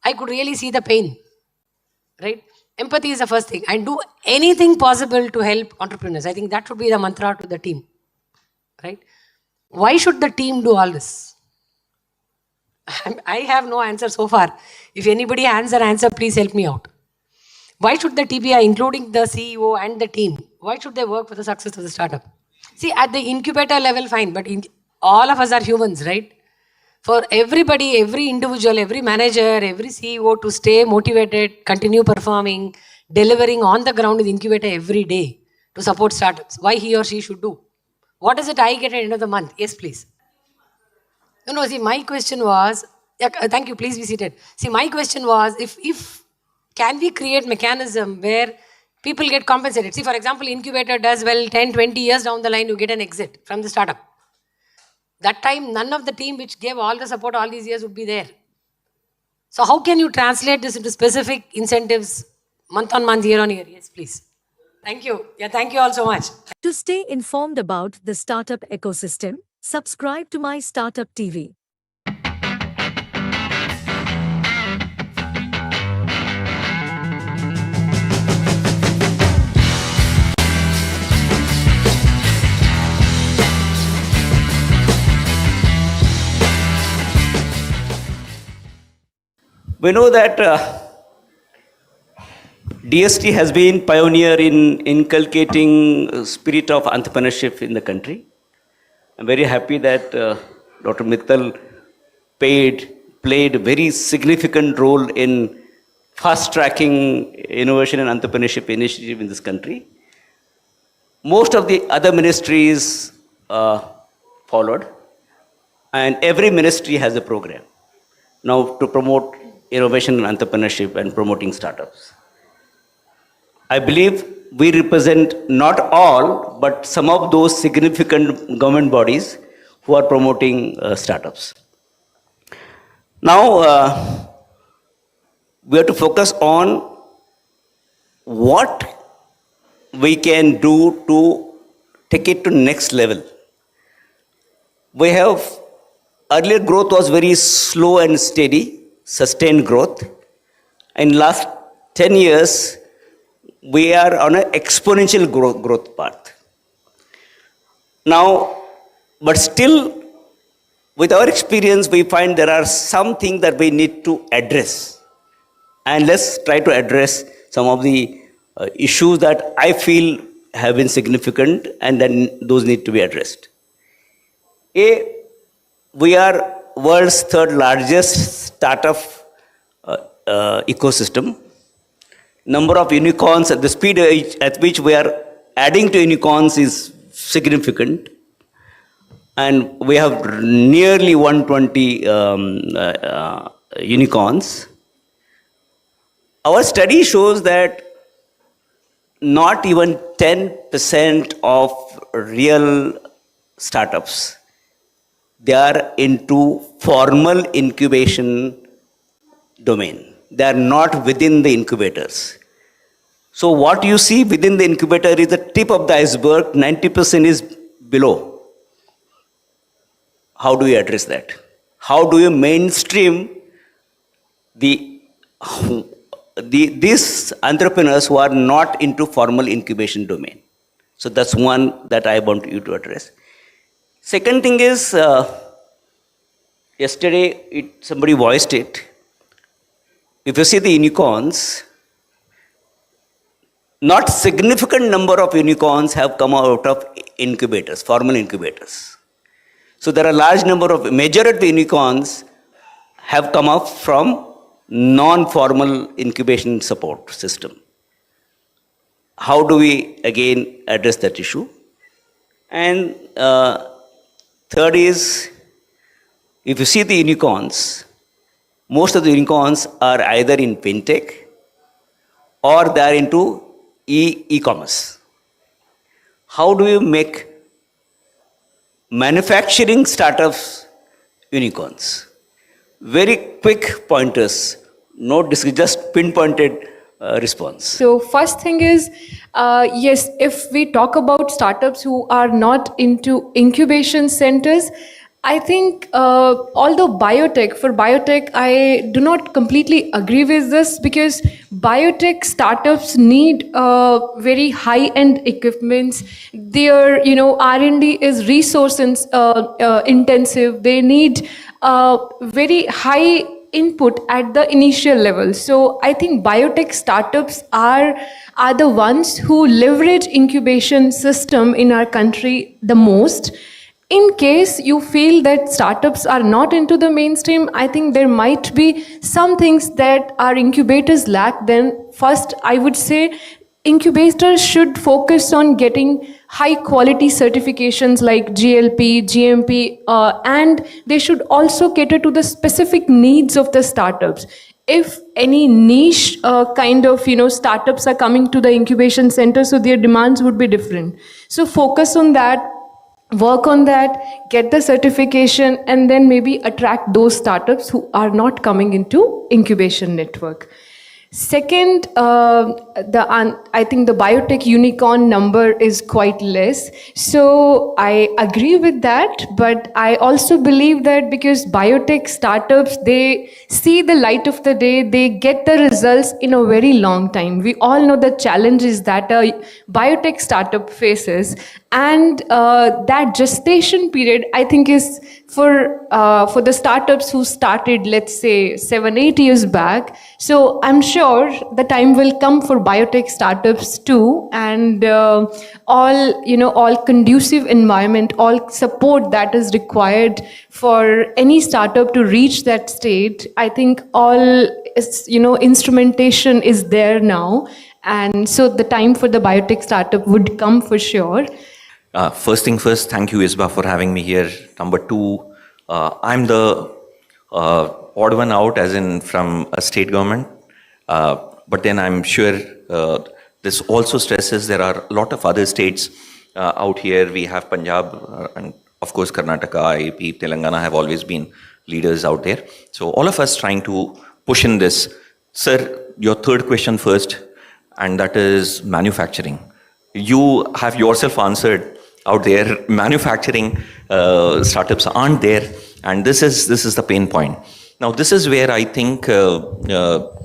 I could really see the pain, right? Empathy is the first thing. And do anything possible to help entrepreneurs. I think that should be the mantra to the team, right? Why should the team do all this? I have no answer so far. If anybody has an answer, please help me out. Why should the TBI, including the CEO and the team, why should they work for the success of the startup? See, at the incubator level, fine, but all of us are humans, right? For everybody, every individual, every manager, every CEO to stay motivated, continue performing, delivering on the ground in the incubator every day to support startups. Why he or she should do? What is it I get at the end of the month? Yes, please. No, see, my question was, thank you, please be seated. See, my question was, if can we create mechanism where people get compensated? See, for example, incubator does well, 10, 20 years down the line, you get an exit from the startup. That time, none of the team which gave all the support all these years would be there. So how can you translate this into specific incentives month on month, year on year? Yes, please. Thank you. Yeah, thank you all so much. To stay informed about the startup ecosystem, subscribe to My Startup TV. We know that DST has been pioneer in inculcating spirit of entrepreneurship in the country. I'm very happy that Dr. Mittal played a very significant role in fast-tracking innovation and entrepreneurship initiative in this country. Most of the other ministries followed, and every ministry has a program now to promote innovation and entrepreneurship and promoting startups. I believe we represent not all, but some of those significant government bodies who are promoting startups. Now, we have to focus on what we can do to take it to next level. Earlier growth was very slow and steady, sustained growth. In last 10 years, we are on an exponential growth path. Now, but still, with our experience, we find there are some things that we need to address. And let's try to address some of the issues that I feel have been significant, and then those need to be addressed. We are world's third largest startup ecosystem. Number of unicorns, at the speed at which we are adding to unicorns is significant. And we have nearly 120 unicorns. Our study shows that not even 10% of real startups, they are into formal incubation domain. They are not within the incubators. So what you see within the incubator is the tip of the iceberg, 90% is below. How do you address that? How do you mainstream these entrepreneurs who are not into formal incubation domain? So that's one that I want you to address. Second thing is, yesterday somebody voiced it. If you see the unicorns, not significant number of unicorns have come out of incubators, formal incubators. So there are a large number of, majority of unicorns have come up from non-formal incubation support system. How do we again address that issue? And third is, if you see the unicorns, most of the unicorns are either in fintech or they are into e-commerce. How do you make manufacturing startups unicorns? Very quick pointers, no just pinpointed response. So first thing is, yes, if we talk about startups who are not into incubation centers, I think, although for biotech, I do not completely agree with this because biotech startups need very high-end equipments. Their, R&D is resource intensive. They need very high input at the initial level. So I think biotech startups are the ones who leverage incubation system in our country the most. In case you feel that startups are not into the mainstream, I think there might be some things that our incubators lack. Then first, I would say incubators should focus on getting high quality certifications like GLP, GMP, and they should also cater to the specific needs of the startups. If any niche kind of startups are coming to the incubation center, so their demands would be different. So focus on that, work on that, get the certification, and then maybe attract those startups who are not coming into incubation network. Second, I think the biotech unicorn number is quite less. So I agree with that, but I also believe that because biotech startups, they see the light of the day, they get the results in a very long time. We all know the challenges that a biotech startup faces, and that gestation period, I think, is for the startups who started, let's say, 7-8 years back. So I'm sure the time will come for biotech startups too, and all conducive environment, all support that is required for any startup to reach that state. I think all instrumentation is there now, and so the time for the biotech startup would come for sure. First thing first, thank you, Isba, for having me here. Number two, I'm the odd one out, as in from a state government. But then I'm sure this also stresses there are a lot of other states out here. We have Punjab and of course Karnataka, AP, Telangana have always been leaders out there. So all of us trying to push in this. Sir, your third question first, and that is manufacturing. You have yourself answered out there. Manufacturing startups aren't there, and this is the pain point. Now this is where I think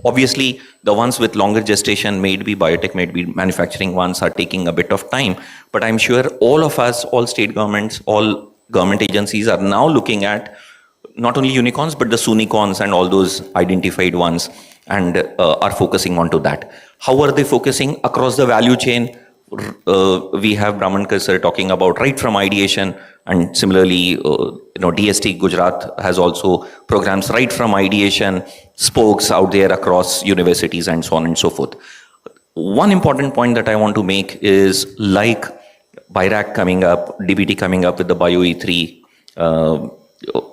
obviously the ones with longer gestation, may it be biotech, may it be manufacturing ones, are taking a bit of time, but I'm sure all of us, all state governments, all government agencies are now looking at not only unicorns but the sunicorns and all those identified ones, and are focusing onto that. How are they focusing? Across the value chain. We have Brahmankar sir talking about right from ideation, and similarly DST Gujarat has also programs right from ideation, spokes out there across universities and so on and so forth. One important point that I want to make is, like BIRAC coming up, DBT coming up with the BioE3,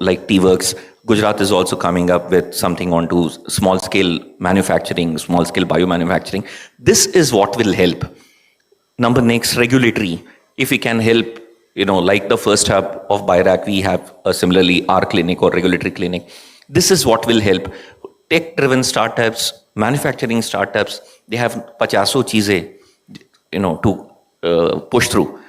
like T-Works, Gujarat is also coming up with something onto small scale manufacturing, small scale biomanufacturing. This is what will help. Number next, regulatory. If we can help, like the first hub of BIRAC, we have similarly our clinic or regulatory clinic. This is what will help. Tech-driven startups, manufacturing startups, they have pachaso cheeze, to push through.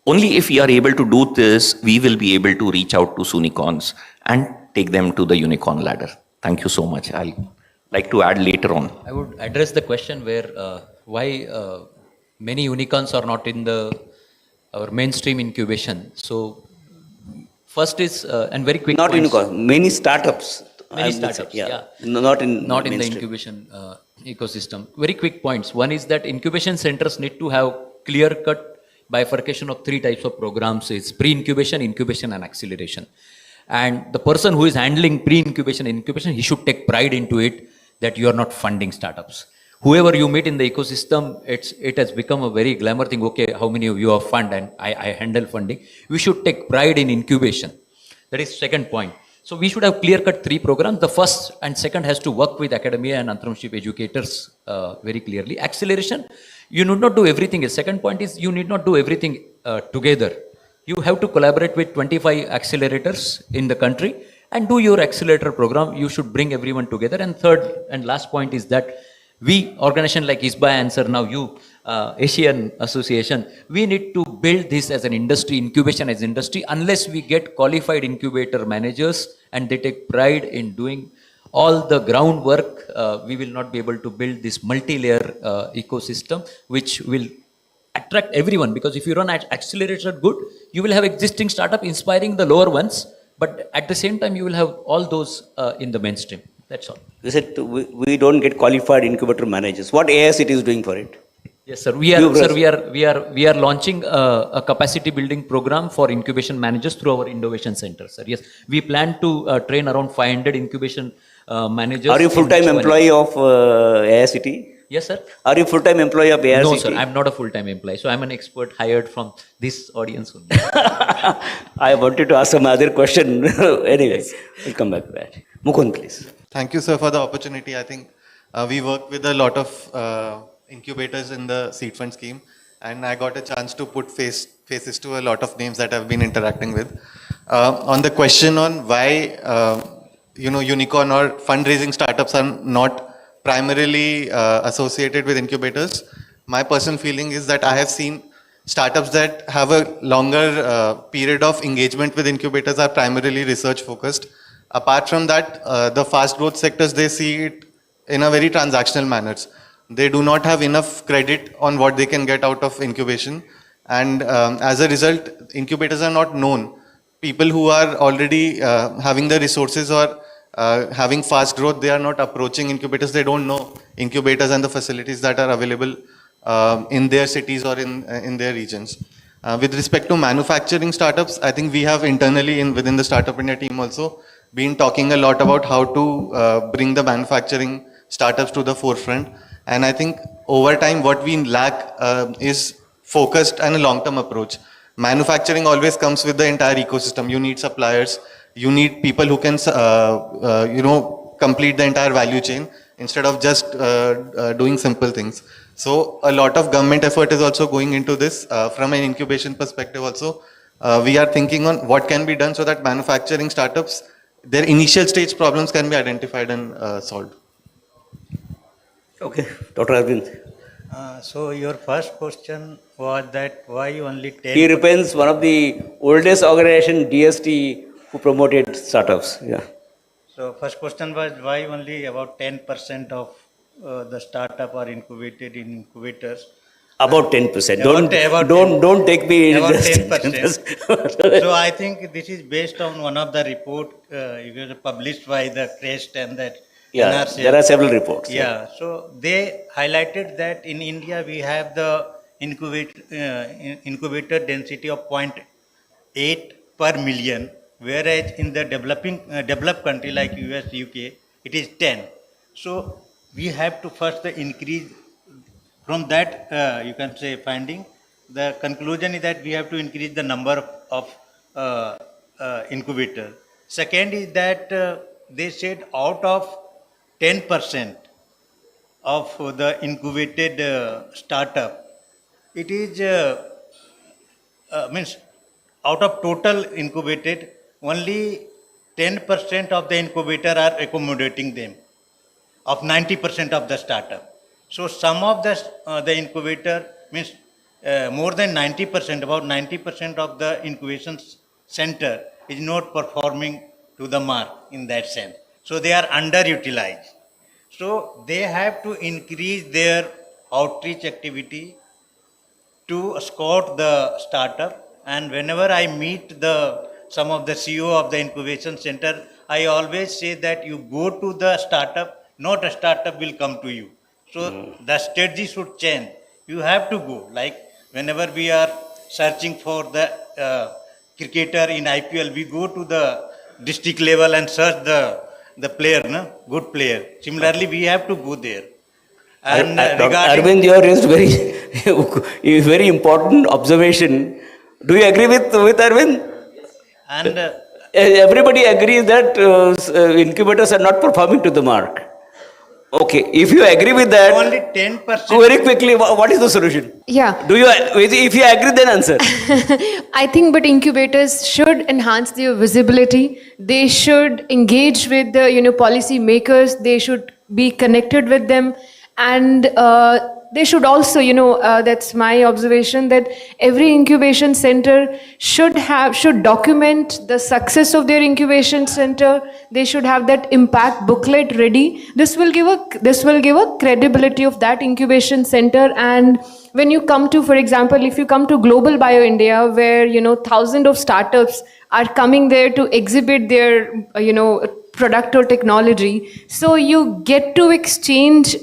Only if we are able to do this, we will be able to reach out to sunicorns and take them to the unicorn ladder. Thank you so much. I'll like to add later on. I would address the question where why many unicorns are not in our mainstream incubation. So first is and very quick. Not unicorn. Many startups. Many startups. Yeah. Not in the incubation ecosystem. Very quick points. One is that incubation centers need to have clear-cut bifurcation of 3 types of programs. It's pre-incubation, incubation, and acceleration. And the person who is handling pre-incubation and incubation, he should take pride into it that you are not funding startups. Whoever you meet in the ecosystem, it has become a very glamour thing. Okay, how many of you are fund and I handle funding. We should take pride in incubation. That is second point. So we should have clear-cut 3 programs. The first and second has to work with academia and entrepreneurship educators very clearly. Acceleration, you need not do everything. The second point is you need not do everything together. You have to collaborate with 25 accelerators in the country and do your accelerator program. You should bring everyone together. And third and last point is that we, organization like ISBA Answer, now you, Asian Association, we need to build this as an industry, incubation as industry. Unless we get qualified incubator managers and they take pride in doing all the groundwork, we will not be able to build this multi-layer ecosystem, which will attract everyone. Because if you run accelerator good, you will have existing startup inspiring the lower ones, but at the same time, you will have all those in the mainstream. That's all. You said we don't get qualified incubator managers. What AICT is doing for it? Yes, sir. We are launching a capacity building program for incubation managers through our innovation center, sir. Yes, we plan to train around 500 incubation managers. Are you full-time employee of AICT? Yes, sir. Are you full-time employee of AICT? No, sir. I'm not a full-time employee. So I'm an expert hired from this audience only. I wanted to ask some other question. Anyway, we'll come back to that. Mukund, please. Thank you, sir, for the opportunity. I think we work with a lot of incubators in the seed fund scheme, and I got a chance to put faces to a lot of names that I've been interacting with. On the question on why unicorn or fundraising startups are not primarily associated with incubators, my personal feeling is that I have seen startups that have a longer period of engagement with incubators are primarily research focused. Apart from that, the fast growth sectors, they see it in a very transactional manners. They do not have enough credit on what they can get out of incubation. And as a result, incubators are not known. People who are already having the resources or having fast growth, they are not approaching incubators. They don't know incubators and the facilities that are available in their cities or in their regions. With respect to manufacturing startups, I think we have internally within the Startup India team also been talking a lot about how to bring the manufacturing startups to the forefront. And I think over time, what we lack is focused and a long-term approach. Manufacturing always comes with the entire ecosystem. You need suppliers. You need people who can, complete the entire value chain instead of just doing simple things. So a lot of government effort is also going into this. From an incubation perspective also, we are thinking on what can be done so that manufacturing startups, their initial stage problems can be identified and solved. Okay, Dr. Arvind. So your first question was that why only 10? He represents one of the oldest organization, DST, who promoted startups. Yeah. So first question was why only about 10% of the startup are incubated in incubators. About 10%. Don't take me in about just 10%. So I think this is based on one of the report published by the CREST and that. Yeah, NRC. there are several reports. Yeah, so they highlighted that in India we have the incubator density of 0.8 per million, whereas in the developed country like US, UK, it is 10. So we have to first increase from that, you can say finding. The conclusion is that we have to increase the number of incubator. Second is that they said out of 10% of the incubated startup, it is means out of total incubated, only 10% of the incubator are accommodating them, of 90% of the startup. So some of the incubator means more than 90%, about 90% of the incubation center is not performing to the mark in that sense. So they are underutilized. So they have to increase their outreach activity to scout the startup. And whenever I meet some of the CEO of the incubation center, I always say that you go to the startup, not a startup will come to you. So the strategy should change. You have to go. Like whenever we are searching for the cricketer in IPL, we go to the district level and search the player, good player. Similarly, we have to go there. And Arvind, you have raised very important observation. Do you agree with Arvind? And everybody agrees that incubators are not performing to the mark. Okay, if you agree with that, only 10%. Very quickly, what is the solution? Yeah. If you agree, then answer. I think, but incubators should enhance their visibility. They should engage with the policy makers. They should be connected with them, And they should also, that's my observation, that every incubation center should document the success of their incubation center. They should have that impact booklet ready. This will give a credibility of that incubation center. And when you come to, for example, if you come to Global Bio India, where thousands of startups are coming there to exhibit their product or technology, so you get to exchange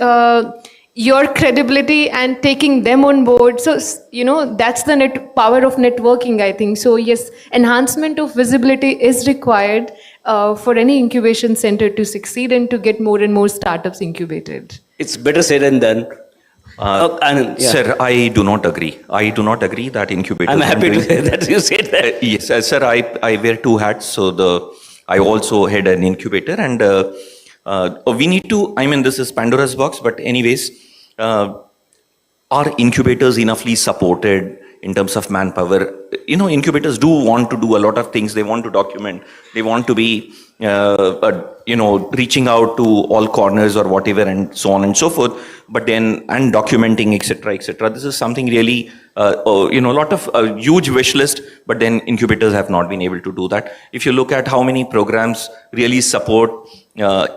your credibility and taking them on board. So that's the power of networking, I think. So yes, enhancement of visibility is required for any incubation center to succeed and to get more and more startups incubated. It's better said than done. Anand, yeah. Sir, I do not agree. I do not agree that incubators. I'm happy to say that you said that. Yes, sir. I wear two hats. So I also head an incubator, and we need to. I mean, this is Pandora's box, but anyways, are incubators enoughly supported in terms of manpower? Incubators do want to do a lot of things. They want to document. They want to be, reaching out to all corners or whatever, and so on and so forth. But then, and documenting, etc., etc. This is something really, a lot of huge wish list. But then incubators have not been able to do that. If you look at how many programs really support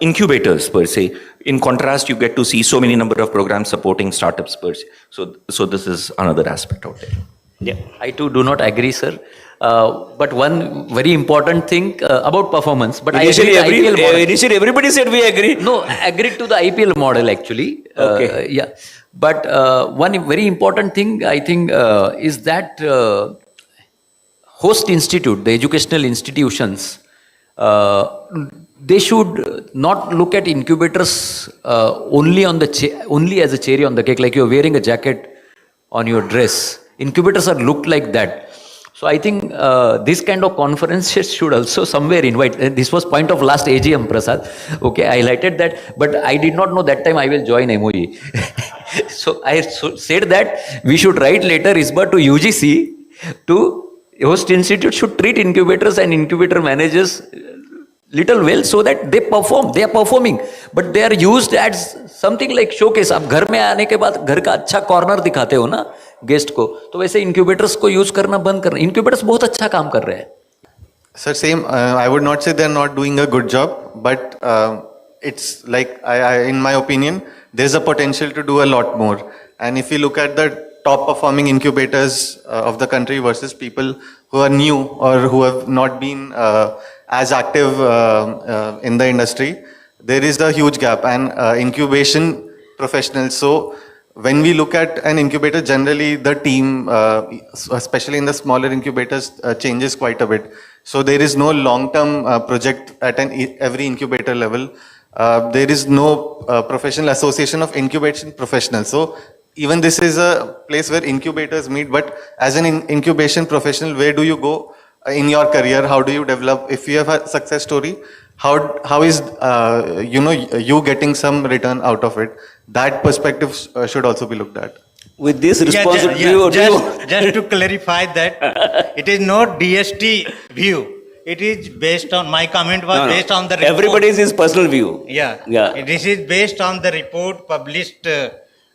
incubators per se, in contrast, you get to see so many number of programs supporting startups per se. So this is another aspect out there. Yeah, I too do not agree, sir. But one very important thing about performance. But initially, I agree with the IPL model. Initially, everybody said we agree. No, I agreed to the IPL model actually. Okay. Yeah, but one very important thing I think is that host institute, the educational institutions, they should not look at incubators only as a cherry on the cake, like you're wearing a jacket on your dress. Incubators are looked like that. So I think this kind of conferences should also somewhere invite. This was point of last AGM, Prasad. Okay, I highlighted that, but I did not know that time I will join MOE. So I said that we should write letter ISBA to UGC to host institute should treat incubators and incubator managers little well so that they perform. They are performing, but they are used as something like showcase. आप घर में आने के बाद घर का अच्छा corner दिखाते हो ना गेस्ट को, तो वैसे incubators को यूज करना बंद करना. Incubators बहुत अच्छा काम कर रहे हैं. Sir, same. I would not say they're not doing a good job, but it's like, in my opinion, there's a potential to do a lot more. And if you look at the top performing incubators of the country versus people who are new or who have not been as active in the industry, there is a huge gap. And incubation professionals, so when we look at an incubator, generally the team, especially in the smaller incubators, changes quite a bit. So there is no long-term project at every incubator level. There is no professional association of incubation professionals. So even this is a place where incubators meet, but as an incubation professional, where do you go in your career? How do you develop? If you have a success story, how is you getting some return out of it? That perspective should also be looked at. With this responsibility, just to clarify that, it is not DST view. It is based on, my comment was based on the report. Everybody's his personal view. Yeah. This is based on the report published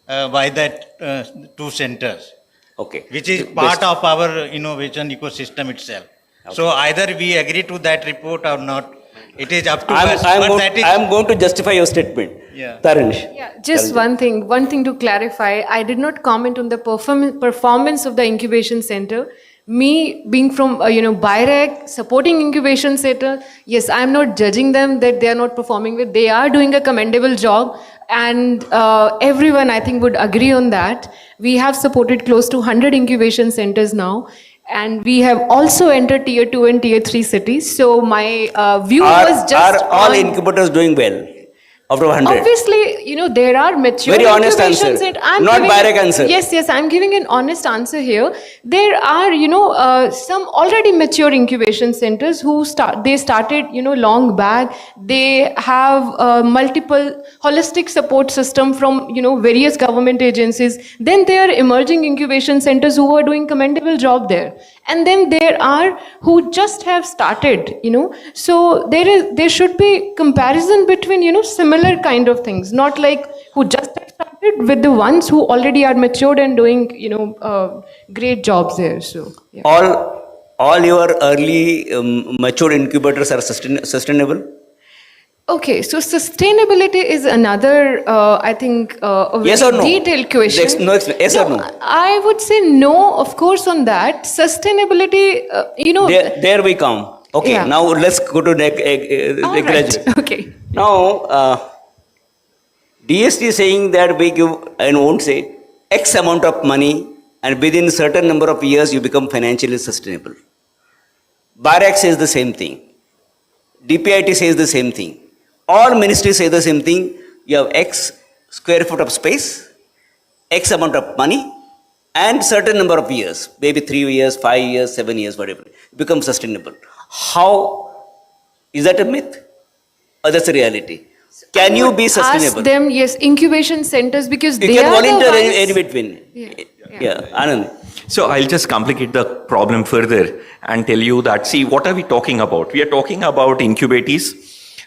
by that two centers. Okay. Which is part of our innovation ecosystem itself. Okay. So either we agree to that report or not. It is up to us. I'm going to justify your statement. Yeah. Taranish. Yeah, just one thing to clarify. I did not comment on the performance of the incubation center. Me being from, BIREC, supporting incubation center, yes, I'm not judging them that they are not performing with. They are doing a commendable job, and everyone, I think, would agree on that. We have supported close to 100 incubation centers now, and we have also entered tier 2 and tier 3 cities. So my view was just... Are all incubators doing well? Out of 100? Obviously, there are mature very honest answer. Not direct answer. Yes, I'm giving an honest answer here. There are, some already mature incubation centers who started, long back. They have multiple holistic support system from, various government agencies. Then there are emerging incubation centers who are doing commendable job there. And then there are who just have started, So there should be comparison between, similar kind of things, not like who just have started with the ones who already are matured and doing, great jobs there. So, yeah. All your early mature incubators are sustainable? Okay, so sustainability is another, I think, a very Yes or no? detailed question. Yes or no? I would say no, of course, on that. Sustainability, There we come. Okay, Yeah. now let's go to the graduate. Okay. Now, DST is saying that we give, I won't say, X amount of money and within a certain number of years you become financially sustainable. BARAC says the same thing. DPIT says the same thing. All ministries say the same thing. You have X square foot of space, X amount of money, and certain number of years, maybe 3 years, 5 years, 7 years, whatever, become sustainable. How is that a myth or that's a reality? Can you be sustainable? Ask them, yes, incubation centers, because You they can are volunteer the ones. in between. Yeah, Anand. So I'll just complicate the problem further and tell you that, see, what are we talking about? We are talking about incubators,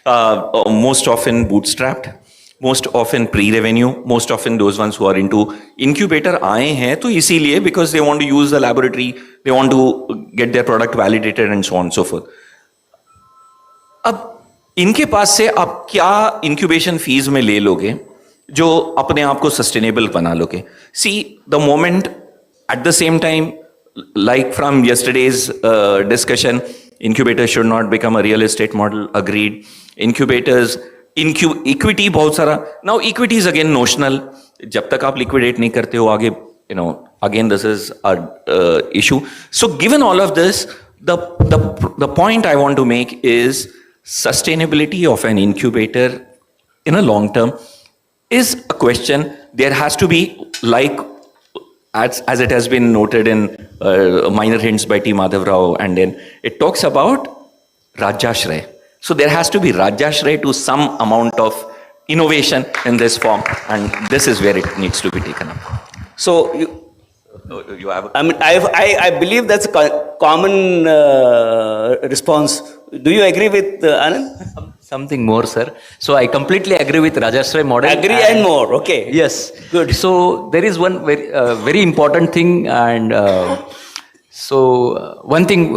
most often bootstrapped, most often pre-revenue, most often those ones who are into incubator आए हैं तो इसीलिए because they want to use the laboratory, they want to get their product validated and so on and so forth. अब इनके पास से आप क्या incubation fees में ले लोगे जो अपने आप को sustainable बना लोगे? See, the moment at the same time, like from yesterday's discussion, incubators should not become a real estate model, agreed. Incubators, equity बहुत सारा. Now equity is again notional. जब तक आप liquidate नहीं करते हो आगे, again this is a issue. So given all of this, the point I want to make is sustainability of an incubator in a long term is a question. There has to be, like, as it has been noted in Minor Hints by T. Madhav Rao, and then it talks about Rajashray. So there has to be Rajashray to some amount of innovation in this form, and this is where it needs to be taken up. So you have. I believe that's a common response. Do you agree with Anand? Something more, sir. So I completely agree with Rajashray model. Agree and more. Okay. Yes. Good. So there is one very important thing, and one thing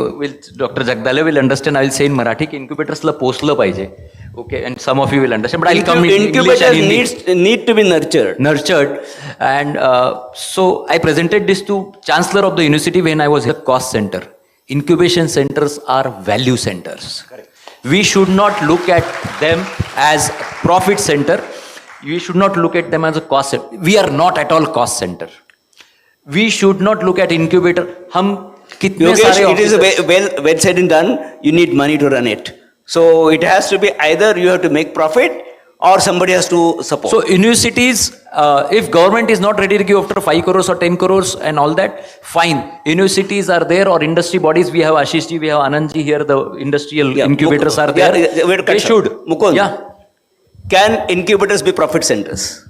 Dr. Jagdale will understand. I will say in Marathi, incubators la postla pahije. Okay, and some of you will understand. But I'll come in English and Hindi. Need to be nurtured. And so I presented this to Chancellor of the University when I was a cost center. Incubation centers are value centers. Correct. We should not look at them as profit center. We should not look at them as a cost center. We are not at all cost center. We should not look at incubator. It is well said and done. You need money to run it. So it has to be either you have to make profit or somebody has to support. So universities, if government is not ready to give after 5 crores or 10 crores and all that, fine. Universities are there, or industry bodies. We have Ashish ji, we have Anand ji here. The industrial incubators are there. They should. Mukund, can incubators be profit centers?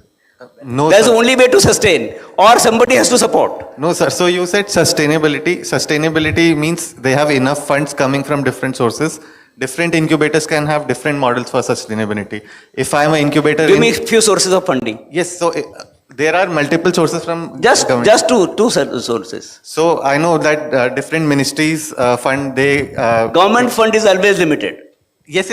No. That's the only way to sustain, or somebody has to support. No, sir. So you said sustainability. Sustainability means they have enough funds coming from different sources. Different incubators can have different models for sustainability. If I am an incubator, give me a few sources of funding. Yes, so there are multiple sources from just two sources. So I know that different ministries fund. Government fund is always limited. Yes.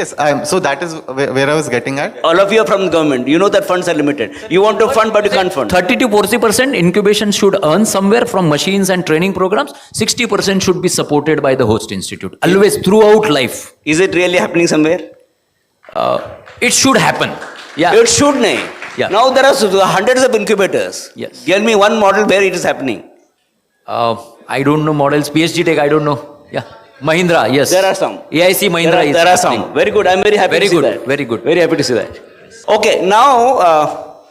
So that is where I was getting at. All of you are from the government. You know that funds are limited. You want to fund, but you can't fund. 30 to 40% incubation should earn somewhere from machines and training programs. 60% should be supported by the host institute. Always, throughout life. Is it really happening somewhere? It should happen. Yeah. It should, nahi. Yeah. Now there are hundreds of incubators. Yes. Give me one model where it is happening. I don't know models. PhD Tech, I don't know. Yeah. Mahindra, yes. There are some. AIC Mahindra there are some. Very good. I'm very happy to see that. Very good. Very happy to see that. Okay, now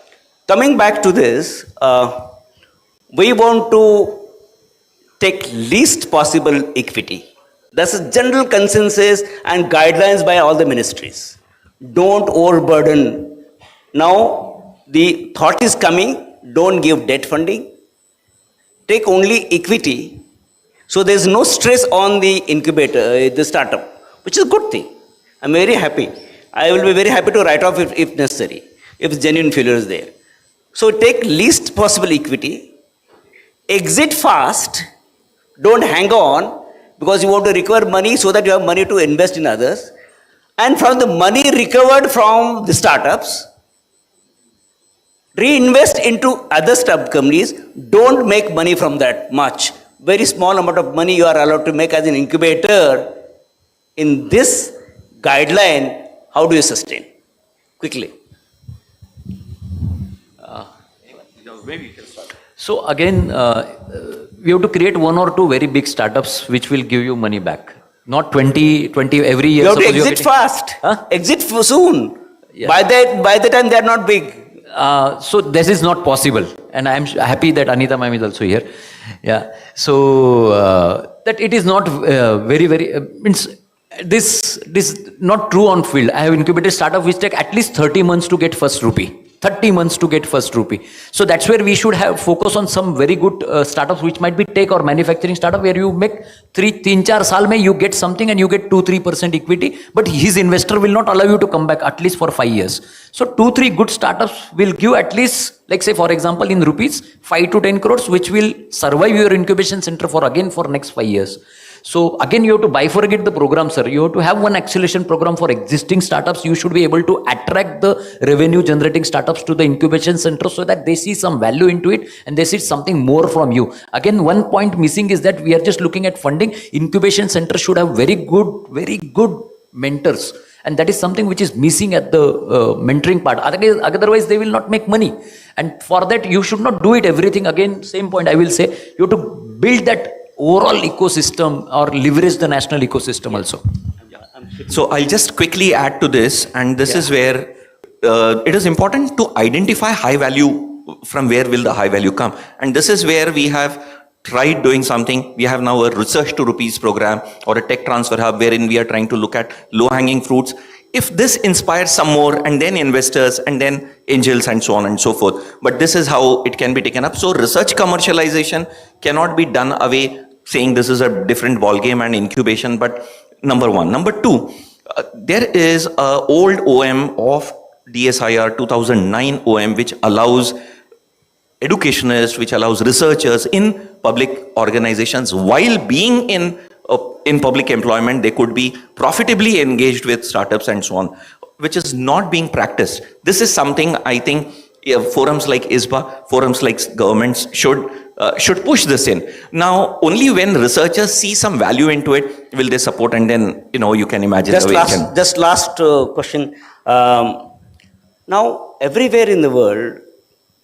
coming back to this, we want to take least possible equity. That's a general consensus and guidelines by all the ministries. Don't overburden. Now the thought is coming, don't give debt funding. Take only equity. So there's no stress on the incubator, the startup, which is a good thing. I'm very happy. I will be very happy to write off if necessary, if genuine failure is there. So take least possible equity, exit fast, don't hang on because you want to recover money so that you have money to invest in others. And from the money recovered from the startups, reinvest into other startup companies. Don't make money from that much. Very small amount of money you are allowed to make as an incubator. In this guideline, how do you sustain? Quickly. So again, we have to create one or two very big startups which will give you money back. Not 20 every year. You have to exit fast. Huh? Exit soon. Yeah. By the time they are not big. So this is not possible, and I am happy that Anita ma'am is also here. Yeah. So that it is not very means this not true on field. I have incubated startup which take at least 30 months to get first rupee. 30 months to get first rupee. So that's where we should have focus on some very good startups which might be tech or manufacturing startup where you make 3-4 saal mein you get something and you get 2-3% equity, but his investor will not allow you to come back at least for 5 years. So 2-3 good startups will give at least, like say for example in rupees 5 to 10 crores which will survive your incubation center for next 5 years. So again, you have to bifurcate the program, sir. You have to have one acceleration program for existing startups. You should be able to attract the revenue generating startups to the incubation center so that they see some value into it and they see something more from you. Again, one point missing is that we are just looking at funding. Incubation center should have very good mentors. And that is something which is missing at the mentoring part. Otherwise, they will not make money. And for that, you should not do it everything. Again, same point I will say. You have to build that overall ecosystem or leverage the national ecosystem also. So I'll just quickly add to this, and this is where it is important to identify high value, from where will the high value come. And this is where we have tried doing something. We have now a research to rupees program or a tech transfer hub wherein we are trying to look at low hanging fruits. If this inspires some more, and then investors and then angels and so on and so forth. But this is how it can be taken up. So research commercialization cannot be done away saying this is a different ball game and incubation, but number one. Number two, there is a old OM of DSIR 2009 OM which allows educationists, which allows researchers in public organizations while being in public employment, they could be profitably engaged with startups and so on, which is not being practiced. This is something I think forums like ISBA, forums like governments should push this in. Now, only when researchers see some value into it will they support, and then you can imagine. Just last question. Now, everywhere in the world,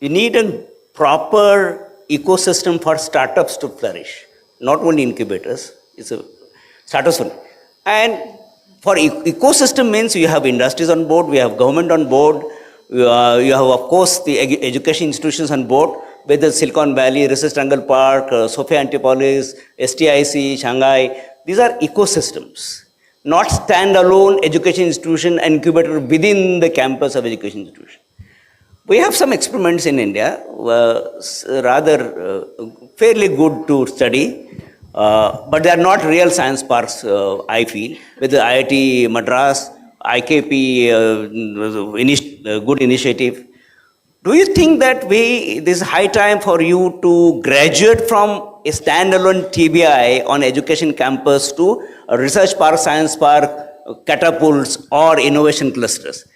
you need a proper ecosystem for startups to flourish, not only incubators. It's a startups only. And for ecosystem means you have industries on board, we have government on board, you have of course the education institutions on board, whether Silicon Valley, Research Triangle Park, Sophia Antipolis, STIC, Shanghai. These are ecosystems, not standalone education institution and incubator within the campus of education institution. We have some experiments in India, rather fairly good to study, but they are not real science parks, I feel, with the IIT Madras, IKP, good initiative. Do you think that this is high time for you to graduate from a standalone TBI on education campus to a research park, science park, catapults or innovation clusters?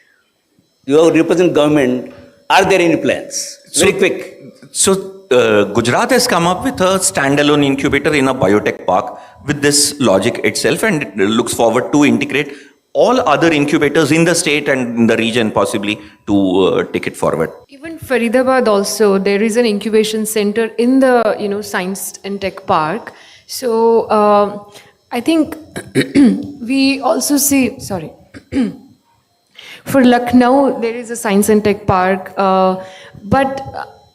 You represent government. Are there any plans? Very quick. So Gujarat has come up with a standalone incubator in a biotech park with this logic itself, and it looks forward to integrate all other incubators in the state and in the region possibly to take it forward. Even Faridabad also, there is an incubation center in the science and tech park. So I think we also see, for Lucknow, there is a science and tech park, but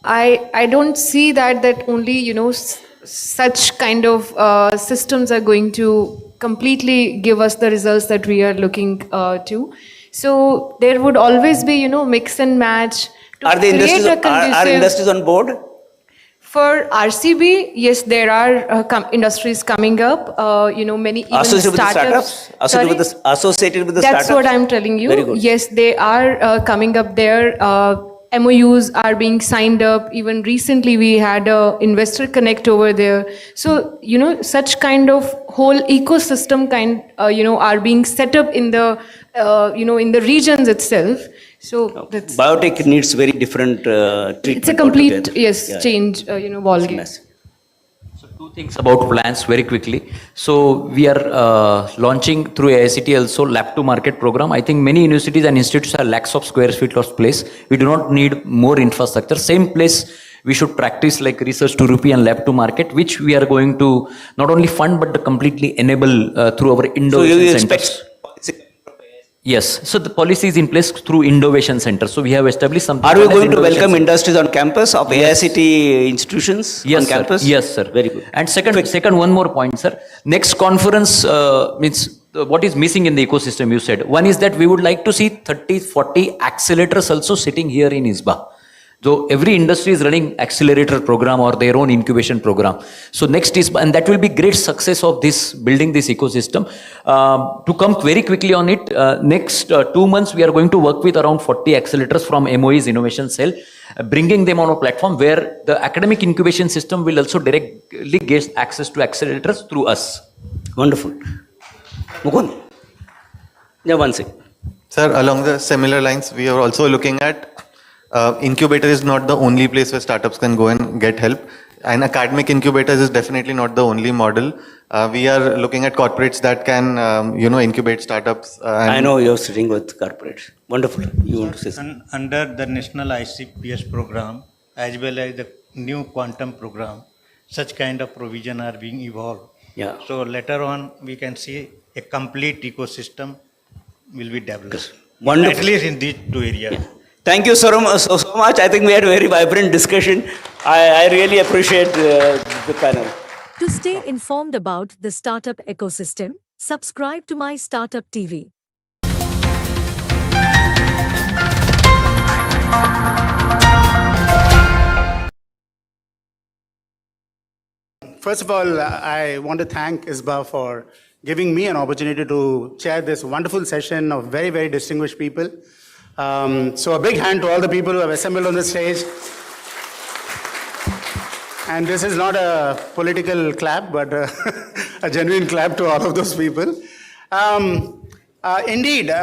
I don't see that only, such kind of systems are going to completely give us the results that we are looking to. So there would always be, mix and match. Are industries on board? For RCB, yes, there are industries coming up. Many even startups. Associated with the That's startups? what I'm telling you. Very good. Yes, they are coming up there. MOUs are being signed up. Even recently, we had a investor connect over there. So, such kind of whole ecosystem are being set up in the, in the regions itself. So that's Biotech needs very different treatment. it's a complete altogether. change, ball game. Two things about plans very quickly. So we are launching through AICT also lab to market program. I think many universities and institutes have lakhs of square feet of place. We do not need more infrastructure. Same place we should practice like research to rupee and lab to market, which we are going to not only fund but completely enable through our innovation centers. Yes, so the policy is in place through innovation centers. So we have established something. Are we going to welcome industries on campus of AICT institutions on campus? Yes, sir. Very good. And second, one more point, sir. Next conference means what is missing in the ecosystem, you said. One is that we would like to see 30, 40 accelerators also sitting here in ISBA. So every industry is running accelerator program or their own incubation program. So next is, and that will be great success of this, building this ecosystem. To come very quickly on it, next 2 months, we are going to work with around 40 accelerators from MOE's Innovation Cell, bringing them on a platform where the academic incubation system will also directly get access to accelerators through us. Wonderful. Mukund? Yeah, one second. Sir, along the similar lines, we are also looking at incubator is not the only place where startups can go and get help. And academic incubators is definitely not the only model. We are looking at corporates that can, incubate startups. I know you're sitting with corporates. Wonderful. You want to say something? Under the National ICPS program, as well as the new quantum program, such kind of provision are being evolved. Yeah. So later on, we can see a complete ecosystem will be developed. Wonderful. At least in these two areas. Yeah. Thank you so much. I think we had a very vibrant discussion. I really appreciate the panel. To stay informed about the startup ecosystem, subscribe to MyStartupTV. First of all, I want to thank ISBA for giving me an opportunity to chair this wonderful session of very, very distinguished people. So a big hand to all the people who have assembled on the stage. And this is not a political clap, but a genuine clap to all of those people. Indeed,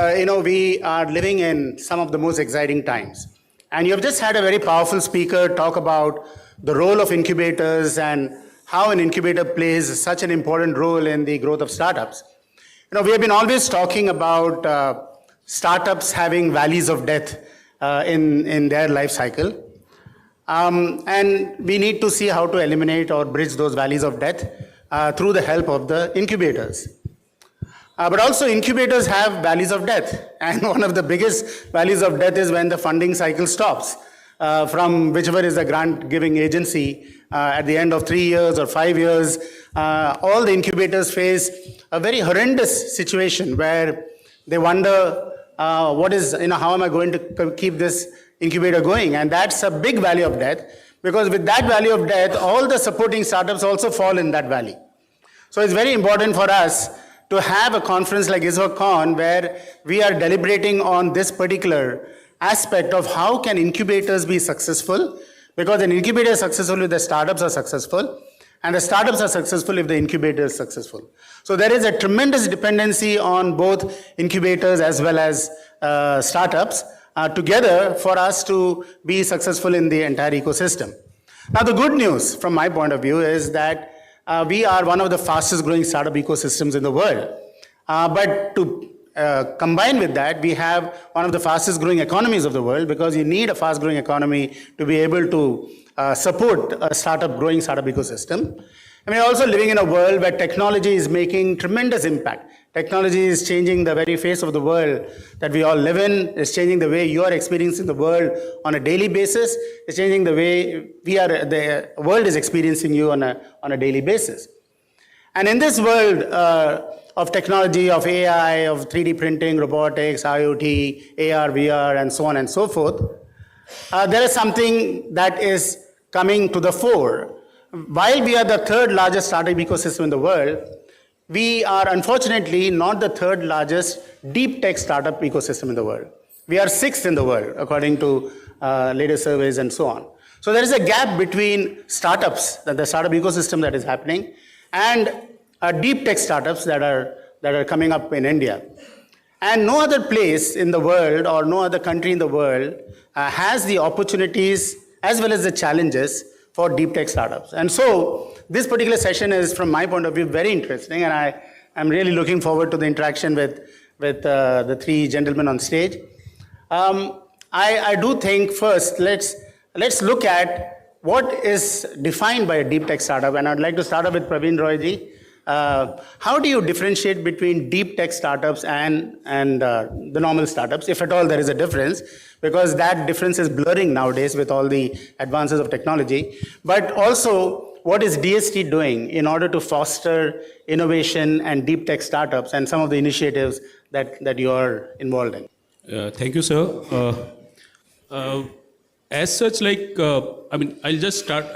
we are living in some of the most exciting times. And you have just had a very powerful speaker talk about the role of incubators and how an incubator plays such an important role in the growth of startups. We have been always talking about startups having valleys of death in their life cycle. And we need to see how to eliminate or bridge those valleys of death through the help of the incubators. But also incubators have valleys of death. And one of the biggest valleys of death is when the funding cycle stops from whichever is the grant giving agency at the end of 3 years or 5 years. All the incubators face a very horrendous situation where they wonder how am I going to keep this incubator going? And that's a big valley of death, because with that valley of death, all the supporting startups also fall in that valley. So it's very important for us to have a conference like ISBACon where we are deliberating on this particular aspect of how can incubators be successful, because an incubator is successful if the startups are successful, and the startups are successful if the incubator is successful. So there is a tremendous dependency on both incubators as well as startups together for us to be successful in the entire ecosystem. Now, the good news from my point of view is that we are one of the fastest growing startup ecosystems in the world. But to combine with that, we have one of the fastest growing economies of the world, because you need a fast growing economy to be able to support a growing startup ecosystem. And we are also living in a world where technology is making tremendous impact. Technology is changing the very face of the world that we all live in. It's changing the way you are experiencing the world on a daily basis. It's changing the way the world is experiencing you on a daily basis. And in this world of technology, of AI, of 3D printing, robotics, IoT, AR, VR, and so on and so forth, there is something that is coming to the fore. While we are the third largest startup ecosystem in the world, we are unfortunately not the third largest deep tech startup ecosystem in the world. We are sixth in the world, according to latest surveys and so on. So there is a gap between startups, the startup ecosystem that is happening, and deep tech startups that are coming up in India. And no other place in the world or no other country in the world has the opportunities as well as the challenges for deep tech startups. And so this particular session is, from my point of view, very interesting, and I'm really looking forward to the interaction with the three gentlemen on stage. I do think first, let's look at what is defined by a deep tech startup, and I'd like to start off with Praveen Roy-ji. How do you differentiate between deep tech startups and the normal startups, if at all there is a difference? Because that difference is blurring nowadays with all the advances of technology. But also, what is DST doing in order to foster innovation and deep tech startups and some of the initiatives that you are involved in? Thank you, sir. As such, I'll just start.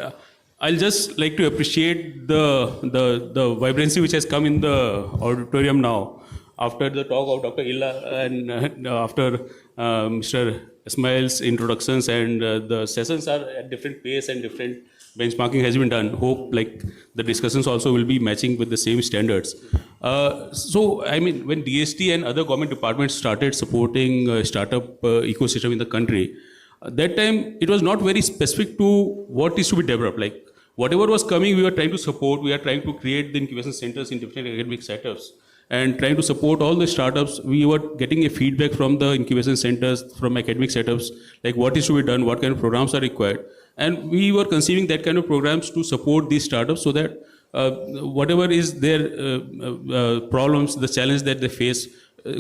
I'll just like to appreciate the vibrancy which has come in the auditorium now after the talk of Dr. Illa and after Mr. Ismail's introductions, and the sessions are at different pace and different benchmarking has been done. Hope like the discussions also will be matching with the same standards. So I mean, when DST and other government departments started supporting startup ecosystem in the country, that time it was not very specific to what is to be developed. Like whatever was coming, we were trying to support. We are trying to create the incubation centers in different academic setups and trying to support all the startups. We were getting a feedback from the incubation centers, from academic setups, like what is to be done, what kind of programs are required. And we were conceiving that kind of programs to support these startups so that whatever is their problems, the challenge that they face,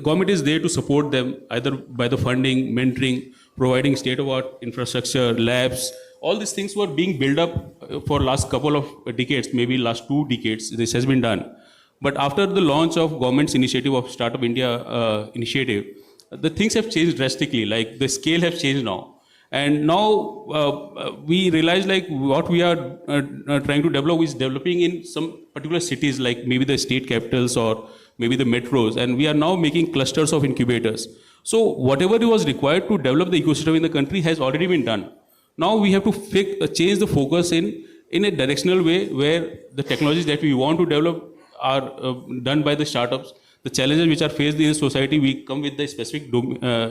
government is there to support them either by the funding, mentoring, providing state-of-art infrastructure, labs. All these things were being built up for last couple of decades, maybe last 2 decades, this has been done. But after the launch of government's initiative of Startup India initiative, the things have changed drastically, like the scale has changed now. And now we realize like what we are trying to develop is developing in some particular cities, like maybe the state capitals or maybe the metros, and we are now making clusters of incubators. So whatever was required to develop the ecosystem in the country has already been done. Now we have to change the focus in a directional way where the technologies that we want to develop are done by the startups. The challenges which are faced in society, we come with the specific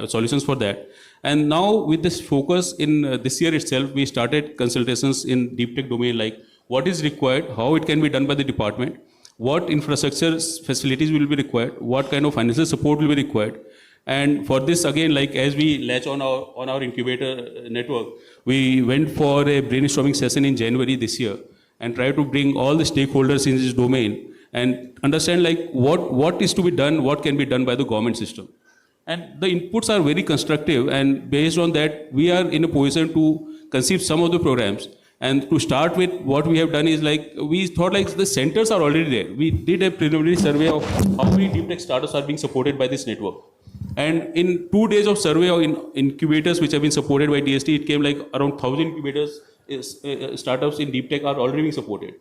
solutions for that. And now with this focus in this year itself, we started consultations in deep tech domain, like what is required, how it can be done by the department, what infrastructure facilities will be required, what kind of financial support will be required. And for this, again, like as we latch on our incubator network, we went for a brainstorming session in January this year and tried to bring all the stakeholders in this domain and understand like what is to be done, what can be done by the government system. And the inputs are very constructive, and based on that, we are in a position to conceive some of the programs. And to start with, what we have done is like, we thought like the centers are already there. We did a preliminary survey of how many deep tech startups are being supported by this network. And in 2 days of survey of incubators which have been supported by DST, it came like around 1,000 incubators, startups in deep tech are already being supported.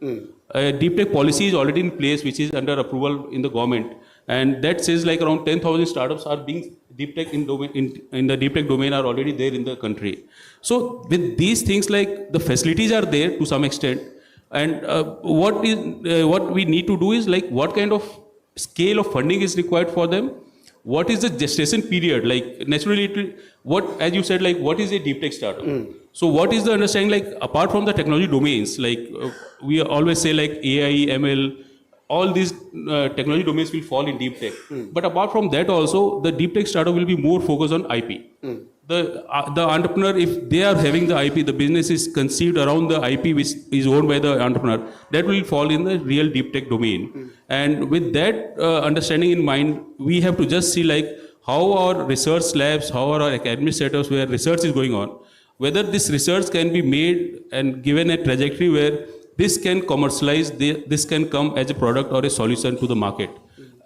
Deep tech policy is already in place, which is under approval in the government. And that says like around 10,000 startups are being deep tech in the deep tech domain are already there in the country. So with these things, like the facilities are there to some extent. And what we need to do is like what kind of scale of funding is required for them. What is the gestation period? Like naturally, as you said, like what is a deep tech startup? So what is the understanding, like apart from the technology domains, like we always say like AI, ML, all these technology domains will fall in deep tech. But apart from that also, the deep tech startup will be more focused on IP. The entrepreneur, if they are having the IP, the business is conceived around the IP which is owned by the entrepreneur, that will fall in the real deep tech domain. And with that understanding in mind, we have to just see like how our research labs, how our academic setups where research is going on, whether this research can be made and given a trajectory where this can commercialize, this can come as a product or a solution to the market,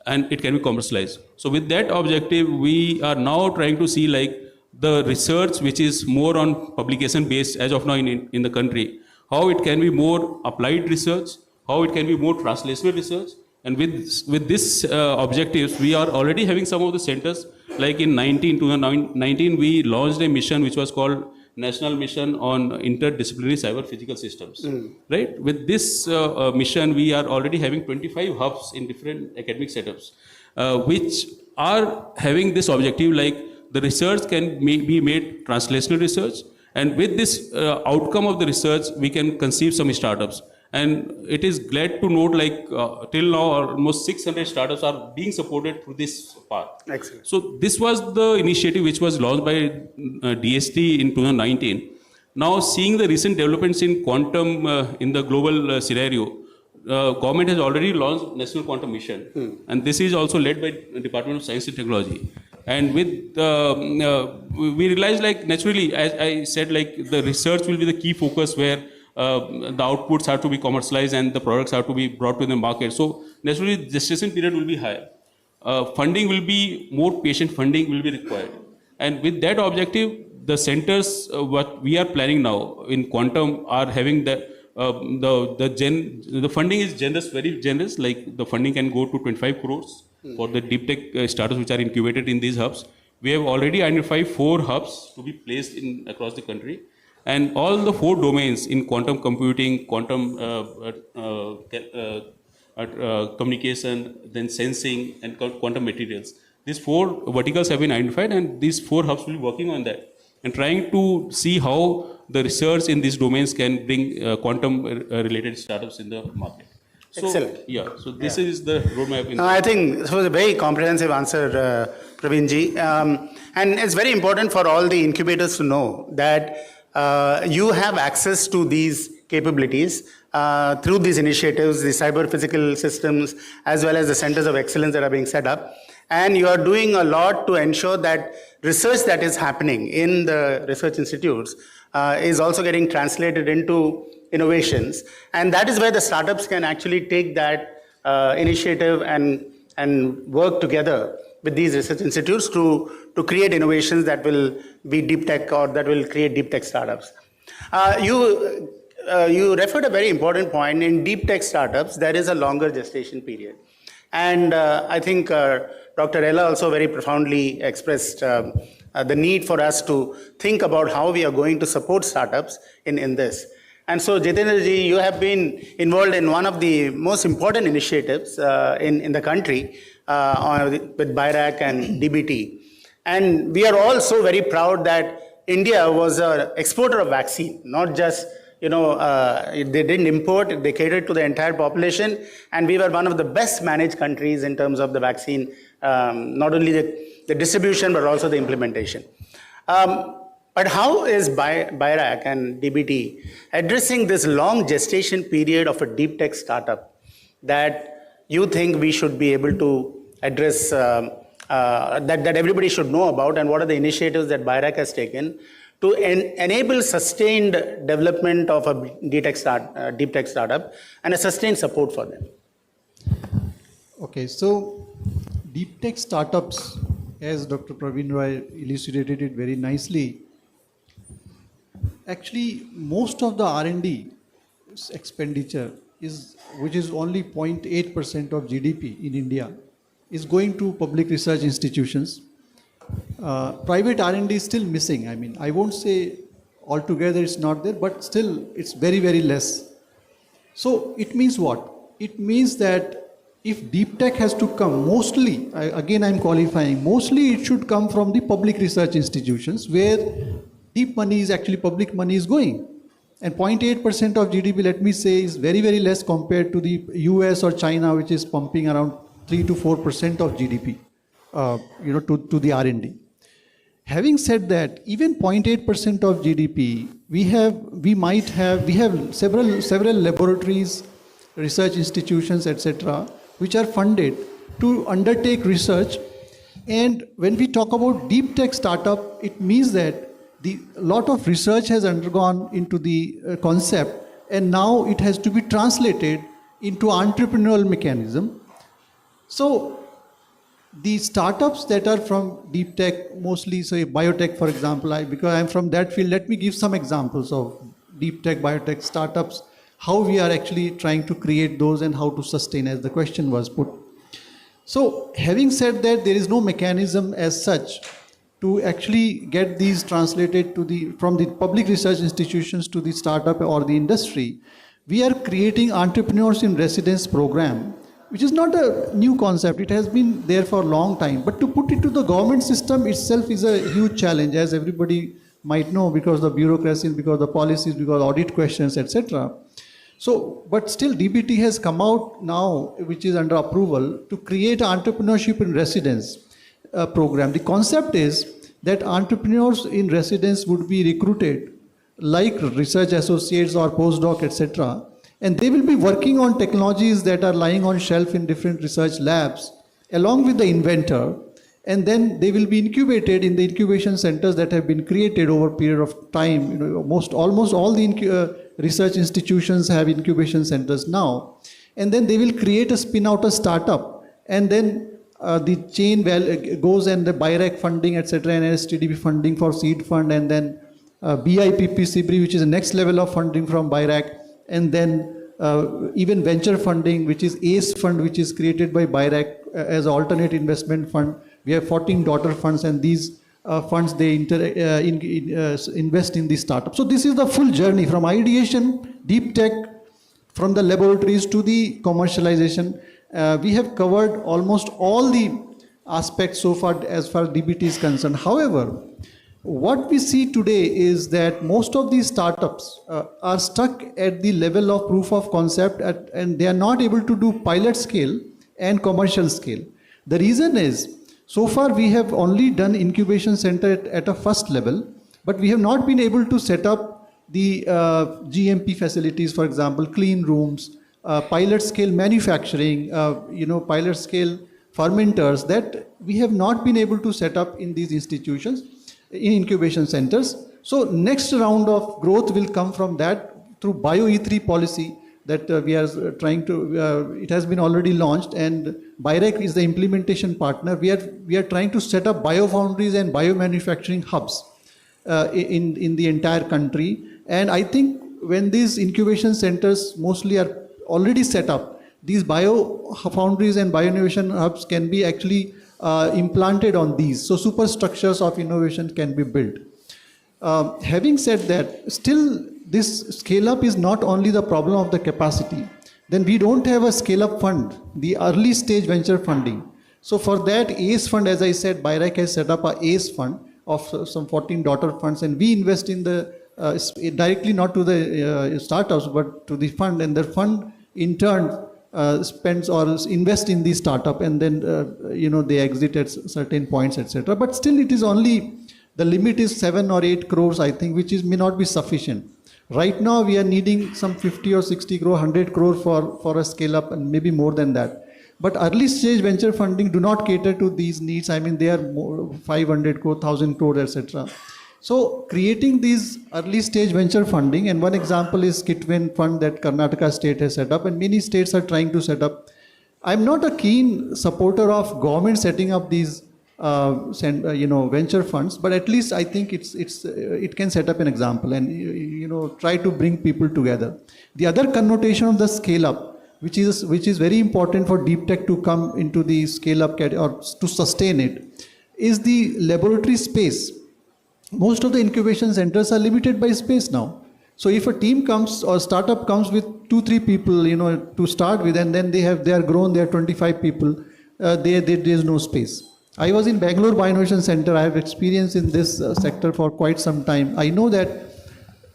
and it can be commercialized. So with that objective, we are now trying to see like the research which is more on publication based as of now in the country, how it can be more applied research, how it can be more translational research. And with this objectives, we are already having some of the centers, like in 2019, we launched a mission which was called national mission on interdisciplinary cyber physical systems. Right? With this mission, we are already having 25 hubs in different academic setups, which are having this objective, like the research can be made translational research, and with this outcome of the research, we can conceive some startups. And it is glad to note, like till now, almost 600 startups are being supported through this path. Excellent. So this was the initiative which was launched by DST in 2019. Now, seeing the recent developments in quantum in the global scenario, government has already launched National Quantum Mission, and this is also led by Department of Science and Technology. And with we realized, like naturally, as I said, like the research will be the key focus, where the outputs have to be commercialized and the products have to be brought to the market. So naturally, gestation period will be higher. Funding will be more, patient funding will be required. And with that objective, the centers what we are planning now in quantum are having the funding is generous, very generous. Like the funding can go to 25 crores for the deep tech startups which are incubated in these hubs. We have already identified 4 hubs to be placed in across the country. And all the 4 domains in quantum computing, quantum communication, then sensing, and quantum materials. These 4 verticals have been identified, and these 4 hubs will be working on that and trying to see how the research in these domains can bring quantum related startups in the market. So, Excellent. Yeah, so this is the roadmap. I think this was a very comprehensive answer, Praveenji. And it's very important for all the incubators to know that you have access to these capabilities through these initiatives, the cyber physical systems, as well as the centers of excellence that are being set up. And you are doing a lot to ensure that research that is happening in the research institutes is also getting translated into innovations. And that is where the startups can actually take that initiative and work together with these research institutes to create innovations that will be deep tech or that will create deep tech startups. You referred a very important point. In deep tech startups, there is a longer gestation period. And I think Dr. Ella also very profoundly expressed the need for us to think about how we are going to support startups in this. And so, Jitendra ji, you have been involved in one of the most important initiatives in the country with BIRAC and DBT. And we are also very proud that India was an exporter of vaccine, not just, they didn't import, they catered to the entire population. And we were one of the best managed countries in terms of the vaccine, not only the distribution, but also the implementation. But how is BIRAC and DBT addressing this long gestation period of a deep tech startup that you think we should be able to address, that everybody should know about, and what are the initiatives that BIRAC has taken to enable sustained development of a deep tech startup and a sustained support for them? Okay, so deep tech startups, as Dr. Praveen Roy elucidated it very nicely, actually most of the R&D expenditure which is only 0.8% of GDP in India, is going to public research institutions. Private R&D is still missing. I mean, I won't say altogether it's not there, but still it's very, very less. So it means what? It means that if deep tech has to come, mostly, again I'm qualifying, mostly it should come from the public research institutions where deep money is actually public money is going. And 0.8% of GDP, let me say, is very, very less compared to the US or China, which is pumping around 3 to 4% of GDP, to the R&D. Having said that, even 0.8% of GDP, we have several laboratories, research institutions, etc., which are funded to undertake research. And when we talk about deep tech startup, it means that a lot of research has undergone into the concept, and now it has to be translated into entrepreneurial mechanism. So the startups that are from deep tech, mostly say biotech, for example, because I'm from that field, let me give some examples of deep tech, biotech startups, how we are actually trying to create those and how to sustain, as the question was put. So having said that, there is no mechanism as such to actually get these translated to from the public research institutions to the startup or the industry, we are creating entrepreneurs in residence program, which is not a new concept. It has been there for a long time. But to put it to the government system itself is a huge challenge, as everybody might know, because of the bureaucracy, because of the policies, because of audit questions, etc. So, but still DBT has come out now, which is under approval, to create an entrepreneurship in residence program. The concept is that entrepreneurs in residence would be recruited like research associates or postdoc, etc. And they will be working on technologies that are lying on shelf in different research labs, along with the inventor. And then they will be incubated in the incubation centers that have been created over a period of time. You know, almost all the research institutions have incubation centers now. And then they will create a spin out a startup. And then the chain goes and the BIRAC funding, etc., and STDB funding for seed fund, and then BIP CBRI, which is the next level of funding from BIRAC, and then even venture funding, which is ACE fund, which is created by BIRAC as alternate investment fund. We have 14 daughter funds, and these funds, they invest in the startup. So this is the full journey from ideation, deep tech, from the laboratories to the commercialization. We have covered almost all the aspects so far as far as DBT is concerned. However, what we see today is that most of these startups are stuck at the level of proof of concept and they are not able to do pilot scale and commercial scale. The reason is, so far we have only done incubation center at a first level, but we have not been able to set up the GMP facilities, for example, clean rooms, pilot scale manufacturing, pilot scale fermenters, that we have not been able to set up in these institutions, in incubation centers. So next round of growth will come from that through Bio-E3 policy that we are trying to, it has been already launched, and BIRAC is the implementation partner. We are trying to set up biofoundries and biomanufacturing hubs in the entire country. And I think when these incubation centers mostly are already set up, these biofoundries and bioinnovation hubs can be actually implanted on these. So superstructures of innovation can be built. Having said that, still this scale up is not only the problem of the capacity. Then we don't have a scale up fund, the early stage venture funding. So for that ACE fund, as I said, BIRAC has set up a ACE fund of some 14 daughter funds, and we invest in the directly not to the startups but to the fund, and the fund in turn spends or invest in the startup, and then they exit at certain points, etc. But still it is only, the limit is 7 or 8 crores, I think, which may not be sufficient. Right now we are needing some 50 or 60 crore, 100 crore for a scale up, and maybe more than that. But early stage venture funding do not cater to these needs. I mean, they are more 500 crore, 1000 crore, etc. So creating these early stage venture funding, and one example is Kitwin fund that Karnataka state has set up, and many states are trying to set up. I'm not a keen supporter of government setting up these venture funds, but at least I think it can set up an example and try to bring people together. The other connotation of the scale up, which is very important for deep tech to come into the scale up or to sustain it, is the laboratory space. Most of the incubation centers are limited by space now. So if a team comes or startup comes with 2-3 people, to start with, and then they are grown, they are 25 people, there is no space. I was in Bangalore Bioinnovation Center. I have experience in this sector for quite some time. I know that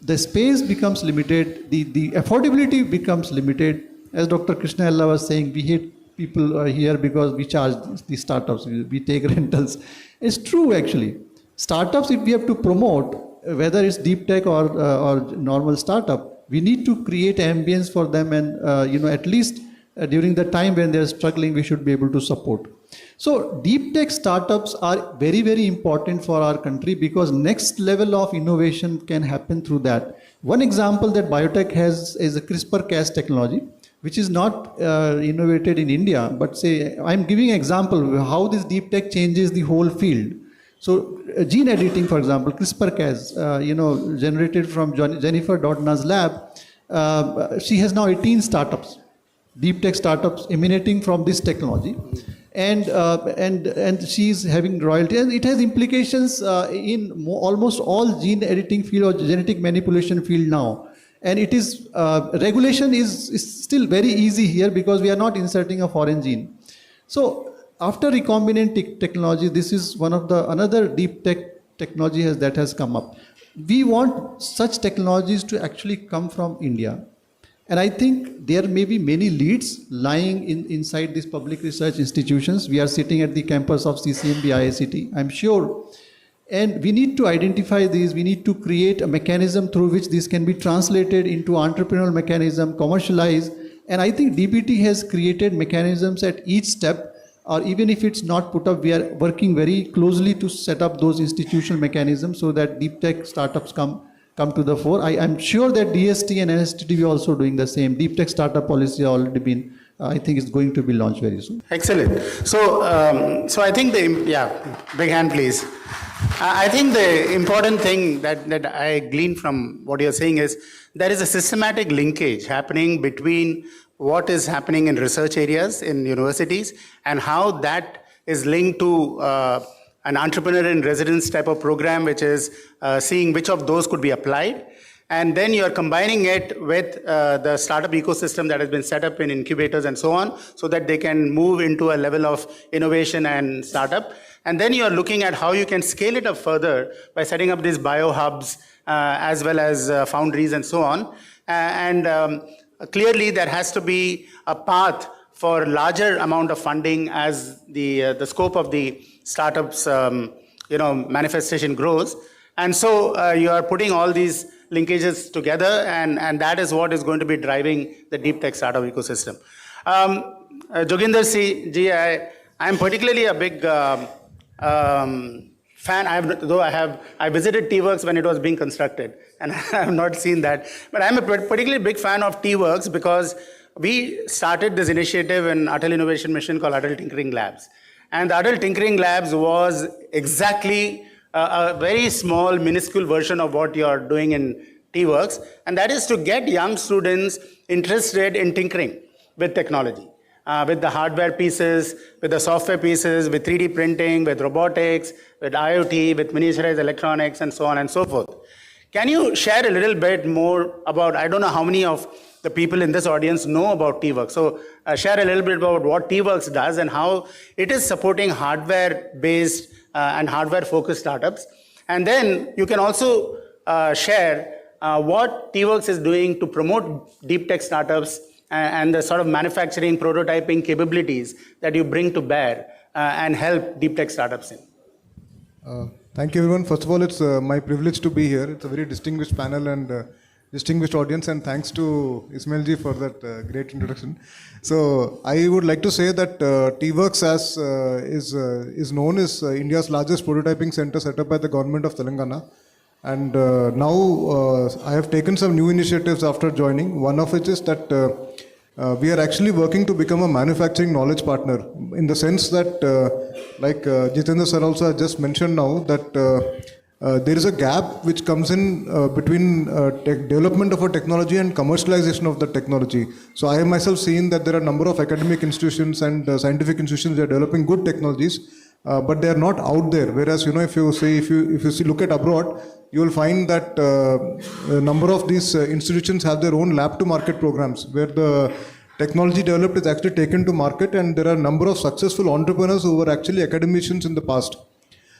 the space becomes limited, the affordability becomes limited. As Dr. Krishna Ella was saying, we hate people here because we charge the startups, we take rentals. It's true actually. Startups, if we have to promote, whether it's deep tech or normal startup, we need to create ambience for them, and at least during the time when they're struggling, we should be able to support. So deep tech startups are very, very important for our country, because next level of innovation can happen through that. One example that biotech has is a CRISPR-Cas technology, which is not innovated in India, but say, I'm giving an example of how this deep tech changes the whole field. So gene editing, for example, CRISPR-Cas, generated from Jennifer Doudna's lab, she has now 18 startups, deep tech startups emanating from this technology. and she's having royalty, and it has implications in almost all gene editing field or genetic manipulation field now. And it is regulation is still very easy here because we are not inserting a foreign gene. So after recombinant technology, this is one of the another deep tech technology that has come up. We want such technologies to actually come from India. And I think there may be many leads lying inside these public research institutions. We are sitting at the campus of CCMB IICT, I'm sure. And we need to identify these. We need to create a mechanism through which this can be translated into entrepreneurial mechanism, commercialized. And I think DBT has created mechanisms at each step, or even if it's not put up, we are working very closely to set up those institutional mechanisms so that deep tech startups come to the fore. I'm sure that DST and NSTTV are also doing the same. Deep tech startup policy has already been, I think it's going to be launched very soon. Excellent. So I think big hand please. I think the important thing that I gleaned from what you're saying is there is a systematic linkage happening between what is happening in research areas in universities and how that is linked to an entrepreneur in residence type of program, which is seeing which of those could be applied. And then you're combining it with the startup ecosystem that has been set up in incubators and so on, so that they can move into a level of innovation and startup. And then you're looking at how you can scale it up further by setting up these biohubs as well as foundries and so on. Clearly there has to be a path for larger amount of funding as the scope of the startups manifestation grows. And so you are putting all these linkages together, and that is what is going to be driving the deep tech startup ecosystem. Joginder ji, I am particularly a big fan, I visited TWorks when it was being constructed, and I have not seen that. But I'm a particularly big fan of TWorks because we started this initiative in Atal Innovation Mission called Atal Tinkering Labs. And the Atal Tinkering Labs was exactly a very small, minuscule version of what you're doing in TWorks, and that is to get young students interested in tinkering with technology. With the hardware pieces, with the software pieces, with 3D printing, with robotics, with IoT, with miniaturized electronics, and so on and so forth. Can you share a little bit more about, I don't know how many of the people in this audience know about TWorks. So share a little bit about what TWorks does and how it is supporting hardware-based and hardware-focused startups. And then you can also share what TWorks is doing to promote deep tech startups and the sort of manufacturing prototyping capabilities that you bring to bear and help deep tech startups in. Thank you, everyone. First of all, it's my privilege to be here. It's a very distinguished panel and distinguished audience, and thanks to Ismail ji for that great introduction. So I would like to say that TWorks is known as India's largest prototyping center set up by the government of Telangana. And now I have taken some new initiatives after joining. One of which is that we are actually working to become a manufacturing knowledge partner, in the sense that, like Jitendra sir also has just mentioned now, that there is a gap which comes in between development of a technology and commercialization of the technology. So I have myself seen that there are a number of academic institutions and scientific institutions that are developing good technologies, but they are not out there. Whereas, if you look at abroad, you will find that a number of these institutions have their own lab to market programs, where the technology developed is actually taken to market, and there are a number of successful entrepreneurs who were actually academicians in the past.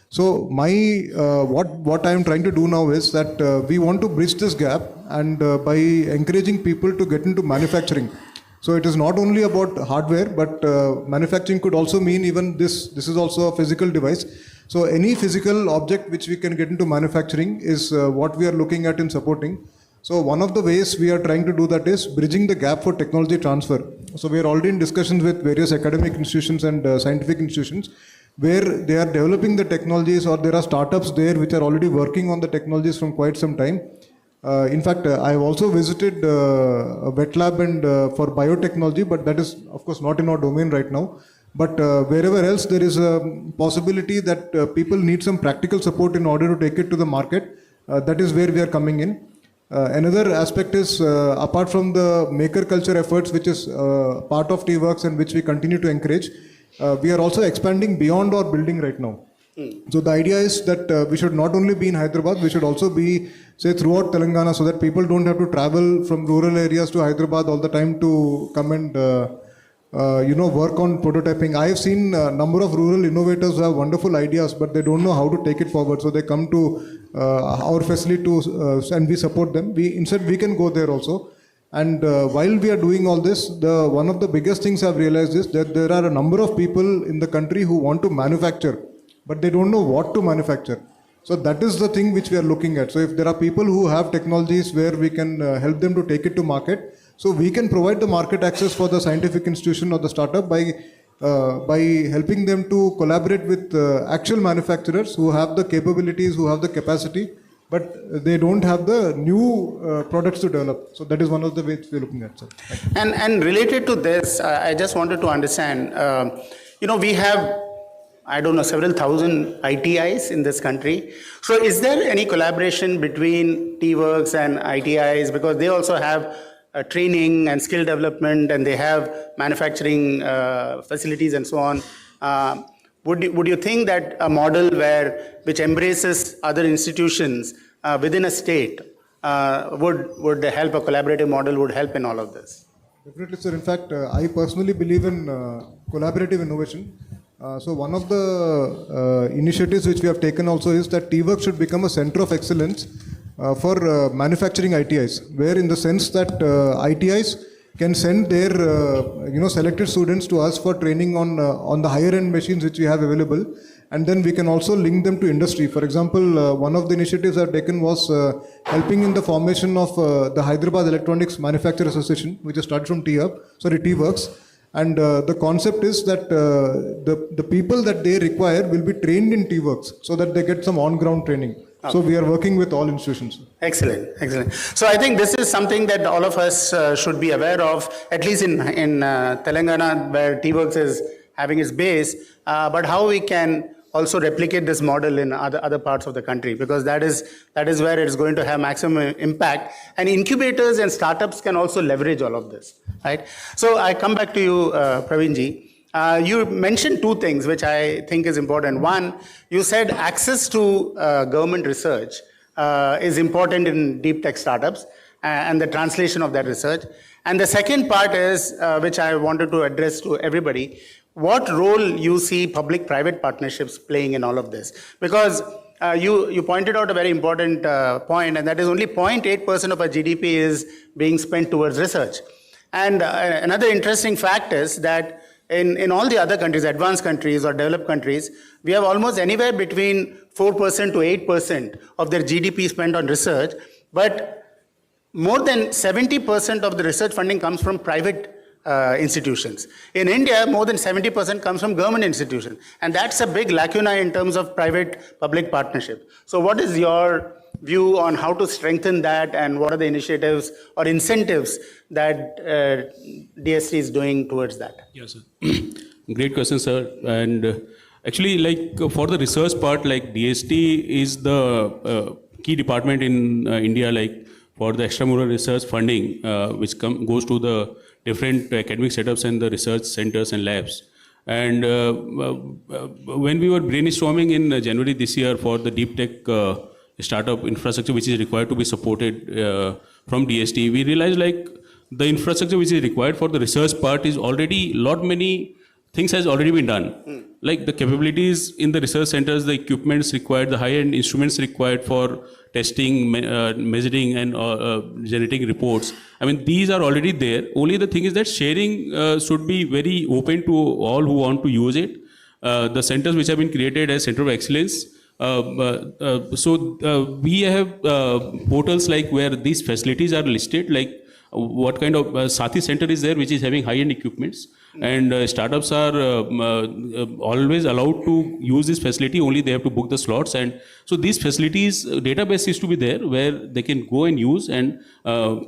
So what I am trying to do now is that we want to bridge this gap, and by encouraging people to get into manufacturing. So it is not only about hardware, but manufacturing could also mean even this is also a physical device. So any physical object which we can get into manufacturing is what we are looking at in supporting. So one of the ways we are trying to do that is bridging the gap for technology transfer. So we are already in discussions with various academic institutions and scientific institutions, where they are developing the technologies, or there are startups there which are already working on the technologies from quite some time. In fact, I have also visited a wet lab and for biotechnology, but that is of course not in our domain right now. But wherever else there is a possibility that people need some practical support in order to take it to the market, that is where we are coming in. Another aspect is, apart from the maker culture efforts, which is part of TWorks and which we continue to encourage, we are also expanding beyond our building right now. So the idea is that we should not only be in Hyderabad, we should also be, say, throughout Telangana, so that people don't have to travel from rural areas to Hyderabad all the time to come and work on prototyping. I have seen a number of rural innovators who have wonderful ideas, but they don't know how to take it forward. So they come to our facility and we support them. Instead, we can go there also. And while we are doing all this, one of the biggest things I've realized is that there are a number of people in the country who want to manufacture, but they don't know what to manufacture. So that is the thing which we are looking at. So if there are people who have technologies where we can help them to take it to market, so we can provide the market access for the scientific institution or the startup by helping them to collaborate with actual manufacturers who have the capabilities, who have the capacity, but they don't have the new products to develop. So that is one of the ways we're looking at. And related to this, I just wanted to understand, we have, I don't know, several thousand ITIs in this country. So is there any collaboration between T-Works and ITIs? Because they also have training and skill development, and they have manufacturing facilities and so on. Would you think that a model which embraces other institutions within a state would help, a collaborative model would help in all of this? Definitely, sir. In fact, I personally believe in collaborative innovation. So one of the initiatives which we have taken also is that T-Works should become a center of excellence for manufacturing ITIs, where in the sense that ITIs can send their selected students to us for training on the higher end machines which we have available, and then we can also link them to industry. For example, one of the initiatives I've taken was helping in the formation of the Hyderabad Electronics Manufacturer Association, which is started from T-Works. And the concept is that the people that they require will be trained in T-Works so that they get some on-ground training. Okay. So we are working with all institutions. Excellent, excellent. So I think this is something that all of us should be aware of, at least in Telangana, where T-Works is having its base, but how we can also replicate this model in other parts of the country, because that is where it's going to have maximum impact. And incubators and startups can also leverage all of this, right? So I come back to you, Praveenji. You mentioned two things which I think is important. One, you said access to government research is important in deep tech startups and the translation of that research. And the second part is, which I wanted to address to everybody, what role you see public-private partnerships playing in all of this? Because you pointed out a very important point, and that is only 0.8% of our GDP is being spent towards research. And another interesting fact is that in all the other countries, advanced countries or developed countries, we have almost anywhere between 4% to 8% of their GDP spent on research, but more than 70% of the research funding comes from private institutions. In India, more than 70% comes from government institutions. And that's a big lacuna in terms of private-public partnership. So what is your view on how to strengthen that, and what are the initiatives or incentives that DST is doing towards that? Yes, sir. Great question, sir. And actually, like for the research part, like DST is the key department in India, like for the extramural research funding, which goes to the different academic setups and the research centers and labs. And when we were brainstorming in January this year for the deep tech startup infrastructure which is required to be supported from DST, we realized like the infrastructure which is required for the research part is already many things has already been done. Like the capabilities in the research centers, the equipments required, the high-end instruments required for testing, measuring and generating reports. I mean, these are already there. Only the thing is that sharing should be very open to all who want to use it. The centers which have been created as Center of Excellence, we have portals like where these facilities are listed, like what kind of Sati center is there which is having high-end equipments, and startups are always allowed to use this facility, only they have to book the slots. And so these facilities, database is to be there where they can go and use, and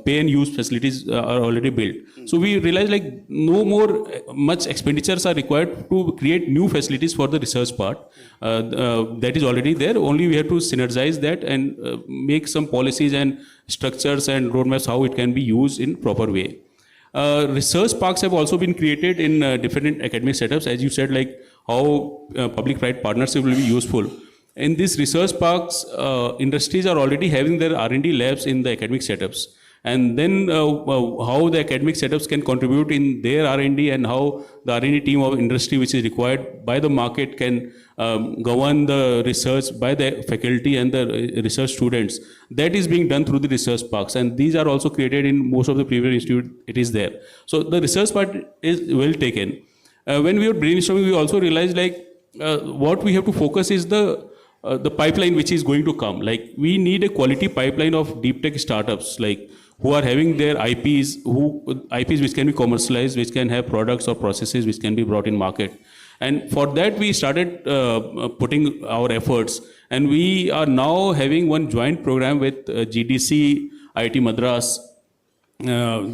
pay and use facilities are already built. So we realize like no more much expenditures are required to create new facilities for the research part. That is already there, only we have to synergize that and make some policies and structures and roadmaps how it can be used in proper way. Research parks have also been created in different academic setups. As you said, like how public-private partnership will be useful. In these research parks, industries are already having their R&D labs in the academic setups. And then how the academic setups can contribute in their R&D and how the R&D team of industry which is required by the market can govern the research by the faculty and the research students. That is being done through the research parks, and these are also created in most of the previous institute. It is there. So the research part is well taken. When we were brainstorming, we also realized like what we have to focus is the pipeline which is going to come. Like we need a quality pipeline of deep tech startups, like who are having their IPs which can be commercialized, which can have products or processes which can be brought in market. And for that we started putting our efforts, and we are now having one joint program with GDC, IIT Madras,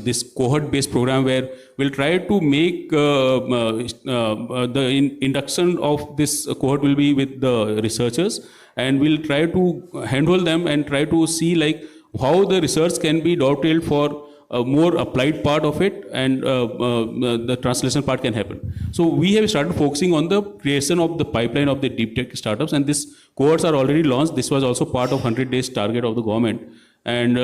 this cohort-based program where we'll try to make the induction of this cohort will be with the researchers, and we'll try to handle them and try to see like how the research can be dovetailed for a more applied part of it, and the translation part can happen. So we have started focusing on the creation of the pipeline of the deep tech startups, and these cohorts are already launched. This was also part of 100 days target of the government. And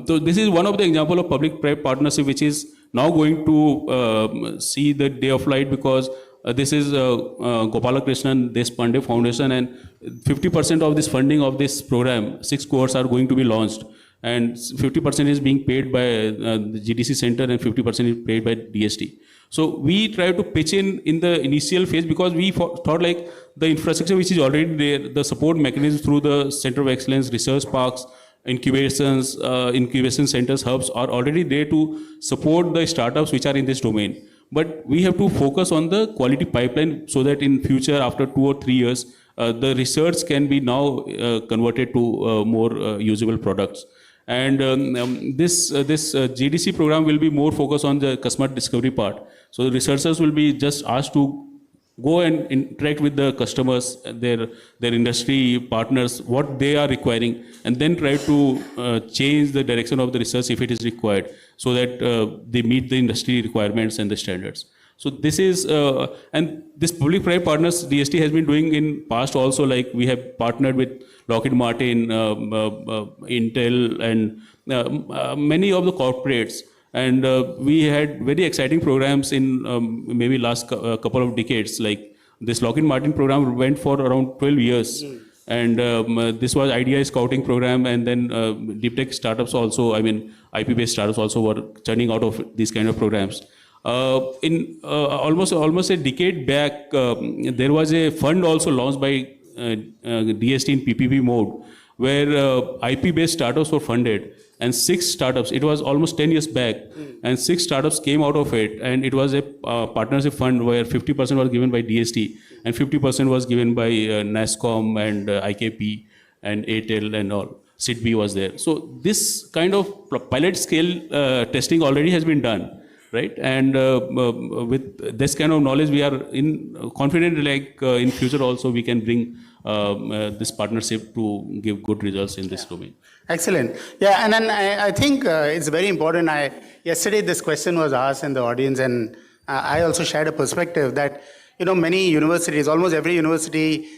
so this is one of the example of public-private partnership which is now going to see the day of light, because this is Gopalakrishnan Deshpande Foundation, and 50% of this funding of this program, 6 cohorts are going to be launched. And 50% is being paid by the GDC center and 50% is paid by DST. So we try to pitch in the initial phase, because we thought like the infrastructure which is already there, the support mechanisms through the Center of Excellence, research parks, incubation centers, hubs are already there to support the startups which are in this domain. But we have to focus on the quality pipeline so that in future, after 2 or 3 years, the research can be now converted to more usable products. And this GDC program will be more focused on the customer discovery part. So the researchers will be just asked to go and interact with the customers, their industry partners, what they are requiring, and then try to change the direction of the research if it is required, so that they meet the industry requirements and the standards. So this is, and this public-private partners DST has been doing in past also, like we have partnered with Lockheed Martin, Intel, and many of the corporates. And we had very exciting programs in maybe last couple of decades. Like this Lockheed Martin program went for around 12 years. And this was IDI scouting program, and then deep tech startups also, I mean IP-based startups also were churning out of these kind of programs. In almost a decade back, there was a fund also launched by DST in PPP mode, where IP-based startups were funded, and 6 startups, it was almost 10 years back, and 6 startups came out of it, and it was a partnership fund where 50% was given by DST, and 50% was given by NASCOM and IKP and ATEL and all. SIDBI was there. So this kind of pilot scale testing already has been done. Right, and with this kind of knowledge, we are confident like in future also we can bring this partnership to give good results in this domain. Excellent. Yeah, and then I think it's very important. Yesterday this question was asked in the audience, and I also shared a perspective that many universities, almost every university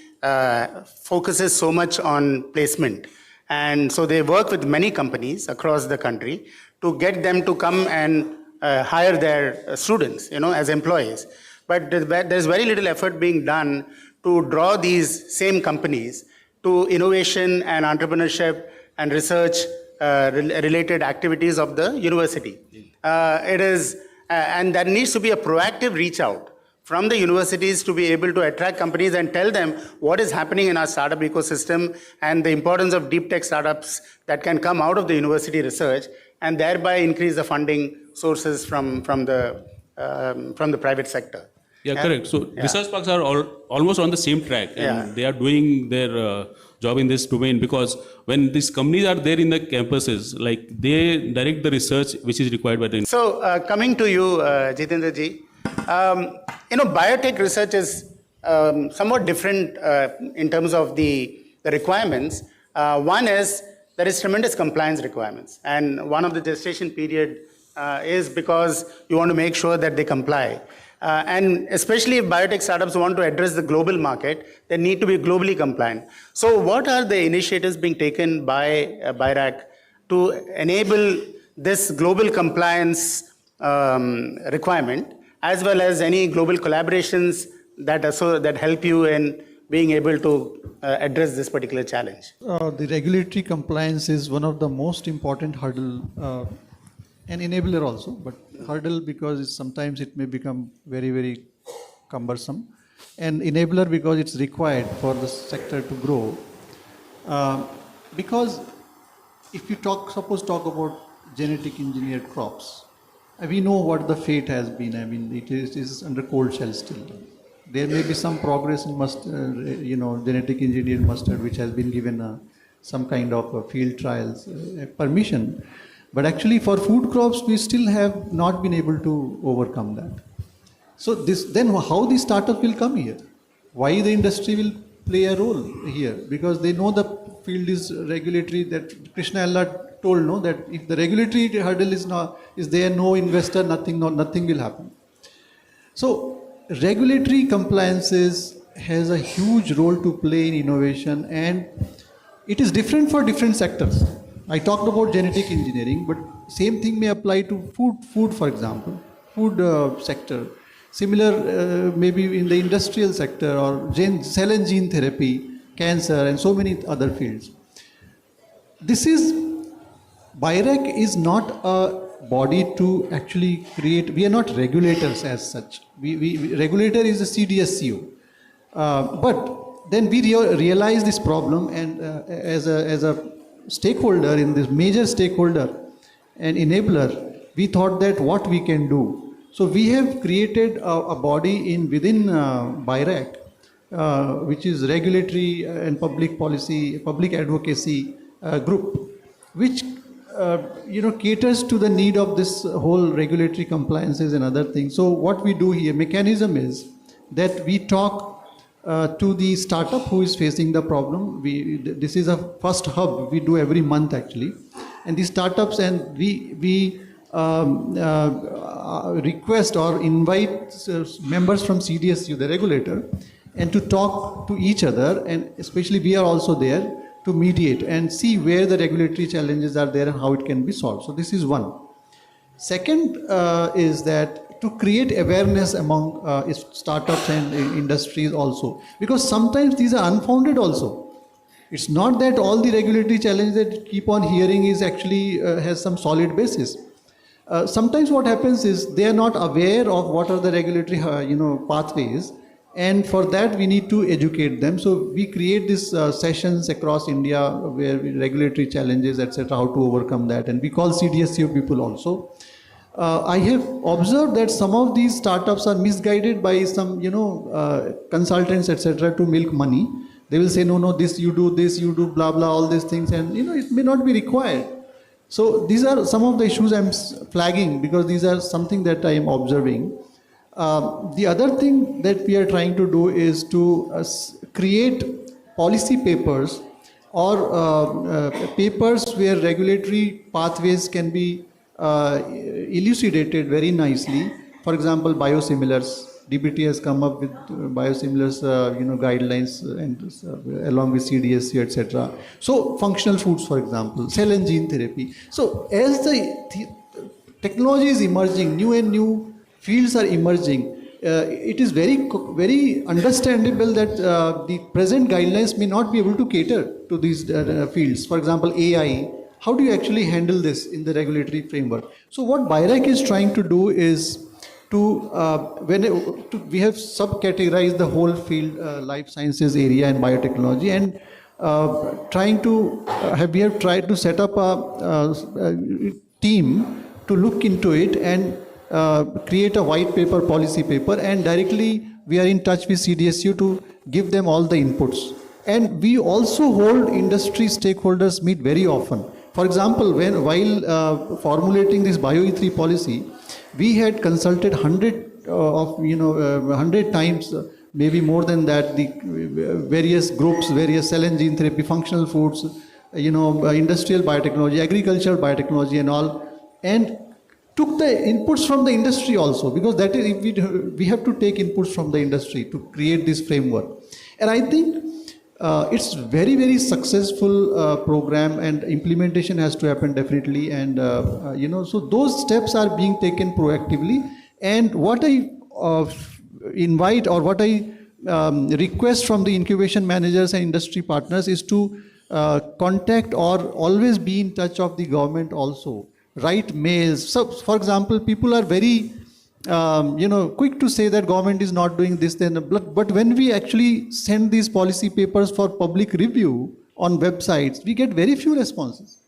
focuses so much on placement, and so they work with many companies across the country to get them to come and hire their students, as employees. But there's very little effort being done to draw these same companies to innovation and entrepreneurship and research related activities of the university. And there needs to be a proactive reach out from the universities to be able to attract companies and tell them what is happening in our startup ecosystem and the importance of deep tech startups that can come out of the university research, and thereby increase the funding sources from the private sector. Yeah, correct. So research parks are almost on the same track, and they are doing their job in this domain, because when these companies are there in the campuses, like they direct the research which is required by the. So coming to you, Jitendra ji, biotech research is somewhat different in terms of the requirements. One is there is tremendous compliance requirements, and one of the gestation period is because you want to make sure that they comply. And especially if biotech startups want to address the global market, they need to be globally compliant. So what are the initiatives being taken by BIRAC to enable this global compliance requirement, as well as any global collaborations that help you in being able to address this particular challenge? The regulatory compliance is one of the most important hurdle, an enabler also, but hurdle because sometimes it may become very, very cumbersome, and enabler because it's required for the sector to grow. Because if you suppose talk about genetic engineered crops, we know what the fate has been. I mean, it is under cold shell still. There may be some progress in genetic engineered mustard, which has been given some kind of field trials permission. But actually for food crops, we still have not been able to overcome that. So then how the startup will come here? Why the industry will play a role here? Because they know the field is regulatory, that Krishna Allah told, no, that if the regulatory hurdle is there, no investor, nothing will happen. So regulatory compliances has a huge role to play in innovation, and it is different for different sectors. I talked about genetic engineering, but same thing may apply to food for example, food sector. Similar maybe in the industrial sector or cell and gene therapy, cancer, and so many other fields. BIRAC is not a body to actually create, we are not regulators as such. Regulator is a CDSCO. But then we realize this problem, and as a stakeholder in this major stakeholder and enabler, we thought that what we can do. So we have created a body within BIRAC, which is regulatory and public policy, public advocacy group, which caters to the need of this whole regulatory compliances and other things. So what we do here, mechanism is that we talk to the startup who is facing the problem. This is a first hub we do every month actually, and the startups, and we request or invite members from CDSU, the regulator, and to talk to each other, and especially we are also there to mediate and see where the regulatory challenges are there and how it can be solved. So this is one. Second is that to create awareness among startups and industries also, because sometimes these are unfounded also. It's not that all the regulatory challenges that you keep on hearing is actually has some solid basis. Sometimes what happens is they are not aware of what are the regulatory pathways, and for that we need to educate them. So we create these sessions across India where regulatory challenges, etc., how to overcome that, and we call CDSCO people also. I have observed that some of these startups are misguided by some, consultants, etc., to milk money. They will say, no, this you do, blah, blah, all these things, and, it may not be required. So these are some of the issues I'm flagging, because these are something that I am observing. The other thing that we are trying to do is to create policy papers or papers where regulatory pathways can be elucidated very nicely. For example, biosimilars. DBT has come up with biosimilars, guidelines, and along with CDSC, etc. So functional foods, for example, cell and gene therapy. So as the technology is emerging, new and new fields are emerging, it is very, very understandable that the present guidelines may not be able to cater to these fields. For example, AI. How do you actually handle this in the regulatory framework? So what BIRAC is trying to do is we have subcategorized the whole field, life sciences area and biotechnology, and we have tried to set up a team to look into it and create a white paper, policy paper, and directly we are in touch with CDSU to give them all the inputs. And we also hold industry stakeholders meet very often. For example, while formulating this BioE3 policy, we had consulted 100 times, maybe more than that, the various groups, various cell and gene therapy, functional foods, industrial biotechnology, agricultural biotechnology, and all. And took the inputs from the industry also, because that is, we have to take inputs from the industry to create this framework. And I think it's very, very successful program, and implementation has to happen definitely. And, so those steps are being taken proactively. And what I invite, or what I request from the incubation managers and industry partners is to contact or always be in touch of the government also. Write mails. So, for example, people are very, quick to say that government is not doing this, then. But when we actually send these policy papers for public review on websites, we get very few responses.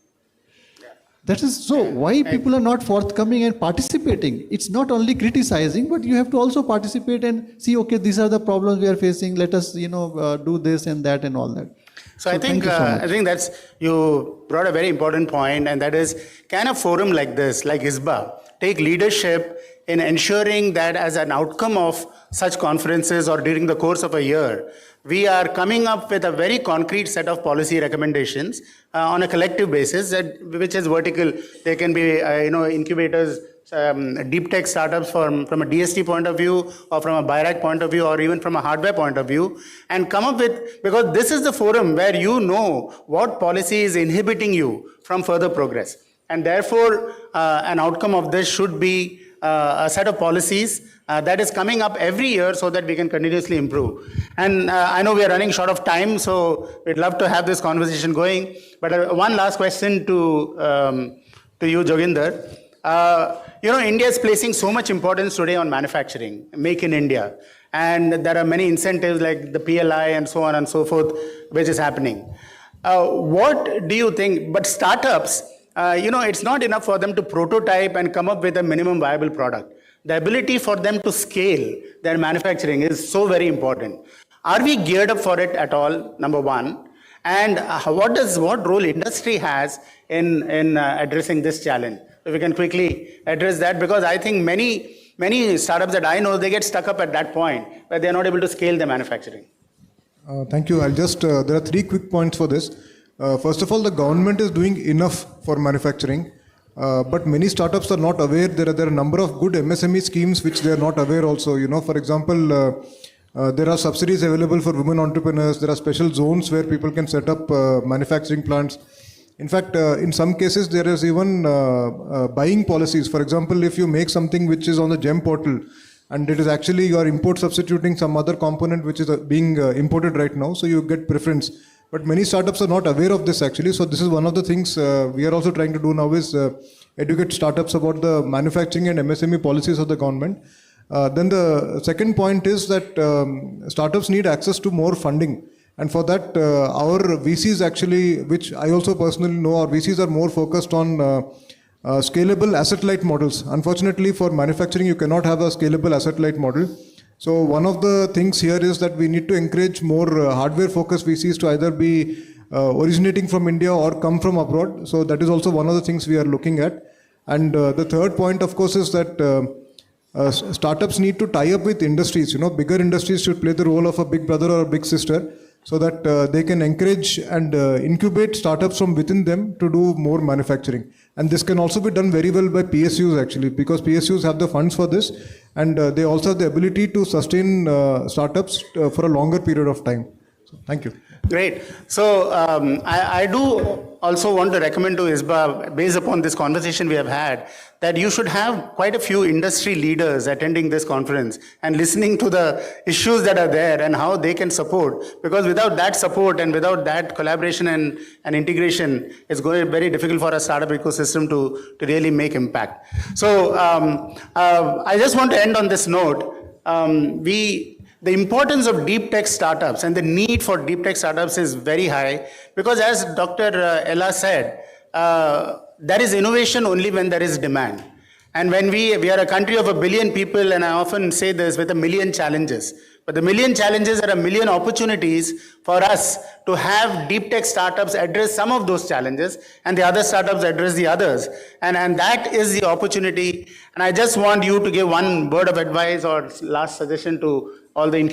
That is so. Why people are not forthcoming and participating? It's not only criticizing, but you have to also participate and see. Okay, these are the problems we are facing. Let us, do this and that and all that. So I think you brought a very important point, and that is, can a forum like this, like ISBA, take leadership in ensuring that as an outcome of such conferences or during the course of a year, we are coming up with a very concrete set of policy recommendations on a collective basis, which is vertical. They can be, incubators, deep tech startups from a DST point of view, or from a BIRAC point of view, or even from a hardware point of view, and come up with, because this is the forum where you know what policy is inhibiting you from further progress. And therefore, an outcome of this should be a set of policies that is coming up every year so that we can continuously improve. And I know we are running short of time, so we'd love to have this conversation going. But one last question to you, Joginder. India is placing so much importance today on manufacturing, make in India. And there are many incentives like the PLI and so on and so forth, which is happening. What do you think? But startups, it's not enough for them to prototype and come up with a minimum viable product. The ability for them to scale their manufacturing is so very important. Are we geared up for it at all, number one? And what role industry has in addressing this challenge? So we can quickly address that, because I think many startups that I know, they get stuck up at that point where they are not able to scale their manufacturing. Thank you. I'll just, there are 3 quick points for this. First of all, the government is doing enough for manufacturing, but many startups are not aware. There are a number of good MSME schemes which they are not aware also. For example, there are subsidies available for women entrepreneurs. There are special zones where people can set up manufacturing plants. In fact, in some cases, there is even buying policies. For example, if you make something which is on the GEM portal, and it is actually you are import substituting some other component which is being imported right now, so you get preference. But many startups are not aware of this actually. So this is one of the things we are also trying to do now, is educate startups about the manufacturing and MSME policies of the government. Then the second point is that startups need access to more funding. And for that, our VCs actually, which I also personally know, our VCs are more focused on scalable asset-light models. Unfortunately, for manufacturing, you cannot have a scalable asset-light model. So one of the things here is that we need to encourage more hardware-focused VCs to either be originating from India or come from abroad. So that is also one of the things we are looking at. And the third point, of course, is that startups need to tie up with industries. Bigger industries should play the role of a big brother or a big sister, so that they can encourage and incubate startups from within them to do more manufacturing. And this can also be done very well by PSUs actually, because PSUs have the funds for this, and they also have the ability to sustain startups for a longer period of time. So, thank you. Great. So I do also want to recommend to ISBA, based upon this conversation we have had, that you should have quite a few industry leaders attending this conference and listening to the issues that are there and how they can support. Because without that support and without that collaboration and integration, it's going to be very difficult for a startup ecosystem to really make impact. So I just want to end on this note. The importance of deep tech startups and the need for deep tech startups is very high, because as Dr. Ella said, there is innovation only when there is demand. And when we are a country of 1 billion people, and I often say this, with 1 million challenges. But the 1 million challenges are 1 million opportunities for us to have deep tech startups address some of those challenges, and the other startups address the others. And that is the opportunity. And I just want you to give one word of advice or last suggestion to all the